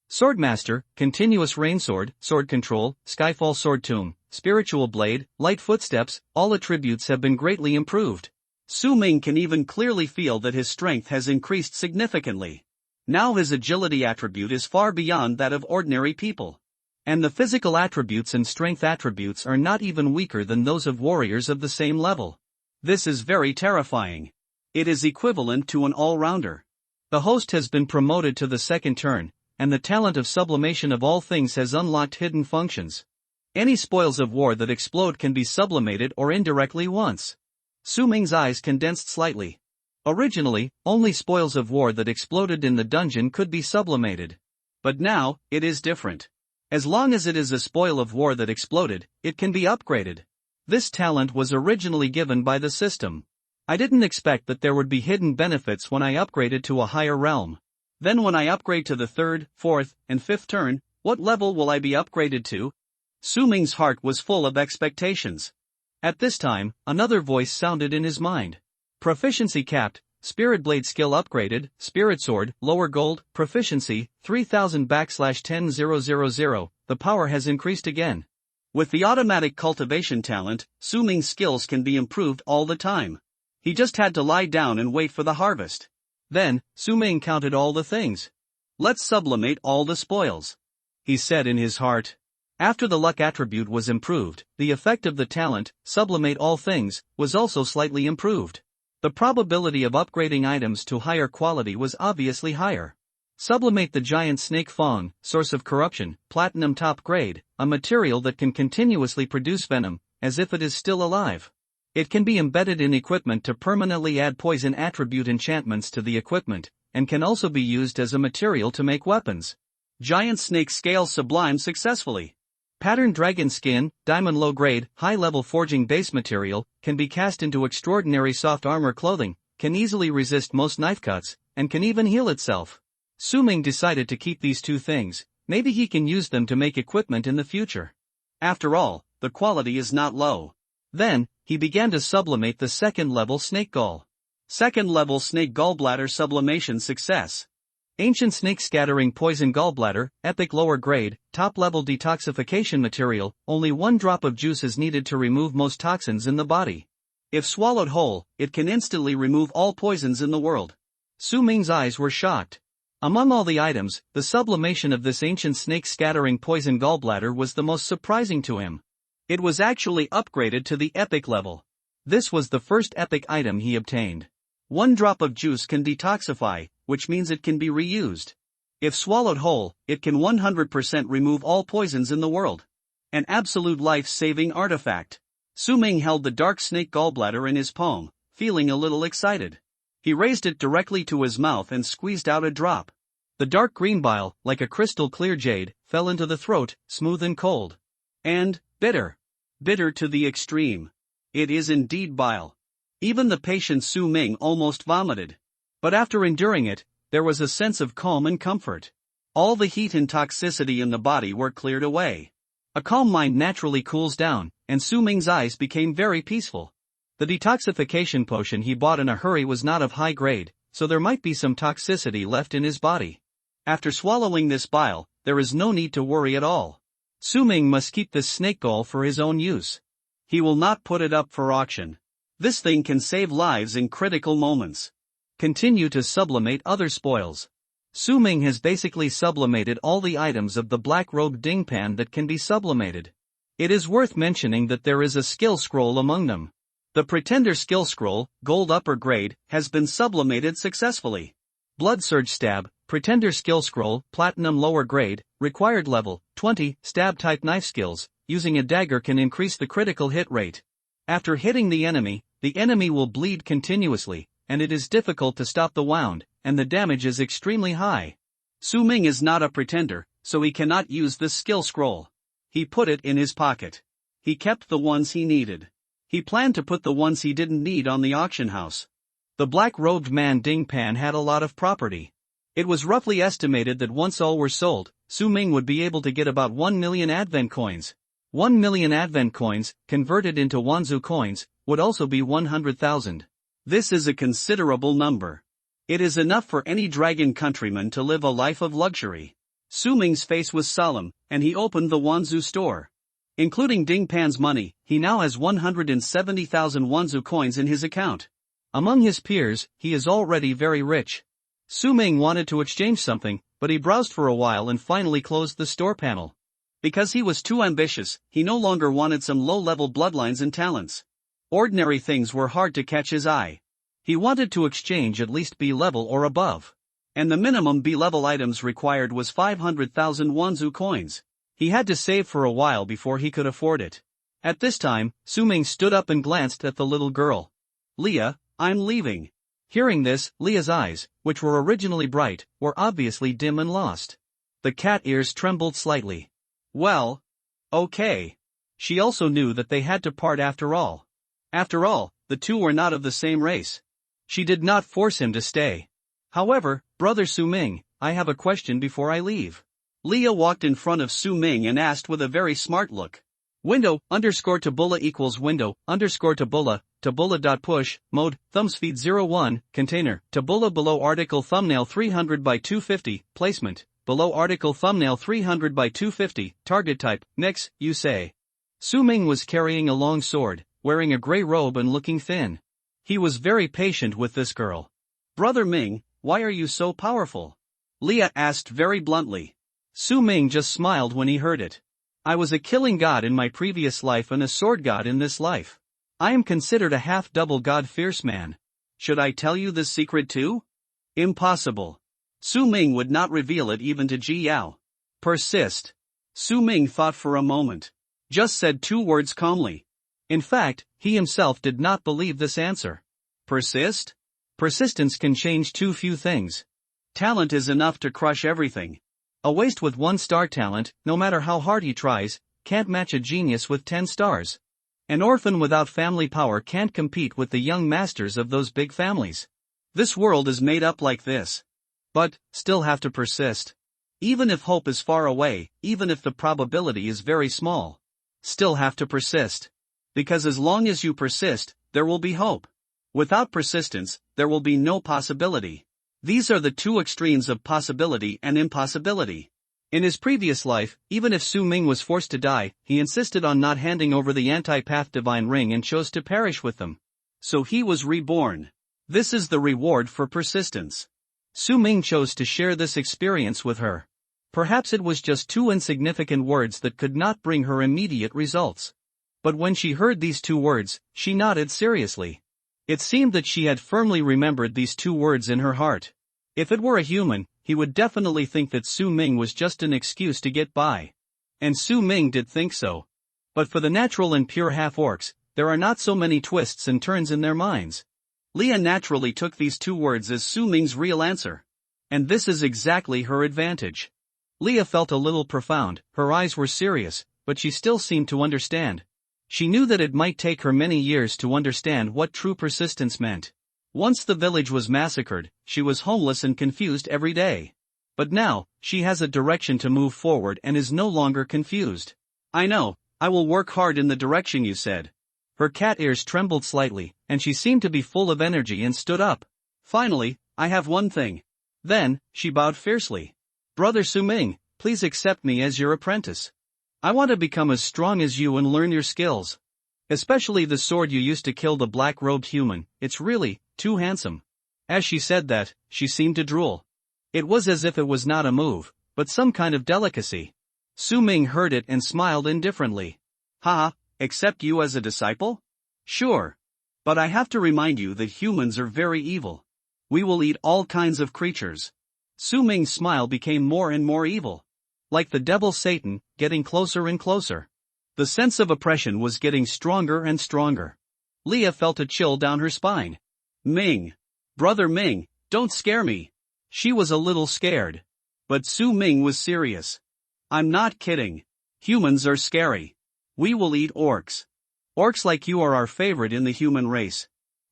S1: Swordmaster, continuous rain sword, sword control, skyfall sword tomb, spiritual blade, light footsteps, all attributes have been greatly improved. Su Ming can even clearly feel that his strength has increased significantly. Now his agility attribute is far beyond that of ordinary people. And the physical attributes and strength attributes are not even weaker than those of warriors of the same level. This is very terrifying. It is equivalent to an all-rounder. The host has been promoted to the second turn, and the talent of sublimation of all things has unlocked hidden functions. Any spoils of war that explode can be sublimated or indirectly once. Su Ming's eyes condensed slightly. Originally, only spoils of war that exploded in the dungeon could be sublimated. But now, it is different. As long as it is a spoil of war that exploded, it can be upgraded. This talent was originally given by the system. I didn't expect that there would be hidden benefits when I upgraded to a higher realm. Then when I upgrade to the 3rd, 4th, and 5th turn, what level will I be upgraded to? Su Ming's heart was full of expectations. At this time, another voice sounded in his mind. Proficiency capped, Spirit Blade skill upgraded, Spirit Sword, lower gold, proficiency, 3000/10000, the power has increased again. With the automatic cultivation talent, Su Ming's skills can be improved all the time. He just had to lie down and wait for the harvest. Then, Su Ming counted all the things. Let's sublimate all the spoils, he said in his heart. After the luck attribute was improved, the effect of the talent, sublimate all things, was also slightly improved. The probability of upgrading items to higher quality was obviously higher. Sublimate the giant snake fang, source of corruption, platinum top grade, a material that can continuously produce venom, as if it is still alive. It can be embedded in equipment to permanently add poison attribute enchantments to the equipment, and can also be used as a material to make weapons. Giant snake scale sublime successfully. Pattern dragon skin, diamond low grade, high level forging base material, can be cast into extraordinary soft armor clothing, can easily resist most knife cuts, and can even heal itself. Su Ming decided to keep these two things, maybe he can use them to make equipment in the future. After all, the quality is not low. Then, he began to sublimate the second level snake gall. Second level snake gallbladder sublimation success. Ancient snake scattering poison gallbladder, epic lower grade, top level detoxification material, only 1 drop of juice is needed to remove most toxins in the body. If swallowed whole, it can instantly remove all poisons in the world. Su Ming's eyes were shocked. Among all the items, the sublimation of this ancient snake scattering poison gallbladder was the most surprising to him. It was actually upgraded to the epic level. This was the first epic item he obtained. 1 drop of juice can detoxify, which means it can be reused. If swallowed whole, it can 100% remove all poisons in the world. An absolute life-saving artifact. Su Ming held the dark snake gallbladder in his palm, feeling a little excited. He raised it directly to his mouth and squeezed out a drop. The dark green bile, like a crystal clear jade, fell into the throat, smooth and cold. And bitter. Bitter to the extreme. It is indeed bile. Even the patient Su Ming almost vomited. But after enduring it, there was a sense of calm and comfort. All the heat and toxicity in the body were cleared away. A calm mind naturally cools down, and Su Ming's eyes became very peaceful. The detoxification potion he bought in a hurry was not of high grade, so there might be some toxicity left in his body. After swallowing this bile, there is no need to worry at all. Su Ming must keep this snake gall for his own use. He will not put it up for auction. This thing can save lives in critical moments. Continue to sublimate other spoils. Su Ming has basically sublimated all the items of the black-robed dingpan that can be sublimated. It is worth mentioning that there is a skill scroll among them. The Pretender skill scroll, gold upper grade, has been sublimated successfully. Blood Surge Stab, Pretender skill scroll, platinum lower grade, required level, 20, stab type knife skills, using a dagger can increase the critical hit rate. After hitting the enemy will bleed continuously, and it is difficult to stop the wound, and the damage is extremely high. Su Ming is not a pretender, so he cannot use this skill scroll. He put it in his pocket. He kept the ones he needed. He planned to put the ones he didn't need on the auction house. The black-robed man Dingpan had a lot of property. It was roughly estimated that once all were sold, Su Ming would be able to get about 1 million advent coins. 1 million advent coins, converted into Wanzu coins, would also be 100,000. This is a considerable number. It is enough for any dragon countryman to live a life of luxury. Su Ming's face was solemn, and he opened the Wanzu store. Including Dingpan's money, he now has 170,000 Wanzu coins in his account. Among his peers, he is already very rich. Su Ming wanted to exchange something, but he browsed for a while and finally closed the store panel. Because he was too ambitious, he no longer wanted some low-level bloodlines and talents. Ordinary things were hard to catch his eye. He wanted to exchange at least B-level or above. And the minimum B-level items required was 500,000 Wanzu coins. He had to save for a while before he could afford it. At this time, Su Ming stood up and glanced at the little girl. "Leah, I'm leaving." Hearing this, Leah's eyes, which were originally bright, were obviously dim and lost. The cat ears trembled slightly. Well, okay. She also knew that they had to part after all. After all, the two were not of the same race. She did not force him to stay. However, Brother Su Ming, I have a question before I leave. Leah walked in front of Su Ming and asked with a very smart look. Window_Tabula equals window_Tabula, mode, thumbspeed 01, container, Tabula below article thumbnail 300 by 250, placement, below article thumbnail 300 by 250, target type, Nix, you say. Su Ming was carrying a long sword, wearing a gray robe and looking thin. He was very patient with this girl. Brother Ming, why are you so powerful? Leah asked very bluntly. Su Ming just smiled when he heard it. I was a killing god in my previous life and a sword god in this life. I am considered a half-double god fierce man. Should I tell you this secret too? Impossible. Su Ming would not reveal it even to Ji Yao. Persist. Su Ming thought for a moment. Just said 2 words calmly. In fact, he himself did not believe this answer. Persist? Persistence can change too few things. Talent is enough to crush everything. A waste with 1-star talent, no matter how hard he tries, can't match a genius with 10 stars. An orphan without family power can't compete with the young masters of those big families. This world is made up like this. But, still have to persist. Even if hope is far away, even if the probability is very small. Still have to persist. Because as long as you persist, there will be hope. Without persistence, there will be no possibility. These are the 2 extremes of possibility and impossibility. In his previous life, even if Su Ming was forced to die, he insisted on not handing over the anti-path divine ring and chose to perish with them. So he was reborn. This is the reward for persistence. Su Ming chose to share this experience with her. Perhaps it was just 2 insignificant words that could not bring her immediate results. But when she heard these 2 words, she nodded seriously. It seemed that she had firmly remembered these 2 words in her heart. If it were a human, he would definitely think that Su Ming was just an excuse to get by. And Su Ming did think so. But for the natural and pure half-orcs, there are not so many twists and turns in their minds. Leah naturally took these 2 words as Su Ming's real answer. And this is exactly her advantage. Leah felt a little profound, her eyes were serious, but she still seemed to understand. She knew that it might take her many years to understand what true persistence meant. Once the village was massacred, she was homeless and confused every day. But now, she has a direction to move forward and is no longer confused. I know, I will work hard in the direction you said. Her cat ears trembled slightly, and she seemed to be full of energy and stood up. Finally, I have one thing. Then, she bowed fiercely. Brother Su Ming, please accept me as your apprentice. I want to become as strong as you and learn your skills. Especially the sword you used to kill the black-robed human, it's really too handsome. As she said that, she seemed to drool. It was as if it was not a move, but some kind of delicacy. Su Ming heard it and smiled indifferently. Ha, accept you as a disciple? Sure. But I have to remind you that humans are very evil. We will eat all kinds of creatures. Su Ming's smile became more and more evil. Like the devil Satan, getting closer and closer. The sense of oppression was getting stronger and stronger. Leah felt a chill down her spine. Ming. Brother Ming, don't scare me. She was a little scared. But Su Ming was serious. I'm not kidding. Humans are scary. We will eat orcs. Orcs like you are our favorite in the human race.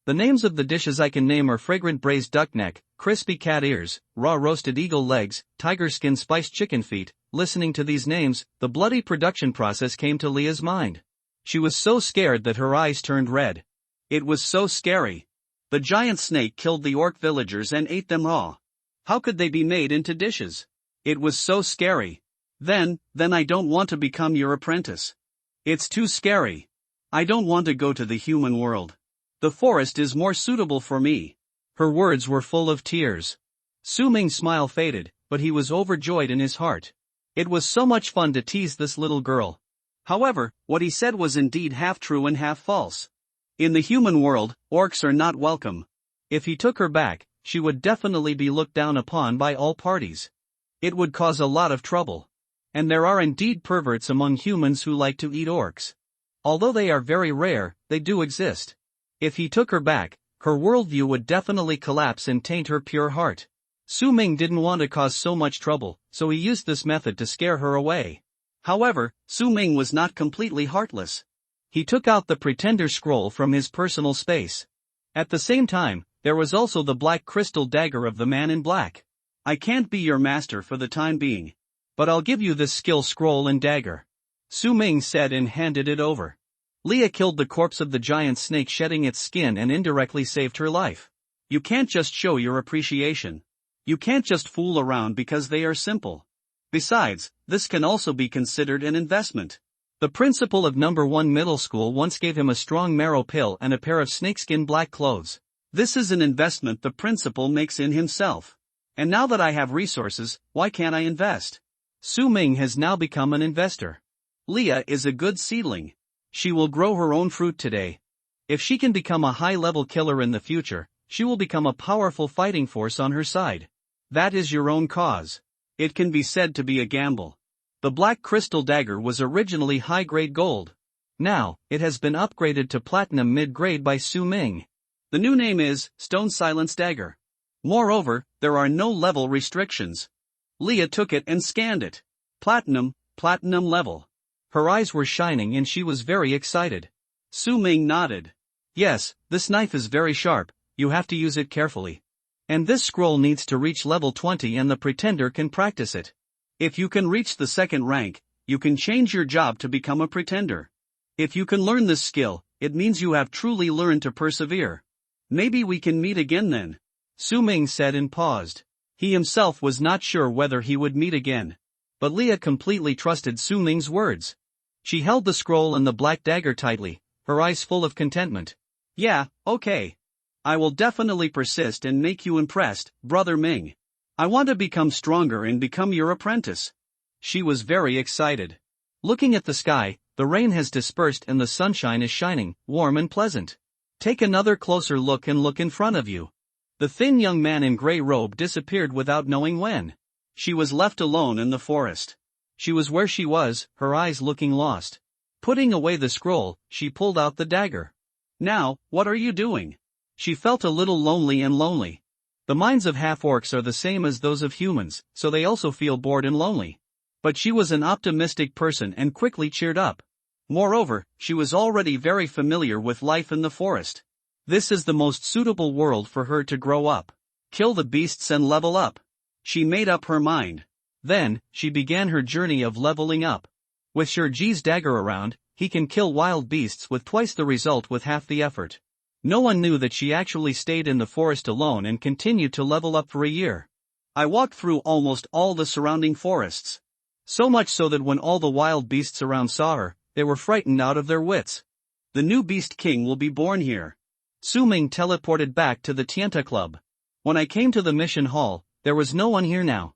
S1: The names of the dishes I can name are fragrant braised duck neck, crispy cat ears, raw roasted eagle legs, tiger skin spiced chicken feet. Listening to these names, the bloody production process came to Leah's mind. She was so scared that her eyes turned red. It was so scary. The giant snake killed the orc villagers and ate them raw. How could they be made into dishes? It was so scary. Then I don't want to become your apprentice. It's too scary. I don't want to go to the human world. The forest is more suitable for me. Her words were full of tears. Su Ming's smile faded, but he was overjoyed in his heart. It was so much fun to tease this little girl. However, what he said was indeed half true and half false. In the human world, orcs are not welcome. If he took her back, she would definitely be looked down upon by all parties. It would cause a lot of trouble. And there are indeed perverts among humans who like to eat orcs. Although they are very rare, they do exist. If he took her back, her worldview would definitely collapse and taint her pure heart. Su Ming didn't want to cause so much trouble, so he used this method to scare her away. However, Su Ming was not completely heartless. He took out the Pretender Scroll from his personal space. At the same time, there was also the black crystal dagger of the man in black. I can't be your master for the time being. But I'll give you this skill scroll and dagger. Su Ming said and handed it over. Leah killed the corpse of the giant snake, shedding its skin, and indirectly saved her life. You can't just show your appreciation. You can't just fool around because they are simple. Besides, this can also be considered an investment. The principal of No. 1 Middle School once gave him a strong marrow pill and a pair of snakeskin black clothes. This is an investment the principal makes in himself. And now that I have resources, why can't I invest? Su Ming has now become an investor. Leah is a good seedling. She will grow her own fruit today. If she can become a high-level killer in the future, she will become a powerful fighting force on her side. That is your own cause. It can be said to be a gamble. The black crystal dagger was originally high-grade gold. Now, it has been upgraded to platinum mid-grade by Su Ming. The new name is Stone Silence Dagger. Moreover, there are no level restrictions. Leah took it and scanned it. Platinum level. Her eyes were shining and she was very excited. Su Ming nodded. Yes, this knife is very sharp, you have to use it carefully. And this scroll needs to reach level 20 and the pretender can practice it. If you can reach the second rank, you can change your job to become a pretender. If you can learn this skill, it means you have truly learned to persevere. Maybe we can meet again then. Su Ming said and paused. He himself was not sure whether he would meet again. But Leah completely trusted Su Ming's words. She held the scroll and the black dagger tightly, her eyes full of contentment. Yeah, okay. I will definitely persist and make you impressed, Brother Ming. I want to become stronger and become your apprentice. She was very excited. Looking at the sky, the rain has dispersed and the sunshine is shining, warm and pleasant. Take another closer look and look in front of you. The thin young man in gray robe disappeared without knowing when. She was left alone in the forest. She was where she was, her eyes looking lost. Putting away the scroll, she pulled out the dagger. Now, what are you doing? She felt a little lonely. The minds of half-orcs are the same as those of humans, so they also feel bored and lonely. But she was an optimistic person and quickly cheered up. Moreover, she was already very familiar with life in the forest. This is the most suitable world for her to grow up. Kill the beasts and level up. She made up her mind. Then, she began her journey of leveling up. With Shurji's dagger around, he can kill wild beasts with twice the result with half the effort. No one knew that she actually stayed in the forest alone and continued to level up for a year. I walked through almost all the surrounding forests. So much so that when all the wild beasts around saw her, they were frightened out of their wits. The new Beast King will be born here. Su Ming teleported back to the Tianta Club. When I came to the mission hall, there was no one here now.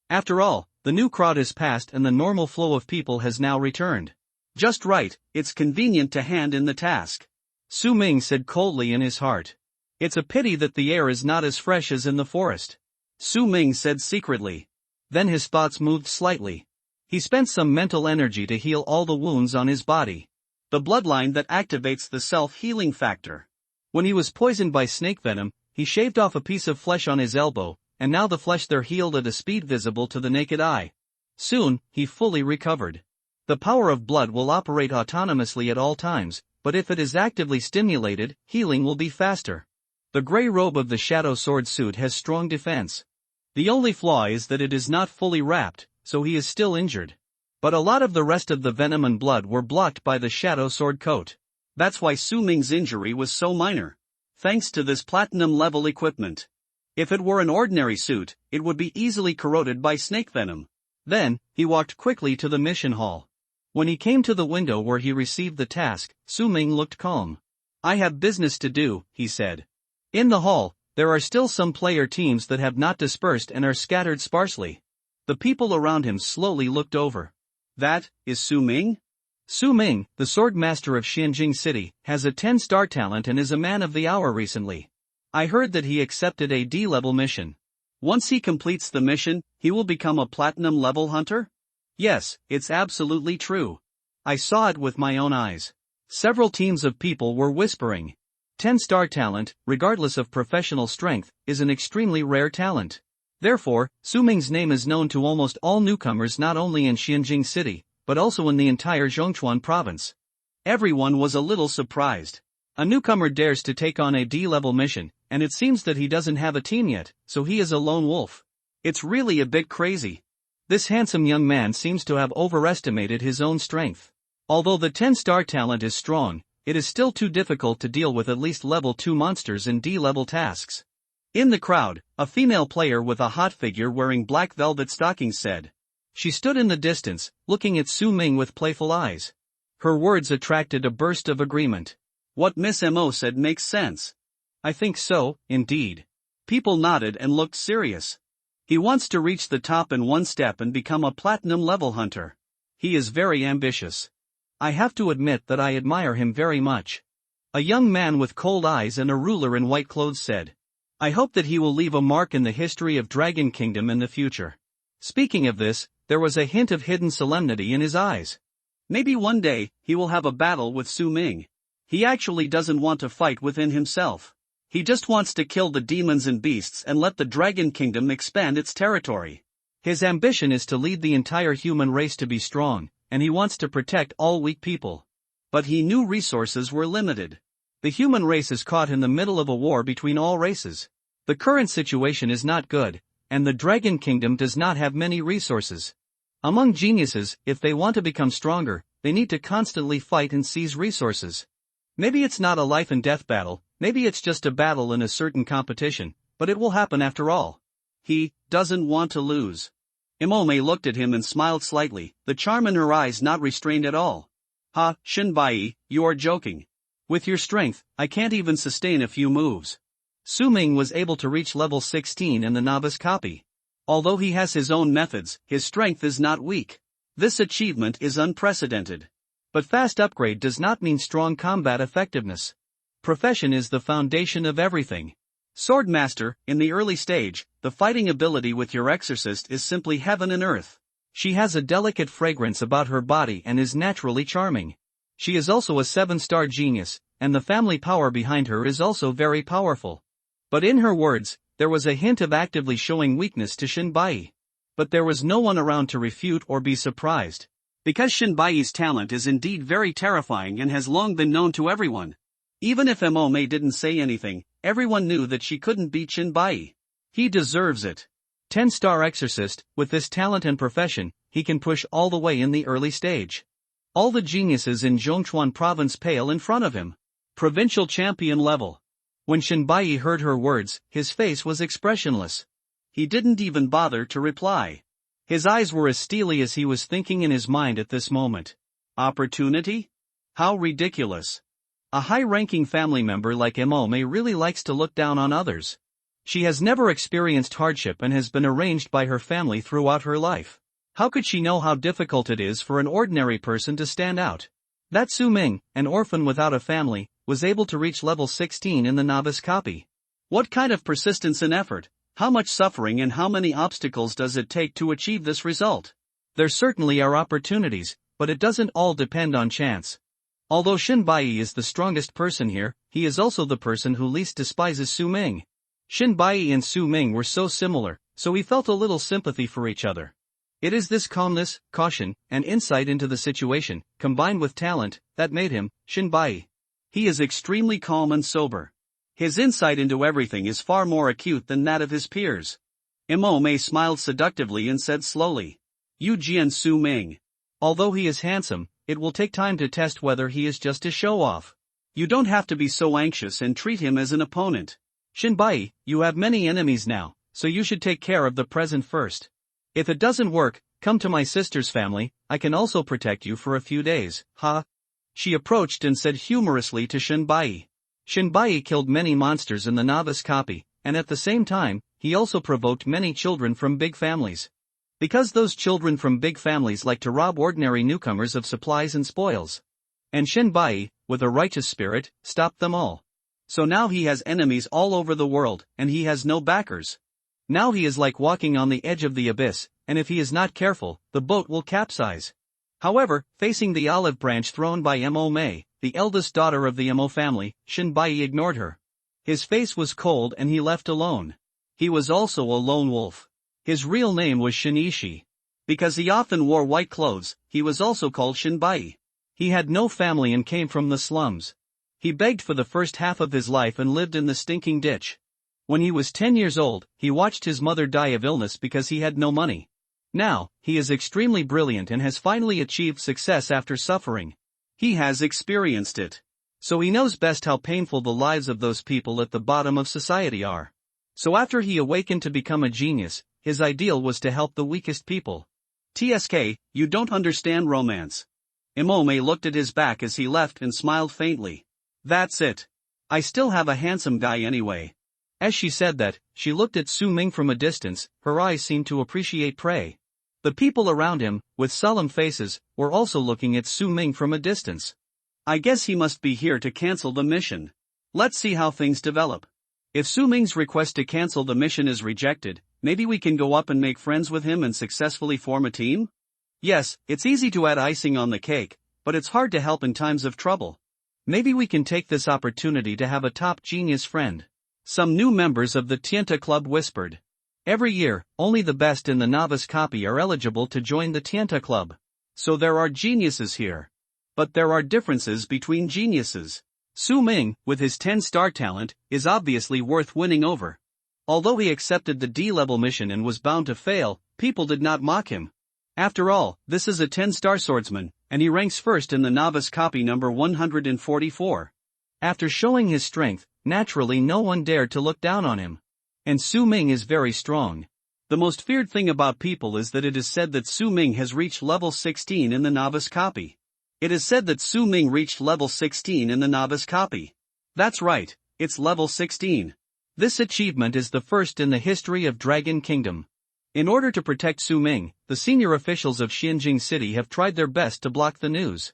S1: After all, the new crowd has passed and the normal flow of people has now returned. Just right, it's convenient to hand in the task. Su Ming said coldly in his heart. It's a pity that the air is not as fresh as in the forest. Su Ming said secretly. Then his thoughts moved slightly. He spent some mental energy to heal all the wounds on his body. The bloodline that activates the self-healing factor. When he was poisoned by snake venom, he shaved off a piece of flesh on his elbow, and now the flesh there healed at a speed visible to the naked eye. Soon, he fully recovered. The power of blood will operate autonomously at all times, but if it is actively stimulated, healing will be faster. The gray robe of the Shadow Sword suit has strong defense. The only flaw is that it is not fully wrapped, so he is still injured. But a lot of the rest of the venom and blood were blocked by the Shadow Sword coat. That's why Su Ming's injury was so minor. Thanks to this platinum-level equipment. If it were an ordinary suit, it would be easily corroded by snake venom. Then, he walked quickly to the mission hall. When he came to the window where he received the task, Su Ming looked calm. I have business to do, he said. In the hall, there are still some player teams that have not dispersed and are scattered sparsely. The people around him slowly looked over. That is Su Ming? Su Ming, the sword master of Xianjing City, has a 10-star talent and is a man of the hour recently. I heard that he accepted a D-level mission. Once he completes the mission, he will become a platinum-level hunter? Yes, it's absolutely true. I saw it with my own eyes. Several teams of people were whispering. 10-star talent, regardless of professional strength, is an extremely rare talent. Therefore, Su Ming's name is known to almost all newcomers not only in Xianjing City, but also in the entire Zhongchuan province. Everyone was a little surprised. A newcomer dares to take on a D-level mission, and it seems that he doesn't have a team yet, so he is a lone wolf. It's really a bit crazy. This handsome young man seems to have overestimated his own strength. Although the 10-star talent is strong, it is still too difficult to deal with at least level 2 monsters in D-level tasks. In the crowd, a female player with a hot figure wearing black velvet stockings said. She stood in the distance, looking at Su Ming with playful eyes. Her words attracted a burst of agreement. What Miss Mo said makes sense. I think so, indeed. People nodded and looked serious. He wants to reach the top in one step and become a platinum-level hunter. He is very ambitious. I have to admit that I admire him very much. A young man with cold eyes and a ruler in white clothes said. I hope that he will leave a mark in the history of Dragon Kingdom in the future. Speaking of this, there was a hint of hidden solemnity in his eyes. Maybe one day, he will have a battle with Su Ming. He actually doesn't want to fight within himself. He just wants to kill the demons and beasts and let the Dragon Kingdom expand its territory. His ambition is to lead the entire human race to be strong, and he wants to protect all weak people. But he knew resources were limited. The human race is caught in the middle of a war between all races. The current situation is not good, and the Dragon Kingdom does not have many resources. Among geniuses, if they want to become stronger, they need to constantly fight and seize resources. Maybe it's not a life and death battle, maybe it's just a battle in a certain competition, but it will happen after all. He doesn't want to lose. Imome looked at him and smiled slightly, the charm in her eyes not restrained at all. Ha, Shinbai, you are joking. With your strength, I can't even sustain a few moves. Su Ming was able to reach level 16 in the novice copy. Although he has his own methods, his strength is not weak. This achievement is unprecedented. But fast upgrade does not mean strong combat effectiveness. Profession is the foundation of everything. Swordmaster, in the early stage, the fighting ability with your exorcist is simply heaven and earth. She has a delicate fragrance about her body and is naturally charming. She is also a 7-star genius, and the family power behind her is also very powerful. But in her words, there was a hint of actively showing weakness to Shinbai. But there was no one around to refute or be surprised. Because Shinbai's talent is indeed very terrifying and has long been known to everyone. Even if Imome didn't say anything, everyone knew that she couldn't beat Shinbai. He deserves it. 10-star exorcist, with this talent and profession, he can push all the way in the early stage. All the geniuses in Zhongchuan province pale in front of him. Provincial champion level. When Shinbai heard her words, his face was expressionless. He didn't even bother to reply. His eyes were as steely as he was thinking in his mind at this moment. Opportunity? How ridiculous. A high-ranking family member like Imome really likes to look down on others. She has never experienced hardship and has been arranged by her family throughout her life. How could she know how difficult it is for an ordinary person to stand out? That Su Ming, an orphan without a family, was able to reach level 16 in the novice copy. What kind of persistence and effort? How much suffering and how many obstacles does it take to achieve this result? There certainly are opportunities, but it doesn't all depend on chance. Although Shinbai is the strongest person here, he is also the person who least despises Su Ming. Shinbai and Su Ming were so similar, so he felt a little sympathy for each other. It is this calmness, caution, and insight into the situation, combined with talent, that made him Shinbai. He is extremely calm and sober. His insight into everything is far more acute than that of his peers. Imome smiled seductively and said slowly, "You Jian Su Ming. Although he is handsome, it will take time to test whether he is just a show-off. You don't have to be so anxious and treat him as an opponent. Shinbai, you have many enemies now, so you should take care of the present first. If it doesn't work, come to my sister's family, I can also protect you for a few days, ha." She approached and said humorously to Shinbai. Shinbai killed many monsters in the novice copy, and at the same time, he also provoked many children from big families. Because those children from big families like to rob ordinary newcomers of supplies and spoils. And Shinbai, with a righteous spirit, stopped them all. So now he has enemies all over the world, and he has no backers. Now he is like walking on the edge of the abyss, and if he is not careful, the boat will capsize. However, facing the olive branch thrown by Imome, the eldest daughter of the Imo family, Shinbai ignored her. His face was cold and he left alone. He was also a lone wolf. His real name was Shinichi. Because he often wore white clothes, he was also called Shinbai. He had no family and came from the slums. He begged for the first half of his life and lived in the stinking ditch. When he was 10 years old, he watched his mother die of illness because he had no money. Now, he is extremely brilliant and has finally achieved success after suffering. He has experienced it. So he knows best how painful the lives of those people at the bottom of society are. So after he awakened to become a genius, his ideal was to help the weakest people. TSK, you don't understand romance. Imome looked at his back as he left and smiled faintly. That's it. I still have a handsome guy anyway. As she said that, she looked at Su Ming from a distance, her eyes seemed to appreciate prey. The people around him, with solemn faces, were also looking at Su Ming from a distance. I guess he must be here to cancel the mission. Let's see how things develop. If Su Ming's request to cancel the mission is rejected, maybe we can go up and make friends with him and successfully form a team? Yes, it's easy to add icing on the cake, but it's hard to help in times of trouble. Maybe we can take this opportunity to have a top genius friend. Some new members of the Tienta Club whispered. Every year, only the best in the novice copy are eligible to join the Tienta Club. So there are geniuses here. But there are differences between geniuses. Su Ming, with his 10-star talent, is obviously worth winning over. Although he accepted the D-level mission and was bound to fail, people did not mock him. After all, this is a 10-star swordsman, and he ranks first in the novice copy number 144. After showing his strength, naturally no one dared to look down on him. And Su Ming is very strong. The most feared thing about people is that it is said that Su Ming has reached level 16 in the novice copy. It is said that Su Ming reached level 16 in the novice copy. That's right, it's level 16. This achievement is the first in the history of Dragon Kingdom. In order to protect Su Ming, the senior officials of Xianjing City have tried their best to block the news.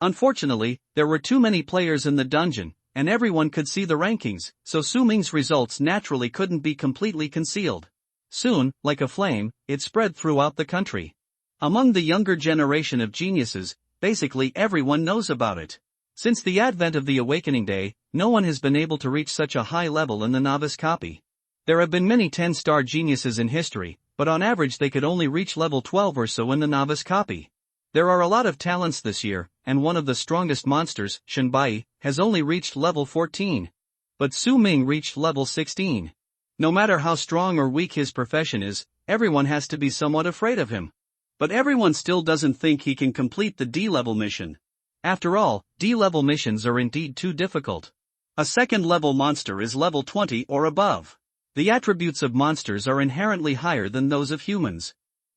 S1: Unfortunately, there were too many players in the dungeon, and everyone could see the rankings, so Su Ming's results naturally couldn't be completely concealed. Soon, like a flame, it spread throughout the country. Among the younger generation of geniuses, basically everyone knows about it. Since the advent of the Awakening Day, no one has been able to reach such a high level in the novice copy. There have been many 10-star geniuses in history, but on average they could only reach level 12 or so in the novice copy. There are a lot of talents this year, and one of the strongest monsters, Shenbai, has only reached level 14. But Su Ming reached level 16. No matter how strong or weak his profession is, everyone has to be somewhat afraid of him. But everyone still doesn't think he can complete the D-level mission. After all, D-level missions are indeed too difficult. A second-level monster is level 20 or above. The attributes of monsters are inherently higher than those of humans.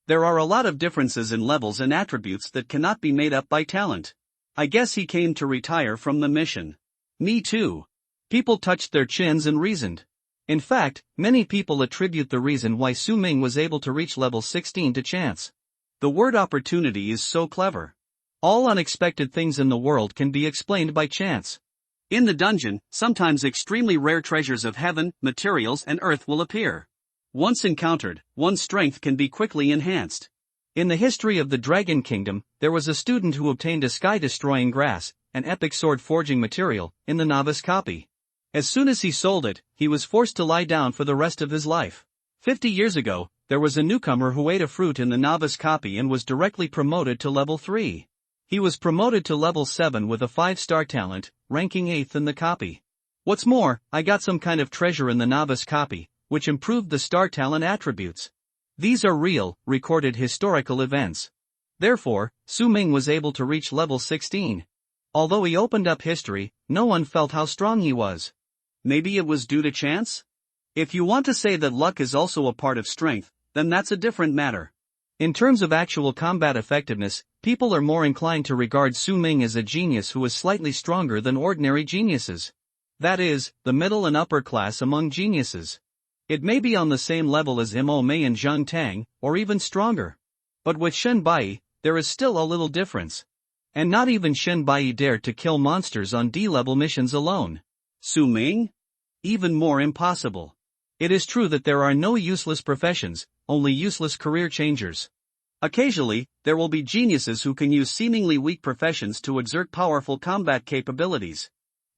S1: There are a lot of differences in levels and attributes that cannot be made up by talent. I guess he came to retire from the mission. Me too. People touched their chins and reasoned. In fact, many people attribute the reason why Su Ming was able to reach level 16 to chance. The word opportunity is so clever. All unexpected things in the world can be explained by chance. In the dungeon, sometimes extremely rare treasures of heaven, materials and earth will appear. Once encountered, one's strength can be quickly enhanced. In the history of the Dragon Kingdom, there was a student who obtained a sky-destroying grass, an epic sword-forging material, in the novice copy. As soon as he sold it, he was forced to lie down for the rest of his life. 50 years ago, there was a newcomer who ate a fruit in the novice copy and was directly promoted to level 3. He was promoted to level 7 with a 5-star talent, ranking 8th in the copy. What's more, I got some kind of treasure in the novice copy, which improved the star talent attributes. These are real, recorded historical events. Therefore, Su Ming was able to reach level 16. Although he opened up history, no one felt how strong he was. Maybe it was due to chance? If you want to say that luck is also a part of strength, then that's a different matter. In terms of actual combat effectiveness, people are more inclined to regard Su Ming as a genius who is slightly stronger than ordinary geniuses. That is, the middle and upper class among geniuses. It may be on the same level as Mo Mei and Zhang Tang, or even stronger. But with Shen Bai, there is still a little difference. And not even Shen Bai dared to kill monsters on D-level missions alone. Su Ming? Even more impossible. It is true that there are no useless professions, only useless career changers. Occasionally, there will be geniuses who can use seemingly weak professions to exert powerful combat capabilities.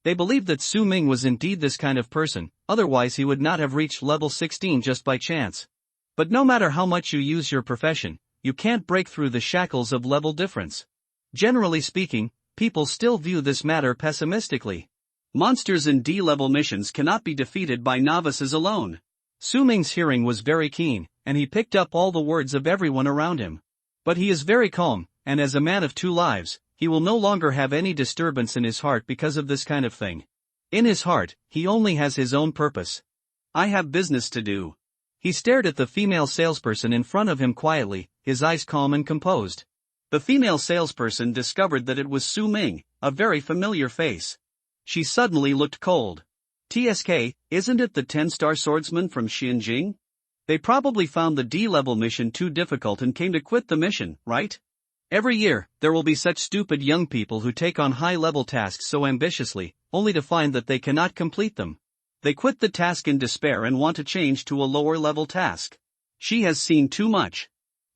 S1: They believe that Su Ming was indeed this kind of person, otherwise he would not have reached level 16 just by chance. But no matter how much you use your profession, you can't break through the shackles of level difference. Generally speaking, people still view this matter pessimistically. Monsters in D-level missions cannot be defeated by novices alone. Su Ming's hearing was very keen, and he picked up all the words of everyone around him. But he is very calm, and as a man of 2 lives, he will no longer have any disturbance in his heart because of this kind of thing. In his heart, he only has his own purpose. I have business to do. He stared at the female salesperson in front of him quietly, his eyes calm and composed. The female salesperson discovered that it was Su Ming, a very familiar face. She suddenly looked cold. TSK, isn't it the 10-star swordsman from Xianjing? They probably found the D-level mission too difficult and came to quit the mission, right? Every year, there will be such stupid young people who take on high-level tasks so ambitiously, only to find that they cannot complete them. They quit the task in despair and want to change to a lower level task. She has seen too much.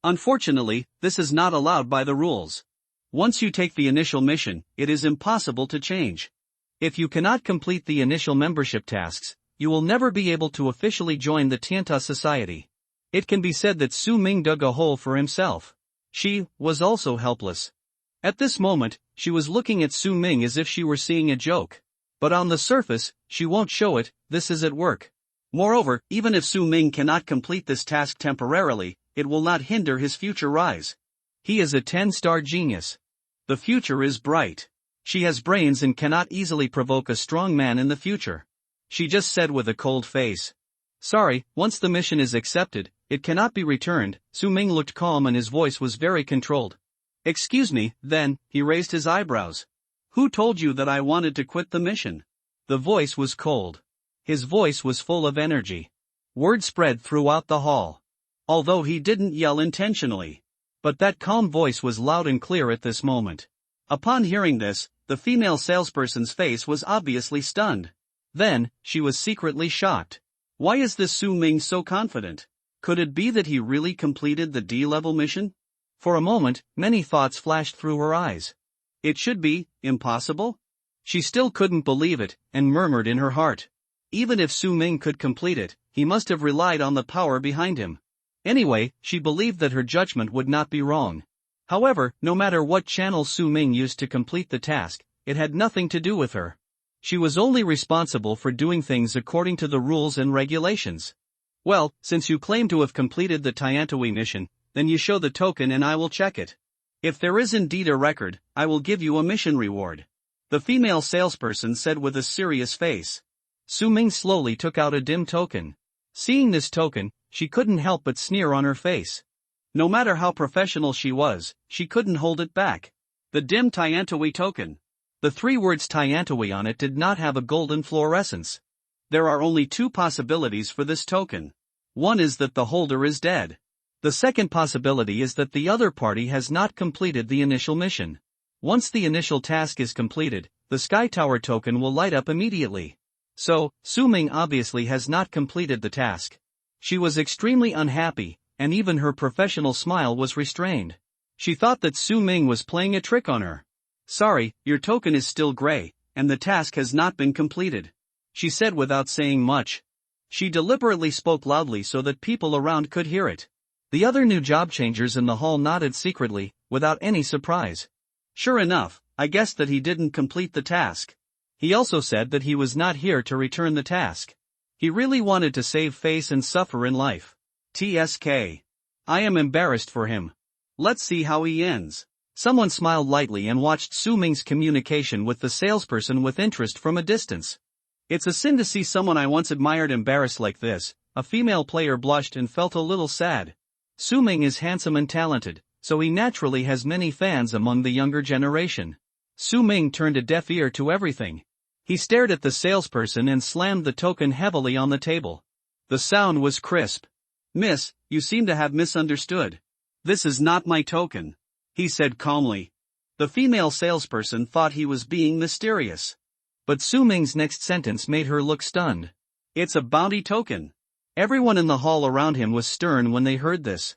S1: Unfortunately, this is not allowed by the rules. Once you take the initial mission, it is impossible to change. If you cannot complete the initial membership tasks, you will never be able to officially join the Tianta Society. It can be said that Su Ming dug a hole for himself. She was also helpless. At this moment, she was looking at Su Ming as if she were seeing a joke. But on the surface, she won't show it, this is at work. Moreover, even if Su Ming cannot complete this task temporarily, it will not hinder his future rise. He is a 10-star genius. The future is bright. She has brains and cannot easily provoke a strong man in the future. She just said with a cold face. Sorry, once the mission is accepted, it cannot be returned. Su Ming looked calm and his voice was very controlled. Excuse me, then, he raised his eyebrows. Who told you that I wanted to quit the mission? The voice was cold. His voice was full of energy. Word spread throughout the hall. Although he didn't yell intentionally. But that calm voice was loud and clear at this moment. Upon hearing this, the female salesperson's face was obviously stunned. Then, she was secretly shocked. Why is this Su Ming so confident? Could it be that he really completed the D-level mission? For a moment, many thoughts flashed through her eyes. It should be impossible? She still couldn't believe it, and murmured in her heart. Even if Su Ming could complete it, he must have relied on the power behind him. Anyway, she believed that her judgment would not be wrong. However, no matter what channel Su Ming used to complete the task, it had nothing to do with her. She was only responsible for doing things according to the rules and regulations. Well, since you claim to have completed the Tiantawi mission, then you show the token and I will check it. If there is indeed a record, I will give you a mission reward. The female salesperson said with a serious face. Su Ming slowly took out a dim token. Seeing this token, she couldn't help but sneer on her face. No matter how professional she was, she couldn't hold it back. The dim Tiantawi token. The 3 words Tiantawi on it did not have a golden fluorescence. There are only 2 possibilities for this token. One is that the holder is dead. The second possibility is that the other party has not completed the initial mission. Once the initial task is completed, the Sky Tower token will light up immediately. So, Su Ming obviously has not completed the task. She was extremely unhappy, and even her professional smile was restrained. She thought that Su Ming was playing a trick on her. Sorry, your token is still gray, and the task has not been completed. She said without saying much. She deliberately spoke loudly so that people around could hear it. The other new job changers in the hall nodded secretly, without any surprise. Sure enough, I guessed that he didn't complete the task. He also said that he was not here to return the task. He really wanted to save face and suffer in life. TSK. I am embarrassed for him. Let's see how he ends. Someone smiled lightly and watched Su Ming's communication with the salesperson with interest from a distance. It's a sin to see someone I once admired embarrassed like this. A female player blushed and felt a little sad. Su Ming is handsome and talented, so he naturally has many fans among the younger generation. Su Ming turned a deaf ear to everything. He stared at the salesperson and slammed the token heavily on the table. The sound was crisp. Miss, you seem to have misunderstood. This is not my token, he said calmly. The female salesperson thought he was being mysterious. But Su Ming's next sentence made her look stunned. It's a bounty token. Everyone in the hall around him was stern when they heard this.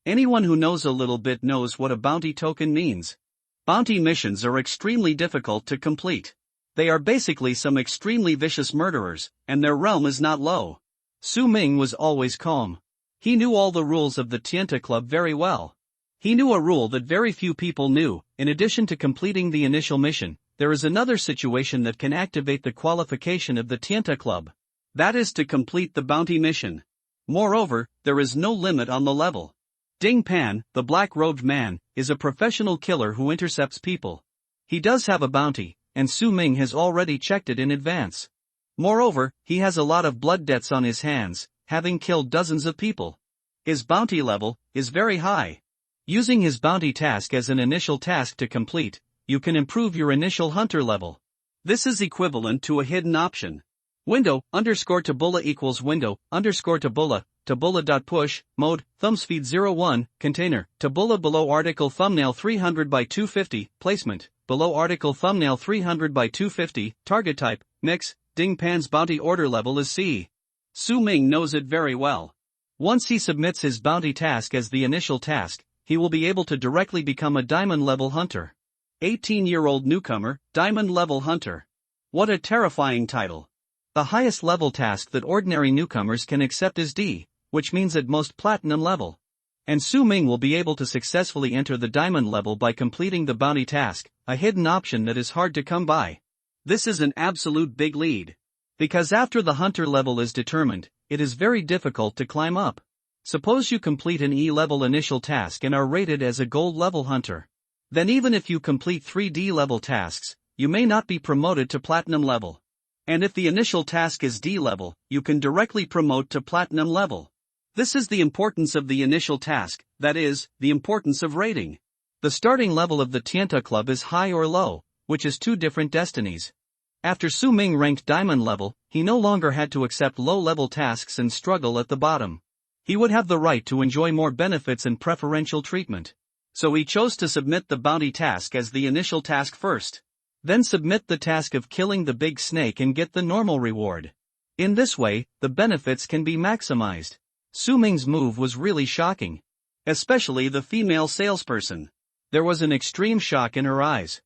S1: Anyone who knows a little bit knows what a bounty token means. Bounty missions are extremely difficult to complete. They are basically some extremely vicious murderers, and their realm is not low. Su Ming was always calm. He knew all the rules of the Tianta Club very well. He knew a rule that very few people knew. In addition to completing the initial mission, there is another situation that can activate the qualification of the Tianta Club. That is to complete the bounty mission. Moreover, there is no limit on the level. Ding Pan, the black-robed man, is a professional killer who intercepts people. He does have a bounty, and Su Ming has already checked it in advance. Moreover, he has a lot of blood debts on his hands, having killed dozens of people. His bounty level is very high. Using his bounty task as an initial task to complete, you can improve your initial hunter level. This is equivalent to a hidden option. Window _ tabula equals window _ tabula.push, mode, thumbspeed 01, container, tabula below article thumbnail 300 by 250, placement, below article thumbnail 300 by 250, target type, mix, Ding Pan's bounty order level is C. Su Ming knows it very well. Once he submits his bounty task as the initial task, he will be able to directly become a diamond-level hunter. 18-year-old newcomer, diamond-level hunter. What a terrifying title. The highest level task that ordinary newcomers can accept is D, which means at most platinum level. And Su Ming will be able to successfully enter the diamond level by completing the bounty task, a hidden option that is hard to come by. This is an absolute big lead. Because after the hunter level is determined, it is very difficult to climb up. Suppose you complete an E-level initial task and are rated as a gold-level hunter. Then even if you complete 3 D-level tasks, you may not be promoted to platinum level. And if the initial task is D-level, you can directly promote to platinum level. This is the importance of the initial task, that is, the importance of rating. The starting level of the Tianta Club is high or low, which is 2 different destinies. After Su Ming ranked diamond level, he no longer had to accept low-level tasks and struggle at the bottom. He would have the right to enjoy more benefits and preferential treatment. So he chose to submit the bounty task as the initial task first. Then submit the task of killing the big snake and get the normal reward. In this way, the benefits can be maximized. Su Ming's move was really shocking. Especially the female salesperson. There was an extreme shock in her eyes.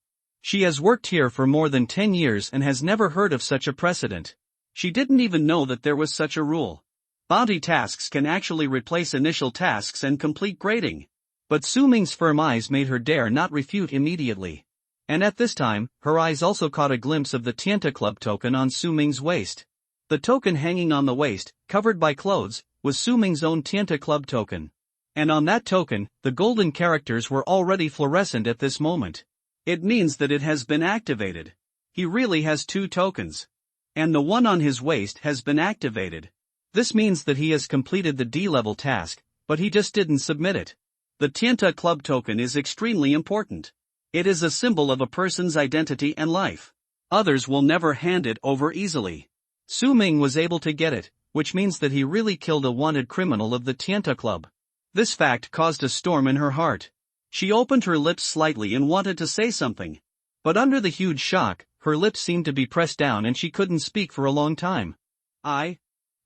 S1: She has worked here for more than 10 years and has never heard of such a precedent. She didn't even know that there was such a rule. Bounty tasks can actually replace initial tasks and complete grading. But Su Ming's firm eyes made her dare not refute immediately. And at this time, her eyes also caught a glimpse of the Tianta Club token on Su Ming's waist. The token hanging on the waist, covered by clothes, was Su Ming's own Tianta Club token. And on that token, the golden characters were already fluorescent at this moment. It means that it has been activated. He really has 2 tokens. And the one on his waist has been activated. This means that he has completed the D-level task, but he just didn't submit it. The Tianta Club token is extremely important. It is a symbol of a person's identity and life. Others will never hand it over easily. Su Ming was able to get it, which means that he really killed a wanted criminal of the Tianta Club. This fact caused a storm in her heart. She opened her lips slightly and wanted to say something. But under the huge shock, her lips seemed to be pressed down and she couldn't speak for a long time. I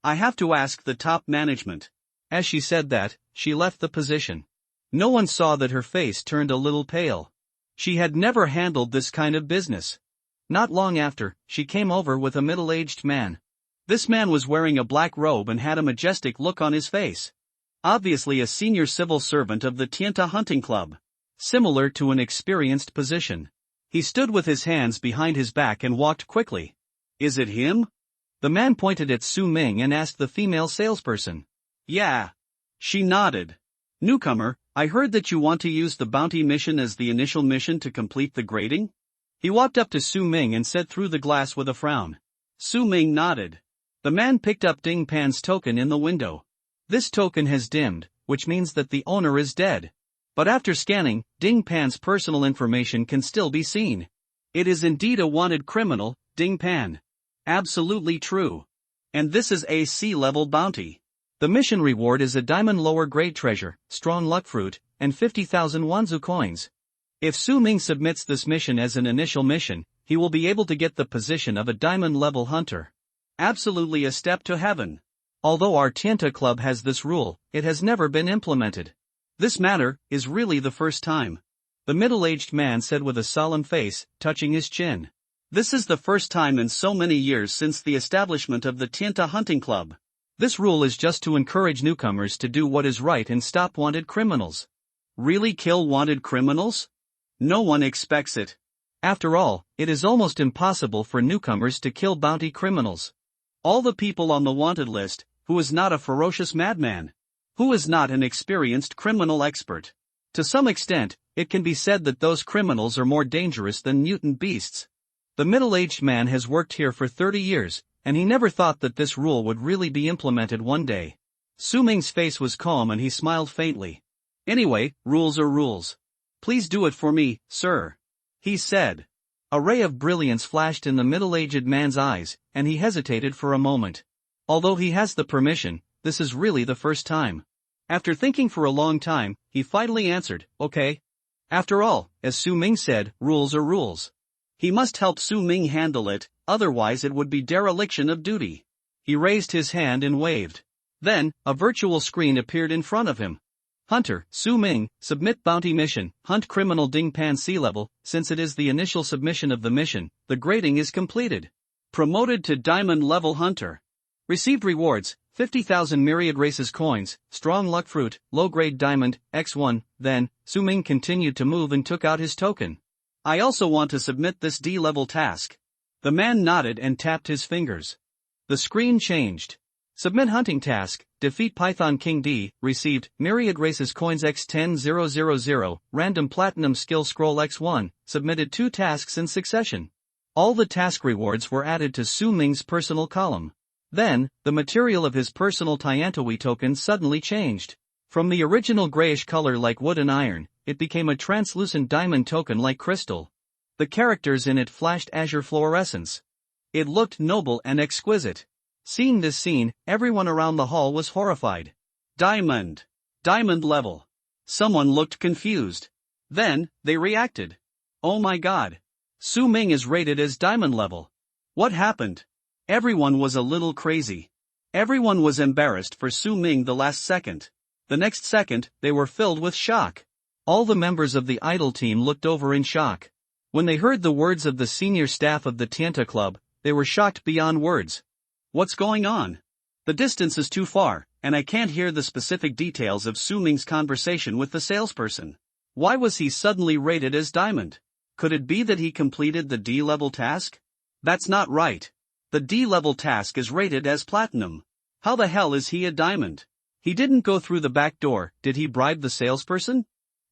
S1: have to ask the top management. As she said that, she left the position. No one saw that her face turned a little pale. She had never handled this kind of business. Not long after, she came over with a middle-aged man. This man was wearing a black robe and had a majestic look on his face. Obviously a senior civil servant of the Tianta Hunting Club. Similar to an experienced position. He stood with his hands behind his back and walked quickly. Is it him? The man pointed at Su Ming and asked the female salesperson. Yeah. She nodded. Newcomer, I heard that you want to use the bounty mission as the initial mission to complete the grading? He walked up to Su Ming and said through the glass with a frown. Su Ming nodded. The man picked up Ding Pan's token in the window. This token has dimmed, which means that the owner is dead. But after scanning, Ding Pan's personal information can still be seen. It is indeed a wanted criminal, Ding Pan. Absolutely true. And this is a C-level bounty. The mission reward is a diamond lower grade treasure, strong luck fruit, and 50,000 Wanzu coins. If Su Ming submits this mission as an initial mission, he will be able to get the position of a diamond level hunter. Absolutely a step to heaven. Although our Tianta Club has this rule, it has never been implemented. This matter is really the first time. The middle-aged man said with a solemn face, touching his chin. This is the first time in so many years since the establishment of the Tianta Hunting Club. This rule is just to encourage newcomers to do what is right and stop wanted criminals. Really kill wanted criminals? No one expects it. After all, it is almost impossible for newcomers to kill bounty criminals. All the people on the wanted list, who is not a ferocious madman? Who is not an experienced criminal expert? To some extent, it can be said that those criminals are more dangerous than mutant beasts. The middle-aged man has worked here for 30 years, and he never thought that this rule would really be implemented one day. Su Ming's face was calm and he smiled faintly. Anyway, rules are rules. Please do it for me, sir. He said. A ray of brilliance flashed in the middle-aged man's eyes, and he hesitated for a moment. Although he has the permission, this is really the first time. After thinking for a long time, he finally answered, okay. After all, as Su Ming said, rules are rules. He must help Su Ming handle it, otherwise it would be dereliction of duty. He raised his hand and waved. Then, a virtual screen appeared in front of him. Hunter, Su Ming, submit bounty mission, hunt criminal Ding Pan sea level. Since it is the initial submission of the mission, the grading is completed. Promoted to Diamond level Hunter. Received rewards, 50,000 myriad races coins, strong luck fruit, low-grade diamond, X1. Then, Su Ming continued to move and took out his token. I also want to submit this D-level task. The man nodded and tapped his fingers. The screen changed. Submit hunting task, defeat Python King D, received, myriad races coins X10000, random platinum skill scroll X1, submitted 2 tasks in succession. All the task rewards were added to Su Ming's personal column. Then, the material of his personal Tiantowi token suddenly changed. From the original grayish color like wood and iron, it became a translucent diamond token like crystal. The characters in it flashed azure fluorescence. It looked noble and exquisite. Seeing this scene, everyone around the hall was horrified. Diamond. Diamond level. Someone looked confused. Then, they reacted. Oh my god. Su Ming is rated as diamond level. What happened? Everyone was a little crazy. Everyone was embarrassed for Su Ming the last second. The next second, they were filled with shock. All the members of the idol team looked over in shock. When they heard the words of the senior staff of the Tianta Club, they were shocked beyond words. What's going on? The distance is too far, and I can't hear the specific details of Su Ming's conversation with the salesperson. Why was he suddenly rated as diamond? Could it be that he completed the D-level task? That's not right. The D-level task is rated as platinum. How the hell is he a diamond? He didn't go through the back door. Did he bribe the salesperson?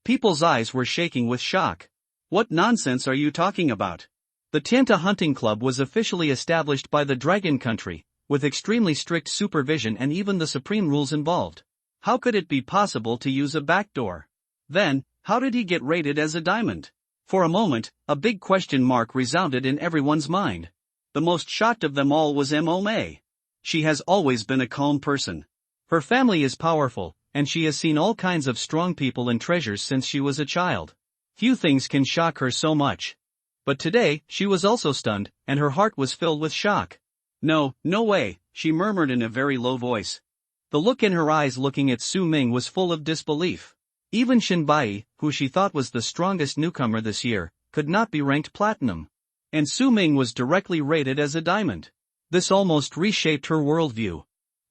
S1: People's eyes were shaking with shock. What nonsense are you talking about? The Tianta Hunting Club was officially established by the Dragon Country, with extremely strict supervision and even the supreme rules involved. How could it be possible to use a backdoor? Then, how did he get rated as a diamond? For a moment, a big question mark resounded in everyone's mind. The most shocked of them all was May. She has always been a calm person. Her family is powerful, and she has seen all kinds of strong people and treasures since she was a child. Few things can shock her so much. But today, she was also stunned, and her heart was filled with shock. No way, she murmured in a very low voice. The look in her eyes looking at Su Ming was full of disbelief. Even Shinbai, who she thought was the strongest newcomer this year, could not be ranked platinum. And Su Ming was directly rated as a diamond. This almost reshaped her worldview.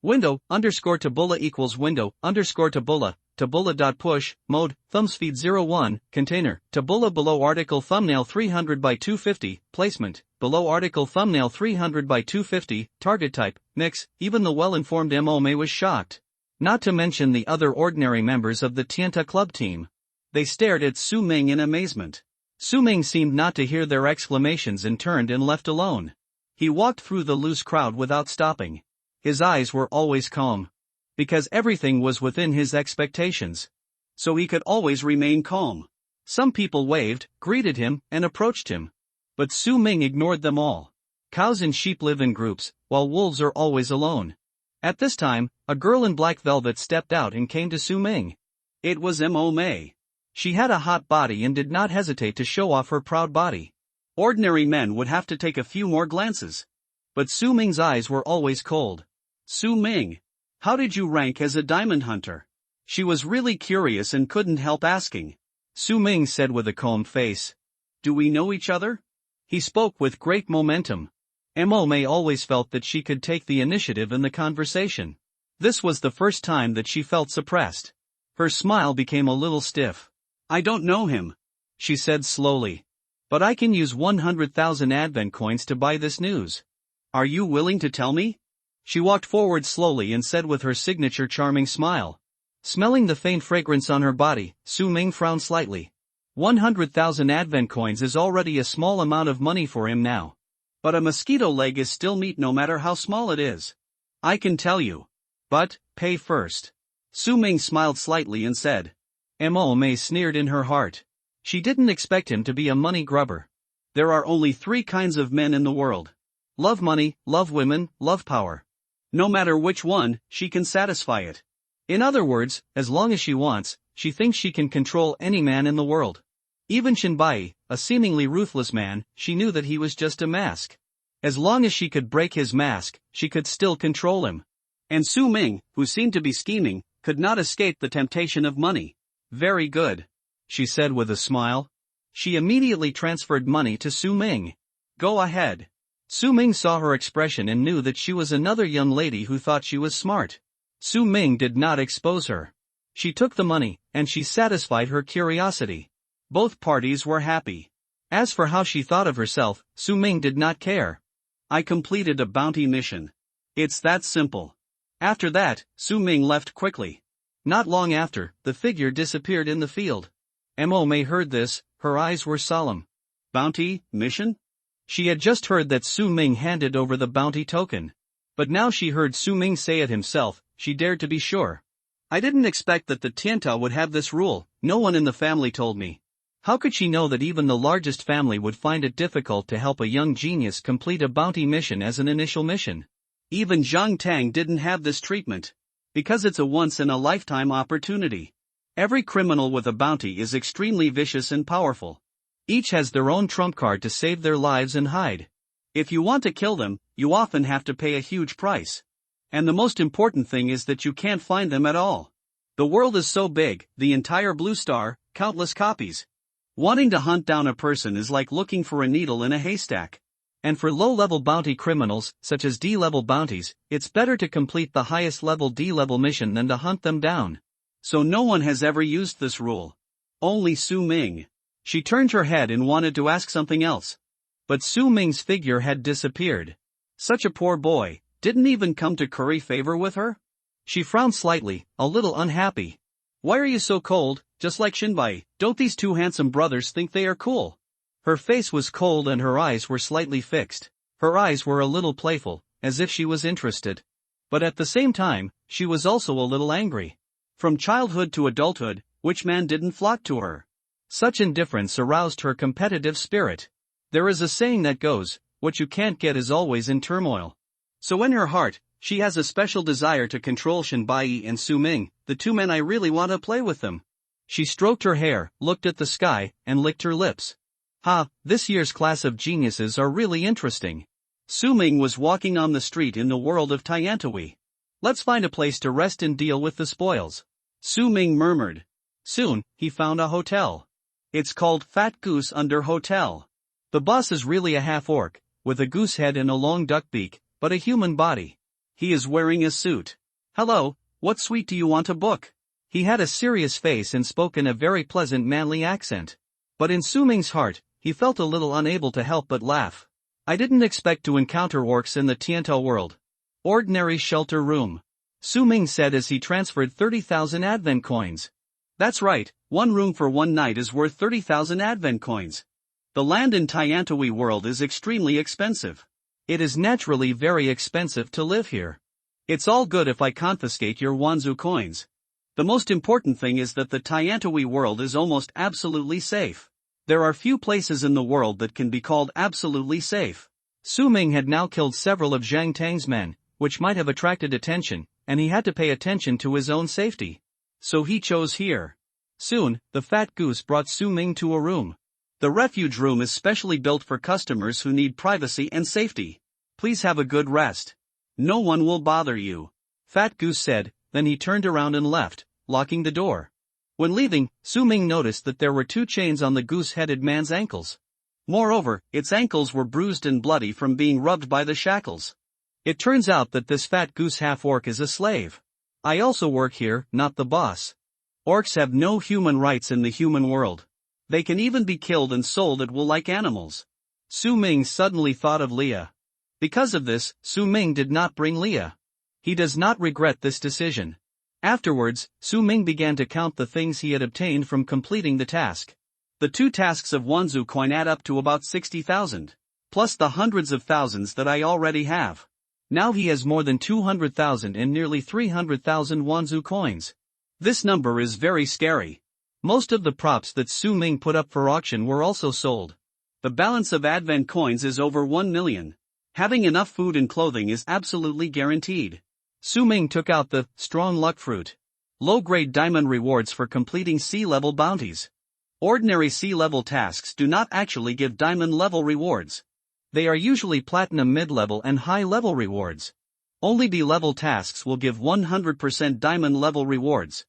S1: Window, _Tabula equals window, _Tabula, Tabula.push, mode, thumbspeed 01, container, Tabula below article thumbnail 300 by 250, placement, below article thumbnail 300 by 250, target type, mix. Even the well-informed May was shocked. Not to mention the other ordinary members of the Tianta Club team. They stared at Su Ming in amazement. Su Ming seemed not to hear their exclamations and turned and left alone. He walked through the loose crowd without stopping. His eyes were always calm. Because everything was within his expectations. So he could always remain calm. Some people waved, greeted him, and approached him. But Su Ming ignored them all. Cows and sheep live in groups, while wolves are always alone. At this time, a girl in black velvet stepped out and came to Su Ming. It was May. She had a hot body and did not hesitate to show off her proud body. Ordinary men would have to take a few more glances. But Su Ming's eyes were always cold. Su Ming, how did you rank as a diamond hunter? She was really curious and couldn't help asking. Su Ming said with a calm face. Do we know each other? He spoke with great momentum. May always felt that she could take the initiative in the conversation. This was the first time that she felt suppressed. Her smile became a little stiff. I don't know him, she said slowly. But I can use 100,000 advent coins to buy this news. Are you willing to tell me? She walked forward slowly and said with her signature charming smile. Smelling the faint fragrance on her body, Su Ming frowned slightly. 100,000 advent coins is already a small amount of money for him now. But a mosquito leg is still meat no matter how small it is. I can tell you. But, pay first. Su Ming smiled slightly and said. May sneered in her heart. She didn't expect him to be a money grubber. There are only 3 kinds of men in the world. Love money, love women, love power. No matter which one, she can satisfy it. In other words, as long as she wants, she thinks she can control any man in the world. Even Shinbai, a seemingly ruthless man, she knew that he was just a mask. As long as she could break his mask, she could still control him. And Su Ming, who seemed to be scheming, could not escape the temptation of money. Very good, she said with a smile. She immediately transferred money to Su Ming. Go ahead. Su Ming saw her expression and knew that she was another young lady who thought she was smart. Su Ming did not expose her. She took the money, and she satisfied her curiosity. Both parties were happy. As for how she thought of herself, Su Ming did not care. I completed a bounty mission. It's that simple. After that, Su Ming left quickly. Not long after, the figure disappeared in the field. Mo Mei heard this, her eyes were solemn. Bounty, mission? She had just heard that Su Ming handed over the bounty token. But now she heard Su Ming say it himself, she dared to be sure. I didn't expect that the Tianta would have this rule, no one in the family told me. How could she know that even the largest family would find it difficult to help a young genius complete a bounty mission as an initial mission? Even Zhang Tang didn't have this treatment. Because it's a once-in-a-lifetime opportunity. Every criminal with a bounty is extremely vicious and powerful. Each has their own trump card to save their lives and hide. If you want to kill them, you often have to pay a huge price. And the most important thing is that you can't find them at all. The world is so big, the entire blue star, countless copies. Wanting to hunt down a person is like looking for a needle in a haystack. And for low-level bounty criminals, such as D-level bounties, it's better to complete the highest-level D-level mission than to hunt them down. So no one has ever used this rule. Only Su Ming. She turned her head and wanted to ask something else. But Su Ming's figure had disappeared. Such a poor boy, didn't even come to curry favor with her? She frowned slightly, a little unhappy. Why are you so cold, just like Shinbai? Don't these two handsome brothers think they are cool? Her face was cold and her eyes were slightly fixed. Her eyes were a little playful, as if she was interested. But at the same time, she was also a little angry. From childhood to adulthood, which man didn't flock to her? Such indifference aroused her competitive spirit. There is a saying that goes, what you can't get is always in turmoil. So in her heart, she has a special desire to control Shinbai and Su Ming, the two men I really want to play with them. She stroked her hair, looked at the sky, and licked her lips. This year's class of geniuses are really interesting. Su Ming was walking on the street in the world of Tiantawi. Let's find a place to rest and deal with the spoils. Su Ming murmured. Soon, he found a hotel. It's called Fat Goose Under Hotel. The boss is really a half-orc, with a goose head and a long duck beak, but a human body. He is wearing a suit. Hello, what suite do you want to book? He had a serious face and spoke in a very pleasant manly accent. But in Su Ming's heart, he felt a little unable to help but laugh. I didn't expect to encounter orcs in the Tianta world. Ordinary shelter room. Su Ming said as he transferred 30,000 advent coins. That's right, one room for one night is worth 30,000 advent coins. The land in Tiantawi world is extremely expensive. It is naturally very expensive to live here. It's all good if I confiscate your Wanzu coins. The most important thing is that the Tiantawi world is almost absolutely safe. There are few places in the world that can be called absolutely safe. Su Ming had now killed several of Zhang Tang's men, which might have attracted attention, and he had to pay attention to his own safety. So he chose here. Soon, the fat goose brought Su Ming to a room. The refuge room is specially built for customers who need privacy and safety. Please have a good rest. No one will bother you. Fat Goose said, then he turned around and left, locking the door. When leaving, Su Ming noticed that there were 2 chains on the goose-headed man's ankles. Moreover, its ankles were bruised and bloody from being rubbed by the shackles. It turns out that this fat goose half-orc is a slave. I also work here, not the boss. Orcs have no human rights in the human world. They can even be killed and sold at will like animals. Su Ming suddenly thought of Leah. Because of this, Su Ming did not bring Leah. He does not regret this decision. Afterwards, Su Ming began to count the things he had obtained from completing the task. The 2 tasks of Wanzu coin add up to about 60,000. Plus the hundreds of thousands that I already have. Now he has more than 200,000 and nearly 300,000 Wanzu coins. This number is very scary. Most of the props that Su Ming put up for auction were also sold. The balance of advent coins is over 1 million. Having enough food and clothing is absolutely guaranteed. Su Ming took out the strong luck fruit. Low-grade diamond rewards for completing sea-level bounties. Ordinary C-level tasks do not actually give diamond-level rewards. They are usually platinum mid-level and high-level rewards. Only B-level tasks will give 100% diamond-level rewards.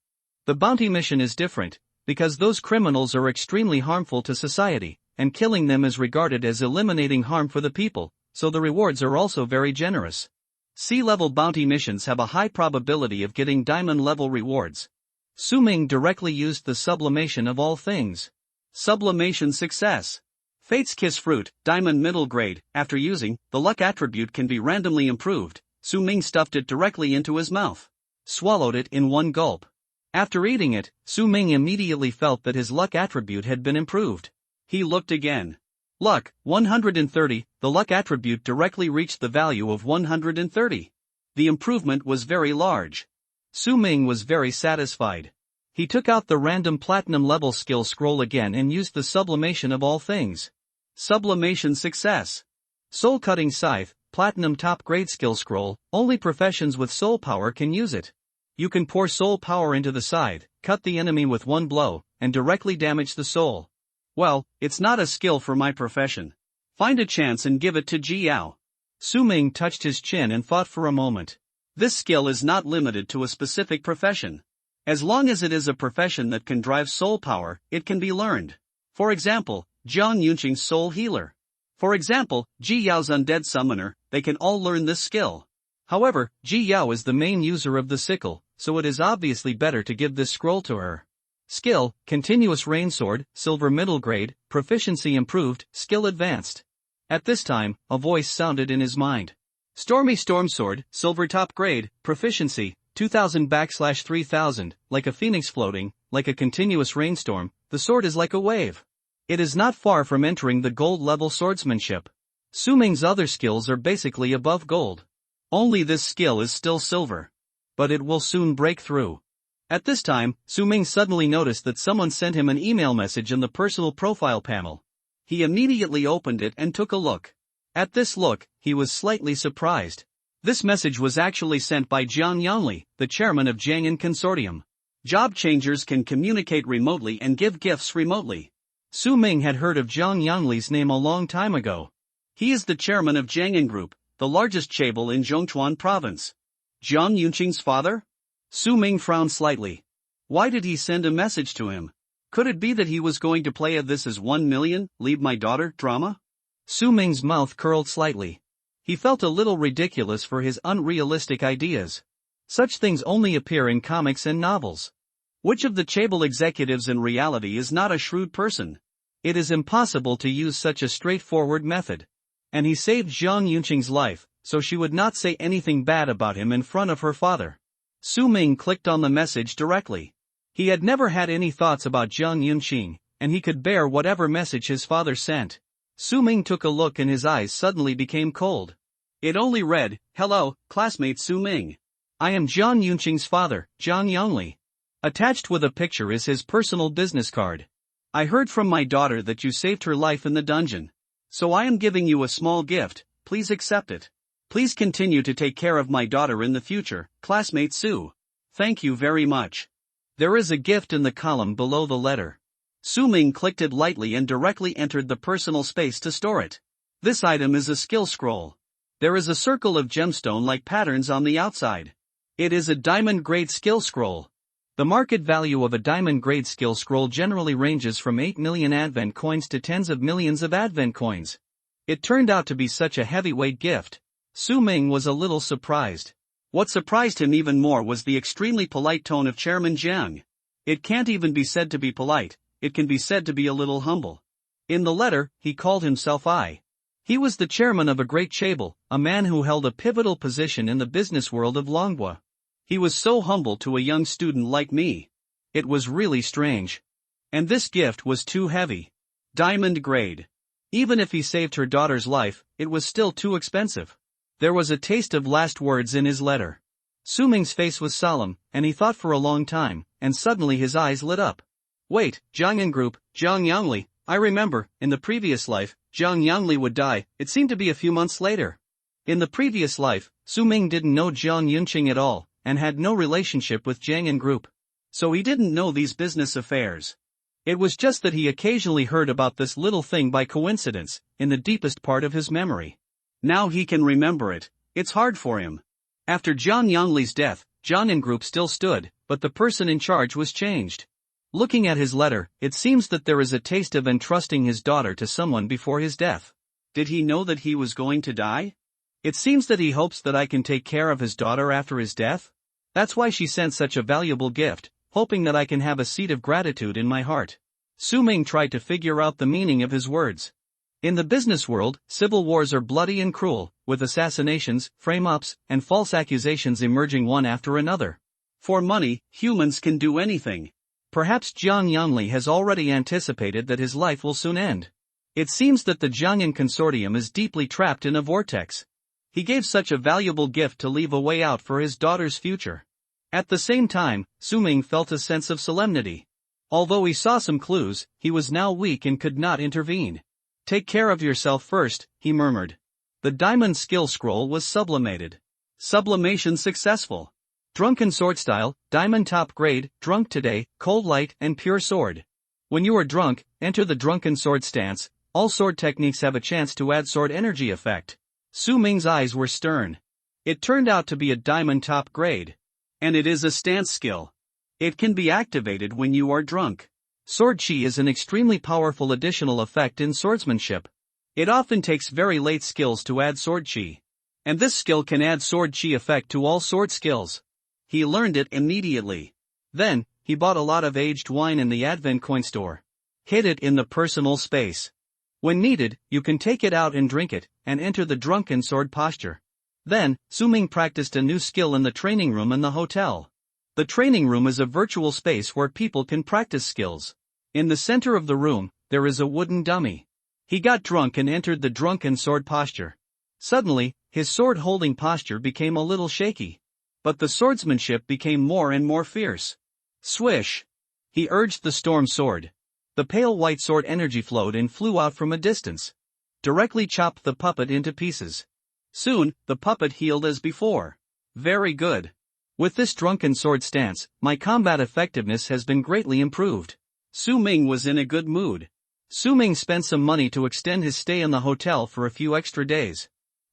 S1: The bounty mission is different, because those criminals are extremely harmful to society, and killing them is regarded as eliminating harm for the people, so the rewards are also very generous. C-level bounty missions have a high probability of getting diamond-level rewards. Su Ming directly used the sublimation of all things. Sublimation success. Fate's Kiss fruit, diamond middle grade. After using, the luck attribute can be randomly improved. Su Ming stuffed it directly into his mouth. Swallowed it in one gulp. After eating it, Su Ming immediately felt that his luck attribute had been improved. He looked again. Luck, 130, the luck attribute directly reached the value of 130. The improvement was very large. Su Ming was very satisfied. He took out the random platinum level skill scroll again and used the sublimation of all things. Sublimation success. Soul cutting scythe, platinum top grade skill scroll, only professions with soul power can use it. You can pour soul power into the scythe, cut the enemy with one blow, and directly damage the soul. Well, it's not a skill for my profession. Find a chance and give it to Ji Yao. Su Ming touched his chin and thought for a moment. This skill is not limited to a specific profession. As long as it is a profession that can drive soul power, it can be learned. For example, Jiang Yunqing's soul healer. For example, Ji Yao's undead summoner, they can all learn this skill. However, Ji Yao is the main user of the sickle, so it is obviously better to give this scroll to her. Skill, Continuous Rain Sword, Silver Middle Grade, Proficiency Improved, Skill Advanced. At this time, a voice sounded in his mind. Stormy Storm Sword, Silver Top Grade, Proficiency, 2000/3000, like a phoenix floating, like a continuous rainstorm, the sword is like a wave. It is not far from entering the gold level swordsmanship. Su Ming's other skills are basically above gold. Only this skill is still silver. But it will soon break through. At this time, Su Ming suddenly noticed that someone sent him an email message in the personal profile panel. He immediately opened it and took a look. At this look, he was slightly surprised. This message was actually sent by Jiang Yangli, the chairman of Jiang'an Consortium. Job changers can communicate remotely and give gifts remotely. Su Ming had heard of Jiang Yangli's name a long time ago. He is the chairman of Jiang'an Group, the largest chaebol in Zhongchuan province. Jiang Yunqing's father? Su Ming frowned slightly. Why did he send a message to him? Could it be that he was going to play a "This Is 1 Million, Leave My Daughter" drama? Su Ming's mouth curled slightly. He felt a little ridiculous for his unrealistic ideas. Such things only appear in comics and novels. Which of the chaebol executives in reality is not a shrewd person? It is impossible to use such a straightforward method. And he saved Jiang Yunqing's life, so she would not say anything bad about him in front of her father. Su Ming clicked on the message directly. He had never had any thoughts about Jiang Yunqing, and he could bear whatever message his father sent. Su Ming took a look and his eyes suddenly became cold. It only read, "Hello, classmate Su Ming. I am Jiang Yunqing's father, Jiang Yangli." Attached with a picture is his personal business card. I heard from my daughter that you saved her life in the dungeon. So I am giving you a small gift, please accept it. Please continue to take care of my daughter in the future, classmate Su. Thank you very much. There is a gift in the column below the letter. Su Ming clicked it lightly and directly entered the personal space to store it. This item is a skill scroll. There is a circle of gemstone-like patterns on the outside. It is a diamond-grade skill scroll. The market value of a diamond-grade skill scroll generally ranges from 8 million advent coins to tens of millions of advent coins. It turned out to be such a heavyweight gift. Su Ming was a little surprised. What surprised him even more was the extremely polite tone of Chairman Jiang. It can't even be said to be polite. It can be said to be a little humble. In the letter, he called himself I. He was the chairman of a great chaebol, a man who held a pivotal position in the business world of Longhua. He was so humble to a young student like me. It was really strange. And this gift was too heavy. Diamond grade. Even if he saved her daughter's life, it was still too expensive. There was a taste of last words in his letter. Su Ming's face was solemn, and he thought for a long time, and suddenly his eyes lit up. Wait, Jiang'an Group, Jiang Yangli, I remember, in the previous life, Jiang Yangli would die, it seemed to be a few months later. In the previous life, Su Ming didn't know Jiang Yunqing at all, and had no relationship with Jiang'an Group. So he didn't know these business affairs. It was just that he occasionally heard about this little thing by coincidence, in the deepest part of his memory. Now he can remember it. It's hard for him. After Jiang Yangli's death, Jiangnan Group still stood, but the person in charge was changed. Looking at his letter, it seems that there is a taste of entrusting his daughter to someone before his death. Did he know that he was going to die? It seems that he hopes that I can take care of his daughter after his death. That's why she sent such a valuable gift, hoping that I can have a seat of gratitude in my heart. Su Ming tried to figure out the meaning of his words. In the business world, civil wars are bloody and cruel, with assassinations, frame-ups, and false accusations emerging one after another. For money, humans can do anything. Perhaps Jiang Yanli has already anticipated that his life will soon end. It seems that the Jiangyan Consortium is deeply trapped in a vortex. He gave such a valuable gift to leave a way out for his daughter's future. At the same time, Su Ming felt a sense of solemnity. Although he saw some clues, he was now weak and could not intervene. Take care of yourself first, he murmured. The diamond skill scroll was sublimated. Sublimation successful. Drunken sword style, diamond top grade, drunk today, cold light and pure sword. When you are drunk, enter the drunken sword stance. All sword techniques have a chance to add sword energy effect. Su Ming's eyes were stern. It turned out to be a diamond top grade. And it is a stance skill. It can be activated when you are drunk. Sword chi is an extremely powerful additional effect in swordsmanship. It often takes very late skills to add sword chi. And this skill can add sword chi effect to all sword skills. He learned it immediately. Then, he bought a lot of aged wine in the Advent coin store. Hid it in the personal space. When needed, you can take it out and drink it, and enter the drunken sword posture. Then, Su Ming practiced a new skill in the training room in the hotel. The training room is a virtual space where people can practice skills. In the center of the room, there is a wooden dummy. He got drunk and entered the drunken sword posture. Suddenly, his sword-holding posture became a little shaky. But the swordsmanship became more and more fierce. Swish! He urged the storm sword. The pale white sword energy flowed and flew out from a distance. Directly chopped the puppet into pieces. Soon, the puppet healed as before. Very good. With this drunken sword stance, my combat effectiveness has been greatly improved. Su Ming was in a good mood. Su Ming spent some money to extend his stay in the hotel for a few extra days.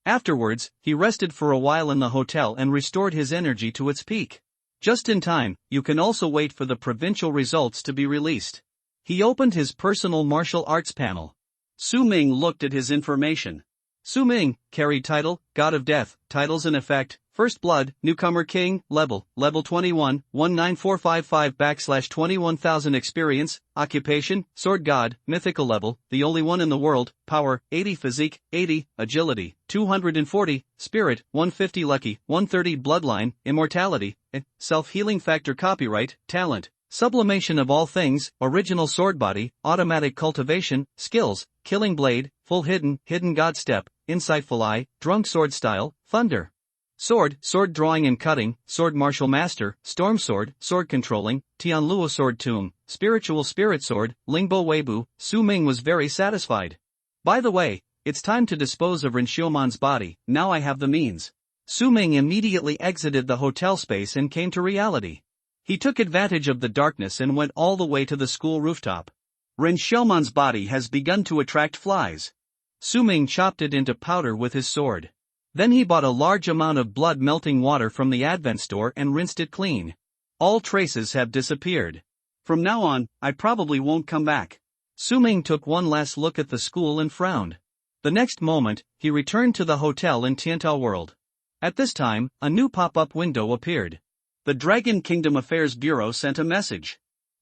S1: Afterwards, he rested for a while in the hotel and restored his energy to its peak. Just in time, you can also wait for the provincial results to be released. He opened his personal martial arts panel. Su Ming looked at his information. Su Ming, carried title, God of Death, titles in effect, First Blood, Newcomer King, level 21, 19455/21,000 experience, occupation, Sword God, mythical level, the only one in the world, power, 80 physique, 80, agility, 240, spirit, 150 lucky, 130 bloodline, immortality, self-healing factor copyright, talent, sublimation of all things, original sword body, automatic cultivation, skills, killing blade, full hidden god step, insightful eye, drunk sword style, thunder. Sword drawing and cutting, sword martial master, storm sword controlling, Tianluo sword tomb, spiritual spirit sword, Lingbo Weibu. Su Ming was very satisfied. By the way, it's time to dispose of Ren Xiuman's body, now I have the means. Su Ming immediately exited the hotel space and came to reality. He took advantage of the darkness and went all the way to the school rooftop. Ren Xiuman's body has begun to attract flies. Su Ming chopped it into powder with his sword. Then he bought a large amount of blood-melting water from the Advent store and rinsed it clean. All traces have disappeared. From now on, I probably won't come back. Su Ming took one last look at the school and frowned. The next moment, he returned to the hotel in Tiantao World. At this time, a new pop-up window appeared. The Dragon Kingdom Affairs Bureau sent a message.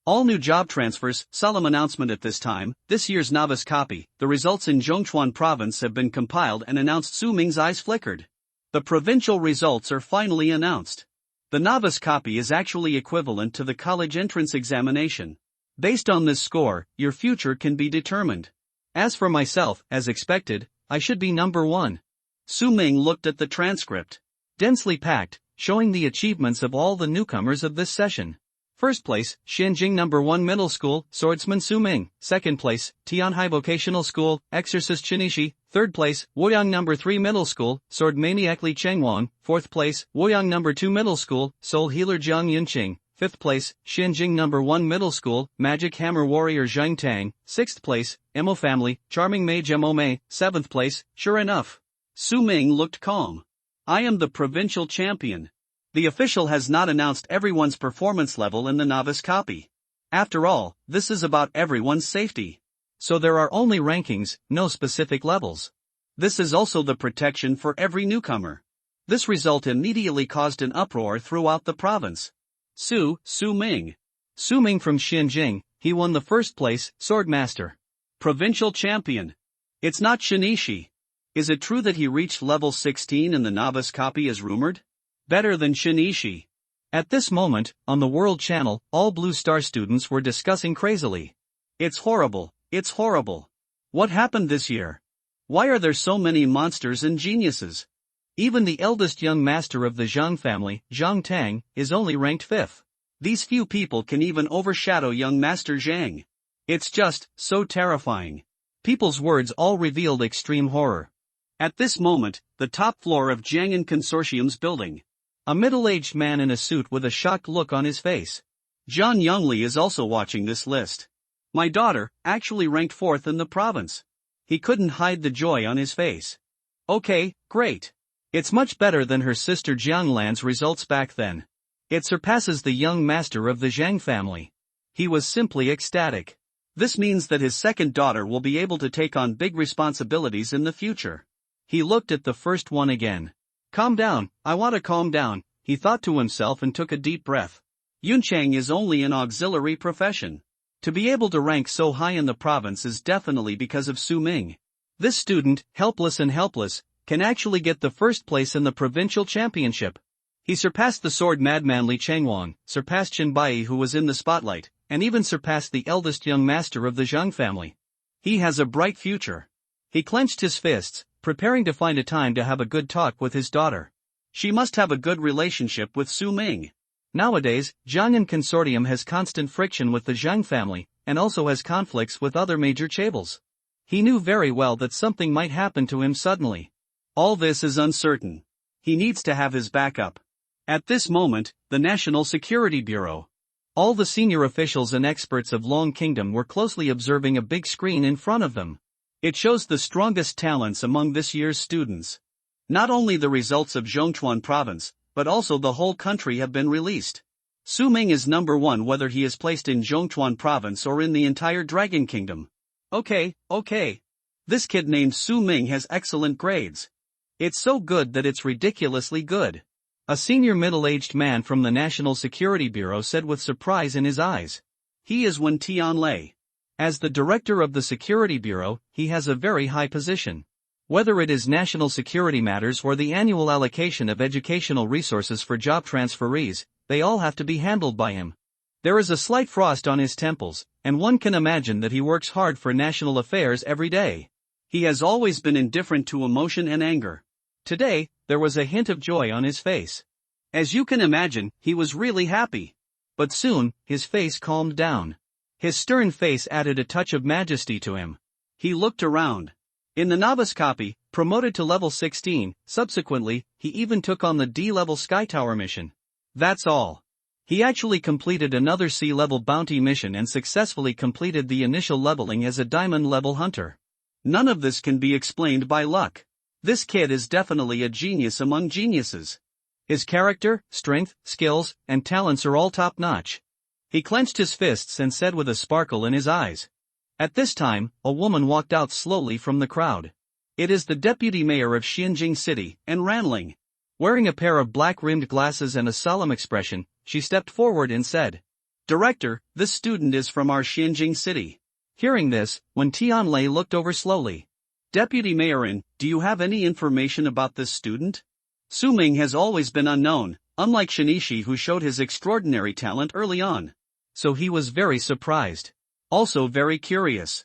S1: All new job transfers, solemn announcement at this time, this year's novice copy, the results in Zhongchuan province have been compiled and announced. Su Ming's eyes flickered. The provincial results are finally announced. The novice copy is actually equivalent to the college entrance examination. Based on this score, your future can be determined. As for myself, as expected, I should be number 1. Su Ming looked at the transcript. Densely packed, showing the achievements of all the newcomers of this session. First place, Xinjing No. 1 Middle School, Swordsman Su Ming. Second place, Tianhai Vocational School, Exorcist Qinishi. Third place, Woyang No. 3 Middle School, Sword Maniac Li Chengwang. Fourth place, Woyang No. 2 Middle School, Soul Healer Jiang Yunqing. 5th place, Xinjing No. 1 Middle School, Magic Hammer Warrior Zhang Tang. 6th place, Emo Family, Charming Mage Mo Mei. 7th place, sure enough. Su Ming looked calm. I am the provincial champion. The official has not announced everyone's performance level in the novice copy. After all, this is about everyone's safety. So there are only rankings, no specific levels. This is also the protection for every newcomer. This result immediately caused an uproar throughout the province. Su Ming. Su Ming from Xinjing, he won the first place, Sword Master. Provincial champion. It's not Shinichi. Is it true that he reached level 16 in the novice copy as rumored? Better than Shinichi. At this moment, on the World Channel, all Blue Star students were discussing crazily. It's horrible, it's horrible. What happened this year? Why are there so many monsters and geniuses? Even the eldest young master of the Zhang family, Zhang Tang, is only ranked 5th. These few people can even overshadow young Master Zhang. It's just so terrifying. People's words all revealed extreme horror. At this moment, the top floor of Jiang'an Consortium's building. A middle-aged man in a suit with a shocked look on his face. Zhang Yongli is also watching this list. My daughter, actually ranked 4th in the province. He couldn't hide the joy on his face. Okay, great. It's much better than her sister Jianglan's results back then. It surpasses the young master of the Zhang family. He was simply ecstatic. This means that his second daughter will be able to take on big responsibilities in the future. He looked at the first one again. Calm down, I want to calm down, he thought to himself and took a deep breath. Yunchang is only an auxiliary profession. To be able to rank so high in the province is definitely because of Su Ming. This student, helpless, can actually get the first place in the provincial championship. He surpassed the sword madman Li Changwang, surpassed Bai who was in the spotlight, and even surpassed the eldest young master of the Zhang family. He has a bright future. He clenched his fists, preparing to find a time to have a good talk with his daughter. She must have a good relationship with Su Ming. Nowadays, Jiang'an Consortium has constant friction with the Zhang family, and also has conflicts with other major chaebals. He knew very well that something might happen to him suddenly. All this is uncertain. He needs to have his backup. At this moment, the National Security Bureau. All the senior officials and experts of Long Kingdom were closely observing a big screen in front of them. It shows the strongest talents among this year's students. Not only the results of Zhongchuan province, but also the whole country have been released. Su Ming is number 1 whether he is placed in Zhongchuan province or in the entire Dragon Kingdom. Okay. This kid named Su Ming has excellent grades. It's so good that it's ridiculously good. A senior middle-aged man from the National Security Bureau said with surprise in his eyes. He is Wen Tianlei. As the director of the Security Bureau, he has a very high position. Whether it is national security matters or the annual allocation of educational resources for job transferees, they all have to be handled by him. There is a slight frost on his temples, and one can imagine that he works hard for national affairs every day. He has always been indifferent to emotion and anger. Today, there was a hint of joy on his face. As you can imagine, he was really happy. But soon, his face calmed down. His stern face added a touch of majesty to him. He looked around. In the novice copy, promoted to level 16, subsequently, he even took on the D-level Sky Tower mission. That's all. He actually completed another C-level bounty mission and successfully completed the initial leveling as a diamond-level hunter. None of this can be explained by luck. This kid is definitely a genius among geniuses. His character, strength, skills, and talents are all top-notch. He clenched his fists and said with a sparkle in his eyes. At this time, a woman walked out slowly from the crowd. It is the deputy mayor of Xinjing City, An Ranling. Wearing a pair of black-rimmed glasses and a solemn expression, she stepped forward and said, "Director, this student is from our Xinjing City." Hearing this, Wen Tianlei looked over slowly. Deputy Mayor An, do you have any information about this student? Su Ming has always been unknown, unlike Shinichi who showed his extraordinary talent early on. So he was very surprised. Also very curious.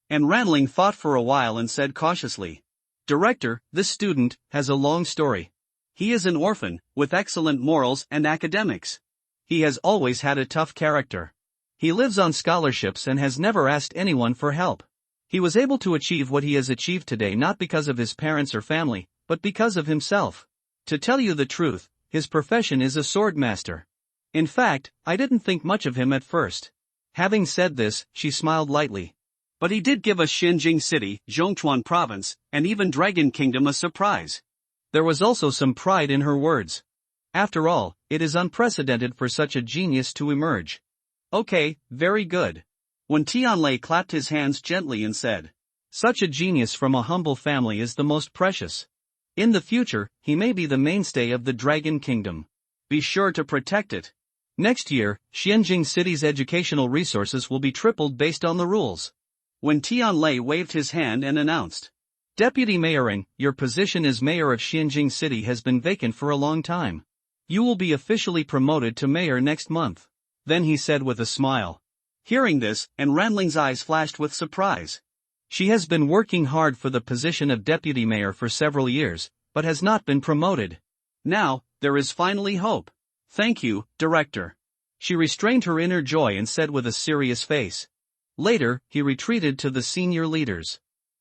S1: And Ranling thought for a while and said cautiously, "Director, this student has a long story. He is an orphan, with excellent morals and academics. He has always had a tough character. He lives on scholarships and has never asked anyone for help. He was able to achieve what he has achieved today not because of his parents or family, but because of himself. To tell you the truth, his profession is a sword master. In fact, I didn't think much of him at first. Having said this, she smiled lightly.
S2: But he did give us Xinjing City, Zhongchuan Province, and even Dragon Kingdom a surprise.
S1: There was also some pride in her words. After all, it is unprecedented for such a genius to emerge.
S2: Okay, very good. Wen Tianlei clapped his hands gently and said,
S1: Such a genius from a humble family is the most precious. In the future, he may be the mainstay of the Dragon Kingdom.
S2: Be sure to protect it.
S1: Next year, Xianjing City's educational resources will be tripled based on the rules.
S2: Wen Tianlei waved his hand and announced,
S1: Deputy Mayoring, your position as mayor of Xianjing City has been vacant for a long time. You will be officially promoted to mayor next month. Then he said with a smile.
S2: Hearing this, and Ranling's eyes flashed with surprise.
S1: She has been working hard for the position of deputy mayor for several years, but has not been promoted.
S2: Now, there is finally hope. Thank you, Director.
S1: She restrained her inner joy and said with a serious face. Later, he retreated to the senior leaders.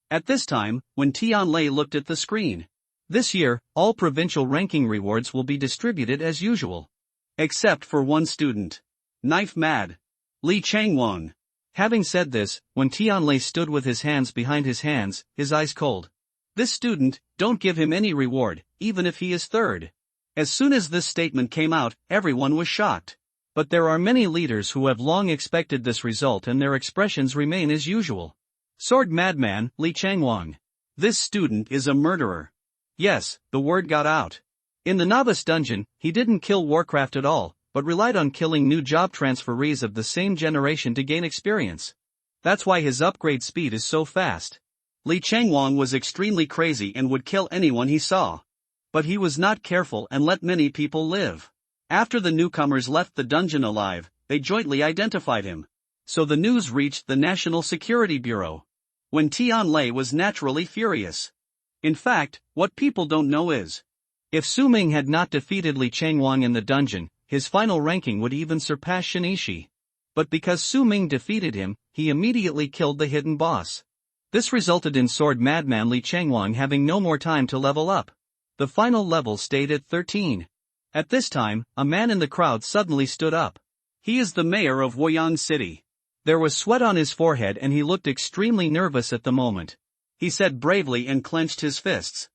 S2: At this time, when Tianlei looked at the screen.
S1: This year, all provincial ranking rewards will be distributed as usual.
S2: Except for one student. Knife mad. Li Changwang.
S1: Having said this, when Tianlei stood with his hands behind his hands, his eyes cold.
S2: This student, don't give him any reward, even if he is third. As soon as this statement came out, everyone was shocked.
S1: But there are many leaders who have long expected this result and their expressions remain as usual. Sword madman, Li Changwang.
S2: This student is a murderer.
S1: Yes, the word got out. In the novice dungeon, he didn't kill Warcraft at all, but relied on killing new job transferees of the same generation to gain experience. That's why his upgrade speed is so fast.
S2: Li Changwang was extremely crazy and would kill anyone he saw. But he was not careful and let many people live. After the newcomers left the dungeon alive, they jointly identified him. So the news reached the National Security Bureau. When Tianlei was naturally furious. In fact, what people don't know is,
S1: if Su Ming had not defeated Li Changwang in the dungeon, his final ranking would even surpass Shinichi. But because Su Ming defeated him, he immediately killed the hidden boss. This resulted in Sword Madman Li Changwang having no more time to level up. The final level stayed at 13. At this time, a man in the crowd suddenly stood up.
S2: He is the mayor of Woyang City.
S1: There was sweat on his forehead and he looked extremely nervous at the moment.
S2: He said bravely and clenched his fists.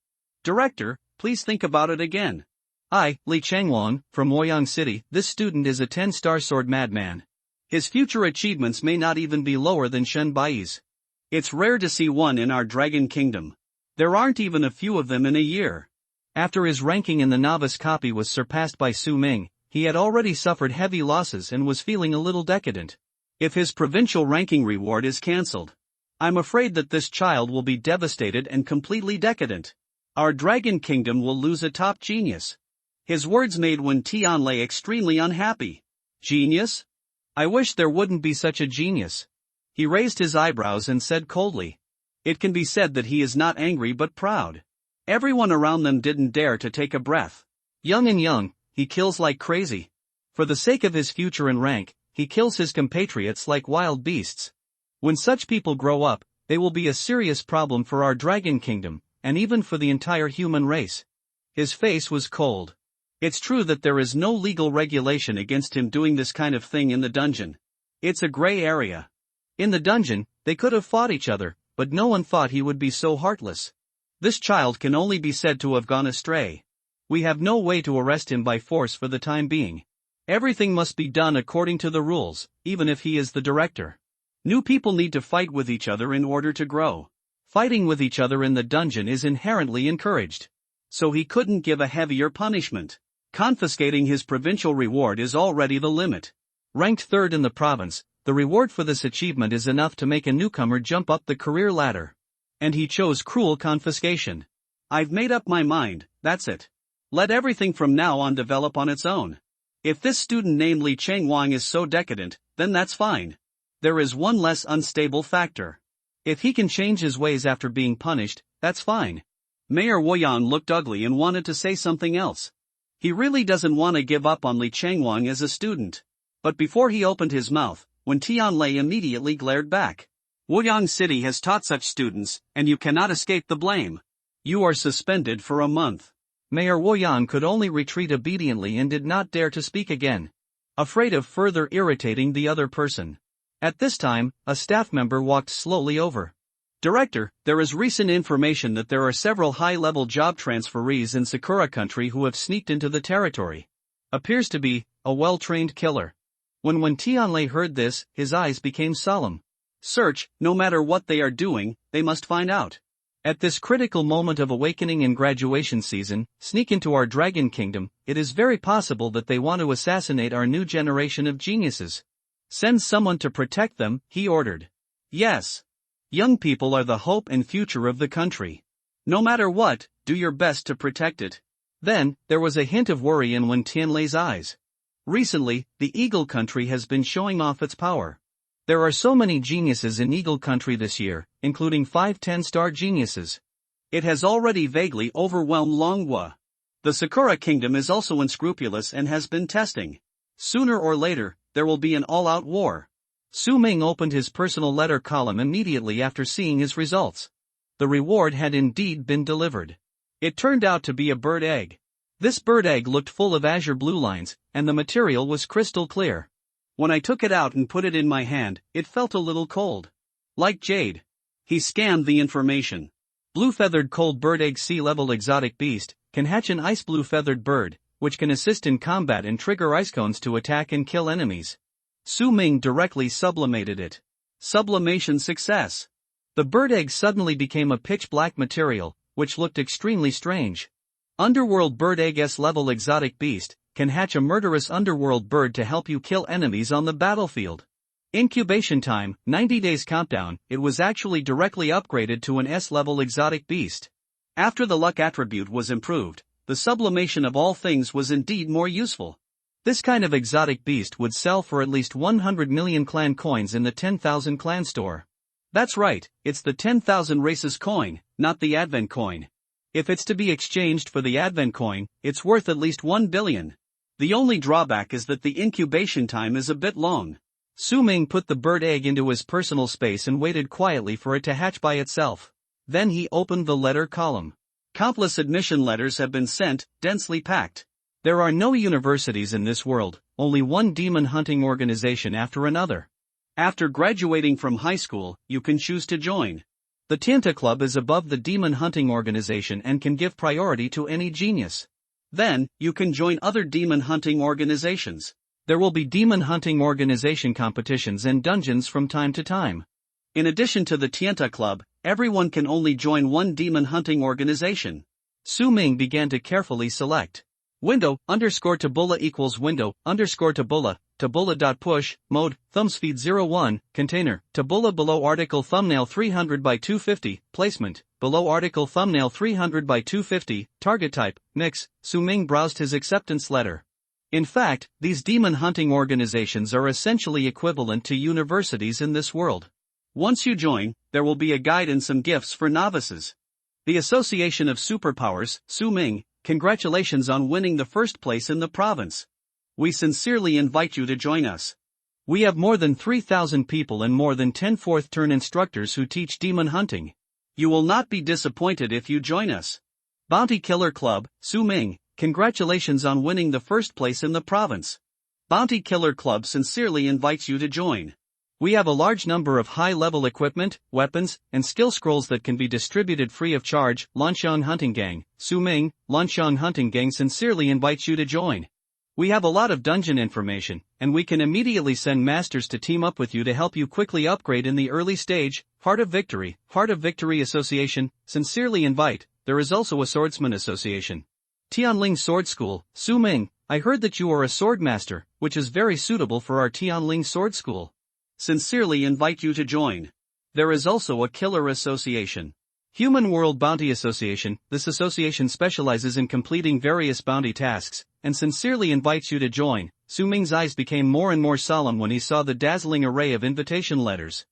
S2: Director, please think about it again.
S1: I, Li Changwang, from Woyang City, this student is a 10-star sword madman.
S2: His future achievements may not even be lower than Shen Bai's. It's rare to see one in our Dragon Kingdom. There aren't even a few of them in a year.
S1: After his ranking in the novice copy was surpassed by Su Ming, he had already suffered heavy losses and was feeling a little decadent.
S2: If his provincial ranking reward is cancelled, I'm afraid that this child will be devastated and completely decadent. Our Dragon Kingdom will lose a top genius. His words made Wen Tianlei extremely unhappy. Genius?
S1: I wish there wouldn't be such a genius.
S2: He raised his eyebrows and said coldly. It can be said that he is not angry but proud. Everyone around them didn't dare to take a breath.
S1: Young, he kills like crazy. For the sake of his future and rank, he kills his compatriots like wild beasts. When such people grow up, they will be a serious problem for our Dragon Kingdom, and even for the entire human race. His face was cold. It's true that there is no legal regulation against him doing this kind of thing in the dungeon. It's a gray area. In the dungeon, they could have fought each other, but no one thought he would be so heartless. This child can only be said to have gone astray. We have no way to arrest him by force for the time being. Everything must be done according to the rules, even if he is the director. New people need to fight with each other in order to grow. Fighting with each other in the dungeon is inherently encouraged.
S2: So he couldn't give a heavier punishment. Confiscating his provincial reward is already the limit.
S1: Ranked third in the province, the reward for this achievement is enough to make a newcomer jump up the career ladder. And he chose cruel confiscation.
S2: I've made up my mind, that's it. Let everything from now on develop on its own. If this student named Li Changwang is so decadent, then that's fine. There is one less unstable factor. If he can change his ways after being punished, that's fine. Mayor Woyan looked ugly and wanted to say something else. He really doesn't want to give up on Li Changwang as a student. But before he opened his mouth, Wen Tianlei immediately glared back. Woyang City has taught such students, and you cannot escape the blame. You are suspended for a month.
S1: Mayor Woyan could only retreat obediently and did not dare to speak again. afraid of further irritating the other person. At this time, a staff member walked slowly over.
S2: Director, there is recent information that there are several high-level job transferees in Sakura country who have sneaked into the territory.
S1: Appears to be a well-trained killer. When Tianlei heard this, his eyes became solemn.
S2: Search, no matter what they are doing, they must find out.
S1: At this critical moment of awakening and graduation season, sneak into our dragon kingdom, it is very possible that they want to assassinate our new generation of geniuses. Send someone to protect them, he ordered.
S2: Yes.
S1: Young people are the hope and future of the country.
S2: No matter what, do your best to protect it.
S1: Then, there was a hint of worry in Wen Tianlei's eyes. Recently, the Eagle Country has been showing off its power. There are so many geniuses in Eagle Country this year, including 5 10-star geniuses.
S2: It has already vaguely overwhelmed Longhua. The Sakura Kingdom is also unscrupulous and has been testing. Sooner or later, there will be an all-out war.
S1: Su Ming opened his personal letter column immediately after seeing his results. The reward had indeed been delivered. It turned out to be a bird egg. This bird egg looked full of azure blue lines, and the material was crystal clear.
S2: When I took it out and put it in my hand, it felt a little cold. Like jade. He scanned the information.
S1: Blue-feathered cold bird egg sea-level exotic beast, can hatch an ice blue-feathered bird, which can assist in combat and trigger ice cones to attack and kill enemies. Su Ming directly sublimated it.
S2: Sublimation success.
S1: The bird egg suddenly became a pitch-black material, which looked extremely strange. Underworld bird egg S-level exotic beast, can hatch a murderous underworld bird to help you kill enemies on the battlefield. Incubation time, 90 days countdown, it was actually directly upgraded to an S-level exotic beast.
S2: After the luck attribute was improved, the sublimation of all things was indeed more useful.
S1: This kind of exotic beast would sell for at least 100 million clan coins in the 10,000 clan store.
S2: That's right, it's the 10,000 races coin, not the Advent coin. If it's to be exchanged for the Advent coin, it's worth at least 1 billion. The only drawback is that the incubation time is a bit long.
S1: Su Ming put the bird egg into his personal space and waited quietly for it to hatch by itself. Then he opened the letter column.
S2: Countless admission letters have been sent, densely packed.
S1: There are no universities in this world, only one demon hunting organization after another.
S2: After graduating from high school, you can choose to join.
S1: The Tianta Club is above the demon hunting organization and can give priority to any genius.
S2: Then, you can join other demon hunting organizations.
S1: There will be demon hunting organization competitions and dungeons from time to time.
S2: In addition to the Tianta Club, everyone can only join one demon hunting organization.
S1: Su Ming began to carefully select. Window, _tabula equals window, _tabula, tabula.push, mode, thumbspeed 01, container, tabula below article thumbnail 300 by 250, placement, below article thumbnail 300 by 250, target type, mix. Su Ming browsed his acceptance letter. In fact, these demon hunting organizations are essentially equivalent to universities in this world.
S2: Once you join, there will be a guide and some gifts for novices. The Association of Superpowers, Su Ming, congratulations on winning the first place in the province. We sincerely invite you to join us.
S1: We have more than 3,000 people and more than 10 fourth-turn instructors who teach demon hunting.
S2: You will not be disappointed if you join us.
S1: Bounty Killer Club, Su Ming, congratulations on winning the first place in the province.
S2: Bounty Killer Club sincerely invites you to join.
S1: We have a large number of high-level equipment, weapons, and skill scrolls that can be distributed free of charge. Lanxiang Hunting Gang, Su Ming, Lanxiang Hunting Gang sincerely invites you to join. We have a lot of dungeon information, and we can immediately send masters to team up with you to help you quickly upgrade in the early stage. Heart of Victory Association, sincerely invite. There is also a Swordsman Association. Tianling Sword School, Su Ming, I heard that you are a sword master, which is very suitable for our Tianling Sword School.
S2: Sincerely invite you to join. There is also a Killer Association.
S1: Human World Bounty Association, this association specializes in completing various bounty tasks, and sincerely invites you to join. Su Ming's eyes became more and more solemn when he saw the dazzling array of invitation letters.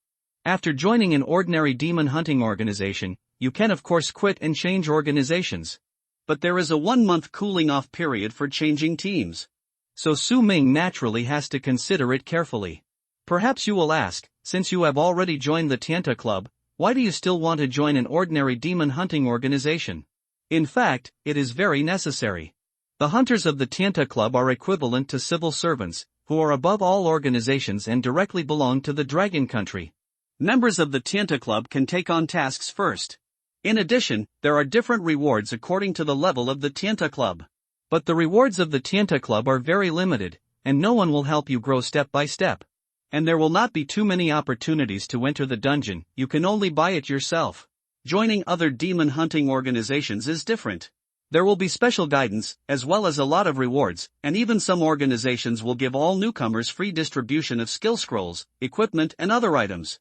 S1: After joining an ordinary demon hunting organization, you can of course quit and change organizations.
S2: But there is a 1-month cooling off period for changing teams.
S1: So Su Ming naturally has to consider it carefully. Perhaps you will ask, since you have already joined the Tianta Club, why do you still want to join an ordinary demon hunting organization? In fact, it is very necessary. The hunters of the Tianta Club are equivalent to civil servants, who are above all organizations and directly belong to the Dragon Country.
S2: Members of the Tianta Club can take on tasks first. In addition, there are different rewards according to the level of the Tianta Club.
S1: But the rewards of the Tianta Club are very limited, and no one will help you grow step by step. And there will not be too many opportunities to enter the dungeon, you can only buy it yourself.
S2: Joining other demon hunting organizations is different.
S1: There will be special guidance, as well as a lot of rewards, and even some organizations will give all newcomers free distribution of skill scrolls, equipment and other items.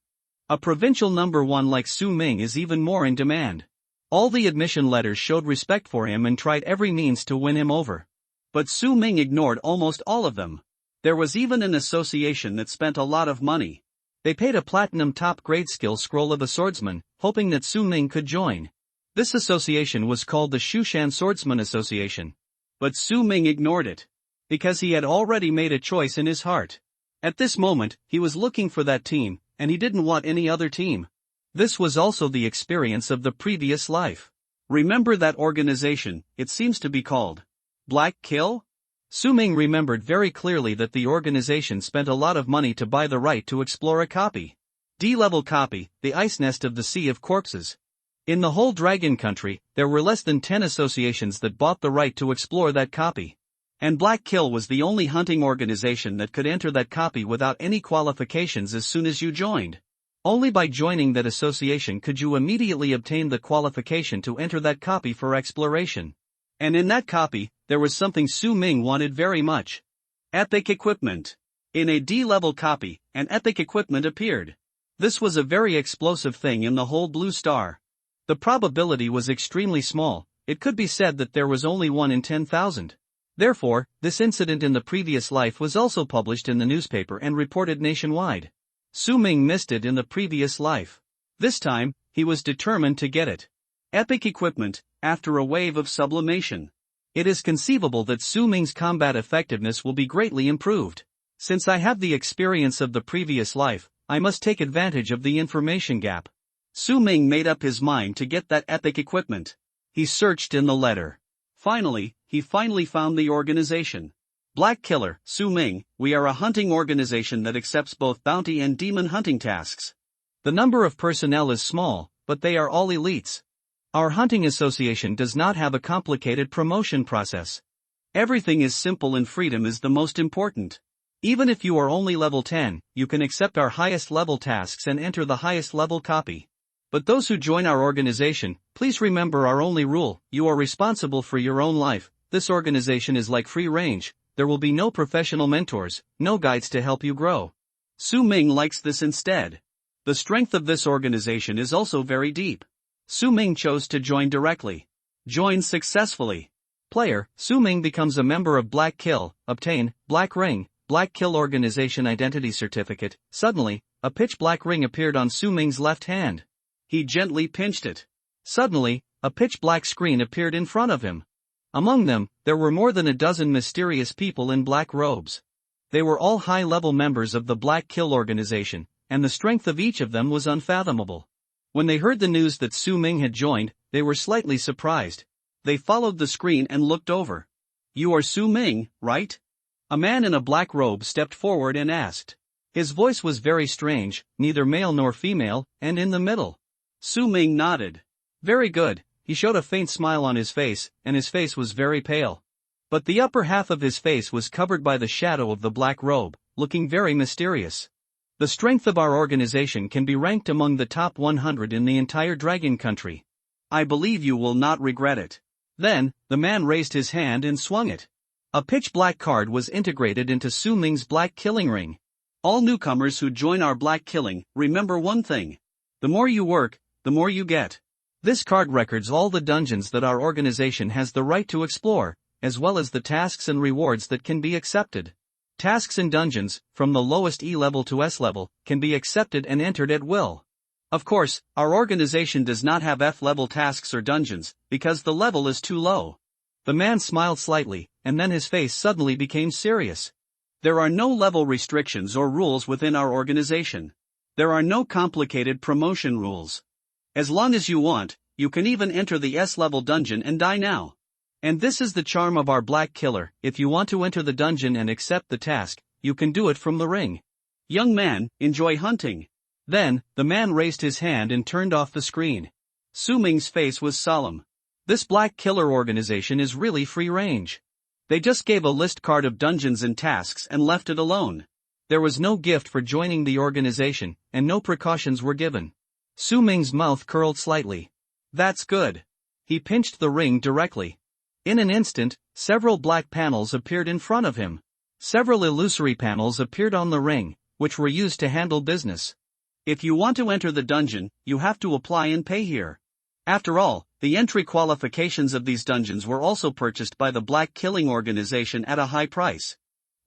S1: A provincial number 1 like Su Ming is even more in demand. All the admission letters showed respect for him and tried every means to win him over.
S2: But Su Ming ignored almost all of them. There was even an association that spent a lot of money.
S1: They paid a platinum top-grade skill scroll of a swordsman, hoping that Su Ming could join. This association was called the Shushan Swordsman Association.
S2: But Su Ming ignored it.
S1: Because he had already made a choice in his heart. At this moment, he was looking for that team, and he didn't want any other team. This was also the experience of the previous life.
S2: Remember that organization, it seems to be called Black Kill?
S1: Su Ming remembered very clearly that the organization spent a lot of money to buy the right to explore a copy. D-level copy, the ice nest of the Sea of Corpses. In the whole Dragon Country, there were less than 10 associations that bought the right to explore that copy. And Black Kill was the only hunting organization that could enter that copy without any qualifications as soon as you joined. Only by joining that association could you immediately obtain the qualification to enter that copy for exploration. And in that copy, there was something Su Ming wanted very much.
S2: Epic equipment. In a D-level copy, an epic equipment appeared.
S1: This was a very explosive thing in the whole Blue Star. The probability was extremely small, it could be said that there was only 1 in 10,000. Therefore, this incident in the previous life was also published in the newspaper and reported nationwide. Su Ming missed it in the previous life. This time, he was determined to get it.
S2: Epic equipment, after a wave of sublimation.
S1: It is conceivable that Su Ming's combat effectiveness will be greatly improved. Since I have the experience of the previous life, I must take advantage of the information gap.
S2: Su Ming made up his mind to get that epic equipment.
S1: He searched in the letter.
S2: He finally found the organization. Black Killer, Su Ming, we are a hunting organization that accepts both bounty and demon hunting tasks.
S1: The number of personnel is small, but they are all elites. Our hunting association does not have a complicated promotion process.
S2: Everything is simple and freedom is the most important.
S1: Even if you are only level 10, you can accept our highest level tasks and enter the highest level copy. But those who join our organization, please remember our only rule, you are responsible for your own life. This organization is like free range, there will be no professional mentors, no guides to help you grow.
S2: Su Ming likes this instead. The strength of this organization is also very deep. Su Ming chose to join directly. Join successfully.
S1: Player, Su Ming becomes a member of Black Kill, obtain, Black Ring, Black Kill Organization Identity Certificate. Suddenly, a pitch black ring appeared on Su Ming's left hand.
S2: He gently pinched it.
S1: Suddenly, a pitch black screen appeared in front of him. Among them, there were more than a dozen mysterious people in black robes. They were all high-level members of the Black Kill Organization, and the strength of each of them was unfathomable. When they heard the news that Su Ming had joined, they were slightly surprised.
S2: They followed the screen and looked over. You are Su Ming, right?
S1: A man in a black robe stepped forward and asked. His voice was very strange, neither male nor female, and in the middle.
S2: Su Ming nodded.
S1: Very good. He showed a faint smile on his face, and his face was very pale. But the upper half of his face was covered by the shadow of the black robe, looking very mysterious. The strength of our organization can be ranked among the top 100 in the entire Dragon Country.
S2: I believe you will not regret it.
S1: Then, the man raised his hand and swung it. A pitch black card was integrated into Su Ming's black killing ring.
S2: All newcomers who join our black killing, remember one thing. The more you work, the more you get.
S1: This card records all the dungeons that our organization has the right to explore, as well as the tasks and rewards that can be accepted. Tasks and dungeons, from the lowest E level to S level, can be accepted and entered at will.
S2: Of course, our organization does not have F level tasks or dungeons, because the level is too low.
S1: The man smiled slightly, and then his face suddenly became serious.
S2: There are no level restrictions or rules within our organization. There are no complicated promotion rules. As long as you want, you can even enter the S-level dungeon and die now.
S1: And this is the charm of our Black Killer. If you want to enter the dungeon and accept the task, you can do it from the ring.
S2: Young man, enjoy hunting.
S1: Then, the man raised his hand and turned off the screen.
S2: Su Ming's face was solemn.
S1: This black killer organization is really free range.
S2: They just gave a list card of dungeons and tasks and left it alone.
S1: There was no gift for joining the organization, and no precautions were given. Su Ming's mouth curled slightly.
S2: That's good.
S1: He pinched the ring directly. In an instant, several black panels appeared in front of him. Several illusory panels appeared on the ring, which were used to handle business.
S2: If you want to enter the dungeon, you have to apply and pay here. After all, the entry qualifications of these dungeons were also purchased by the Black Killing Organization at a high price.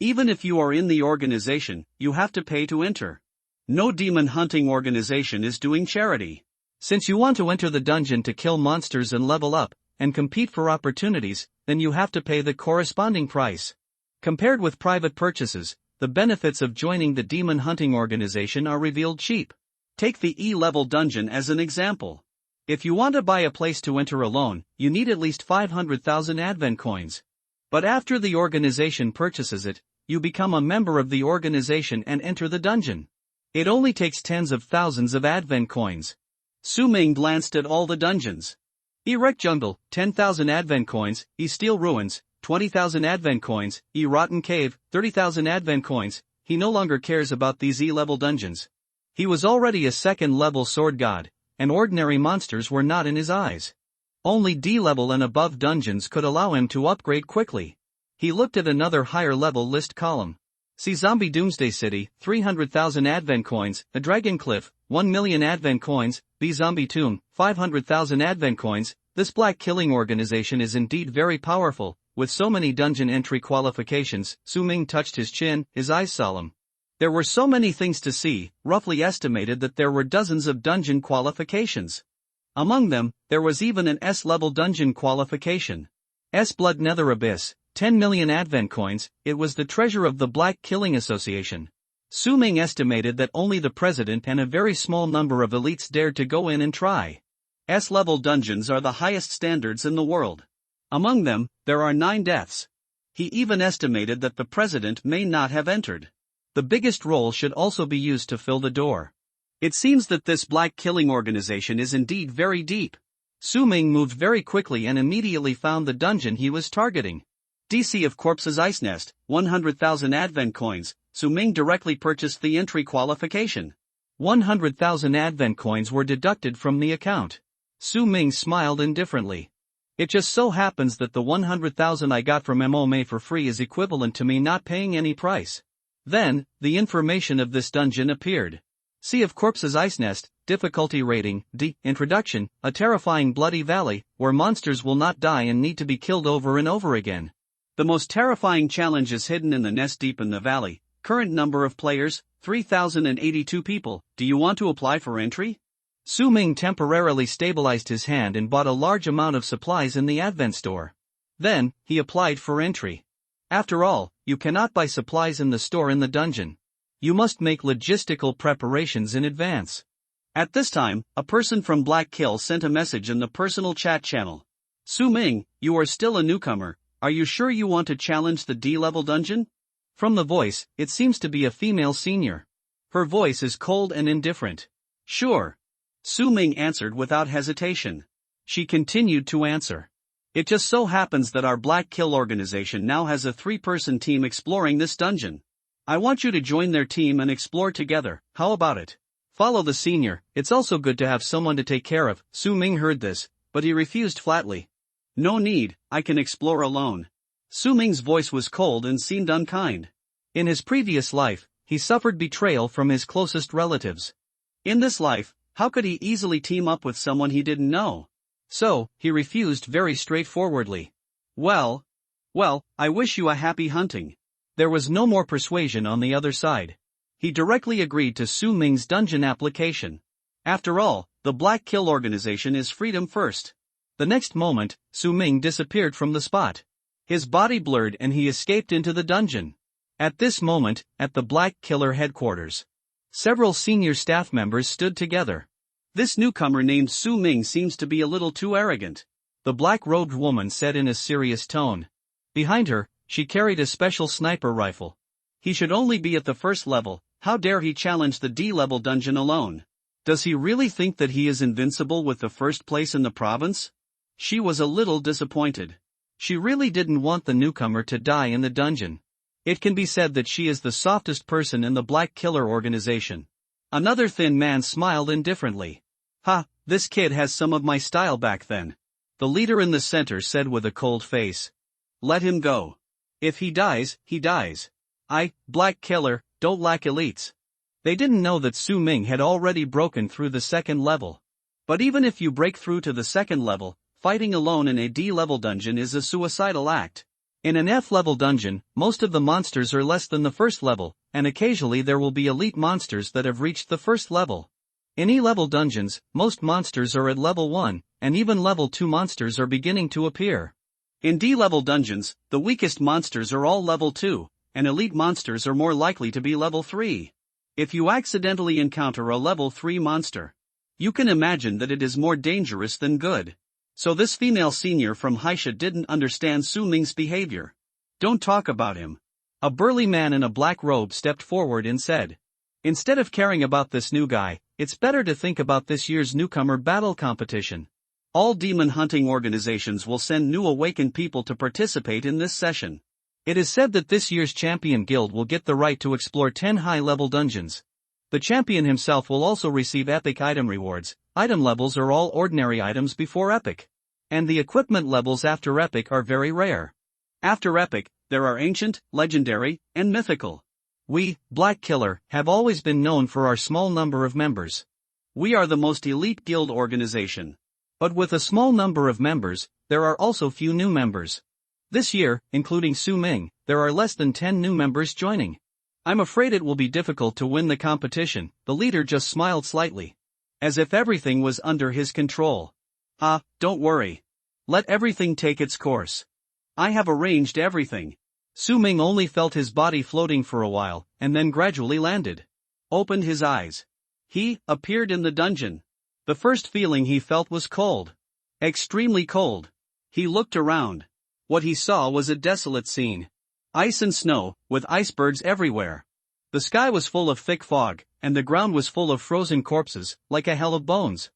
S2: Even if you are in the organization, you have to pay to enter. No demon hunting organization is doing charity.
S1: Since you want to enter the dungeon to kill monsters and level up, and compete for opportunities, then you have to pay the corresponding price. Compared with private purchases, the benefits of joining the demon hunting organization are revealed cheap.
S2: Take the E-level dungeon as an example. If you want to buy a place to enter alone, you need at least 500,000 Advent coins.
S1: But after the organization purchases it, you become a member of the organization and enter the dungeon. It only takes tens of thousands of Advent coins.
S2: Su Ming glanced at all the dungeons.
S1: E-Wreck Jungle, 10,000 Advent coins, E-Steel Ruins, 20,000 Advent coins, E-Rotten Cave, 30,000 Advent coins. He no longer cares about these E-level dungeons. He was already a second-level sword god, and ordinary monsters were not in his eyes. Only D-level and above dungeons could allow him to upgrade quickly. He looked at another higher-level list column. See Zombie Doomsday City, 300,000 Advent coins, A Dragon Cliff, 1 million Advent coins, B Zombie Tomb, 500,000 Advent coins. This black killing organization is indeed very powerful, with so many dungeon entry qualifications. Su Ming touched his chin, his eyes solemn. There were so many things to see, roughly estimated that there were dozens of dungeon qualifications. Among them, there was even an S-level dungeon qualification. S-Blood Nether Abyss, 10 million Advent coins. It was the treasure of the Black Killing Association. Su Ming estimated that only the president and a very small number of elites dared to go in and try.
S2: S-level dungeons are the highest standards in the world. Among them, there are 9 deaths. He even estimated that the president may not have entered.
S1: The biggest roll should also be used to fill the door.
S2: It seems that this black killing organization is indeed very deep.
S1: Su Ming moved very quickly and immediately found the dungeon he was targeting.
S2: DC of Corpse's Ice Nest, 100,000 Advent coins. Su Ming directly purchased the entry qualification.
S1: 100,000 Advent coins were deducted from the account. Su Ming smiled indifferently. It just so happens that the 100,000 I got from MOMA for free is equivalent to me not paying any price. Then, the information of this dungeon appeared. Sea of Corpse's Ice Nest, difficulty rating, D, introduction, a terrifying bloody valley, where monsters will not die and need to be killed over and over again.
S2: The most terrifying challenge is hidden in the nest deep in the valley. Current number of players, 3,082 people. Do you want to apply for entry?
S1: Su Ming temporarily stabilized his hand and bought a large amount of supplies in the Advent store. Then, he applied for entry. After all, you cannot buy supplies in the store in the dungeon. You must make logistical preparations in advance.
S2: At this time, a person from Black Kill sent a message in the personal chat channel. Su Ming, you are still a newcomer. Are you sure you want to challenge the D-level dungeon?
S1: From the voice, it seems to be a female senior. Her voice is cold and indifferent.
S2: Sure. Su Ming answered without hesitation.
S1: She continued to answer.
S2: It just so happens that our Black Kill organization now has a 3-person team exploring this dungeon. I want you to join their team and explore together. How about it?
S1: Follow the senior. It's also good to have someone to take care of. Su Ming heard this, but he refused flatly.
S2: No need, I can explore alone. Su Ming's voice was cold and seemed unkind.
S1: In his previous life, he suffered betrayal from his closest relatives.
S2: In this life, how could he easily team up with someone he didn't know?
S1: So, he refused very straightforwardly.
S2: Well, I wish you a happy hunting.
S1: There was no more persuasion on the other side. He directly agreed to Su Ming's dungeon application.
S2: After all, the Black Kill organization is freedom first.
S1: The next moment, Su Ming disappeared from the spot. His body blurred and he escaped into the dungeon. At this moment, at the Black Killer headquarters, several senior staff members stood together.
S2: This newcomer named Su Ming seems to be a little too arrogant,
S1: the black-robed woman said in a serious tone. Behind her, she carried a special sniper rifle.
S2: He should only be at the first level. How dare he challenge the D-level dungeon alone? Does he really think that he is invincible with the first place in the province? She was a little disappointed. She really didn't want the newcomer to die in the dungeon. It can be said that she is the softest person in the Black Killer organization. Another thin man smiled indifferently. Ha, this kid has some of my style back then. The leader in the center said with a cold face. Let him go. If he dies, he dies. Black Killer, don't lack elites. They didn't know that Su Ming had already broken through the second level. But even if you break through to the second level, fighting alone in a D-level dungeon is a suicidal act. In an F-level dungeon, most of the monsters are less than the first level, and occasionally there will be elite monsters that have reached the first level. In E-level dungeons, most monsters are at level 1, and even level 2 monsters are beginning to appear. In D-level dungeons, the weakest monsters are all level 2, and elite monsters are more likely to be level 3. If you accidentally encounter a level 3 monster, you can imagine that it is more dangerous than good. So this female senior from Haisha didn't understand Su Ming's behavior. Don't talk about him. A burly man in a black robe stepped forward and said. Instead of caring about this new guy, it's better to think about this year's newcomer battle competition. All demon hunting organizations will send new awakened people to participate in this session. It is said that this year's champion guild will get the right to explore 10 high-level dungeons. The champion himself will also receive epic item rewards. Item levels are all ordinary items before epic. And the equipment levels after epic are very rare. After epic, there are ancient, legendary, and mythical. We, Black Killer, have always been known for our small number of members. We are the most elite guild organization. But with a small number of members, there are also few new members. This year, including Su Ming, there are less than 10 new members joining. I'm afraid it will be difficult to win the competition. The leader just smiled slightly. As if everything was under his control. Don't worry. Let everything take its course. I have arranged everything. Su Ming only felt his body floating for a while, and then gradually landed. Opened his eyes. He appeared in the dungeon. The first feeling he felt was cold. Extremely cold. He looked around. What he saw was a desolate scene. Ice and snow, with icebergs everywhere. The sky was full of thick fog, and the ground was full of frozen corpses, like a hell of bones.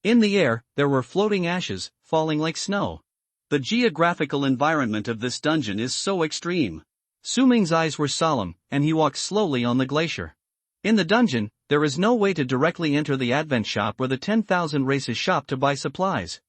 S2: In the air, there were floating ashes, falling like snow. The geographical environment of this dungeon is so extreme. Su Ming's eyes were solemn, and he walked slowly on the glacier. In the dungeon, there is no way to directly enter the advent shop or the 10,000 races shop to buy supplies.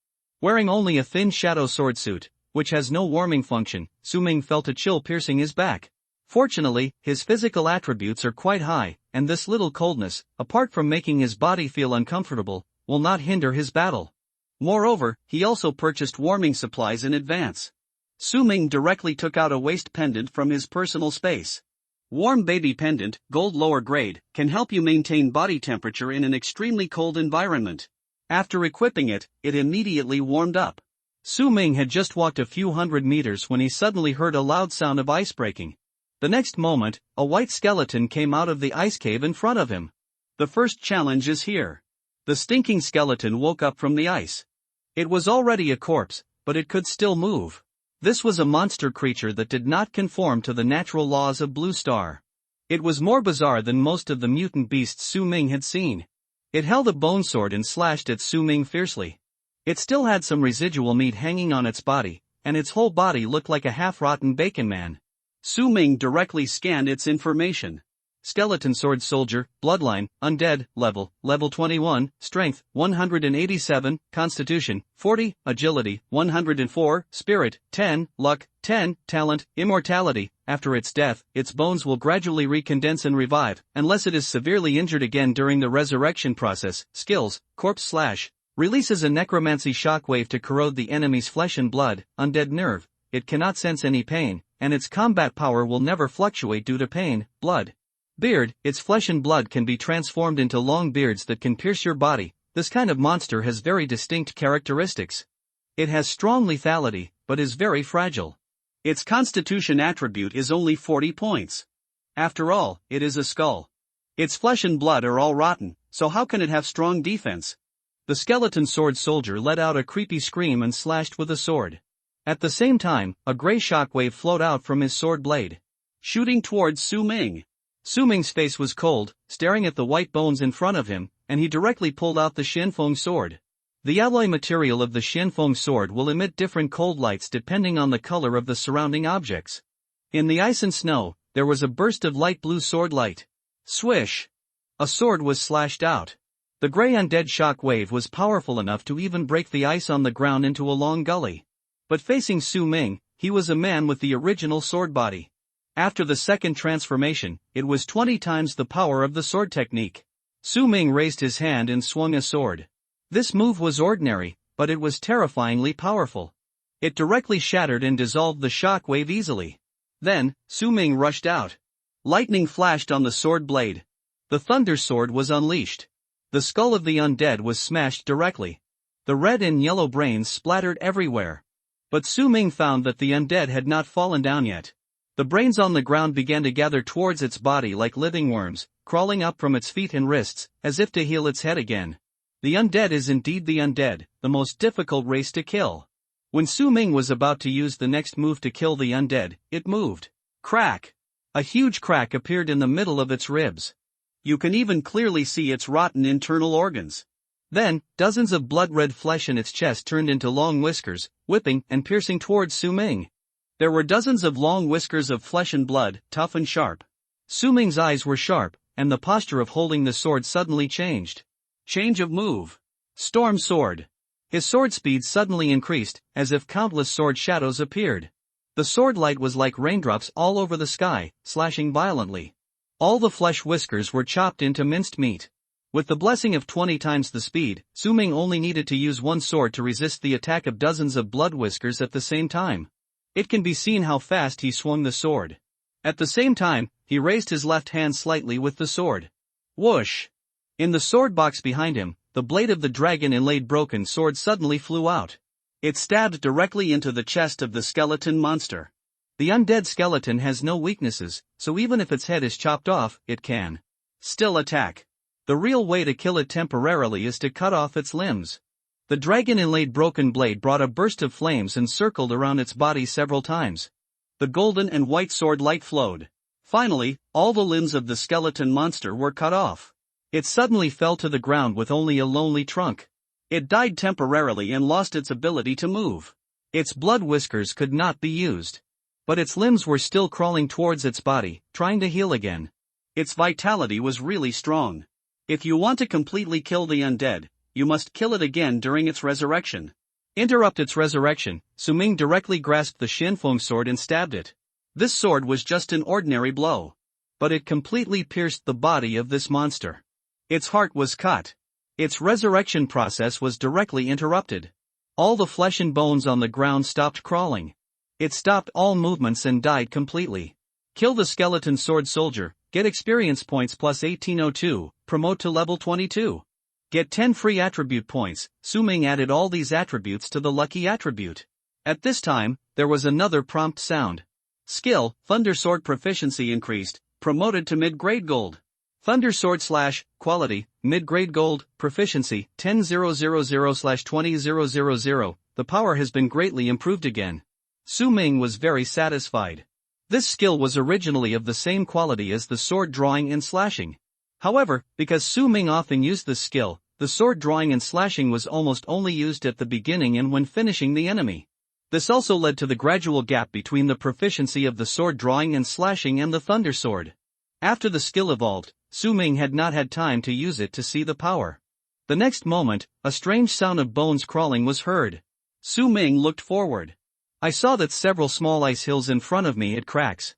S2: Wearing only a thin shadow sword suit, which has no warming function, Su Ming felt a chill piercing his back. Fortunately, his physical attributes are quite high, and this little coldness, apart from making his body feel uncomfortable, will not hinder his battle. Moreover, he also purchased warming supplies in advance. Su Ming directly took out a waist pendant from his personal space. Warm baby pendant, gold lower grade, can help you maintain body temperature in an extremely cold environment. After equipping it, it immediately warmed up. Su Ming had just walked a few hundred meters when he suddenly heard a loud sound of ice breaking. The next moment, a white skeleton came out of the ice cave in front of him. The first challenge is here. The stinking skeleton woke up from the ice. It was already a corpse, but it could still move. This was a monster creature that did not conform to the natural laws of Blue Star. It was more bizarre than most of the mutant beasts Su Ming had seen. It held a bone sword and slashed at Su Ming fiercely. It still had some residual meat hanging on its body, and its whole body looked like a half-rotten bacon man. Su Ming directly scanned its information. Skeleton sword soldier, bloodline, undead, level 21, strength, 187, constitution, 40, agility, 104, spirit, 10, luck, 10, talent, immortality. After its death, its bones will gradually recondense and revive, unless it is severely injured again during the resurrection process. Skills, corpse slash. Releases a necromancy shockwave to corrode the enemy's flesh and blood. Undead nerve. It cannot sense any pain, and its combat power will never fluctuate due to pain. Blood. Beard, its flesh and blood can be transformed into long beards that can pierce your body. This kind of monster has very distinct characteristics. It has strong lethality, but is very fragile. Its constitution attribute is only 40 points. After all, it is a skull. Its flesh and blood are all rotten, so how can it have strong defense? The skeleton sword soldier let out a creepy scream and slashed with a sword. At the same time, a gray shockwave flowed out from his sword blade. shooting towards Su Ming.
S1: Su Ming's face was cold, staring at the white bones in front of him, and he directly pulled out the Xianfeng sword. The alloy material of the Xianfeng sword will emit different cold lights depending on the color of the surrounding objects. In the ice and snow, there was a burst of light blue sword light. Swish! A sword was slashed out. The gray undead shock wave was powerful enough to even break the ice on the ground into a long gully. But facing Su Ming, he was a man with the original sword body. After the second transformation, it was 20 times the power of the sword technique. Su Ming raised his hand and swung a sword. This move was ordinary, but it was terrifyingly powerful. It directly shattered and dissolved the shock wave easily. Then, Su Ming rushed out. Lightning flashed on the sword blade. The thunder sword was unleashed. The skull of the undead was smashed directly. The red and yellow brains splattered everywhere. But Su Ming found that the undead had not fallen down yet. The brains on the ground began to gather towards its body like living worms, crawling up from its feet and wrists, as if to heal its head again. The undead is indeed the undead, the most difficult race to kill. When Su Ming was about to use the next move to kill the undead, it moved. Crack! A huge crack appeared in the middle of its ribs. You can even clearly see its rotten internal organs. Then, dozens of blood-red flesh in its chest turned into long whiskers, whipping and piercing towards Su Ming. There were dozens of long whiskers of flesh and blood, tough and sharp. Su Ming's eyes were sharp, and the posture of holding the sword suddenly changed. Change of move. Storm sword. His sword speed suddenly increased, as if countless sword shadows appeared. The sword light was like raindrops all over the sky, slashing violently. All the flesh whiskers were chopped into minced meat. With the blessing of 20 times the speed, Su Ming only needed to use one sword to resist the attack of dozens of blood whiskers at the same time. It can be seen how fast he swung the sword. At the same time, he raised his left hand slightly with the sword. Whoosh! In the sword box behind him, the blade of the dragon-inlaid broken sword suddenly flew out. It stabbed directly into the chest of the skeleton monster. The undead skeleton has no weaknesses, so even if its head is chopped off, it can still attack. The real way to kill it temporarily is to cut off its limbs. The dragon-inlaid broken blade brought a burst of flames and circled around its body several times. The golden and white sword light flowed. Finally, all the limbs of the skeleton monster were cut off. It suddenly fell to the ground with only a lonely trunk. It died temporarily and lost its ability to move. Its blood whiskers could not be used. But its limbs were still crawling towards its body, trying to heal again. Its vitality was really strong. If you want to completely kill the undead, you must kill it again during its resurrection. Interrupt its resurrection. Su Ming directly grasped the Xianfeng sword and stabbed it. This sword was just an ordinary blow. But it completely pierced the body of this monster. Its heart was cut. Its resurrection process was directly interrupted. All the flesh and bones on the ground stopped crawling. It stopped all movements and died completely. Kill the skeleton sword soldier, get experience points plus 1802, promote to level 22. Get 10 free attribute points. Su Ming added all these attributes to the lucky attribute. At this time, there was another prompt sound. Skill, Thunder Sword proficiency increased, promoted to mid-grade gold. Thunder Sword / quality, mid-grade gold, proficiency, 10.000/20.000. The power has been greatly improved again. Su Ming was very satisfied. This skill was originally of the same quality as the sword drawing and slashing. However, because Su Ming often used this skill, the sword drawing and slashing was almost only used at the beginning and when finishing the enemy. This also led to the gradual gap between the proficiency of the sword drawing and slashing and the thunder sword. After the skill evolved, Su Ming had not had time to use it to see the power. The next moment, a strange sound of bones crawling was heard. Su Ming looked forward. I saw that several small ice hills in front of me had cracks.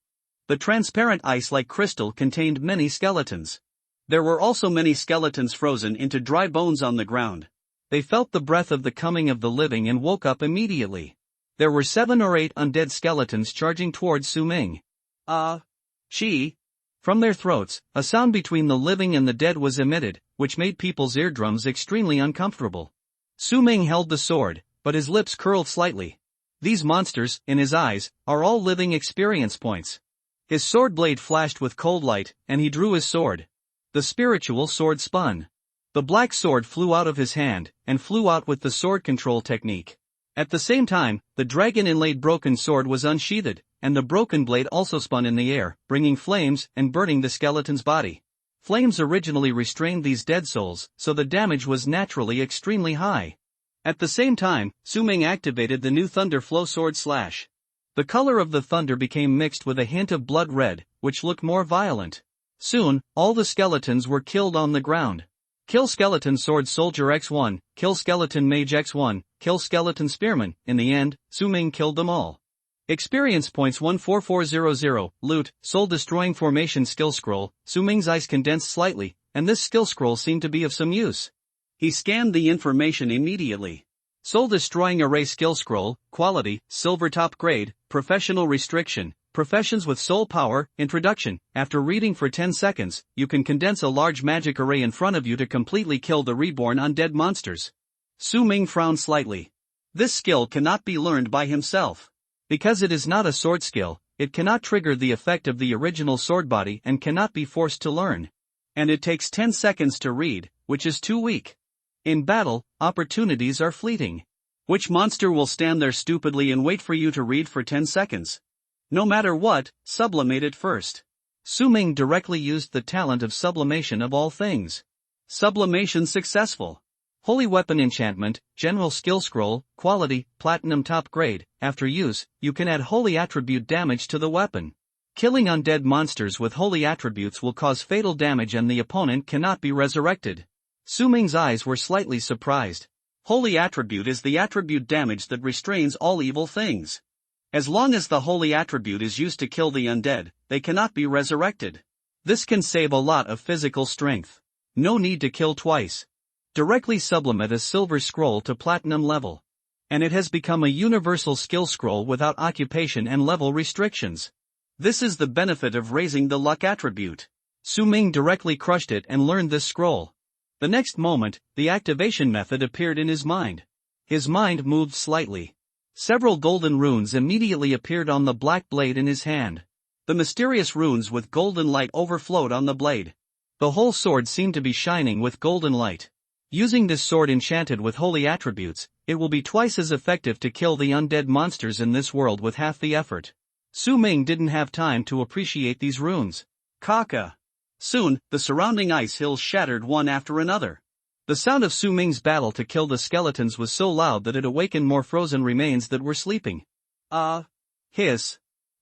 S1: The transparent ice like crystal contained many skeletons. There were also many skeletons frozen into dry bones on the ground. They felt the breath of the coming of the living and woke up immediately. There were 7 or 8 undead skeletons charging towards Su Ming. Chi. From their throats, a sound between the living and the dead was emitted, which made people's eardrums extremely uncomfortable. Su Ming held the sword, but his lips curled slightly. These monsters, in his eyes, are all living experience points. His sword blade flashed with cold light, and he drew his sword. The spiritual sword spun. The black sword flew out of his hand, and flew out with the sword control technique. At the same time, the dragon-inlaid broken sword was unsheathed, and the broken blade also spun in the air, bringing flames and burning the skeleton's body. Flames originally restrained these dead souls, so the damage was naturally extremely high. At the same time, Su Ming activated the new Thunder Flow Sword Slash. The color of the thunder became mixed with a hint of blood red, which looked more violent. Soon, all the skeletons were killed on the ground. Kill Skeleton Sword Soldier X1, Kill Skeleton Mage X1, Kill Skeleton Spearman. In the end, Su Ming killed them all. Experience points 14400, Loot, Soul Destroying Formation Skill Scroll. Su Ming's eyes condensed slightly, and this skill scroll seemed to be of some use. He scanned the information immediately. Soul Destroying Array Skill Scroll, Quality, Silver Top Grade, Professional Restriction, Professions with Soul Power, Introduction. After reading for 10 seconds, you can condense a large magic array in front of you to completely kill the reborn undead monsters. Su Ming frowned slightly. This skill cannot be learned by himself. Because it is not a sword skill, it cannot trigger the effect of the original sword body and cannot be forced to learn. And it takes 10 seconds to read, which is too weak. In battle, opportunities are fleeting. Which monster will stand there stupidly and wait for you to read for 10 seconds? No matter what, sublimate it first. Su Ming directly used the talent of sublimation of all things. Sublimation successful. Holy Weapon Enchantment, General Skill Scroll, Quality, Platinum Top Grade. After use, you can add Holy Attribute damage to the weapon. Killing undead monsters with holy attributes will cause fatal damage and the opponent cannot be resurrected. Su Ming's eyes were slightly surprised. Holy Attribute is the attribute damage that restrains all evil things. As long as the holy attribute is used to kill the undead, they cannot be resurrected. This can save a lot of physical strength. No need to kill twice. Directly sublimate a silver scroll to platinum level. And it has become a universal skill scroll without occupation and level restrictions. This is the benefit of raising the luck attribute. Su Ming directly crushed it and learned this scroll. The next moment, the activation method appeared in his mind. His mind moved slightly. Several golden runes immediately appeared on the black blade in his hand. The mysterious runes with golden light overflowed on the blade. The whole sword seemed to be shining with golden light. Using this sword enchanted with holy attributes, it will be twice as effective to kill the undead monsters in this world with half the effort. Su Ming didn't have time to appreciate these runes. Kaka. Soon, the surrounding ice hills shattered one after another. The sound of Su Ming's battle to kill the skeletons was so loud that it awakened more frozen remains that were sleeping. Hiss.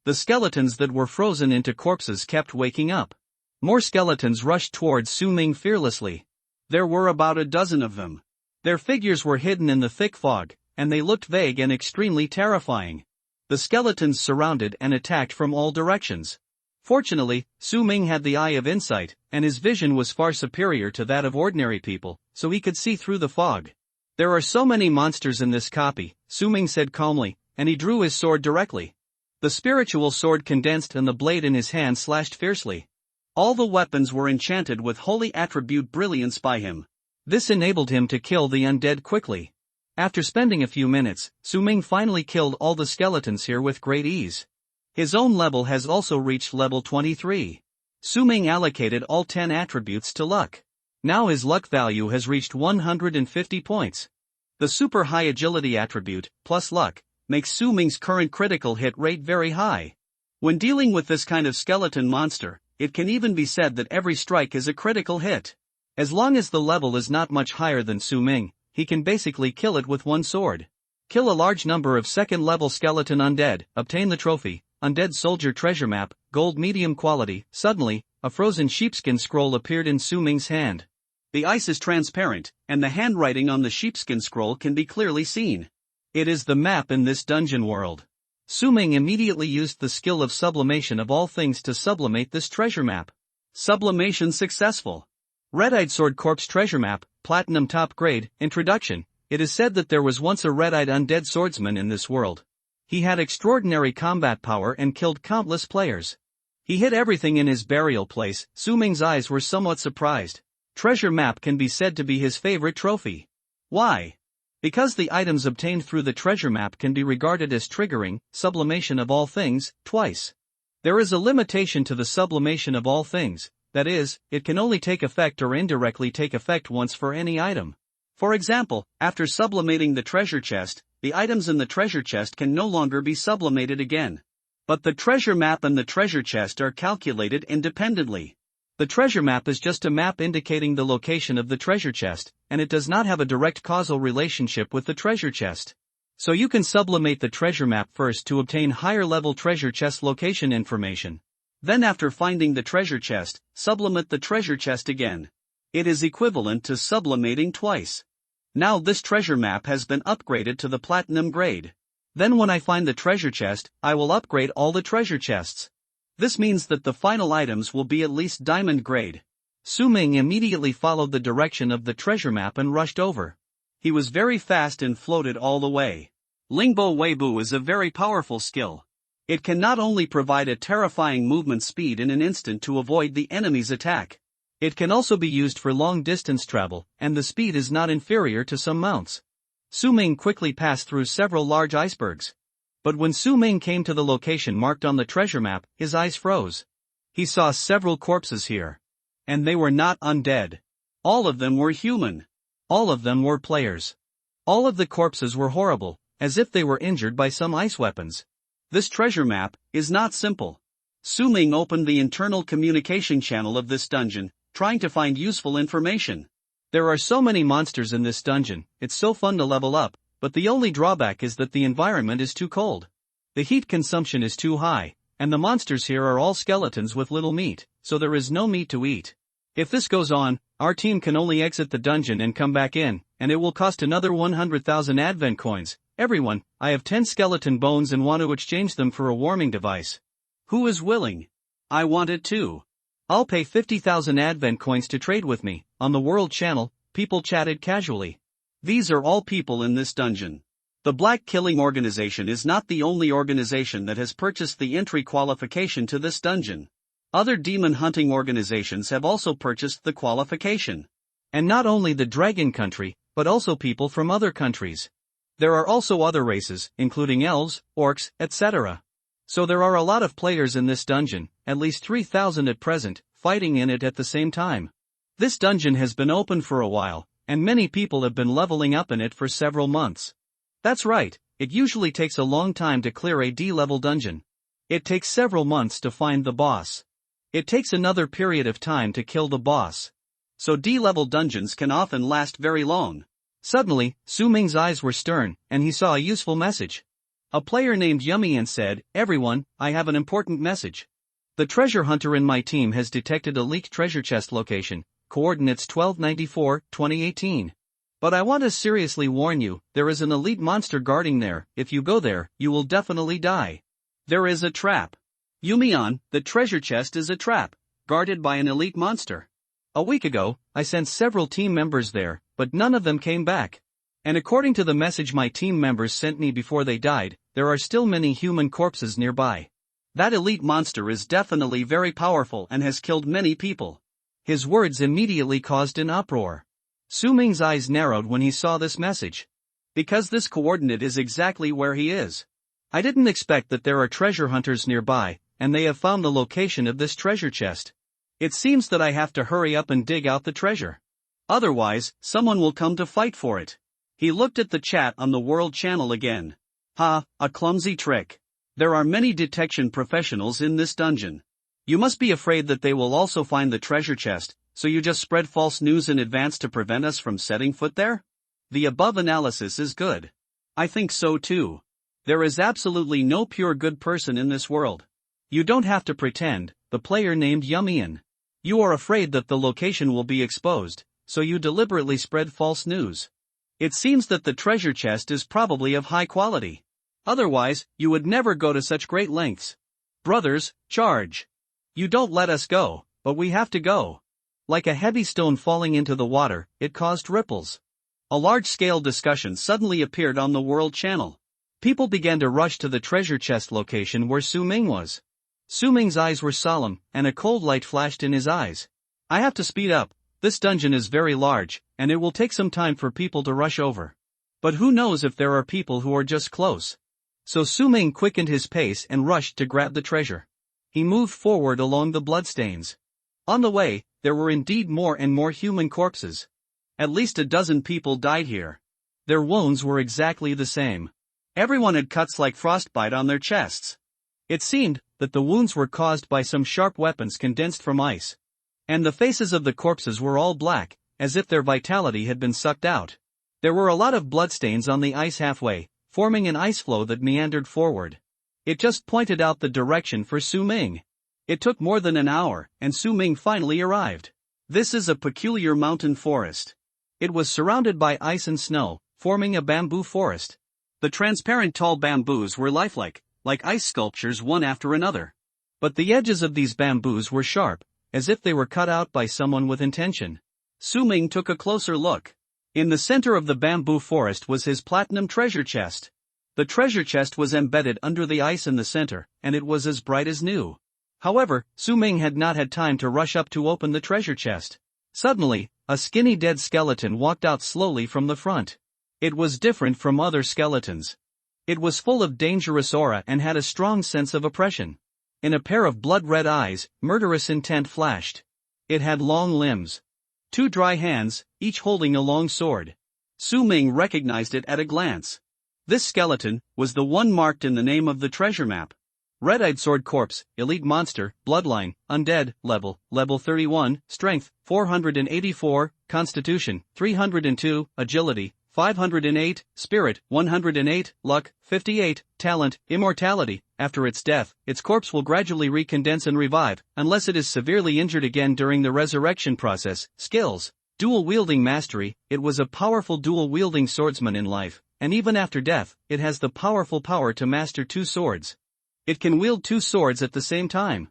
S1: The skeletons that were frozen into corpses kept waking up. More skeletons rushed towards Su Ming fearlessly. There were about a dozen of them. Their figures were hidden in the thick fog, and they looked vague and extremely terrifying. The skeletons surrounded and attacked from all directions. Fortunately, Su Ming had the eye of insight, and his vision was far superior to that of ordinary people, so he could see through the fog. There are so many monsters in this copy, Su Ming said calmly, and he drew his sword directly. The spiritual sword condensed and the blade in his hand slashed fiercely. All the weapons were enchanted with holy attribute brilliance by him. This enabled him to kill the undead quickly. After spending a few minutes, Su Ming finally killed all the skeletons here with great ease. His own level has also reached level 23. Su Ming allocated all 10 attributes to luck. Now his luck value has reached 150 points. The super high agility attribute, plus luck, makes Su Ming's current critical hit rate very high. When dealing with this kind of skeleton monster, it can even be said that every strike is a critical hit. As long as the level is not much higher than Su Ming, he can basically kill it with one sword. Kill a large number of second-level skeleton undead, obtain the trophy, Undead Soldier Treasure Map, Gold Medium Quality. Suddenly, a frozen sheepskin scroll appeared in Su Ming's hand. The ice is transparent, and the handwriting on the sheepskin scroll can be clearly seen. It is the map in this dungeon world. Su Ming immediately used the skill of sublimation of all things to sublimate this treasure map. Sublimation successful. Red-Eyed Sword Corpse Treasure Map, Platinum Top Grade. Introduction. It is said that there was once a red-eyed undead swordsman in this world. He had extraordinary combat power and killed countless players. He hid everything in his burial place. Su Ming's eyes were somewhat surprised. Treasure map can be said to be his favorite trophy. Why? Because the items obtained through the treasure map can be regarded as triggering sublimation of all things twice. There is a limitation to the sublimation of all things, that is, it can only take effect or indirectly take effect once for any item. For example, after sublimating the treasure chest,
S2: the items in the treasure chest can no longer be sublimated again. But the treasure map and the treasure chest are calculated independently.
S1: The treasure map is just a map indicating the location of the treasure chest, and it does not have a direct causal relationship with the treasure chest. So you can sublimate the treasure map first to obtain higher level treasure chest location information.
S2: Then after finding the treasure chest, sublimate the treasure chest again. It is equivalent to sublimating twice. Now this treasure map has been upgraded to the platinum grade.
S1: Then when I find the treasure chest, I will upgrade all the treasure chests.
S2: This means that the final items will be at least diamond grade.
S1: Su Ming immediately followed the direction of the treasure map and rushed over.
S2: He was very fast and floated all the way. Lingbo Weibo is a very powerful skill. It can not only provide a terrifying movement speed in an instant to avoid the enemy's attack.
S1: It can also be used for long distance travel, and the speed is not inferior to some mounts. Su Ming quickly passed through several large icebergs. But when Su Ming came to the location marked on the treasure map, his eyes froze. He saw several corpses here.
S2: And they were not undead. All of them were human.
S1: All of them were players. All of the corpses were horrible, as if they were injured by some ice weapons.
S2: This treasure map is not simple. Su Ming opened the internal communication channel of this dungeon, trying to find useful information.
S1: There are so many monsters in this dungeon, it's so fun to level up, but the only drawback is that the environment is too cold. The heat consumption is too high, and the monsters here are all skeletons with little meat, so there is no meat to eat. If this goes on, our team can only exit the dungeon and come back in, and it will cost another 100,000 advent coins. Everyone, I have 10 skeleton bones and want to exchange them for a warming device.
S2: Who is willing? I want it too.
S1: I'll pay 50,000 advent coins to trade with me. On the World Channel, people chatted casually.
S2: These are all people in this dungeon. The Black Killing Organization is not the only organization that has purchased the entry qualification to this dungeon. Other demon hunting organizations have also purchased the qualification.
S1: And not only the Dragon Country, but also people from other countries. There are also other races, including elves, orcs, etc. So there are a lot of players in this dungeon, at least 3,000 at present, fighting in it at the same time. This dungeon has been open for a while, and many people have been leveling up in it for several months. That's right, it usually takes a long time to clear a D-level dungeon. It takes several months to find the boss. It takes another period of time to kill the boss.
S2: So D-level dungeons can often last very long.
S1: Suddenly, Su Ming's eyes were stern, and he saw a useful message. A player named Yumian said, "Everyone, I have an important message. The treasure hunter in my team has detected a leaked treasure chest location, coordinates 1294-2018. But I want to seriously warn you, there is an elite monster guarding there. If you go there, you will definitely die.
S2: There is a trap. Yumian, the treasure chest is a trap, guarded by an elite monster.
S1: A week ago, I sent several team members there, but none of them came back. And according to the message my team members sent me before they died, there are still many human corpses nearby.
S2: That elite monster is definitely very powerful and has killed many people."
S1: His words immediately caused an uproar. Su Ming's eyes narrowed when he saw this message.
S2: Because this coordinate is exactly where he is.
S1: I didn't expect that there are treasure hunters nearby, and they have found the location of this treasure chest.
S2: It seems that I have to hurry up and dig out the treasure. Otherwise, someone will come to fight for it. He looked at the chat on the World Channel again. Ha, a clumsy trick. There are many detection professionals in this dungeon. You must be afraid that they will also find the treasure chest, so you just spread false news in advance to prevent us from setting foot there? The above analysis is good. I think so too. There is absolutely no pure good person in this world.
S1: You don't have to pretend, the player named Yumian. You are afraid that the location will be exposed, so you deliberately spread false news.
S2: It seems that the treasure chest is probably of high quality. Otherwise, you would never go to such great lengths. Brothers, charge. You don't let us go, but we have to go.
S1: Like a heavy stone falling into the water, it caused ripples.
S2: A large-scale discussion suddenly appeared on the World Channel.
S1: People began to rush to the treasure chest location where Su Ming was. Su Ming's eyes were solemn, and a cold light flashed in his eyes. I have to speed up. This dungeon is very large, and it will take some time for people to rush over. But who knows if there are people who are just close. So Su Ming quickened his pace and rushed to grab the treasure. He moved forward along the bloodstains. On the way, there were indeed more and more human corpses.
S2: At least a dozen people died here.
S1: Their wounds were exactly the same.
S2: Everyone had cuts like frostbite on their chests.
S1: It seemed that the wounds were caused by some sharp weapons condensed from ice. And the faces of the corpses were all black, as if their vitality had been sucked out. There were a lot of bloodstains on the ice halfway, forming an ice flow that meandered forward. It just pointed out the direction for Su Ming.
S2: It took more than an hour, and Su Ming finally arrived. This is a peculiar mountain forest.
S1: It was surrounded by ice and snow, forming a bamboo forest.
S2: The transparent tall bamboos were lifelike, like ice sculptures one after another.
S1: But the edges of these bamboos were sharp, as if they were cut out by someone with intention.
S2: Su Ming took a closer look. In the center of the bamboo forest was his platinum treasure chest. The treasure chest was embedded under the ice in the center, and it was as bright as new.
S1: However, Su Ming had not had time to rush up to open the treasure chest. Suddenly, a skinny dead skeleton walked out slowly from the front. It was different from other skeletons. It was full of dangerous aura and had a strong sense of oppression. In a pair of blood-red eyes, murderous intent flashed. It had long limbs. 2 dry hands, each holding a long sword.
S2: Su Ming recognized it at a glance. This skeleton was the one marked in the name of the treasure map.
S1: Red-eyed sword corpse, elite monster, bloodline, undead, level 31, strength, 484, constitution, 302, agility, 508, spirit, 108, luck, 58, talent, immortality. After its death, its corpse will gradually recondense and revive, unless it is severely injured again during the resurrection process. Skills: dual-wielding mastery. It was a powerful dual-wielding swordsman in life, and even after death, it has the powerful power to master 2 swords. It can wield 2 swords at the same time.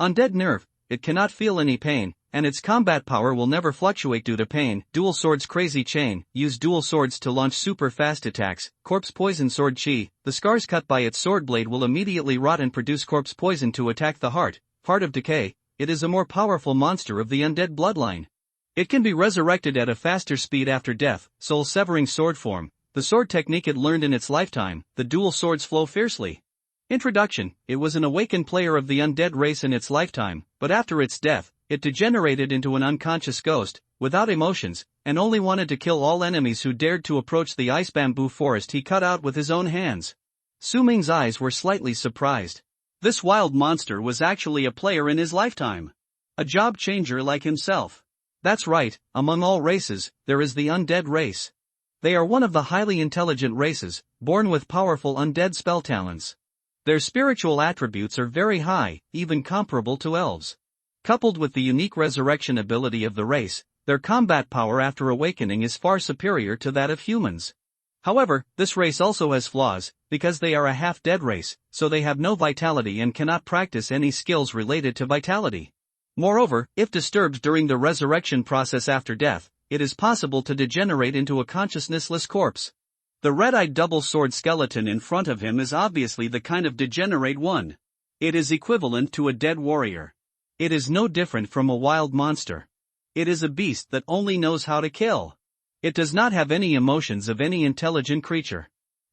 S1: Undead nerve. It cannot feel any pain, and its combat power will never fluctuate due to pain. Dual swords crazy chain. Use dual swords to launch super fast attacks. Corpse poison sword chi. The scars cut by its sword blade will immediately rot and produce corpse poison to attack the heart. Heart of decay. It is a more powerful monster of the undead bloodline. It can be resurrected at a faster speed after death. Soul severing sword form. The sword technique it learned in its lifetime. The dual swords flow fiercely. Introduction: it was an awakened player of the undead race in its lifetime, but after its death, it degenerated into an unconscious ghost, without emotions, and only wanted to kill all enemies who dared to approach the ice bamboo forest he cut out with his own hands. Su Ming's eyes were slightly surprised.
S2: This wild monster was actually a player in his lifetime. A job changer like himself.
S1: That's right, among all races, there is the undead race. They are one of the highly intelligent races, born with powerful undead spell talents. Their spiritual attributes are very high, even comparable to elves. Coupled with the unique resurrection ability of the race, their combat power after awakening is far superior to that of humans. However, this race also has flaws, because they are a half-dead race, so they have no vitality and cannot practice any skills related to vitality. Moreover, if disturbed during the resurrection process after death, it is possible to degenerate into a consciousnessless corpse. The red-eyed double-sword skeleton in front of him is obviously the kind of degenerate one. It is equivalent to a dead warrior. It is no different from a wild monster. It is a beast that only knows how to kill. It does not have any emotions of any intelligent creature.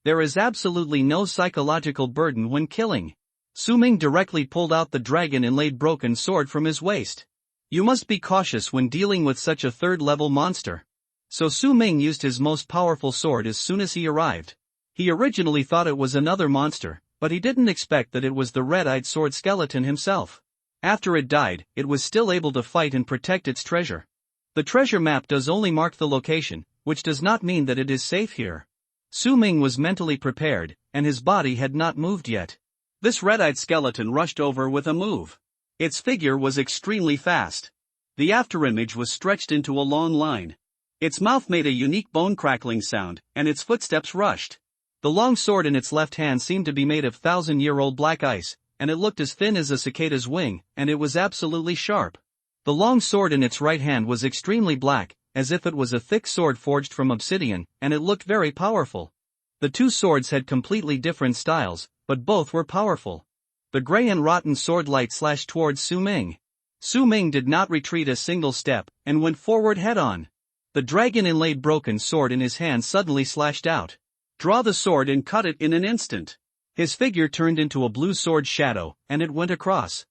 S1: There is absolutely no psychological burden when killing. Su Ming directly pulled out the dragon-inlaid broken sword from his waist. You must be cautious when dealing with such a third-level monster. So Su Ming used his most powerful sword as soon as he arrived. He originally thought it was another monster, but he didn't expect that it was the red-eyed sword skeleton himself. After it died, it was still able to fight and protect its treasure. The treasure map does only mark the location, which does not mean that it is safe here. Su Ming was mentally prepared, and his body had not moved yet.
S2: This red-eyed skeleton rushed over with a move. Its figure was extremely fast. The afterimage was stretched into a long line. Its mouth made a unique bone-crackling sound, and its footsteps rushed.
S1: The long sword in its left hand seemed to be made of thousand-year-old black ice, and it looked as thin as a cicada's wing, and it was absolutely sharp. The long sword in its right hand was extremely black, as if it was a thick sword forged from obsidian, and it looked very powerful. The 2 swords had completely different styles, but both were powerful. The gray and rotten sword light slashed towards Su Ming. Su Ming did not retreat a single step, and went forward head-on. The dragon-inlaid broken sword in his hand suddenly slashed out.
S2: Draw the sword and cut it in an instant.
S1: His figure turned into a blue sword shadow, and it went across.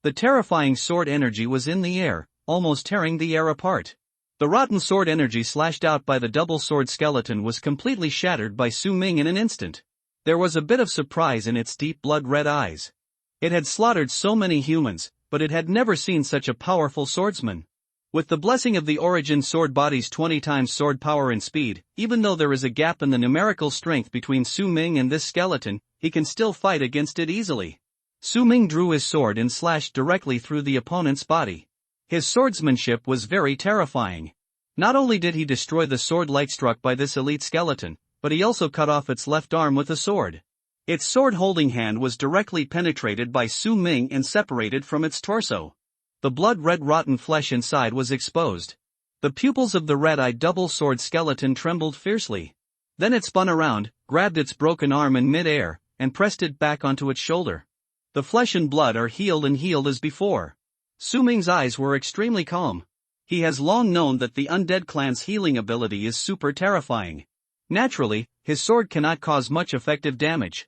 S1: The terrifying sword energy was in the air, almost tearing the air apart. The rotten sword energy slashed out by the double sword skeleton was completely shattered by Su Ming in an instant. There was a bit of surprise in its deep blood-red eyes. It had slaughtered so many humans, but it had never seen such a powerful swordsman. With the blessing of the origin sword body's 20 times sword power and speed, even though there is a gap in the numerical strength between Su Ming and this skeleton, he can still fight against it easily. Su Ming drew his sword and slashed directly through the opponent's body. His swordsmanship was very terrifying. Not only did he destroy the sword light struck by this elite skeleton, but he also cut off its left arm with a sword. Its sword-holding hand was directly penetrated by Su Ming and separated from its torso. The blood-red rotten flesh inside was exposed. The pupils of the red-eyed double-sword skeleton trembled fiercely. Then it spun around, grabbed its broken arm in mid-air, and pressed it back onto its shoulder. The flesh and blood are healed as before. Su Ming's eyes were extremely calm. He has long known that the undead clan's healing ability is super terrifying. Naturally, his sword cannot cause much effective damage.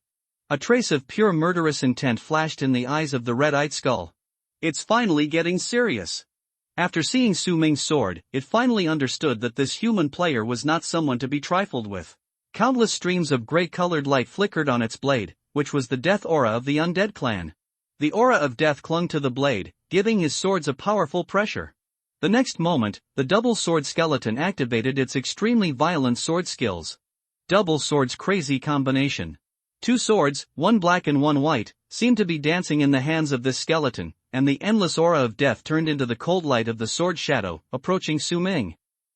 S1: A trace of pure murderous intent flashed in the eyes of the red-eyed skull. It's finally getting serious. After seeing Su Ming's sword, it finally understood that this human player was not someone to be trifled with. Countless streams of gray-colored light flickered on its blade, which was the death aura of the undead clan. The aura of death clung to the blade, giving his swords a powerful pressure. The next moment, the double sword skeleton activated its extremely violent sword skills. Double sword's crazy combination. 2 swords, one black and one white, seemed to be dancing in the hands of this skeleton, and the endless aura of death turned into the cold light of the sword shadow, approaching Su Ming.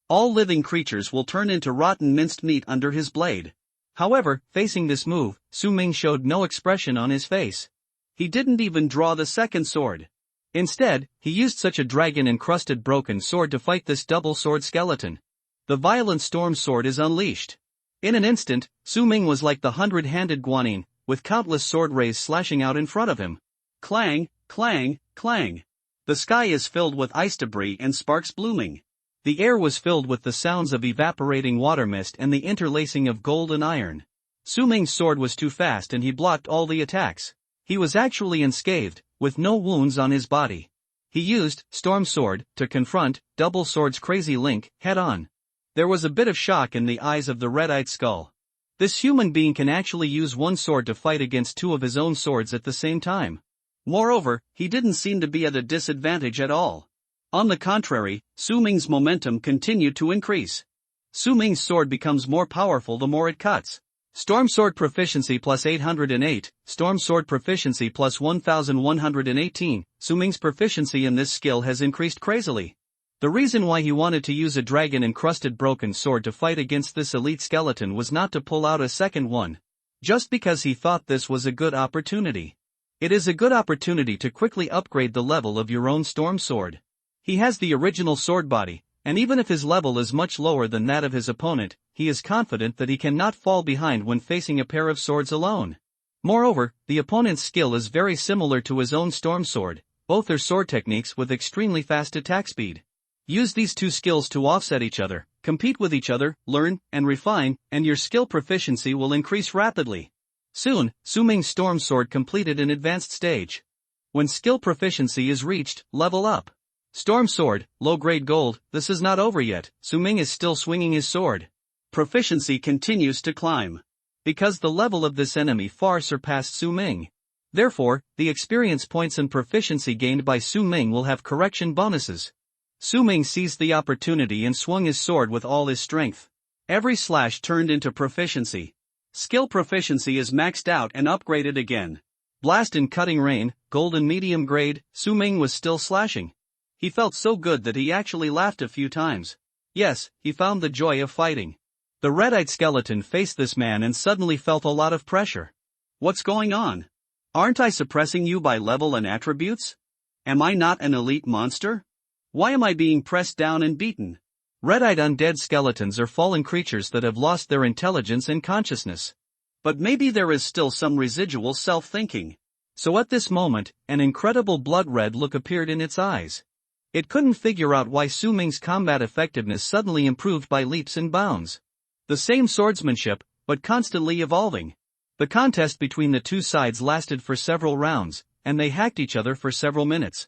S1: All living creatures will turn into rotten minced meat under his blade. However, facing this move, Su Ming showed no expression on his face. He didn't even draw the second sword. Instead, he used such a dragon-encrusted broken sword to fight this double-sword skeleton. The violent storm sword is unleashed. In an instant, Su Ming was like the 100-handed Guanyin, with countless sword rays slashing out in front of him. Clang, clang, clang. The sky is filled with ice debris and sparks blooming. The air was filled with the sounds of evaporating water mist and the interlacing of gold and iron. Su Ming's sword was too fast and he blocked all the attacks. He was actually unscathed, with no wounds on his body. He used Storm Sword to confront Double Sword's crazy link head-on. There was a bit of shock in the eyes of the red-eyed skull. This human being can actually use one sword to fight against 2 of his own swords at the same time. Moreover, he didn't seem to be at a disadvantage at all. On the contrary, Su Ming's momentum continued to increase. Su Ming's sword becomes more powerful the more it cuts. Storm Sword Proficiency plus 808, Storm Sword Proficiency plus 1118, Su Ming's proficiency in this skill has increased crazily. The reason why he wanted to use a dragon-encrusted broken sword to fight against this elite skeleton was not to pull out a second one. Just because he thought this was a good opportunity. It is a good opportunity to quickly upgrade the level of your own Storm Sword. He has the original sword body, and even if his level is much lower than that of his opponent, he is confident that he cannot fall behind when facing a pair of swords alone. Moreover, the opponent's skill is very similar to his own Storm Sword, both are sword techniques with extremely fast attack speed. Use these 2 skills to offset each other, compete with each other, learn, and refine, and your skill proficiency will increase rapidly. Soon, Su Ming's Storm Sword completed an advanced stage. When skill proficiency is reached, level up. Storm Sword, low-grade gold. This is not over yet, Su Ming is still swinging his sword. Proficiency continues to climb. Because the level of this enemy far surpassed Su Ming. Therefore, the experience points and proficiency gained by Su Ming will have correction bonuses. Su Ming seized the opportunity and swung his sword with all his strength. Every slash turned into proficiency. Skill proficiency is maxed out and upgraded again. Blast and Cutting Rain, gold and medium grade, Su Ming was still slashing. He felt so good that he actually laughed a few times. Yes, he found the joy of fighting. The red-eyed skeleton faced this man and suddenly felt a lot of pressure. What's going on? Aren't I suppressing you by level and attributes? Am I not an elite monster? Why am I being pressed down and beaten? Red-eyed undead skeletons are fallen creatures that have lost their intelligence and consciousness. But maybe there is still some residual self-thinking. So at this moment, an incredible blood-red look appeared in its eyes. It couldn't figure out why Su Ming's combat effectiveness suddenly improved by leaps and bounds. The same swordsmanship, but constantly evolving. The contest between the 2 sides lasted for several rounds, and they hacked each other for several minutes.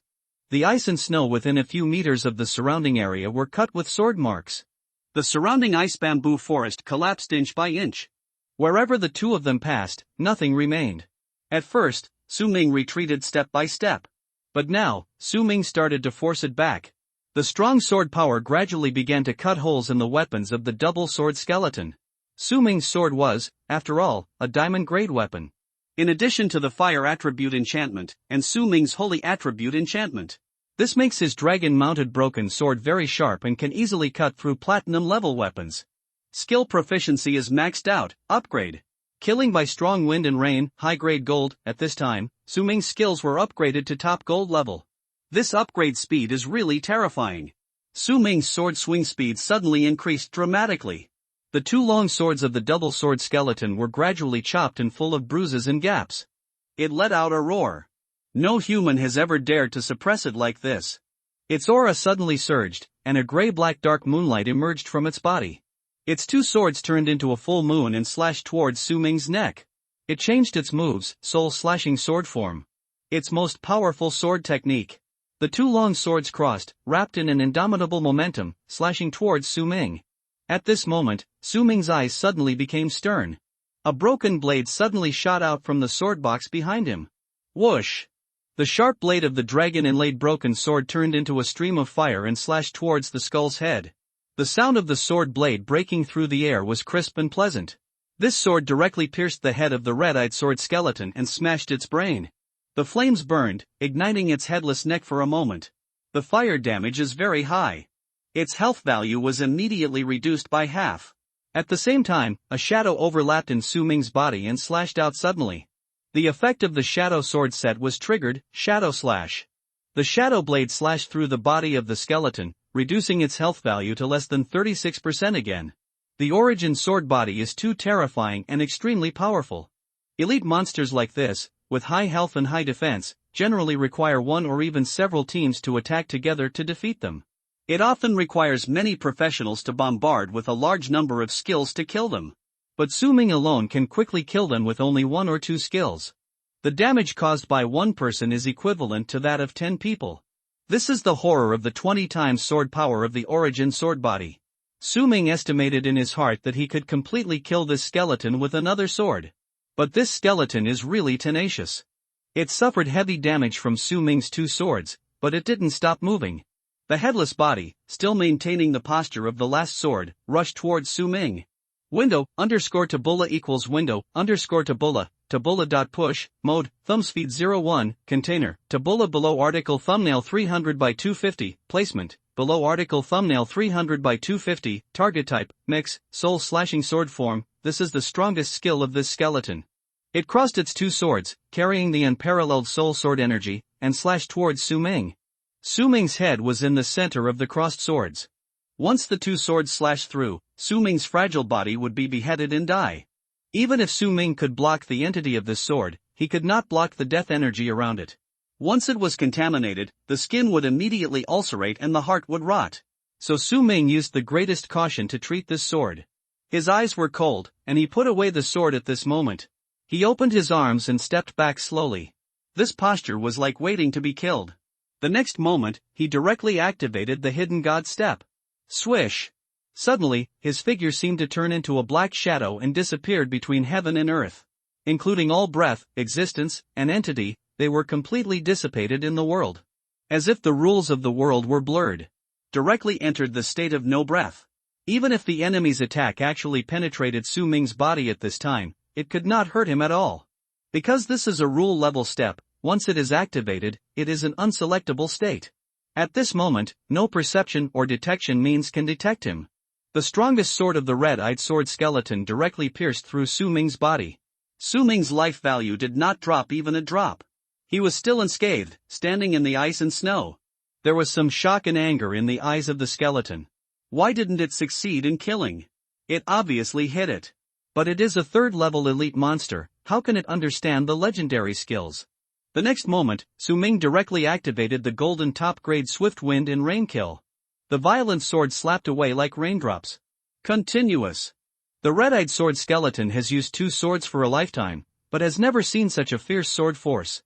S1: The ice and snow within a few meters of the surrounding area were cut with sword marks.
S2: The surrounding ice bamboo forest collapsed inch by inch.
S1: Wherever the two of them passed, nothing remained.
S2: At first, Su Ming retreated step by step.
S1: But now, Su Ming started to force it back. The strong sword power gradually began to cut holes in the weapons of the double sword skeleton. Su Ming's sword was, after all, a diamond-grade weapon.
S2: In addition to the fire attribute enchantment, and Su Ming's holy attribute enchantment.
S1: This makes his dragon-mounted broken sword very sharp and can easily cut through platinum-level weapons.
S2: Skill proficiency is maxed out, upgrade.
S1: Killing by strong wind and rain, high-grade gold. At this time, Su Ming's skills were upgraded to top gold level.
S2: This upgrade speed is really terrifying. Su Ming's sword swing speed suddenly increased dramatically.
S1: The two long swords of the double sword skeleton were gradually chopped and full of bruises and gaps.
S2: It let out a roar. No human has ever dared to suppress it like this.
S1: Its aura suddenly surged, and a gray-black dark moonlight emerged from its body. Its two swords turned into a full moon and slashed towards Su Ming's neck. It changed its moves, soul-slashing sword form. Its most powerful sword technique. The two long swords crossed, wrapped in an indomitable momentum, slashing towards Su Ming. At this moment, Su Ming's eyes suddenly became stern. A broken blade suddenly shot out from the sword box behind him. Whoosh! The sharp blade of the dragon-inlaid broken sword turned into a stream of fire and slashed towards the skull's head. The sound of the sword blade breaking through the air was crisp and pleasant. This sword directly pierced the head of the red-eyed sword skeleton and smashed its brain. The flames burned, igniting its headless neck for a moment. The fire damage is very high. Its health value was immediately reduced by half. At the same time, a shadow overlapped in Su Ming's body and slashed out suddenly. The effect of the shadow sword set was triggered, Shadow Slash. The shadow blade slashed through the body of the skeleton, reducing its health value to less than 36% again. The origin sword body is too terrifying and extremely powerful. Elite monsters like this, with high health and high defense, generally require one or even several teams to attack together to defeat them.
S2: It often requires many professionals to bombard with a large number of skills to kill them.
S1: But Su Ming alone can quickly kill them with only one or two skills. The damage caused by one person is equivalent to that of 10 people. This is the horror of the 20 times sword power of the origin sword body. Su Ming estimated in his heart that he could completely kill this skeleton with another sword. But this skeleton is really tenacious. It suffered heavy damage from Su Ming's two swords, but it didn't stop moving. The headless body, still maintaining the posture of the last sword, rushed towards Su Ming. Window_Tabula equals window_Tabula, Tabula.push, mode, thumbspeed 01, container, Tabula below article thumbnail 300 by 250, placement, below article thumbnail 300 by 250, target type, mix, soul slashing sword form. This is the strongest skill of this skeleton. It crossed its two swords, carrying the unparalleled soul sword energy, and slashed towards Su Ming. Su Ming's head was in the center of the crossed swords. Once the two swords slashed through, Su Ming's fragile body would be beheaded and die. Even if Su Ming could block the entity of this sword, he could not block the death energy around it. Once it was contaminated, the skin would immediately ulcerate and the heart would rot. So Su Ming used the greatest caution to treat this sword. His eyes were cold, and he put away the sword at this moment. He opened his arms and stepped back slowly. This posture was like waiting to be killed. The next moment, he directly activated the hidden god step. Swish! Suddenly, his figure seemed to turn into a black shadow and disappeared between heaven and earth. Including all breath, existence, and entity, they were completely dissipated in the world. As if the rules of the world were blurred. Directly entered the state of no breath. Even if the enemy's attack actually penetrated Su Ming's body at this time, it could not hurt him at all. Because this is a rule-level step, once it is activated, it is an unselectable state. At this moment, no perception or detection means can detect him. The strongest sword of the red-eyed sword skeleton directly pierced through Su Ming's body. Su Ming's life value did not drop even a drop. He was still unscathed, standing in the ice and snow. There was some shock and anger in the eyes of the skeleton. Why didn't it succeed in killing? It obviously hit it. But it is a third-level elite monster, how can it understand the legendary skills? The next moment, Su Ming directly activated the golden top-grade Swift Wind and Rain Kill. The violent sword slapped away like raindrops. Continuous. The red-eyed sword skeleton has used two swords for a lifetime, but has never seen such a fierce sword force.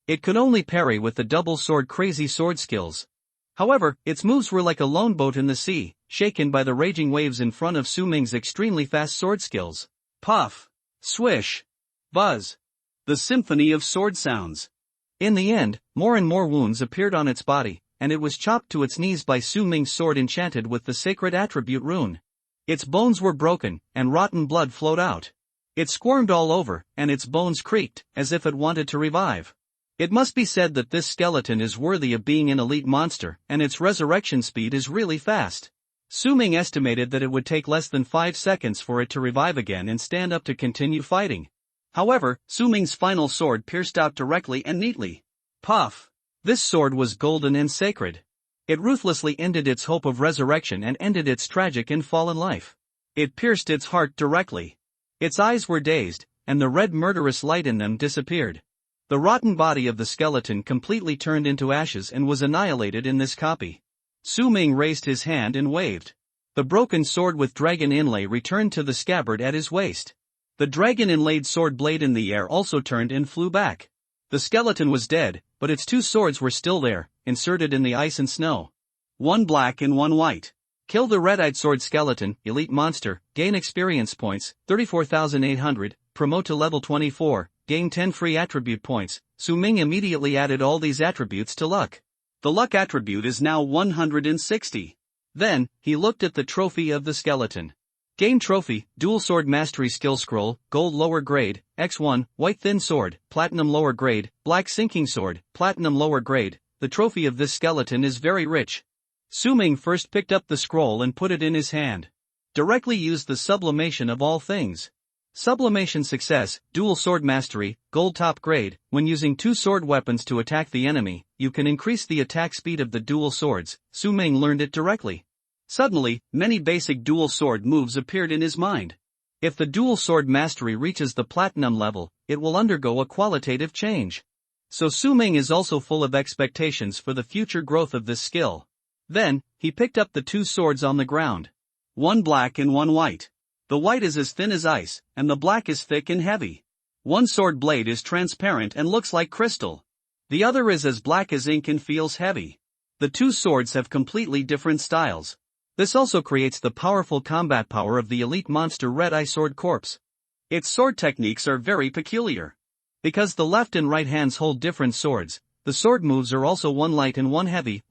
S1: It could only parry with the double sword crazy sword skills. However, its moves were like a lone boat in the sea, shaken by the raging waves in front of Su Ming's extremely fast sword skills.
S2: Puff. Swish. Buzz. The symphony of sword sounds.
S1: In the end, more and more wounds appeared on its body, and it was chopped to its knees by Su Ming's sword enchanted with the sacred attribute rune. Its bones were broken, and rotten blood flowed out. It squirmed all over, and its bones creaked, as if it wanted to revive. It must be said that this skeleton is worthy of being an elite monster, and its resurrection speed is really fast. Su Ming estimated that it would take less than 5 seconds for it to revive again and stand up to continue fighting. However, Su Ming's final sword pierced out directly and neatly.
S2: Puff.
S1: This sword was golden and sacred. It ruthlessly ended its hope of resurrection and ended its tragic and fallen life. It pierced its heart directly. Its eyes were dazed, and the red murderous light in them disappeared. The rotten body of the skeleton completely turned into ashes and was annihilated in this copy. Su Ming raised his hand and waved. The broken sword with dragon inlay returned to the scabbard at his waist. The dragon-inlaid sword blade in the air also turned and flew back. The skeleton was dead, but its 2 swords were still there, inserted in the ice and snow.
S2: One black and one white.
S1: Kill the red-eyed sword skeleton, elite monster, gain experience points, 34,800, promote to level 24, gain 10 free attribute points. Su Ming immediately added all these attributes to luck.
S2: The luck attribute is now 160.
S1: Then, he looked at the trophy of the skeleton. Game trophy, dual sword mastery skill scroll, gold lower grade, X1, white thin sword, platinum lower grade, black sinking sword, platinum lower grade. The trophy of this skeleton is very rich. Su Ming first picked up the scroll and put it in his hand. Directly used the sublimation of all things. Sublimation success, dual sword mastery, gold top grade. When using 2 sword weapons to attack the enemy, you can increase the attack speed of the dual swords. Su Ming learned it directly. Suddenly, many basic dual sword moves appeared in his mind. If the dual sword mastery reaches the platinum level, it will undergo a qualitative change. So Su Ming is also full of expectations for the future growth of this skill. Then, he picked up the 2 swords on the ground.
S2: One black and one white. The white is as thin as ice, and the black is thick and heavy. One sword blade is transparent and looks like crystal. The other is as black as ink and feels heavy. The 2 swords have completely different styles. This also creates the powerful combat power of the elite monster Red Eye Sword Corpse. Its sword techniques are very peculiar. Because the left and right hands hold different swords, the sword moves are also one light and one heavy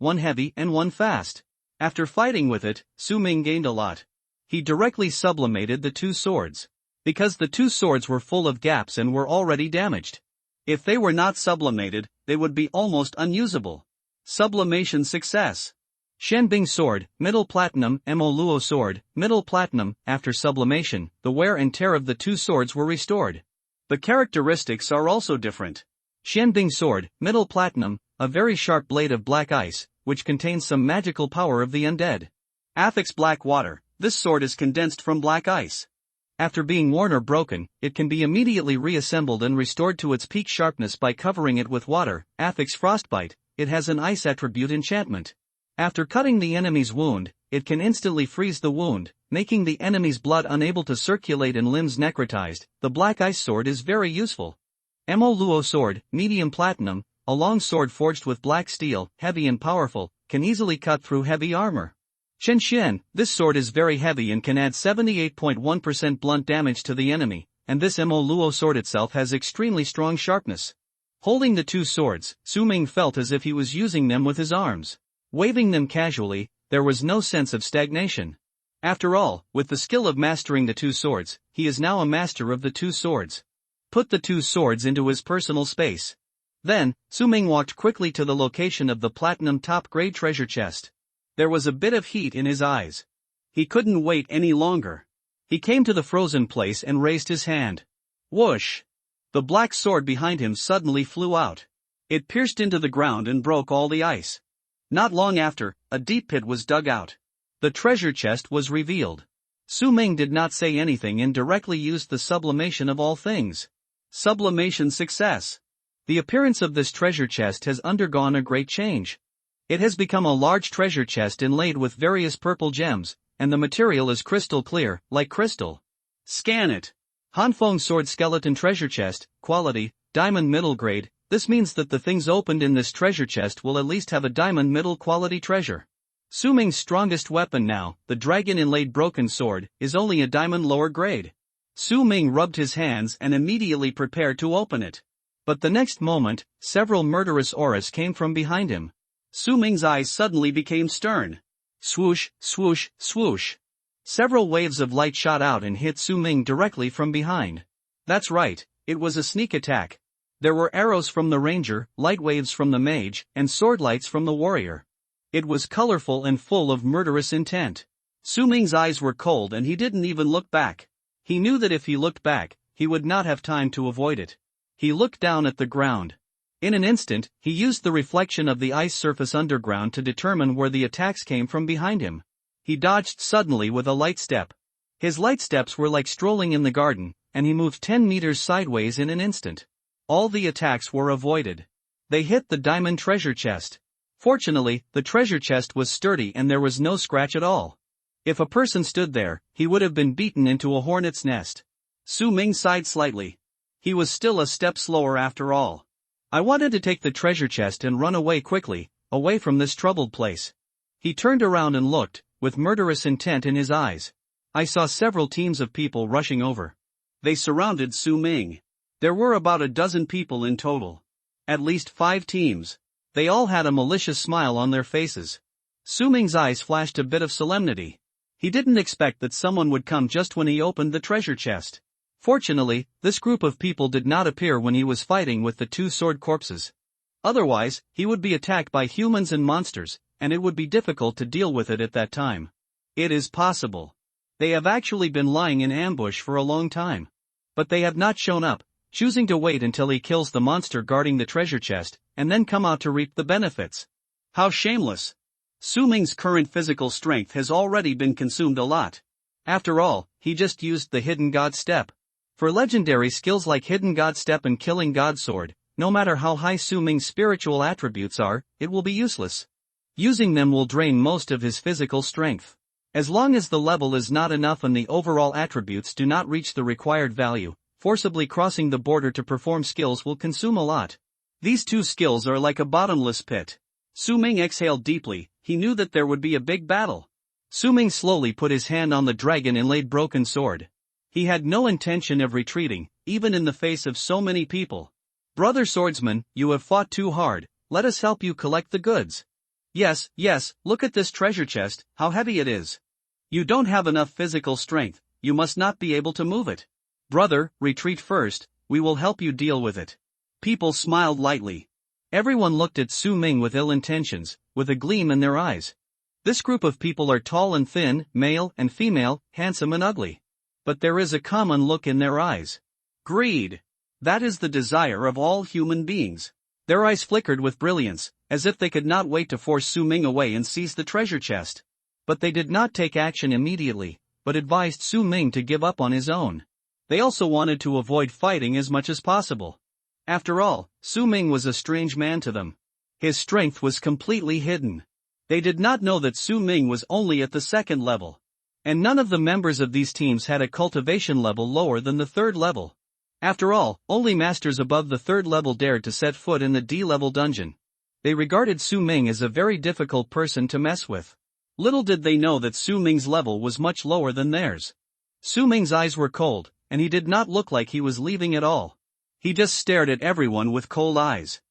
S2: and one fast. After fighting with it, Su Ming gained a lot. He directly sublimated the 2 swords. Because the 2 swords were full of gaps and were already damaged. If they were not sublimated, they would be almost unusable. Sublimation success. Shenbing sword, middle platinum, Mo Luo sword, middle platinum. After sublimation, the wear and tear of the 2 swords were restored. The characteristics are also different. Shenbing sword, middle platinum, a very sharp blade of black ice, which contains some magical power of the undead. Affix black water, this sword is condensed from black ice. After being worn or broken, it can be immediately reassembled and restored to its peak sharpness by covering it with water. Affix frostbite, it has an ice attribute enchantment. After cutting the enemy's wound, it can instantly freeze the wound, making the enemy's blood unable to circulate and limbs necrotized. The black ice sword is very useful. Mo Luo sword, medium platinum, a long sword forged with black steel, heavy and powerful, can easily cut through heavy armor. Shen Xian, this sword is very heavy and can add 78.1% blunt damage to the enemy, and this Mo Luo sword itself has extremely strong sharpness. Holding the 2 swords, Su Ming felt as if he was using them with his arms. Waving them casually, there was no sense of stagnation. After all, with the skill of mastering the 2 swords, he is now a master of the 2 swords. Put the 2 swords into his personal space. Then, Su Ming walked quickly to the location of the platinum top-grade treasure chest. There was a bit of heat in his eyes. He couldn't wait any longer. He came to the frozen place and raised his hand. Whoosh! The black sword behind him suddenly flew out. It pierced into the ground and broke all the ice. Not long after, a deep pit was dug out. The treasure chest was revealed. Su Ming did not say anything and directly used the sublimation of all things. Sublimation success. The appearance of this treasure chest has undergone a great change. It has become a large treasure chest inlaid with various purple gems, and the material is crystal clear, like crystal. Scan it. Hanfeng sword skeleton treasure chest, quality, diamond middle grade,
S1: This means that the things opened in this treasure chest will at least have a diamond middle quality treasure. Su Ming's strongest weapon now, the dragon inlaid broken sword, is only a diamond lower grade. Su Ming rubbed his hands and immediately prepared to open it. But the next moment, several murderous auras came from behind him. Su Ming's eyes suddenly became stern. Swoosh, swoosh, swoosh. Several waves of light shot out and hit Su Ming directly from behind. That's right, it was a sneak attack. There were arrows from the ranger, light waves from the mage, and sword lights from the warrior. It was colorful and full of murderous intent. Su Ming's eyes were cold and he didn't even look back. He knew that if he looked back, he would not have time to avoid it. He looked down at the ground. In an instant, he used the reflection of the ice surface underground to determine where the attacks came from behind him. He dodged suddenly with a light step. His light steps were like strolling in the garden, and he moved 10 meters sideways in an instant. All the attacks were avoided. They hit the diamond treasure chest. Fortunately, the treasure chest was sturdy and there was no scratch at all. If a person stood there, he would have been beaten into a hornet's nest. Su Ming sighed slightly. He was still a step slower after all. I wanted to take the treasure chest and run away quickly, away from this troubled place. He turned around and looked, with murderous intent in his eyes. I saw several teams of people rushing over. They surrounded Su Ming. There were about a dozen people in total. At least 5 teams. They all had a malicious smile on their faces. Su Ming's eyes flashed a bit of solemnity. He didn't expect that someone would come just when he opened the treasure chest. Fortunately, this group of people did not appear when he was fighting with the 2 sword corpses. Otherwise, he would be attacked by humans and monsters, and it would be difficult to deal with it at that time. It is possible. They have actually been lying in ambush for a long time. But they have not shown up, choosing to wait until he kills the monster guarding the treasure chest, and then come out to reap the benefits. How shameless! Su Ming's current physical strength has already been consumed a lot. After all, he just used the Hidden God Step. For legendary skills like Hidden God Step and Killing God Sword, no matter how high Su Ming's spiritual attributes are, it will be useless. Using them will drain most of his physical strength. As long as the level is not enough and the overall attributes do not reach the required value, forcibly crossing the border to perform skills will consume a lot. These 2 skills are like a bottomless pit. Su Ming exhaled deeply. He knew that there would be a big battle. Su Ming slowly put his hand on the dragon inlaid broken sword. He had no intention of retreating, even in the face of so many people. Brother swordsman, you have fought too hard, let us help you collect the goods. Yes, look at this treasure chest, how heavy it is. You don't have enough physical strength, you must not be able to move it. Brother, retreat first, we will help you deal with it. People smiled lightly. Everyone looked at Su Ming with ill intentions, with a gleam in their eyes. This group of people are tall and thin, male and female, handsome and ugly. But there is a common look in their eyes. Greed. That is the desire of all human beings. Their eyes flickered with brilliance, as if they could not wait to force Su Ming away and seize the treasure chest. But they did not take action immediately, but advised Su Ming to give up on his own. They also wanted to avoid fighting as much as possible. After all, Su Ming was a strange man to them. His strength was completely hidden. They did not know that Su Ming was only at the 2nd level. And none of the members of these teams had a cultivation level lower than the 3rd level. After all, only masters above the 3rd level dared to set foot in the D-level dungeon. They regarded Su Ming as a very difficult person to mess with. Little did they know that Su Ming's level was much lower than theirs. Su Ming's eyes were cold, and he did not look like he was leaving at all. He just stared at everyone with cold eyes.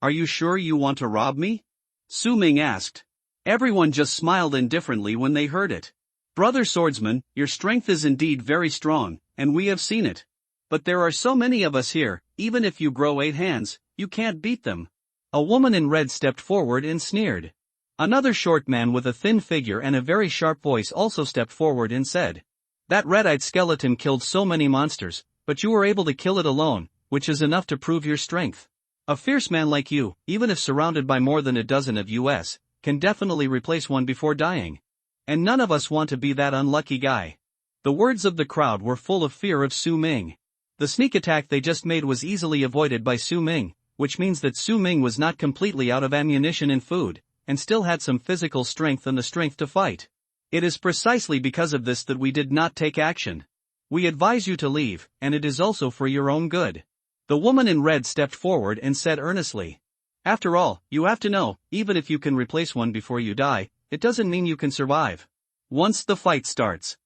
S1: Are you sure you want to rob me? Su Ming asked. Everyone just smiled indifferently when they heard it. Brother swordsman, your strength is indeed very strong, and we have seen it. But there are so many of us here, even if you grow 8 hands, you can't beat them. A woman in red stepped forward and sneered. Another short man with a thin figure and a very sharp voice also stepped forward and said, that red-eyed skeleton killed so many monsters, but you were able to kill it alone, which is enough to prove your strength. A fierce man like you, even if surrounded by more than a dozen of us, can definitely replace one before dying. And none of us want to be that unlucky guy. The words of the crowd were full of fear of Su Ming. The sneak attack they just made was easily avoided by Su Ming, which means that Su Ming was not completely out of ammunition and food, and still had some physical strength and the strength to fight. It is precisely because of this that we did not take action. We advise you to leave, and it is also for your own good.
S2: The woman in red stepped forward and said earnestly. After all, you have to know, even if you can replace one before you die, it doesn't mean you can survive. Once the fight starts,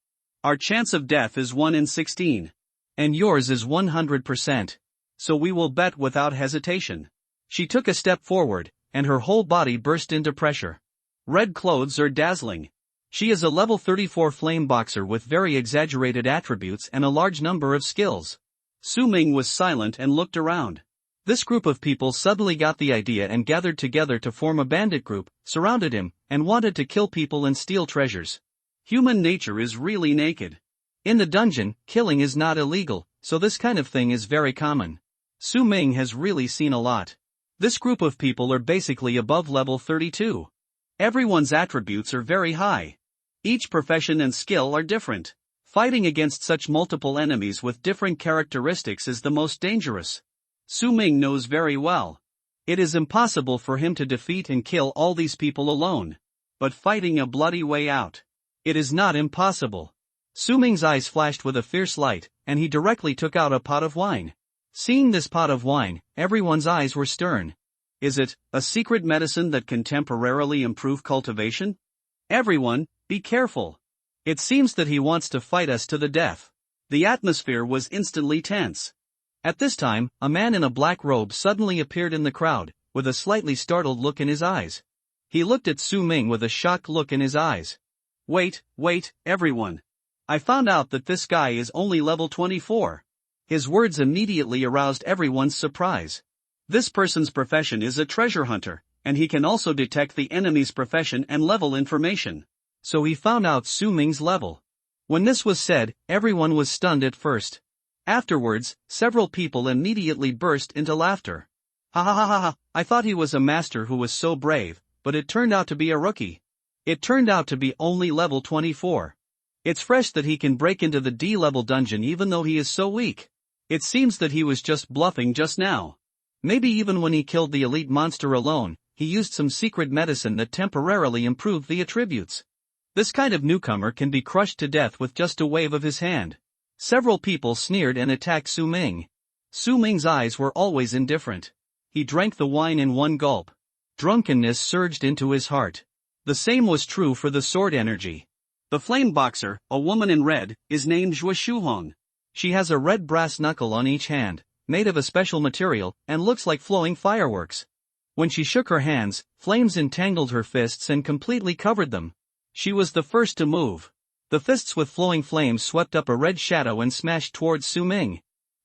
S2: our chance of death is 1 in 16.
S1: And yours is 100%.
S2: So we will bet without hesitation.
S1: She took a step forward, and her whole body burst into pressure.
S2: Red clothes are dazzling.
S1: She is a level 34 flame boxer with very exaggerated attributes and a large number of skills.
S2: Su Ming was silent and looked around.
S1: This group of people suddenly got the idea and gathered together to form a bandit group, surrounded him, and wanted to kill people and steal treasures.
S2: Human nature is really naked.
S1: In the dungeon, killing is not illegal, so this kind of thing is very common.
S2: Su Ming has really seen a lot. This group of people are basically above level 32. Everyone's attributes are very high. Each profession and skill are different. Fighting against such multiple enemies with different characteristics is the most dangerous. Su Ming knows very well. It is impossible for him to defeat and kill all these people alone. But fighting a bloody way out.
S1: It is not impossible. Su Ming's eyes flashed with a fierce light, and he directly took out a pot of wine. Seeing this pot of wine, everyone's eyes were stern.
S2: Is it a secret medicine that can temporarily improve cultivation? Everyone, be careful. It seems that he wants to fight us to the death. The atmosphere was instantly tense.
S1: At this time, a man in a black robe suddenly appeared in the crowd, with a slightly startled look in his eyes. He looked at Su Ming with a shocked look in his eyes.
S2: Wait, everyone. I found out that this guy is only level 24. His words immediately aroused everyone's surprise. This person's profession is a treasure hunter, and he can also detect the enemy's profession and level information.
S1: So he found out Su Ming's level. When this was said, everyone was stunned at first. Afterwards, several people immediately burst into laughter.
S2: Ha ha ha ha ha, I thought he was a master who was so brave, but it turned out to be a rookie.
S1: It turned out to be only level 24. It's fresh that he can break into the D-level dungeon even though he is so weak.
S2: It seems that he was just bluffing just now.
S1: Maybe even when he killed the elite monster alone, he used some secret medicine that temporarily improved the attributes. This kind of newcomer can be crushed to death with just a wave of his hand. Several people sneered and attacked Su Ming. Su Ming's eyes were always indifferent. He drank the wine in one gulp. Drunkenness surged into his heart. The same was true for the sword energy.
S2: The flame boxer, a woman in red, is named Zhuo Shuhong.
S1: She has a red brass knuckle on each hand, made of a special material, and looks like flowing fireworks. When she shook her hands, flames entangled her fists and completely covered them. She was the first to move. The fists with flowing flames swept up a red shadow and smashed towards Su Ming.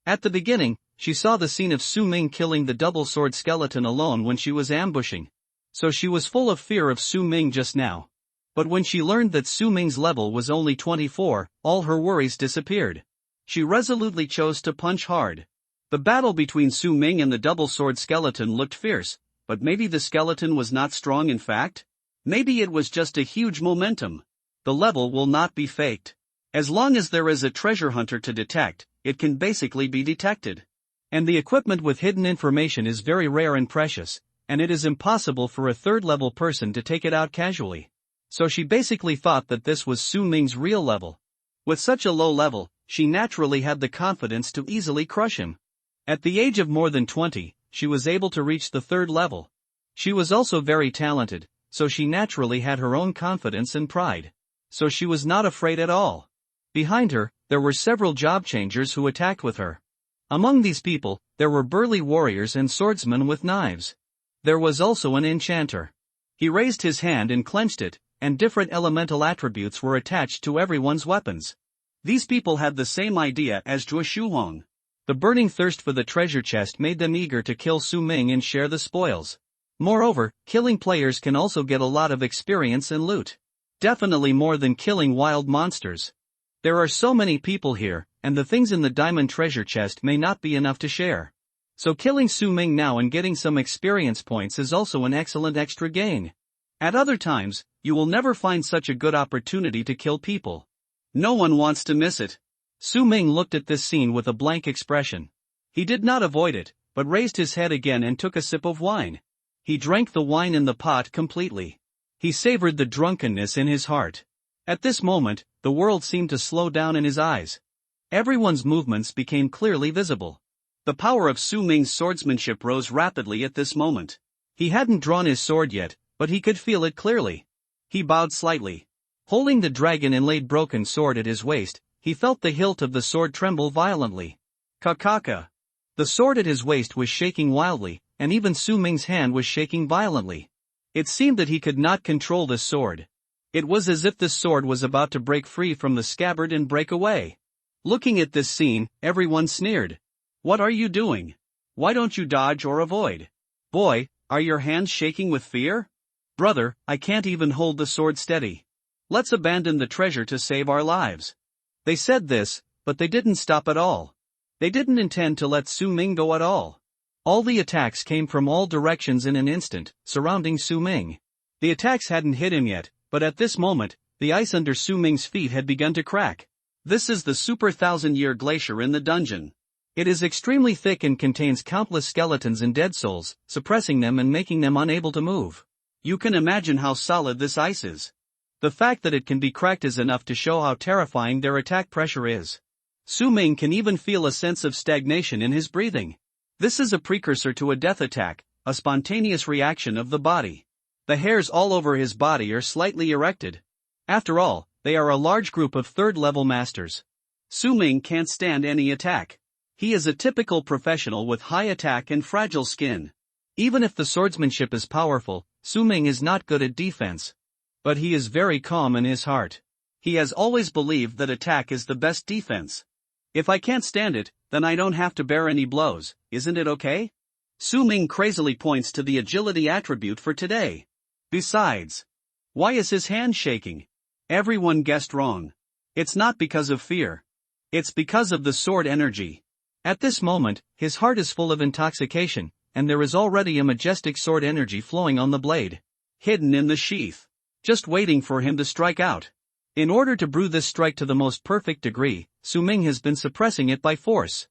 S1: At the beginning, she saw the scene of Su Ming killing the double-sword skeleton alone when she was ambushing. So she was full of fear of Su Ming just now. But when she learned that Su Ming's level was only 24, all her worries disappeared. She resolutely chose to punch hard. The battle between Su Ming and the double-sword skeleton looked fierce, but maybe the skeleton was not strong in fact? Maybe it was just a huge momentum. The level will not be faked. As long as there is a treasure hunter to detect, it can basically be detected. And the equipment with hidden information is very rare and precious, and it is impossible for a third-level person to take it out casually. So she basically thought that this was Su Ming's real level. With such a low level, she naturally had the confidence to easily crush him. At the age of more than 20, she was able to reach the third level. She was also very talented, so she naturally had her own confidence and pride. So she was not afraid at all. Behind her, there were several job changers who attacked with her. Among these people, there were burly warriors and swordsmen with knives. There was also an enchanter. He raised his hand and clenched it, and different elemental attributes were attached to everyone's weapons. These people had the same idea as Zhuo Shuhong. The burning thirst for the treasure chest made them eager to kill Su Ming and share the spoils. Moreover, killing players can also get a lot of experience and loot. Definitely more than killing wild monsters. There are so many people here, and the things in the diamond treasure chest may not be enough to share. So killing Su Ming now and getting some experience points is also an excellent extra gain. At other times, you will never find such a good opportunity to kill people. No one wants to miss it. Su Ming looked at this scene with a blank expression. He did not avoid it, but raised his head again and took a sip of wine. He drank the wine in the pot completely. He savored the drunkenness in his heart. At this moment, the world seemed to slow down in his eyes. Everyone's movements became clearly visible.
S2: The power of Su Ming's swordsmanship rose rapidly at this moment.
S1: He hadn't drawn his sword yet, but he could feel it clearly.
S2: He bowed slightly.
S1: Holding the dragon-inlaid broken sword at his waist, he felt the hilt of the sword tremble violently.
S2: Kakaka.
S1: The sword at his waist was shaking wildly, and even Su Ming's hand was shaking violently. It seemed that he could not control the sword. It was as if the sword was about to break free from the scabbard and break away.
S2: Looking at this scene, everyone sneered. What are you doing? Why don't you dodge or avoid? Boy, are your hands shaking with fear? Brother, I can't even hold the sword steady. Let's abandon the treasure to save our lives.
S1: They said this, but they didn't stop at all. They didn't intend to let Su Ming go at all. All the attacks came from all directions in an instant, surrounding Su Ming. The attacks hadn't hit him yet, but at this moment, the ice under Su Ming's feet had begun to crack.
S2: This is the super thousand-year glacier in the dungeon.
S1: It is extremely thick and contains countless skeletons and dead souls, suppressing them and making them unable to move.
S2: You can imagine how solid this ice is.
S1: The fact that it can be cracked is enough to show how terrifying their attack pressure is.
S2: Su Ming can even feel a sense of stagnation in his breathing. This is a precursor to a death attack, a spontaneous reaction of the body. The hairs all over his body are slightly erected. After all, they are a large group of third-level masters. Su Ming can't stand any attack. He is a typical professional with high attack and fragile skin.
S1: Even if the swordsmanship is powerful, Su Ming is not good at defense. But he is very calm in his heart.
S2: He has always believed that attack is the best defense. If I can't stand it, then I don't have to bear any blows, isn't it okay? Su Ming crazily points to the agility attribute for today. Besides, why is his hand shaking? Everyone guessed wrong. It's not because of fear. It's because of the sword energy.
S1: At this moment, his heart is full of intoxication, and there is already a majestic sword energy flowing on the blade,
S2: hidden in the sheath, just waiting for him to strike out.
S1: In order to brew this strike to the most perfect degree, Su Ming has been suppressing it by force.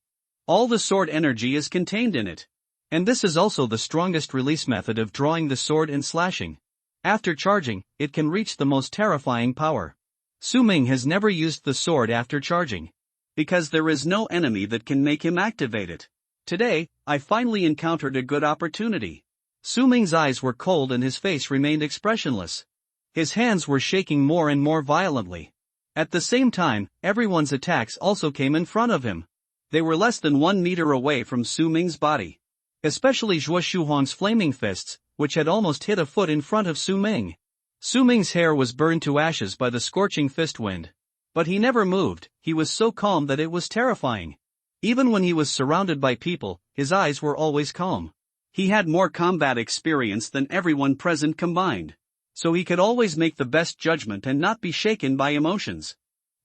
S2: All the sword energy is contained in it.
S1: And this is also the strongest release method of drawing the sword and slashing. After charging, it can reach the most terrifying power. Su Ming has never used the sword after charging.
S2: Because there is no enemy that can make him activate it. Today, I finally encountered a good opportunity.
S1: Su Ming's eyes were cold and his face remained expressionless. His hands were shaking more and more violently. At the same time, everyone's attacks also came in front of him.
S2: They were less than 1 meter away from Su Ming's body.
S1: Especially Zhuo Shuhuang's flaming fists, which had almost hit a foot in front of Su Ming. Su Ming's hair was burned to ashes by the scorching fist wind. But he never moved, he was so calm that it was terrifying. Even when he was surrounded by people, his eyes were always calm.
S2: He had more combat experience than everyone present combined. So he could always make the best judgment and not be shaken by emotions.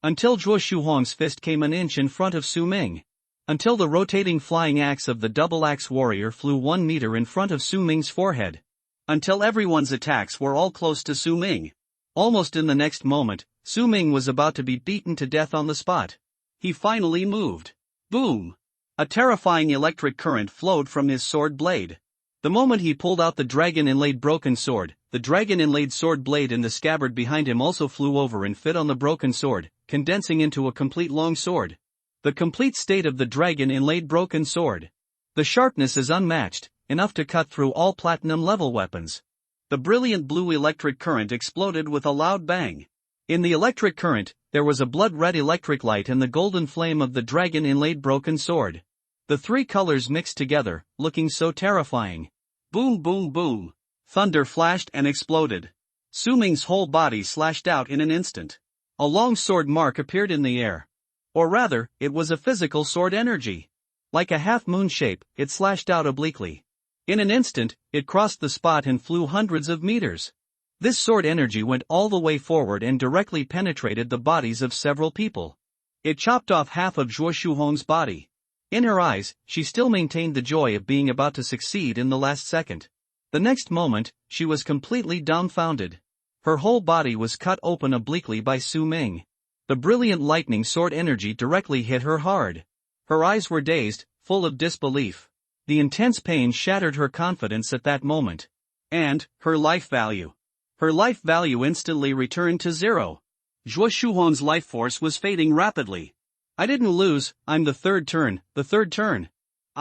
S1: Until Zhuo Shuhuang's fist came an inch in front of Su Ming. Until the rotating flying axe of the double-axe warrior flew 1 meter in front of Su Ming's forehead.
S2: Until everyone's attacks were all close to Su Ming.
S1: Almost in the next moment, Su Ming was about to be beaten to death on the spot.
S2: He finally moved. Boom! A terrifying electric current flowed from his sword blade.
S1: The moment he pulled out the dragon-inlaid broken sword, the dragon-inlaid sword blade in the scabbard behind him also flew over and fit on the broken sword, condensing into a complete long sword. The complete state of the dragon-inlaid broken sword. The sharpness is unmatched, enough to cut through all platinum-level weapons.
S2: The brilliant blue electric current exploded with a loud bang.
S1: In the electric current, there was a blood-red electric light and the golden flame of the dragon-inlaid broken sword. The 3 colors mixed together, looking so terrifying.
S2: Boom boom boom. Thunder flashed and exploded. Su Ming's whole body slashed out in an instant.
S1: A long sword mark appeared in the air. Or rather, it was a physical sword energy. Like a half-moon shape, it slashed out obliquely. In an instant, it crossed the spot and flew hundreds of meters. This sword energy went all the way forward and directly penetrated the bodies of several people. It chopped off half of Zhuo Shuhong's body. In her eyes, she still maintained the joy of being about to succeed in the last second. The next moment, she was completely dumbfounded. Her whole body was cut open obliquely by Su Ming. The brilliant lightning sword energy directly hit her hard. Her eyes were dazed, full of disbelief. The intense pain shattered her confidence at that moment.
S2: And, her life value. Her life value instantly returned to 0. Zhuo Shuhuang's life force was fading rapidly.
S1: I didn't lose, I'm the third turn.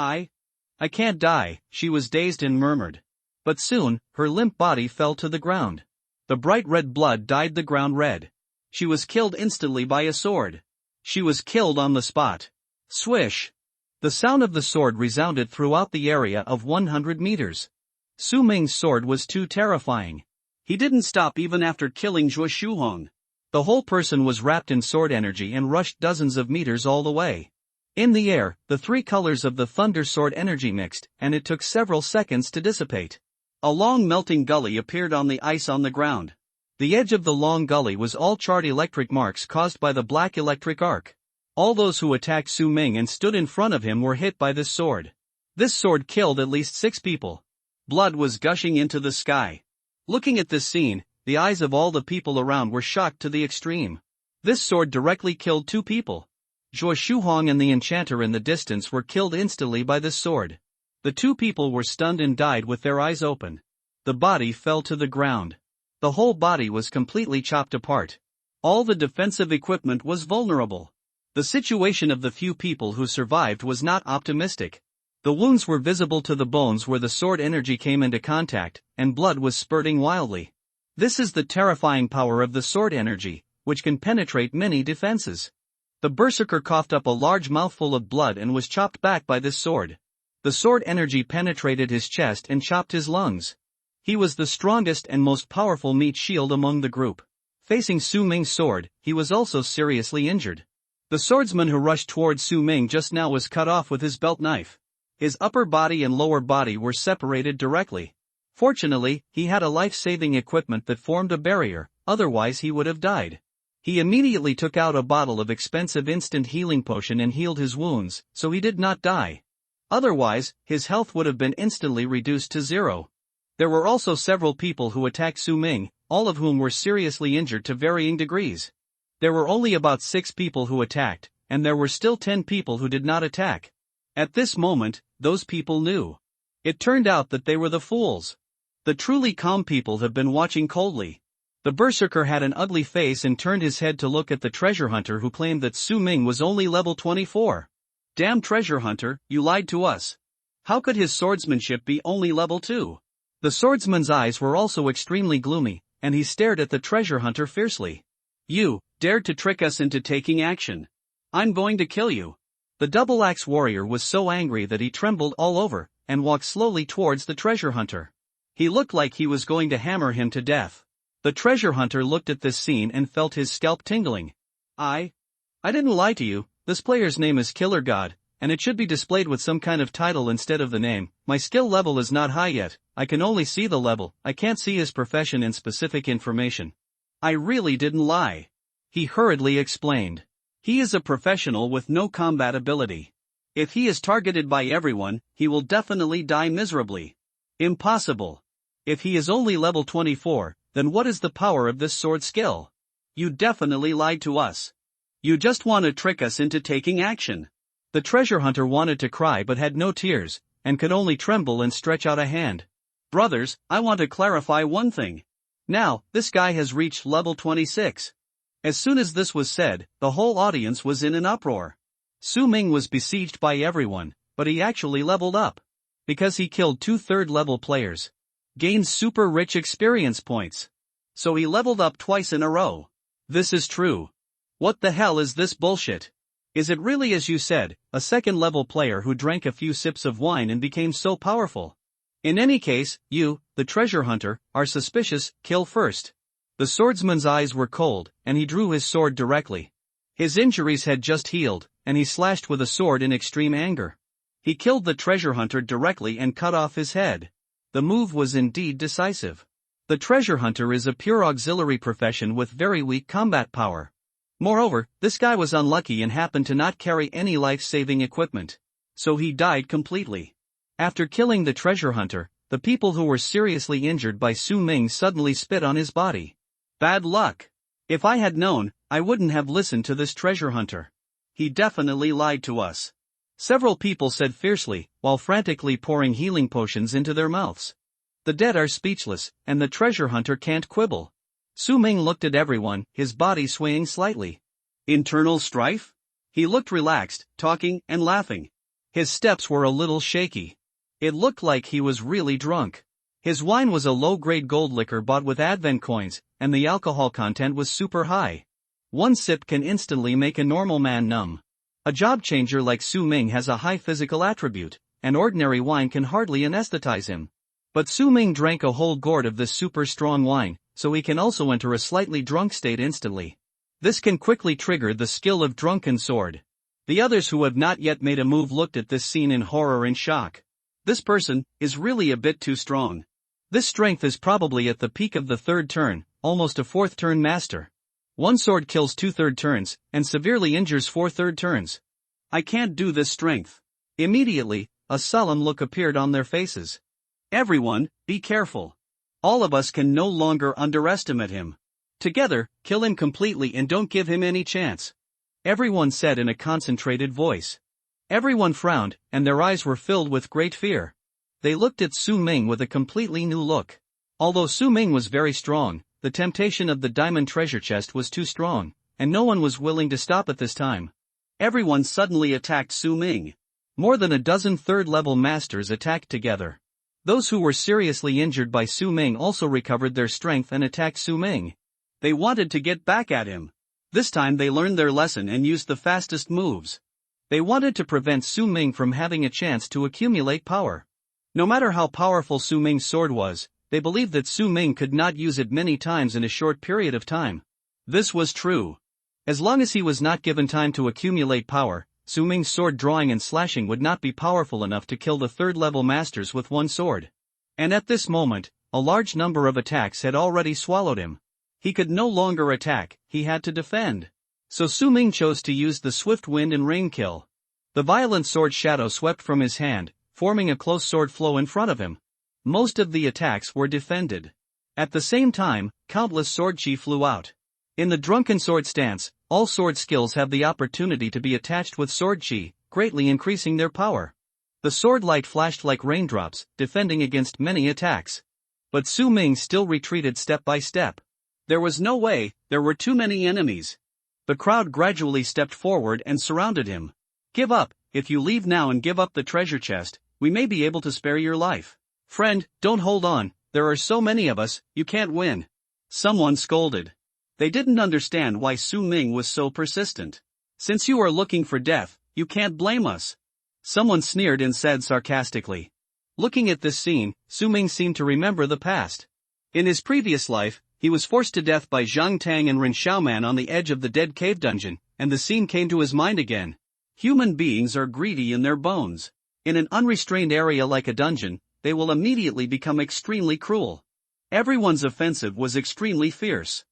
S1: I can't die, she was dazed and murmured. But soon, her limp body fell to the ground. The bright red blood dyed the ground red. She was killed instantly by a sword. She was killed on the spot. Swish! The sound of the sword resounded throughout the area of 100 meters. Su Ming's sword was too terrifying.
S2: He didn't stop even after killing Zhuo Shuhong.
S1: The whole person was wrapped in sword energy and rushed dozens of meters all the way. In the air, the three colors of the thunder sword energy mixed, and it took several seconds to dissipate.
S2: A long melting gully appeared on the ice on the ground.
S1: The edge of the long gully was all charred electric marks caused by the black electric arc. All those who attacked Su Ming and stood in front of him were hit by this sword. This sword killed at least 6 people.
S2: Blood was gushing into the sky.
S1: Looking at this scene, the eyes of all the people around were shocked to the extreme. This sword directly killed 2 people. Zhuo Shuhong and the enchanter in the distance were killed instantly by this sword. The 2 people were stunned and died with their eyes open. The body fell to the ground. The whole body was completely chopped apart. All the defensive equipment was vulnerable. The situation of the few people who survived was not optimistic. The wounds were visible to the bones where the sword energy came into contact, and blood was spurting wildly. This is the terrifying power of the sword energy, which can penetrate many defenses. The berserker coughed up a large mouthful of blood and was chopped back by this sword. The sword energy penetrated his chest and chopped his lungs. He was the strongest and most powerful meat shield among the group. Facing Su Ming's sword, he was also seriously injured. The swordsman who rushed toward Su Ming just now was cut off with his belt knife. His upper body and lower body were separated directly. Fortunately, he had a life-saving equipment that formed a barrier, otherwise he would have died. He immediately took out a bottle of expensive instant healing potion and healed his wounds, so he did not die. Otherwise, his health would have been instantly reduced to 0. There were also several people who attacked Su Ming, all of whom were seriously injured to varying degrees. There were only about 6 people who attacked, and there were still 10 people who did not attack. At this moment, those people knew. It turned out that they were the fools. The truly calm people have been watching coldly. The berserker had an ugly face and turned his head to look at the treasure hunter who claimed that Su Ming was only level 24.
S2: Damn treasure hunter, you lied to us. How could his swordsmanship be only level 2?
S1: The swordsman's eyes were also extremely gloomy, and he stared at the treasure hunter fiercely.
S2: You dared to trick us into taking action. I'm going to kill you.
S1: The double-axe warrior was so angry that he trembled all over, and walked slowly towards the treasure hunter. He looked like he was going to hammer him to death. The treasure hunter looked at this scene and felt his scalp tingling. I didn't lie to you, this player's name is Killer God, and it should be displayed with some kind of title instead of the name. My skill level is not high yet, I can only see the level, I can't see his profession and specific information.
S2: I really didn't lie.
S1: He hurriedly explained.
S2: He is a professional with no combat ability. If he is targeted by everyone, he will definitely die miserably. Impossible.
S1: If he is only level 24, then what is the power of this sword skill?
S2: You definitely lied to us. You just want to trick us into taking action.
S1: The treasure hunter wanted to cry but had no tears, and could only tremble and stretch out a hand.
S2: Brothers, I want to clarify one thing. Now, this guy has reached level 26. As soon as this was said, the whole audience was in an uproar.
S1: Su Ming was besieged by everyone, but he actually leveled up. Because he killed 2 third-level players. Gained super rich experience points.
S2: So he leveled up twice in a row.
S1: This is true. What the hell is this bullshit? Is it really as you said, a second-level player who drank a few sips of wine and became so powerful? In any case, you, the treasure hunter, are suspicious, kill first. The swordsman's eyes were cold, and he drew his sword directly. His injuries had just healed, and he slashed with a sword in extreme anger. He killed the treasure hunter directly and cut off his head. The move was indeed decisive. The treasure hunter is a pure auxiliary profession with very weak combat power. Moreover, this guy was unlucky and happened to not carry any life-saving equipment. So he died completely. After killing the treasure hunter, the people who were seriously injured by Su Ming suddenly spit on his body.
S2: Bad luck. If I had known, I wouldn't have listened to this treasure hunter. He definitely lied to us.
S1: Several people said fiercely, while frantically pouring healing potions into their mouths. The dead are speechless, and the treasure hunter can't quibble. Su Ming looked at everyone, his body swaying slightly.
S2: Internal strife? He looked relaxed, talking and laughing.
S1: His steps were a little shaky. It looked like he was really drunk. His wine was a low-grade gold liquor bought with advent coins, and the alcohol content was super high. One sip can instantly make a normal man numb. A job changer like Su Ming has a high physical attribute, and ordinary wine can hardly anesthetize him. But Su Ming drank a whole gourd of this super strong wine, so he can also enter a slightly drunk state instantly. This can quickly trigger the skill of Drunken Sword. The others who have not yet made a move looked at this scene in horror and shock. This person is really a bit too strong. This strength is probably at the peak of the third turn, almost a fourth turn master. One sword kills 2/3 turns, and severely injures 4/3 turns. I can't do this strength. Immediately, a solemn look appeared on their faces. Everyone, be careful. All of us can no longer underestimate him. Together, kill him completely and don't give him any chance. Everyone said in a concentrated voice. Everyone frowned, and their eyes were filled with great fear. They looked at Su Ming with a completely new look. Although Su Ming was very strong, the temptation of the diamond treasure chest was too strong, and no one was willing to stop at this time. Everyone suddenly attacked Su Ming. More than a dozen third-level masters attacked together. Those who were seriously injured by Su Ming also recovered their strength and attacked Su Ming. They wanted to get back at him. This time they learned their lesson and used the fastest moves. They wanted to prevent Su Ming from having a chance to accumulate power. No matter how powerful Su Ming's sword was, they believed that Su Ming could not use it many times in a short period of time. This was true. As long as he was not given time to accumulate power, Su Ming's sword drawing and slashing would not be powerful enough to kill the third-level masters with one sword. And at this moment, a large number of attacks had already swallowed him. He could no longer attack, he had to defend. So Su Ming chose to use the swift wind and rain kill. The violent sword shadow swept from his hand, forming a close sword flow in front of him. Most of the attacks were defended. At the same time, countless sword chi flew out. In the drunken sword stance, all sword skills have the opportunity to be attached with sword chi, greatly increasing their power. The sword light flashed like raindrops, defending against many attacks. But Su Ming still retreated step by step. There was no way, there were too many enemies. The crowd gradually stepped forward and surrounded him. Give up, if you leave now and give up the treasure chest, we may be able to spare your life. Friend, don't hold on, there are so many of us, you can't win. Someone scolded. They didn't understand why Su Ming was so persistent. Since you are looking for death, you can't blame us. Someone sneered and said sarcastically. Looking at this scene, Su Ming seemed to remember the past. In his previous life, he was forced to death by Zhang Tang and Ren Xiaoman on the edge of the Dead Cave dungeon, and the scene came to his mind again. Human beings are greedy in their bones. In an unrestrained area like a dungeon, they will immediately become extremely cruel. Everyone's offensive was extremely fierce.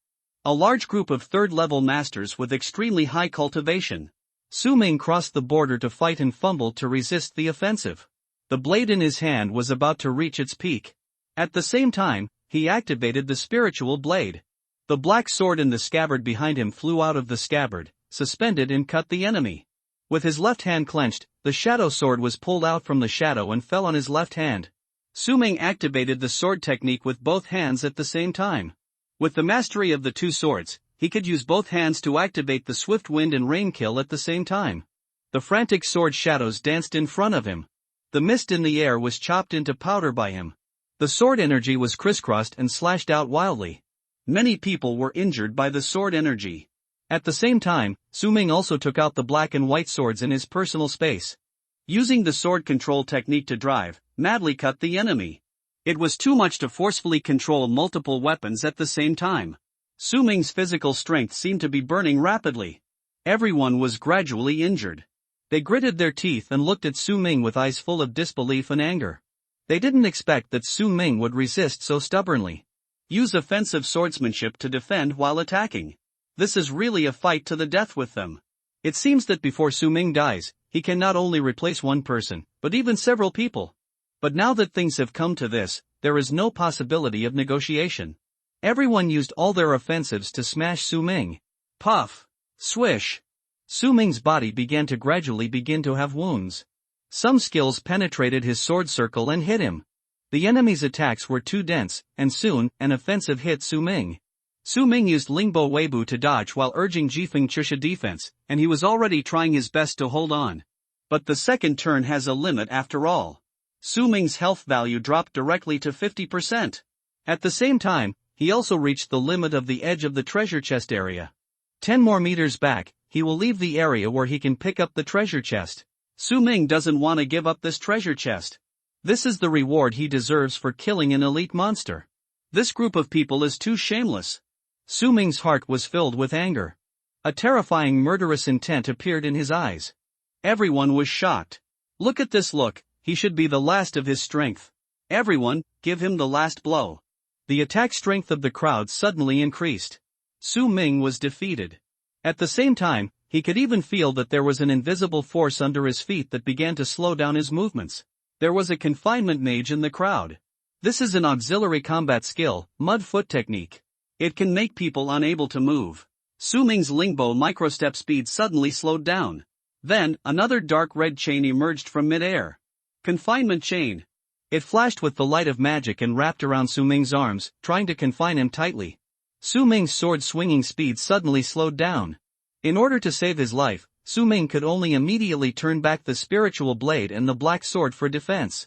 S1: A large group of third-level masters with extremely high cultivation. Su Ming crossed the border to fight and fumbled to resist the offensive. The blade in his hand was about to reach its peak. At the same time, he activated the spiritual blade. The black sword in the scabbard behind him flew out of the scabbard, suspended and cut the enemy. With his left hand clenched, the shadow sword was pulled out from the shadow and fell on his left hand. Su Ming activated the sword technique with both hands at the same time. With the mastery of the two swords, he could use both hands to activate the swift wind and rain kill at the same time. The frantic sword shadows danced in front of him. The mist in the air was chopped into powder by him. The sword energy was crisscrossed and slashed out wildly. Many people were injured by the sword energy. At the same time, Su Ming also took out the black and white swords in his personal space. Using the sword control technique to drive, madly cut the enemy. It was too much to forcefully control multiple weapons at the same time. Su Ming's physical strength seemed to be burning rapidly. Everyone was gradually injured. They gritted their teeth and looked at Su Ming with eyes full of disbelief and anger. They didn't expect that Su Ming would resist so stubbornly. Use offensive swordsmanship to defend while attacking. This is really a fight to the death with them. It seems that before Su Ming dies, he can not only replace one person, but even several people. But now that things have come to this, there is no possibility of negotiation. Everyone used all their offensives to smash Su Ming. Puff! Swish! Su Ming's body began to gradually have wounds. Some skills penetrated his sword circle and hit him. The enemy's attacks were too dense, and soon, an offensive hit Su Ming. Su Ming used Lingbo Weibo to dodge while urging Jifeng Chusha defense, and he was already trying his best to hold on.
S2: But the second turn has a limit after all. Su Ming's health value dropped directly to 50%.
S1: At the same time, he also reached the limit of the edge of the treasure chest area. 10 more meters back, he will leave the area where he can pick up the treasure chest.
S2: Su Ming doesn't want to give up this treasure chest.
S1: This is the reward he deserves for killing an elite monster.
S2: This group of people is too shameless.
S1: Su Ming's heart was filled with anger. A terrifying murderous intent appeared in his eyes.
S2: Everyone was shocked. Look at this look, he should be the last of his strength. Everyone, give him the last blow.
S1: The attack strength of the crowd suddenly increased. Su Ming was defeated. At the same time, he could even feel that there was an invisible force under his feet that began to slow down his movements. There was a confinement mage in the crowd. This is an auxiliary combat skill, mud foot technique.
S2: It can make people unable to move. Su Ming's Lingbo microstep speed suddenly slowed down. Then, another dark red chain emerged from midair. Confinement chain.
S1: It flashed with the light of magic and wrapped around Su Ming's arms, trying to confine him tightly. Su Ming's sword swinging speed suddenly slowed down. In order to save his life, Su Ming could only immediately turn back the spiritual blade and the black sword for defense.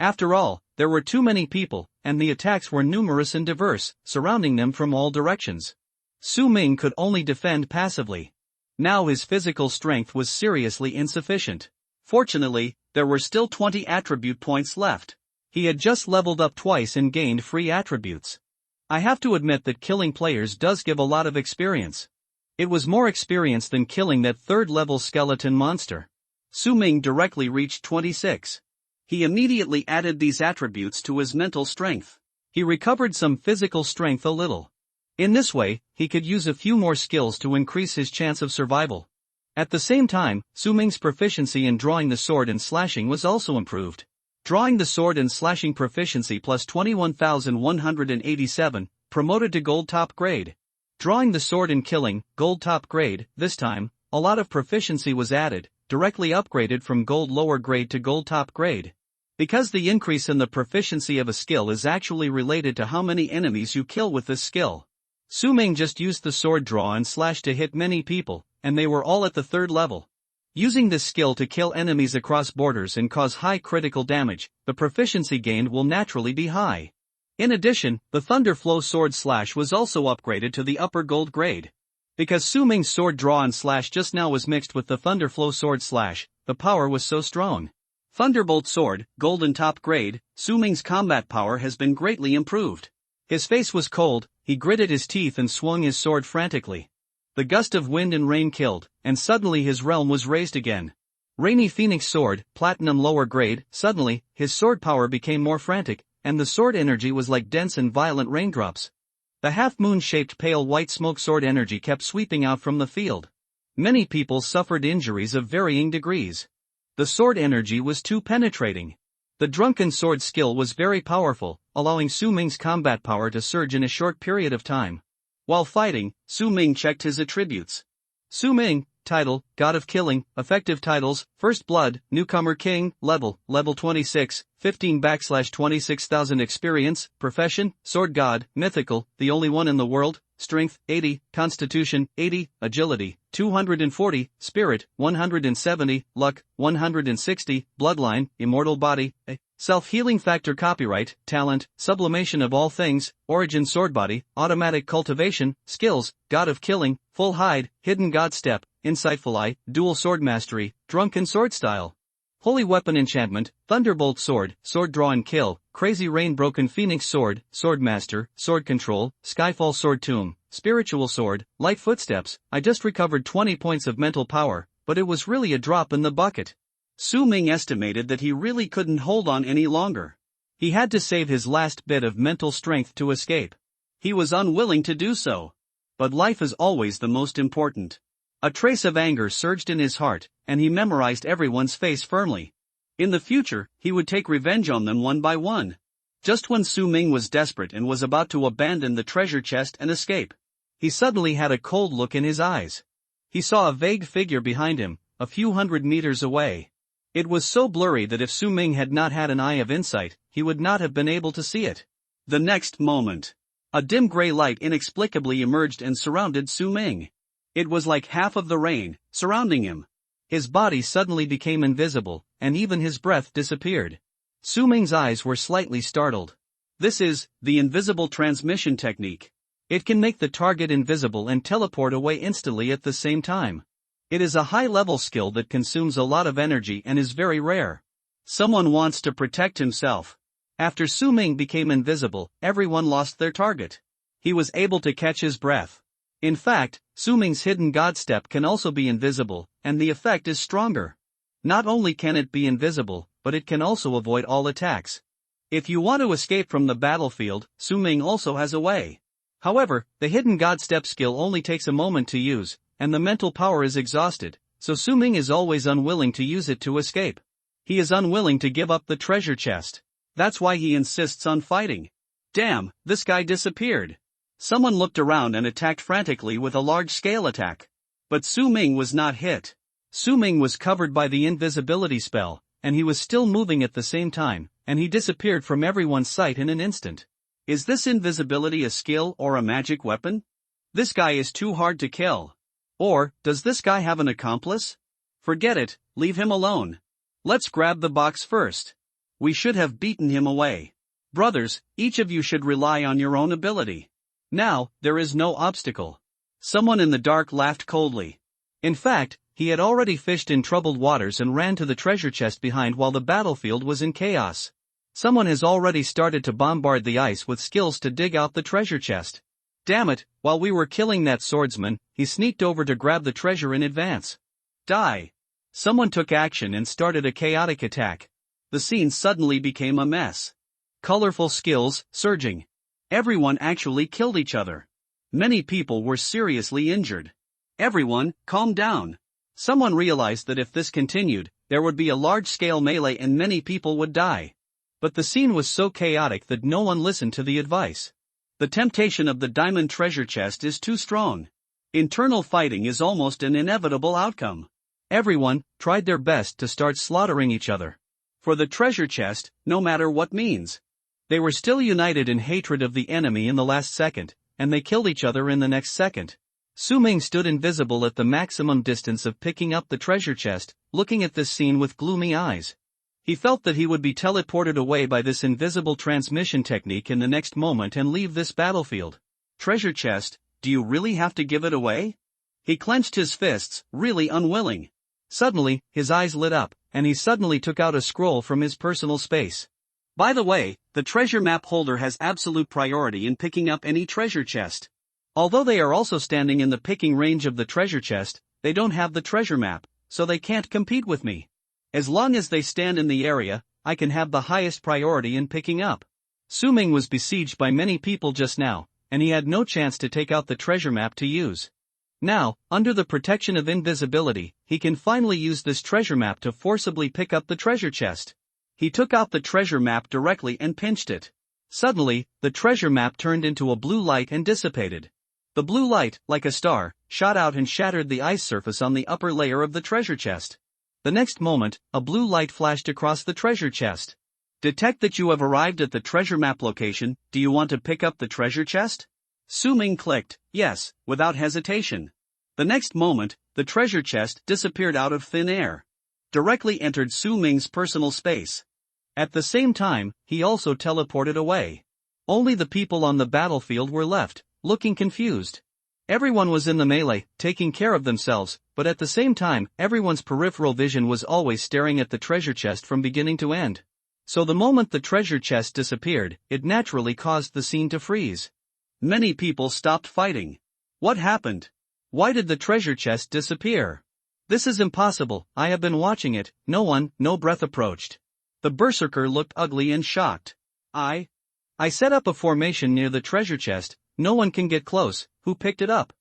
S1: After all, there were too many people, and the attacks were numerous and diverse, surrounding them from all directions. Su Ming could only defend passively. Now his physical strength was seriously insufficient.
S2: Fortunately, there were still 20 attribute points left.
S1: He had just leveled up twice and gained free attributes. I have to admit that killing players does give a lot of experience. It was more experience than killing that third-level skeleton monster.
S2: Su Ming directly reached 26. He immediately added these attributes to his mental strength.
S1: He recovered some physical strength a little. In this way, he could use a few more skills to increase his chance of survival. At the same time, Su Ming's proficiency in drawing the sword and slashing was also improved. Drawing the sword and slashing proficiency plus 21,187, promoted to gold top grade. Drawing the sword and killing, gold top grade, this time, a lot of proficiency was added, directly upgraded from gold lower grade to gold top grade. Because the increase in the proficiency of a skill is actually related to how many enemies you kill with this skill. Su Ming just used the sword draw and slash to hit many people, and they were all at the third level. Using this skill to kill enemies across borders and cause high critical damage, the proficiency gained will naturally be high. In addition, the Thunder Flow Sword Slash was also upgraded to the upper gold grade. Because Su Ming's sword draw and slash just now was mixed with the Thunder Flow Sword Slash, the power was so strong. Thunderbolt Sword, golden top grade, Su Ming's combat power has been greatly improved. His face was cold, he gritted his teeth and swung his sword frantically. The gust of wind and rain killed, and suddenly his realm was raised again. Rainy Phoenix Sword, platinum lower grade, suddenly, his sword power became more frantic, and the sword energy was like dense and violent raindrops. The half-moon-shaped pale white smoke sword energy kept sweeping out from the field. Many people suffered injuries of varying degrees. The sword energy was too penetrating. The drunken sword skill was very powerful, allowing Su Ming's combat power to surge in a short period of time. While fighting, Su Ming checked his attributes. Su Ming, title, God of Killing, effective titles, First Blood, Newcomer King, level 26, 15/26,000 experience, profession, Sword God, mythical, the only one in the world, strength, 80, constitution, 80, agility, 240, spirit, 170, luck, 160, bloodline, immortal body, self-healing factor copyright, talent, sublimation of all things, origin sword body, automatic cultivation, skills, God of Killing, full hide, hidden god step, insightful eye, dual sword mastery, drunken sword style. Holy weapon enchantment, thunderbolt sword, sword draw and kill, crazy rain broken phoenix sword, sword master, sword control, skyfall sword tomb, spiritual sword, light footsteps. I just recovered 20 points of mental power, but it was really a drop in the bucket. Su Ming estimated that he really couldn't hold on any longer. He had to save his last bit of mental strength to escape. He was unwilling to do so. But life is always the most important. A trace of anger surged in his heart, and he memorized everyone's face firmly. In the future, he would take revenge on them one by one. Just when Su Ming was desperate and was about to abandon the treasure chest and escape, he suddenly had a cold look in his eyes. He saw a vague figure behind him, a few hundred meters away. It was so blurry that if Su Ming had not had an eye of insight, he would not have been able to see it. The next moment, a dim gray light inexplicably emerged and surrounded Su Ming. It was like half of the rain, surrounding him. His body suddenly became invisible, and even his breath disappeared. Su Ming's eyes were slightly startled.
S2: This is the invisible transmission technique.
S1: It can make the target invisible and teleport away instantly at the same time. It is a high-level skill that consumes a lot of energy and is very rare.
S2: Someone wants to protect himself.
S1: After Su Ming became invisible, everyone lost their target. He was able to catch his breath. In fact, Su Ming's hidden god step can also be invisible, and the effect is stronger. Not only can it be invisible, but it can also avoid all attacks. If you want to escape from the battlefield, Su Ming also has a way. However, the hidden god step skill only takes a moment to use, and the mental power is exhausted, so Su Ming is always unwilling to use it to escape. He is unwilling to give up the treasure chest.
S2: That's why he insists on fighting. Damn, this guy disappeared. Someone looked around and attacked frantically with a large-scale attack. But Su Ming was not hit.
S1: Su Ming was covered by the invisibility spell, and he was still moving at the same time, and he disappeared from everyone's sight in an instant.
S2: Is this invisibility a skill or a magic weapon? This guy is too hard to kill. Or, does this guy have an accomplice? Forget it, leave him alone. Let's grab the box first. We should have beaten him away. Brothers, each of you should rely on your own ability.
S1: Now, there is no obstacle.
S2: Someone in the dark laughed coldly.
S1: In fact, he had already fished in troubled waters and ran to the treasure chest behind while the battlefield was in chaos. Someone has already started to bombard the ice with skills to dig out the treasure chest. Damn it, while we were killing that swordsman, he sneaked over to grab the treasure in advance.
S2: Die! Someone took action and started a chaotic attack. The scene suddenly became a mess. Colorful skills, surging. Everyone actually killed each other. Many people were seriously injured. Everyone, calm down. Someone realized that if this continued, there would be a large-scale melee and many people would die.
S1: But the scene was so chaotic that no one listened to the advice.
S2: The temptation of the diamond treasure chest is too strong. Internal fighting is almost an inevitable outcome.
S1: Everyone tried their best to start slaughtering each other.
S2: For the treasure chest, no matter what means.
S1: They were still united in hatred of the enemy in the last second, and they killed each other in the next second. Su Ming stood invisible at the maximum distance of picking up the treasure chest, looking at this scene with gloomy eyes. He felt that he would be teleported away by this invisible transmission technique in the next moment and leave this battlefield.
S2: Treasure chest, do you really have to give it away? He clenched his fists, really unwilling.
S1: Suddenly, his eyes lit up, and he suddenly took out a scroll from his personal space.
S2: By the way, the treasure map holder has absolute priority in picking up any treasure chest.
S1: Although they are also standing in the picking range of the treasure chest, they don't have the treasure map, so they can't compete with me. As long as they stand in the area, I can have the highest priority in picking up. Su Ming was besieged by many people just now, and he had no chance to take out the treasure map to use. Now, under the protection of invisibility, he can finally use this treasure map to forcibly pick up the treasure chest. He took out the treasure map directly and pinched it. Suddenly, the treasure map turned into a blue light and dissipated. The blue light, like a star, shot out and shattered the ice surface on the upper layer of the treasure chest. The next moment, a blue light flashed across the treasure chest.
S2: Detect that you have arrived at the treasure map location. Do you want to pick up the treasure chest? Su Ming clicked, yes, without hesitation. The next moment, the treasure chest disappeared out of thin air. Directly entered Su Ming's personal space.
S1: At the same time, he also teleported away. Only the people on the battlefield were left, looking confused. Everyone was in the melee, taking care of themselves, but at the same time, everyone's peripheral vision was always staring at the treasure chest from beginning to end. So the moment the treasure chest disappeared, it naturally caused the scene to freeze.
S2: Many people stopped fighting. What happened? Why did the treasure chest disappear?
S1: This is impossible, I have been watching it. No breath approached. The berserker looked ugly and shocked. I set up a formation near the treasure chest, no one can get close. Who picked it up?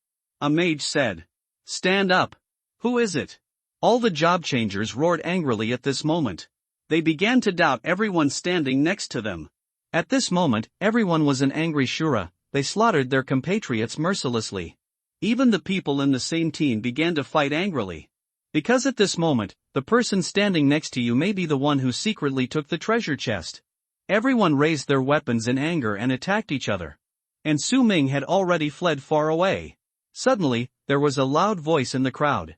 S2: A mage said. Stand up. Who is it? All the job changers roared angrily at this moment. They began to doubt everyone standing next to them.
S1: At this moment, everyone was an angry Shura. They slaughtered their compatriots mercilessly.
S2: Even the people in the same team began to fight angrily.
S1: Because at this moment, the person standing next to you may be the one who secretly took the treasure chest. Everyone raised their weapons in anger and attacked each other. And Su Ming had already fled far away. Suddenly, there was a loud voice in the crowd.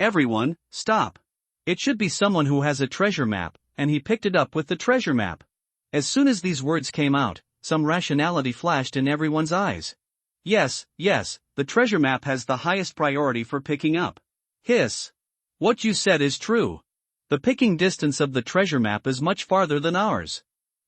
S2: Everyone, stop.
S1: It should be someone who has a treasure map, and he picked it up with the treasure map. As soon as these words came out, some rationality flashed in everyone's eyes.
S2: Yes, the treasure map has the highest priority for picking up.
S1: Hiss. What you said is true. The picking distance of the treasure map is much farther than ours.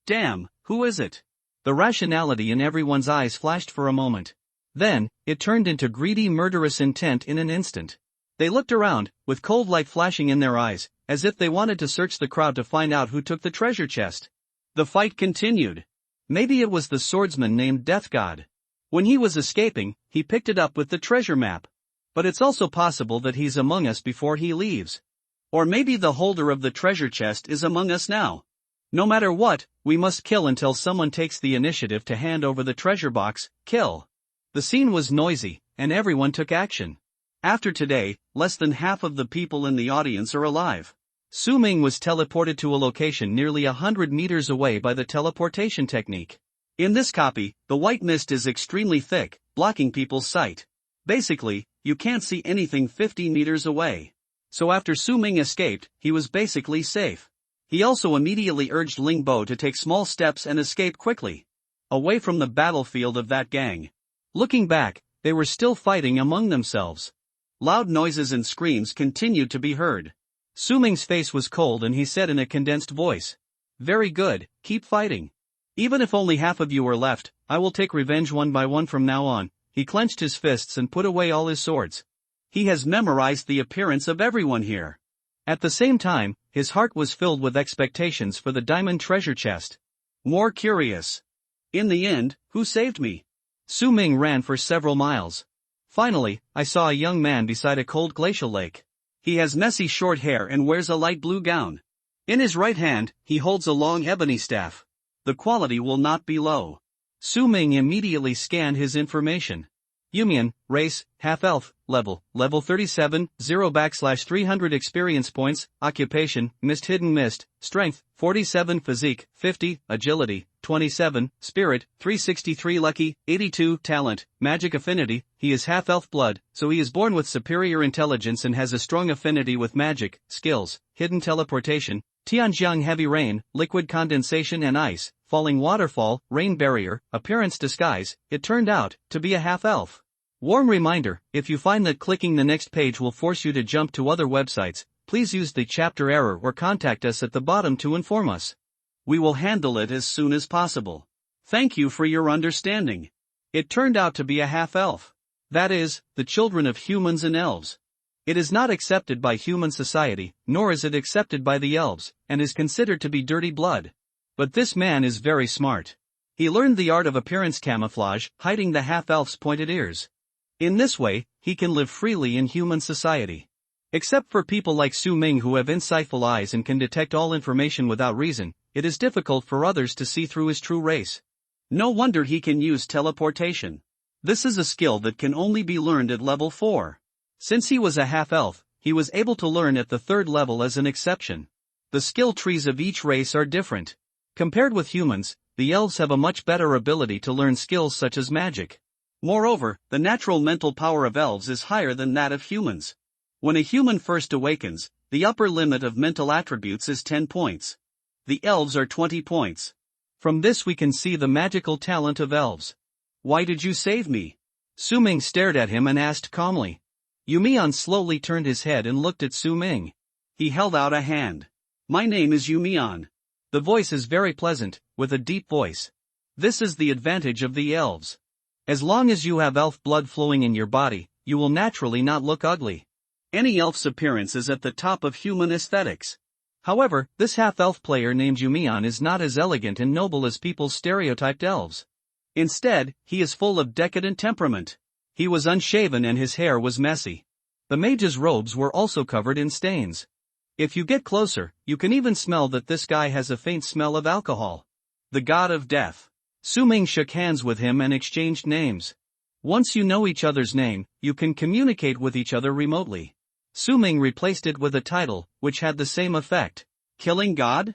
S2: Damn, who is it?
S1: The rationality in everyone's eyes flashed for a moment. Then, it turned into greedy murderous intent in an instant. They looked around, with cold light flashing in their eyes, as if they wanted to search the crowd to find out who took the treasure chest.
S2: The fight continued.
S1: Maybe it was the swordsman named Death God. When he was escaping, he picked it up with the treasure map. But it's also possible that he's among us before he leaves.
S2: Or maybe the holder of the treasure chest is among us now.
S1: No matter what, we must kill until someone takes the initiative to hand over the treasure box. Kill. The scene was noisy, and everyone took action.
S2: After today, less than half of the people in the audience are alive.
S1: Su Ming was teleported to a location nearly 100 meters away by the teleportation technique.
S2: In this copy, the white mist is extremely thick, blocking people's sight. Basically, you can't see anything 50 meters away. So after Su Ming escaped, he was basically safe. He also immediately urged Ling Bo to take small steps and escape quickly away from the battlefield of that gang.
S1: Looking back, they were still fighting among themselves.
S2: Loud noises and screams continued to be heard.
S1: Su Ming's face was cold and he said in a condensed voice, "Very good, keep fighting. Even if only half of you are left, I will take revenge one by one from now on." He clenched his fists and put away all his swords.
S2: He has memorized the appearance of everyone here.
S1: At the same time, his heart was filled with expectations for the diamond treasure chest.
S2: More curious. In the end, who saved me?
S1: Su Ming ran for several miles. Finally, I saw a young man beside a cold glacial lake.
S2: He has messy short hair and wears a light blue gown. In his right hand, he holds a long ebony staff. The quality will not be low.
S1: Su Ming immediately scanned his information. Yumian, race, half-elf, level 37, 0/300 experience points, occupation, hidden mist, strength, 47 physique, 50, agility, 27, spirit, 363 lucky, 82 talent, magic affinity. He is half-elf blood, so he is born with superior intelligence and has a strong affinity with magic, skills, hidden teleportation, Tianjiang heavy rain, liquid condensation and ice, falling waterfall, rain barrier, appearance disguise. It turned out to be a half-elf. Warm reminder, if you find that clicking the next page will force you to jump to other websites, please use the chapter error or contact us at the bottom to inform us.
S2: We will handle it as soon as possible. Thank you for your understanding. It turned out to be a half-elf.
S1: That is, the children of humans and elves. It is not accepted by human society, nor is it accepted by the elves, and is considered to be dirty blood. But this man is very smart. He learned the art of appearance camouflage, hiding the half-elf's pointed ears. In this way, he can live freely in human society. Except for people like Su Ming who have insightful eyes and can detect all information without reason, it is difficult for others to see through his true race.
S2: No wonder he can use teleportation. This is a skill that can only be learned at level 4.
S1: Since he was a half-elf, he was able to learn at the 3rd level as an exception. The skill trees of each race are different. Compared with humans, the elves have a much better ability to learn skills such as magic.
S2: Moreover, the natural mental power of elves is higher than that of humans. When a human first awakens, the upper limit of mental attributes is 10 points. The elves are 20 points.
S1: From this we can see the magical talent of elves.
S2: Why did you save me?
S1: Su Ming stared at him and asked calmly. Yumian slowly turned his head and looked at Su Ming.
S2: He held out a hand. My name is Yumian.
S1: The voice is very pleasant, with a deep voice. This is the advantage of the elves. As long as you have elf blood flowing in your body, you will naturally not look ugly.
S2: Any elf's appearance is at the top of human aesthetics.
S1: However, this half-elf player named Yumian is not as elegant and noble as people's stereotyped elves.
S2: Instead, he is full of decadent temperament.
S1: He was unshaven and his hair was messy. The mage's robes were also covered in stains. If you get closer, you can even smell that this guy has a faint smell of alcohol.
S2: The god of death.
S1: Su Ming shook hands with him and exchanged names. Once you know each other's name, you can communicate with each other remotely. Su Ming replaced it with a title, which had the same effect.
S2: Killing God?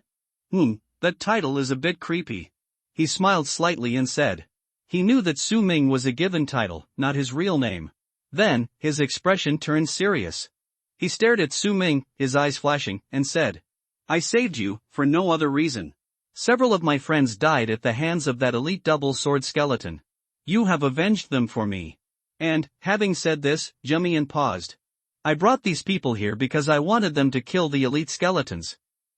S2: That title is a bit creepy.
S1: He smiled slightly and said. He knew that Su Ming was a given title, not his real name. Then, his expression turned serious. He stared at Su Ming, his eyes flashing, and said,
S2: I saved you, for no other reason.
S1: several of my friends died at the hands of that elite double-sword skeleton. You have avenged them for me. And, having said this, Jumian paused. I brought these people here because I wanted them to kill the elite skeletons.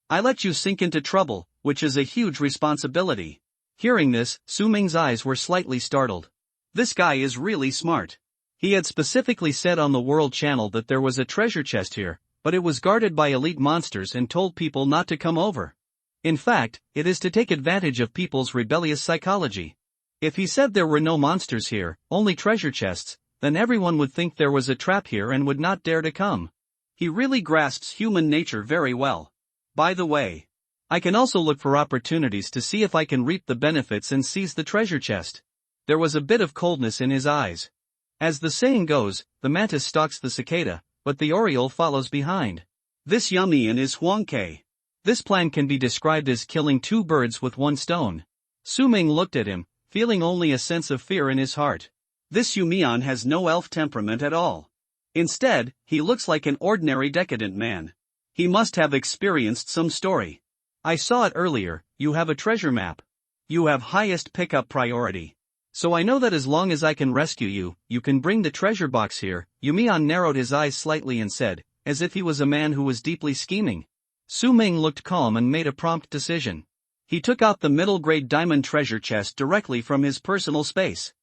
S1: I let you sink into trouble, which is a huge responsibility. Hearing this, Su Ming's eyes were slightly startled.
S2: This guy is really smart.
S1: He had specifically said on the World Channel that there was a treasure chest here, but it was guarded by elite monsters and told people not to come over. In fact, it is to take advantage of people's rebellious psychology. If he said there were no monsters here, only treasure chests, then everyone would think there was a trap here and would not dare to come.
S2: He really grasps human nature very well. By the way,
S1: I can also look for opportunities to see if I can reap the benefits and seize the treasure chest. There was a bit of coldness in his eyes. As the saying goes, the mantis stalks the cicada, but the oriole follows behind.
S2: This Yumian is Huangke.
S1: This plan can be described as killing two birds with one stone. Su Ming looked at him, feeling only a sense of fear in his heart.
S2: This Yumian has no elf temperament at all. Instead, he looks like an ordinary decadent man. He must have experienced some story.
S1: I saw it earlier, you have a treasure map.
S2: You have highest pickup priority.
S1: So I know that as long as I can rescue you, you can bring the treasure box here. Yumian narrowed his eyes slightly and said, as if he was a man who was deeply scheming. Su Ming looked calm and made a prompt decision.
S2: He took out the middle-grade diamond treasure chest directly from his personal space.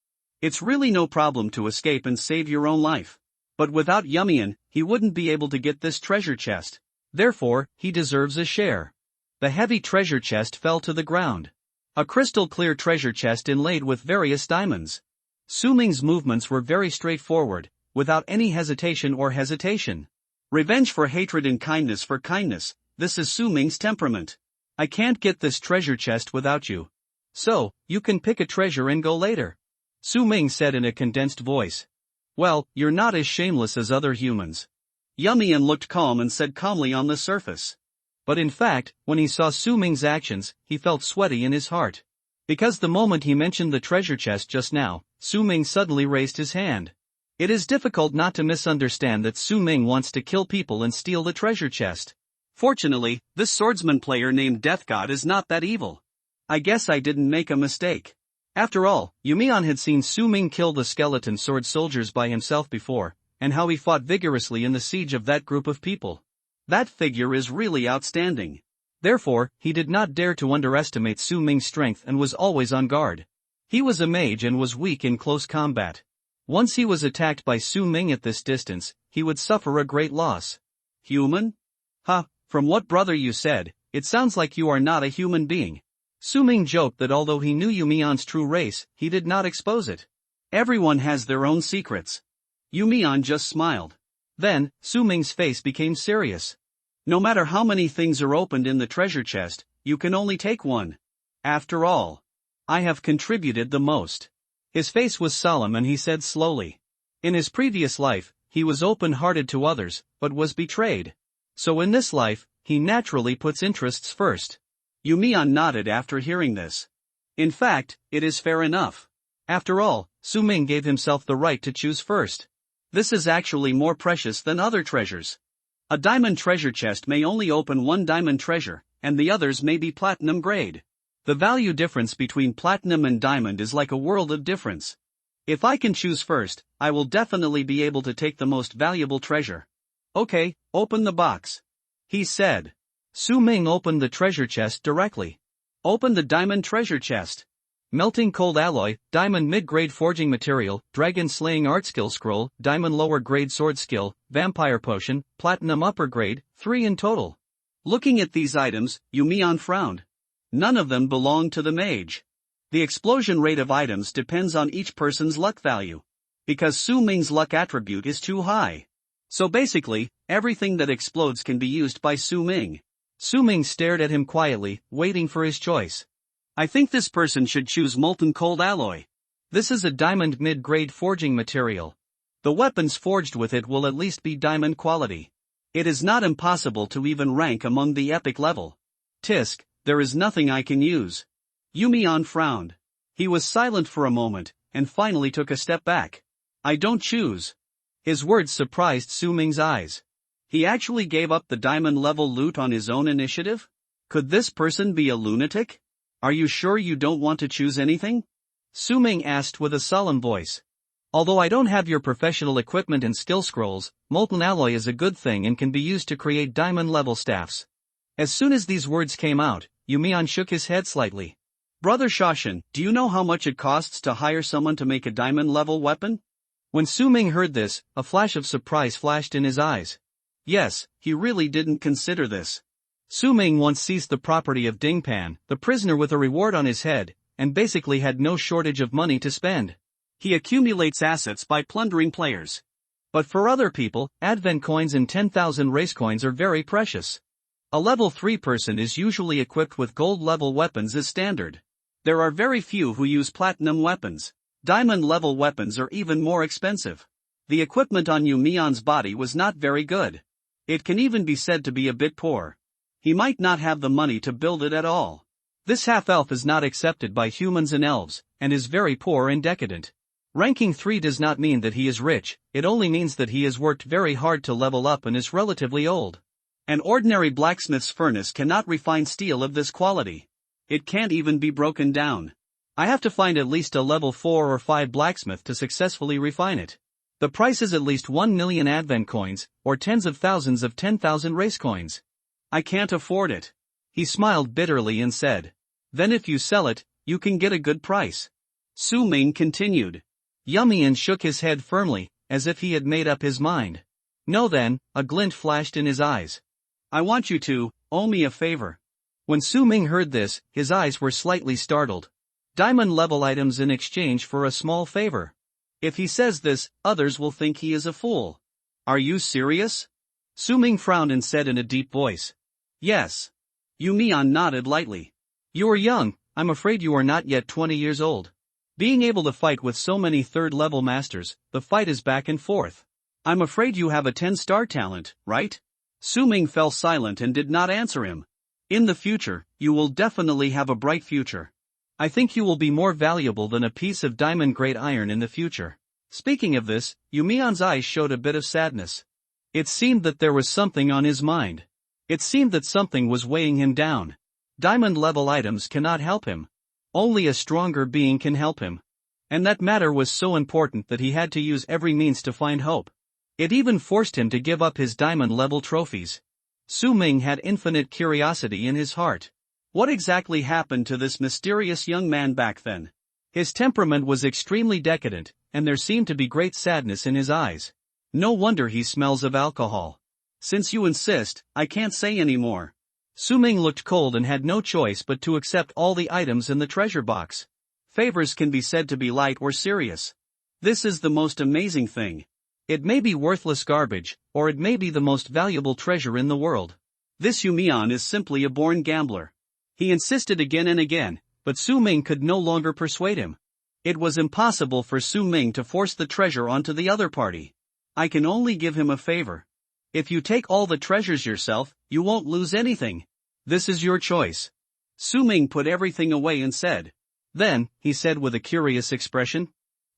S2: It's really no problem to escape and save your own life. But without Yumian, he wouldn't be able to get this treasure chest.
S1: Therefore, he deserves a share. The heavy treasure chest fell to the ground. A crystal-clear treasure chest inlaid with various diamonds. Su Ming's movements were very straightforward, without any hesitation or hesitation.
S2: Revenge for hatred and kindness for kindness, this is Su Ming's temperament.
S1: I can't get this treasure chest without you. So, you can pick a treasure and go later. Su Ming said in a condensed voice. Well, you're not as shameless as other humans.
S2: Yumian looked calm and said calmly on the surface.
S1: But in fact, when he saw Su Ming's actions, he felt sweaty in his heart. Because the moment he mentioned the treasure chest just now, Su Ming suddenly raised his hand. It is difficult not to misunderstand that Su Ming wants to kill people and steal the treasure chest.
S2: Fortunately, this swordsman player named Death God is not that evil. I guess I didn't make a mistake.
S1: After all, Yumian had seen Su Ming kill the skeleton sword soldiers by himself before, and how he fought vigorously in the siege of that group of people.
S2: That figure is really outstanding.
S1: Therefore, he did not dare to underestimate Su Ming's strength and was always on guard. He was a mage and was weak in close combat. Once he was attacked by Su Ming at this distance, he would suffer a great loss.
S2: Human?
S1: Ha, from what brother you said, it sounds like you are not a human being. Su Ming joked that although he knew Yumian's true race, he did not expose it.
S2: Everyone has their own secrets. Yumian just smiled.
S1: Then, Su Ming's face became serious.
S2: No matter how many things are opened in the treasure chest, you can only take one. After all, I have contributed the most.
S1: His face was solemn and he said slowly. In his previous life, he was open-hearted to others, but was betrayed. So in this life, he naturally puts interests first.
S2: Yumian nodded after hearing this. In fact, it is fair enough.
S1: After all, Su Ming gave himself the right to choose first.
S2: This is actually more precious than other treasures. A diamond treasure chest may only open one diamond treasure, and the others may be platinum grade.
S1: The value difference between platinum and diamond is like a world of difference.
S2: If I can choose first, I will definitely be able to take the most valuable treasure. Okay, open the box, he said.
S1: Su Ming opened the treasure chest directly.
S2: Open the diamond treasure chest.
S1: Melting cold alloy, diamond mid-grade forging material, dragon slaying art skill scroll, diamond lower grade sword skill, vampire potion, platinum upper grade, 3 in total.
S2: Looking at these items, Yumian frowned. None of them belong to the mage. The explosion rate of items depends on each person's luck value. Because Su Ming's luck attribute is too high. So basically, everything that explodes can be used by Su Ming.
S1: Su Ming stared at him quietly, waiting for his choice.
S2: I think this person should choose molten cold alloy.
S1: This is a diamond mid-grade forging material. The weapons forged with it will at least be diamond quality.
S2: It is not impossible to even rank among the epic level.
S1: Tisk,
S2: there is nothing I can use. Yumian frowned. He was silent for a moment, and finally took a step back. I don't choose.
S1: His words surprised Su Ming's eyes.
S2: He actually gave up the diamond-level loot on his own initiative? Could this person be a lunatic? Are you sure you don't want to choose anything?
S1: Su Ming asked with a solemn voice. Although I don't have your professional equipment and skill scrolls, molten alloy is a good thing and can be used to create diamond-level staffs. As soon as these words came out, Yumian shook his head slightly.
S2: Brother Shashin, do you know how much it costs to hire someone to make a diamond-level weapon?
S1: When Su Ming heard this, a flash of surprise flashed in his eyes.
S2: Yes, he really didn't consider this.
S1: Su Ming once seized the property of Ding Pan, the prisoner with a reward on his head, and basically had no shortage of money to spend.
S2: He accumulates assets by plundering players.
S1: But for other people, advent coins and 10,000 race coins are very precious. A level 3 person is usually equipped with gold-level weapons as standard.
S2: There are very few who use platinum weapons. Diamond-level weapons are even more expensive. The equipment on Yumian's body was not very good. It can even be said to be a bit poor. He might not have the money to build it at all.
S1: This half-elf is not accepted by humans and elves, and is very poor and decadent. Ranking 3 does not mean that he is rich, it only means that he has worked very hard to level up and is relatively old.
S2: An ordinary blacksmith's furnace cannot refine steel of this quality. It can't even be broken down.
S1: I have to find at least a level 4 or 5 blacksmith to successfully refine it. The price is at least 1 million advent coins, or tens of thousands of 10,000 race coins.
S2: I can't afford it.
S1: He smiled bitterly and said. Then if you sell it, you can get a good price.
S2: Su Ming continued.
S1: Yumian shook his head firmly, as if he had made up his mind. No then, a glint flashed in his eyes.
S2: I want you to owe me a favor.
S1: When Su Ming heard this, his eyes were slightly startled. Diamond-level items in exchange for a small favor.
S2: If he says this, others will think he is a fool. Are you serious?
S1: Su Ming frowned and said in a deep voice.
S2: Yes. Yumian nodded lightly.
S1: You are young, I'm afraid you are not yet 20 years old. Being able to fight with so many third-level masters, the fight is back and forth.
S2: I'm afraid you have a 10-star talent, right? Su Ming fell silent and did not answer him. In the future, you will definitely have a bright future.
S1: I think you will be more valuable than a piece of diamond-grade iron in the future. Speaking of this, Yumian's eyes showed a bit of sadness. It seemed that there was something on his mind. It seemed that something was weighing him down. Diamond-level items cannot help him. Only a stronger being can help him. And that matter was so important that he had to use every means to find hope. It even forced him to give up his diamond-level trophies. Su Ming had infinite curiosity in his heart. What exactly happened to this mysterious young man back then? His temperament was extremely decadent, and there seemed to be great sadness in his eyes. No wonder he smells of alcohol.
S2: Since you insist, I can't say any more.
S1: Su Ming looked cold and had no choice but to accept all the items in the treasure box.
S2: Favors can be said to be light or serious. This is the most amazing thing.
S1: It may be worthless garbage, or it may be the most valuable treasure in the world.
S2: This Yumian is simply a born gambler. He insisted again and again, but Su Ming could no longer persuade him. It was impossible for Su Ming to force the treasure onto the other party. I can only give him a favor. If you take all the treasures yourself, you won't lose anything. This is your choice. Su Ming put everything away and said.
S1: Then, he said with a curious expression,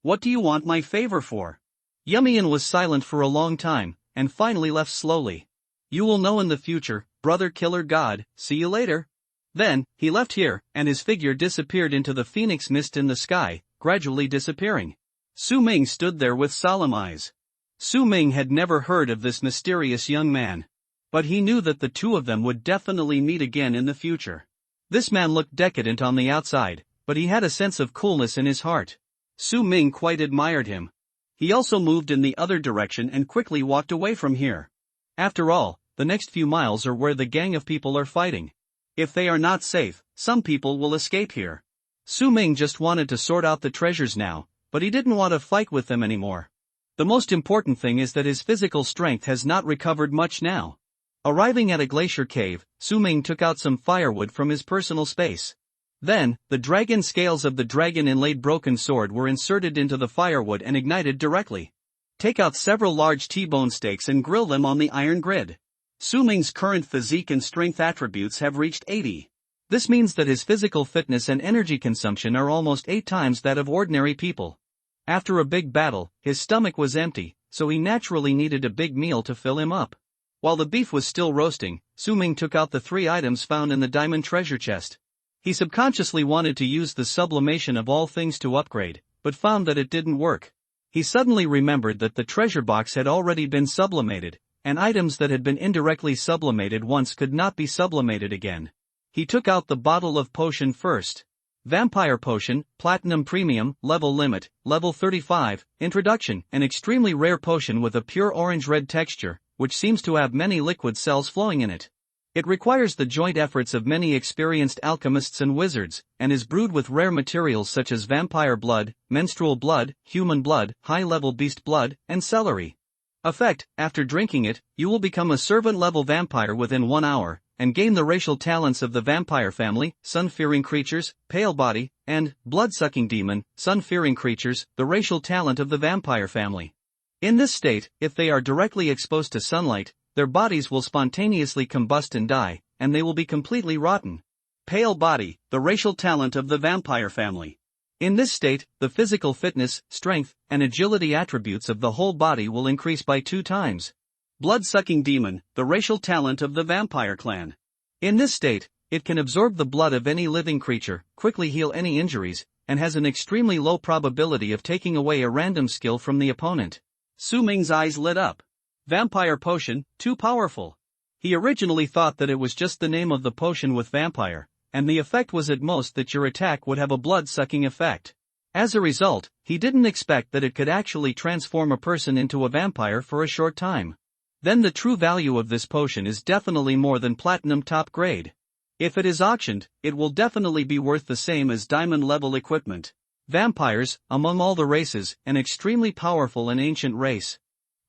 S2: what do you want my favor for?
S1: Yumian was silent for a long time, and finally left slowly. You will know in the future, brother killer god, see you later. Then, he left here, and his figure disappeared into the phoenix mist in the sky, gradually disappearing. Su Ming stood there with solemn eyes. Su Ming had never heard of this mysterious young man. But he knew that the two of them would definitely meet again in the future. This man looked decadent on the outside, but he had a sense of coolness in his heart. Su Ming quite admired him. He also moved in the other direction and quickly walked away from here. After all, the next few miles are where the gang of people are fighting. If they are not safe, some people will escape here. Su Ming just wanted to sort out the treasures now, but he didn't want to fight with them anymore. The most important thing is that his physical strength has not recovered much now. Arriving at a glacier cave, Su Ming took out some firewood from his personal space. Then, the dragon scales of the dragon-inlaid broken sword were inserted into the firewood and ignited directly. Take out several large T-bone steaks and grill them on the iron grid. Su Ming's current physique and strength attributes have reached 80. This means that his physical fitness and energy consumption are almost 8 times that of ordinary people. After a big battle, his stomach was empty, so he naturally needed a big meal to fill him up. While the beef was still roasting, Su Ming took out the 3 items found in the diamond treasure chest. He subconsciously wanted to use the sublimation of all things to upgrade, but found that it didn't work. He suddenly remembered that the treasure box had already been sublimated, and items that had been indirectly sublimated once could not be sublimated again. He took out the bottle of potion first. Vampire Potion, Platinum Premium, Level Limit, Level 35, Introduction, an extremely rare potion with a pure orange-red texture, which seems to have many liquid cells flowing in it. It requires the joint efforts of many experienced alchemists and wizards, and is brewed with rare materials such as vampire blood, menstrual blood, human blood, high-level beast blood, and celery. Effect: after drinking it, you will become a servant-level vampire within 1 hour, and gain the racial talents of the vampire family, sun-fearing creatures, pale body, and blood-sucking demon, sun-fearing creatures, the racial talent of the vampire family. In this state, if they are directly exposed to sunlight, their bodies will spontaneously combust and die, and they will be completely rotten. Pale body, the racial talent of the vampire family. In this state, the physical fitness, strength, and agility attributes of the whole body will increase by 2 times. Blood-sucking demon, the racial talent of the vampire clan. In this state, it can absorb the blood of any living creature, quickly heal any injuries, and has an extremely low probability of taking away a random skill from the opponent. Su Ming's eyes lit up. Vampire Potion, too powerful. He originally thought that it was just the name of the potion with vampire, and the effect was at most that your attack would have a blood-sucking effect. As a result, he didn't expect that it could actually transform a person into a vampire for a short time. Then the true value of this potion is definitely more than platinum top grade. If it is auctioned, it will definitely be worth the same as diamond level equipment. Vampires, among all the races, an extremely powerful and ancient race.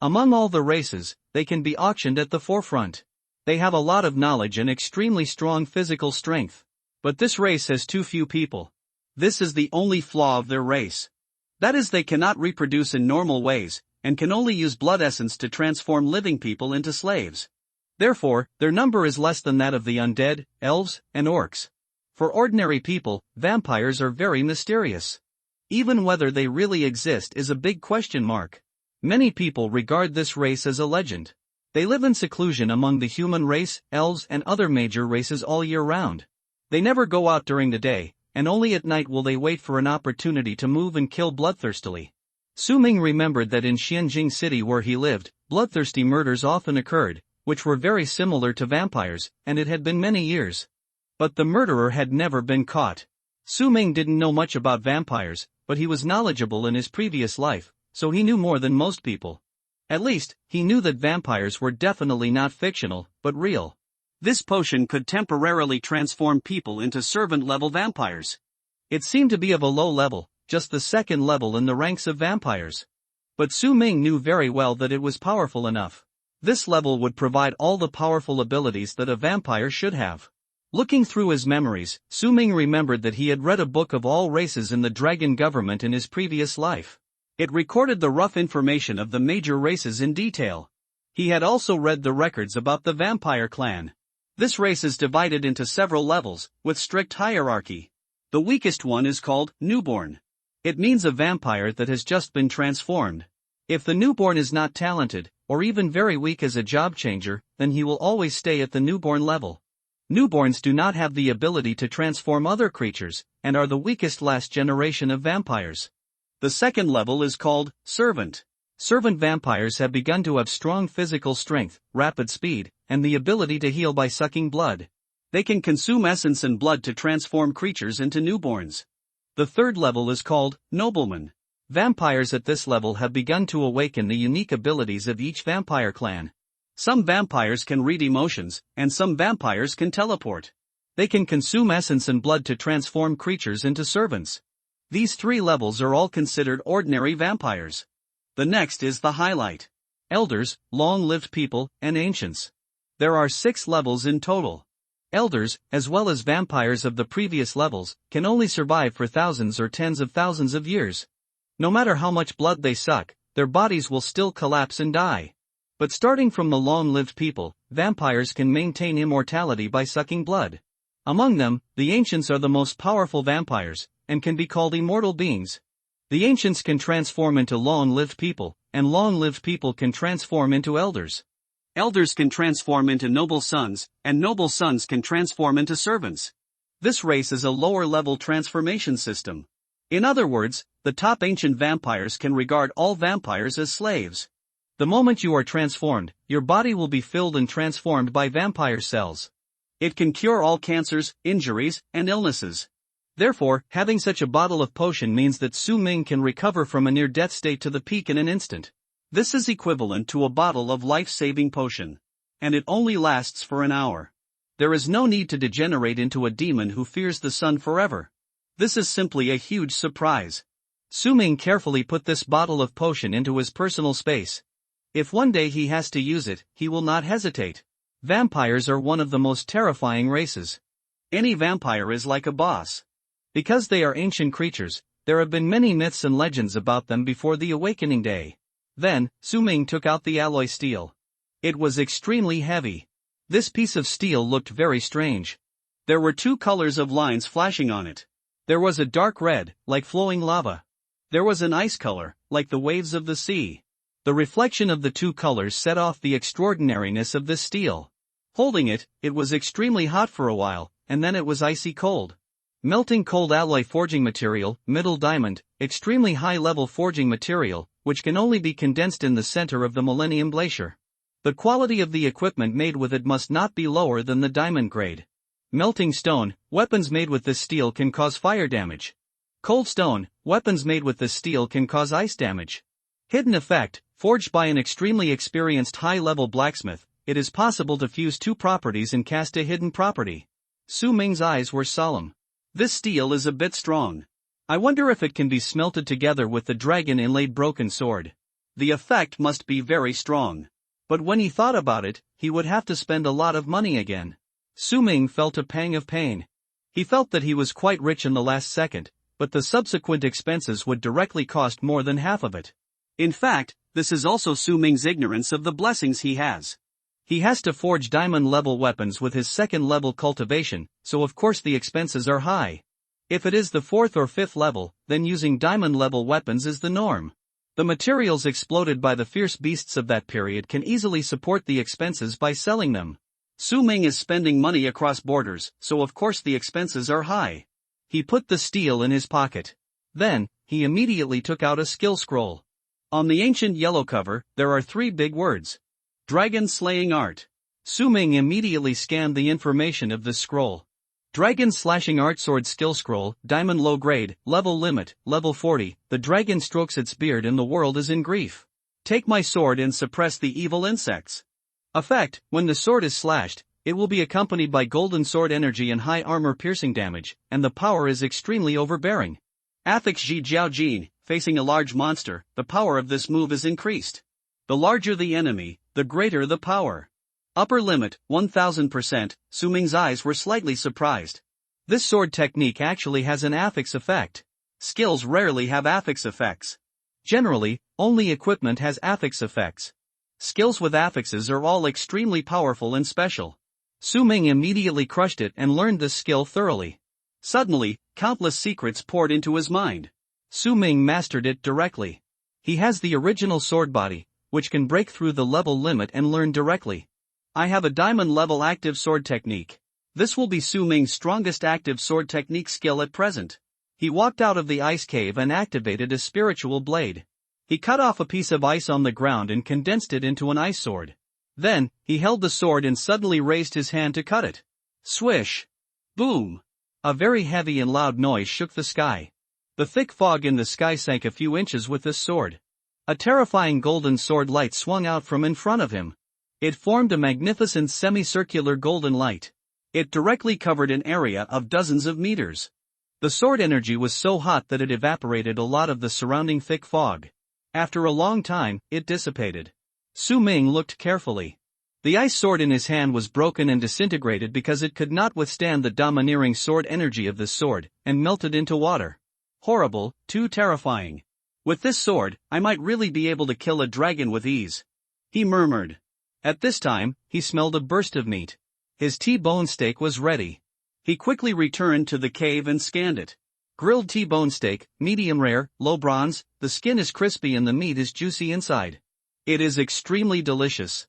S1: Among all the races, they can be auctioned at the forefront. They have a lot of knowledge and extremely strong physical strength. But this race has too few people. This is the only flaw of their race. That is, they cannot reproduce in normal ways, and can only use blood essence to transform living people into slaves. Therefore, their number is less than that of the undead, elves, and orcs. For ordinary people, vampires are very mysterious. Even whether they really exist is a big question mark. Many people regard this race as a legend. They live in seclusion among the human race, elves, and other major races all year round. They never go out during the day, and only at night will they wait for an opportunity to move and kill bloodthirstily. Su Ming remembered that in Xianjing City where he lived, bloodthirsty murders often occurred, which were very similar to vampires, and it had been many years. But the murderer had never been caught. Su Ming didn't know much about vampires, but he was knowledgeable in his previous life, so he knew more than most people. At least, he knew that vampires were definitely not fictional, but real. This potion could temporarily transform people into servant-level vampires. It seemed to be of a low level, just the second level in the ranks of vampires. But Su Ming knew very well that it was powerful enough. This level would provide all the powerful abilities that a vampire should have. Looking through his memories, Su Ming remembered that he had read a book of all races in the dragon government in his previous life. It recorded the rough information of the major races in detail. He had also read the records about the vampire clan. This race is divided into several levels, with strict hierarchy. The weakest one is called newborn. It means a vampire that has just been transformed. If the newborn is not talented, or even very weak as a job changer, then he will always stay at the newborn level. Newborns do not have the ability to transform other creatures, and are the weakest last generation of vampires. The second level is called servant. Servant vampires have begun to have strong physical strength, rapid speed, and the ability to heal by sucking blood. They can consume essence and blood to transform creatures into newborns. The third level is called nobleman. Vampires at this level have begun to awaken the unique abilities of each vampire clan. Some vampires can read emotions, and some vampires can teleport. They can consume essence and blood to transform creatures into servants. These 3 levels are all considered ordinary vampires. The next is the highlight. Elders, long-lived people, and ancients. There are 6 levels in total. Elders, as well as vampires of the previous levels, can only survive for thousands or tens of thousands of years. No matter how much blood they suck, their bodies will still collapse and die. But starting from the long-lived people, vampires can maintain immortality by sucking blood. Among them, the ancients are the most powerful vampires, and can be called immortal beings. The ancients can transform into long-lived people, and long-lived people can transform into elders.
S2: Elders can transform into noble sons, and noble sons can transform into servants. This race is a lower-level transformation system. In other words, the top ancient vampires can regard all vampires as slaves.
S1: The moment you are transformed, your body will be filled and transformed by vampire cells.
S2: It can cure all cancers, injuries, and illnesses.
S1: Therefore, having such a bottle of potion means that Su Ming can recover from a near-death state to the peak in an instant.
S2: This is equivalent to a bottle of life-saving potion. And it only lasts for an hour. There is no need to degenerate into a demon who fears the sun forever. This is simply a huge surprise.
S1: Su Ming carefully put this bottle of potion into his personal space. If one day he has to use it, he will not hesitate. Vampires are one of the most terrifying races.
S2: Any vampire is like a boss.
S1: Because they are ancient creatures, there have been many myths and legends about them before the awakening day. Then, Su Ming took out the alloy steel. It was extremely heavy. This piece of steel looked very strange.
S2: There were two colors of lines flashing on it.
S1: There was a dark red, like flowing lava.
S2: There was an ice color, like the waves of the sea.
S1: The reflection of the two colors set off the extraordinariness of this steel. Holding it, it was extremely hot for a while, and then it was icy cold. Melting cold alloy forging material, middle diamond, extremely high-level forging material, which can only be condensed in the center of the Millennium Glacier. The quality of the equipment made with it must not be lower than the diamond grade. Melting stone, weapons made with this steel can cause fire damage. Cold stone, weapons made with this steel can cause ice damage. Hidden effect, forged by an extremely experienced high-level blacksmith, it is possible to fuse two properties and cast a hidden property. Su Ming's eyes were solemn.
S2: This steel is a bit strong.
S1: I wonder if it can be smelted together with the dragon-inlaid broken sword.
S2: The effect must be very strong.
S1: But when he thought about it, he would have to spend a lot of money again. Su Ming felt a pang of pain. He felt that he was quite rich in the last second, but the subsequent expenses would directly cost more than half of it.
S2: In fact, this is also Su Ming's ignorance of the blessings he has.
S1: He has to forge diamond-level weapons with his second-level cultivation, so of course the expenses are high. If it is the fourth or fifth level, then using diamond-level weapons is the norm. The materials exploded by the fierce beasts of that period can easily support the expenses by selling them.
S2: Su Ming is spending money across borders, so of course the expenses are high.
S1: He put the steel in his pocket. Then, he immediately took out a skill scroll.
S2: On the ancient yellow cover, there are 3 big words. Dragon Slaying Art.
S1: Su Ming immediately scanned the information of this scroll. Dragon Slashing Art Sword Skill Scroll, Diamond Low Grade, Level Limit, Level 40, the dragon strokes its beard and the world is in grief.
S2: Take my sword and suppress the evil insects.
S1: Effect, when the sword is slashed, it will be accompanied by golden sword energy and high armor piercing damage, and the power is extremely overbearing.
S2: Affix Ji Jiao Jin, facing a large monster, the power of this move is increased. The larger the enemy, the greater the power. Upper limit, 1000%, Su Ming's eyes were slightly surprised.
S1: This sword technique actually has an affix effect.
S2: Skills rarely have affix effects.
S1: Generally, only equipment has affix effects. Skills with affixes are all extremely powerful and special. Su Ming immediately crushed it and learned this skill thoroughly.
S2: Suddenly, countless secrets poured into his mind.
S1: Su Ming mastered it directly. He has the original sword body, which can break through the level limit and learn directly.
S2: I have a diamond-level active sword technique. This will be Su Ming's strongest active sword technique skill at present.
S1: He walked out of the ice cave and activated a spiritual blade. He cut off a piece of ice on the ground and condensed it into an ice sword. Then, he held the sword and suddenly raised his hand to cut it. Swish! Boom! A very heavy and loud noise shook the sky. The thick fog in the sky sank a few inches with this sword. A terrifying golden sword light swung out from in front of him. It formed a magnificent semicircular golden light. It directly covered an area of dozens of meters. The sword energy was so hot that it evaporated a lot of the surrounding thick fog. After a long time, it dissipated. Su Ming looked carefully. The ice sword in his hand was broken and disintegrated because it could not withstand the domineering sword energy of this sword, and melted into water. Horrible, too terrifying.
S2: With this sword, I might really be able to kill a dragon with ease. He murmured.
S1: At this time, he smelled a burst of meat. His T-bone steak was ready.
S2: He quickly returned to the cave and scanned it.
S1: Grilled T-bone steak, medium rare, low bronze, the skin is crispy and the meat is juicy inside. It is extremely delicious.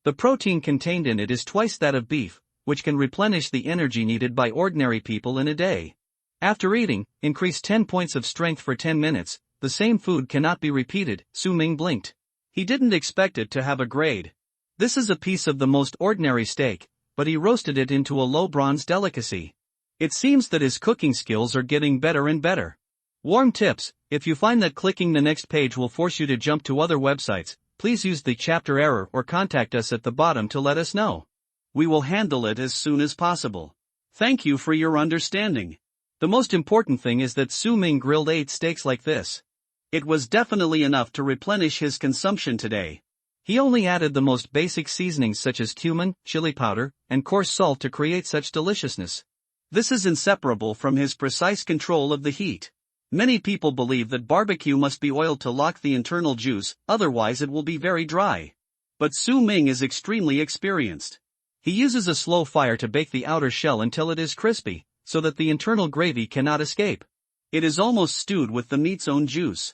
S1: The protein contained in it is twice that of beef, which can replenish the energy needed by ordinary people in a day. After eating, increase 10 points of strength for 10 minutes, the same food cannot be repeated. Su Ming blinked. He didn't expect it to have a grade. This is a piece of the most ordinary steak, but he roasted it into a low bronze delicacy. It seems that his cooking skills are getting better and better. Warm tips: if you find that clicking the next page will force you to jump to other websites, please use the chapter error or contact us at the bottom to let us know. We will handle it as soon as possible. Thank you for your understanding. The most important thing is that Su Ming grilled 8 steaks like this. It was definitely enough to replenish his consumption today. He only added the most basic seasonings such as cumin, chili powder, and coarse salt to create such deliciousness. This is inseparable from his precise control of the heat. Many people believe that barbecue must be oiled to lock the internal juice, otherwise it will be very dry. But Su Ming is extremely experienced. He uses a slow fire to bake the outer shell until it is crispy, so that the internal gravy cannot escape. It is almost stewed with the meat's own juice.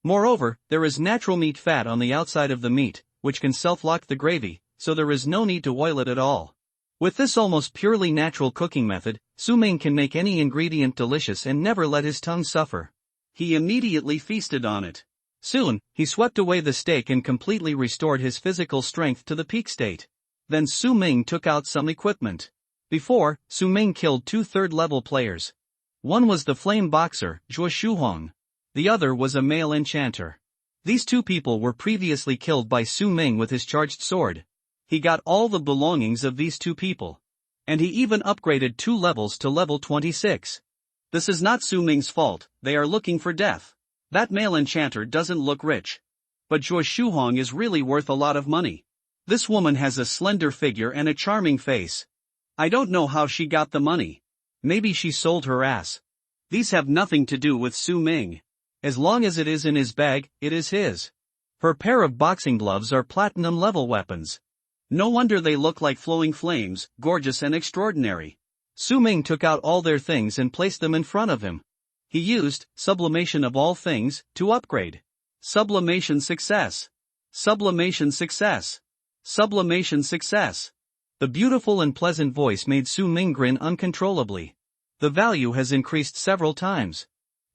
S1: Moreover, there is natural meat fat on the outside of the meat, which can self-lock the gravy, so there is no need to oil it at all. With this almost purely natural cooking method, Su Ming can make any ingredient delicious and never let his tongue suffer. He immediately feasted on it. Soon, he swept away the steak and completely restored his physical strength to the peak state. Then Su Ming took out some equipment. Before, Su Ming killed 2 third-level players. One was the flame boxer, Zhuo Shuhuang. The other was a male enchanter. These 2 people were previously killed by Su Ming with his charged sword. He got all the belongings of these 2 people. And he even upgraded 2 levels to level 26. This is not Su Ming's fault, they are looking for death. That male enchanter doesn't look rich. But Zhuo Shuhuang is really worth a lot of money. This woman has a slender figure and a charming face. I don't know how she got the money. Maybe she sold her ass. These have nothing to do with Su Ming. As long as it is in his bag, it is his. Her pair of boxing gloves are platinum-level weapons. No wonder they look like flowing flames, gorgeous and extraordinary. Su Ming took out all their things and placed them in front of him. He used sublimation of all things to upgrade. Sublimation success. Sublimation success. Sublimation success. The beautiful and pleasant voice made Su Ming grin uncontrollably. The value has increased several times.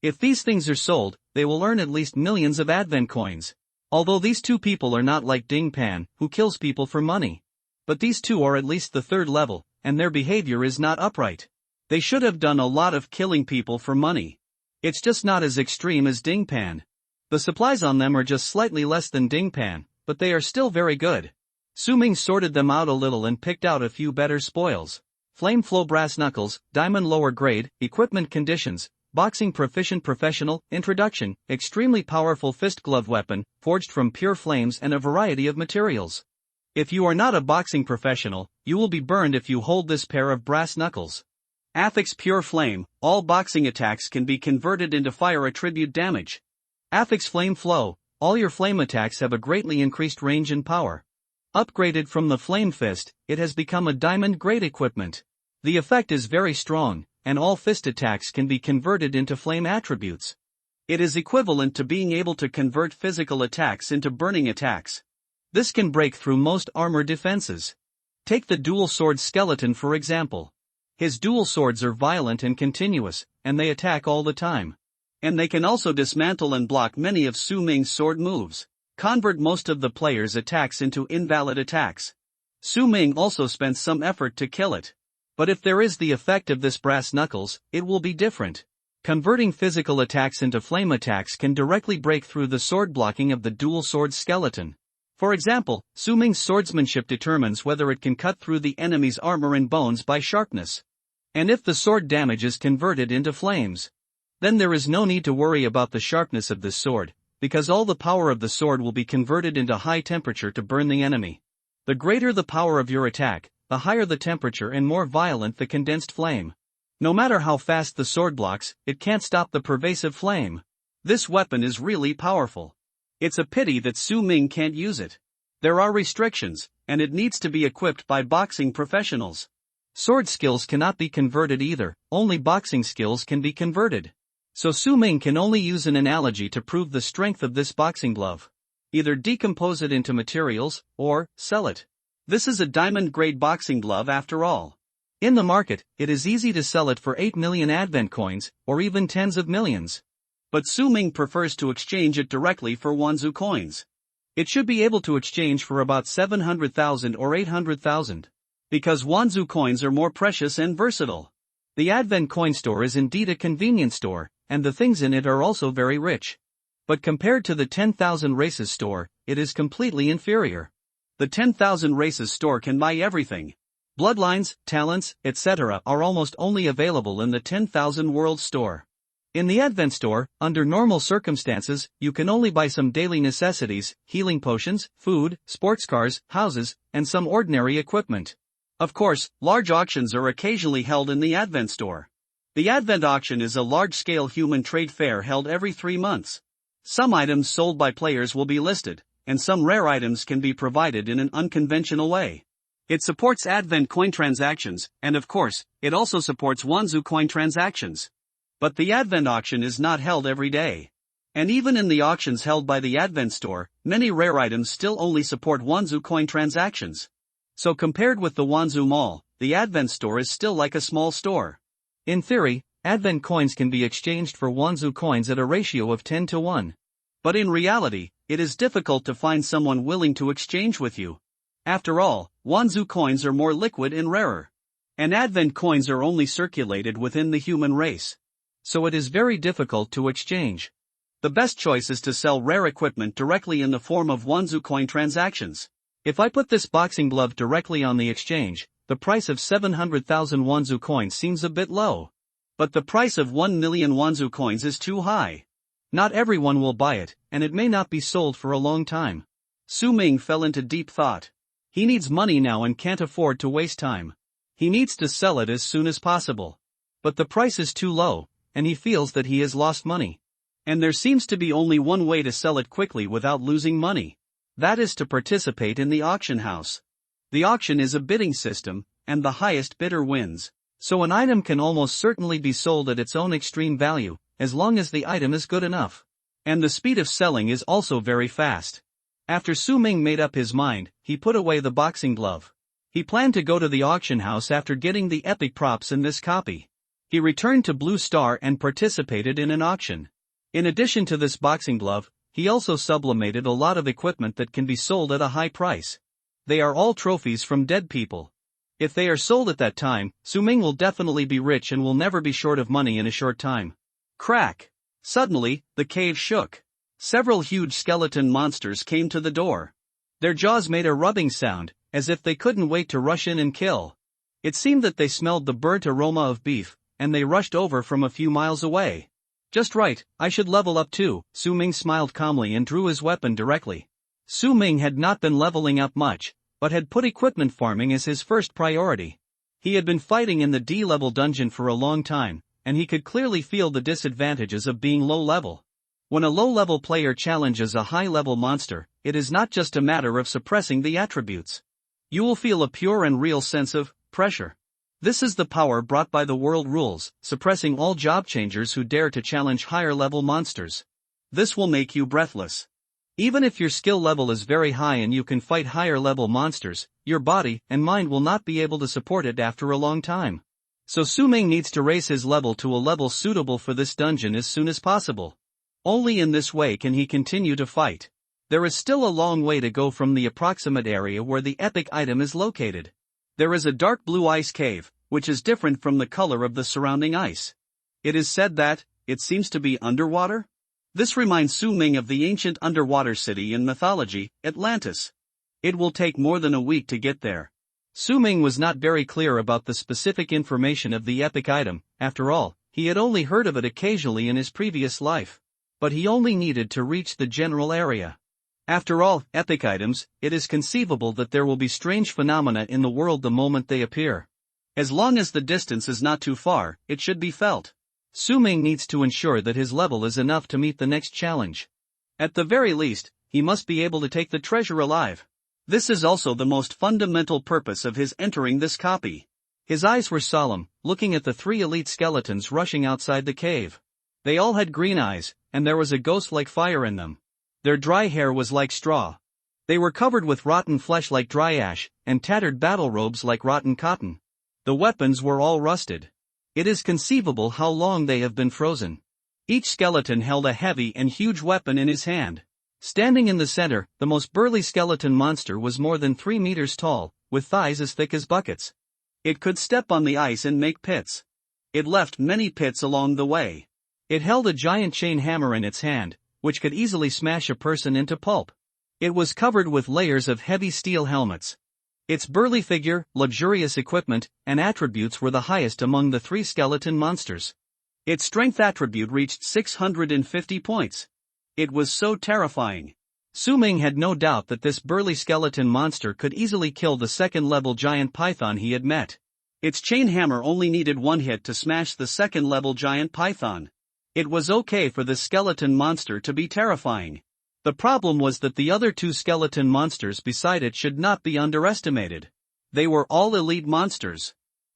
S1: If these things are sold, they will earn at least millions of advent coins. Although these 2 people are not like Ding Pan, who kills people for money. But these 2 are at least the 3rd level, and their behavior is not upright. They should have done a lot of killing people for money. It's just not as extreme as Ding Pan. The supplies on them are just slightly less than Ding Pan, but they are still very good. Su Ming sorted them out a little and picked out a few better spoils. Flame Flow Brass Knuckles, Diamond Lower Grade, Equipment Conditions, Boxing Proficient Professional, Introduction, Extremely Powerful Fist Glove Weapon, forged from pure flames and a variety of materials. If you are not a boxing professional, you will be burned if you hold this pair of brass knuckles. Affix Pure Flame, all boxing attacks can be converted into fire attribute damage. Affix Flame Flow, all your flame attacks have a greatly increased range and power. Upgraded from the Flame Fist, it has become a diamond grade equipment. The effect is very strong, and all fist attacks can be converted into flame attributes. It is equivalent to being able to convert physical attacks into burning attacks. This can break through most armor defenses. Take the dual sword skeleton for example. His dual swords are violent and continuous, and they attack all the time. And they can also dismantle and block many of Su Ming's sword moves. Convert most of the player's attacks into invalid attacks. Su Ming also spent some effort to kill it. But if there is the effect of this brass knuckles, it will be different. Converting physical attacks into flame attacks can directly break through the sword blocking of the dual sword skeleton. For example, Su Ming's swordsmanship determines whether it can cut through the enemy's armor and bones by sharpness. And if the sword damage is converted into flames, then there is no need to worry about the sharpness of this sword, because all the power of the sword will be converted into high temperature to burn the enemy. The greater the power of your attack, the higher the temperature and more violent the condensed flame. No matter how fast the sword blocks, it can't stop the pervasive flame. This weapon is really powerful. It's a pity that Su Ming can't use it. There are restrictions, and it needs to be equipped by boxing professionals. Sword skills cannot be converted either, only boxing skills can be converted. So Su Ming can only use an analogy to prove the strength of this boxing glove. Either decompose it into materials, or sell it.
S2: This is a diamond-grade boxing glove after all.
S1: In the market, it is easy to sell it for 8 million advent coins, or even tens of millions.
S2: But Su Ming prefers to exchange it directly for Wanzu coins.
S1: It should be able to exchange for about 700,000 or 800,000.
S2: Because Wanzu coins are more precious and versatile.
S1: The Advent coin store is indeed a convenience store, and the things in it are also very rich. But compared to the 10,000 races store, it is completely inferior.
S2: The 10,000 races store can buy everything.
S1: Bloodlines, talents, etc. are almost only available in the 10,000 world store. In the Advent store, under normal circumstances, you can only buy some daily necessities, healing potions, food, sports cars, houses, and some ordinary equipment.
S2: Of course, large auctions are occasionally held in the Advent store. The Advent auction is a large-scale human trade fair held every 3 months. Some items sold by players will be listed, and some rare items can be provided in an unconventional way. It supports Advent coin transactions, and of course, it also supports Wanzu coin transactions. But the Advent auction is not held every day. And even in the auctions held by the Advent store, many rare items still only support Wanzu coin transactions. So compared with the Wanzu Mall, the Advent store is still like a small store.
S1: In theory, Advent coins can be exchanged for Wanzu coins at a ratio of 10 to 1.
S2: But in reality, it is difficult to find someone willing to exchange with you. After all, Wanzu coins are more liquid and rarer. And Advent coins are only circulated within the human race.
S1: So it is very difficult to exchange.
S2: The best choice is to sell rare equipment directly in the form of Wanzu coin transactions.
S1: If I put this boxing glove directly on the exchange, the price of 700,000 Wanzu coins seems a bit low.
S2: But the price of 1 million Wanzu coins is too high.
S1: Not everyone will buy it, and it may not be sold for a long time.
S2: Su Ming fell into deep thought.
S1: He needs money now and can't afford to waste time. He needs to sell it as soon as possible. But the price is too low, and he feels that he has lost money.
S2: And there seems to be only one way to sell it quickly without losing money.
S1: That is to participate in the auction house.
S2: The auction is a bidding system, and the highest bidder wins.
S1: So an item can almost certainly be sold at its own extreme value, as long as the item is good enough.
S2: And the speed of selling is also very fast.
S1: After Su Ming made up his mind, he put away the boxing glove. He planned to go to the auction house after getting the epic props in this copy. He returned to Blue Star and participated in an auction. In addition to this boxing glove, he also sublimated a lot of equipment that can be sold at a high price. They are all trophies from dead people. If they are sold at that time, Su Ming will definitely be rich and will never be short of money in a short time.
S2: Crack! Suddenly, the cave shook. Several huge skeleton monsters came to the door.
S1: Their jaws made a rubbing sound, as if they couldn't wait to rush in and kill. It seemed that they smelled the burnt aroma of beef, and they rushed over from a few miles away. Just right, I should level up too, Su Ming smiled calmly and drew his weapon directly. Su Ming had not been leveling up much, but had put equipment farming as his first priority. He had been fighting in the D-level dungeon for a long time, and he could clearly feel the disadvantages of being low-level. When a low-level player challenges a high-level monster, it is not just a matter of suppressing the attributes. You will feel a pure and real sense of pressure. This is the power brought by the world rules, suppressing all job changers who dare to challenge higher-level monsters. This will make you breathless. Even if your skill level is very high and you can fight higher-level monsters, your body and mind will not be able to support it after a long time. So Su Ming needs to raise his level to a level suitable for this dungeon as soon as possible. Only in this way can he continue to fight. There is still a long way to go from the approximate area where the epic item is located. There is a dark blue ice cave, which is different from the color of the surrounding ice. It is said that it seems to be underwater. This reminds Su Ming of the ancient underwater city in mythology, Atlantis. It will take more than a week to get there. Su Ming was not very clear about the specific information of the epic item. After all, he had only heard of it occasionally in his previous life. But he only needed to reach the general area. After all, epic items, it is conceivable that there will be strange phenomena in the world the moment they appear. As long as the distance is not too far, it should be felt. Su Ming needs to ensure that his level is enough to meet the next challenge. At the very least, he must be able to take the treasure alive. This is also the most fundamental purpose of his entering this copy. His eyes were solemn, looking at the 3 elite skeletons rushing outside the cave. They all had green eyes, and there was a ghost-like fire in them. Their dry hair was like straw. They were covered with rotten flesh like dry ash, and tattered battle robes like rotten cotton. The weapons were all rusted. It is conceivable how long they have been frozen. Each skeleton held a heavy and huge weapon in his hand. Standing in the center, the most burly skeleton monster was more than 3 meters tall, with thighs as thick as buckets. It could step on the ice and make pits. It left many pits along the way. It held a giant chain hammer in its hand, which could easily smash a person into pulp. It was covered with layers of heavy steel helmets. Its burly figure, luxurious equipment, and attributes were the highest among the 3 skeleton monsters. Its strength attribute reached 650 points. It was so terrifying. Su Ming had no doubt that this burly skeleton monster could easily kill the second-level giant python he had met. Its chain hammer only needed 1 hit to smash the second-level giant python. It was okay for the skeleton monster to be terrifying. The problem was that the other 2 skeleton monsters beside it should not be underestimated. They were all elite monsters.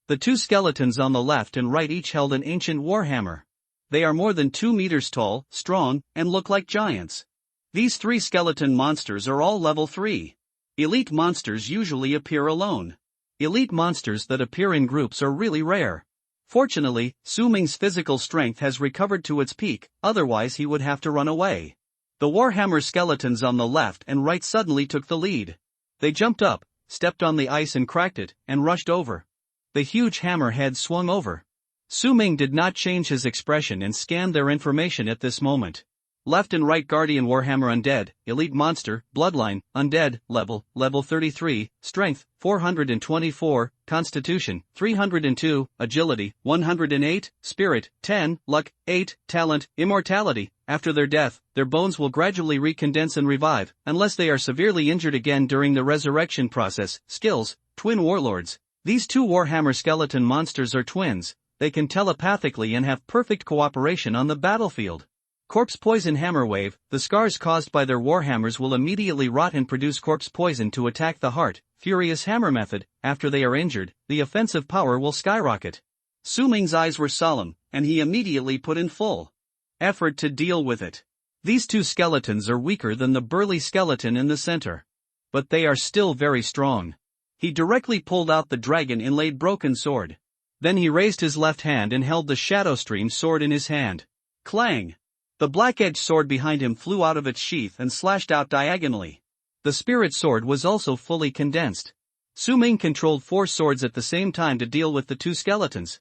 S1: The 2 skeletons on the left and right each held an ancient warhammer. They are more than 2 meters tall, strong, and look like giants. These 3 skeleton monsters are all level 3. Elite monsters usually appear alone. Elite monsters that appear in groups are really rare. Fortunately, Su Ming's physical strength has recovered to its peak, otherwise he would have to run away. The warhammer skeletons on the left and right suddenly took the lead. They jumped up, stepped on the ice and cracked it, and rushed over. The huge hammer head swung over. Su Ming did not change his expression and scanned their information at this moment. Left and right Guardian Warhammer Undead, Elite Monster, Bloodline, Undead, Level 33, Strength, 424, Constitution, 302, Agility, 108, Spirit, 10, Luck, 8, Talent, Immortality. After their death, their bones will gradually recondense and revive, unless they are severely injured again during the resurrection process. Skills, Twin Warlords. These 2 Warhammer skeleton monsters are twins. They can telepathically and have perfect cooperation on the battlefield. Corpse Poison Hammer Wave. The scars caused by their warhammers will immediately rot and produce corpse poison to attack the heart. Furious Hammer Method. After they are injured, the offensive power will skyrocket. Su Ming's eyes were solemn, and he immediately put in full effort to deal with it. These 2 skeletons are weaker than the burly skeleton in the center. But they are still very strong. He directly pulled out the dragon-inlaid broken sword. Then he raised his left hand and held the Shadowstream sword in his hand. Clang! The black-edged sword behind him flew out of its sheath and slashed out diagonally. The spirit sword was also fully condensed. Su Ming controlled 4 swords at the same time to deal with the 2 skeletons.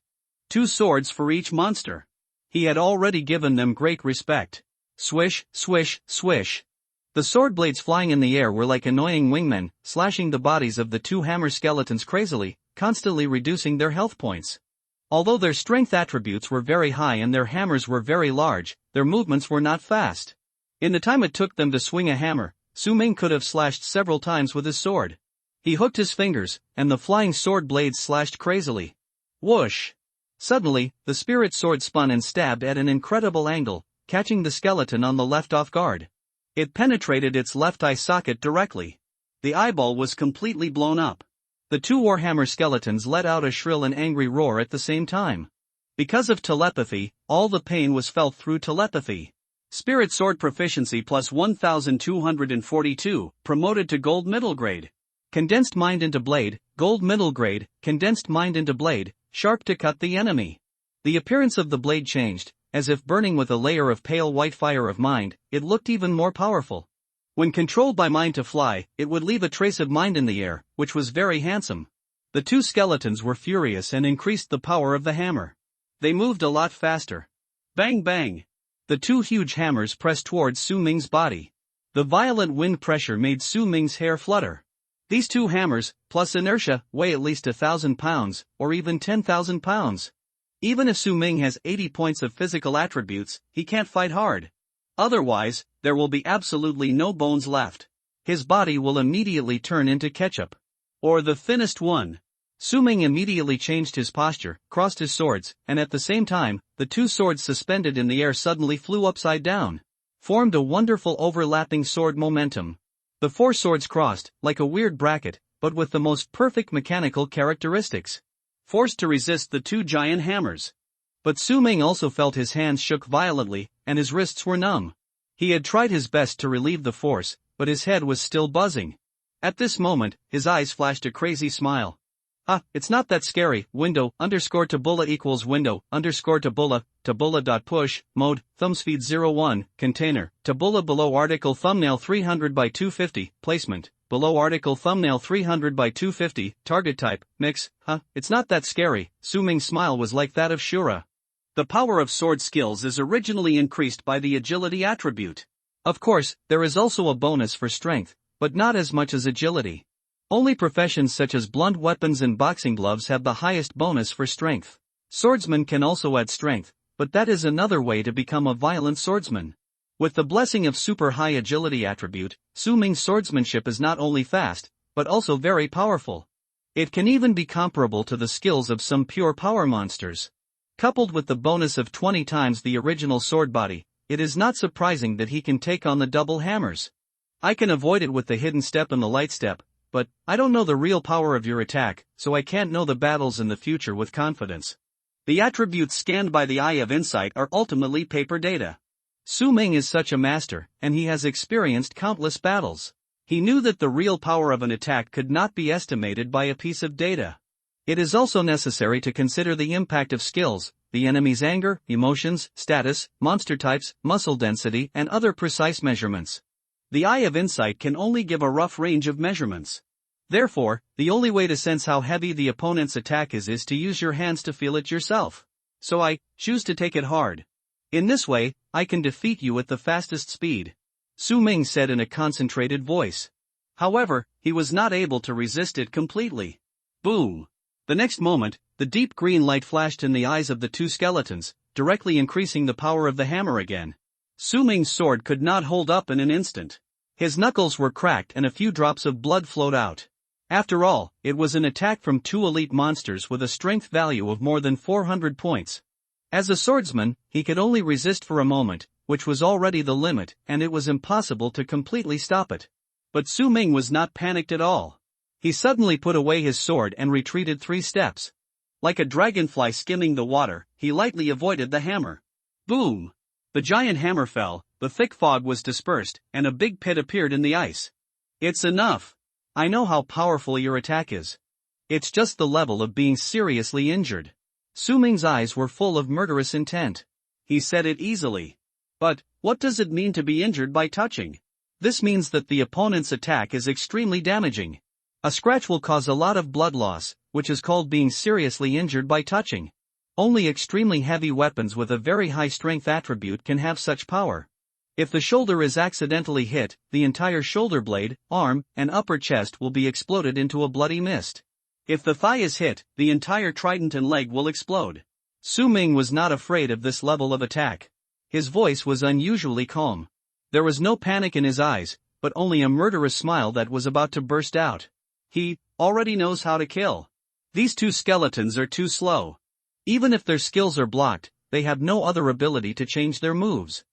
S1: 2 swords for each monster. He had already given them great respect. Swish, swish, swish. The sword blades flying in the air were like annoying wingmen, slashing the bodies of the 2 hammer skeletons crazily, constantly reducing their health points. Although their strength attributes were very high and their hammers were very large, their movements were not fast. In the time it took them to swing a hammer, Su Ming could have slashed several times with his sword. He hooked his fingers, and the flying sword blades slashed crazily. Whoosh! Suddenly, the spirit sword spun and stabbed at an incredible angle, catching the skeleton on the left off guard. It penetrated its left eye socket directly. The eyeball was completely blown up. The 2 warhammer skeletons let out a shrill and angry roar at the same time. Because of telepathy, all the pain was felt through telepathy. Spirit Sword Proficiency plus 1242, promoted to Gold Middle Grade. Condensed Mind into Blade, Gold Middle Grade, Condensed Mind into Blade, sharp to cut the enemy. The appearance of the blade changed, as if burning with a layer of pale white fire of mind, it looked even more powerful. When controlled by mind to fly, it would leave a trace of mind in the air, which was very handsome. The 2 skeletons were furious and increased the power of the hammer. They moved a lot faster. Bang bang! The 2 huge hammers pressed towards Su Ming's body. The violent wind pressure made Su Ming's hair flutter. These 2 hammers, plus inertia, weigh at least 1,000 pounds, or even 10,000 pounds. Even if Su Ming has 80 points of physical attributes, he can't fight hard. Otherwise, there will be absolutely no bones left. His body will immediately turn into ketchup. Or the thinnest one. Su Ming immediately changed his posture, crossed his swords, and at the same time, the 2 swords suspended in the air suddenly flew upside down. Formed a wonderful overlapping sword momentum. The 4 swords crossed, like a weird bracket, but with the most perfect mechanical characteristics. Forced to resist the 2 giant hammers. But Su Ming also felt his hands shook violently, and his wrists were numb. He had tried his best to relieve the force, but his head was still buzzing. At this moment, his eyes flashed a crazy smile. It's not that scary. Window underscore tabula equals window underscore tabula dot push, mode, thumbspeed 01, container, tabula below article thumbnail 300 by 250, placement, below article thumbnail 300 by 250, target type, mix. It's not that scary. Su Ming's smile was like that of Shura.
S2: The power of sword skills is originally increased by the agility attribute.
S1: Of course, there is also a bonus for strength, but not as much as agility. Only professions such as blunt weapons and boxing gloves have the highest bonus for strength. Swordsmen can also add strength, but that is another way to become a violent swordsman. With the blessing of super high agility attribute, Su Ming's swordsmanship is not only fast, but also very powerful. It can even be comparable to the skills of some pure power monsters. Coupled with the bonus of 20 times the original sword body, it is not surprising that he can take on the double hammers. I can avoid it with the hidden step and the light step, but I don't know the real power of your attack, so I can't know the battles in the future with confidence.
S2: The attributes scanned by the Eye of Insight are ultimately paper data.
S1: Su Ming is such a master, and he has experienced countless battles. He knew that the real power of an attack could not be estimated by a piece of data. It is also necessary to consider the impact of skills, the enemy's anger, emotions, status, monster types, muscle density, and other precise measurements.
S2: The Eye of Insight can only give a rough range of measurements.
S1: Therefore, the only way to sense how heavy the opponent's attack is to use your hands to feel it yourself. So I choose to take it hard. In this way, I can defeat you at the fastest speed. Su Ming said in a concentrated voice.
S2: However, he was not able to resist it completely. Boom! The next moment, the deep green light flashed in the eyes of the two skeletons, directly increasing the power of the hammer again. Su Ming's sword could not hold up in an instant. His knuckles were cracked and a few drops of blood flowed out. After all, it was an attack from two elite monsters with a strength value of more than 400 points. As a swordsman, he could only resist for a moment, which was already the limit, and it was impossible to completely stop it. But Su Ming was not panicked at all. He suddenly put away his sword and retreated 3 steps. Like a dragonfly skimming the water, he lightly avoided the hammer. Boom! The giant hammer fell, the thick fog was dispersed, and a big pit appeared in the ice. It's enough. I know how powerful your attack is. It's just the level of being seriously injured. Su Ming's eyes were full of murderous intent. He said it easily. But, what does it mean to be injured by touching? This means that the opponent's attack is extremely damaging. A scratch will cause a lot of blood loss, which is called being seriously injured by touching. Only extremely heavy weapons with a very high strength attribute can have such power. If the shoulder is accidentally hit, the entire shoulder blade, arm, and upper chest will be exploded into a bloody mist. If the thigh is hit, the entire trident and leg will explode. Su Ming was not afraid of this level of attack. His voice was unusually calm. There was no panic in his eyes, but only a murderous smile that was about to burst out. He already knows how to kill. These two skeletons are too slow. Even if their skills are blocked, they have no other ability to change their moves.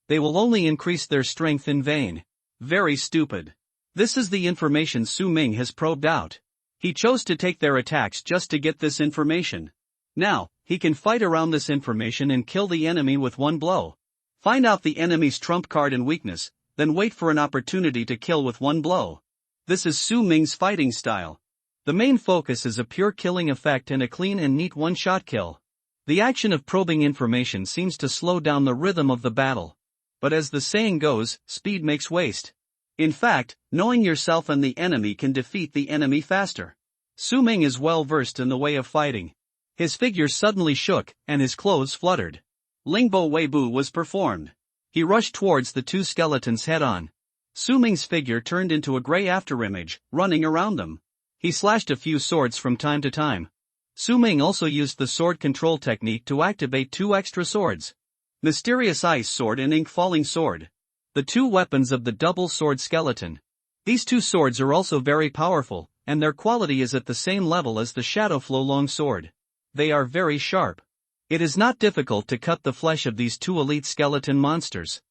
S2: They will only increase their strength in vain. Very stupid. This is the information Su Ming has probed out. He chose to take their attacks just to get this information. Now, he can fight around this information and kill the enemy with one blow. Find out the enemy's trump card and weakness, then wait for an opportunity to kill with one blow. This is Su Ming's fighting style. The main focus is a pure killing effect and a clean and neat one-shot kill. The action of probing information seems to slow down the rhythm of the battle. But as the saying goes, speed makes waste. In fact, knowing yourself and the enemy can defeat the enemy faster. Su Ming is well versed in the way of fighting. His figure suddenly shook, and his clothes fluttered. Lingbo Weibo was performed. He rushed towards the two skeletons head-on. Su Ming's figure turned into a gray afterimage, running around them. He slashed a few swords from time to time. Su Ming also used the sword control technique to activate 2 extra swords. Mysterious Ice Sword and Ink Falling Sword. The 2 weapons of the double sword skeleton. These 2 swords are also very powerful, and their quality is at the same level as the Shadowflow Long Sword. They are very sharp. It is not difficult to cut the flesh of these 2 elite skeleton monsters.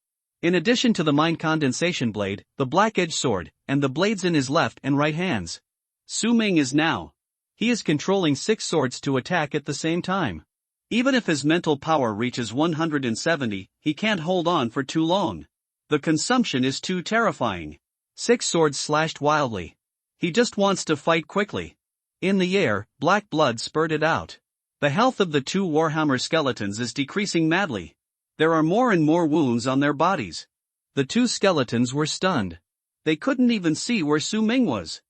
S2: In addition to the Mind Condensation Blade, the Black Edge Sword, and the blades in his left and right hands. Su Ming is now. He is controlling 6 swords to attack at the same time. Even if his mental power reaches 170, he can't hold on for too long. The consumption is too terrifying. 6 swords slashed wildly. He just wants to fight quickly. In the air, black blood spurted out. The health of the two Warhammer skeletons is decreasing madly. There are more and more wounds on their bodies. The two skeletons were stunned. They couldn't even see where Su Ming was.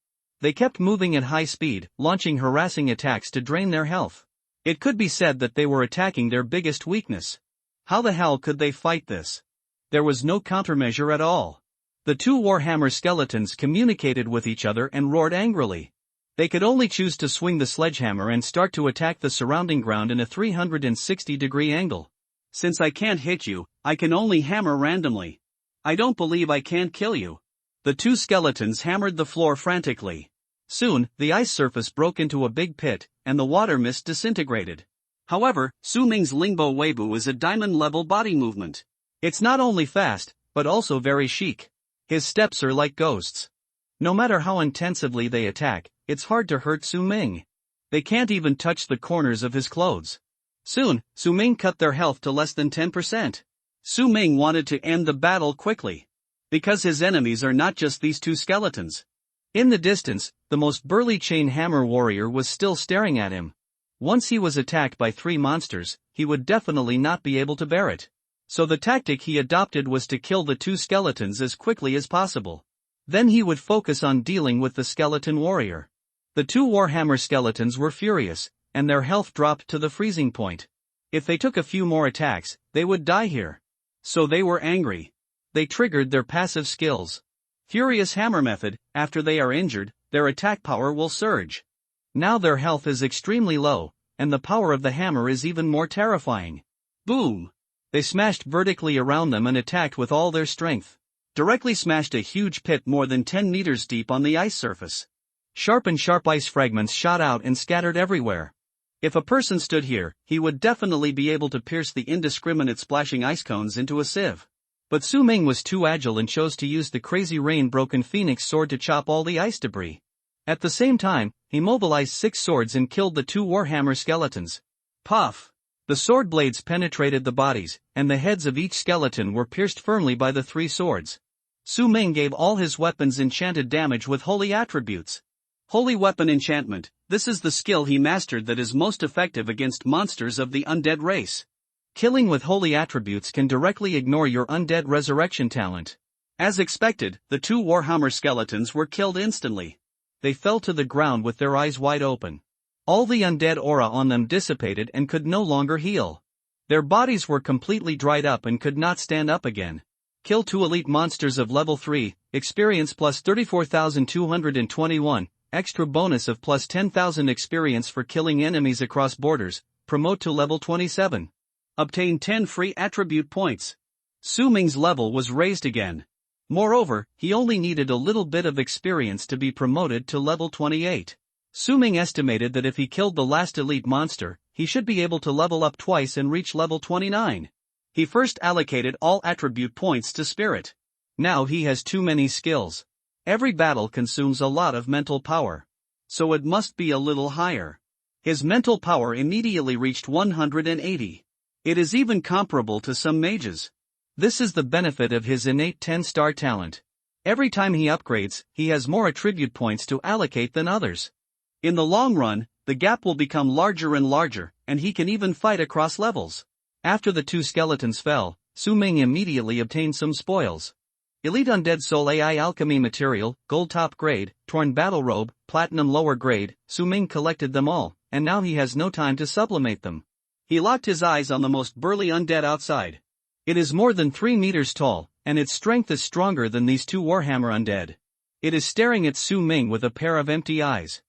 S2: They kept moving at high speed, launching harassing attacks to drain their health. It could be said that they were attacking their biggest weakness. How the hell could they fight this? There was no countermeasure at all. The two Warhammer skeletons communicated with each other and roared angrily. They could only choose to swing the sledgehammer and start to attack the surrounding ground in a 360-degree angle. Since I can't hit you, I can only hammer randomly. I don't believe I can't kill you. The two skeletons hammered the floor frantically. Soon, the ice surface broke into a big pit, and the water mist disintegrated. However, Su Ming's Lingbo Weibo is a diamond-level body movement. It's not only fast, but also very chic. His steps are like ghosts. No matter how intensively they attack, it's hard to hurt Su Ming. They can't even touch the corners of his clothes. Soon, Su Ming cut their health to less than 10%. Su Ming wanted to end the battle quickly. Because his enemies are not just these two skeletons. In the distance, the most burly chain hammer warrior was still staring at him. Once he was attacked by 3 monsters, he would definitely not be able to bear it. So the tactic he adopted was to kill the two skeletons as quickly as possible. Then he would focus on dealing with the skeleton warrior. The two Warhammer skeletons were furious, and their health dropped to the freezing point. If they took a few more attacks, they would die here. So they were angry. They triggered their passive skills. Furious Hammer Method. After they are injured, their attack power will surge. Now their health is extremely low, and the power of the hammer is even more terrifying. Boom! They smashed vertically around them and attacked with all their strength. Directly smashed a huge pit more than 10 meters deep on the ice surface. Sharp ice fragments shot out and scattered everywhere. If a person stood here, he would definitely be able to pierce the indiscriminate splashing ice cones into a sieve. But Su Ming was too agile and chose to use the crazy rain-broken phoenix sword to chop all the ice debris. At the same time, he mobilized 6 swords and killed the two Warhammer skeletons. Puff! The sword blades penetrated the bodies, and the heads of each skeleton were pierced firmly by the 3 swords. Su Ming gave all his weapons enchanted damage with holy attributes. Holy weapon enchantment, this is the skill he mastered that is most effective against monsters of the undead race. Killing with holy attributes can directly ignore your undead resurrection talent. As expected, the two Warhammer skeletons were killed instantly. They fell to the ground with their eyes wide open. All the undead aura on them dissipated and could no longer heal. Their bodies were completely dried up and could not stand up again. Kill 2 elite monsters of level 3, experience plus 34,221, extra bonus of plus 10,000 experience for killing enemies across borders, promote to level 27. Obtain 10 free attribute points. Su Ming's level was raised again. Moreover, he only needed a little bit of experience to be promoted to level 28. Su Ming estimated that if he killed the last elite monster, he should be able to level up twice and reach level 29. He first allocated all attribute points to Spirit. Now he has too many skills. Every battle consumes a lot of mental power. So it must be a little higher. His mental power immediately reached 180. It is even comparable to some mages. This is the benefit of his innate 10-star talent. Every time he upgrades, he has more attribute points to allocate than others. In the long run, the gap will become larger and larger, and he can even fight across levels. After the two skeletons fell, Su Ming immediately obtained some spoils. Elite Undead Soul AI Alchemy Material, Gold Top Grade, Torn Battle Robe, Platinum Lower Grade. Su Ming collected them all, and now he has no time to sublimate them. He locked his eyes on the most burly undead outside. It is more than 3 meters tall, and its strength is stronger than these two Warhammer undead. It is staring at Su Ming with a pair of empty eyes.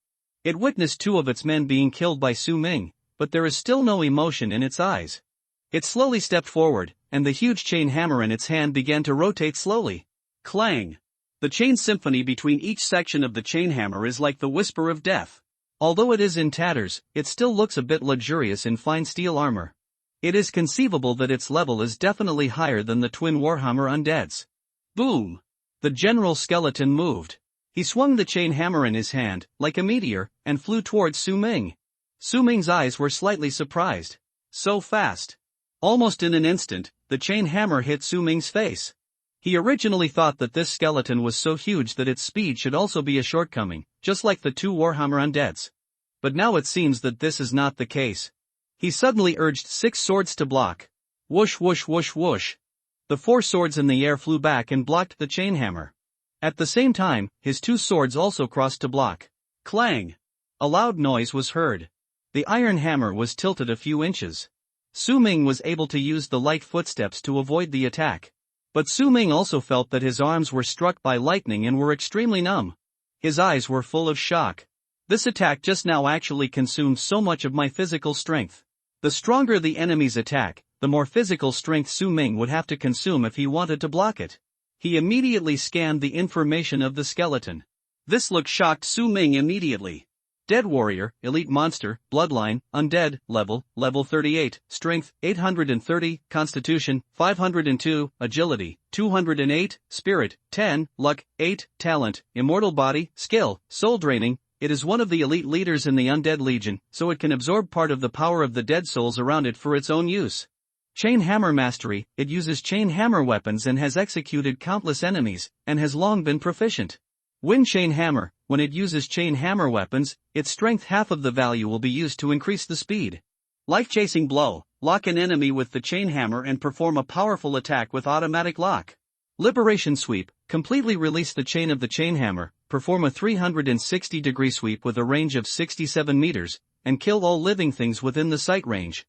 S2: It witnessed 2 of its men being killed by Su Ming, but there is still no emotion in its eyes. It slowly stepped forward, and the huge chain hammer in its hand began to rotate slowly. Clang! The chain symphony between each section of the chain hammer is like the whisper of death. Although it is in tatters, it still looks a bit luxurious in fine steel armor. It is conceivable that its level is definitely higher than the twin Warhammer undeads. Boom! The general skeleton moved. He swung the chain hammer in his hand, like a meteor, and flew towards Su Ming. Su Ming's eyes were slightly surprised. So fast. Almost in an instant, the chain hammer hit Su Ming's face.
S1: He originally thought that this skeleton was so huge that its speed should also be a shortcoming, just like the two Warhammer undeads. But now it seems that this is not the case. He suddenly urged 6 swords to block. Whoosh whoosh whoosh whoosh. The 4 swords in the air flew back and blocked the chain hammer. At the same time, his 2 swords also crossed to block. Clang! A loud noise was heard. The iron hammer was tilted a few inches. Su Ming was able to use the light footsteps to avoid the attack. But Su Ming also felt that his arms were struck by lightning and were extremely numb. His eyes were full of shock. This attack just now actually consumed so much of my physical strength. The stronger the enemy's attack, the more physical strength Su Ming would have to consume if he wanted to block it. He immediately scanned the information of the skeleton. This look shocked Su Ming immediately. Dead warrior, elite monster, bloodline, undead, level 38, strength, 830, constitution, 502, agility, 208, spirit, 10, luck, 8, talent, immortal body, skill, soul draining. It is one of the elite leaders in the undead legion, so it can absorb part of the power of the dead souls around it for its own use. Chain hammer mastery, it uses chain hammer weapons and has executed countless enemies, and has long been proficient. Wind chain hammer, when it uses chain hammer weapons, its strength half of the value will be used to increase the speed. Life-chasing blow, lock an enemy with the chain hammer and perform a powerful attack with automatic lock. Liberation sweep, completely release the chain of the chain hammer, perform a 360-degree sweep with a range of 67 meters, and kill all living things within the sight range.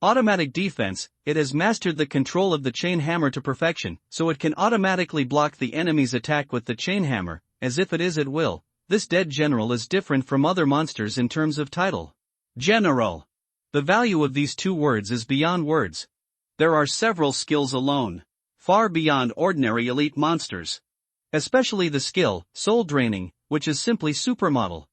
S1: Automatic defense, it has mastered the control of the chain hammer to perfection, so it can automatically block the enemy's attack with the chain hammer, as if it is at will. This dead general is different from other monsters in terms of title. General. The value of these 2 words is beyond words. There are several skills alone, far beyond ordinary elite monsters. Especially the skill, soul draining, which is simply supermodel.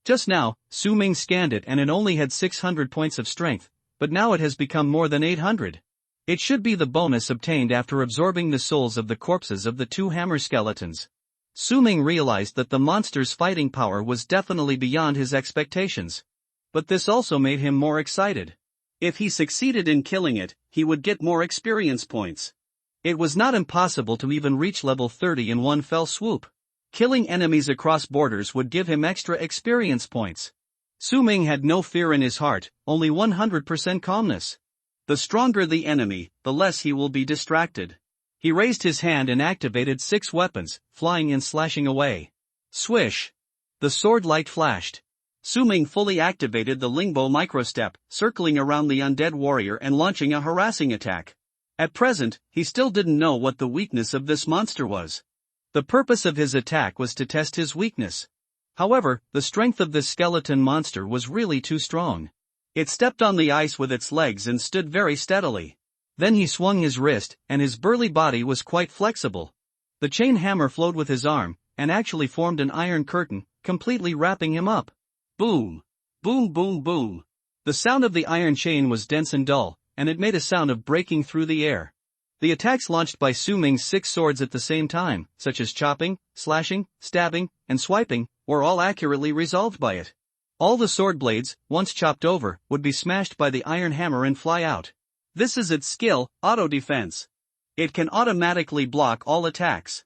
S1: Just now, Su Ming scanned it and it only had 600 points of strength, but now it has become more than 800. It should be the bonus obtained after absorbing the souls of the corpses of the 2 hammer skeletons. Su Ming realized that the monster's fighting power was definitely beyond his expectations. But this also made him more excited. If he succeeded in killing it, he would get more experience points. It was not impossible to even reach level 30 in one fell swoop. Killing enemies across borders would give him extra experience points. Su Ming had no fear in his heart, only 100% calmness. The stronger the enemy, the less he will be distracted. He raised his hand and activated 6 weapons, flying and slashing away. Swish! The sword light flashed. Su Ming fully activated the Lingbo microstep, circling around the undead warrior and launching a harassing attack. At present, he still didn't know what the weakness of this monster was. The purpose of his attack was to test his weakness. However, the strength of this skeleton monster was really too strong. It stepped on the ice with its legs and stood very steadily. Then he swung his wrist, and his burly body was quite flexible. The chain hammer flowed with his arm, and actually formed an iron curtain, completely wrapping him up. Boom! Boom boom boom! The sound of the iron chain was dense and dull, and it made a sound of breaking through the air. The attacks launched by Su Ming's 6 swords at the same time, such as chopping, slashing, stabbing, and swiping, were all accurately resolved by it. All the sword blades, once chopped over, would be smashed by the iron hammer and fly out. This is its skill, auto defense. It can automatically block all attacks.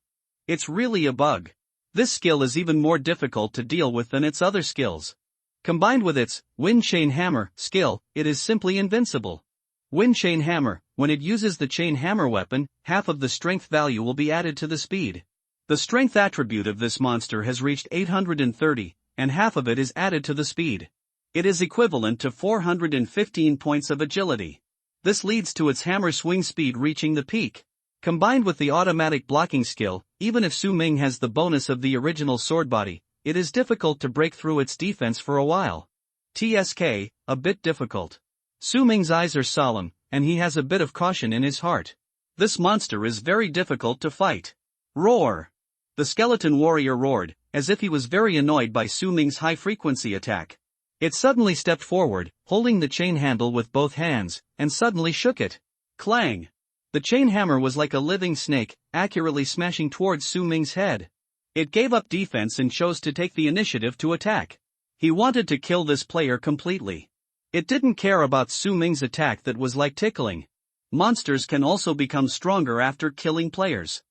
S1: It's really a bug. This skill is even more difficult to deal with than its other skills. Combined with its wind chain hammer skill, it is simply invincible. Wind chain hammer, when it uses the chain hammer weapon, half of the strength value will be added to the speed. The strength attribute of this monster has reached 830, and half of it is added to the speed. It is equivalent to 415 points of agility. This leads to its hammer swing speed reaching the peak. Combined with the automatic blocking skill, even if Su Ming has the bonus of the original sword body, it is difficult to break through its defense for a while. TSK, a bit difficult. Su Ming's eyes are solemn, and he has a bit of caution in his heart. This monster is very difficult to fight. Roar! The skeleton warrior roared, as if he was very annoyed by Su Ming's high-frequency attack. It suddenly stepped forward, holding the chain handle with both hands, and suddenly shook it. Clang! The chain hammer was like a living snake, accurately smashing towards Su Ming's head. It gave up defense and chose to take the initiative to attack. He wanted to kill this player completely. It didn't care about Su Ming's attack that was like tickling. Monsters can also become stronger after killing players.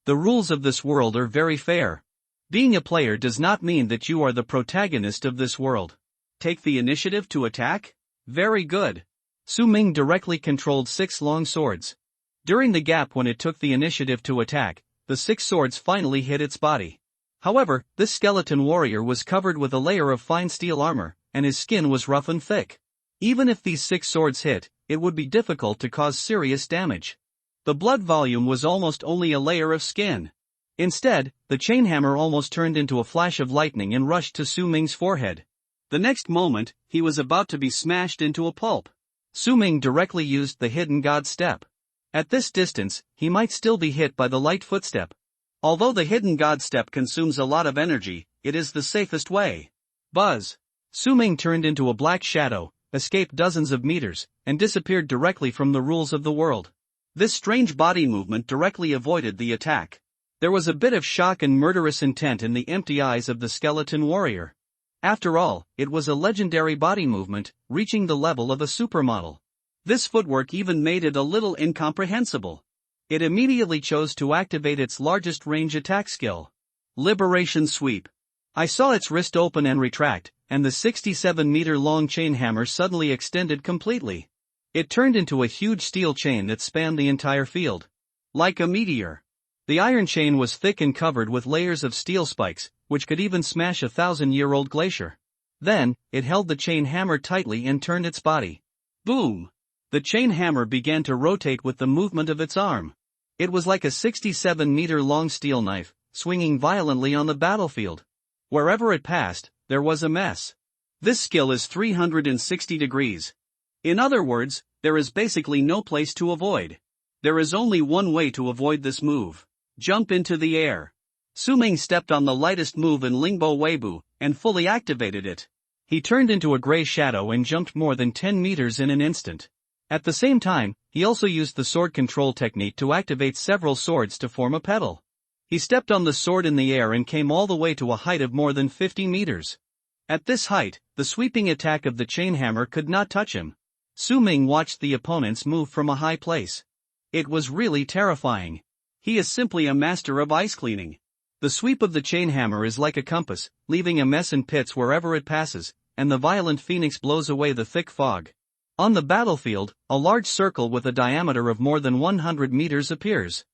S1: The rules of this world are very fair. Being a player does not mean that you are the protagonist of this world.
S2: Take the initiative to attack? Very good.
S1: Su Ming directly controlled 6 long swords. During the gap when it took the initiative to attack, the 6 swords finally hit its body. However, this skeleton warrior was covered with a layer of fine steel armor, and his skin was rough and thick. Even if these 6 swords hit, it would be difficult to cause serious damage. The blood volume was almost only a layer of skin. Instead, the chain hammer almost turned into a flash of lightning and rushed to Su Ming's forehead.
S2: The next moment, he was about to be smashed into a pulp.
S1: Su Ming directly used the hidden god step. At this distance, he might still be hit by the light footstep.
S2: Although the hidden god step consumes a lot of energy, it is the safest way. Buzz!
S1: Su Ming turned into a black shadow, escaped dozens of meters, and disappeared directly from the rules of the world.
S2: This strange body movement directly avoided the attack. There was a bit of shock and murderous intent in the empty eyes of the skeleton warrior. After all, it was a legendary body movement, reaching the level of a supermodel. This footwork even made it a little incomprehensible. It immediately chose to activate its largest range attack skill. Liberation Sweep. I saw its wrist open and retract, and the 67-meter-long chain hammer suddenly extended completely. It turned into a huge steel chain that spanned the entire field. Like a meteor. The iron chain was thick and covered with layers of steel spikes, which could even smash a 1,000-year-old glacier. Then, it held the chain hammer tightly and turned its body. Boom! The chain hammer began to rotate with the movement of its arm. It was like a 67-meter-long steel knife, swinging violently on the battlefield. Wherever it passed, there was a mess. This skill is 360 degrees. In other words, there is basically no place to avoid. There is only one way to avoid this move. Jump into the air. Su Ming stepped on the lightest move in Lingbo Weibo, and fully activated it. He turned into a gray shadow and jumped more than 10 meters in an instant. At the same time, he also used the sword control technique to activate several swords to form a pedal. He stepped on the sword in the air and came all the way to a height of more than 50 meters. At this height, the sweeping attack of the chain hammer could not touch him. Su Ming watched the opponents move from a high place. It was really terrifying. He is simply a master of ice cleaning. The sweep of the chain hammer is like a compass, leaving a mess and pits wherever it passes, and the violent phoenix blows away the thick fog. On the battlefield, a large circle with a diameter of more than 100 meters appears.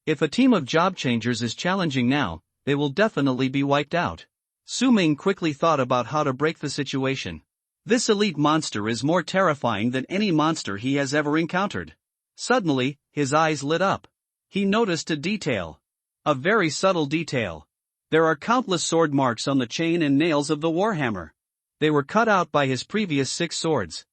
S2: If a team of job changers is challenging now, they will definitely be wiped out. Su Ming quickly thought about how to break the situation. This elite monster is more terrifying than any monster he has ever encountered. Suddenly, his eyes lit up. He noticed a detail. A very subtle detail. There are countless sword marks on the chain and nails of the warhammer. They were cut out by his previous 6 swords.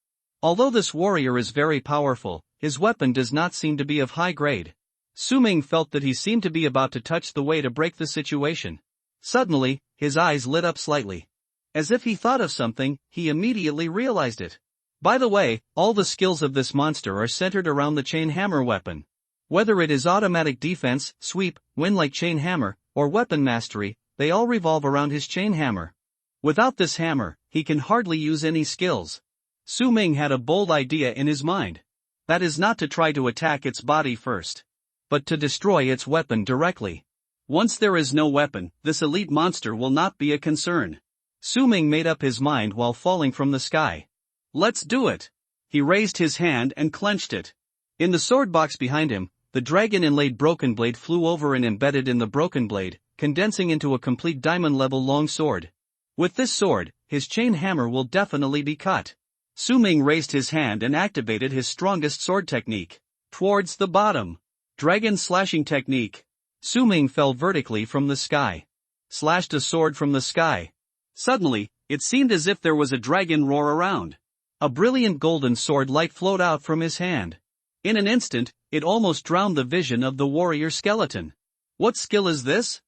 S2: Although this warrior is very powerful, his weapon does not seem to be of high grade. Su Ming felt that he seemed to be about to touch the way to break the situation. Suddenly, his eyes lit up slightly. As if he thought of something, he immediately realized it. By the way, all the skills of this monster are centered around the chain hammer weapon. Whether it is automatic defense, sweep, wind like chain hammer, or weapon mastery, they all revolve around his chain hammer. Without this hammer, he can hardly use any skills. Su Ming had a bold idea in his mind. That is not to try to attack its body first, but to destroy its weapon directly. Once there is no weapon, this elite monster will not be a concern. Su Ming made up his mind while falling from the sky. Let's do it! He raised his hand and clenched it. In the sword box behind him, the dragon-inlaid broken blade flew over and embedded in the broken blade, condensing into a complete diamond-level long sword. With this sword, his chain hammer will definitely be cut. Su Ming raised his hand and activated his strongest sword technique. Towards the bottom. Dragon slashing technique. Su Ming fell vertically from the sky. Slashed a sword from the sky. Suddenly, it seemed as if there was a dragon roar around. A brilliant golden sword light flowed out from his hand. In an instant, it almost drowned the vision of the warrior skeleton. What skill is this?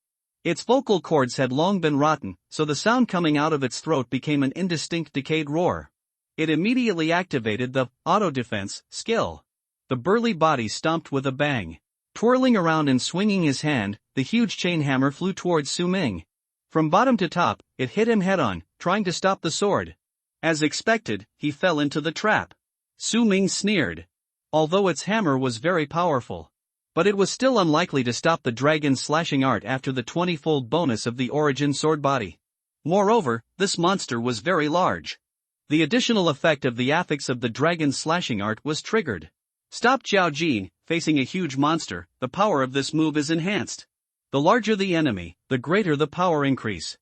S2: Its vocal cords had long been rotten, so the sound coming out of its throat became an indistinct decayed roar. It immediately activated the auto-defense skill. The burly body stomped with a bang. Twirling around and swinging his hand, the huge chain hammer flew towards Su Ming. From bottom to top, it hit him head-on, trying to stop the sword. As expected, he fell into the trap. Su Ming sneered. Although its hammer was very powerful,
S1: But it was still unlikely to stop the dragon's slashing art after the 20-fold bonus of the origin sword body.
S2: Moreover, this monster was very large. The additional effect of the affix of the dragon's slashing art was triggered. Stop Zhao Jin, facing a huge monster, the power of this move is enhanced. The larger the enemy, the greater the power increase.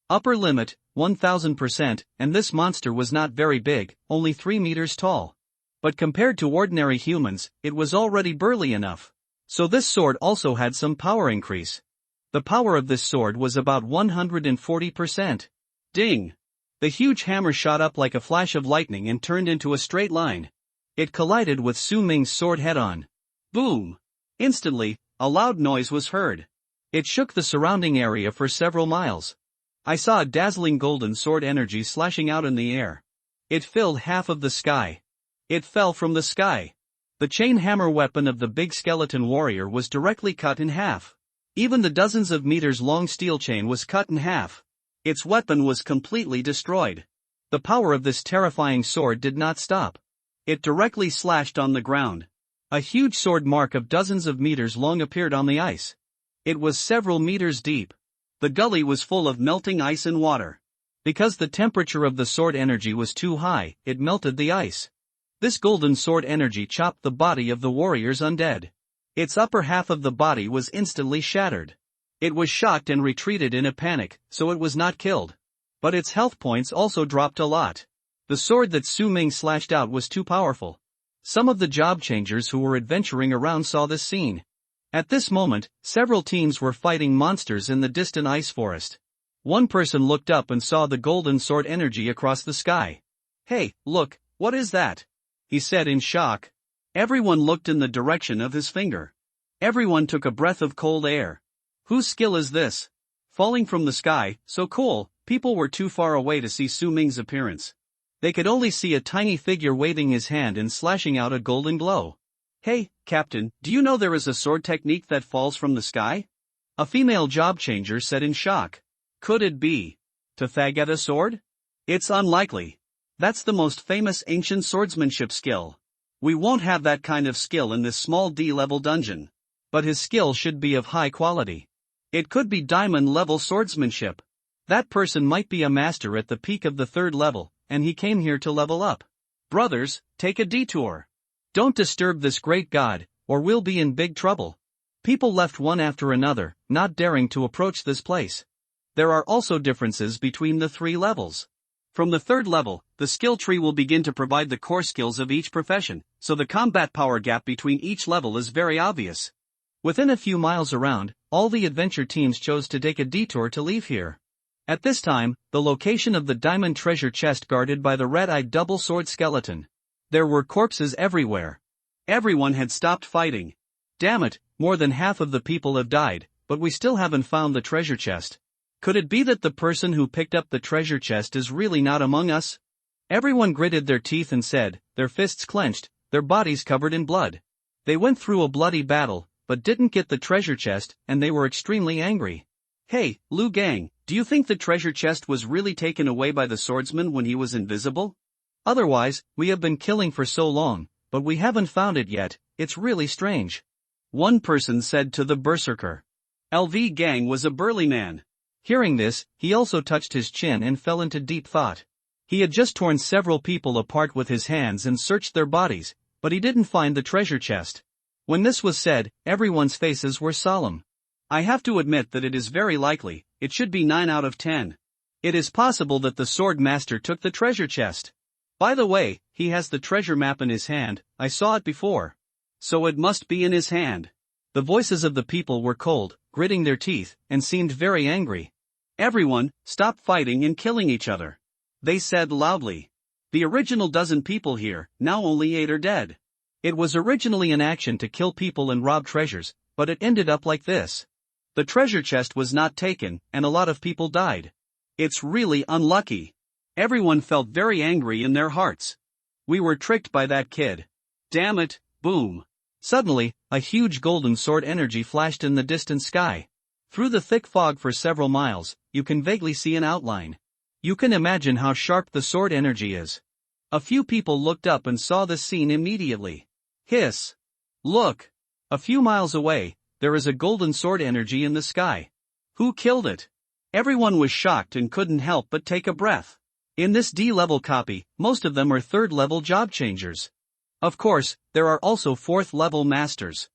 S2: Upper limit, 1000%, and this monster was not very big, only 3 meters tall. But compared to ordinary humans, it was already burly enough. So this sword also had some power increase. The power of this sword was about 140%. Ding! The huge hammer shot up like a flash of lightning and turned into a straight line.
S1: It collided with Su Ming's sword head-on.
S2: Boom! Instantly, a loud noise was heard.
S1: It shook the surrounding area for several miles. I saw a dazzling golden sword energy slashing out in the air. It filled half of the sky.
S2: It fell from the sky.
S1: The chain hammer weapon of the big skeleton warrior was directly cut in half.
S2: Even the dozens of meters long steel chain was cut in half. Its weapon was completely destroyed.
S1: The power of this terrifying sword did not stop.
S2: It directly slashed on the ground.
S1: A huge sword mark of dozens of meters long appeared on the ice.
S2: It was several meters deep. The gully was full of melting ice and water.
S1: Because the temperature of the sword energy was too high, it melted the ice. This golden sword energy chopped the body of the warrior's undead.
S2: Its upper half of the body was instantly shattered. It was shocked and retreated in a panic, so it was not killed. But its health points also dropped a lot.
S1: The sword that Su Ming slashed out was too powerful. Some of the job changers who were adventuring around saw this scene. At this moment, several teams were fighting monsters in the distant ice forest. One person looked up and saw the golden sword energy across the sky.
S2: "Hey, look, what is that?" he said in shock. Everyone looked in the direction of his finger. Everyone took a breath of cold air. Whose skill is this? Falling from the sky, so cool, people were too far away to see Su Ming's appearance. They could only see a tiny figure waving his hand and slashing out a golden glow.
S1: "Hey, Captain, do you know there is a sword technique that falls from the sky?"
S2: A female job changer said in shock.
S1: "Could it be
S2: Tathagata sword? It's unlikely. That's the most famous ancient swordsmanship skill. We won't have that kind of skill in this small D-level dungeon.
S1: But his skill should be of high quality.
S2: It could be diamond-level swordsmanship.
S1: That person might be a master at the peak of the 3rd level, and he came here to level up.
S2: Brothers, take a detour.
S1: Don't disturb this great god, or we'll be in big trouble." People left one after another, not daring to approach this place.
S2: There are also differences between the 3 levels. From the 3rd level, the skill tree will begin to provide the core skills of each profession, so the combat power gap between each level is very obvious.
S1: Within a few miles around, all the adventure teams chose to take a detour to leave here. At this time, the location of the diamond treasure chest guarded by the red-eyed double-sword skeleton. There were corpses everywhere.
S2: Everyone had stopped fighting.
S1: Damn it, more than half of the people have died, but we still haven't found the treasure chest. Could it be that the person who picked up the treasure chest is really not among us? Everyone gritted their teeth and said, their fists clenched, their bodies covered in blood. They went through a bloody battle, but didn't get the treasure chest, and they were extremely angry.
S2: "Hey, Liu Gang, do you think the treasure chest was really taken away by the swordsman when he was invisible?
S1: Otherwise, we have been killing for so long, but we haven't found it yet. It's really strange,"
S2: one person said to the berserker. LV Gang was a burly man.
S1: Hearing this, he also touched his chin and fell into deep thought. He had just torn several people apart with his hands and searched their bodies, but he didn't find the treasure chest. When this was said, everyone's faces were solemn.
S2: "I have to admit that it is very likely, it should be 9 out of 10. It is possible that the sword master took the treasure chest. By the way, he has the treasure map in his hand, I saw it before. So it must be in his hand."
S1: The voices of the people were cold, gritting their teeth, and seemed very angry.
S2: "Everyone, stop fighting and killing each other," they said loudly. "The original dozen people here, now only 8 are dead."
S1: It was originally an action to kill people and rob treasures, but it ended up like this.
S2: The treasure chest was not taken, and a lot of people died. It's really unlucky. Everyone felt very angry in their hearts. We were tricked by that kid. Damn it, boom.
S1: Suddenly, a huge golden sword energy flashed in the distant sky. Through the thick fog for several miles, you can vaguely see an outline. You can imagine how sharp the sword energy is. A few people looked up and saw this scene immediately.
S2: Hiss! Look! A few miles away, there is a golden sword energy in the sky. Who killed it? Everyone was shocked and couldn't help but take a breath. In this D-level copy, most of them are third-level job changers. Of course, there are also fourth-level masters.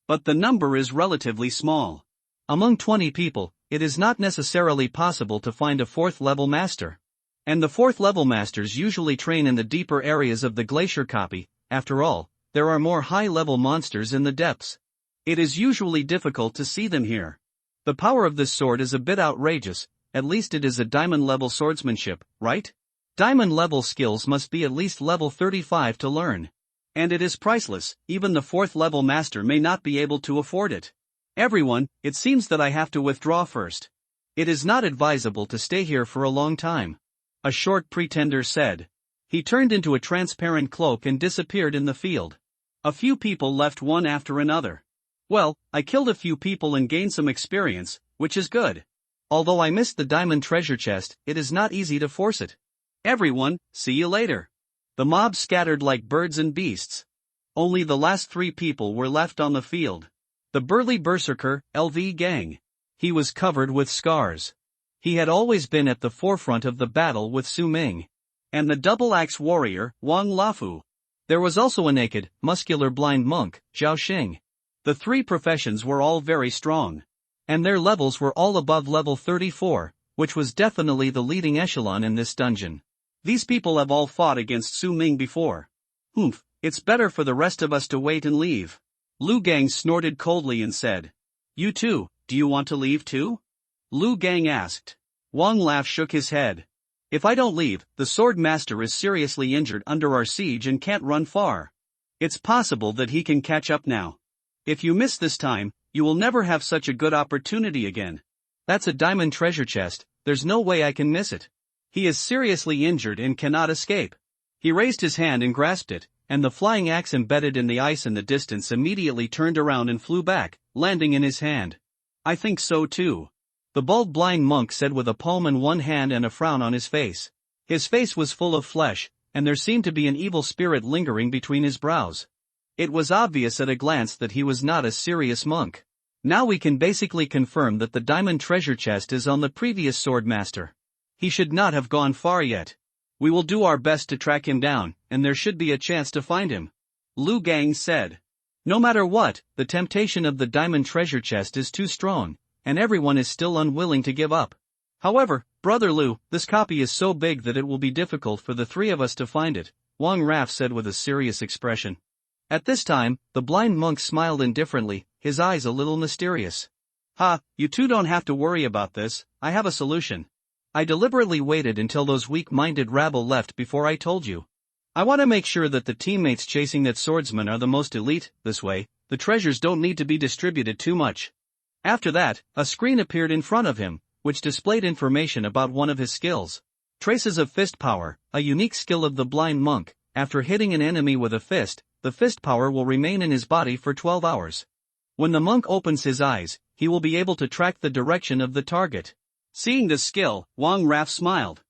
S2: But the number is relatively small. Among 20 people, it is not necessarily possible to find a fourth-level master. And the fourth-level masters usually train in the deeper areas of the glacier copy. After all, there are more high-level monsters in the depths. It is usually difficult to see them here. The power of this sword is a bit outrageous, at least it is a diamond-level swordsmanship, right? Diamond-level skills must be at least level 35 to learn. And it is priceless, even the fourth-level master may not be able to afford it. Everyone, it seems that I have to withdraw first. It is not advisable to stay here for a long time. A short pretender said. He turned into a transparent cloak and disappeared in the field. A few people left one after another. Well, I killed a few people and gained some experience, which is good. Although I missed the diamond treasure chest, it is not easy to force it. Everyone, see you later. The mob scattered like birds and beasts. Only the last 3 people were left on the field. The burly berserker, LV Gang. He was covered with scars. He had always been at the forefront of the battle with Su Ming. And the double-axe warrior, Wang Lafu. There was also a naked, muscular blind monk, Zhao Xing. The 3 professions were all very strong. And their levels were all above level 34, which was definitely the leading echelon in this dungeon. These people have all fought against Su Ming before. It's better for the rest of us to wait and leave. Lu Gang snorted coldly and said. You too, do you want to leave too? Lu Gang asked. Wang Laf shook his head. If I don't leave, the sword master is seriously injured under our siege and can't run far. It's possible that he can catch up now. If you miss this time, you will never have such a good opportunity again. That's a diamond treasure chest, there's no way I can miss it. He is seriously injured and cannot escape. He raised his hand and grasped it, and the flying axe embedded in the ice in the distance immediately turned around and flew back, landing in his hand. I think so too. The bald blind monk said with a palm in one hand and a frown on his face. His face was full of flesh, and there seemed to be an evil spirit lingering between his brows. It was obvious at a glance that he was not a serious monk. Now we can basically confirm that the diamond treasure chest is on the previous sword master. He should not have gone far yet. We will do our best to track him down, and there should be a chance to find him. Lu Gang said. No matter what, the temptation of the diamond treasure chest is too strong, and everyone is still unwilling to give up. However, Brother Lu, this copy is so big that it will be difficult for the 3 of us to find it, Wang Raf said with a serious expression. At this time, the blind monk smiled indifferently, his eyes a little mysterious. You two don't have to worry about this, I have a solution. I deliberately waited until those weak-minded rabble left before I told you. I want to make sure that the teammates chasing that swordsman are the most elite, this way, the treasures don't need to be distributed too much. After that, a screen appeared in front of him, which displayed information about one of his skills. Traces of fist power, a unique skill of the blind monk. After hitting an enemy with a fist, the fist power will remain in his body for 12 hours. When the monk opens his eyes, he will be able to track the direction of the target. Seeing this skill, Wang Raf smiled.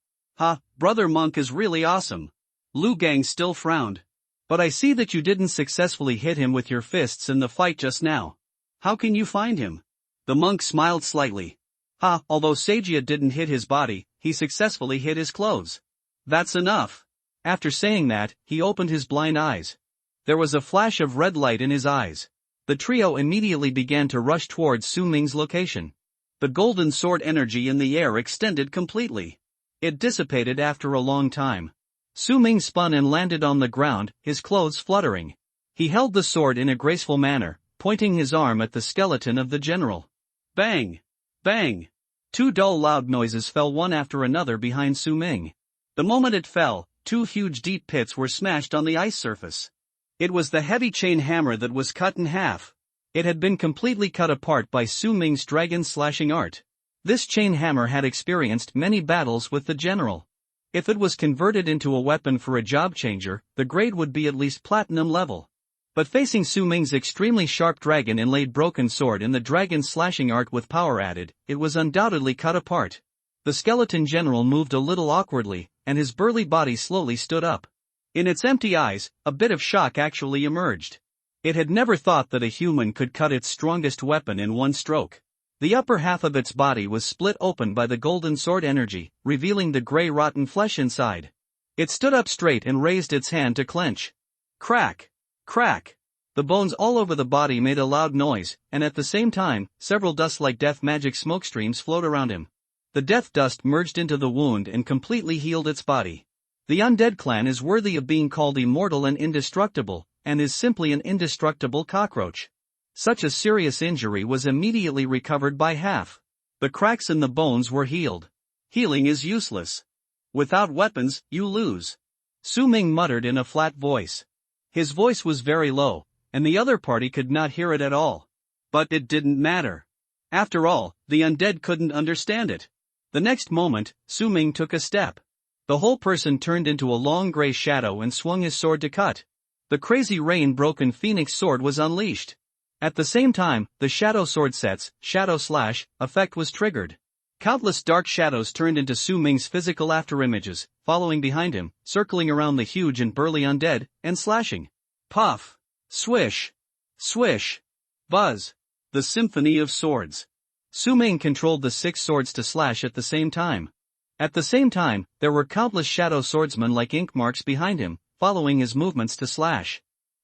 S2: Brother Monk is really awesome. Lu Gang still frowned. But I see that you didn't successfully hit him with your fists in the fight just now. How can you find him? The monk smiled slightly. Although Seijiya didn't hit his body, he successfully hit his clothes. That's enough. After saying that, he opened his blind eyes. There was a flash of red light in his eyes. The trio immediately began to rush towards Su Ming's location. The golden sword energy in the air extended completely. It dissipated after a long time. Su Ming spun and landed on the ground, his clothes fluttering. He held the sword in a graceful manner, pointing his arm at the skeleton of the general. Bang! Bang! 2 dull loud noises fell one after another behind Su Ming. The moment it fell, 2 huge deep pits were smashed on the ice surface. It was the heavy chain hammer that was cut in half. It had been completely cut apart by Su Ming's dragon slashing art. This chain hammer had experienced many battles with the general. If it was converted into a weapon for a job changer, the grade would be at least platinum level. But facing Su Ming's extremely sharp dragon inlaid broken sword and the dragon slashing art with power added, it was undoubtedly cut apart. The skeleton general moved a little awkwardly, and his burly body slowly stood up. In its empty eyes, a bit of shock actually emerged. It had never thought that a human could cut its strongest weapon in one stroke. The upper half of its body was split open by the golden sword energy, revealing the gray rotten flesh inside. It stood up straight and raised its hand to clench. Crack! Crack! The bones all over the body made a loud noise, and at the same time, several dust-like death magic smoke streams flowed around him. The death dust merged into the wound and completely healed its body. The undead clan is worthy of being called immortal and indestructible, and is simply an indestructible cockroach. Such a serious injury was immediately recovered by half. The cracks in the bones were healed. Healing is useless. Without weapons, you lose. Su Ming muttered in a flat voice. His voice was very low, and the other party could not hear it at all. But it didn't matter. After all, the undead couldn't understand it. The next moment, Su Ming took a step. The whole person turned into a long gray shadow and swung his sword to cut. The crazy rain-broken phoenix sword was unleashed. At the same time, the shadow sword set's shadow slash effect was triggered. Countless dark shadows turned into Su Ming's physical afterimages, following behind him, circling around the huge and burly undead, and slashing. Puff! Swish! Swish! Buzz! The symphony of swords. Su Ming controlled the 6 swords to slash at the same time. At the same time, there were countless shadow swordsmen like ink marks behind him, following his movements to slash.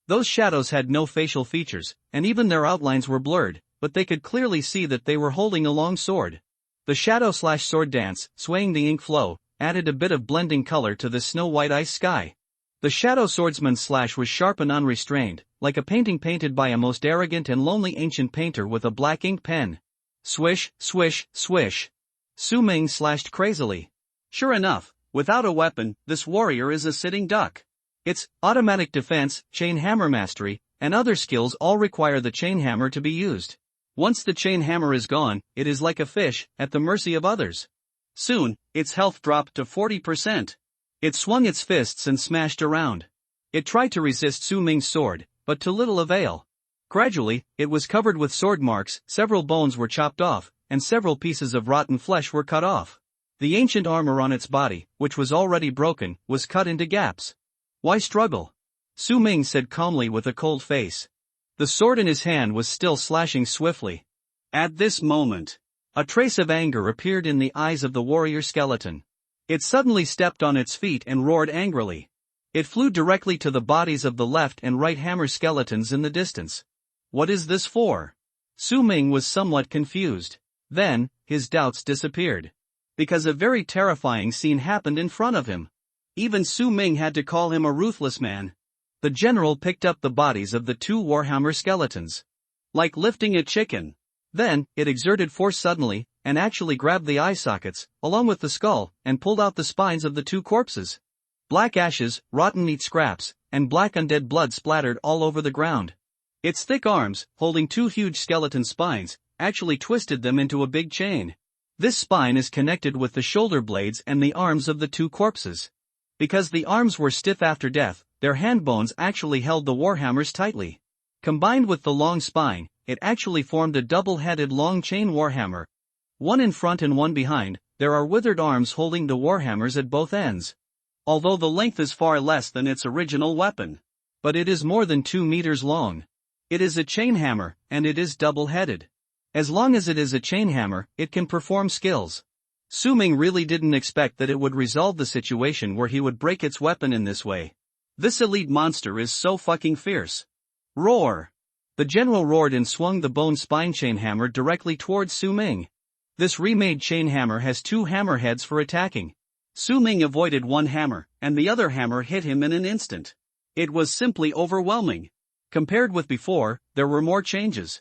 S2: Those shadows had no facial features, and even their outlines were blurred, but they could clearly see that they were holding a long sword. The shadow slash sword dance, swaying the ink flow, added a bit of blending color to the snow-white ice sky. The shadow swordsman's slash was sharp and unrestrained, like a painting painted by a most arrogant and lonely ancient painter with a black ink pen. Swish, swish, swish. Su Ming slashed crazily. Sure enough, without a weapon, this warrior is a sitting duck. Its automatic defense, chain hammer mastery, and other skills all require the chain hammer to be used. Once the chain hammer is gone, it is like a fish, at the mercy of others. Soon, its health dropped to 40%. It swung its fists and smashed around. It tried to resist Su Ming's sword, but to little avail. Gradually, it was covered with sword marks, several bones were chopped off, and several pieces of rotten flesh were cut off. The ancient armor on its body, which was already broken, was cut into gaps. Why struggle? Su Ming said calmly with a cold face. The sword in his hand was still slashing swiftly. At this moment, a trace of anger appeared in the eyes of the warrior skeleton. It suddenly stepped on its feet and roared angrily. It flew directly to the bodies of the left and right hammer skeletons in the distance. What is this for? Su Ming was somewhat confused. Then, his doubts disappeared. Because a very terrifying scene happened in front of him. Even Su Ming had to call him a ruthless man. The general picked up the bodies of the 2 warhammer skeletons. Like lifting a chicken. Then, it exerted force suddenly, and actually grabbed the eye sockets, along with the skull, and pulled out the spines of the 2 corpses. Black ashes, rotten meat scraps, and black undead blood splattered all over the ground. Its thick arms, holding 2 huge skeleton spines, actually twisted them into a big chain. This spine is connected with the shoulder blades and the arms of the 2 corpses. Because the arms were stiff after death, their hand bones actually held the warhammers tightly. Combined with the long spine, it actually formed a double-headed long chain warhammer. One in front and one behind, there are withered arms holding the warhammers at both ends. Although the length is far less than its original weapon. But it is more than 2 meters long. It is a chain hammer, and it is double-headed. As long as it is a chain hammer, it can perform skills. Su Ming really didn't expect that it would resolve the situation where he would break its weapon in this way. This elite monster is so fucking fierce. Roar! The general roared and swung the bone spine chain hammer directly towards Su Ming. This remade chain hammer has 2 hammer heads for attacking. Su Ming avoided one hammer, and the other hammer hit him in an instant. It was simply overwhelming. Compared with before, there were more changes.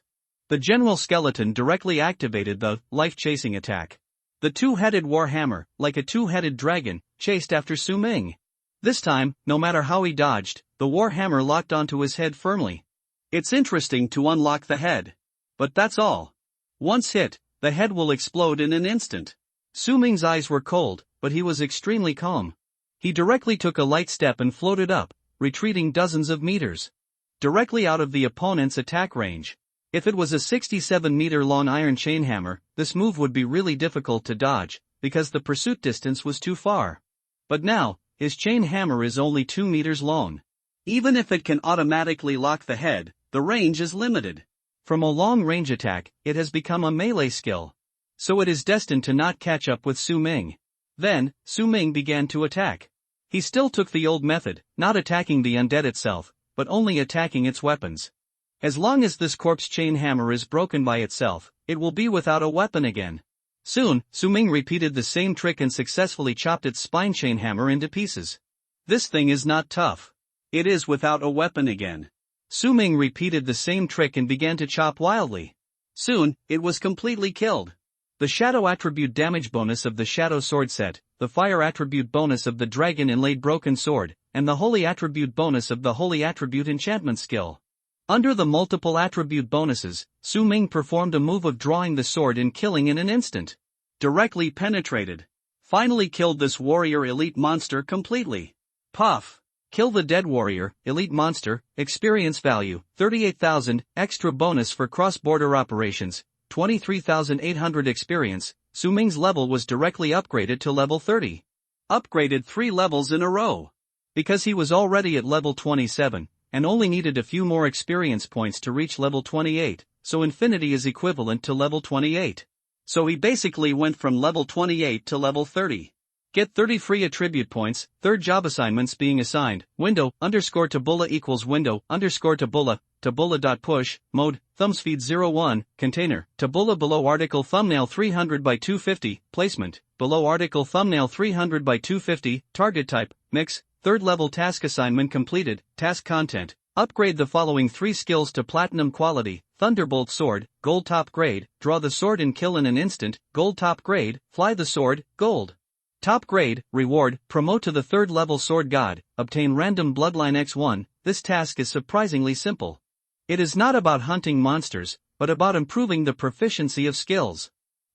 S2: The general skeleton directly activated the life-chasing attack. The 2-headed warhammer, like a 2-headed dragon, chased after Su Ming. This time, no matter how he dodged, the warhammer locked onto his head firmly. It's interesting to unlock the head. But that's all. Once hit, the head will explode in an instant. Su Ming's eyes were cold, but he was extremely calm. He directly took a light step and floated up, retreating dozens of meters. Directly out of the opponent's attack range. If it was a 67-meter-long iron chain hammer, this move would be really difficult to dodge, because the pursuit distance was too far. But now, his chain hammer is only 2 meters long. Even if it can automatically lock the head, The range is limited.
S1: From a long-range attack, it has become a melee skill. So it is destined to not catch up with Su Ming. Then, Su Ming began to attack. He still took the old method, not attacking the undead itself, but only attacking its weapons. As long as this corpse chain hammer is broken by itself, it will be without a weapon again. Soon, Su Ming repeated the same trick and successfully chopped its spine chain hammer into pieces.
S2: This thing is not tough. It is without a weapon again.
S1: Su Ming repeated the same trick and began to chop wildly.
S2: Soon, it was completely killed.
S1: The Shadow attribute damage bonus of the Shadow Sword set, the Fire attribute bonus of the Dragon Inlaid Broken Sword, and the Holy attribute bonus of the Holy attribute enchantment skill. Under the multiple attribute bonuses, Su Ming performed a move of drawing the sword and killing in an instant.
S2: Directly penetrated. Finally killed this warrior elite monster completely. Puff.
S1: Kill the dead warrior, elite monster, experience value, 38,000, extra bonus for cross-border operations, 23,800 experience. Su Ming's level was directly upgraded to level 30.
S2: Upgraded 3 levels in a row.
S1: Because he was already at level 27, and only needed a few more experience points to reach level 28, so infinity is equivalent to level 28.
S2: So he basically went from level 28 to level 30.
S1: Get 30 free attribute points, third job assignments being assigned, window, _ tabula equals window, _ tabula.push, mode, thumbsfeed 01, container, tabula below article thumbnail 300 by 250, placement, below article thumbnail 300 by 250, target type, mix, third level task assignment completed, task content, upgrade the following 3 skills to platinum quality, Thunderbolt sword, gold top grade, draw the sword and kill in an instant, gold top grade, fly the sword, gold. Top grade, reward, promote to the 3rd level sword god, obtain random bloodline x1. This task is surprisingly simple. It is not about hunting monsters, but about improving the proficiency of skills.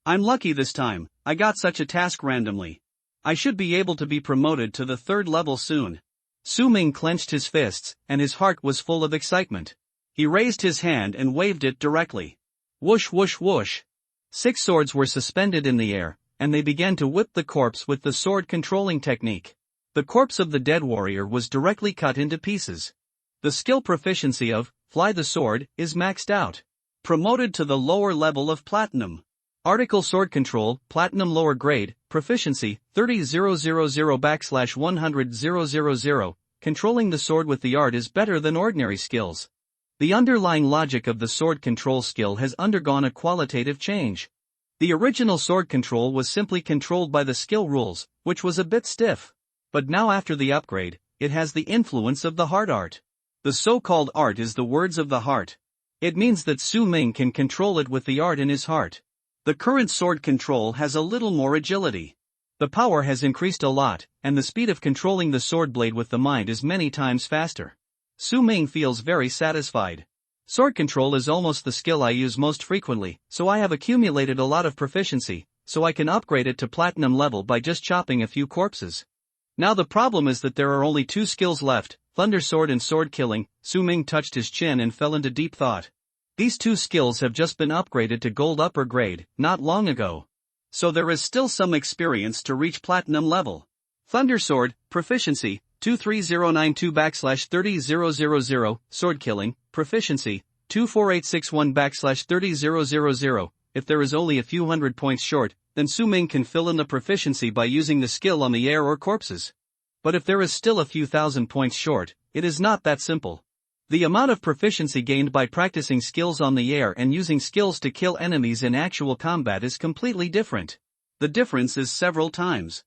S2: I'm lucky this time, I got such a task randomly. I should be able to be promoted to the 3rd level soon.
S1: Su Ming clenched his fists, and his heart was full of excitement.
S2: He raised his hand and waved it directly.
S1: Whoosh whoosh whoosh. 6 swords were suspended in the air, and they began to whip the corpse with the sword controlling technique. The corpse of the dead warrior was directly cut into pieces. The skill proficiency of Fly the Sword is maxed out.
S2: Promoted to the lower level of Platinum.
S1: Article Sword Control, Platinum lower grade, proficiency, 30,000/100,000. Controlling the sword with the art is better than ordinary skills. The underlying logic of the sword control skill has undergone a qualitative change. The original sword control was simply controlled by the skill rules, which was a bit stiff. But now after the upgrade, it has the influence of the heart art. The so-called art is the words of the heart. It means that Su Ming can control it with the art in his heart.
S2: The current sword control has a little more agility.
S1: The power has increased a lot, and the speed of controlling the sword blade with the mind is many times faster. Su Ming feels very satisfied. Sword control is almost the skill I use most frequently, so I have accumulated a lot of proficiency, so I can upgrade it to platinum level by just chopping a few corpses. Now the problem is that there are only 2 skills left, Thunder Sword and Sword Killing. Su Ming touched his chin and fell into deep thought. These 2 skills have just been upgraded to gold upper grade, not long ago.
S2: So there is still some experience to reach platinum level. Thunder Sword, proficiency, 23092/30000, Sword Killing, proficiency, 24861/30000. If there is only a few hundred points short, then Su Ming can fill in the proficiency by using the skill on the air or corpses. But if there is still a few thousand points short, it is not that simple. The amount of proficiency gained by practicing skills on the air and using skills to kill enemies in actual combat is completely different. The difference is several times.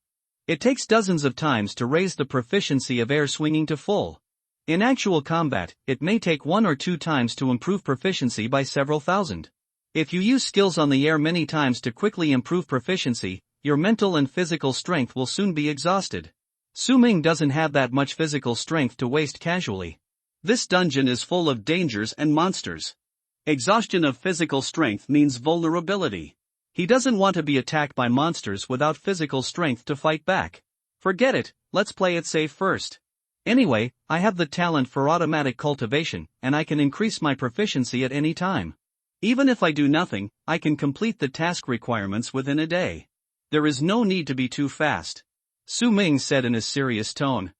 S2: It takes dozens of times to raise the proficiency of air swinging to full. In actual combat, it may take 1 or 2 times to improve proficiency by several thousand. If you use skills on the air many times to quickly improve proficiency, your mental and physical strength will soon be exhausted. Su Ming doesn't have that much physical strength to waste casually. This dungeon is full of dangers and monsters. Exhaustion of physical strength means vulnerability. He doesn't want to be attacked by monsters without physical strength to fight back. Forget it, let's play it safe first. Anyway, I have the talent for automatic cultivation, and I can increase my proficiency at any time. Even if I do nothing, I can complete the task requirements within a day. There is no need to be too fast. Su Ming said in a serious tone.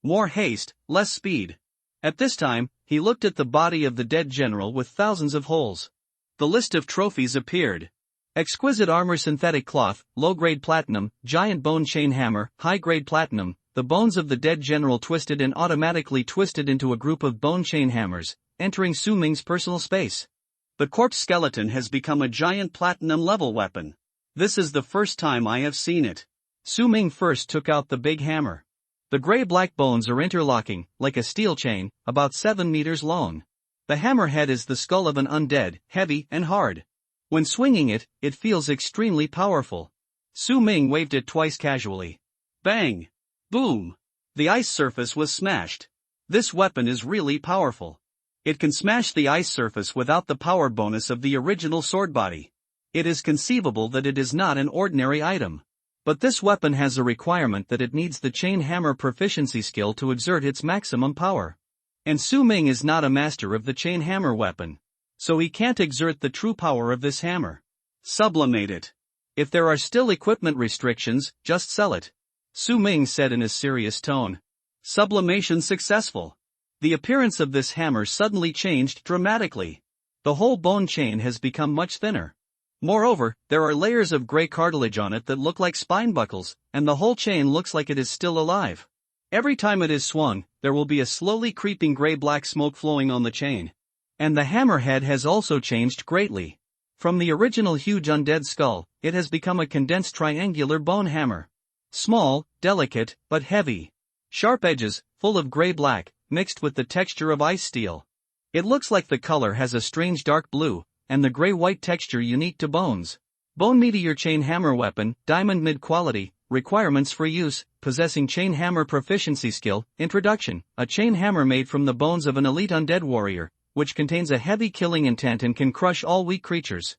S2: More haste, less speed. At this time, he looked at the body of the dead general with thousands of holes. The list of trophies appeared. Exquisite armor, synthetic cloth, low-grade platinum, giant bone chain hammer, high-grade platinum. The bones of the dead general twisted and automatically twisted into a group of bone chain hammers, entering Su Ming's personal space. The corpse skeleton has become a giant platinum-level weapon. This is the first time I have seen it. Su Ming first took out the big hammer. The gray-black bones are interlocking, like a steel chain, about 7 meters long. The hammerhead is the skull of an undead, heavy and hard. When swinging it, it feels extremely powerful. Su Ming waved it twice casually. Bang! Boom! The ice surface was smashed. This weapon is really powerful. It can smash the ice surface without the power bonus of the original sword body. It is conceivable that it is not an ordinary item. But this weapon has a requirement that it needs the chain hammer proficiency skill to exert its maximum power. And Su Ming is not a master of the chain hammer weapon. So he can't exert the true power of this hammer. Sublimate it. If there are still equipment restrictions, just sell it. Su Ming said in a serious tone. Sublimation successful. The appearance of this hammer suddenly changed dramatically. The whole bone chain has become much thinner. Moreover, there are layers of gray cartilage on it that look like spine buckles, and the whole chain looks like it is still alive. Every time it is swung, there will be a slowly creeping gray-black smoke flowing on the chain. And the hammerhead has also changed greatly. From the original huge undead skull, it has become a condensed triangular bone hammer. Small, delicate, but heavy. Sharp edges, full of gray-black, mixed with the texture of ice steel. It looks like the color has a strange dark blue, and the gray-white texture unique to bones. Bone Meteor Chain Hammer Weapon, Diamond Mid-Quality, Requirements for Use, Possessing Chain Hammer Proficiency Skill, Introduction, a chain hammer made from the bones of an elite undead warrior, which contains a heavy killing intent and can crush all weak creatures.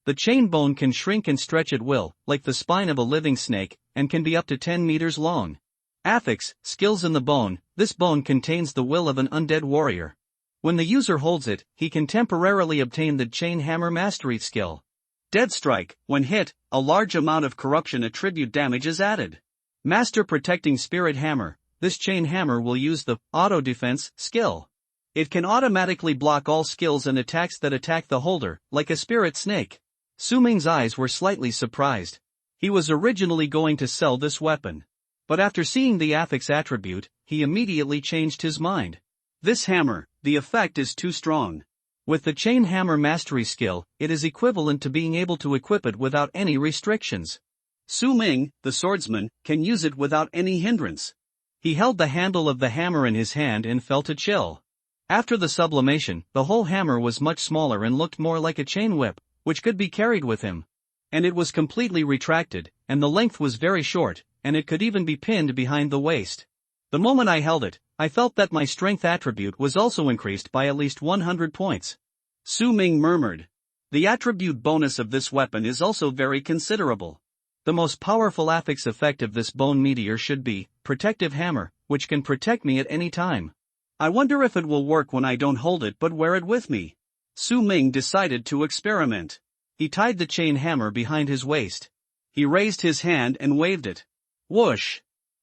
S2: The chain bone can shrink and stretch at will, like the spine of a living snake, and can be up to 10 meters long. Affix, Skills in the Bone, this bone contains the will of an undead warrior. When the user holds it, he can temporarily obtain the chain hammer mastery skill. Dead Strike, when hit, a large amount of corruption attribute damage is added. Master Protecting Spirit Hammer, this chain hammer will use the auto defense skill. It can automatically block all skills and attacks that attack the holder, like a spirit snake. Su Ming's eyes were slightly surprised. He was originally going to sell this weapon. But after seeing the affix attribute, he immediately changed his mind. This hammer, the effect is too strong. With the chain hammer mastery skill, it is equivalent to being able to equip it without any restrictions. Su Ming, the swordsman, can use it without any hindrance. He held the handle of the hammer in his hand and felt a chill. After the sublimation, the whole hammer was much smaller and looked more like a chain whip, which could be carried with him. And it was completely retracted, and the length was very short, and it could even be pinned behind the waist. The moment I held it, I felt that my strength attribute was also increased by at least 100 points. Su Ming murmured. The attribute bonus of this weapon is also very considerable. The most powerful affix effect of this bone meteor should be Protective Hammer, which can protect me at any time. I wonder if it will work when I don't hold it but wear it with me. Su Ming decided to experiment. He tied the chain hammer behind his waist. He raised his hand and waved it. Whoosh!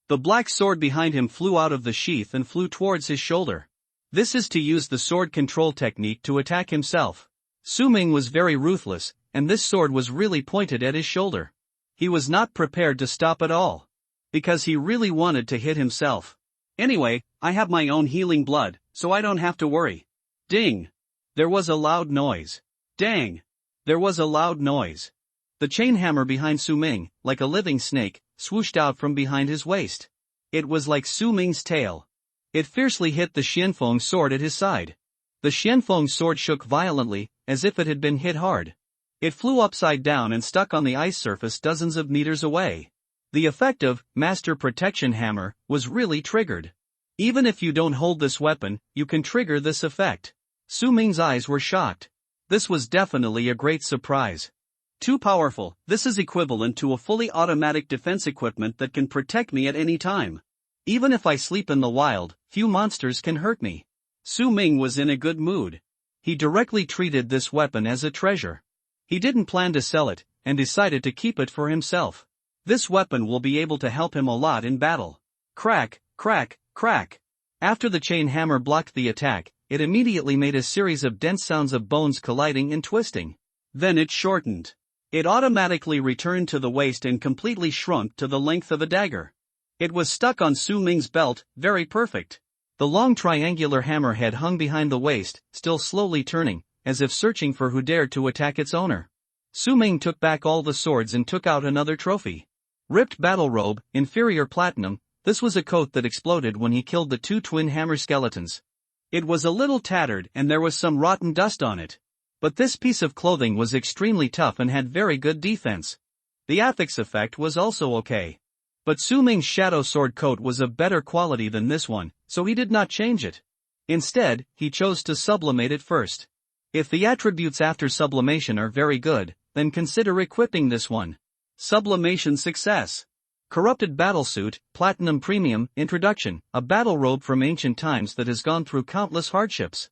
S2: The black sword behind him flew out of the sheath and flew towards his shoulder. This is to use the sword control technique to attack himself. Su Ming was very ruthless, and this sword was really pointed at his shoulder. He was not prepared to stop at all. Because he really wanted to hit himself. Anyway, I have my own healing blood, so I don't have to worry. Ding! There was a loud noise. Dang! There was a loud noise. The chain hammer behind Su Ming, like a living snake, swooshed out from behind his waist. It was like Su Ming's tail. It fiercely hit the Xianfeng sword at his side. The Xianfeng sword shook violently, as if it had been hit hard. It flew upside down and stuck on the ice surface dozens of meters away. The effect of Master Protection Hammer was really triggered. Even if you don't hold this weapon, you can trigger this effect. Su Ming's eyes were shocked. This was definitely a great surprise. Too powerful, this is equivalent to a fully automatic defense equipment that can protect me at any time. Even if I sleep in the wild, few monsters can hurt me. Su Ming was in a good mood. He directly treated this weapon as a treasure. He didn't plan to sell it, and decided to keep it for himself. This weapon will be able to help him a lot in battle. Crack, crack, crack.
S1: After the chain hammer blocked the attack, it immediately made a series of dense sounds of bones colliding and twisting.
S2: Then it shortened. It automatically returned to the waist and completely shrunk to the length of a dagger. It was stuck on Su Ming's belt, very perfect.
S1: The long triangular hammerhead hung behind the waist, still slowly turning, as if searching for who dared to attack its owner. Su Ming took back all the swords and took out another trophy. Ripped battle robe, inferior platinum. This was a coat that exploded when he killed the two twin hammer skeletons.
S2: It was a little tattered and there was some rotten dust on it.
S1: But this piece of clothing was extremely tough and had very good defense. The affix effect was also okay. But Su Ming's shadow sword coat was of better quality than this one, so he did not change it. Instead, he chose to sublimate it first. If the attributes after sublimation are very good, then consider equipping this one.
S2: Sublimation success.
S1: Corrupted battlesuit, platinum premium, introduction, a battle robe from ancient times that has gone through countless hardships.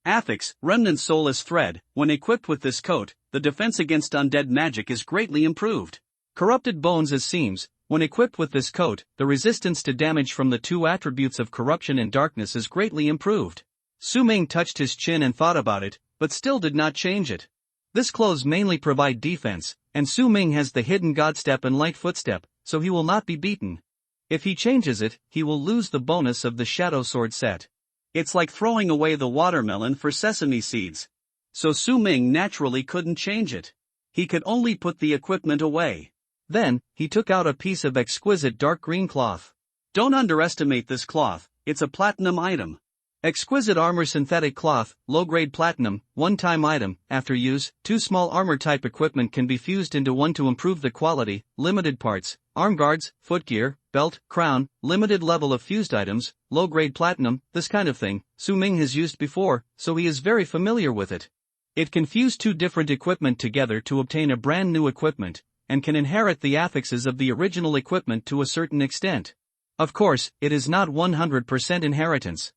S2: Affix, remnant soulless thread. When equipped with this coat, the defense against undead magic is greatly improved.
S1: Corrupted bones as seams. When equipped with this coat, the resistance to damage from the two attributes of corruption and darkness is greatly improved. Su Ming touched his chin and thought about it, but still did not change it. This clothes mainly provide defense, and Su Ming has the hidden godstep and light footstep, so he will not be beaten. If he changes it, he will lose the bonus of the shadow sword set.
S2: It's like throwing away the watermelon for sesame seeds. So Su Ming naturally couldn't change it. He could only put the equipment away.
S1: Then, he took out a piece of exquisite dark green cloth.
S2: Don't underestimate this cloth, it's a platinum item.
S1: Exquisite armor synthetic cloth, low-grade platinum, one-time item. After use, two small armor-type equipment can be fused into one to improve the quality. Limited parts, arm guards, footgear, belt, crown, limited level of fused items, low-grade platinum, this kind of thing. Su Ming has used before, so he is very familiar with it. It can fuse two different equipment together to obtain a brand new equipment, and can inherit the affixes of the original equipment to a certain extent. Of course, it is not 100% inheritance.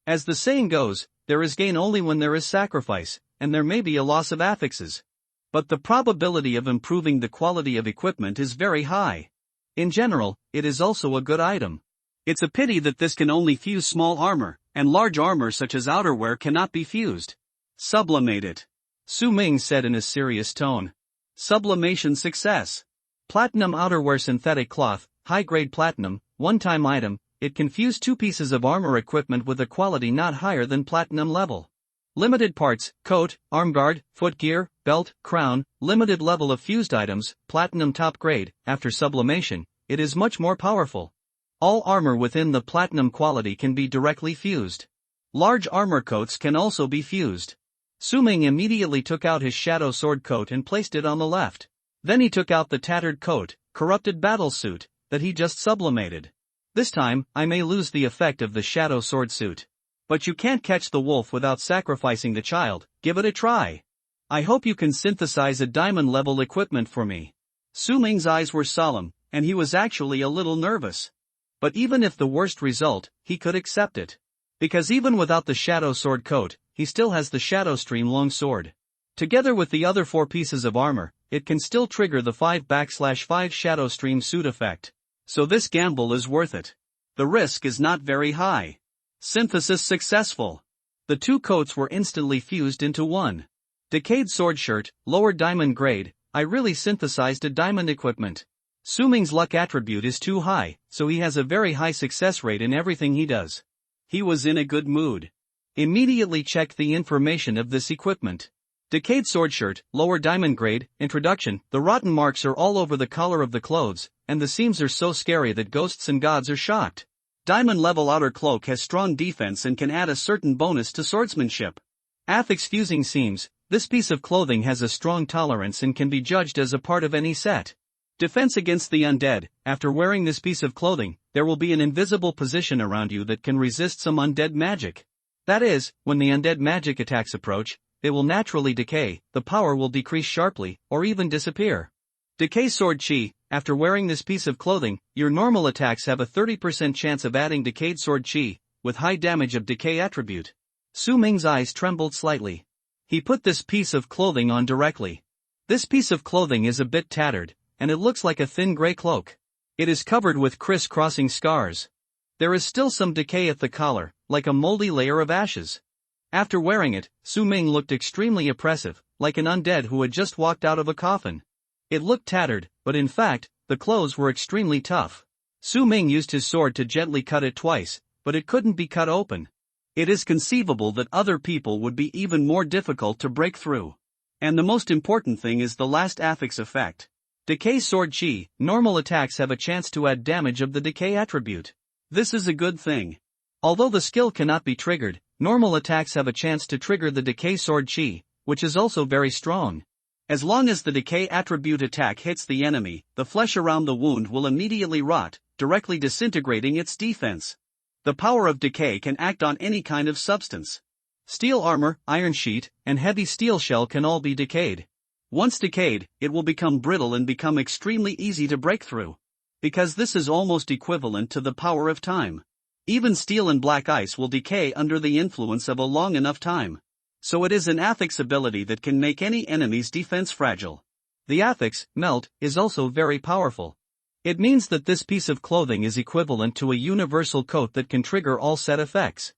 S1: As the saying goes, there is gain only when there is sacrifice, and there may be a loss of affixes. But the probability of improving the quality of equipment is very high. In general, it is also a good item.
S2: It's a pity that this can only fuse small armor, and large armor such as outerwear cannot be fused. Sublimate it.
S1: Su Ming said in a serious tone.
S2: Sublimation success.
S1: Platinum outerwear synthetic cloth, high-grade platinum, one-time item. It can fuse two pieces of armor equipment with a quality not higher than platinum level. Limited parts, coat, armguard, footgear, belt, crown, limited level of fused items, platinum top grade. After sublimation, it is much more powerful. All armor within the platinum quality can be directly fused. Large armor coats can also be fused. Su Ming immediately took out his shadow sword coat and placed it on the left. Then he took out the tattered coat, corrupted battlesuit, that he just sublimated. This time, I may lose the effect of the shadow sword suit. But you can't catch the wolf without sacrificing the child. Give it a try. I hope you can synthesize a diamond-level equipment for me.
S2: Su Ming's eyes were solemn, and he was actually a little nervous.
S1: But even if the worst result, he could accept it. Because even without the shadow sword coat, he still has the shadow stream long sword. Together with the other 4 pieces of armor, it can still trigger the 5/5 shadow stream suit effect.
S2: So this gamble is worth it. The risk is not very high. Synthesis successful.
S1: The 2 coats were instantly fused into one. Decayed sword shirt, lower diamond grade. I really synthesized a diamond equipment. Su Ming's luck attribute is too high, so he has a very high success rate in everything he does.
S2: He was in a good mood.
S1: Immediately checked the information of this equipment. Decayed sword shirt, lower diamond grade, introduction. The rotten marks are all over the collar of the clothes, and the seams are so scary that ghosts and gods are shocked.
S2: Diamond level outer cloak has strong defense and can add a certain bonus to swordsmanship.
S1: Affix fusing seams. This piece of clothing has a strong tolerance and can be judged as a part of any set. Defense against the undead. After wearing this piece of clothing, there will be an invisible position around you that can resist some undead magic. That is, when the undead magic attacks approach, they will naturally decay, the power will decrease sharply, or even disappear. Decay sword chi. After wearing this piece of clothing, your normal attacks have a 30% chance of adding decayed sword chi, with high damage of decay attribute. Su Ming's eyes trembled slightly. He put this piece of clothing on directly. This piece of clothing is a bit tattered, and it looks like a thin gray cloak. It is covered with criss-crossing scars. There is still some decay at the collar, like a moldy layer of ashes. After wearing it, Su Ming looked extremely oppressive, like an undead who had just walked out of a coffin. It looked tattered, but in fact, the clothes were extremely tough. Su Ming used his sword to gently cut it twice, but it couldn't be cut open. It is conceivable that other people would be even more difficult to break through. And the most important thing is the last affix effect. Decay Sword Chi, normal attacks have a chance to add damage of the decay attribute. This is a good thing. Although the skill cannot be triggered, normal attacks have a chance to trigger the Decay Sword Chi, which is also very strong. As long as the Decay attribute attack hits the enemy, the flesh around the wound will immediately rot, directly disintegrating its defense. The power of decay can act on any kind of substance. Steel armor, iron sheet, and heavy steel shell can all be decayed. Once decayed, it will become brittle and become extremely easy to break through. Because this is almost equivalent to the power of time. Even steel and black ice will decay under the influence of a long enough time. So it is an affix ability that can make any enemy's defense fragile. The affix, melt, is also very powerful. It means that this piece of clothing is equivalent to a universal coat that can trigger all set effects.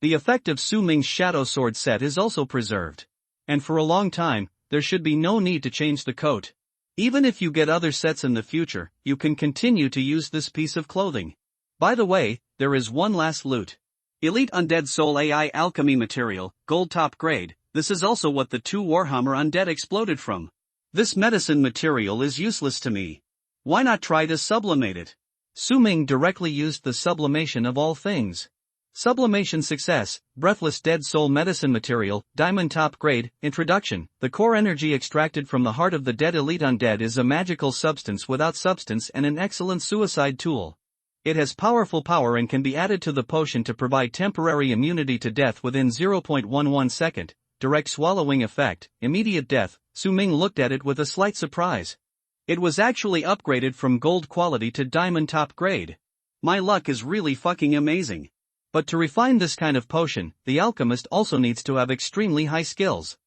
S1: The effect of Su Ming's Shadow Sword set is also preserved. And for a long time, there should be no need to change the coat. Even if you get other sets in the future, you can continue to use this piece of clothing. By the way, there is one last loot. Elite Undead Soul AI Alchemy Material, Gold Top Grade. This is also what the 2 Warhammer Undead exploded from. This medicine material is useless to me. Why not try to sublimate it? Su Ming directly used the sublimation of all things. Sublimation success, Breathless Dead Soul Medicine Material, Diamond Top Grade. Introduction. The core energy extracted from the heart of the dead elite undead is a magical substance without substance and an excellent suicide tool. It has powerful power and can be added to the potion to provide temporary immunity to death within 0.11 second, direct swallowing effect, immediate death. Su Ming looked at it with a slight surprise. It was actually upgraded from gold quality to diamond top grade. My luck is really fucking amazing. But to refine this kind of potion, the alchemist also needs to have extremely high skills.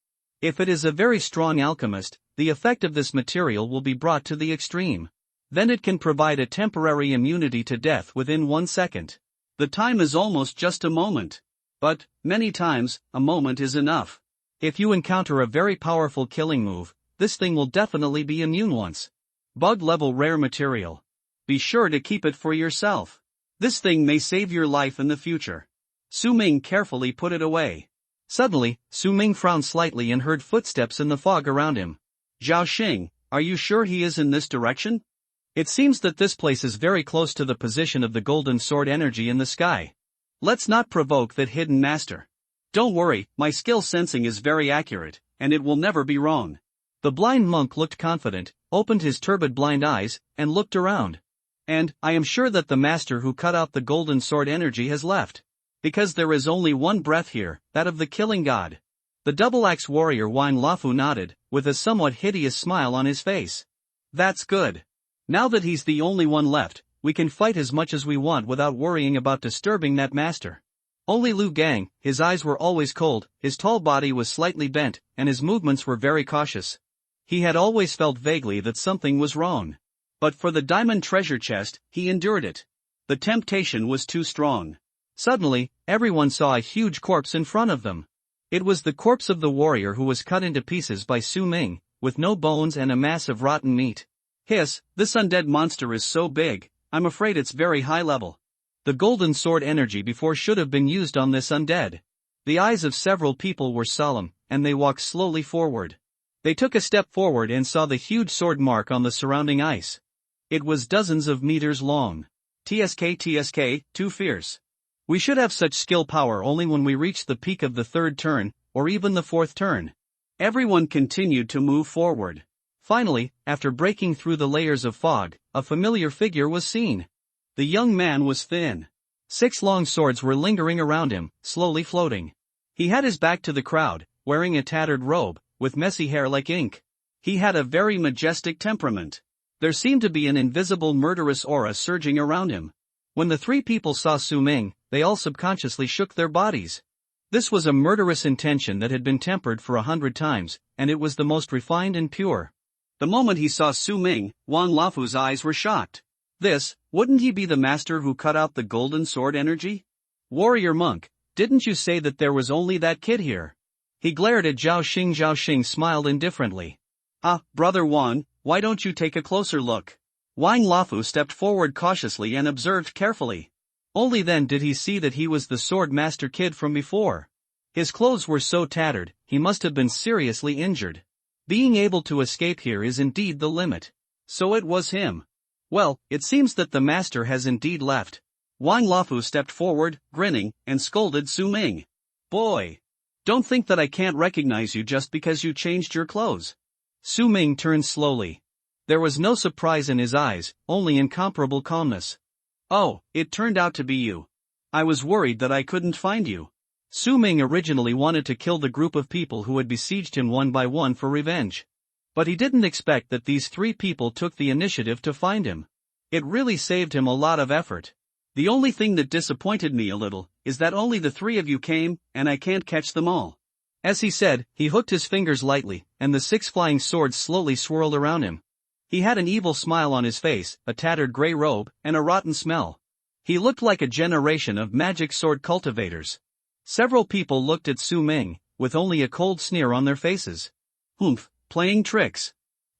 S1: If it is a very strong alchemist, the effect of this material will be brought to the extreme. Then it can provide a temporary immunity to death within 1 second. The time is almost just a moment. But, many times, a moment is enough. If you encounter a very powerful killing move, this thing will definitely be immune once. Bug level rare material. Be sure to keep it for yourself. This thing may save your life in the future. Su Ming carefully put it away. Suddenly, Su Ming frowned slightly and heard footsteps in the fog around him. Zhao Xing, are you sure he is in this direction? It seems that this place is very close to the position of the golden sword energy in the sky. Let's not provoke that hidden master. Don't worry, my skill sensing is very accurate, and it will never be wrong. The blind monk looked confident, opened his turbid blind eyes, and looked around. And, I am sure that the master who cut out the golden sword energy has left. Because there is only one breath here, that of the killing god. The double-axe warrior Wine Lafu nodded, with a somewhat hideous smile on his face. That's good. Now that he's the only one left, we can fight as much as we want without worrying about disturbing that master. Only Lu Gang, his eyes were always cold, his tall body was slightly bent, and his movements were very cautious. He had always felt vaguely that something was wrong. But for the diamond treasure chest, he endured it. The temptation was too strong. Suddenly, everyone saw a huge corpse in front of them. It was the corpse of the warrior who was cut into pieces by Su Ming, with no bones and a mass of rotten meat. Hiss, this undead monster is so big, I'm afraid it's very high level. The golden sword energy before should have been used on this undead. The eyes of several people were solemn, and they walked slowly forward. They took a step forward and saw the huge sword mark on the surrounding ice. It was dozens of meters long. TSK, too fierce. We should have such skill power only when we reach the peak of the 3rd turn, or even the 4th turn. Everyone continued to move forward. Finally, after breaking through the layers of fog, a familiar figure was seen. The young man was thin. 6 long swords were lingering around him, slowly floating. He had his back to the crowd, wearing a tattered robe, with messy hair like ink. He had a very majestic temperament. There seemed to be an invisible murderous aura surging around him. When the 3 people saw Su Ming, they all subconsciously shook their bodies. This was a murderous intention that had been tempered for 100 times, and it was the most refined and pure. The moment he saw Su Ming, Wang Lafu's eyes were shocked.
S2: Wouldn't he be the master who cut out the golden sword energy? Warrior monk, didn't you say that there was only that kid here? He glared at Zhao Xing. Zhao Xing smiled indifferently. Ah, Brother Wan, why don't you take a closer look? Wang Lafu stepped forward cautiously and observed carefully. Only then did he see that he was the sword master kid from before. His clothes were so tattered, he must have been seriously injured. Being able to escape here is indeed the limit. So it was him. Well, it seems that the master has indeed left. Wang Lafu stepped forward, grinning, and scolded Su Ming. Boy! Don't think that I can't recognize you just because you changed your clothes. Su Ming turned slowly. There was no surprise in his eyes, only incomparable calmness. Oh, it turned out to be you. I was worried that I couldn't find you. Su Ming originally wanted to kill the group of people who had besieged him one by one for revenge. But he didn't expect that these 3 people took the initiative to find him. It really saved him a lot of effort. The only thing that disappointed me a little is that only the 3 of you came, and I can't catch them all. As he said, he hooked his fingers lightly, and the 6 flying swords slowly swirled around him. He had an evil smile on his face, a tattered gray robe, and a rotten smell. He looked like a generation of magic sword cultivators. Several people looked at Su Ming, with only a cold sneer on their faces. Humph, playing tricks.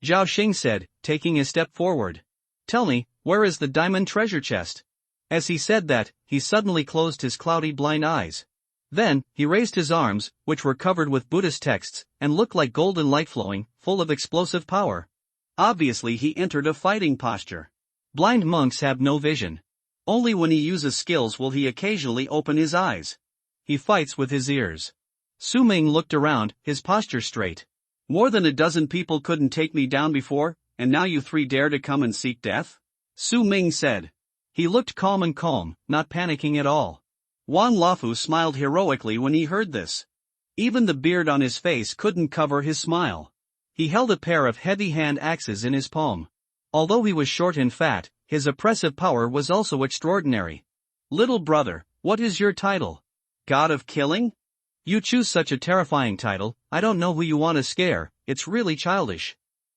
S2: Zhao Xing said, taking a step forward. Tell me, where is the diamond treasure chest? As he said that, he suddenly closed his cloudy blind eyes. Then, he raised his arms, which were covered with Buddhist texts, and looked like golden light flowing, full of explosive power. Obviously he entered a fighting posture. Blind monks have no vision. Only when he uses skills will he occasionally open his eyes. He fights with his ears. Su Ming looked around, his posture straight. More than a dozen people couldn't take me down before, and now you 3 dare to come and seek death? Su Ming said. He looked calm, not panicking at all. Wang Lafu smiled heroically when he heard this. Even the beard on his face couldn't cover his smile. He held a pair of heavy hand axes in his palm. Although he was short and fat, his oppressive power was also extraordinary. Little brother, what is your title? God of Killing? You choose such a terrifying title, I don't know who you want to scare, it's really childish.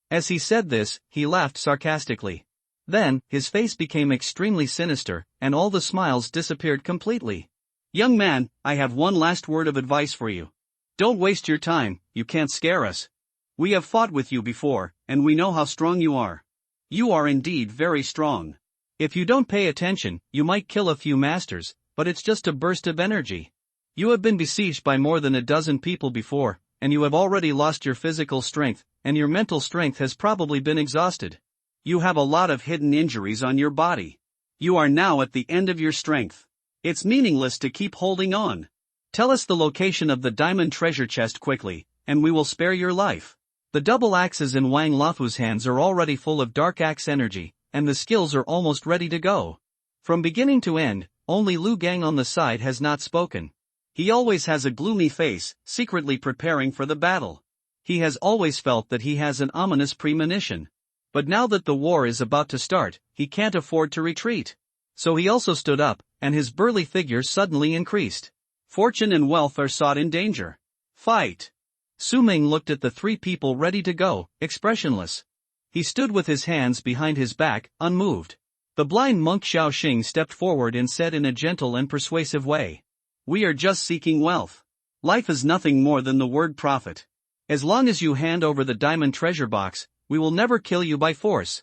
S2: As he said this, he laughed sarcastically. Then, his face became extremely sinister, and all the smiles disappeared completely. Young man, I have one last word of advice for you. Don't waste your time, you can't scare us. We have fought with you before, and we know how strong you are. You are indeed very strong. If you don't pay attention, you might kill a few masters, but it's just a burst of energy. You have been besieged by more than a dozen people before, and you have already lost your physical strength, and your mental strength has probably been exhausted. You have a lot of hidden injuries on your body. You are now at the end of your strength. It's meaningless to keep holding on. Tell us the location of the diamond treasure chest quickly, and we will spare your life. The double axes in Wang Lafu's hands are already full of dark axe energy, and the skills are almost ready to go. From beginning to end, only Lu Gang on the side has not spoken. He always has a gloomy face, secretly preparing for the battle. He has always felt that he has an ominous premonition. But now that the war is about to start, he can't afford to retreat. So he also stood up, and his burly figure suddenly increased. Fortune and wealth are sought in danger. Fight! Su Ming looked at the 3 people ready to go, expressionless. He stood with his hands behind his back, unmoved. The blind monk Xiao Xing stepped forward and said in a gentle and persuasive way. We are just seeking wealth. Life is nothing more than the word profit. As long as you hand over the diamond treasure box, we will never kill you by force.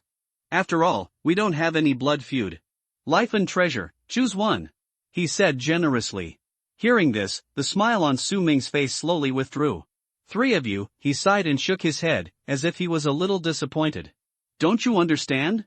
S2: After all, we don't have any blood feud. Life and treasure, choose one. He said generously. Hearing this, the smile on Su Ming's face slowly withdrew. 3 of you, he sighed and shook his head, as if he was a little disappointed. Don't you understand?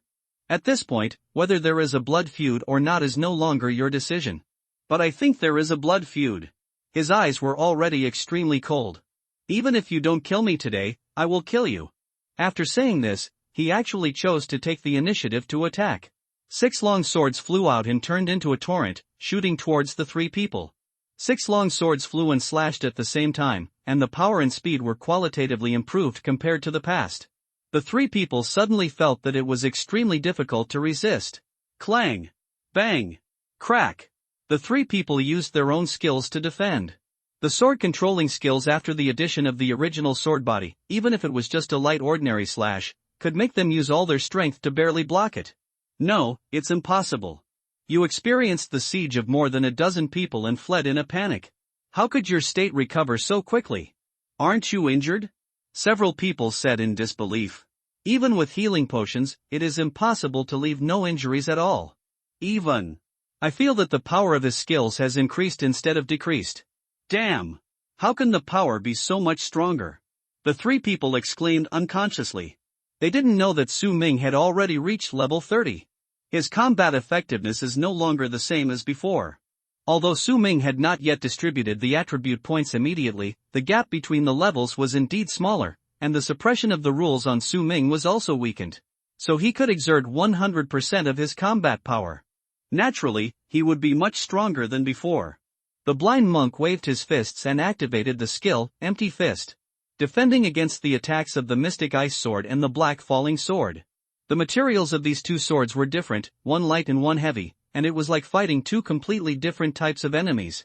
S2: At this point, whether there is a blood feud or not is no longer your decision. But I think there is a blood feud. His eyes were already extremely cold. Even if you don't kill me today, I will kill you. After saying this, he actually chose to take the initiative to attack. 6 long swords flew out and turned into a torrent, shooting towards the 3 people. 6 long swords flew and slashed at the same time, and the power and speed were qualitatively improved compared to the past. The 3 people suddenly felt that it was extremely difficult to resist. Clang! Bang! Crack! The 3 people used their own skills to defend. The sword controlling skills after the addition of the original sword body, even if it was just a light ordinary slash, could make them use all their strength to barely block it. No, it's impossible. You experienced the siege of more than a dozen people and fled in a panic. How could your state recover so quickly? Aren't you injured? Several people said in disbelief. Even with healing potions, it is impossible to leave no injuries at all. Even. I feel that the power of his skills has increased instead of decreased. Damn! How can the power be so much stronger? The three people exclaimed unconsciously. They didn't know that Su Ming had already reached level 30. His combat effectiveness is no longer the same as before. Although Su Ming had not yet distributed the attribute points immediately, the gap between the levels was indeed smaller, and the suppression of the rules on Su Ming was also weakened. So he could exert 100% of his combat power. Naturally, he would be much stronger than before. The blind monk waved his fists and activated the skill, Empty Fist, defending against the attacks of the Mystic Ice Sword and the Black Falling Sword. The materials of these two swords were different, one light and one heavy, and it was like fighting two completely different types of enemies.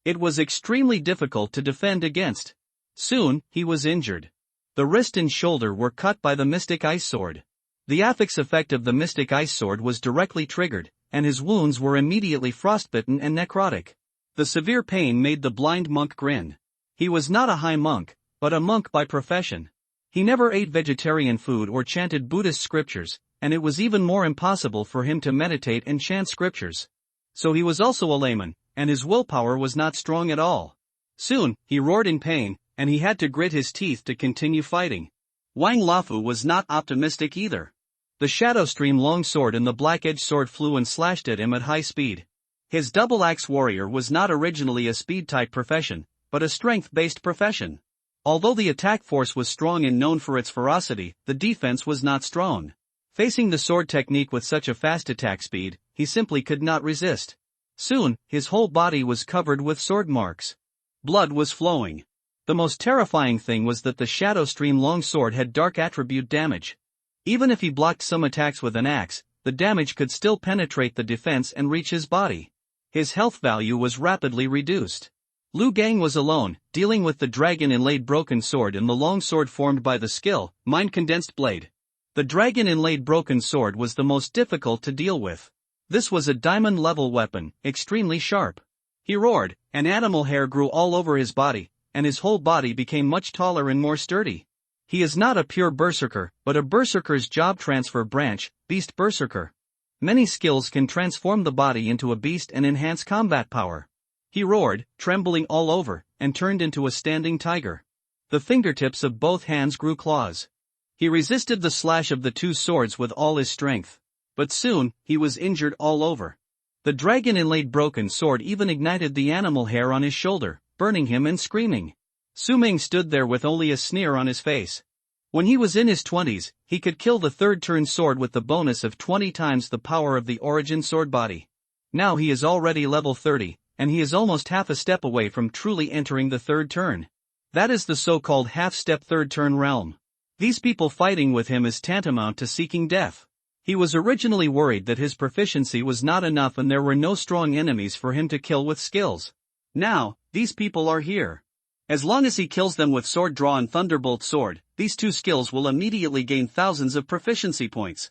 S2: It was extremely difficult to defend against. Soon, he was injured. The wrist and shoulder were cut by the Mystic Ice Sword. The affix effect of the Mystic Ice Sword was directly triggered, and his wounds were immediately frostbitten and necrotic. The severe pain made the blind monk grin. He was not a high monk, but a monk by profession. He never ate vegetarian food or chanted Buddhist scriptures, and it was even more impossible for him to meditate and chant scriptures. So he was also a layman, and his willpower was not strong at all. Soon, he roared in pain, and he had to grit his teeth to continue fighting. Wang Lafu was not optimistic either. The Shadow Stream long sword and the black-edged sword flew and slashed at him at high speed. His double-axe warrior was not originally a speed-type profession, but a strength-based profession. Although the attack force was strong and known for its ferocity, the defense was not strong. Facing the sword technique with such a fast attack speed, he simply could not resist. Soon, his whole body was covered with sword marks. Blood was flowing. The most terrifying thing was that the Shadow Stream long sword had dark attribute damage. Even if he blocked some attacks with an axe, the damage could still penetrate the defense and reach his body. His health value was rapidly reduced. Lu Gang was alone, dealing with the dragon-inlaid broken sword and the long sword formed by the skill, mind-condensed blade. The dragon-inlaid broken sword was the most difficult to deal with. This was a diamond-level weapon, extremely sharp. He roared, and animal hair grew all over his body, and his whole body became much taller and more sturdy. He is not a pure berserker, but a berserker's job transfer branch, Beast Berserker. Many skills can transform the body into a beast and enhance combat power. He roared, trembling all over, and turned into a standing tiger. The fingertips of both hands grew claws. He resisted the slash of the two swords with all his strength. But soon, he was injured all over. The dragon-inlaid broken sword even ignited the animal hair on his shoulder, burning him and screaming. Su Ming stood there with only a sneer on his face. When he was in his 20s, he could kill the third turn sword with the bonus of 20 times the power of the origin sword body. Now he is already level 30. And he is almost half a step away from truly entering the third turn. That is the so-called half-step third turn realm. These people fighting with him is tantamount to seeking death. He was originally worried that his proficiency was not enough and there were no strong enemies for him to kill with skills. Now, these people are here. As long as he kills them with sword draw and thunderbolt sword, these two skills will immediately gain thousands of proficiency points.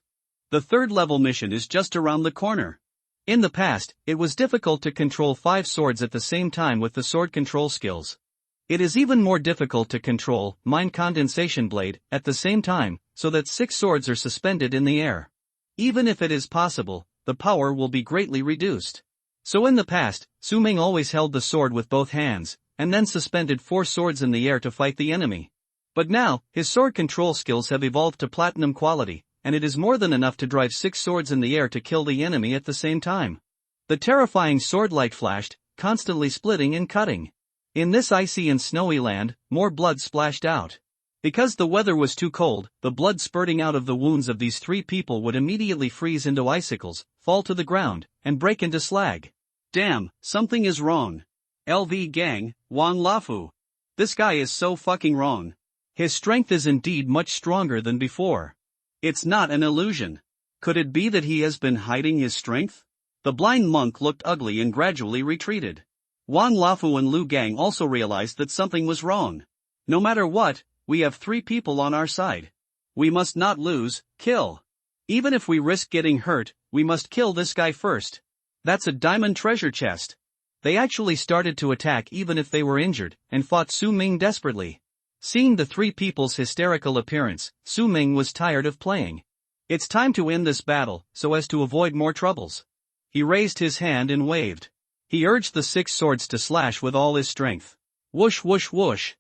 S2: The third level mission is just around the corner. In the past, it was difficult to control 5 swords at the same time with the sword control skills. It is even more difficult to control Mind Condensation Blade at the same time, so that 6 swords are suspended in the air. Even if it is possible, the power will be greatly reduced. So in the past, Su Ming always held the sword with both hands, and then suspended 4 swords in the air to fight the enemy. But now, his sword control skills have evolved to platinum quality, and it is more than enough to drive 6 swords in the air to kill the enemy at the same time. The terrifying sword light flashed, constantly splitting and cutting. In this icy and snowy land, more blood splashed out. Because the weather was too cold, the blood spurting out of the wounds of these 3 people would immediately freeze into icicles, fall to the ground, and break into slag. Damn, something is wrong. LV gang, Wang Lafu. This guy is so fucking wrong. His strength is indeed much stronger than before. It's not an illusion. Could it be that he has been hiding his strength? The blind monk looked ugly and gradually retreated. Wang Lafu and Lu Gang also realized that something was wrong. No matter what, we have 3 people on our side. We must not lose, kill. Even if we risk getting hurt, we must kill this guy first. That's a diamond treasure chest. They actually started to attack even if they were injured, and fought Su Ming desperately. Seeing the three people's hysterical appearance, Su Ming was tired of playing. It's time to end this battle, so as to avoid more troubles. He raised his hand and waved. He urged the 6 swords to slash with all his strength. Whoosh whoosh whoosh.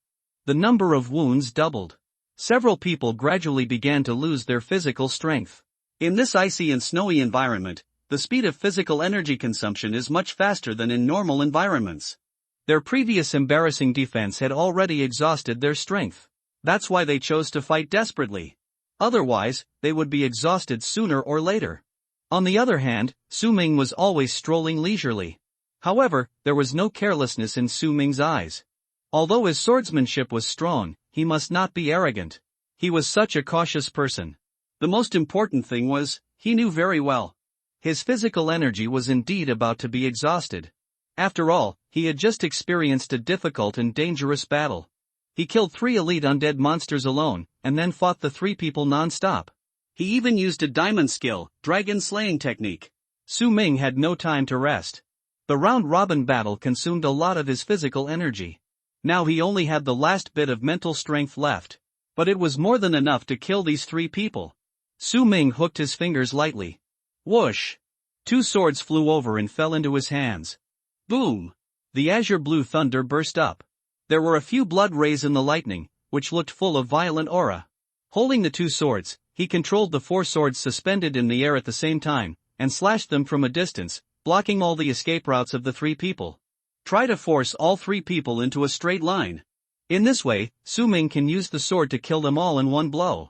S2: The number of wounds doubled. Several people gradually began to lose their physical strength. In this icy and snowy environment, the speed of physical energy consumption is much faster than in normal environments. Their previous embarrassing defense had already exhausted their strength. That's why they chose to fight desperately. Otherwise, they would be exhausted sooner or later. On the other hand, Su Ming was always strolling leisurely. However, there was no carelessness in Su Ming's eyes. Although his swordsmanship was strong, he must not be arrogant. He was such a cautious person. The most important thing was, he knew very well. His physical energy was indeed about to be exhausted. After all, he had just experienced a difficult and dangerous battle. He killed 3 elite undead monsters alone, and then fought the 3 people non-stop. He even used a diamond skill, dragon slaying technique. Su Ming had no time to rest. The round-robin battle consumed a lot of his physical energy. Now he only had the last bit of mental strength left. But it was more than enough to kill these 3 people. Su Ming hooked his fingers lightly. Whoosh! 2 swords flew over and fell into his hands. Boom! The azure blue thunder burst up. There were a few blood rays in the lightning, which looked full of violent aura. Holding the 2 swords, he controlled the 4 swords suspended in the air at the same time, and slashed them from a distance, blocking all the escape routes of the 3 people. Try to force all 3 people into a straight line. In this way, Su Ming can use the sword to kill them all in one blow.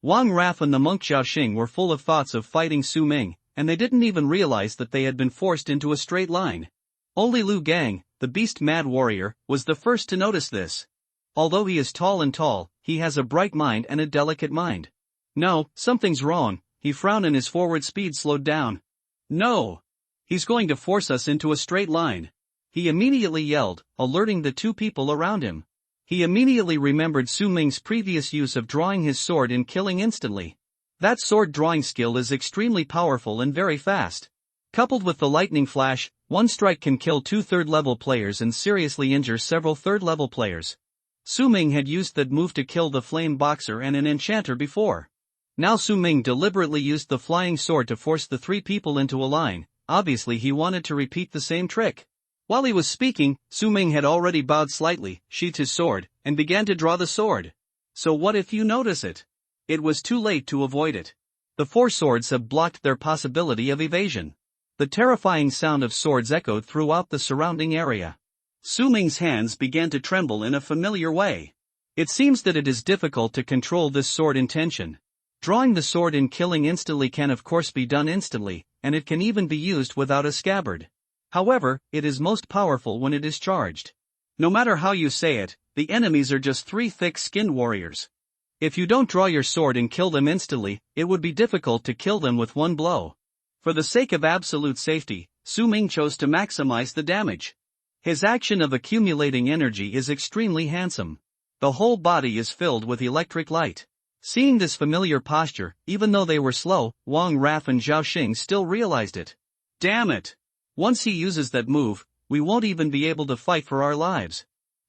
S2: Wang Raf and the monk Xiaoxing were full of thoughts of fighting Su Ming, and they didn't even realize that they had been forced into a straight line. Only Lu Gang, the beast-mad warrior, was the first to notice this. Although he is tall, he has a bright mind and a delicate mind. No, something's wrong, he frowned and his forward speed slowed down. No! He's going to force us into a straight line. He immediately yelled, alerting the 2 people around him. He immediately remembered Su Ming's previous use of drawing his sword and killing instantly. That sword drawing skill is extremely powerful and very fast. Coupled with the lightning flash, one strike can kill 2 third-level players and seriously injure several third-level players. Su Ming had used that move to kill the flame boxer and an enchanter before. Now Su Ming deliberately used the flying sword to force the 3 people into a line. Obviously he wanted to repeat the same trick. While he was speaking, Su Ming had already bowed slightly, sheathed his sword, and began to draw the sword. So what if you notice it? It was too late to avoid it. The 4 swords have blocked their possibility of evasion. The terrifying sound of swords echoed throughout the surrounding area. Su Ming's hands began to tremble in a familiar way. It seems that it is difficult to control this sword intention. Drawing the sword and killing instantly can of course be done instantly, and it can even be used without a scabbard. However, it is most powerful when it is charged. No matter how you say it, the enemies are just 3 thick-skinned warriors. If you don't draw your sword and kill them instantly, it would be difficult to kill them with one blow. For the sake of absolute safety, Su Ming chose to maximize the damage. His action of accumulating energy is extremely handsome. The whole body is filled with electric light. Seeing this familiar posture, even though they were slow, Wang Raf and Xiaoxing still realized it. Damn it! Once he uses that move, we won't even be able to fight for our lives.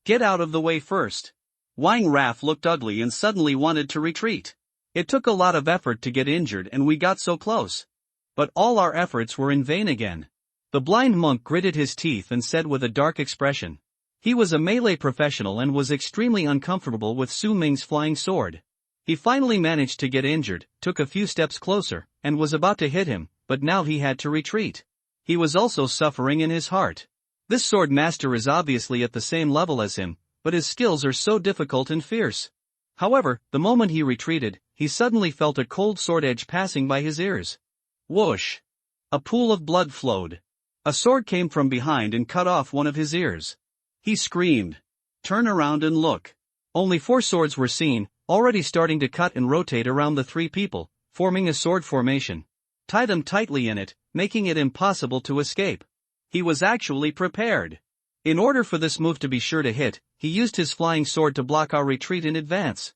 S2: Get out of the way first. Wang Raf looked ugly and suddenly wanted to retreat. It took a lot of effort to get injured and we got so close. But all our efforts were in vain again. The blind monk gritted his teeth and said with a dark expression. He was a melee professional and was extremely uncomfortable with Su Ming's flying sword. He finally managed to get injured, took a few steps closer, and was about to hit him, but now he had to retreat. He was also suffering in his heart. This sword master is obviously at the same level as him, but his skills are so difficult and fierce. However, the moment he retreated, he suddenly felt a cold sword edge passing by his ears. Whoosh! A pool of blood flowed. A sword came from behind and cut off one of his ears. He screamed. Turn around and look. Only 4 swords were seen, already starting to cut and rotate around the 3 people, forming a sword formation. Tie them tightly in it, making it impossible to escape. He was actually prepared. In order for this move to be sure to hit, he used his flying sword to block our retreat in advance.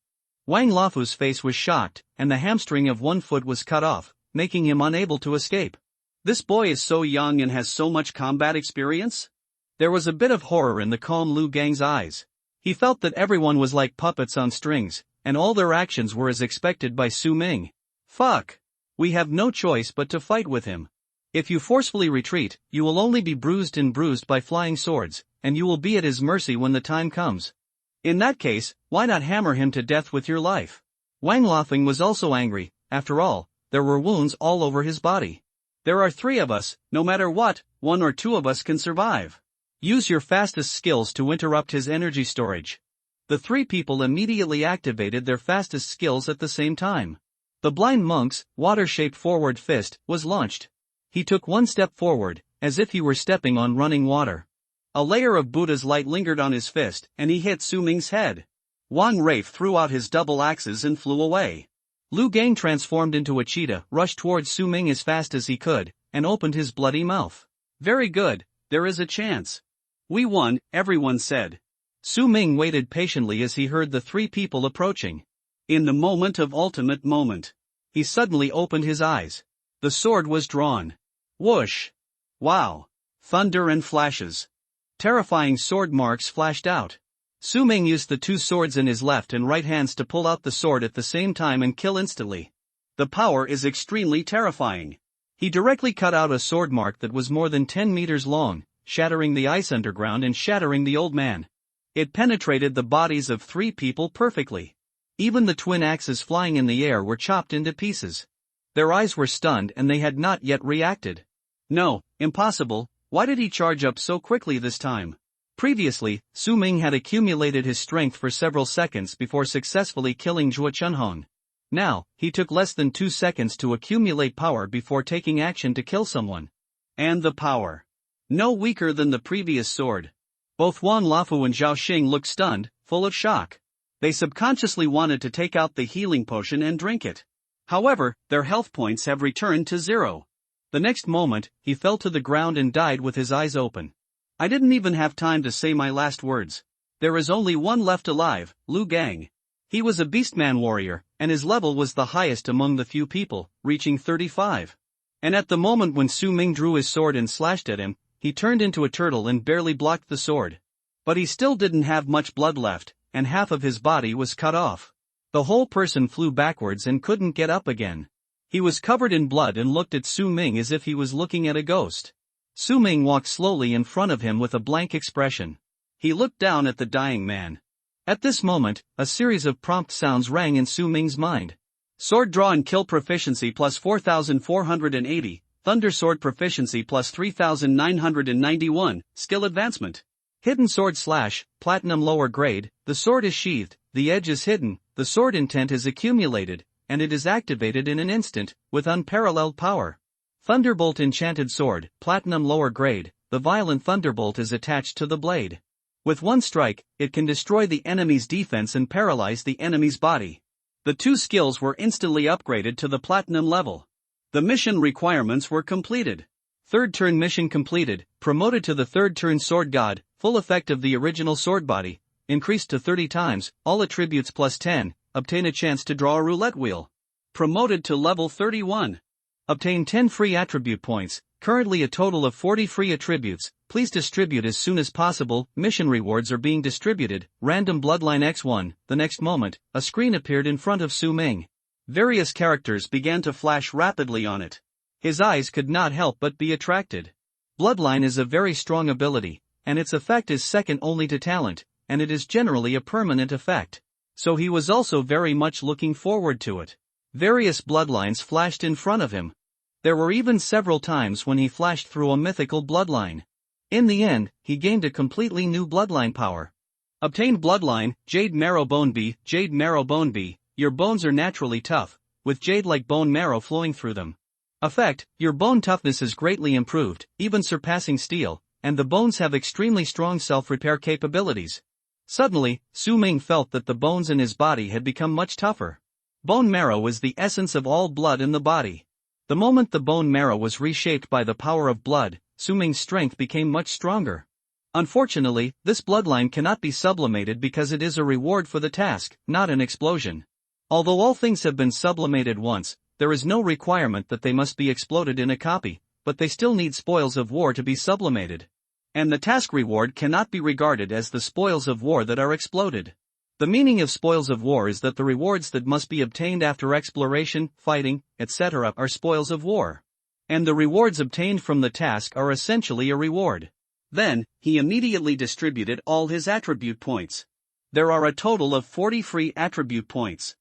S2: Wang Lafu's face was shocked, and the hamstring of one foot was cut off,
S1: making him unable to escape.
S2: This boy is so young and has so much combat experience?
S1: There was a bit of horror in the calm Lu Gang's eyes. He felt that everyone was like puppets on strings, and all their actions were as expected by Su Ming.
S2: Fuck!
S1: We have no choice but to fight with him. If you forcefully retreat, you will only be bruised by flying swords, and you will be at his mercy when the time comes.
S2: In that case, why not hammer him to death with your life?
S1: Wang Lofeng was also angry. After all, there were wounds all over his body.
S2: There are 3 of us, no matter what, 1 or 2 of us can survive.
S1: Use your fastest skills to interrupt his energy storage. The 3 people immediately activated their fastest skills at the same time. The blind monk's water-shaped forward fist was launched. He took 1 step forward, as if he were stepping on running water.
S2: A layer of Buddha's light lingered on his fist, and he hit Su Ming's head. Wang Rafe threw out his double axes and flew away.
S1: Lu Gang transformed into a cheetah, rushed towards Su Ming as fast as he could, and opened his bloody mouth.
S2: Very good, there is a chance. We won, everyone said.
S1: Su Ming waited patiently as he heard the 3 people approaching.
S2: In the moment of ultimate moment,
S1: he suddenly opened his eyes.
S2: The sword was drawn. Whoosh! Wow! Thunder and flashes.
S1: Terrifying sword marks flashed out. Su Ming used the 2 swords in his left and right hands to pull out the sword at the same time and kill instantly.
S2: The power is extremely terrifying.
S1: He directly cut out a sword mark that was more than 10 meters long, shattering the ice underground and shattering the old man. It penetrated the bodies of 3 people perfectly. Even the twin axes flying in the air were chopped into pieces. Their eyes were stunned and they had not yet reacted.
S2: No, impossible, why did he charge up so quickly this time?
S1: Previously, Su Ming had accumulated his strength for several seconds before successfully killing Zhuo Chunhong. Now, he took less than 2 seconds to accumulate power before taking action to kill someone.
S2: And the power. No weaker than the previous sword.
S1: Both Wan Lafu and Zhao Xing looked stunned, full of shock.
S2: They subconsciously wanted to take out the healing potion and drink it. However, their health points have returned to 0.
S1: The next moment, he fell to the ground and died with his eyes open.
S2: I didn't even have time to say my last words. There is only 1 left alive, Lu Gang. He was a beastman warrior, and his level was the highest among the few people, reaching 35. And at the moment when Su Ming drew his sword and slashed at him, he turned into a turtle and barely blocked the sword. But he still didn't have much blood left, and half of his body was cut off. The whole person flew backwards and couldn't get up again. He was covered in blood and looked at Su Ming as if he was looking at a ghost. Su Ming walked slowly in front of him with a blank expression. He looked down at the dying man. At this moment, a series of prompt sounds rang in Su Ming's mind. Sword draw and kill proficiency plus 4,480, Thunder sword proficiency plus 3,991, skill advancement.
S1: Hidden sword slash, platinum lower grade, the sword is sheathed, the edge is hidden, the sword intent is accumulated, and it is activated in an instant, with unparalleled power. Thunderbolt enchanted sword, platinum lower grade, the violent thunderbolt is attached to the blade. With 1 strike, it can destroy the enemy's defense and paralyze the enemy's body.
S2: The 2 skills were instantly upgraded to the platinum level. The mission requirements were completed.
S1: 3rd turn mission completed, promoted to the 3rd turn sword god, full effect of the original sword body, increased to 30 times, all attributes plus 10, obtain a chance to draw a roulette wheel.
S2: Promoted to level 31.
S1: Obtain 10 free attribute points, currently a total of 40 free attributes, please distribute as soon as possible, mission rewards are being distributed, random bloodline X1, the next moment, a screen appeared in front of Su Ming.
S2: Various characters began to flash rapidly on it.
S1: His eyes could not help but be attracted. Bloodline is a very strong ability, and its effect is second only to talent, and it is generally a permanent effect. So he was also very much looking forward to it. Various bloodlines flashed in front of him. There were even several times when he flashed through a mythical bloodline. In the end, he gained a completely new bloodline power. Obtained bloodline, Jade Marrow Bone Bee, Jade Marrow Bone Bee, your bones are naturally tough, with jade-like bone marrow flowing through them. Effect, your bone toughness is greatly improved, even surpassing steel, and the bones have extremely strong self-repair capabilities. Suddenly, Su Ming felt that the bones in his body had become much tougher. Bone marrow is the essence of all blood in the body. The moment the bone marrow was reshaped by the power of blood, Su Ming's strength became much stronger. Unfortunately, this bloodline cannot be sublimated because it is a reward for the task, not an explosion. Although all things have been sublimated once, there is no requirement that they must be exploded in a copy, but they still need spoils of war to be sublimated.
S2: And the task reward cannot be regarded as the spoils of war that are exploded.
S1: The meaning of spoils of war is that the rewards that must be obtained after exploration, fighting, etc. are spoils of war. And the rewards obtained from the task are essentially a reward.
S2: Then, he immediately distributed all his attribute points. There are a total of 40 free attribute points.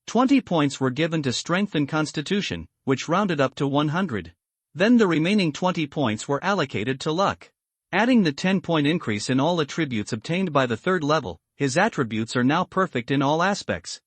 S1: 20 points were given to strength and constitution, which rounded up to 100. Then the remaining 20 points were allocated to luck. Adding the 10-point increase in all attributes obtained by the third level, his attributes are now perfect in all aspects.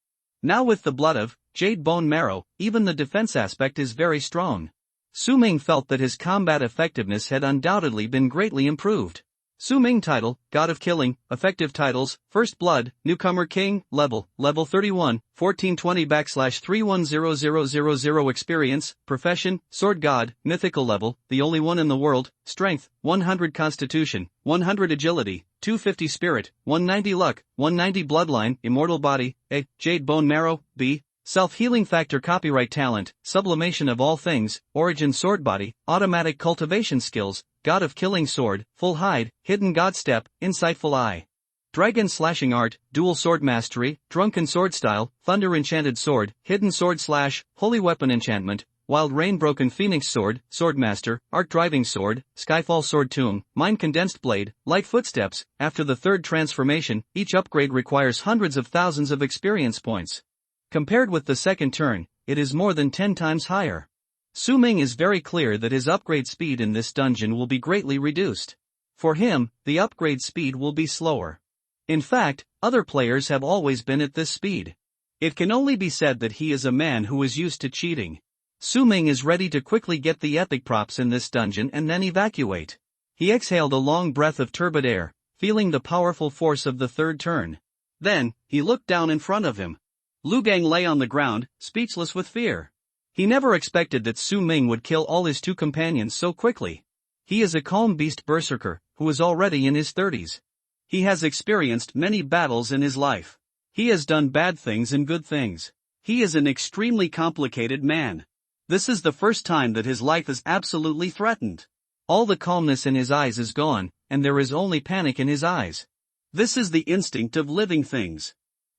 S1: Now with the blood of Jade Bone Marrow, even the defense aspect is very strong. Su Ming felt that his combat effectiveness had undoubtedly been greatly improved. Su Ming title, God of Killing, effective titles, First Blood, Newcomer King, level 31, 1420/310000 experience, profession, Sword God, mythical level, the only one in the world, strength, 100 constitution, 100 agility, 250 spirit, 190 luck, 190 bloodline, immortal body, A, Jade Bone Marrow, B, self-healing factor copyright talent, sublimation of all things, origin sword body, automatic cultivation skills, God of Killing sword, full hide, hidden god step, insightful eye. Dragon slashing art, dual sword mastery, drunken sword style, thunder enchanted sword, hidden sword slash, holy weapon enchantment, wild rain broken phoenix sword, swordmaster, art driving sword, skyfall sword tomb, mind condensed blade, light footsteps. After the third transformation, each upgrade requires hundreds of thousands of experience points. Compared with the second turn, it is more than 10 times higher. Su Ming is very clear that his upgrade speed in this dungeon will be greatly reduced. For him, the upgrade speed will be slower. In fact, other players have always been at this speed. It can only be said that he is a man who is used to cheating. Su Ming is ready to quickly get the epic props in this dungeon and then evacuate. He exhaled a long breath of turbid air, feeling the powerful force of the third turn. Then, he looked down in front of him. Lu Gang lay on the ground, speechless with fear. He never expected that Su Ming would kill all his two companions so quickly. He is a calm beast berserker, who is already in his 30s. He has experienced many battles in his life. He has done bad things and good things. He is an extremely complicated man. This is the first time that his life is absolutely threatened. All the calmness in his eyes is gone, and there is only panic in his eyes. This is the instinct of living things.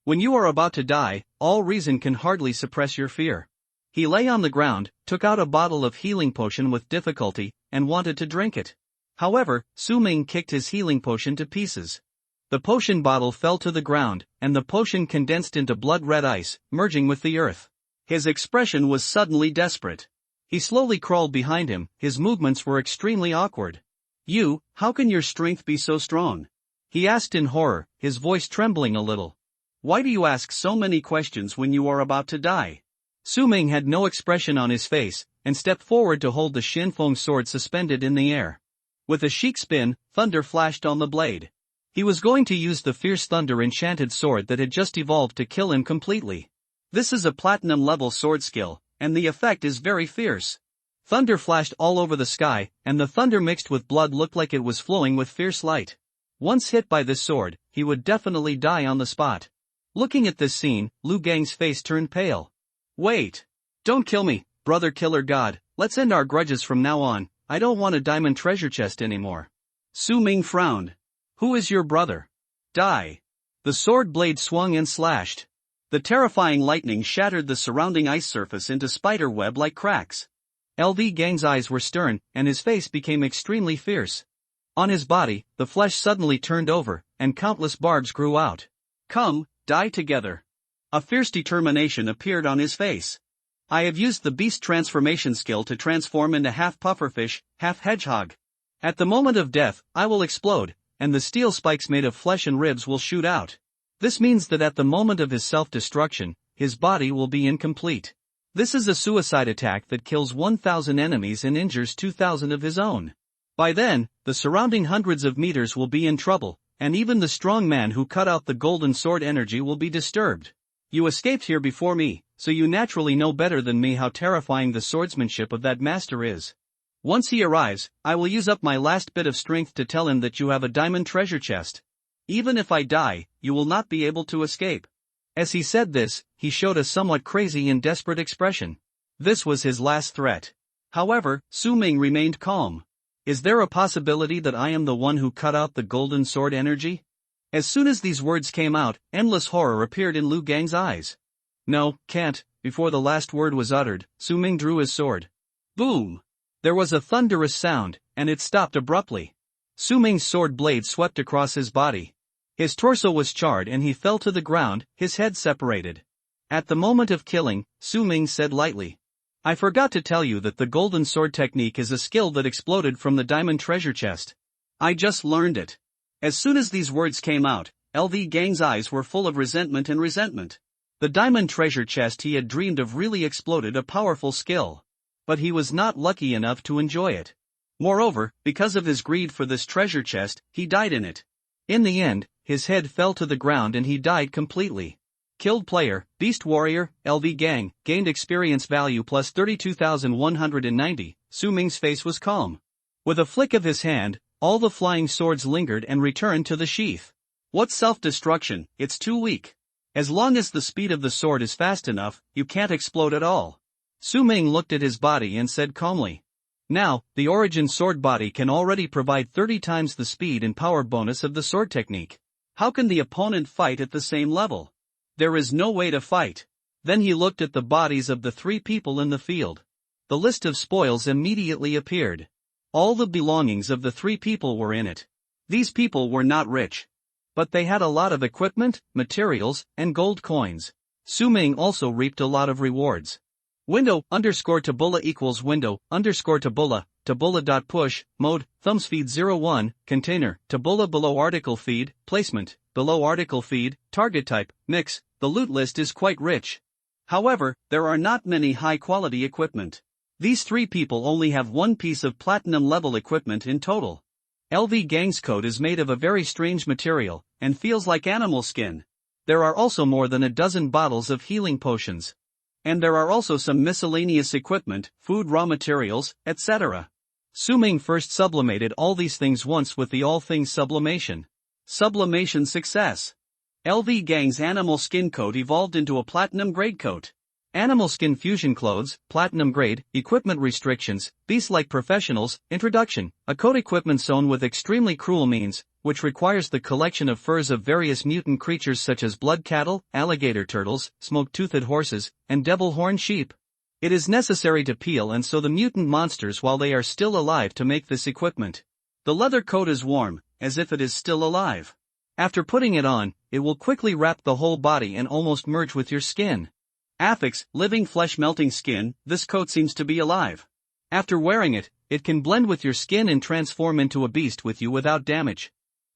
S1: When you are about to die, all reason can hardly suppress your fear. He lay on the ground, took out a bottle of healing potion with difficulty, and wanted to drink it. However, Su Ming kicked his healing potion to pieces. The potion bottle fell to the ground, and the potion condensed into blood-red ice, merging with the earth. His expression was suddenly desperate. He slowly crawled behind him, his movements were extremely awkward. How can your strength be so strong? He asked in horror, his voice trembling a little. Why do you ask so many questions when you are about to die? Su Ming had no expression on his face, and stepped forward to hold the Shinfeng sword suspended in the air. With a chic spin, thunder flashed on the blade. He was going to use the fierce thunder enchanted sword that had just evolved to kill him completely. This is a platinum-level sword skill, and the effect is very fierce. Thunder flashed all over the sky, and the thunder mixed with blood looked like it was flowing with fierce light. Once hit by this sword, he would definitely die on the spot. Looking at this scene, Lu Gang's face turned pale. Wait! Don't kill me, brother killer god, let's end our grudges from now on, I don't want a diamond treasure chest anymore. Su Ming frowned. Who is your brother? Die! The sword blade swung and slashed. The terrifying lightning shattered the surrounding ice surface into spider web-like cracks. LV Gang's eyes were stern, and his face became extremely fierce. On his body, the flesh suddenly turned over, and countless barbs grew out. Come, die together. A fierce determination appeared on his face. I have used the beast transformation skill to transform into half pufferfish, half hedgehog. At the moment of death, I will explode, and the steel spikes made of flesh and ribs will shoot out. This means that at the moment of his self-destruction, his body will be incomplete. This is a suicide attack that kills 1,000 enemies and injures 2,000 of his own. By then, the surrounding hundreds of meters will be in trouble, and even the strong man who cut out the golden sword energy will be disturbed. You escaped here before me, so you naturally know better than me how terrifying the swordsmanship of that master is. Once he arrives, I will use up my last bit of strength to tell him that you have a diamond treasure chest. Even if I die, you will not be able to escape. As he said this, he showed a somewhat crazy and desperate expression.
S2: This was his last threat. However, Su Ming remained calm. Is there a possibility that I am the one who cut out the golden sword energy? As soon as these words came out, endless horror appeared in Lu Gang's eyes. No, can't. Before the last word was uttered, Su Ming drew his sword. Boom! There was a thunderous sound, and it stopped abruptly. Su Ming's sword blade swept across his body. His torso was charred and he fell to the ground, his head separated. At the moment of killing, Su Ming said lightly, I forgot to tell you that the golden sword technique is a skill that exploded from the diamond treasure chest. I just learned it. As soon as these words came out, LV Gang's eyes were full of resentment and resentment. The diamond treasure chest he had dreamed of really exploded a powerful skill. But he was not lucky enough to enjoy it. Moreover, because of his greed for this treasure chest, he died in it. In the end, his head fell to the ground and he died completely. Killed player, Beast Warrior, LV Gang, gained experience value plus 32,190, Su Ming's face was calm. With a flick of his hand, all the flying swords lingered and returned to the sheath. What self-destruction, it's too weak. As long as the speed of the sword is fast enough, you can't explode at all. Su Ming looked at his body and said calmly. Now, the origin sword body can already provide 30 times the speed and power bonus of the sword technique. How can the opponent fight at the same level? There is no way to fight. Then he looked at the bodies of the 3 people in the field. The list of spoils immediately appeared. All the belongings of the 3 people were in it. These people were not rich. But they had a lot of equipment, materials, and gold coins. Su Ming also reaped a lot of rewards. Window_Tabula equals window_Tabula, Tabula.push, mode, thumbs feed 01, container, Tabula below article feed, placement, below article feed, target type, mix, the loot list is quite rich. However, there are not many high-quality equipment. These 3 people only have 1 piece of platinum-level equipment in total. LV Gang's coat is made of a very strange material, and feels like animal skin. There are also more than a dozen bottles of healing potions. And there are also some miscellaneous equipment, food raw materials, etc. Su Ming first sublimated all these things once with the all things sublimation. Sublimation success. LV Gang's animal skin coat evolved into a platinum grade coat. Animal skin fusion clothes, platinum grade, equipment restrictions, beast-like professionals, introduction, a coat equipment sewn with extremely cruel means, which requires the collection of furs of various mutant creatures such as blood cattle, alligator turtles, smoke-toothed horses, and devil-horned sheep. It is necessary to peel and sew the mutant monsters while they are still alive to make this equipment. The leather coat is warm, as if it is still alive. After putting it on, it will quickly wrap the whole body and almost merge with your skin. Affix, living flesh melting skin, this coat seems to be alive. After wearing it, it can blend with your skin and transform into a beast with you without damage.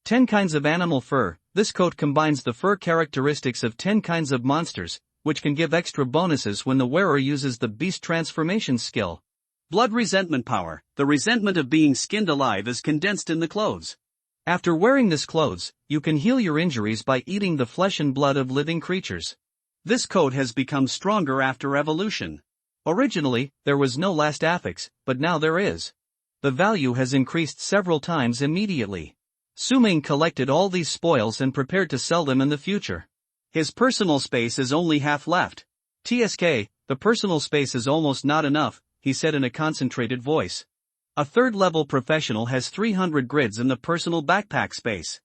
S2: 10 kinds of animal fur, this coat combines the fur characteristics of 10 kinds of monsters, which can give extra bonuses when the wearer uses the beast transformation skill. Blood resentment power, the resentment of being skinned alive is condensed in the clothes. After wearing this clothes, you can heal your injuries by eating the flesh and blood of living creatures. This coat has become stronger after evolution. Originally, there was no last affix, but now there is. The value has increased several times immediately. Su Ming collected all these spoils and prepared to sell them in the future. His personal space is only half left. TSK, the personal space is almost not enough, he said in a concentrated voice. A third-level professional has 300 grids in the personal backpack space.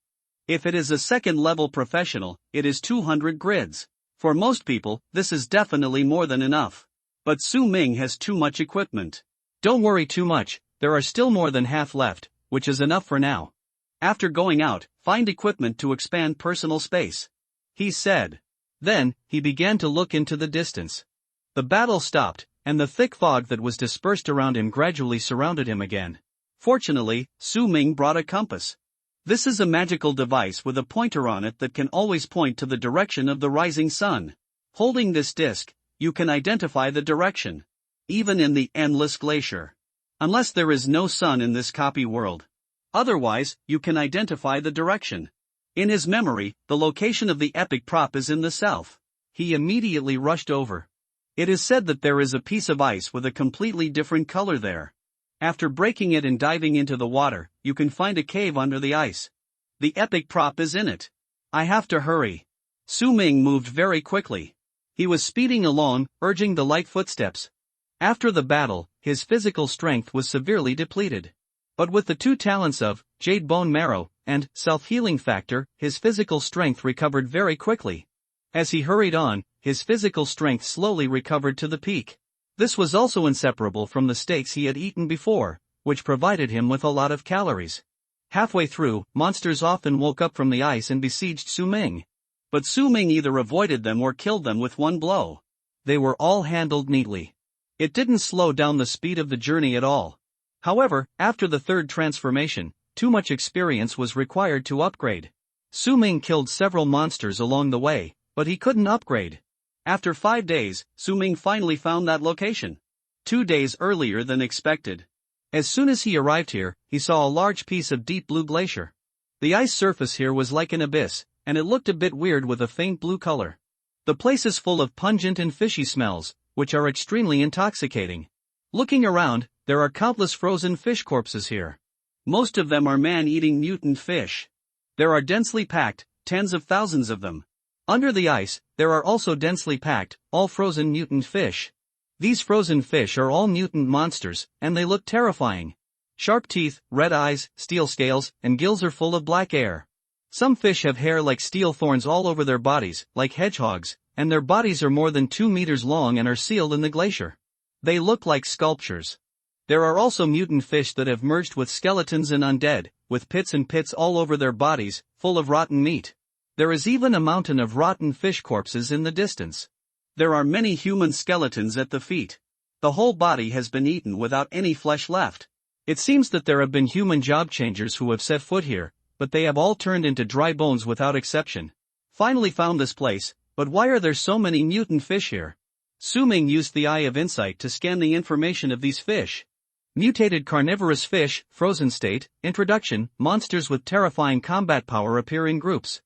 S2: If it is a second-level professional, it is 200 grids. For most people, this is definitely more than enough. But Su Ming has too much equipment. Don't worry too much, there are still more than half left, which is enough for now. After going out, find equipment to expand personal space, he said. Then, he began to look into the distance. The battle stopped, and the thick fog that was dispersed around him gradually surrounded him again. Fortunately, Su Ming brought a compass. This is a magical device with a pointer on it that can always point to the direction of the rising sun. Holding this disc, you can identify the direction. Even in the endless glacier. Unless there is no sun in this copy world. Otherwise, you can identify the direction. In his memory, the location of the epic prop is in the south. He immediately rushed over. It is said that there is a piece of ice with a completely different color there. After breaking it and diving into the water, you can find a cave under the ice. The epic prop is in it. I have to hurry. Su Ming moved very quickly. He was speeding along, urging the light footsteps.
S1: After the battle, his physical strength was severely depleted. But with the two talents of Jade Bone Marrow and Self-Healing Factor, his physical strength recovered very quickly. As he hurried on, his physical strength slowly recovered to the peak. This was also inseparable from the steaks he had eaten before, which provided him with a lot of calories. Halfway through, monsters often woke up from the ice and besieged Su Ming.
S2: But Su Ming either avoided them or killed them with one blow.
S1: They were all handled neatly. It didn't slow down the speed of the journey at all. However, after the third transformation, too much experience was required to upgrade. Su Ming killed several monsters along the way, but he couldn't upgrade.
S2: After 5 days, Su Ming finally found that location. 2 days earlier than expected.
S1: As soon as he arrived here, he saw a large piece of deep blue glacier. The ice surface here was like an abyss, and it looked a bit weird with a faint blue color. The place is full of pungent and fishy smells, which are extremely intoxicating. Looking around, there are countless frozen fish corpses here.
S2: Most of them are man-eating mutant fish. There are densely packed, tens of thousands of them.
S1: Under the ice, there are also densely packed, all frozen mutant fish. These frozen fish are all mutant monsters, and they look terrifying. Sharp teeth, red eyes, steel scales, and gills are full of black air. Some fish have hair like steel thorns all over their bodies, like hedgehogs, and their bodies are more than 2 meters long and are sealed in the glacier. They look like sculptures. There are also mutant fish that have merged with skeletons and undead, with pits and pits all over their bodies, full of rotten meat. There is even a mountain of rotten fish corpses in the distance.
S2: There are many human skeletons at the feet. The whole body has been eaten without any flesh left.
S1: It seems that there have been human job changers who have set foot here, but they have all turned into dry bones without exception.
S2: Finally found this place, but why are there so many mutant fish here?
S1: Su Ming used the Eye of Insight to scan the information of these fish. Mutated carnivorous fish, frozen state, introduction, monsters with terrifying combat power appear in groups.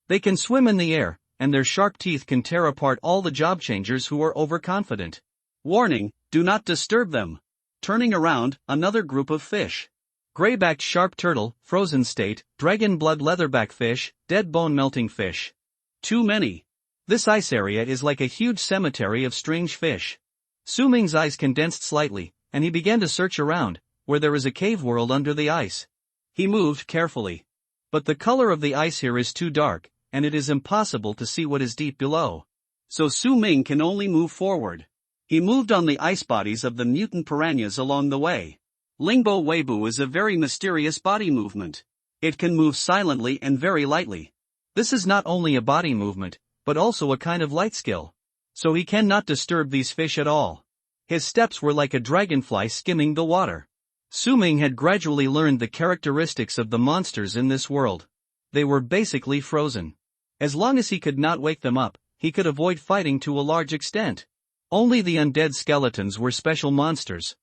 S1: They can swim in the air, and their sharp teeth can tear apart all the job changers who are overconfident.
S2: Warning, do not disturb them. Turning around, another group of fish.
S1: Gray-backed sharp turtle, frozen state, dragon blood leatherback fish, dead bone melting fish.
S2: Too many.
S1: This ice area is like a huge cemetery of strange fish. Su Ming's eyes condensed slightly, and he began to search around, where there is a cave world under the ice. He moved carefully. But the color of the ice here is too dark, and it is impossible to see what is deep below.
S2: So Su Ming can only move forward. He moved on the ice bodies of the mutant piranhas along the way. Lingbo Weibo is a very mysterious body movement. It can move silently and very lightly.
S1: This is not only a body movement, but also a kind of light skill. So he cannot disturb these fish at all. His steps were like a dragonfly skimming the water. Su Ming had gradually learned the characteristics of the monsters in this world. They were basically frozen. As long as he could not wake them up, he could avoid fighting to a large extent. Only the undead skeletons were special monsters.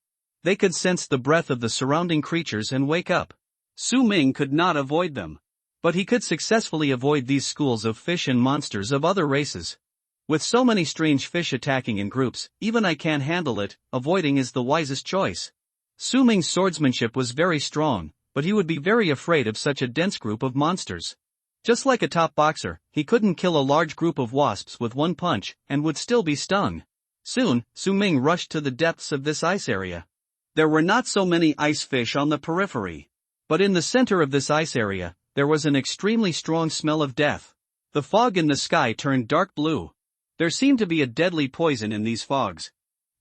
S1: They could sense the breath of the surrounding creatures and wake up.
S2: Su Ming could not avoid them.
S1: But he could successfully avoid these schools of fish and monsters of other races. With so many strange fish attacking in groups, even I can't handle it, avoiding is the wisest choice. Su Ming's swordsmanship was very strong, but he would be very afraid of such a dense group of monsters. Just like a top boxer, he couldn't kill a large group of wasps with one punch, and would still be stung. Soon, Su Ming rushed to the depths of this ice area.
S2: There were not so many ice fish on the periphery.
S1: But in the center of this ice area, there was an extremely strong smell of death. The fog in the sky turned dark blue. There seemed to be a deadly poison in these fogs.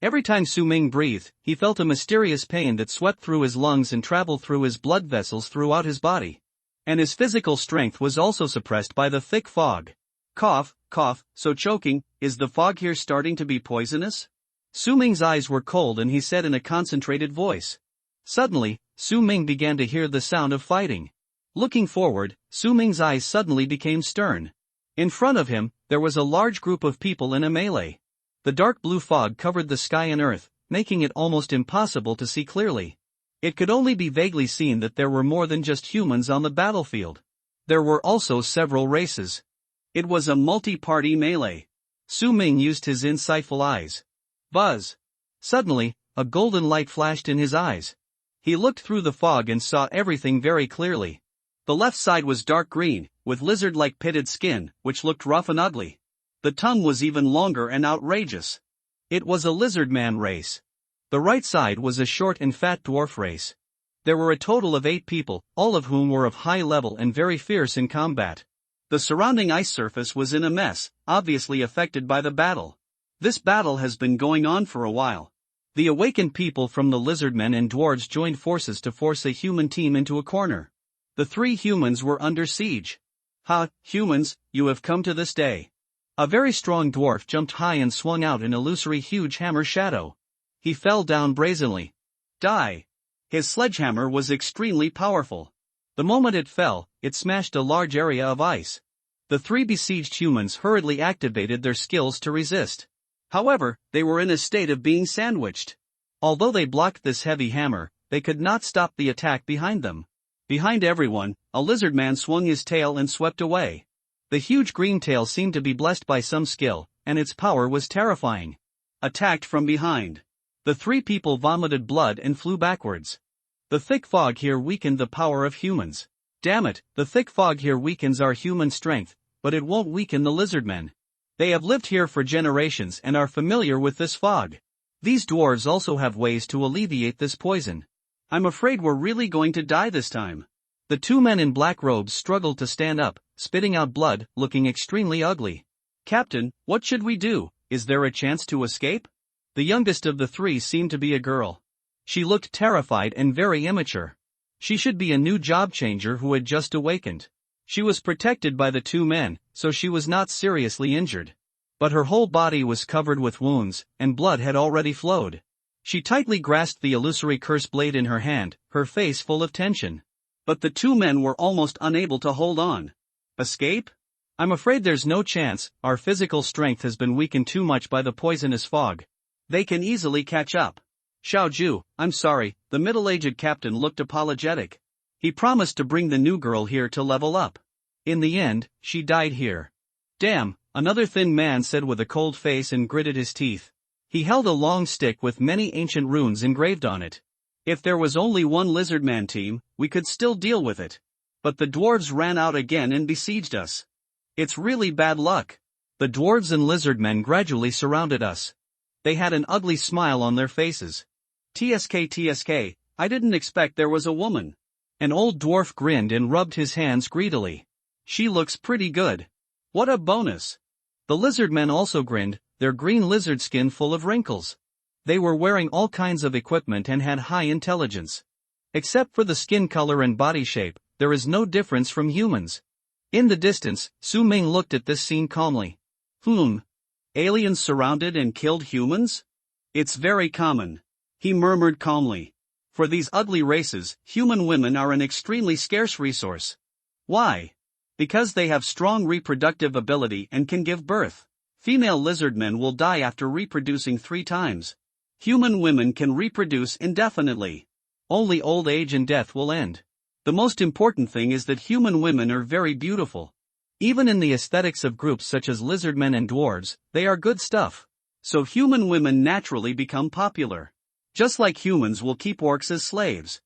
S1: Every time Su Ming breathed, he felt a mysterious pain that swept through his lungs and traveled through his blood vessels throughout his body. And his physical strength was also suppressed by the thick fog.
S2: Cough, cough, so choking, is the fog here starting to be poisonous?
S1: Su Ming's eyes were cold and he said in a concentrated voice. Suddenly, Su Ming began to hear the sound of fighting. Looking forward, Su Ming's eyes suddenly became stern. In front of him, there was a large group of people in a melee. The dark blue fog covered the sky and earth, making it almost impossible to see clearly. It could only be vaguely seen that there were more than just humans on the battlefield. There were also several races.
S2: It was a multi-party melee.
S1: Su Ming used his insightful eyes. Buzz! Suddenly, a golden light flashed in his eyes. He looked through the fog and saw everything very clearly.
S2: The left side was dark green, with lizard-like pitted skin, which looked rough and ugly. The tongue was even longer and outrageous.
S1: It was a lizard man race. The right side was a short and fat dwarf race. There were a total of 8 people, all of whom were of high level and very fierce in combat.
S2: The surrounding ice surface was in a mess, obviously affected by the battle. This battle has been going on for a while.
S1: The awakened people from the lizardmen and dwarves joined forces to force a human team into a corner. The 3 humans were under siege.
S2: Ha, humans, you have come to this day.
S1: A very strong dwarf jumped high and swung out an illusory huge hammer shadow. He fell down brazenly.
S2: Die. His sledgehammer was extremely powerful.
S1: The moment it fell, it smashed a large area of ice. The 3 besieged humans hurriedly activated their skills to resist.
S2: However, they were in a state of being sandwiched.
S1: Although they blocked this heavy hammer, they could not stop the attack behind them.
S2: Behind everyone, a lizard man swung his tail and swept away.
S1: The huge green tail seemed to be blessed by some skill, and its power was terrifying.
S2: Attacked from behind.
S1: The 3 people vomited blood and flew backwards. The thick fog here weakened the power of humans. Damn it, the thick fog here weakens our human strength, but it won't weaken the lizardmen. They have lived here for generations and are familiar with this fog. These dwarves also have ways to alleviate this poison.
S2: I'm afraid we're really going to die this time.
S1: The 2 men in black robes struggled to stand up, spitting out blood, looking extremely ugly.
S2: Captain, what should we do? Is there a chance to escape?
S1: The youngest of the 3 seemed to be a girl. She looked terrified and very immature. She should be a new job changer who had just awakened. She was protected by the 2 men, so she was not seriously injured. But her whole body was covered with wounds, and blood had already flowed. She tightly grasped the illusory curse blade in her hand, her face full of tension.
S2: But the 2 men were almost unable to hold on. Escape?
S1: I'm afraid there's no chance. Our physical strength has been weakened too much by the poisonous fog.
S2: They can easily catch up.
S1: Xiaoju, I'm sorry, the middle-aged captain looked apologetic. He promised to bring the new girl here to level up. In the end, she died here. Damn, another thin man said with a cold face and gritted his teeth. He held a long stick with many ancient runes engraved on it.
S2: If there was only one lizardman team, we could still deal with it. But the dwarves ran out again and besieged us. It's really bad luck.
S1: The dwarves and lizardmen gradually surrounded us. They had an ugly smile on their faces.
S2: TSK, I didn't expect there was a woman.
S1: An old dwarf grinned and rubbed his hands greedily.
S2: She looks pretty good. What a bonus.
S1: The lizardmen also grinned, their green lizard skin full of wrinkles. They were wearing all kinds of equipment and had high intelligence. Except for the skin color and body shape, there is no difference from humans. In the distance, Su Ming looked at this scene calmly.
S2: Aliens surrounded and killed humans? It's very common. He murmured calmly. For these ugly races, human women are an extremely scarce resource.
S1: Why?
S2: Because they have strong reproductive ability and can give birth. Female lizardmen will die after reproducing 3 times. Human women can reproduce indefinitely.
S1: Only old age and death will end.
S2: The most important thing is that human women are very beautiful.
S1: Even in the aesthetics of groups such as lizardmen and dwarves, they are good stuff.
S2: So human women naturally become popular. Just like humans will keep orcs as slaves.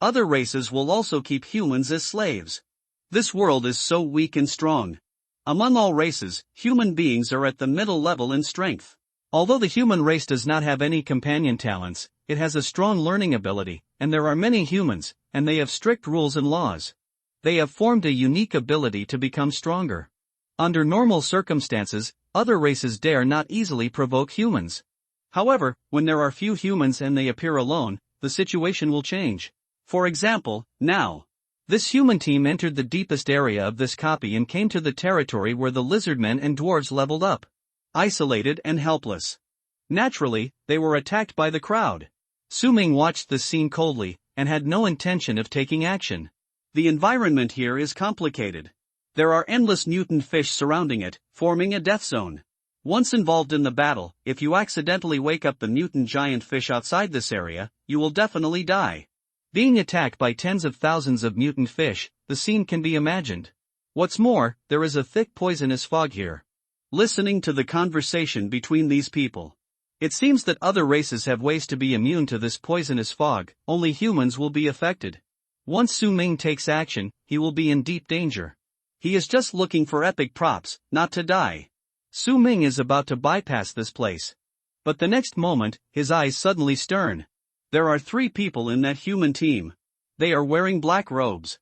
S2: Other races will also keep humans as slaves. This world is so weak and strong. Among all races, human beings are at the middle level in strength.
S1: Although the human race does not have any companion talents, it has a strong learning ability, and there are many humans, and they have strict rules and laws. They have formed a unique ability to become stronger. Under normal circumstances, other races dare not easily provoke humans. However, when there are few humans and they appear alone, the situation will change.
S2: For example, now.
S1: This human team entered the deepest area of this copy and came to the territory where the lizardmen and dwarves leveled up.
S2: Isolated and helpless.
S1: Naturally, they were attacked by the crowd. Su Ming watched the scene coldly, and had no intention of taking action.
S2: The environment here is complicated. There are endless mutant fish surrounding it, forming a death zone. Once involved in the battle, if you accidentally wake up the mutant giant fish outside this area, you will definitely die.
S1: Being attacked by tens of thousands of mutant fish, the scene can be imagined. What's more, there is a thick poisonous fog here.
S2: Listening to the conversation between these people,
S1: it seems that other races have ways to be immune to this poisonous fog, only humans will be affected. Once Su Ming takes action, he will be in deep danger.
S2: He is just looking for epic props, not to die.
S1: Su Ming is about to bypass this place.
S2: But the next moment, his eyes suddenly stern. There are 3 people in that human team. They are wearing black robes.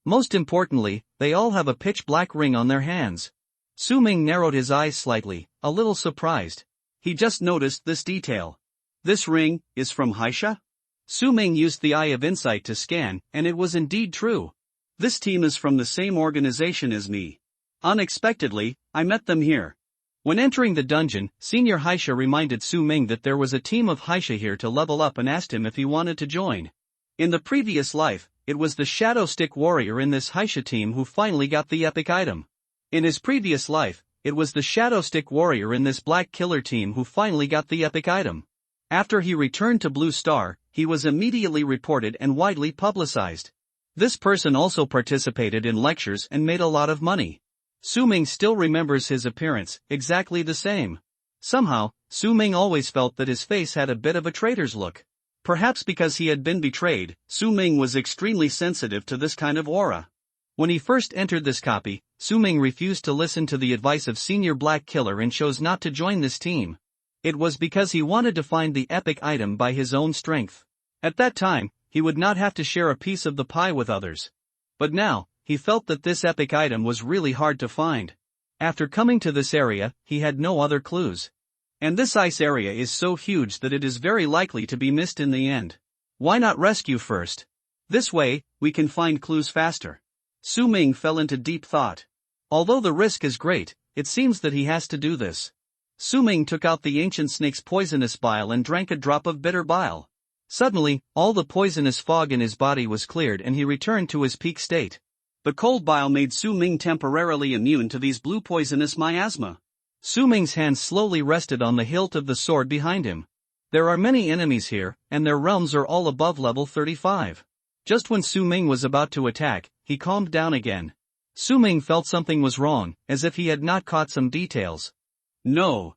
S1: Most importantly, they all have a pitch black ring on their hands. Su Ming narrowed his eyes slightly, a little surprised.
S2: He just noticed this detail. This ring is from Haisha? Su Ming used the eye of insight to scan, and it was indeed true. This team is from the same organization as me. Unexpectedly, I met them here.
S1: When entering the dungeon, Senior Haisha reminded Su Ming that there was a team of Haisha here to level up and asked him if he wanted to join. In the previous life, it was the Shadow Stick Warrior in this Haisha team who finally got the epic item. In his previous life, it was the Shadow Stick Warrior in this Black Killer team who finally got the epic item. After he returned to Blue Star, he was immediately reported and widely publicized. This person also participated in lectures and made a lot of money. Su Ming still remembers his appearance, exactly the same. Somehow, Su Ming always felt that his face had a bit of a traitor's look. Perhaps because he had been betrayed, Su Ming was extremely sensitive to this kind of aura. When he first entered this copy, Su Ming refused to listen to the advice of Senior Black Killer and chose not to join this team. It was because he wanted to find the epic item by his own strength. At that time, he would not have to share a piece of the pie with others. But now, he felt that this epic item was really hard to find. After coming to this area, he had no other clues. And this ice area is so huge that it is very likely to be missed in the end. Why not rescue first? This way, we can find clues faster. Su Ming fell into deep thought. Although the risk is great, it seems that he has to do this. Su Ming took out the ancient snake's poisonous bile and drank a drop of bitter bile. Suddenly, all the poisonous fog in his body was cleared and he returned to his peak state. The cold bile made Su Ming temporarily immune to these blue poisonous miasma. Su Ming's hand slowly rested on the hilt of the sword behind him. There are many enemies here, and their realms are all above level 35. Just when Su Ming was about to attack, he calmed down again. Su Ming felt something was wrong, as if he had not caught some details.
S2: No,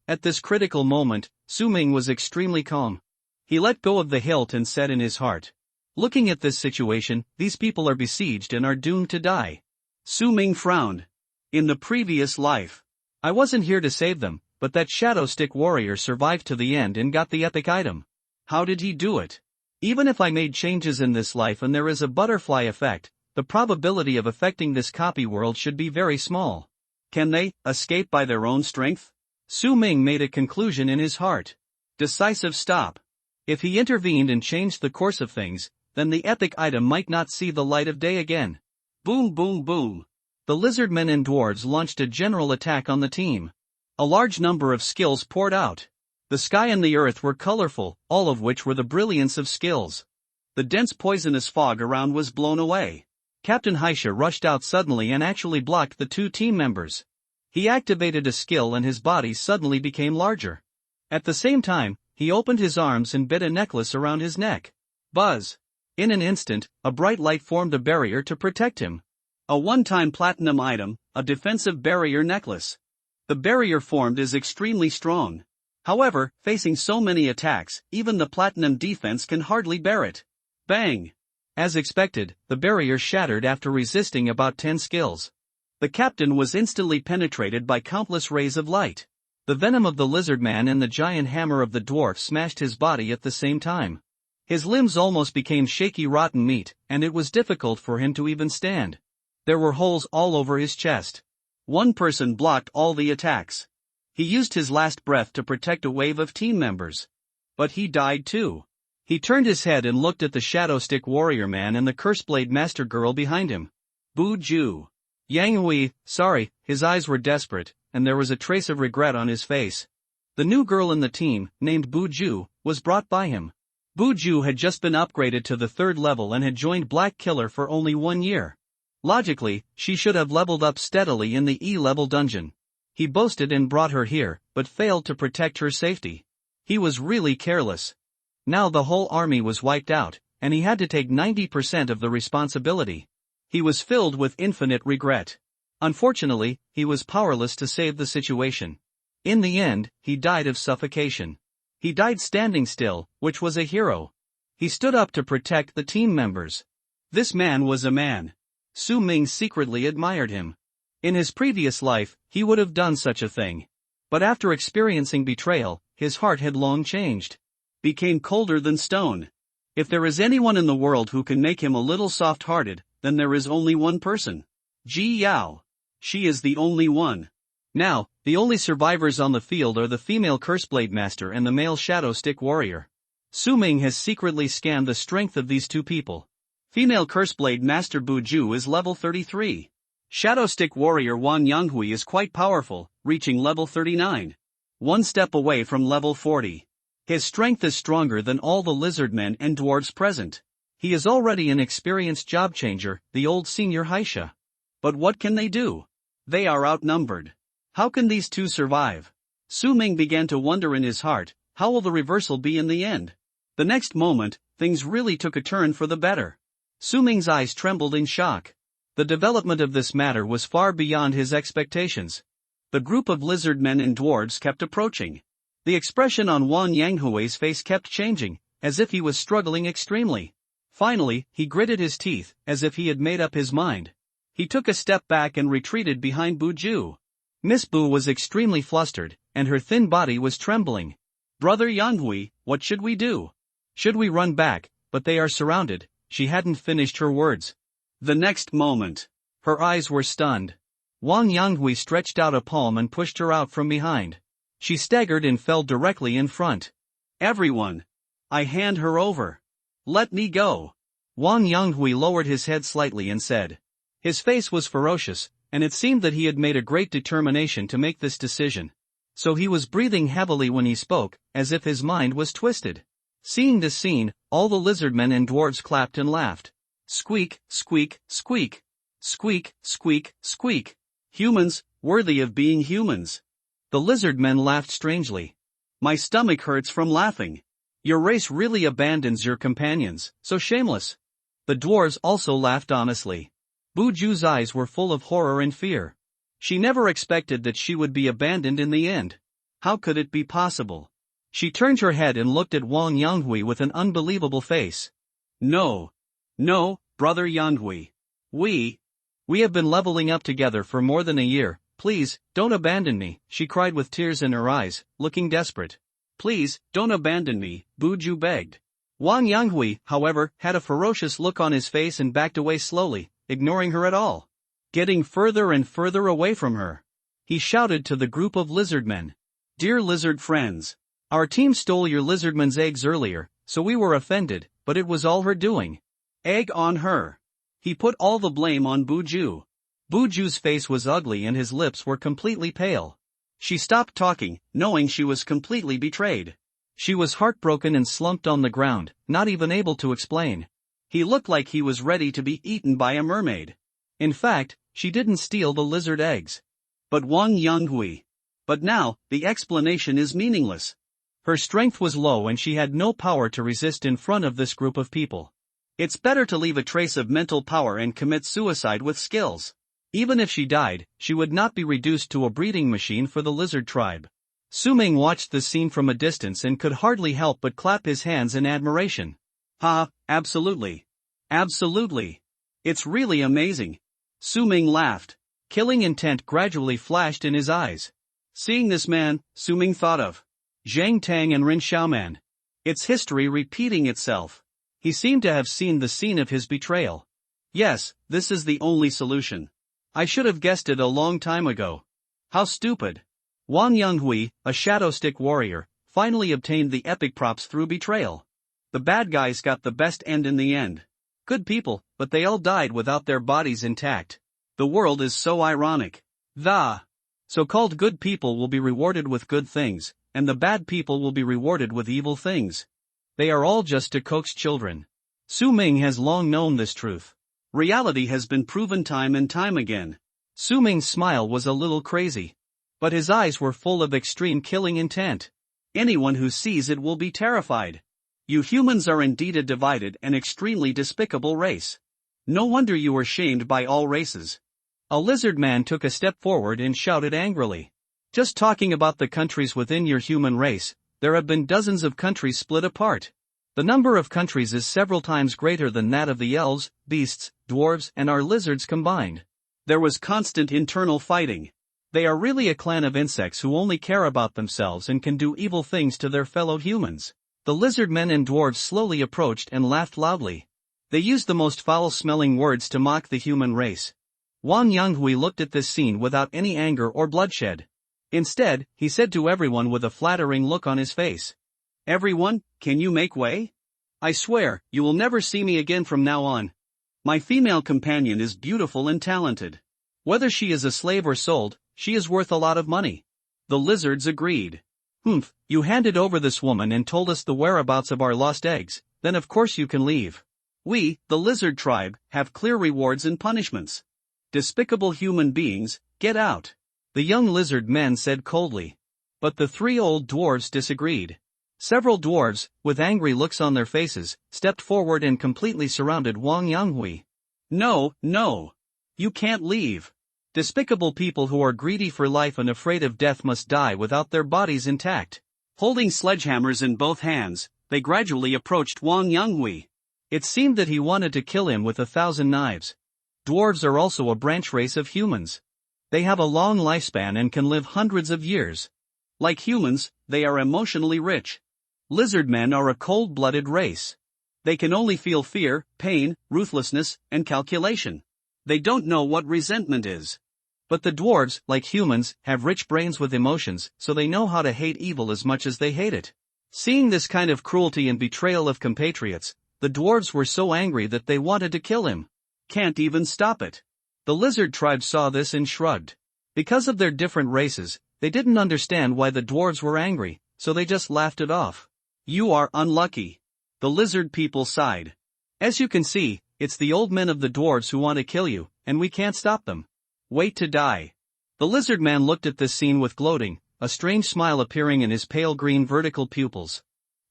S1: at this critical moment, Su Ming was extremely calm. He let go of the hilt and said in his heart, "Looking at this situation, these people are besieged and are doomed to die."
S2: Su Ming frowned. In the previous life,
S1: I wasn't here to save them, but that Shadow Stick Warrior survived to the end and got the epic item.
S2: How did he do it?
S1: Even if I made changes in this life and there is a butterfly effect, the probability of affecting this copy world should be very small.
S2: Can they escape by their own strength?
S1: Su Ming made a conclusion in his heart.
S2: Decisive stop.
S1: If he intervened and changed the course of things, then the epic item might not see the light of day again.
S2: Boom boom boom.
S1: The lizardmen and dwarves launched a general attack on the team. A large number of skills poured out. The sky and the earth were colorful, all of which were the brilliance of skills.
S2: The dense poisonous fog around was blown away.
S1: Captain Haisha rushed out suddenly and actually blocked the 2 team members. He activated a skill and his body suddenly became larger. At the same time, he opened his arms and bit a necklace around his neck. Buzz! In an instant, a bright light formed a barrier to protect him.
S2: A one-time platinum item, a defensive barrier necklace. The barrier formed is extremely strong. However, facing so many attacks, even the platinum defense can hardly bear it. Bang!
S1: As expected, the barrier shattered after resisting about 10 skills.
S2: The captain was instantly penetrated by countless rays of light.
S1: The venom of the lizard man and the giant hammer of the dwarf smashed his body at the same time. His limbs almost became shaky rotten meat, and it was difficult for him to even stand. There were holes all over his chest.
S2: One person blocked all the attacks. He used his last breath to protect a wave of team members. But he died too.
S1: He turned his head and looked at the Shadow Stick Warrior man and the Curseblade Master girl behind him.
S2: Bu Ju.
S1: Yang Hui, sorry, his eyes were desperate, and there was a trace of regret on his face. The new girl in the team, named Bu Ju, was brought by him. Bu Ju had just been upgraded to the 3rd level and had joined Black Killer for only 1 year. Logically, she should have leveled up steadily in the E-level dungeon. He boasted and brought her here, but failed to protect her safety. He was really careless. Now the whole army was wiped out, and he had to take 90% of the responsibility. He was filled with infinite regret. Unfortunately, he was powerless to save the situation. In the end, he died of suffocation. He died standing still, which was a hero. He stood up to protect the team members.
S2: This man was a man.
S1: Su Ming secretly admired him. In his previous life, he would have done such a thing. But after experiencing betrayal, his heart had long changed.
S2: Became colder than stone. If there is anyone in the world who can make him a little soft-hearted, then there is only one person. Ji Yao. She is the only one.
S1: Now, the only survivors on the field are the female Curseblade Master and the male Shadow Stick Warrior. Su Ming has secretly scanned the strength of these two people.
S2: Female Curseblade Master Bu Ju is level 33. Shadow Stick Warrior Wan Yanghui is quite powerful, reaching level 39. One step away from level 40. His strength is stronger than all the lizardmen and dwarves present.
S1: He is already an experienced job changer, the old senior Haisha.
S2: But what can they do? They are outnumbered. How can these two survive? Su Ming began to wonder in his heart, how will the reversal be in the end? The next moment, things really took a turn for the better.
S1: Su Ming's eyes trembled in shock. The development of this matter was far beyond his expectations.
S2: The group of lizardmen and dwarves kept approaching.
S1: The expression on Wan Yanghui's face kept changing, as if he was struggling extremely. Finally, he gritted his teeth, as if he had made up his mind. He took a step back and retreated behind Bu Ju. Miss Bu was extremely flustered, and her thin body was trembling.
S2: Brother Yanghui, what should we do?
S1: Should we run back? But they are surrounded. She hadn't finished her words.
S2: The next moment,
S1: her eyes were stunned. Wang Yanghui stretched out a palm and pushed her out from behind. She staggered and fell directly in front.
S2: Everyone! I hand her over. Let me go.
S1: Wang Yanghui lowered his head slightly and said. His face was ferocious, and it seemed that he had made a great determination to make this decision. So he was breathing heavily when he spoke, as if his mind was twisted. Seeing this scene, all the lizardmen and dwarves clapped and laughed. Squeak, squeak, squeak. Squeak, squeak, squeak.
S2: Humans, worthy of being humans.
S1: The lizardmen laughed strangely.
S2: My stomach hurts from laughing. Your race really abandons your companions, so shameless.
S1: The dwarves also laughed honestly. Bu Ju's eyes were full of horror and fear. She never expected that she would be abandoned in the end. How could it be possible? She turned her head and looked at Wang Yanghui with an unbelievable face.
S2: No. No, brother Yanghui. We
S1: have been leveling up together for more than a year. Please, don't abandon me, she cried with tears in her eyes, looking desperate.
S2: Please, don't abandon me, Bu Ju begged.
S1: Wang Yanghui, however, had a ferocious look on his face and backed away slowly, ignoring her at all. Getting further and further away from her, he shouted to the group of lizardmen.
S2: Dear lizard friends,
S1: our team stole your lizardman's eggs earlier, so we were offended, but it was all her doing.
S2: Egg on her. He put all the blame on Bu Ju.
S1: Bu Ju's face was ugly and his lips were completely pale.
S2: She stopped talking, knowing she was completely betrayed.
S1: She was heartbroken and slumped on the ground, not even able to explain.
S2: He looked like he was ready to be eaten by a mermaid.
S1: In fact, she didn't steal the lizard eggs.
S2: But Wang Yanghui. But now, the explanation is meaningless.
S1: Her strength was low and she had no power to resist in front of this group of people.
S2: It's better to leave a trace of mental power and commit suicide with skills.
S1: Even if she died, she would not be reduced to a breeding machine for the lizard tribe. Su Ming watched the scene from a distance and could hardly help but clap his hands in admiration.
S2: Ha, absolutely. Absolutely. It's really amazing. Su Ming laughed.
S1: Killing intent gradually flashed in his eyes.
S2: Seeing this man, Su Ming thought of
S1: Zhang Tang and Rin Xiaoman.
S2: It's history repeating itself.
S1: He seemed to have seen the scene of his betrayal.
S2: Yes, this is the only solution.
S1: I should have guessed it a long time ago.
S2: How stupid.
S1: Wang Yanghui, a Shadow Stick Warrior, finally obtained the epic props through betrayal.
S2: The bad guys got the best end in the end.
S1: Good people, but they all died without their bodies intact.
S2: The world is so ironic.
S1: The so-called good people will be rewarded with good things, and the bad people will be rewarded with evil things. They are all just Coke's children. Su Ming has long known this truth.
S2: Reality has been proven time and time again.
S1: Su Ming's smile was a little crazy. But his eyes were full of extreme killing intent.
S2: Anyone who sees it will be terrified. You humans are indeed a divided and extremely despicable race. No wonder you are shamed by all races.
S1: A lizard man took a step forward and shouted angrily. Just talking about the countries within your human race, there have been dozens of countries split apart. The number of countries is several times greater than that of the elves, beasts, dwarves, and our lizards combined.
S2: There was constant internal fighting.
S1: They are really a clan of insects who only care about themselves and can do evil things to their fellow humans. The lizard men and dwarves slowly approached and laughed loudly. They used the most foul-smelling words to mock the human race. Wang Yanghui looked at this scene without any anger or bloodshed. Instead, he said to everyone with a flattering look on his face, "Everyone, can you make way? I swear, you will never see me again from now on. My female companion is beautiful and talented. Whether she is a slave or sold, she is worth a lot of money." The lizards agreed. "Humph, you handed over this woman and told us the whereabouts of our lost eggs, then of course you can leave. We, the lizard tribe, have clear rewards and punishments. Despicable human beings, get out," the young lizard men said coldly. But the three old dwarves disagreed. Several dwarves, with angry looks on their faces, stepped forward and completely surrounded Wang Yanghui. "No, no. You can't leave. Despicable people who are greedy for life and afraid of death must die without their bodies intact." Holding sledgehammers in both hands, they gradually approached Wang Yanghui. It seemed that he wanted to kill him with 1,000 knives. Dwarves are also a branch race of humans. They have a long lifespan and can live hundreds of years. Like humans, they are emotionally rich. Lizard men are a cold-blooded race. They can only feel fear, pain, ruthlessness, and calculation. They don't know what resentment is. But the dwarves, like humans, have rich brains with emotions, so they know how to hate evil as much as they hate it. Seeing this kind of cruelty and betrayal of compatriots, the dwarves were so angry that they wanted to kill him. Can't even stop it. The lizard tribe saw this and shrugged. Because of their different races, they didn't understand why the dwarves were angry, so they just laughed it off. "You are unlucky." The lizard people sighed. "As you can see, it's the old men of the dwarves who want to kill you, and we can't stop them. Wait to die." The lizard man looked at this scene with gloating, a strange smile appearing in his pale green vertical pupils.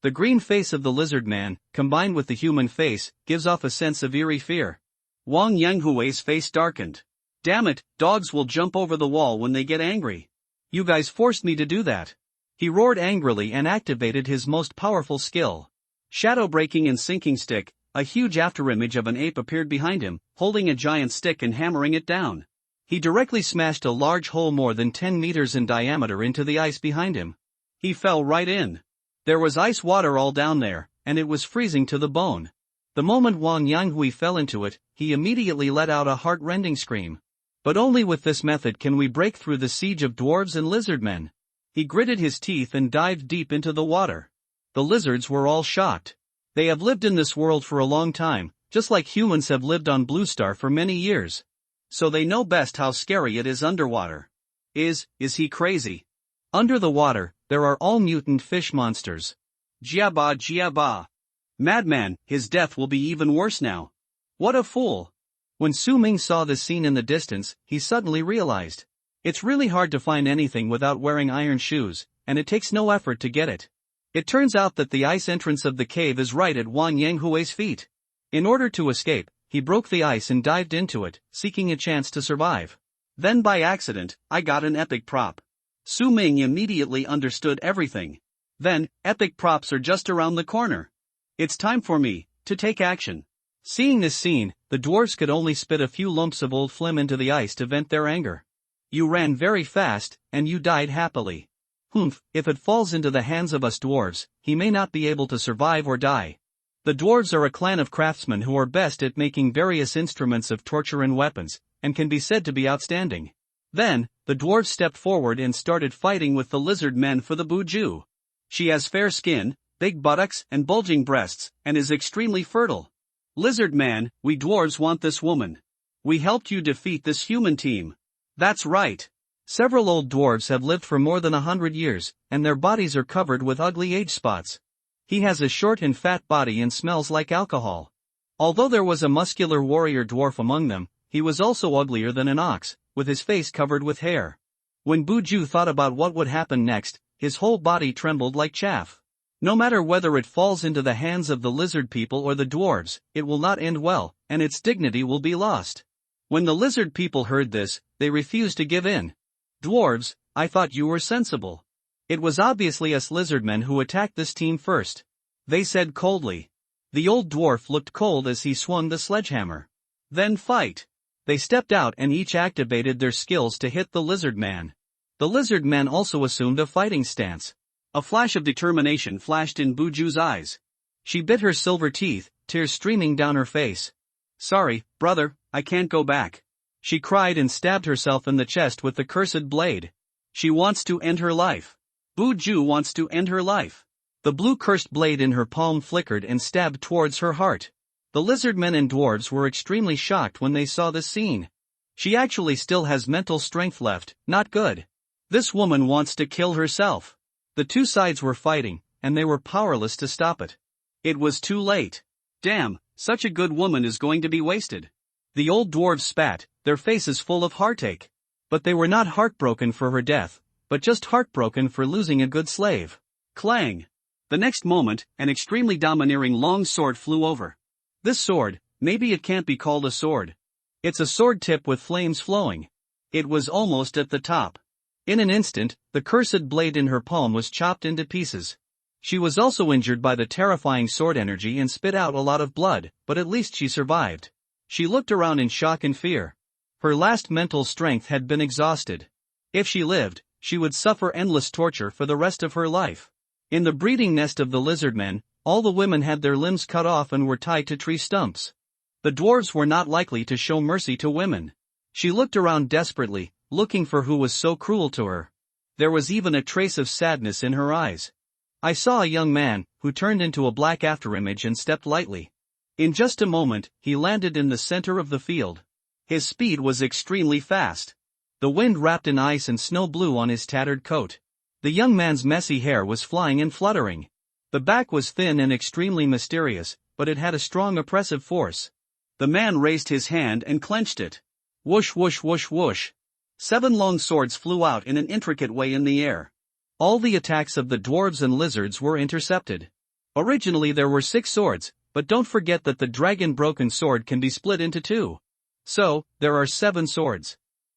S1: The green face of the lizard man, combined with the human face, gives off a sense of eerie fear. Wang Yanghui's face darkened. "Damn it, dogs will jump over the wall when they get angry. You guys forced me to do that." He roared angrily and activated his most powerful skill. Shadow breaking and sinking stick, a huge afterimage of an ape appeared behind him, holding a giant stick and hammering it down. He directly smashed a large hole more than 10 meters in diameter into the ice behind him. He fell right in. There was ice water all down there, and it was freezing to the bone. The moment Wang Yanghui fell into it, he immediately let out a heart-rending scream. "But only with this method can we break through the siege of dwarves and lizard men." He gritted his teeth and dived deep into the water. The lizards were all shocked. They have lived in this world for a long time, just like humans have lived on Blue Star for many years. So they know best how scary it is underwater. Is he crazy? Under the water, there are all mutant fish monsters. Jiaba jiaba. Madman, his death will be even worse now. What a fool. When Su Ming saw this scene in the distance, he suddenly realized. It's really hard to find anything without wearing iron shoes, and it takes no effort to get it. It turns out that the ice entrance of the cave is right at Wang Yanghui's feet. In order to escape, he broke the ice and dived into it, seeking a chance to survive. Then by accident, I got an epic prop. Su Ming immediately understood everything. Then, epic props are just around the corner. It's time for me to take action. Seeing this scene, the dwarves could only spit a few lumps of old phlegm into the ice to vent their anger. "You ran very fast, and you died happily. Humph, if it falls into the hands of us dwarves, he may not be able to survive or die." The dwarves are a clan of craftsmen who are best at making various instruments of torture and weapons, and can be said to be outstanding. Then, the dwarves stepped forward and started fighting with the lizard men for the Buju. She has fair skin, big buttocks and bulging breasts, and is extremely fertile. "Lizard man, we dwarves want this woman. We helped you defeat this human team." "That's right. Several old dwarves have lived for more than 100 years, and their bodies are covered with ugly age spots. He has a short and fat body and smells like alcohol." Although there was a muscular warrior dwarf among them, he was also uglier than an ox, with his face covered with hair. When Buju thought about what would happen next, his whole body trembled like chaff. No matter whether it falls into the hands of the lizard people or the dwarves, it will not end well, and its dignity will be lost. When the lizard people heard this, they refused to give in. "Dwarves, I thought you were sensible. It was obviously us lizardmen who attacked this team first," they said coldly. The old dwarf looked cold as he swung the sledgehammer. "Then fight. They stepped out and each activated their skills to hit the lizard man. The lizard man also assumed a fighting stance.
S2: A flash of determination flashed in Buju's eyes.
S1: She bit her silver teeth, tears streaming down her face.
S2: "Sorry, brother, I can't go back,"
S1: she cried and stabbed herself in the chest with the cursed blade.
S2: She wants to end her life. Buju wants to end her life.
S1: The blue cursed blade in her palm flickered and stabbed towards her heart. The lizard men and dwarves were extremely shocked when they saw this scene. She actually still has mental strength left, not good.
S2: This woman wants to kill herself.
S1: The two sides were fighting, and they were powerless to stop it.
S2: It was too late. Damn, such a good woman is going to be wasted.
S1: The old dwarves spat, their faces full of heartache. But they were not heartbroken for her death, but just heartbroken for losing a good slave.
S2: Clang! The next moment, an extremely domineering long sword flew over.
S1: This sword, maybe it can't be called a sword. It's a sword tip with flames flowing.
S2: It was almost at the top.
S1: In an instant, the cursed blade in her palm was chopped into pieces. She was also injured by the terrifying sword energy and spit out a lot of blood, but at least she survived. She looked around in shock and fear. Her last mental strength had been exhausted. If she lived, she would suffer endless torture for the rest of her life. In the breeding nest of the lizard men, all the women had their limbs cut off and were tied to tree stumps. The dwarves were not likely to show mercy to women. She looked around desperately, looking for who was so cruel to her. There was even a trace of sadness in her eyes. I saw a young man, who turned into a black afterimage and stepped lightly. In just a moment, he landed in the center of the field. His speed was extremely fast. The wind wrapped in ice and snow blew on his tattered coat. The young man's messy hair was flying and fluttering. The back was thin and extremely mysterious, but it had a strong oppressive force.
S2: The man raised his hand and clenched it. Whoosh whoosh whoosh whoosh. 7 long swords flew out in an intricate way in the air.
S1: All the attacks of the dwarves and lizards were intercepted. Originally there were 6 swords, but don't forget that the dragon-broken sword can be split into 2. So, there are 7 swords.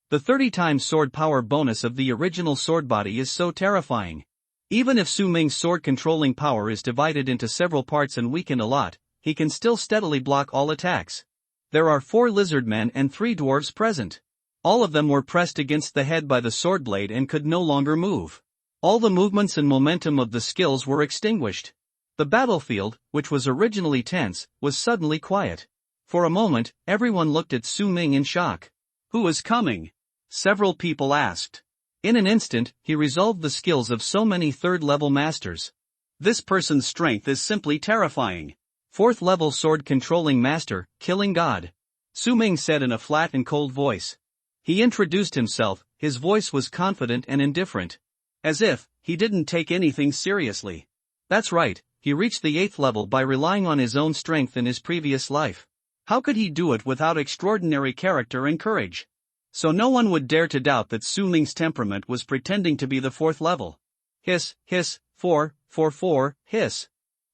S1: The 30 times sword power bonus of the original sword body is so terrifying. Even if Su Ming's sword controlling power is divided into several parts and weakened a lot, he can still steadily block all attacks. There are 4 lizard men and 3 dwarves present. All of them were pressed against the head by the sword blade and could no longer move. All the movements and momentum of the skills were extinguished. The battlefield, which was originally tense, was suddenly quiet. For a moment, everyone looked at Su Ming in shock.
S2: "Who is coming?" several people asked.
S1: In an instant, he resolved the skills of so many third-level masters.
S2: This person's strength is simply terrifying.
S1: 4th-level sword-controlling master, killing god. Su Ming said in a flat and cold voice. He introduced himself, his voice was confident and indifferent.
S2: As if he didn't take anything seriously.
S1: That's right, he reached the 8th level by relying on his own strength in his previous life.
S2: How could he do it without extraordinary character and courage? So no one would dare to doubt that Su Ming's temperament was pretending to be the 4th level.
S1: Hiss, hiss, 4, 4, 4, hiss.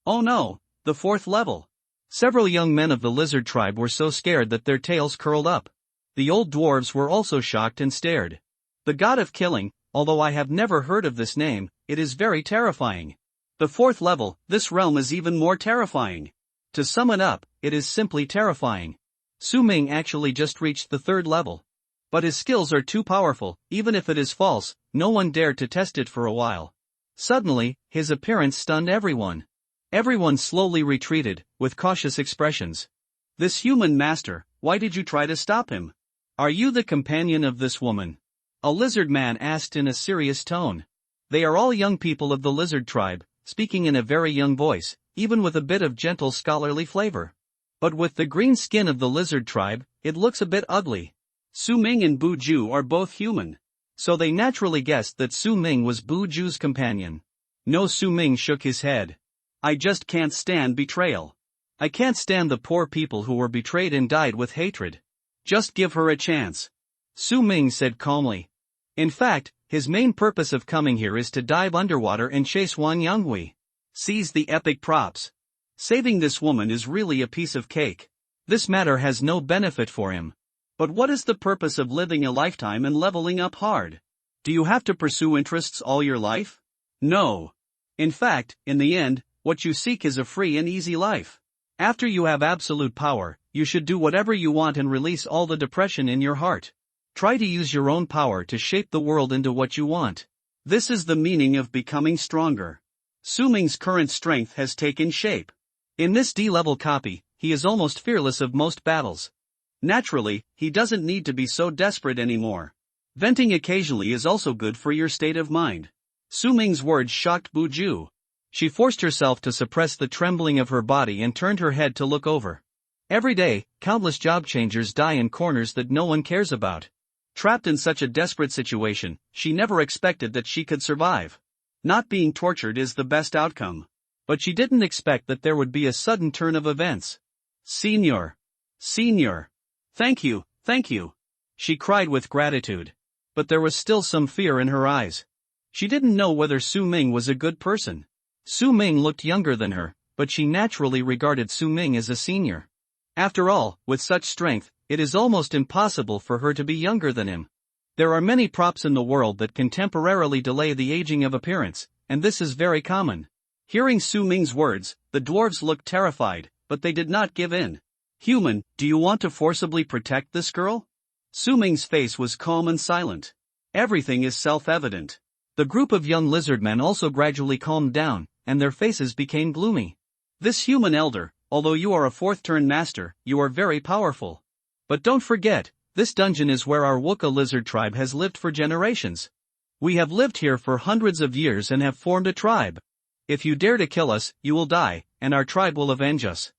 S2: Oh no, the 4th level.
S1: Several young men of the lizard tribe were so scared that their tails curled up. The old dwarves were also shocked and stared. The god of killing, although I have never heard of this name, it is very terrifying.
S2: The 4th level, this realm is even more terrifying.
S1: To sum it up, it is simply terrifying. Su Ming actually just reached the 3rd level. But his skills are too powerful, even if it is false, no one dared to test it for a while. Suddenly, his appearance stunned everyone. Everyone slowly retreated, with cautious expressions.
S2: This human master, why did you try to stop him?
S1: Are you the companion of this woman? A lizard man asked in a serious tone. They are all young people of the lizard tribe, speaking in a very young voice, even with a bit of gentle scholarly flavor. But with the green skin of the lizard tribe, it looks a bit ugly.
S2: Su Ming and Buju are both human.
S1: So they naturally guessed that Su Ming was Buju's companion. No, Su Ming shook his head.
S2: I just can't stand betrayal.
S1: I can't stand the poor people who were betrayed and died with hatred.
S2: Just give her a chance.
S1: Su Ming said calmly. In fact, his main purpose of coming here is to dive underwater and chase Wang Yanghui.
S2: Seize the epic props. Saving this woman is really a piece of cake.
S1: This matter has no benefit for him.
S2: But what is the purpose of living a lifetime and leveling up hard? Do you have to pursue interests all your life? No. In fact, in the end, what you seek is a free and easy life. After you have absolute power,
S1: You should do whatever you want and release all the depression in your heart. Try to use your own power to shape the world into what you want.
S2: This is the meaning of becoming stronger. Su Ming's current strength has taken shape.
S1: In this D-level copy, he is almost fearless of most battles.
S2: Naturally, he doesn't need to be so desperate anymore. Venting occasionally is also good for your state of mind. Su Ming's words shocked Buju.
S1: She forced herself to suppress the trembling of her body and turned her head to look over. Every day, countless job changers die in corners that no one cares about.
S2: Trapped in such a desperate situation, she never expected that she could survive. Not being tortured is the best outcome.
S1: But she didn't expect that there would be a sudden turn of events.
S2: Senior. Senior. Thank you, thank you.
S1: She cried with gratitude. But there was still some fear in her eyes. She didn't know whether Su Ming was a good person. Su Ming looked younger than her, but she naturally regarded Su Ming as a senior. After all, with such strength, it is almost impossible for her to be younger than him. There are many props in the world that can temporarily delay the aging of appearance, and this is very common.
S2: Hearing Su Ming's words, the dwarves looked terrified, but they did not give in. Human, do you want to forcibly protect this girl? Su Ming's face was calm and silent. Everything is self-evident.
S1: The group of young lizard men also gradually calmed down, and their faces became gloomy.
S2: This human elder, although you are a fourth-turn master, you are very powerful.
S1: But don't forget, this dungeon is where our Wooka lizard tribe has lived for generations. We have lived here for hundreds of years and have formed a tribe. If you dare to kill us, you will die, and our tribe will avenge us.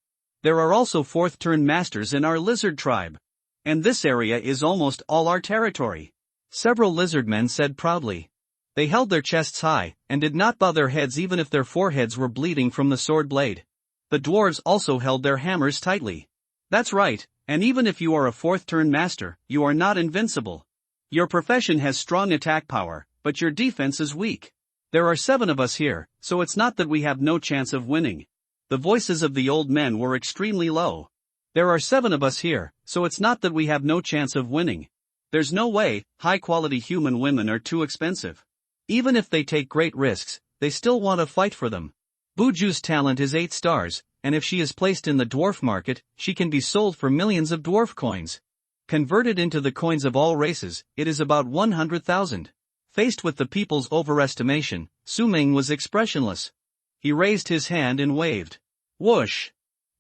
S1: There are also fourth-turn masters in our lizard tribe.
S2: And this area is almost all our territory.
S1: Several lizard men said proudly. They held their chests high, and did not bow their heads even if their foreheads were bleeding from the sword blade. The dwarves also held their hammers tightly.
S2: That's right, and even if you are a fourth-turn master, you are not invincible. Your profession has strong attack power, but your defense is weak. There are 7 of us here, so it's not that we have no chance of winning. The voices of the old men were extremely low.
S1: There are 7 of us here, so it's not that we have no chance of winning.
S2: There's no way, high-quality human women are too expensive.
S1: Even if they take great risks, they still want to fight for them. Buju's talent is 8 stars, and if she is placed in the dwarf market, she can be sold for millions of dwarf coins. Converted into the coins of all races, it is about 100,000. Faced with the people's overestimation, Su Ming was expressionless. He raised his hand and waved. Whoosh!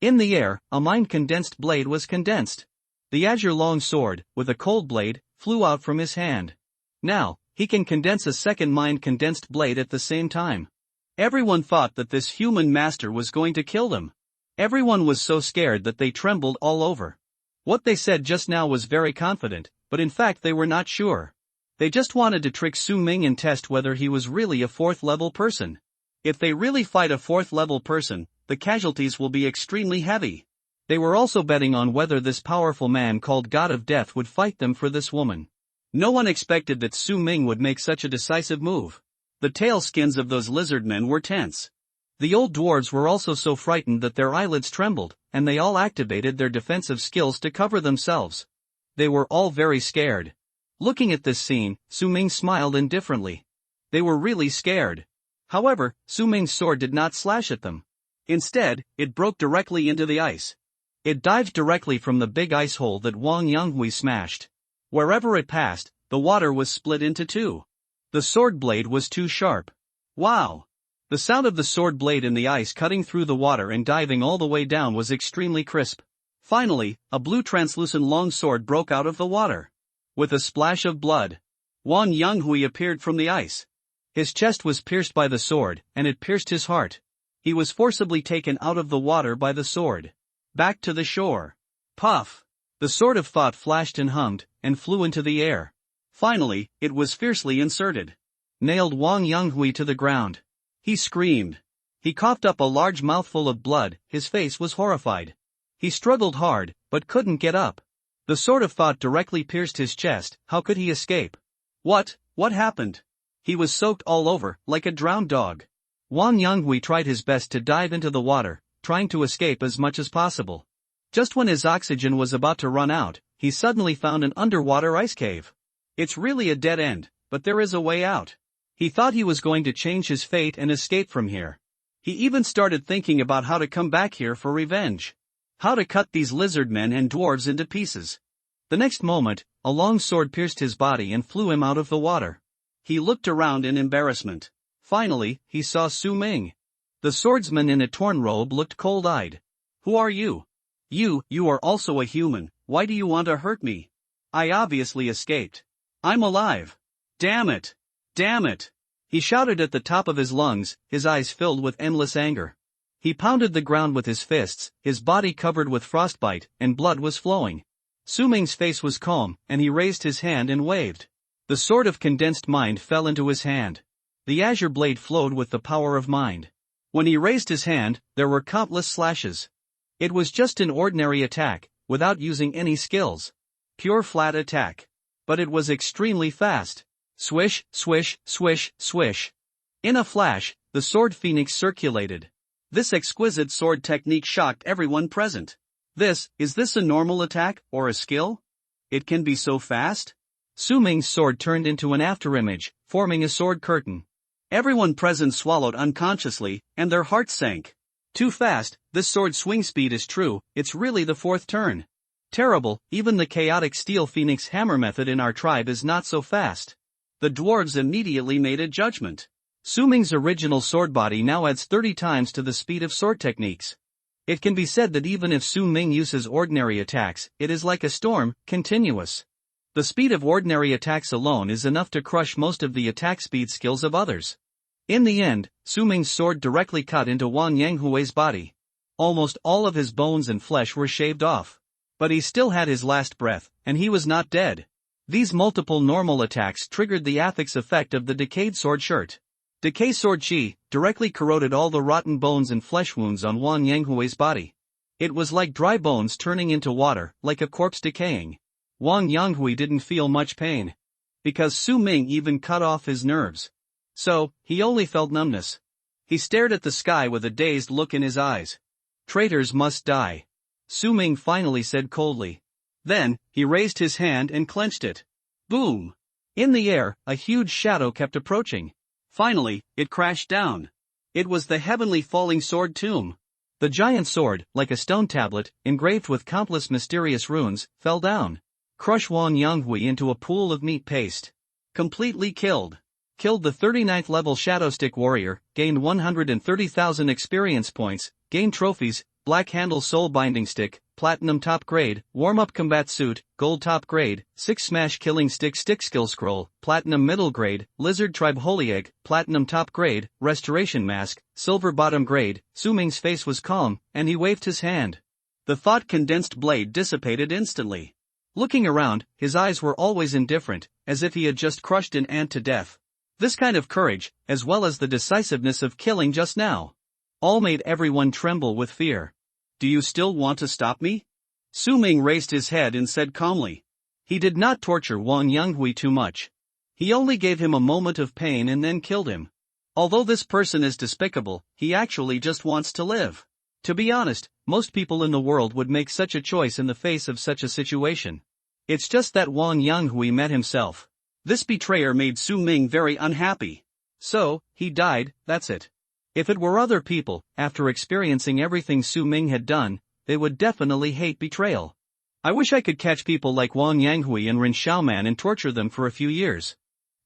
S1: In the air, a mind-condensed blade was condensed. The azure long sword, with a cold blade, flew out from his hand. Now, he can condense a second mind-condensed blade at the same time. Everyone thought that this human master was going to kill them. Everyone was so scared that they trembled all over. What they said just now was very confident, but in fact they were not sure. They just wanted to trick Su Ming and test whether he was really a 4th-level person. If they really fight a 4th-level person, the casualties will be extremely heavy. They were also betting on whether this powerful man called God of Death would fight them for this woman. No one expected that Su Ming would make such a decisive move. The tail skins of those lizard men were tense. The old dwarves were also so frightened that their eyelids trembled, and they all activated their defensive skills to cover themselves. They were all very scared. Looking at this scene, Su Ming smiled indifferently. They were really scared. However, Su Ming's sword did not slash at them. Instead, it broke directly into the ice. It dived directly from the big ice hole that Wang Yonghui smashed. Wherever it passed, the water was split into 2. The sword blade was too sharp. Wow! The sound of the sword blade in the ice cutting through the water and diving all the way down was extremely crisp. Finally, a blue translucent long sword broke out of the water. With a splash of blood, Wang Yonghui appeared from the ice. His chest was pierced by the sword, and it pierced his heart. He was forcibly taken out of the water by the sword. Back to the shore. Puff! The sword of thought flashed and hummed, and flew into the air. Finally, it was fiercely inserted. Nailed Wang Yonghui to the ground. He screamed. He coughed up a large mouthful of blood, his face was horrified. He struggled hard, but couldn't get up. The sword of thought directly pierced his chest, how could he escape? What happened? He was soaked all over, like a drowned dog. Wang Yonghui tried his best to dive into the water, trying to escape as much as possible. Just when his oxygen was about to run out, he suddenly found an underwater ice cave. It's really a dead end, but there is a way out. He thought he was going to change his fate and escape from here. He even started thinking about how to come back here for revenge.
S2: How to cut these lizard men and dwarves into pieces. The next moment, a long sword pierced his body and flew him out of the water. He looked around in embarrassment. Finally, he saw Su Ming. The swordsman in a torn robe looked cold-eyed. Who are you? You are also a human, why do you want to hurt me? I obviously escaped. I'm alive. Damn it! Damn it! He shouted at the top of his lungs, his eyes filled with endless anger. He pounded the ground with his fists, his body covered with frostbite, and blood was flowing. Su Ming's face was calm, and he raised his hand and waved. The sword of condensed mind fell into his hand. The azure blade flowed with the power of mind. When he raised his hand, there were countless slashes. It was just an ordinary attack, without using any skills. Pure flat attack. But it was extremely fast. Swish, swish, swish, swish. In a flash, the sword phoenix circulated. This exquisite sword technique shocked everyone present. Is this a normal attack, or a skill? It can be so fast? Su Ming's sword turned into an afterimage, forming a sword curtain. Everyone present swallowed unconsciously, and their hearts sank. Too fast, this sword swing speed is true, it's really the fourth turn. Terrible, even the chaotic steel phoenix hammer method in our tribe is not so fast. The dwarves immediately made a judgment. Su Ming's original sword body now adds 30 times to the speed of sword techniques. It can be said that even if Su Ming uses ordinary attacks, it is like a storm, continuous. The speed of ordinary attacks alone is enough to crush most of the attack speed skills of others. In the end, Su Ming's sword directly cut into Wang Yanghui's body. Almost all of his bones and flesh were shaved off. But he still had his last breath, and he was not dead. These multiple normal attacks triggered the affix effect of the decayed sword shirt. Decay sword chi directly corroded all the rotten bones and flesh wounds on Wang Yanghui's body. It was like dry bones turning into water, like a corpse decaying. Wang Yanghui didn't feel much pain. Because Su Ming even cut off his nerves. So, he only felt numbness. He stared at the sky with a dazed look in his eyes. Traitors must die. Su Ming finally said coldly. Then, he raised his hand and clenched it. Boom! In the air, a huge shadow kept approaching. Finally, it crashed down. It was the heavenly falling sword tomb. The giant sword, like a stone tablet, engraved with countless mysterious runes, fell down. Crush Wang Yanghui into a pool of meat paste. Completely killed. Killed the 39th level Shadowstick Warrior, gained 130,000 experience points, gained trophies, Black Handle Soul Binding Stick, Platinum Top Grade, Warm-Up Combat Suit, Gold Top Grade, 6 Smash Killing Stick Skill Scroll, Platinum Middle Grade, Lizard Tribe Holy Egg, Platinum Top Grade, Restoration Mask, Silver Bottom Grade. Su Ming's face was calm, and he waved his hand. The thought-condensed blade dissipated instantly. Looking around, his eyes were always indifferent, as if he had just crushed an ant to death. This kind of courage, as well as the decisiveness of killing just now, all made everyone tremble with fear. Do you still want to stop me? Su Ming raised his head and said calmly. He did not torture Wang Yanghui too much. He only gave him a moment of pain and then killed him. Although this person is despicable, he actually just wants to live. To be honest, most people in the world would make such a choice in the face of such a situation. It's just that Wang Yanghui met himself. This betrayer made Su Ming very unhappy. So, he died, that's it. If it were other people, after experiencing everything Su Ming had done, they would definitely hate betrayal. I wish I could catch people like Wang Yanghui and Rin Xiaoman and torture them for a few years.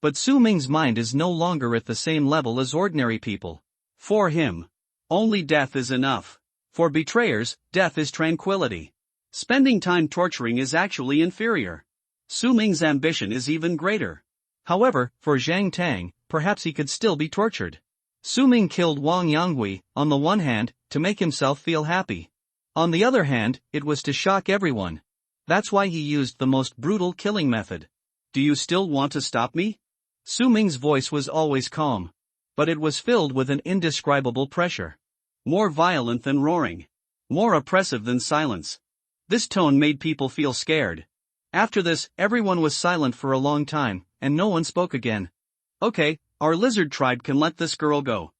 S2: But Su Ming's mind is no longer at the same level as ordinary people. For him, only death is enough. For betrayers, death is tranquility. Spending time torturing is actually inferior. Su Ming's ambition is even greater. However, for Zhang Tang, perhaps he could still be tortured. Su Ming killed Wang Yanghui, on the one hand, to make himself feel happy. On the other hand, it was to shock everyone. That's why he used the most brutal killing method. Do you still want to stop me? Su Ming's voice was always calm. But it was filled with an indescribable pressure. More violent than roaring. More oppressive than silence. This tone made people feel scared. After this, everyone was silent for a long time, and no one spoke again. Okay, our lizard tribe can let this girl go.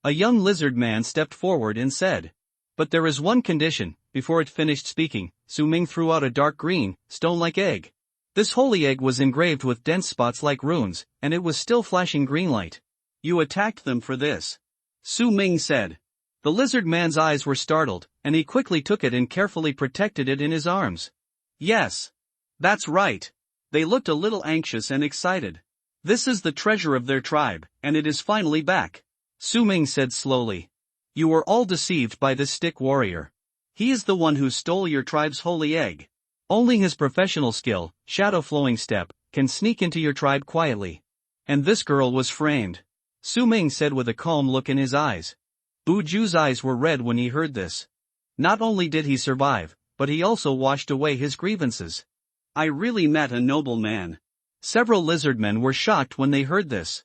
S2: A young lizard man stepped forward and said. But there is one condition. Before it finished speaking, Su Ming threw out a dark green, stone-like egg. This holy egg was engraved with dense spots like runes, and it was still flashing green light. You attacked them for this. Su Ming said.
S1: The lizard man's eyes were startled, and he quickly took it and carefully protected it in his arms.
S2: Yes. That's right. They looked a little anxious and excited. This is the treasure of their tribe, and it is finally back.
S1: Su Ming said slowly. You were all deceived by this stick warrior.
S2: He is the one who stole your tribe's holy egg.
S1: Only his professional skill, shadow flowing step, can sneak into your tribe quietly. And this girl was framed. Su Ming said with a calm look in his eyes. Bu Ju's eyes were red when he heard this. Not only did he survive, but he also washed away his grievances.
S2: I really met a noble man.
S1: Several lizard men were shocked when they heard this.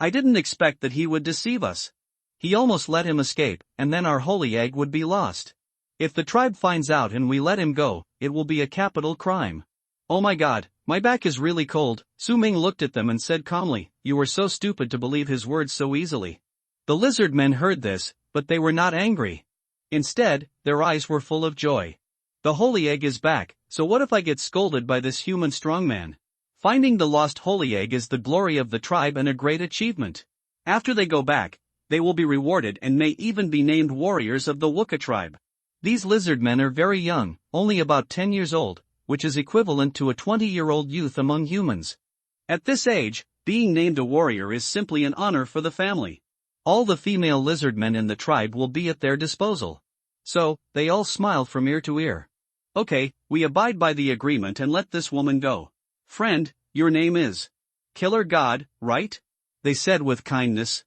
S2: I didn't expect that he would deceive us.
S1: He almost let him escape, and then our holy egg would be lost. If the tribe finds out and we let him go, it will be a capital crime.
S2: Oh my God, my back is really cold.
S1: Su Ming looked at them and said calmly, you were so stupid to believe his words so easily. The lizard men heard this, but they were not angry. Instead, their eyes were full of joy. The holy egg is back, so what if I get scolded by this human strongman? Finding the lost holy egg is the glory of the tribe and a great achievement.
S2: After they go back, they will be rewarded and may even be named warriors of the Wookiee tribe.
S1: These lizard men are very young, only about 10 years old, which is equivalent to a 20-year-old youth among humans.
S2: At this age, being named a warrior is simply an honor for the family.
S1: All the female lizard men in the tribe will be at their disposal. So, they all smiled from ear to ear.
S2: Okay, we abide by the agreement and let this woman go. Friend, your name is Killer God, right?
S1: They said with kindness.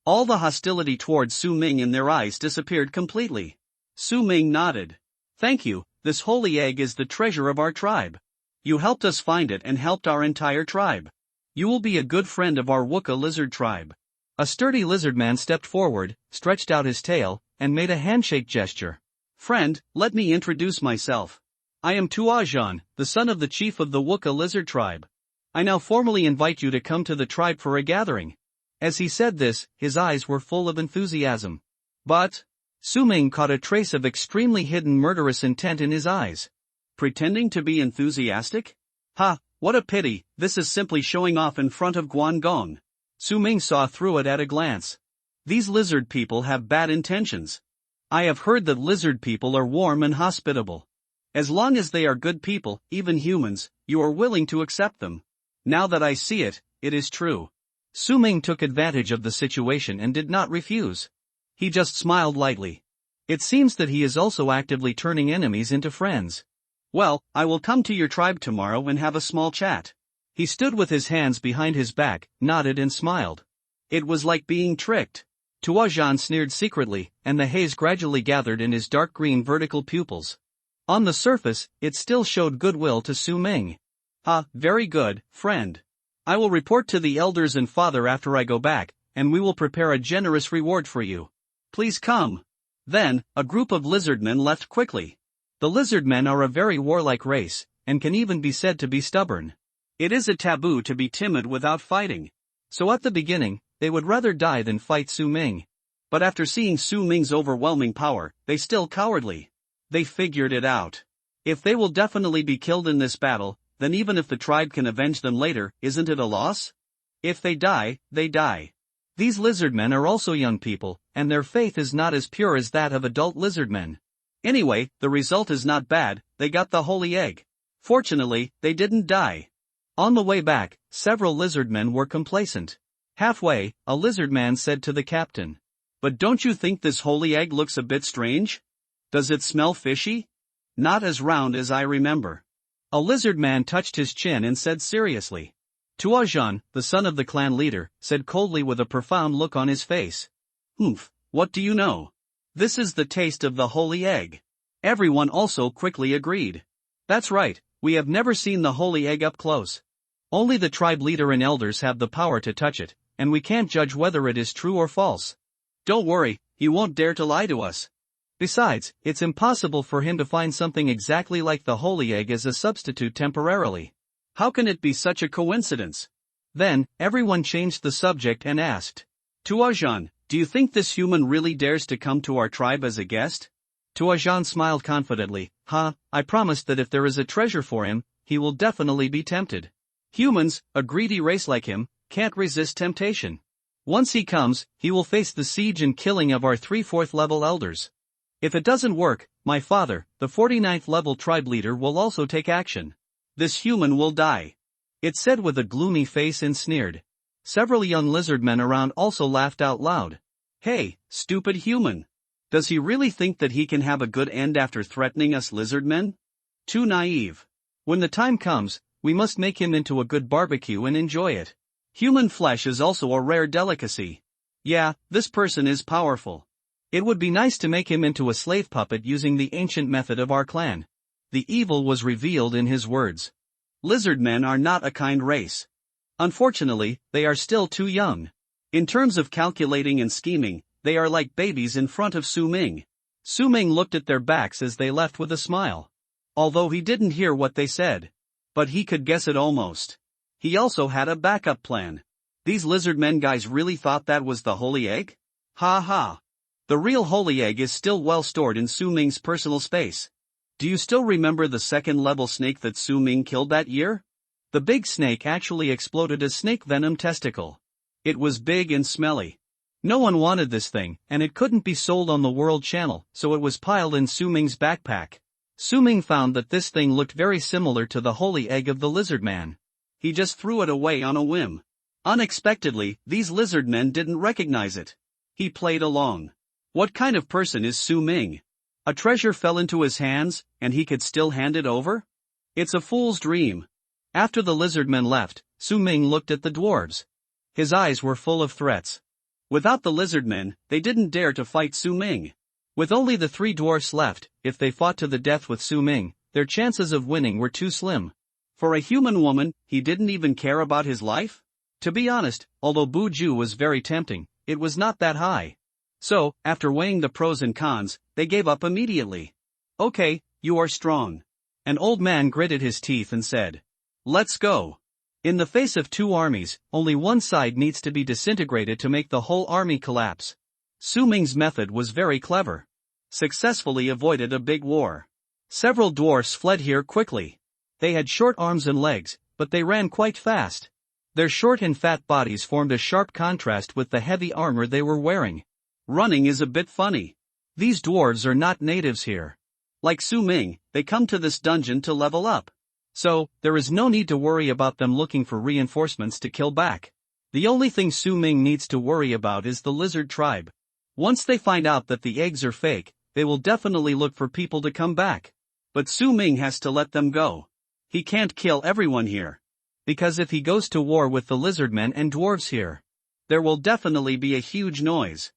S2: All the hostility towards Su Ming in their eyes disappeared completely. Su Ming nodded. Thank you, this holy egg is the treasure of our tribe. You helped us find it and helped our entire tribe. You will be a good friend of our Wookiee lizard tribe.
S1: A sturdy lizard man stepped forward, stretched out his tail, and made a handshake gesture.
S2: Friend, let me introduce myself. I am Tuajan, the son of the chief of the Wookiee lizard tribe. I now formally invite you to come to the tribe for a gathering.
S1: As he said this, his eyes were full of enthusiasm.
S2: But
S1: Su Ming caught a trace of extremely hidden murderous intent in his eyes.
S2: Pretending to be enthusiastic? Ha, what a pity, this is simply showing off in front of Guangdong.
S1: Su Ming saw through it at a glance.
S2: These lizard people have bad intentions. I have heard that lizard people are warm and hospitable. As long as they are good people, even humans, you are willing to accept them. Now that I see it, it is true.
S1: Su Ming took advantage of the situation and did not refuse. He just smiled lightly. It seems that he is also actively turning enemies into friends.
S2: Well, I will come to your tribe tomorrow and have a small chat.
S1: He stood with his hands behind his back, nodded and smiled.
S2: It was like being tricked.
S1: Tuajan sneered secretly, and the haze gradually gathered in his dark green vertical pupils. On the surface, it still showed goodwill to Su Ming.
S2: Very good, friend. I will report to the elders and father after I go back, and we will prepare a generous reward for you. Please come. Then, a group of lizard men left quickly.
S1: The lizard men are a very warlike race, and can even be said to be stubborn.
S2: It is a taboo to be timid without fighting.
S1: So at the beginning, they would rather die than fight Su Ming.
S2: But after seeing Su Ming's overwhelming power, they still cowardly. They figured it out. If they will definitely be killed in this battle, then even if the tribe can avenge them later, isn't it a loss? If they die, they die.
S1: These lizard men are also young people, and their faith is not as pure as that of adult lizard men.
S2: Anyway, the result is not bad, they got the holy egg. Fortunately, they didn't die.
S1: On the way back, several lizard men were complacent. Halfway, a lizard man said to the captain,
S2: But don't you think this holy egg looks a bit strange? Does it smell fishy? Not as round as I remember.
S1: A lizard man touched his chin and said seriously. Tuajan, the son of the clan leader, said coldly with a profound look on his face.
S2: Humph, what do you know? This is the taste of the holy egg. Everyone also quickly agreed.
S1: That's right, we have never seen the holy egg up close. Only the tribe leader and elders have the power to touch it, and we can't judge whether it is true or false.
S2: Don't worry, he won't dare to lie to us.
S1: Besides, it's impossible for him to find something exactly like the holy egg as a substitute temporarily.
S2: How can it be such a coincidence?
S1: Then, everyone changed the subject and asked,
S2: Tuajan, do you think this human really dares to come to our tribe as a guest?
S1: Tuajan smiled confidently. I promised that if there is a treasure for him, he will definitely be tempted. Humans, a greedy race like him, can't resist temptation. Once he comes, he will face the siege and killing of our 3/4 level elders. If it doesn't work, my father, the 49th level tribe leader, will also take action. This human will die. It said with a gloomy face and sneered. Several young lizard men around also laughed out loud. Hey, stupid human. Does he really think that he can have a good end after threatening us lizard men? Too naive. When the time comes, we must make him into a good barbecue and enjoy it. Human flesh is also a rare delicacy. Yeah, this person is powerful. It would be nice to make him into a slave puppet using the ancient method of our clan. The evil was revealed in his words. Lizard men are not a kind race. Unfortunately, they are still too young. In terms of calculating and scheming, they are like babies in front of Su Ming. Su Ming looked at their backs as they left with a smile. Although he didn't hear what they said. But he could guess it almost. He also had a backup plan. These lizard men guys really thought that was the holy egg? Ha ha. The real holy egg is still well stored in Su Ming's personal space. Do you still remember the second level snake that Su Ming killed that year? The big snake actually exploded a snake venom testicle. It was big and smelly. No one wanted this thing, and it couldn't be sold on the World Channel, so it was piled in Su Ming's backpack. Su Ming found that this thing looked very similar to the holy egg of the lizard man. He just threw it away on a whim. Unexpectedly, these lizard men didn't recognize it. He played along. What kind of person is Su Ming? A treasure fell into his hands, and he could still hand it over? It's a fool's dream. After the lizard men left, Su Ming looked at the dwarves. His eyes were full of threats. Without the lizard men, they didn't dare to fight Su Ming. With only the 3 dwarfs left, if they fought to the death with Su Ming, their chances of winning were too slim. For a human woman, he didn't even care about his life? To be honest, although Bu Ju was very tempting, it was not that high. So, after weighing the pros and cons, they gave up immediately. Okay, you are strong. An old man gritted his teeth and said, let's go. In the face of 2 armies, only one side needs to be disintegrated to make the whole army collapse. Su Ming's method was very clever. Successfully avoided a big war. Several dwarfs fled here quickly. They had short arms and legs, but they ran quite fast. Their short and fat bodies formed a sharp contrast with the heavy armor they were wearing. Running is a bit funny. These dwarves are not natives here. Like Su Ming, they come to this dungeon to level up. So, there is no need to worry about them looking for reinforcements to kill back. The only thing Su Ming needs to worry about is the lizard tribe. Once they find out that the eggs are fake, they will definitely look for people to come back. But Su Ming has to let them go. He can't kill everyone here. Because if he goes to war with the lizard men and dwarves here, there will definitely be a huge noise.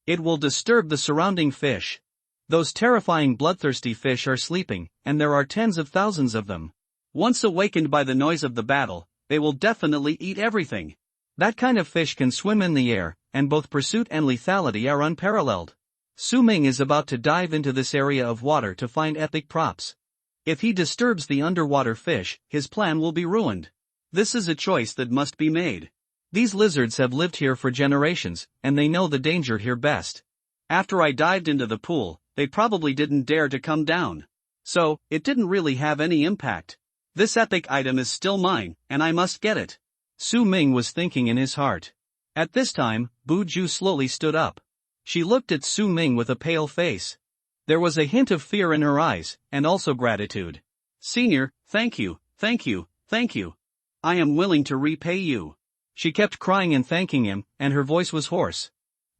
S1: It will disturb the surrounding fish. Those terrifying bloodthirsty fish are sleeping, and there are tens of thousands of them. Once awakened by the noise of the battle, they will definitely eat everything. That kind of fish can swim in the air, and both pursuit and lethality are unparalleled. Su Ming is about to dive into this area of water to find epic props. If he disturbs the underwater fish, his plan will be ruined. This is a choice that must be made. These lizards have lived here for generations, and they know the danger here best. After I dived into the pool, they probably didn't dare to come down. So, it didn't really have any impact. This epic item is still mine, and I must get it. Su Ming was thinking in his heart. At this time, Bu Ju slowly stood up. She looked at Su Ming with a pale face. There was a hint of fear in her eyes, and also gratitude. Senior, thank you, thank you, thank you. I am willing to repay you. She kept crying and thanking him, and her voice was hoarse.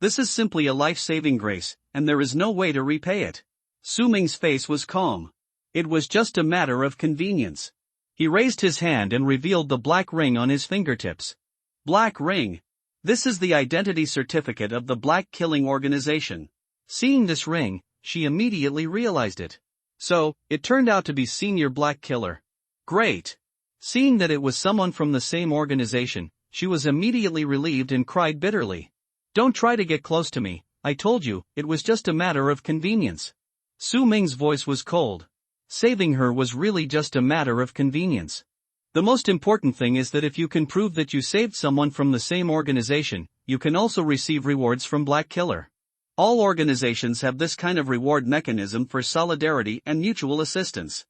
S1: This is simply a life-saving grace, and there is no way to repay it. Su Ming's face was calm. It was just a matter of convenience. He raised his hand and revealed the black ring on his fingertips. Black ring. This is the identity certificate of the Black Killing Organization. Seeing this ring, she immediately realized it. So, it turned out to be Senior Black Killer. Great. Seeing that it was someone from the same organization, she was immediately relieved and cried bitterly. Don't try to get close to me, I told you, it was just a matter of convenience. Su Ming's voice was cold. Saving her was really just a matter of convenience. The most important thing is that if you can prove that you saved someone from the same organization, you can also receive rewards from Black Killer. All organizations have this kind of reward mechanism for solidarity and mutual assistance.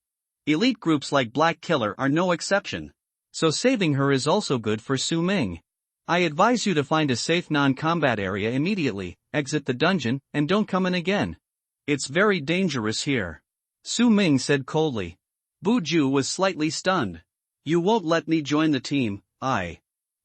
S1: Elite groups like Black Killer are no exception. So saving her is also good for Su Ming. I advise you to find a safe non-combat area immediately, exit the dungeon, and don't come in again.
S2: It's very dangerous here. Su Ming said coldly. Bu Ju was slightly stunned. You won't let me join the team, I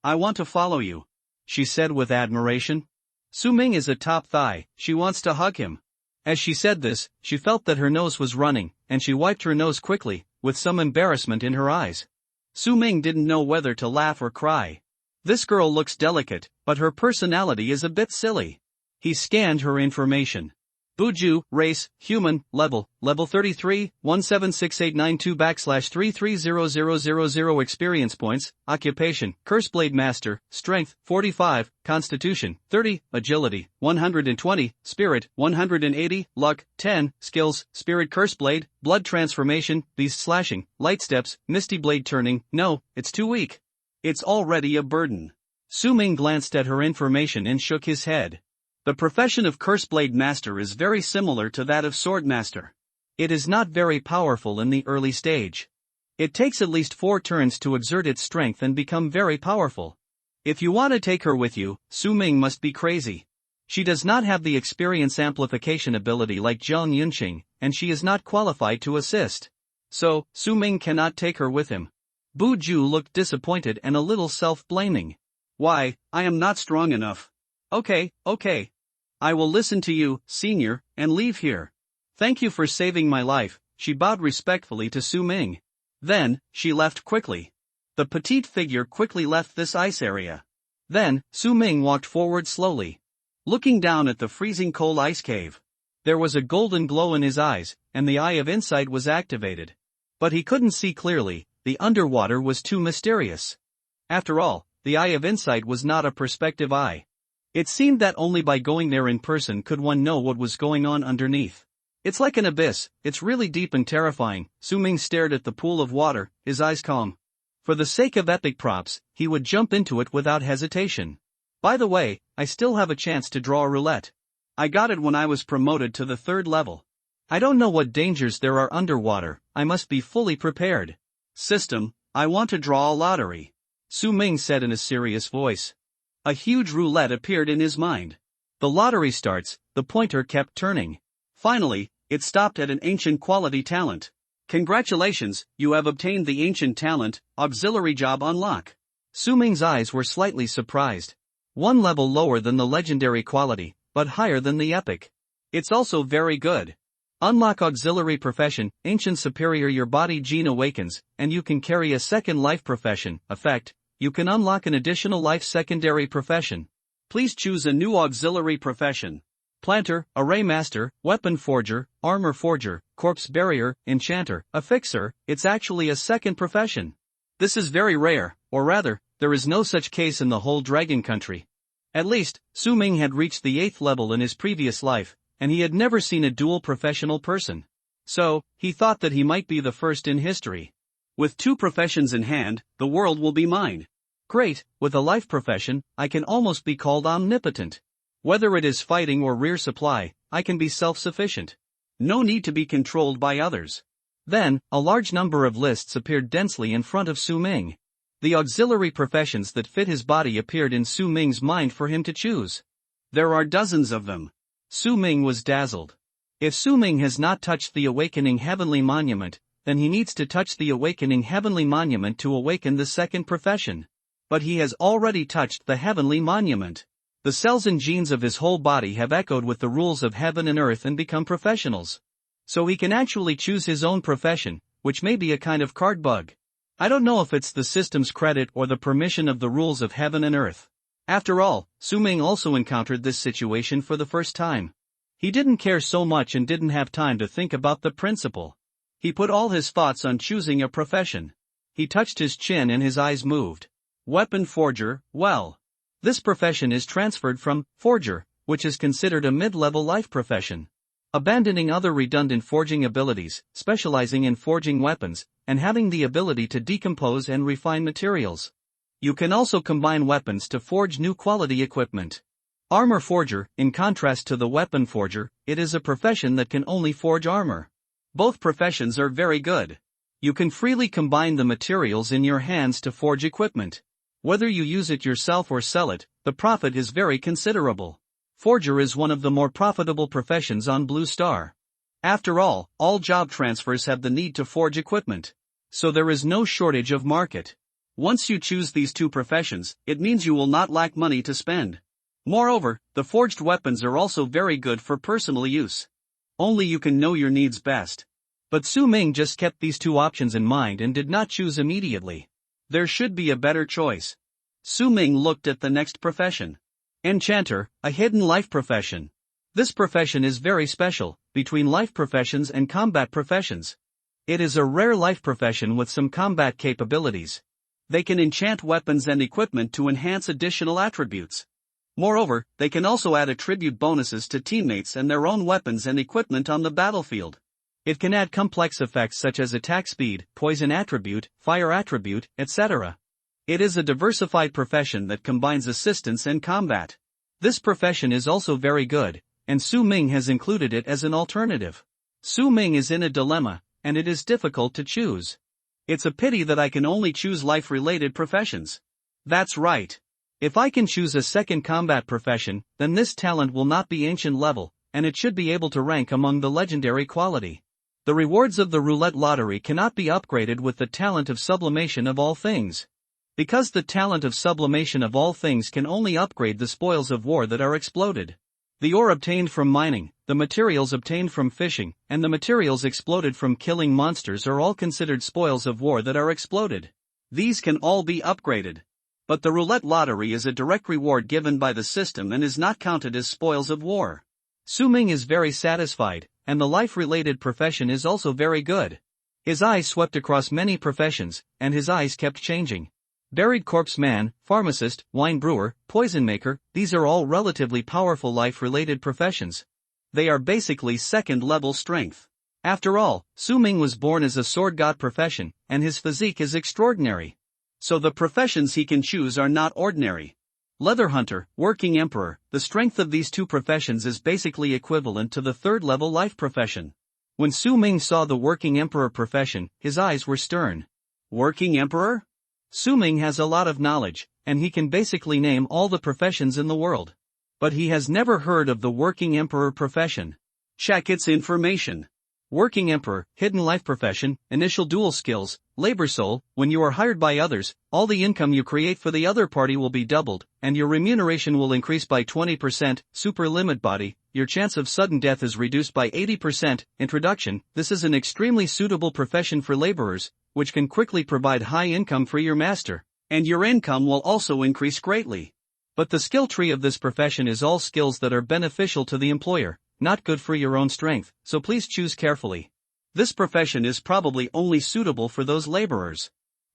S2: want to follow you, she said with admiration. Su Ming is a top thigh, she wants to hug him. As she said this, she felt that her nose was running, and she wiped her nose quickly, with some embarrassment in her eyes. Su Ming didn't know whether to laugh or cry. This girl looks delicate, but her personality is a bit silly. He scanned her information. Buju, race, human, level 33, 176892/3300000 experience points, occupation, Curseblade Master, strength, 45, constitution, 30, agility, 120, spirit, 180, luck, 10, skills, spirit Curseblade, blood transformation, beast slashing, light steps, misty blade turning, no, it's too weak. It's already a burden. Su Ming glanced at her information and shook his head. The profession of Curseblade Master is very similar to that of Swordmaster. It is not very powerful in the early stage. It takes at least 4 turns to exert its strength and become very powerful. If you want to take her with you, Su Ming must be crazy. She does not have the experience amplification ability like Zhang Yunqing, and she is not qualified to assist. So, Su Ming cannot take her with him. Bu Ju looked disappointed and a little self-blaming. Why, I am not strong enough. Okay. I will listen to you, senior, and leave here. Thank you for saving my life, she bowed respectfully to Su Ming. Then, she left quickly. The petite figure quickly left this ice area. Then, Su Ming walked forward slowly. Looking down at the freezing cold ice cave. There was a golden glow in his eyes, and the Eye of Insight was activated. But he couldn't see clearly, the underwater was too mysterious. After all, the Eye of Insight was not a perspective eye. It seemed that only by going there in person could one know what was going on underneath. It's like an abyss, it's really deep and terrifying. Su Ming stared at the pool of water, his eyes calm. For the sake of epic props, he would jump into it without hesitation. By the way, I still have a chance to draw a roulette. I got it when I was promoted to the 3rd level. I don't know what dangers there are underwater, I must be fully prepared. System, I want to draw a lottery, Su Ming said in a serious voice. A huge roulette appeared in his mind. The lottery starts, the pointer kept turning. Finally, it stopped at an ancient quality talent. Congratulations, you have obtained the ancient talent, auxiliary job unlock. Su Ming's eyes were slightly surprised. 1 level lower than the legendary quality, but higher than the epic. It's also very good. Unlock auxiliary profession, ancient superior. Your body gene awakens, and you can carry a second life profession. Effect. You can unlock an additional life secondary profession. Please choose a new auxiliary profession. Planter, Array Master, Weapon Forger, Armor Forger, Corpse Barrier, Enchanter, a Fixer. It's actually a second profession. This is very rare, or rather, there is no such case in the whole Dragon Country. At least, Su Ming had reached the 8th level in his previous life, and he had never seen a dual professional person. So, he thought that he might be the first in history. With 2 professions in hand, the world will be mine. Great, with a life profession, I can almost be called omnipotent. Whether it is fighting or rear supply, I can be self-sufficient. No need to be controlled by others. Then, a large number of lists appeared densely in front of Su Ming. The auxiliary professions that fit his body appeared in Su Ming's mind for him to choose. There are dozens of them. Su Ming was dazzled. If Su Ming has not touched the awakening heavenly monument, then he needs to touch the awakening heavenly monument to awaken the second profession. But he has already touched the heavenly monument. The cells and genes of his whole body have echoed with the rules of heaven and earth and become professionals. So he can actually choose his own profession, which may be a kind of card bug. I don't know if it's the system's credit or the permission of the rules of heaven and earth. After all, Su Ming also encountered this situation for the first time. He didn't care so much and didn't have time to think about the principle. He put all his thoughts on choosing a profession. He touched his chin and his eyes moved. Weapon Forger, well. This profession is transferred from Forger, which is considered a mid-level life profession. Abandoning other redundant forging abilities, specializing in forging weapons, and having the ability to decompose and refine materials. You can also combine weapons to forge new quality equipment. Armor Forger, in contrast to the Weapon Forger, it is a profession that can only forge armor. Both professions are very good. You can freely combine the materials in your hands to forge equipment.
S1: Whether you use it yourself or sell it, the profit is very considerable. Forger is one of the more profitable professions on Blue Star. After all job transfers have the need to forge equipment. So there is no shortage of market. Once you choose these two professions, it means you will not lack money to spend. Moreover, the forged weapons are also very good for personal use. Only you can know your needs best. But Su Ming just kept these two options in mind and did not choose immediately. There should be a better choice. Su Ming looked at the next profession. Enchanter, a hidden life profession. This profession is very special, between life professions and combat professions. It is a rare life profession with some combat capabilities. They can enchant weapons and equipment to enhance additional attributes. Moreover, they can also add attribute bonuses to teammates and their own weapons and equipment on the battlefield. It can add complex effects such as attack speed, poison attribute, fire attribute, etc. It is a diversified profession that combines assistance and combat. This profession is also very good, and Su Ming has included it as an alternative. Su Ming is in a dilemma, and it is difficult to choose. It's a pity that I can only choose life-related professions. That's right. If I can choose a second combat profession, then this talent will not be ancient level, and it should be able to rank among the legendary quality. The rewards of the roulette lottery cannot be upgraded with the talent of sublimation of all things. Because the talent of sublimation of all things can only upgrade the spoils of war that are exploded. The ore obtained from mining, the materials obtained from fishing, and the materials exploded from killing monsters are all considered spoils of war that are exploded. These can all be upgraded. But the roulette lottery is a direct reward given by the system and is not counted as spoils of war. Su Ming is very satisfied, and the life-related profession is also very good. His eyes swept across many professions, and his eyes kept changing. Buried corpse man, pharmacist, wine brewer, poison maker, these are all relatively powerful life-related professions. They are basically second-level strength. After all, Su Ming was born as a sword god profession, and his physique is extraordinary. So the professions he can choose are not ordinary. Leather hunter, working emperor, the strength of these two professions is basically equivalent to the third-level life profession. When Su Ming saw the working emperor profession, his eyes were stern. Working emperor? Su Ming has a lot of knowledge, and he can basically name all the professions in the world. But he has never heard of the working emperor profession. Check its information. Working emperor, hidden life profession, initial dual skills, labor soul. When you are hired by others, all the income you create for the other party will be doubled, and your remuneration will increase by 20%, super limit body, your chance of sudden death is reduced by 80%, introduction, this is an extremely suitable profession for laborers, which can quickly provide high income for your master, and your income will also increase greatly. But the skill tree of this profession is all skills that are beneficial to the employer, not good for your own strength, so please choose carefully. This profession is probably only suitable for those laborers.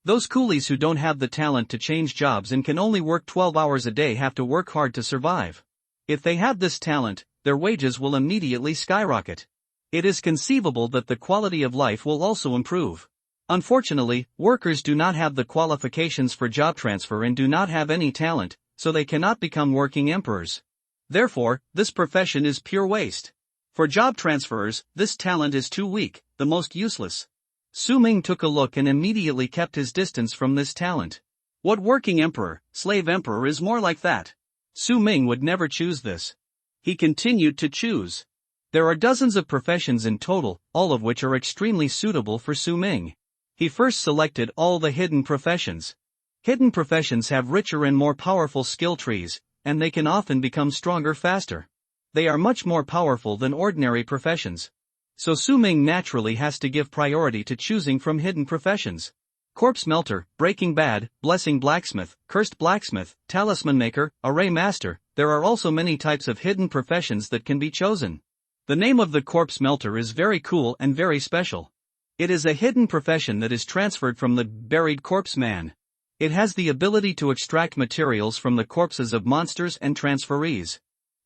S1: Those coolies who don't have the talent to change jobs and can only work 12 hours a day have to work hard to survive. If they have this talent, their wages will immediately skyrocket. It is conceivable that the quality of life will also improve. Unfortunately, workers do not have the qualifications for job transfer and do not have any talent, so they cannot become working emperors. Therefore, this profession is pure waste. For job transferers, this talent is too weak, the most useless. Su Ming took a look and immediately kept his distance from this talent. What working emperor, slave emperor is more like that? Su Ming would never choose this. He continued to choose. There are dozens of professions in total, all of which are extremely suitable for Su Ming. He first selected all the hidden professions. Hidden professions have richer and more powerful skill trees, and they can often become stronger faster. They are much more powerful than ordinary professions. So Su Ming naturally has to give priority to choosing from hidden professions. Corpse melter, Breaking Bad, blessing blacksmith, cursed blacksmith, talisman maker, array master. There are also many types of hidden professions that can be chosen. The name of the corpse melter is very cool and very special. It is a hidden profession that is transferred from the buried corpse man. It has the ability to extract materials from the corpses of monsters and transferees.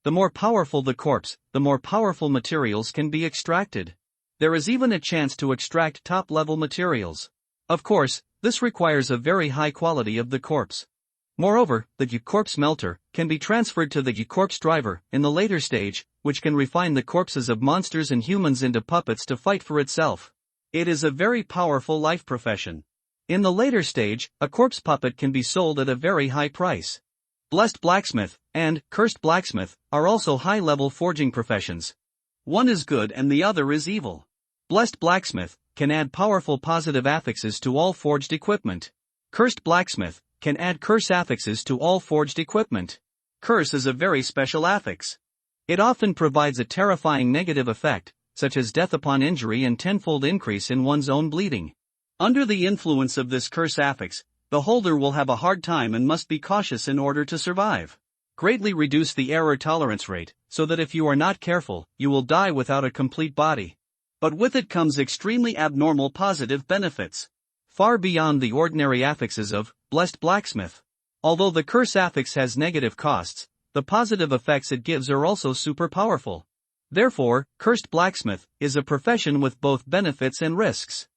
S1: The more powerful the corpse, the more powerful materials can be extracted. There is even a chance to extract top-level materials. Of course, this requires a very high quality of the corpse. Moreover, the corpse melter can be transferred to the corpse driver in the later stage, which can refine the corpses of monsters and humans into puppets to fight for itself. It is a very powerful life profession. In the later stage, a corpse puppet can be sold at a very high price. Blessed blacksmith and cursed blacksmith are also high-level forging professions.
S2: One is good and the other is evil.
S1: Blessed blacksmith can add powerful positive affixes to all forged equipment. Cursed blacksmith can add curse affixes to all forged equipment.
S2: Curse is a very special affix.
S1: It often provides a terrifying negative effect, such as death upon injury and tenfold increase in one's own bleeding.
S2: Under the influence of this curse affix, the holder will have a hard time and must be cautious in order to survive.
S1: Greatly reduce the error tolerance rate, so that if you are not careful, you will die without a complete body.
S2: But with it comes extremely abnormal positive benefits.
S1: Far beyond the ordinary affixes of blessed blacksmith. Although the curse affix has negative costs, the positive effects it gives are also super powerful. Therefore, cursed blacksmith is a profession with both benefits and risks.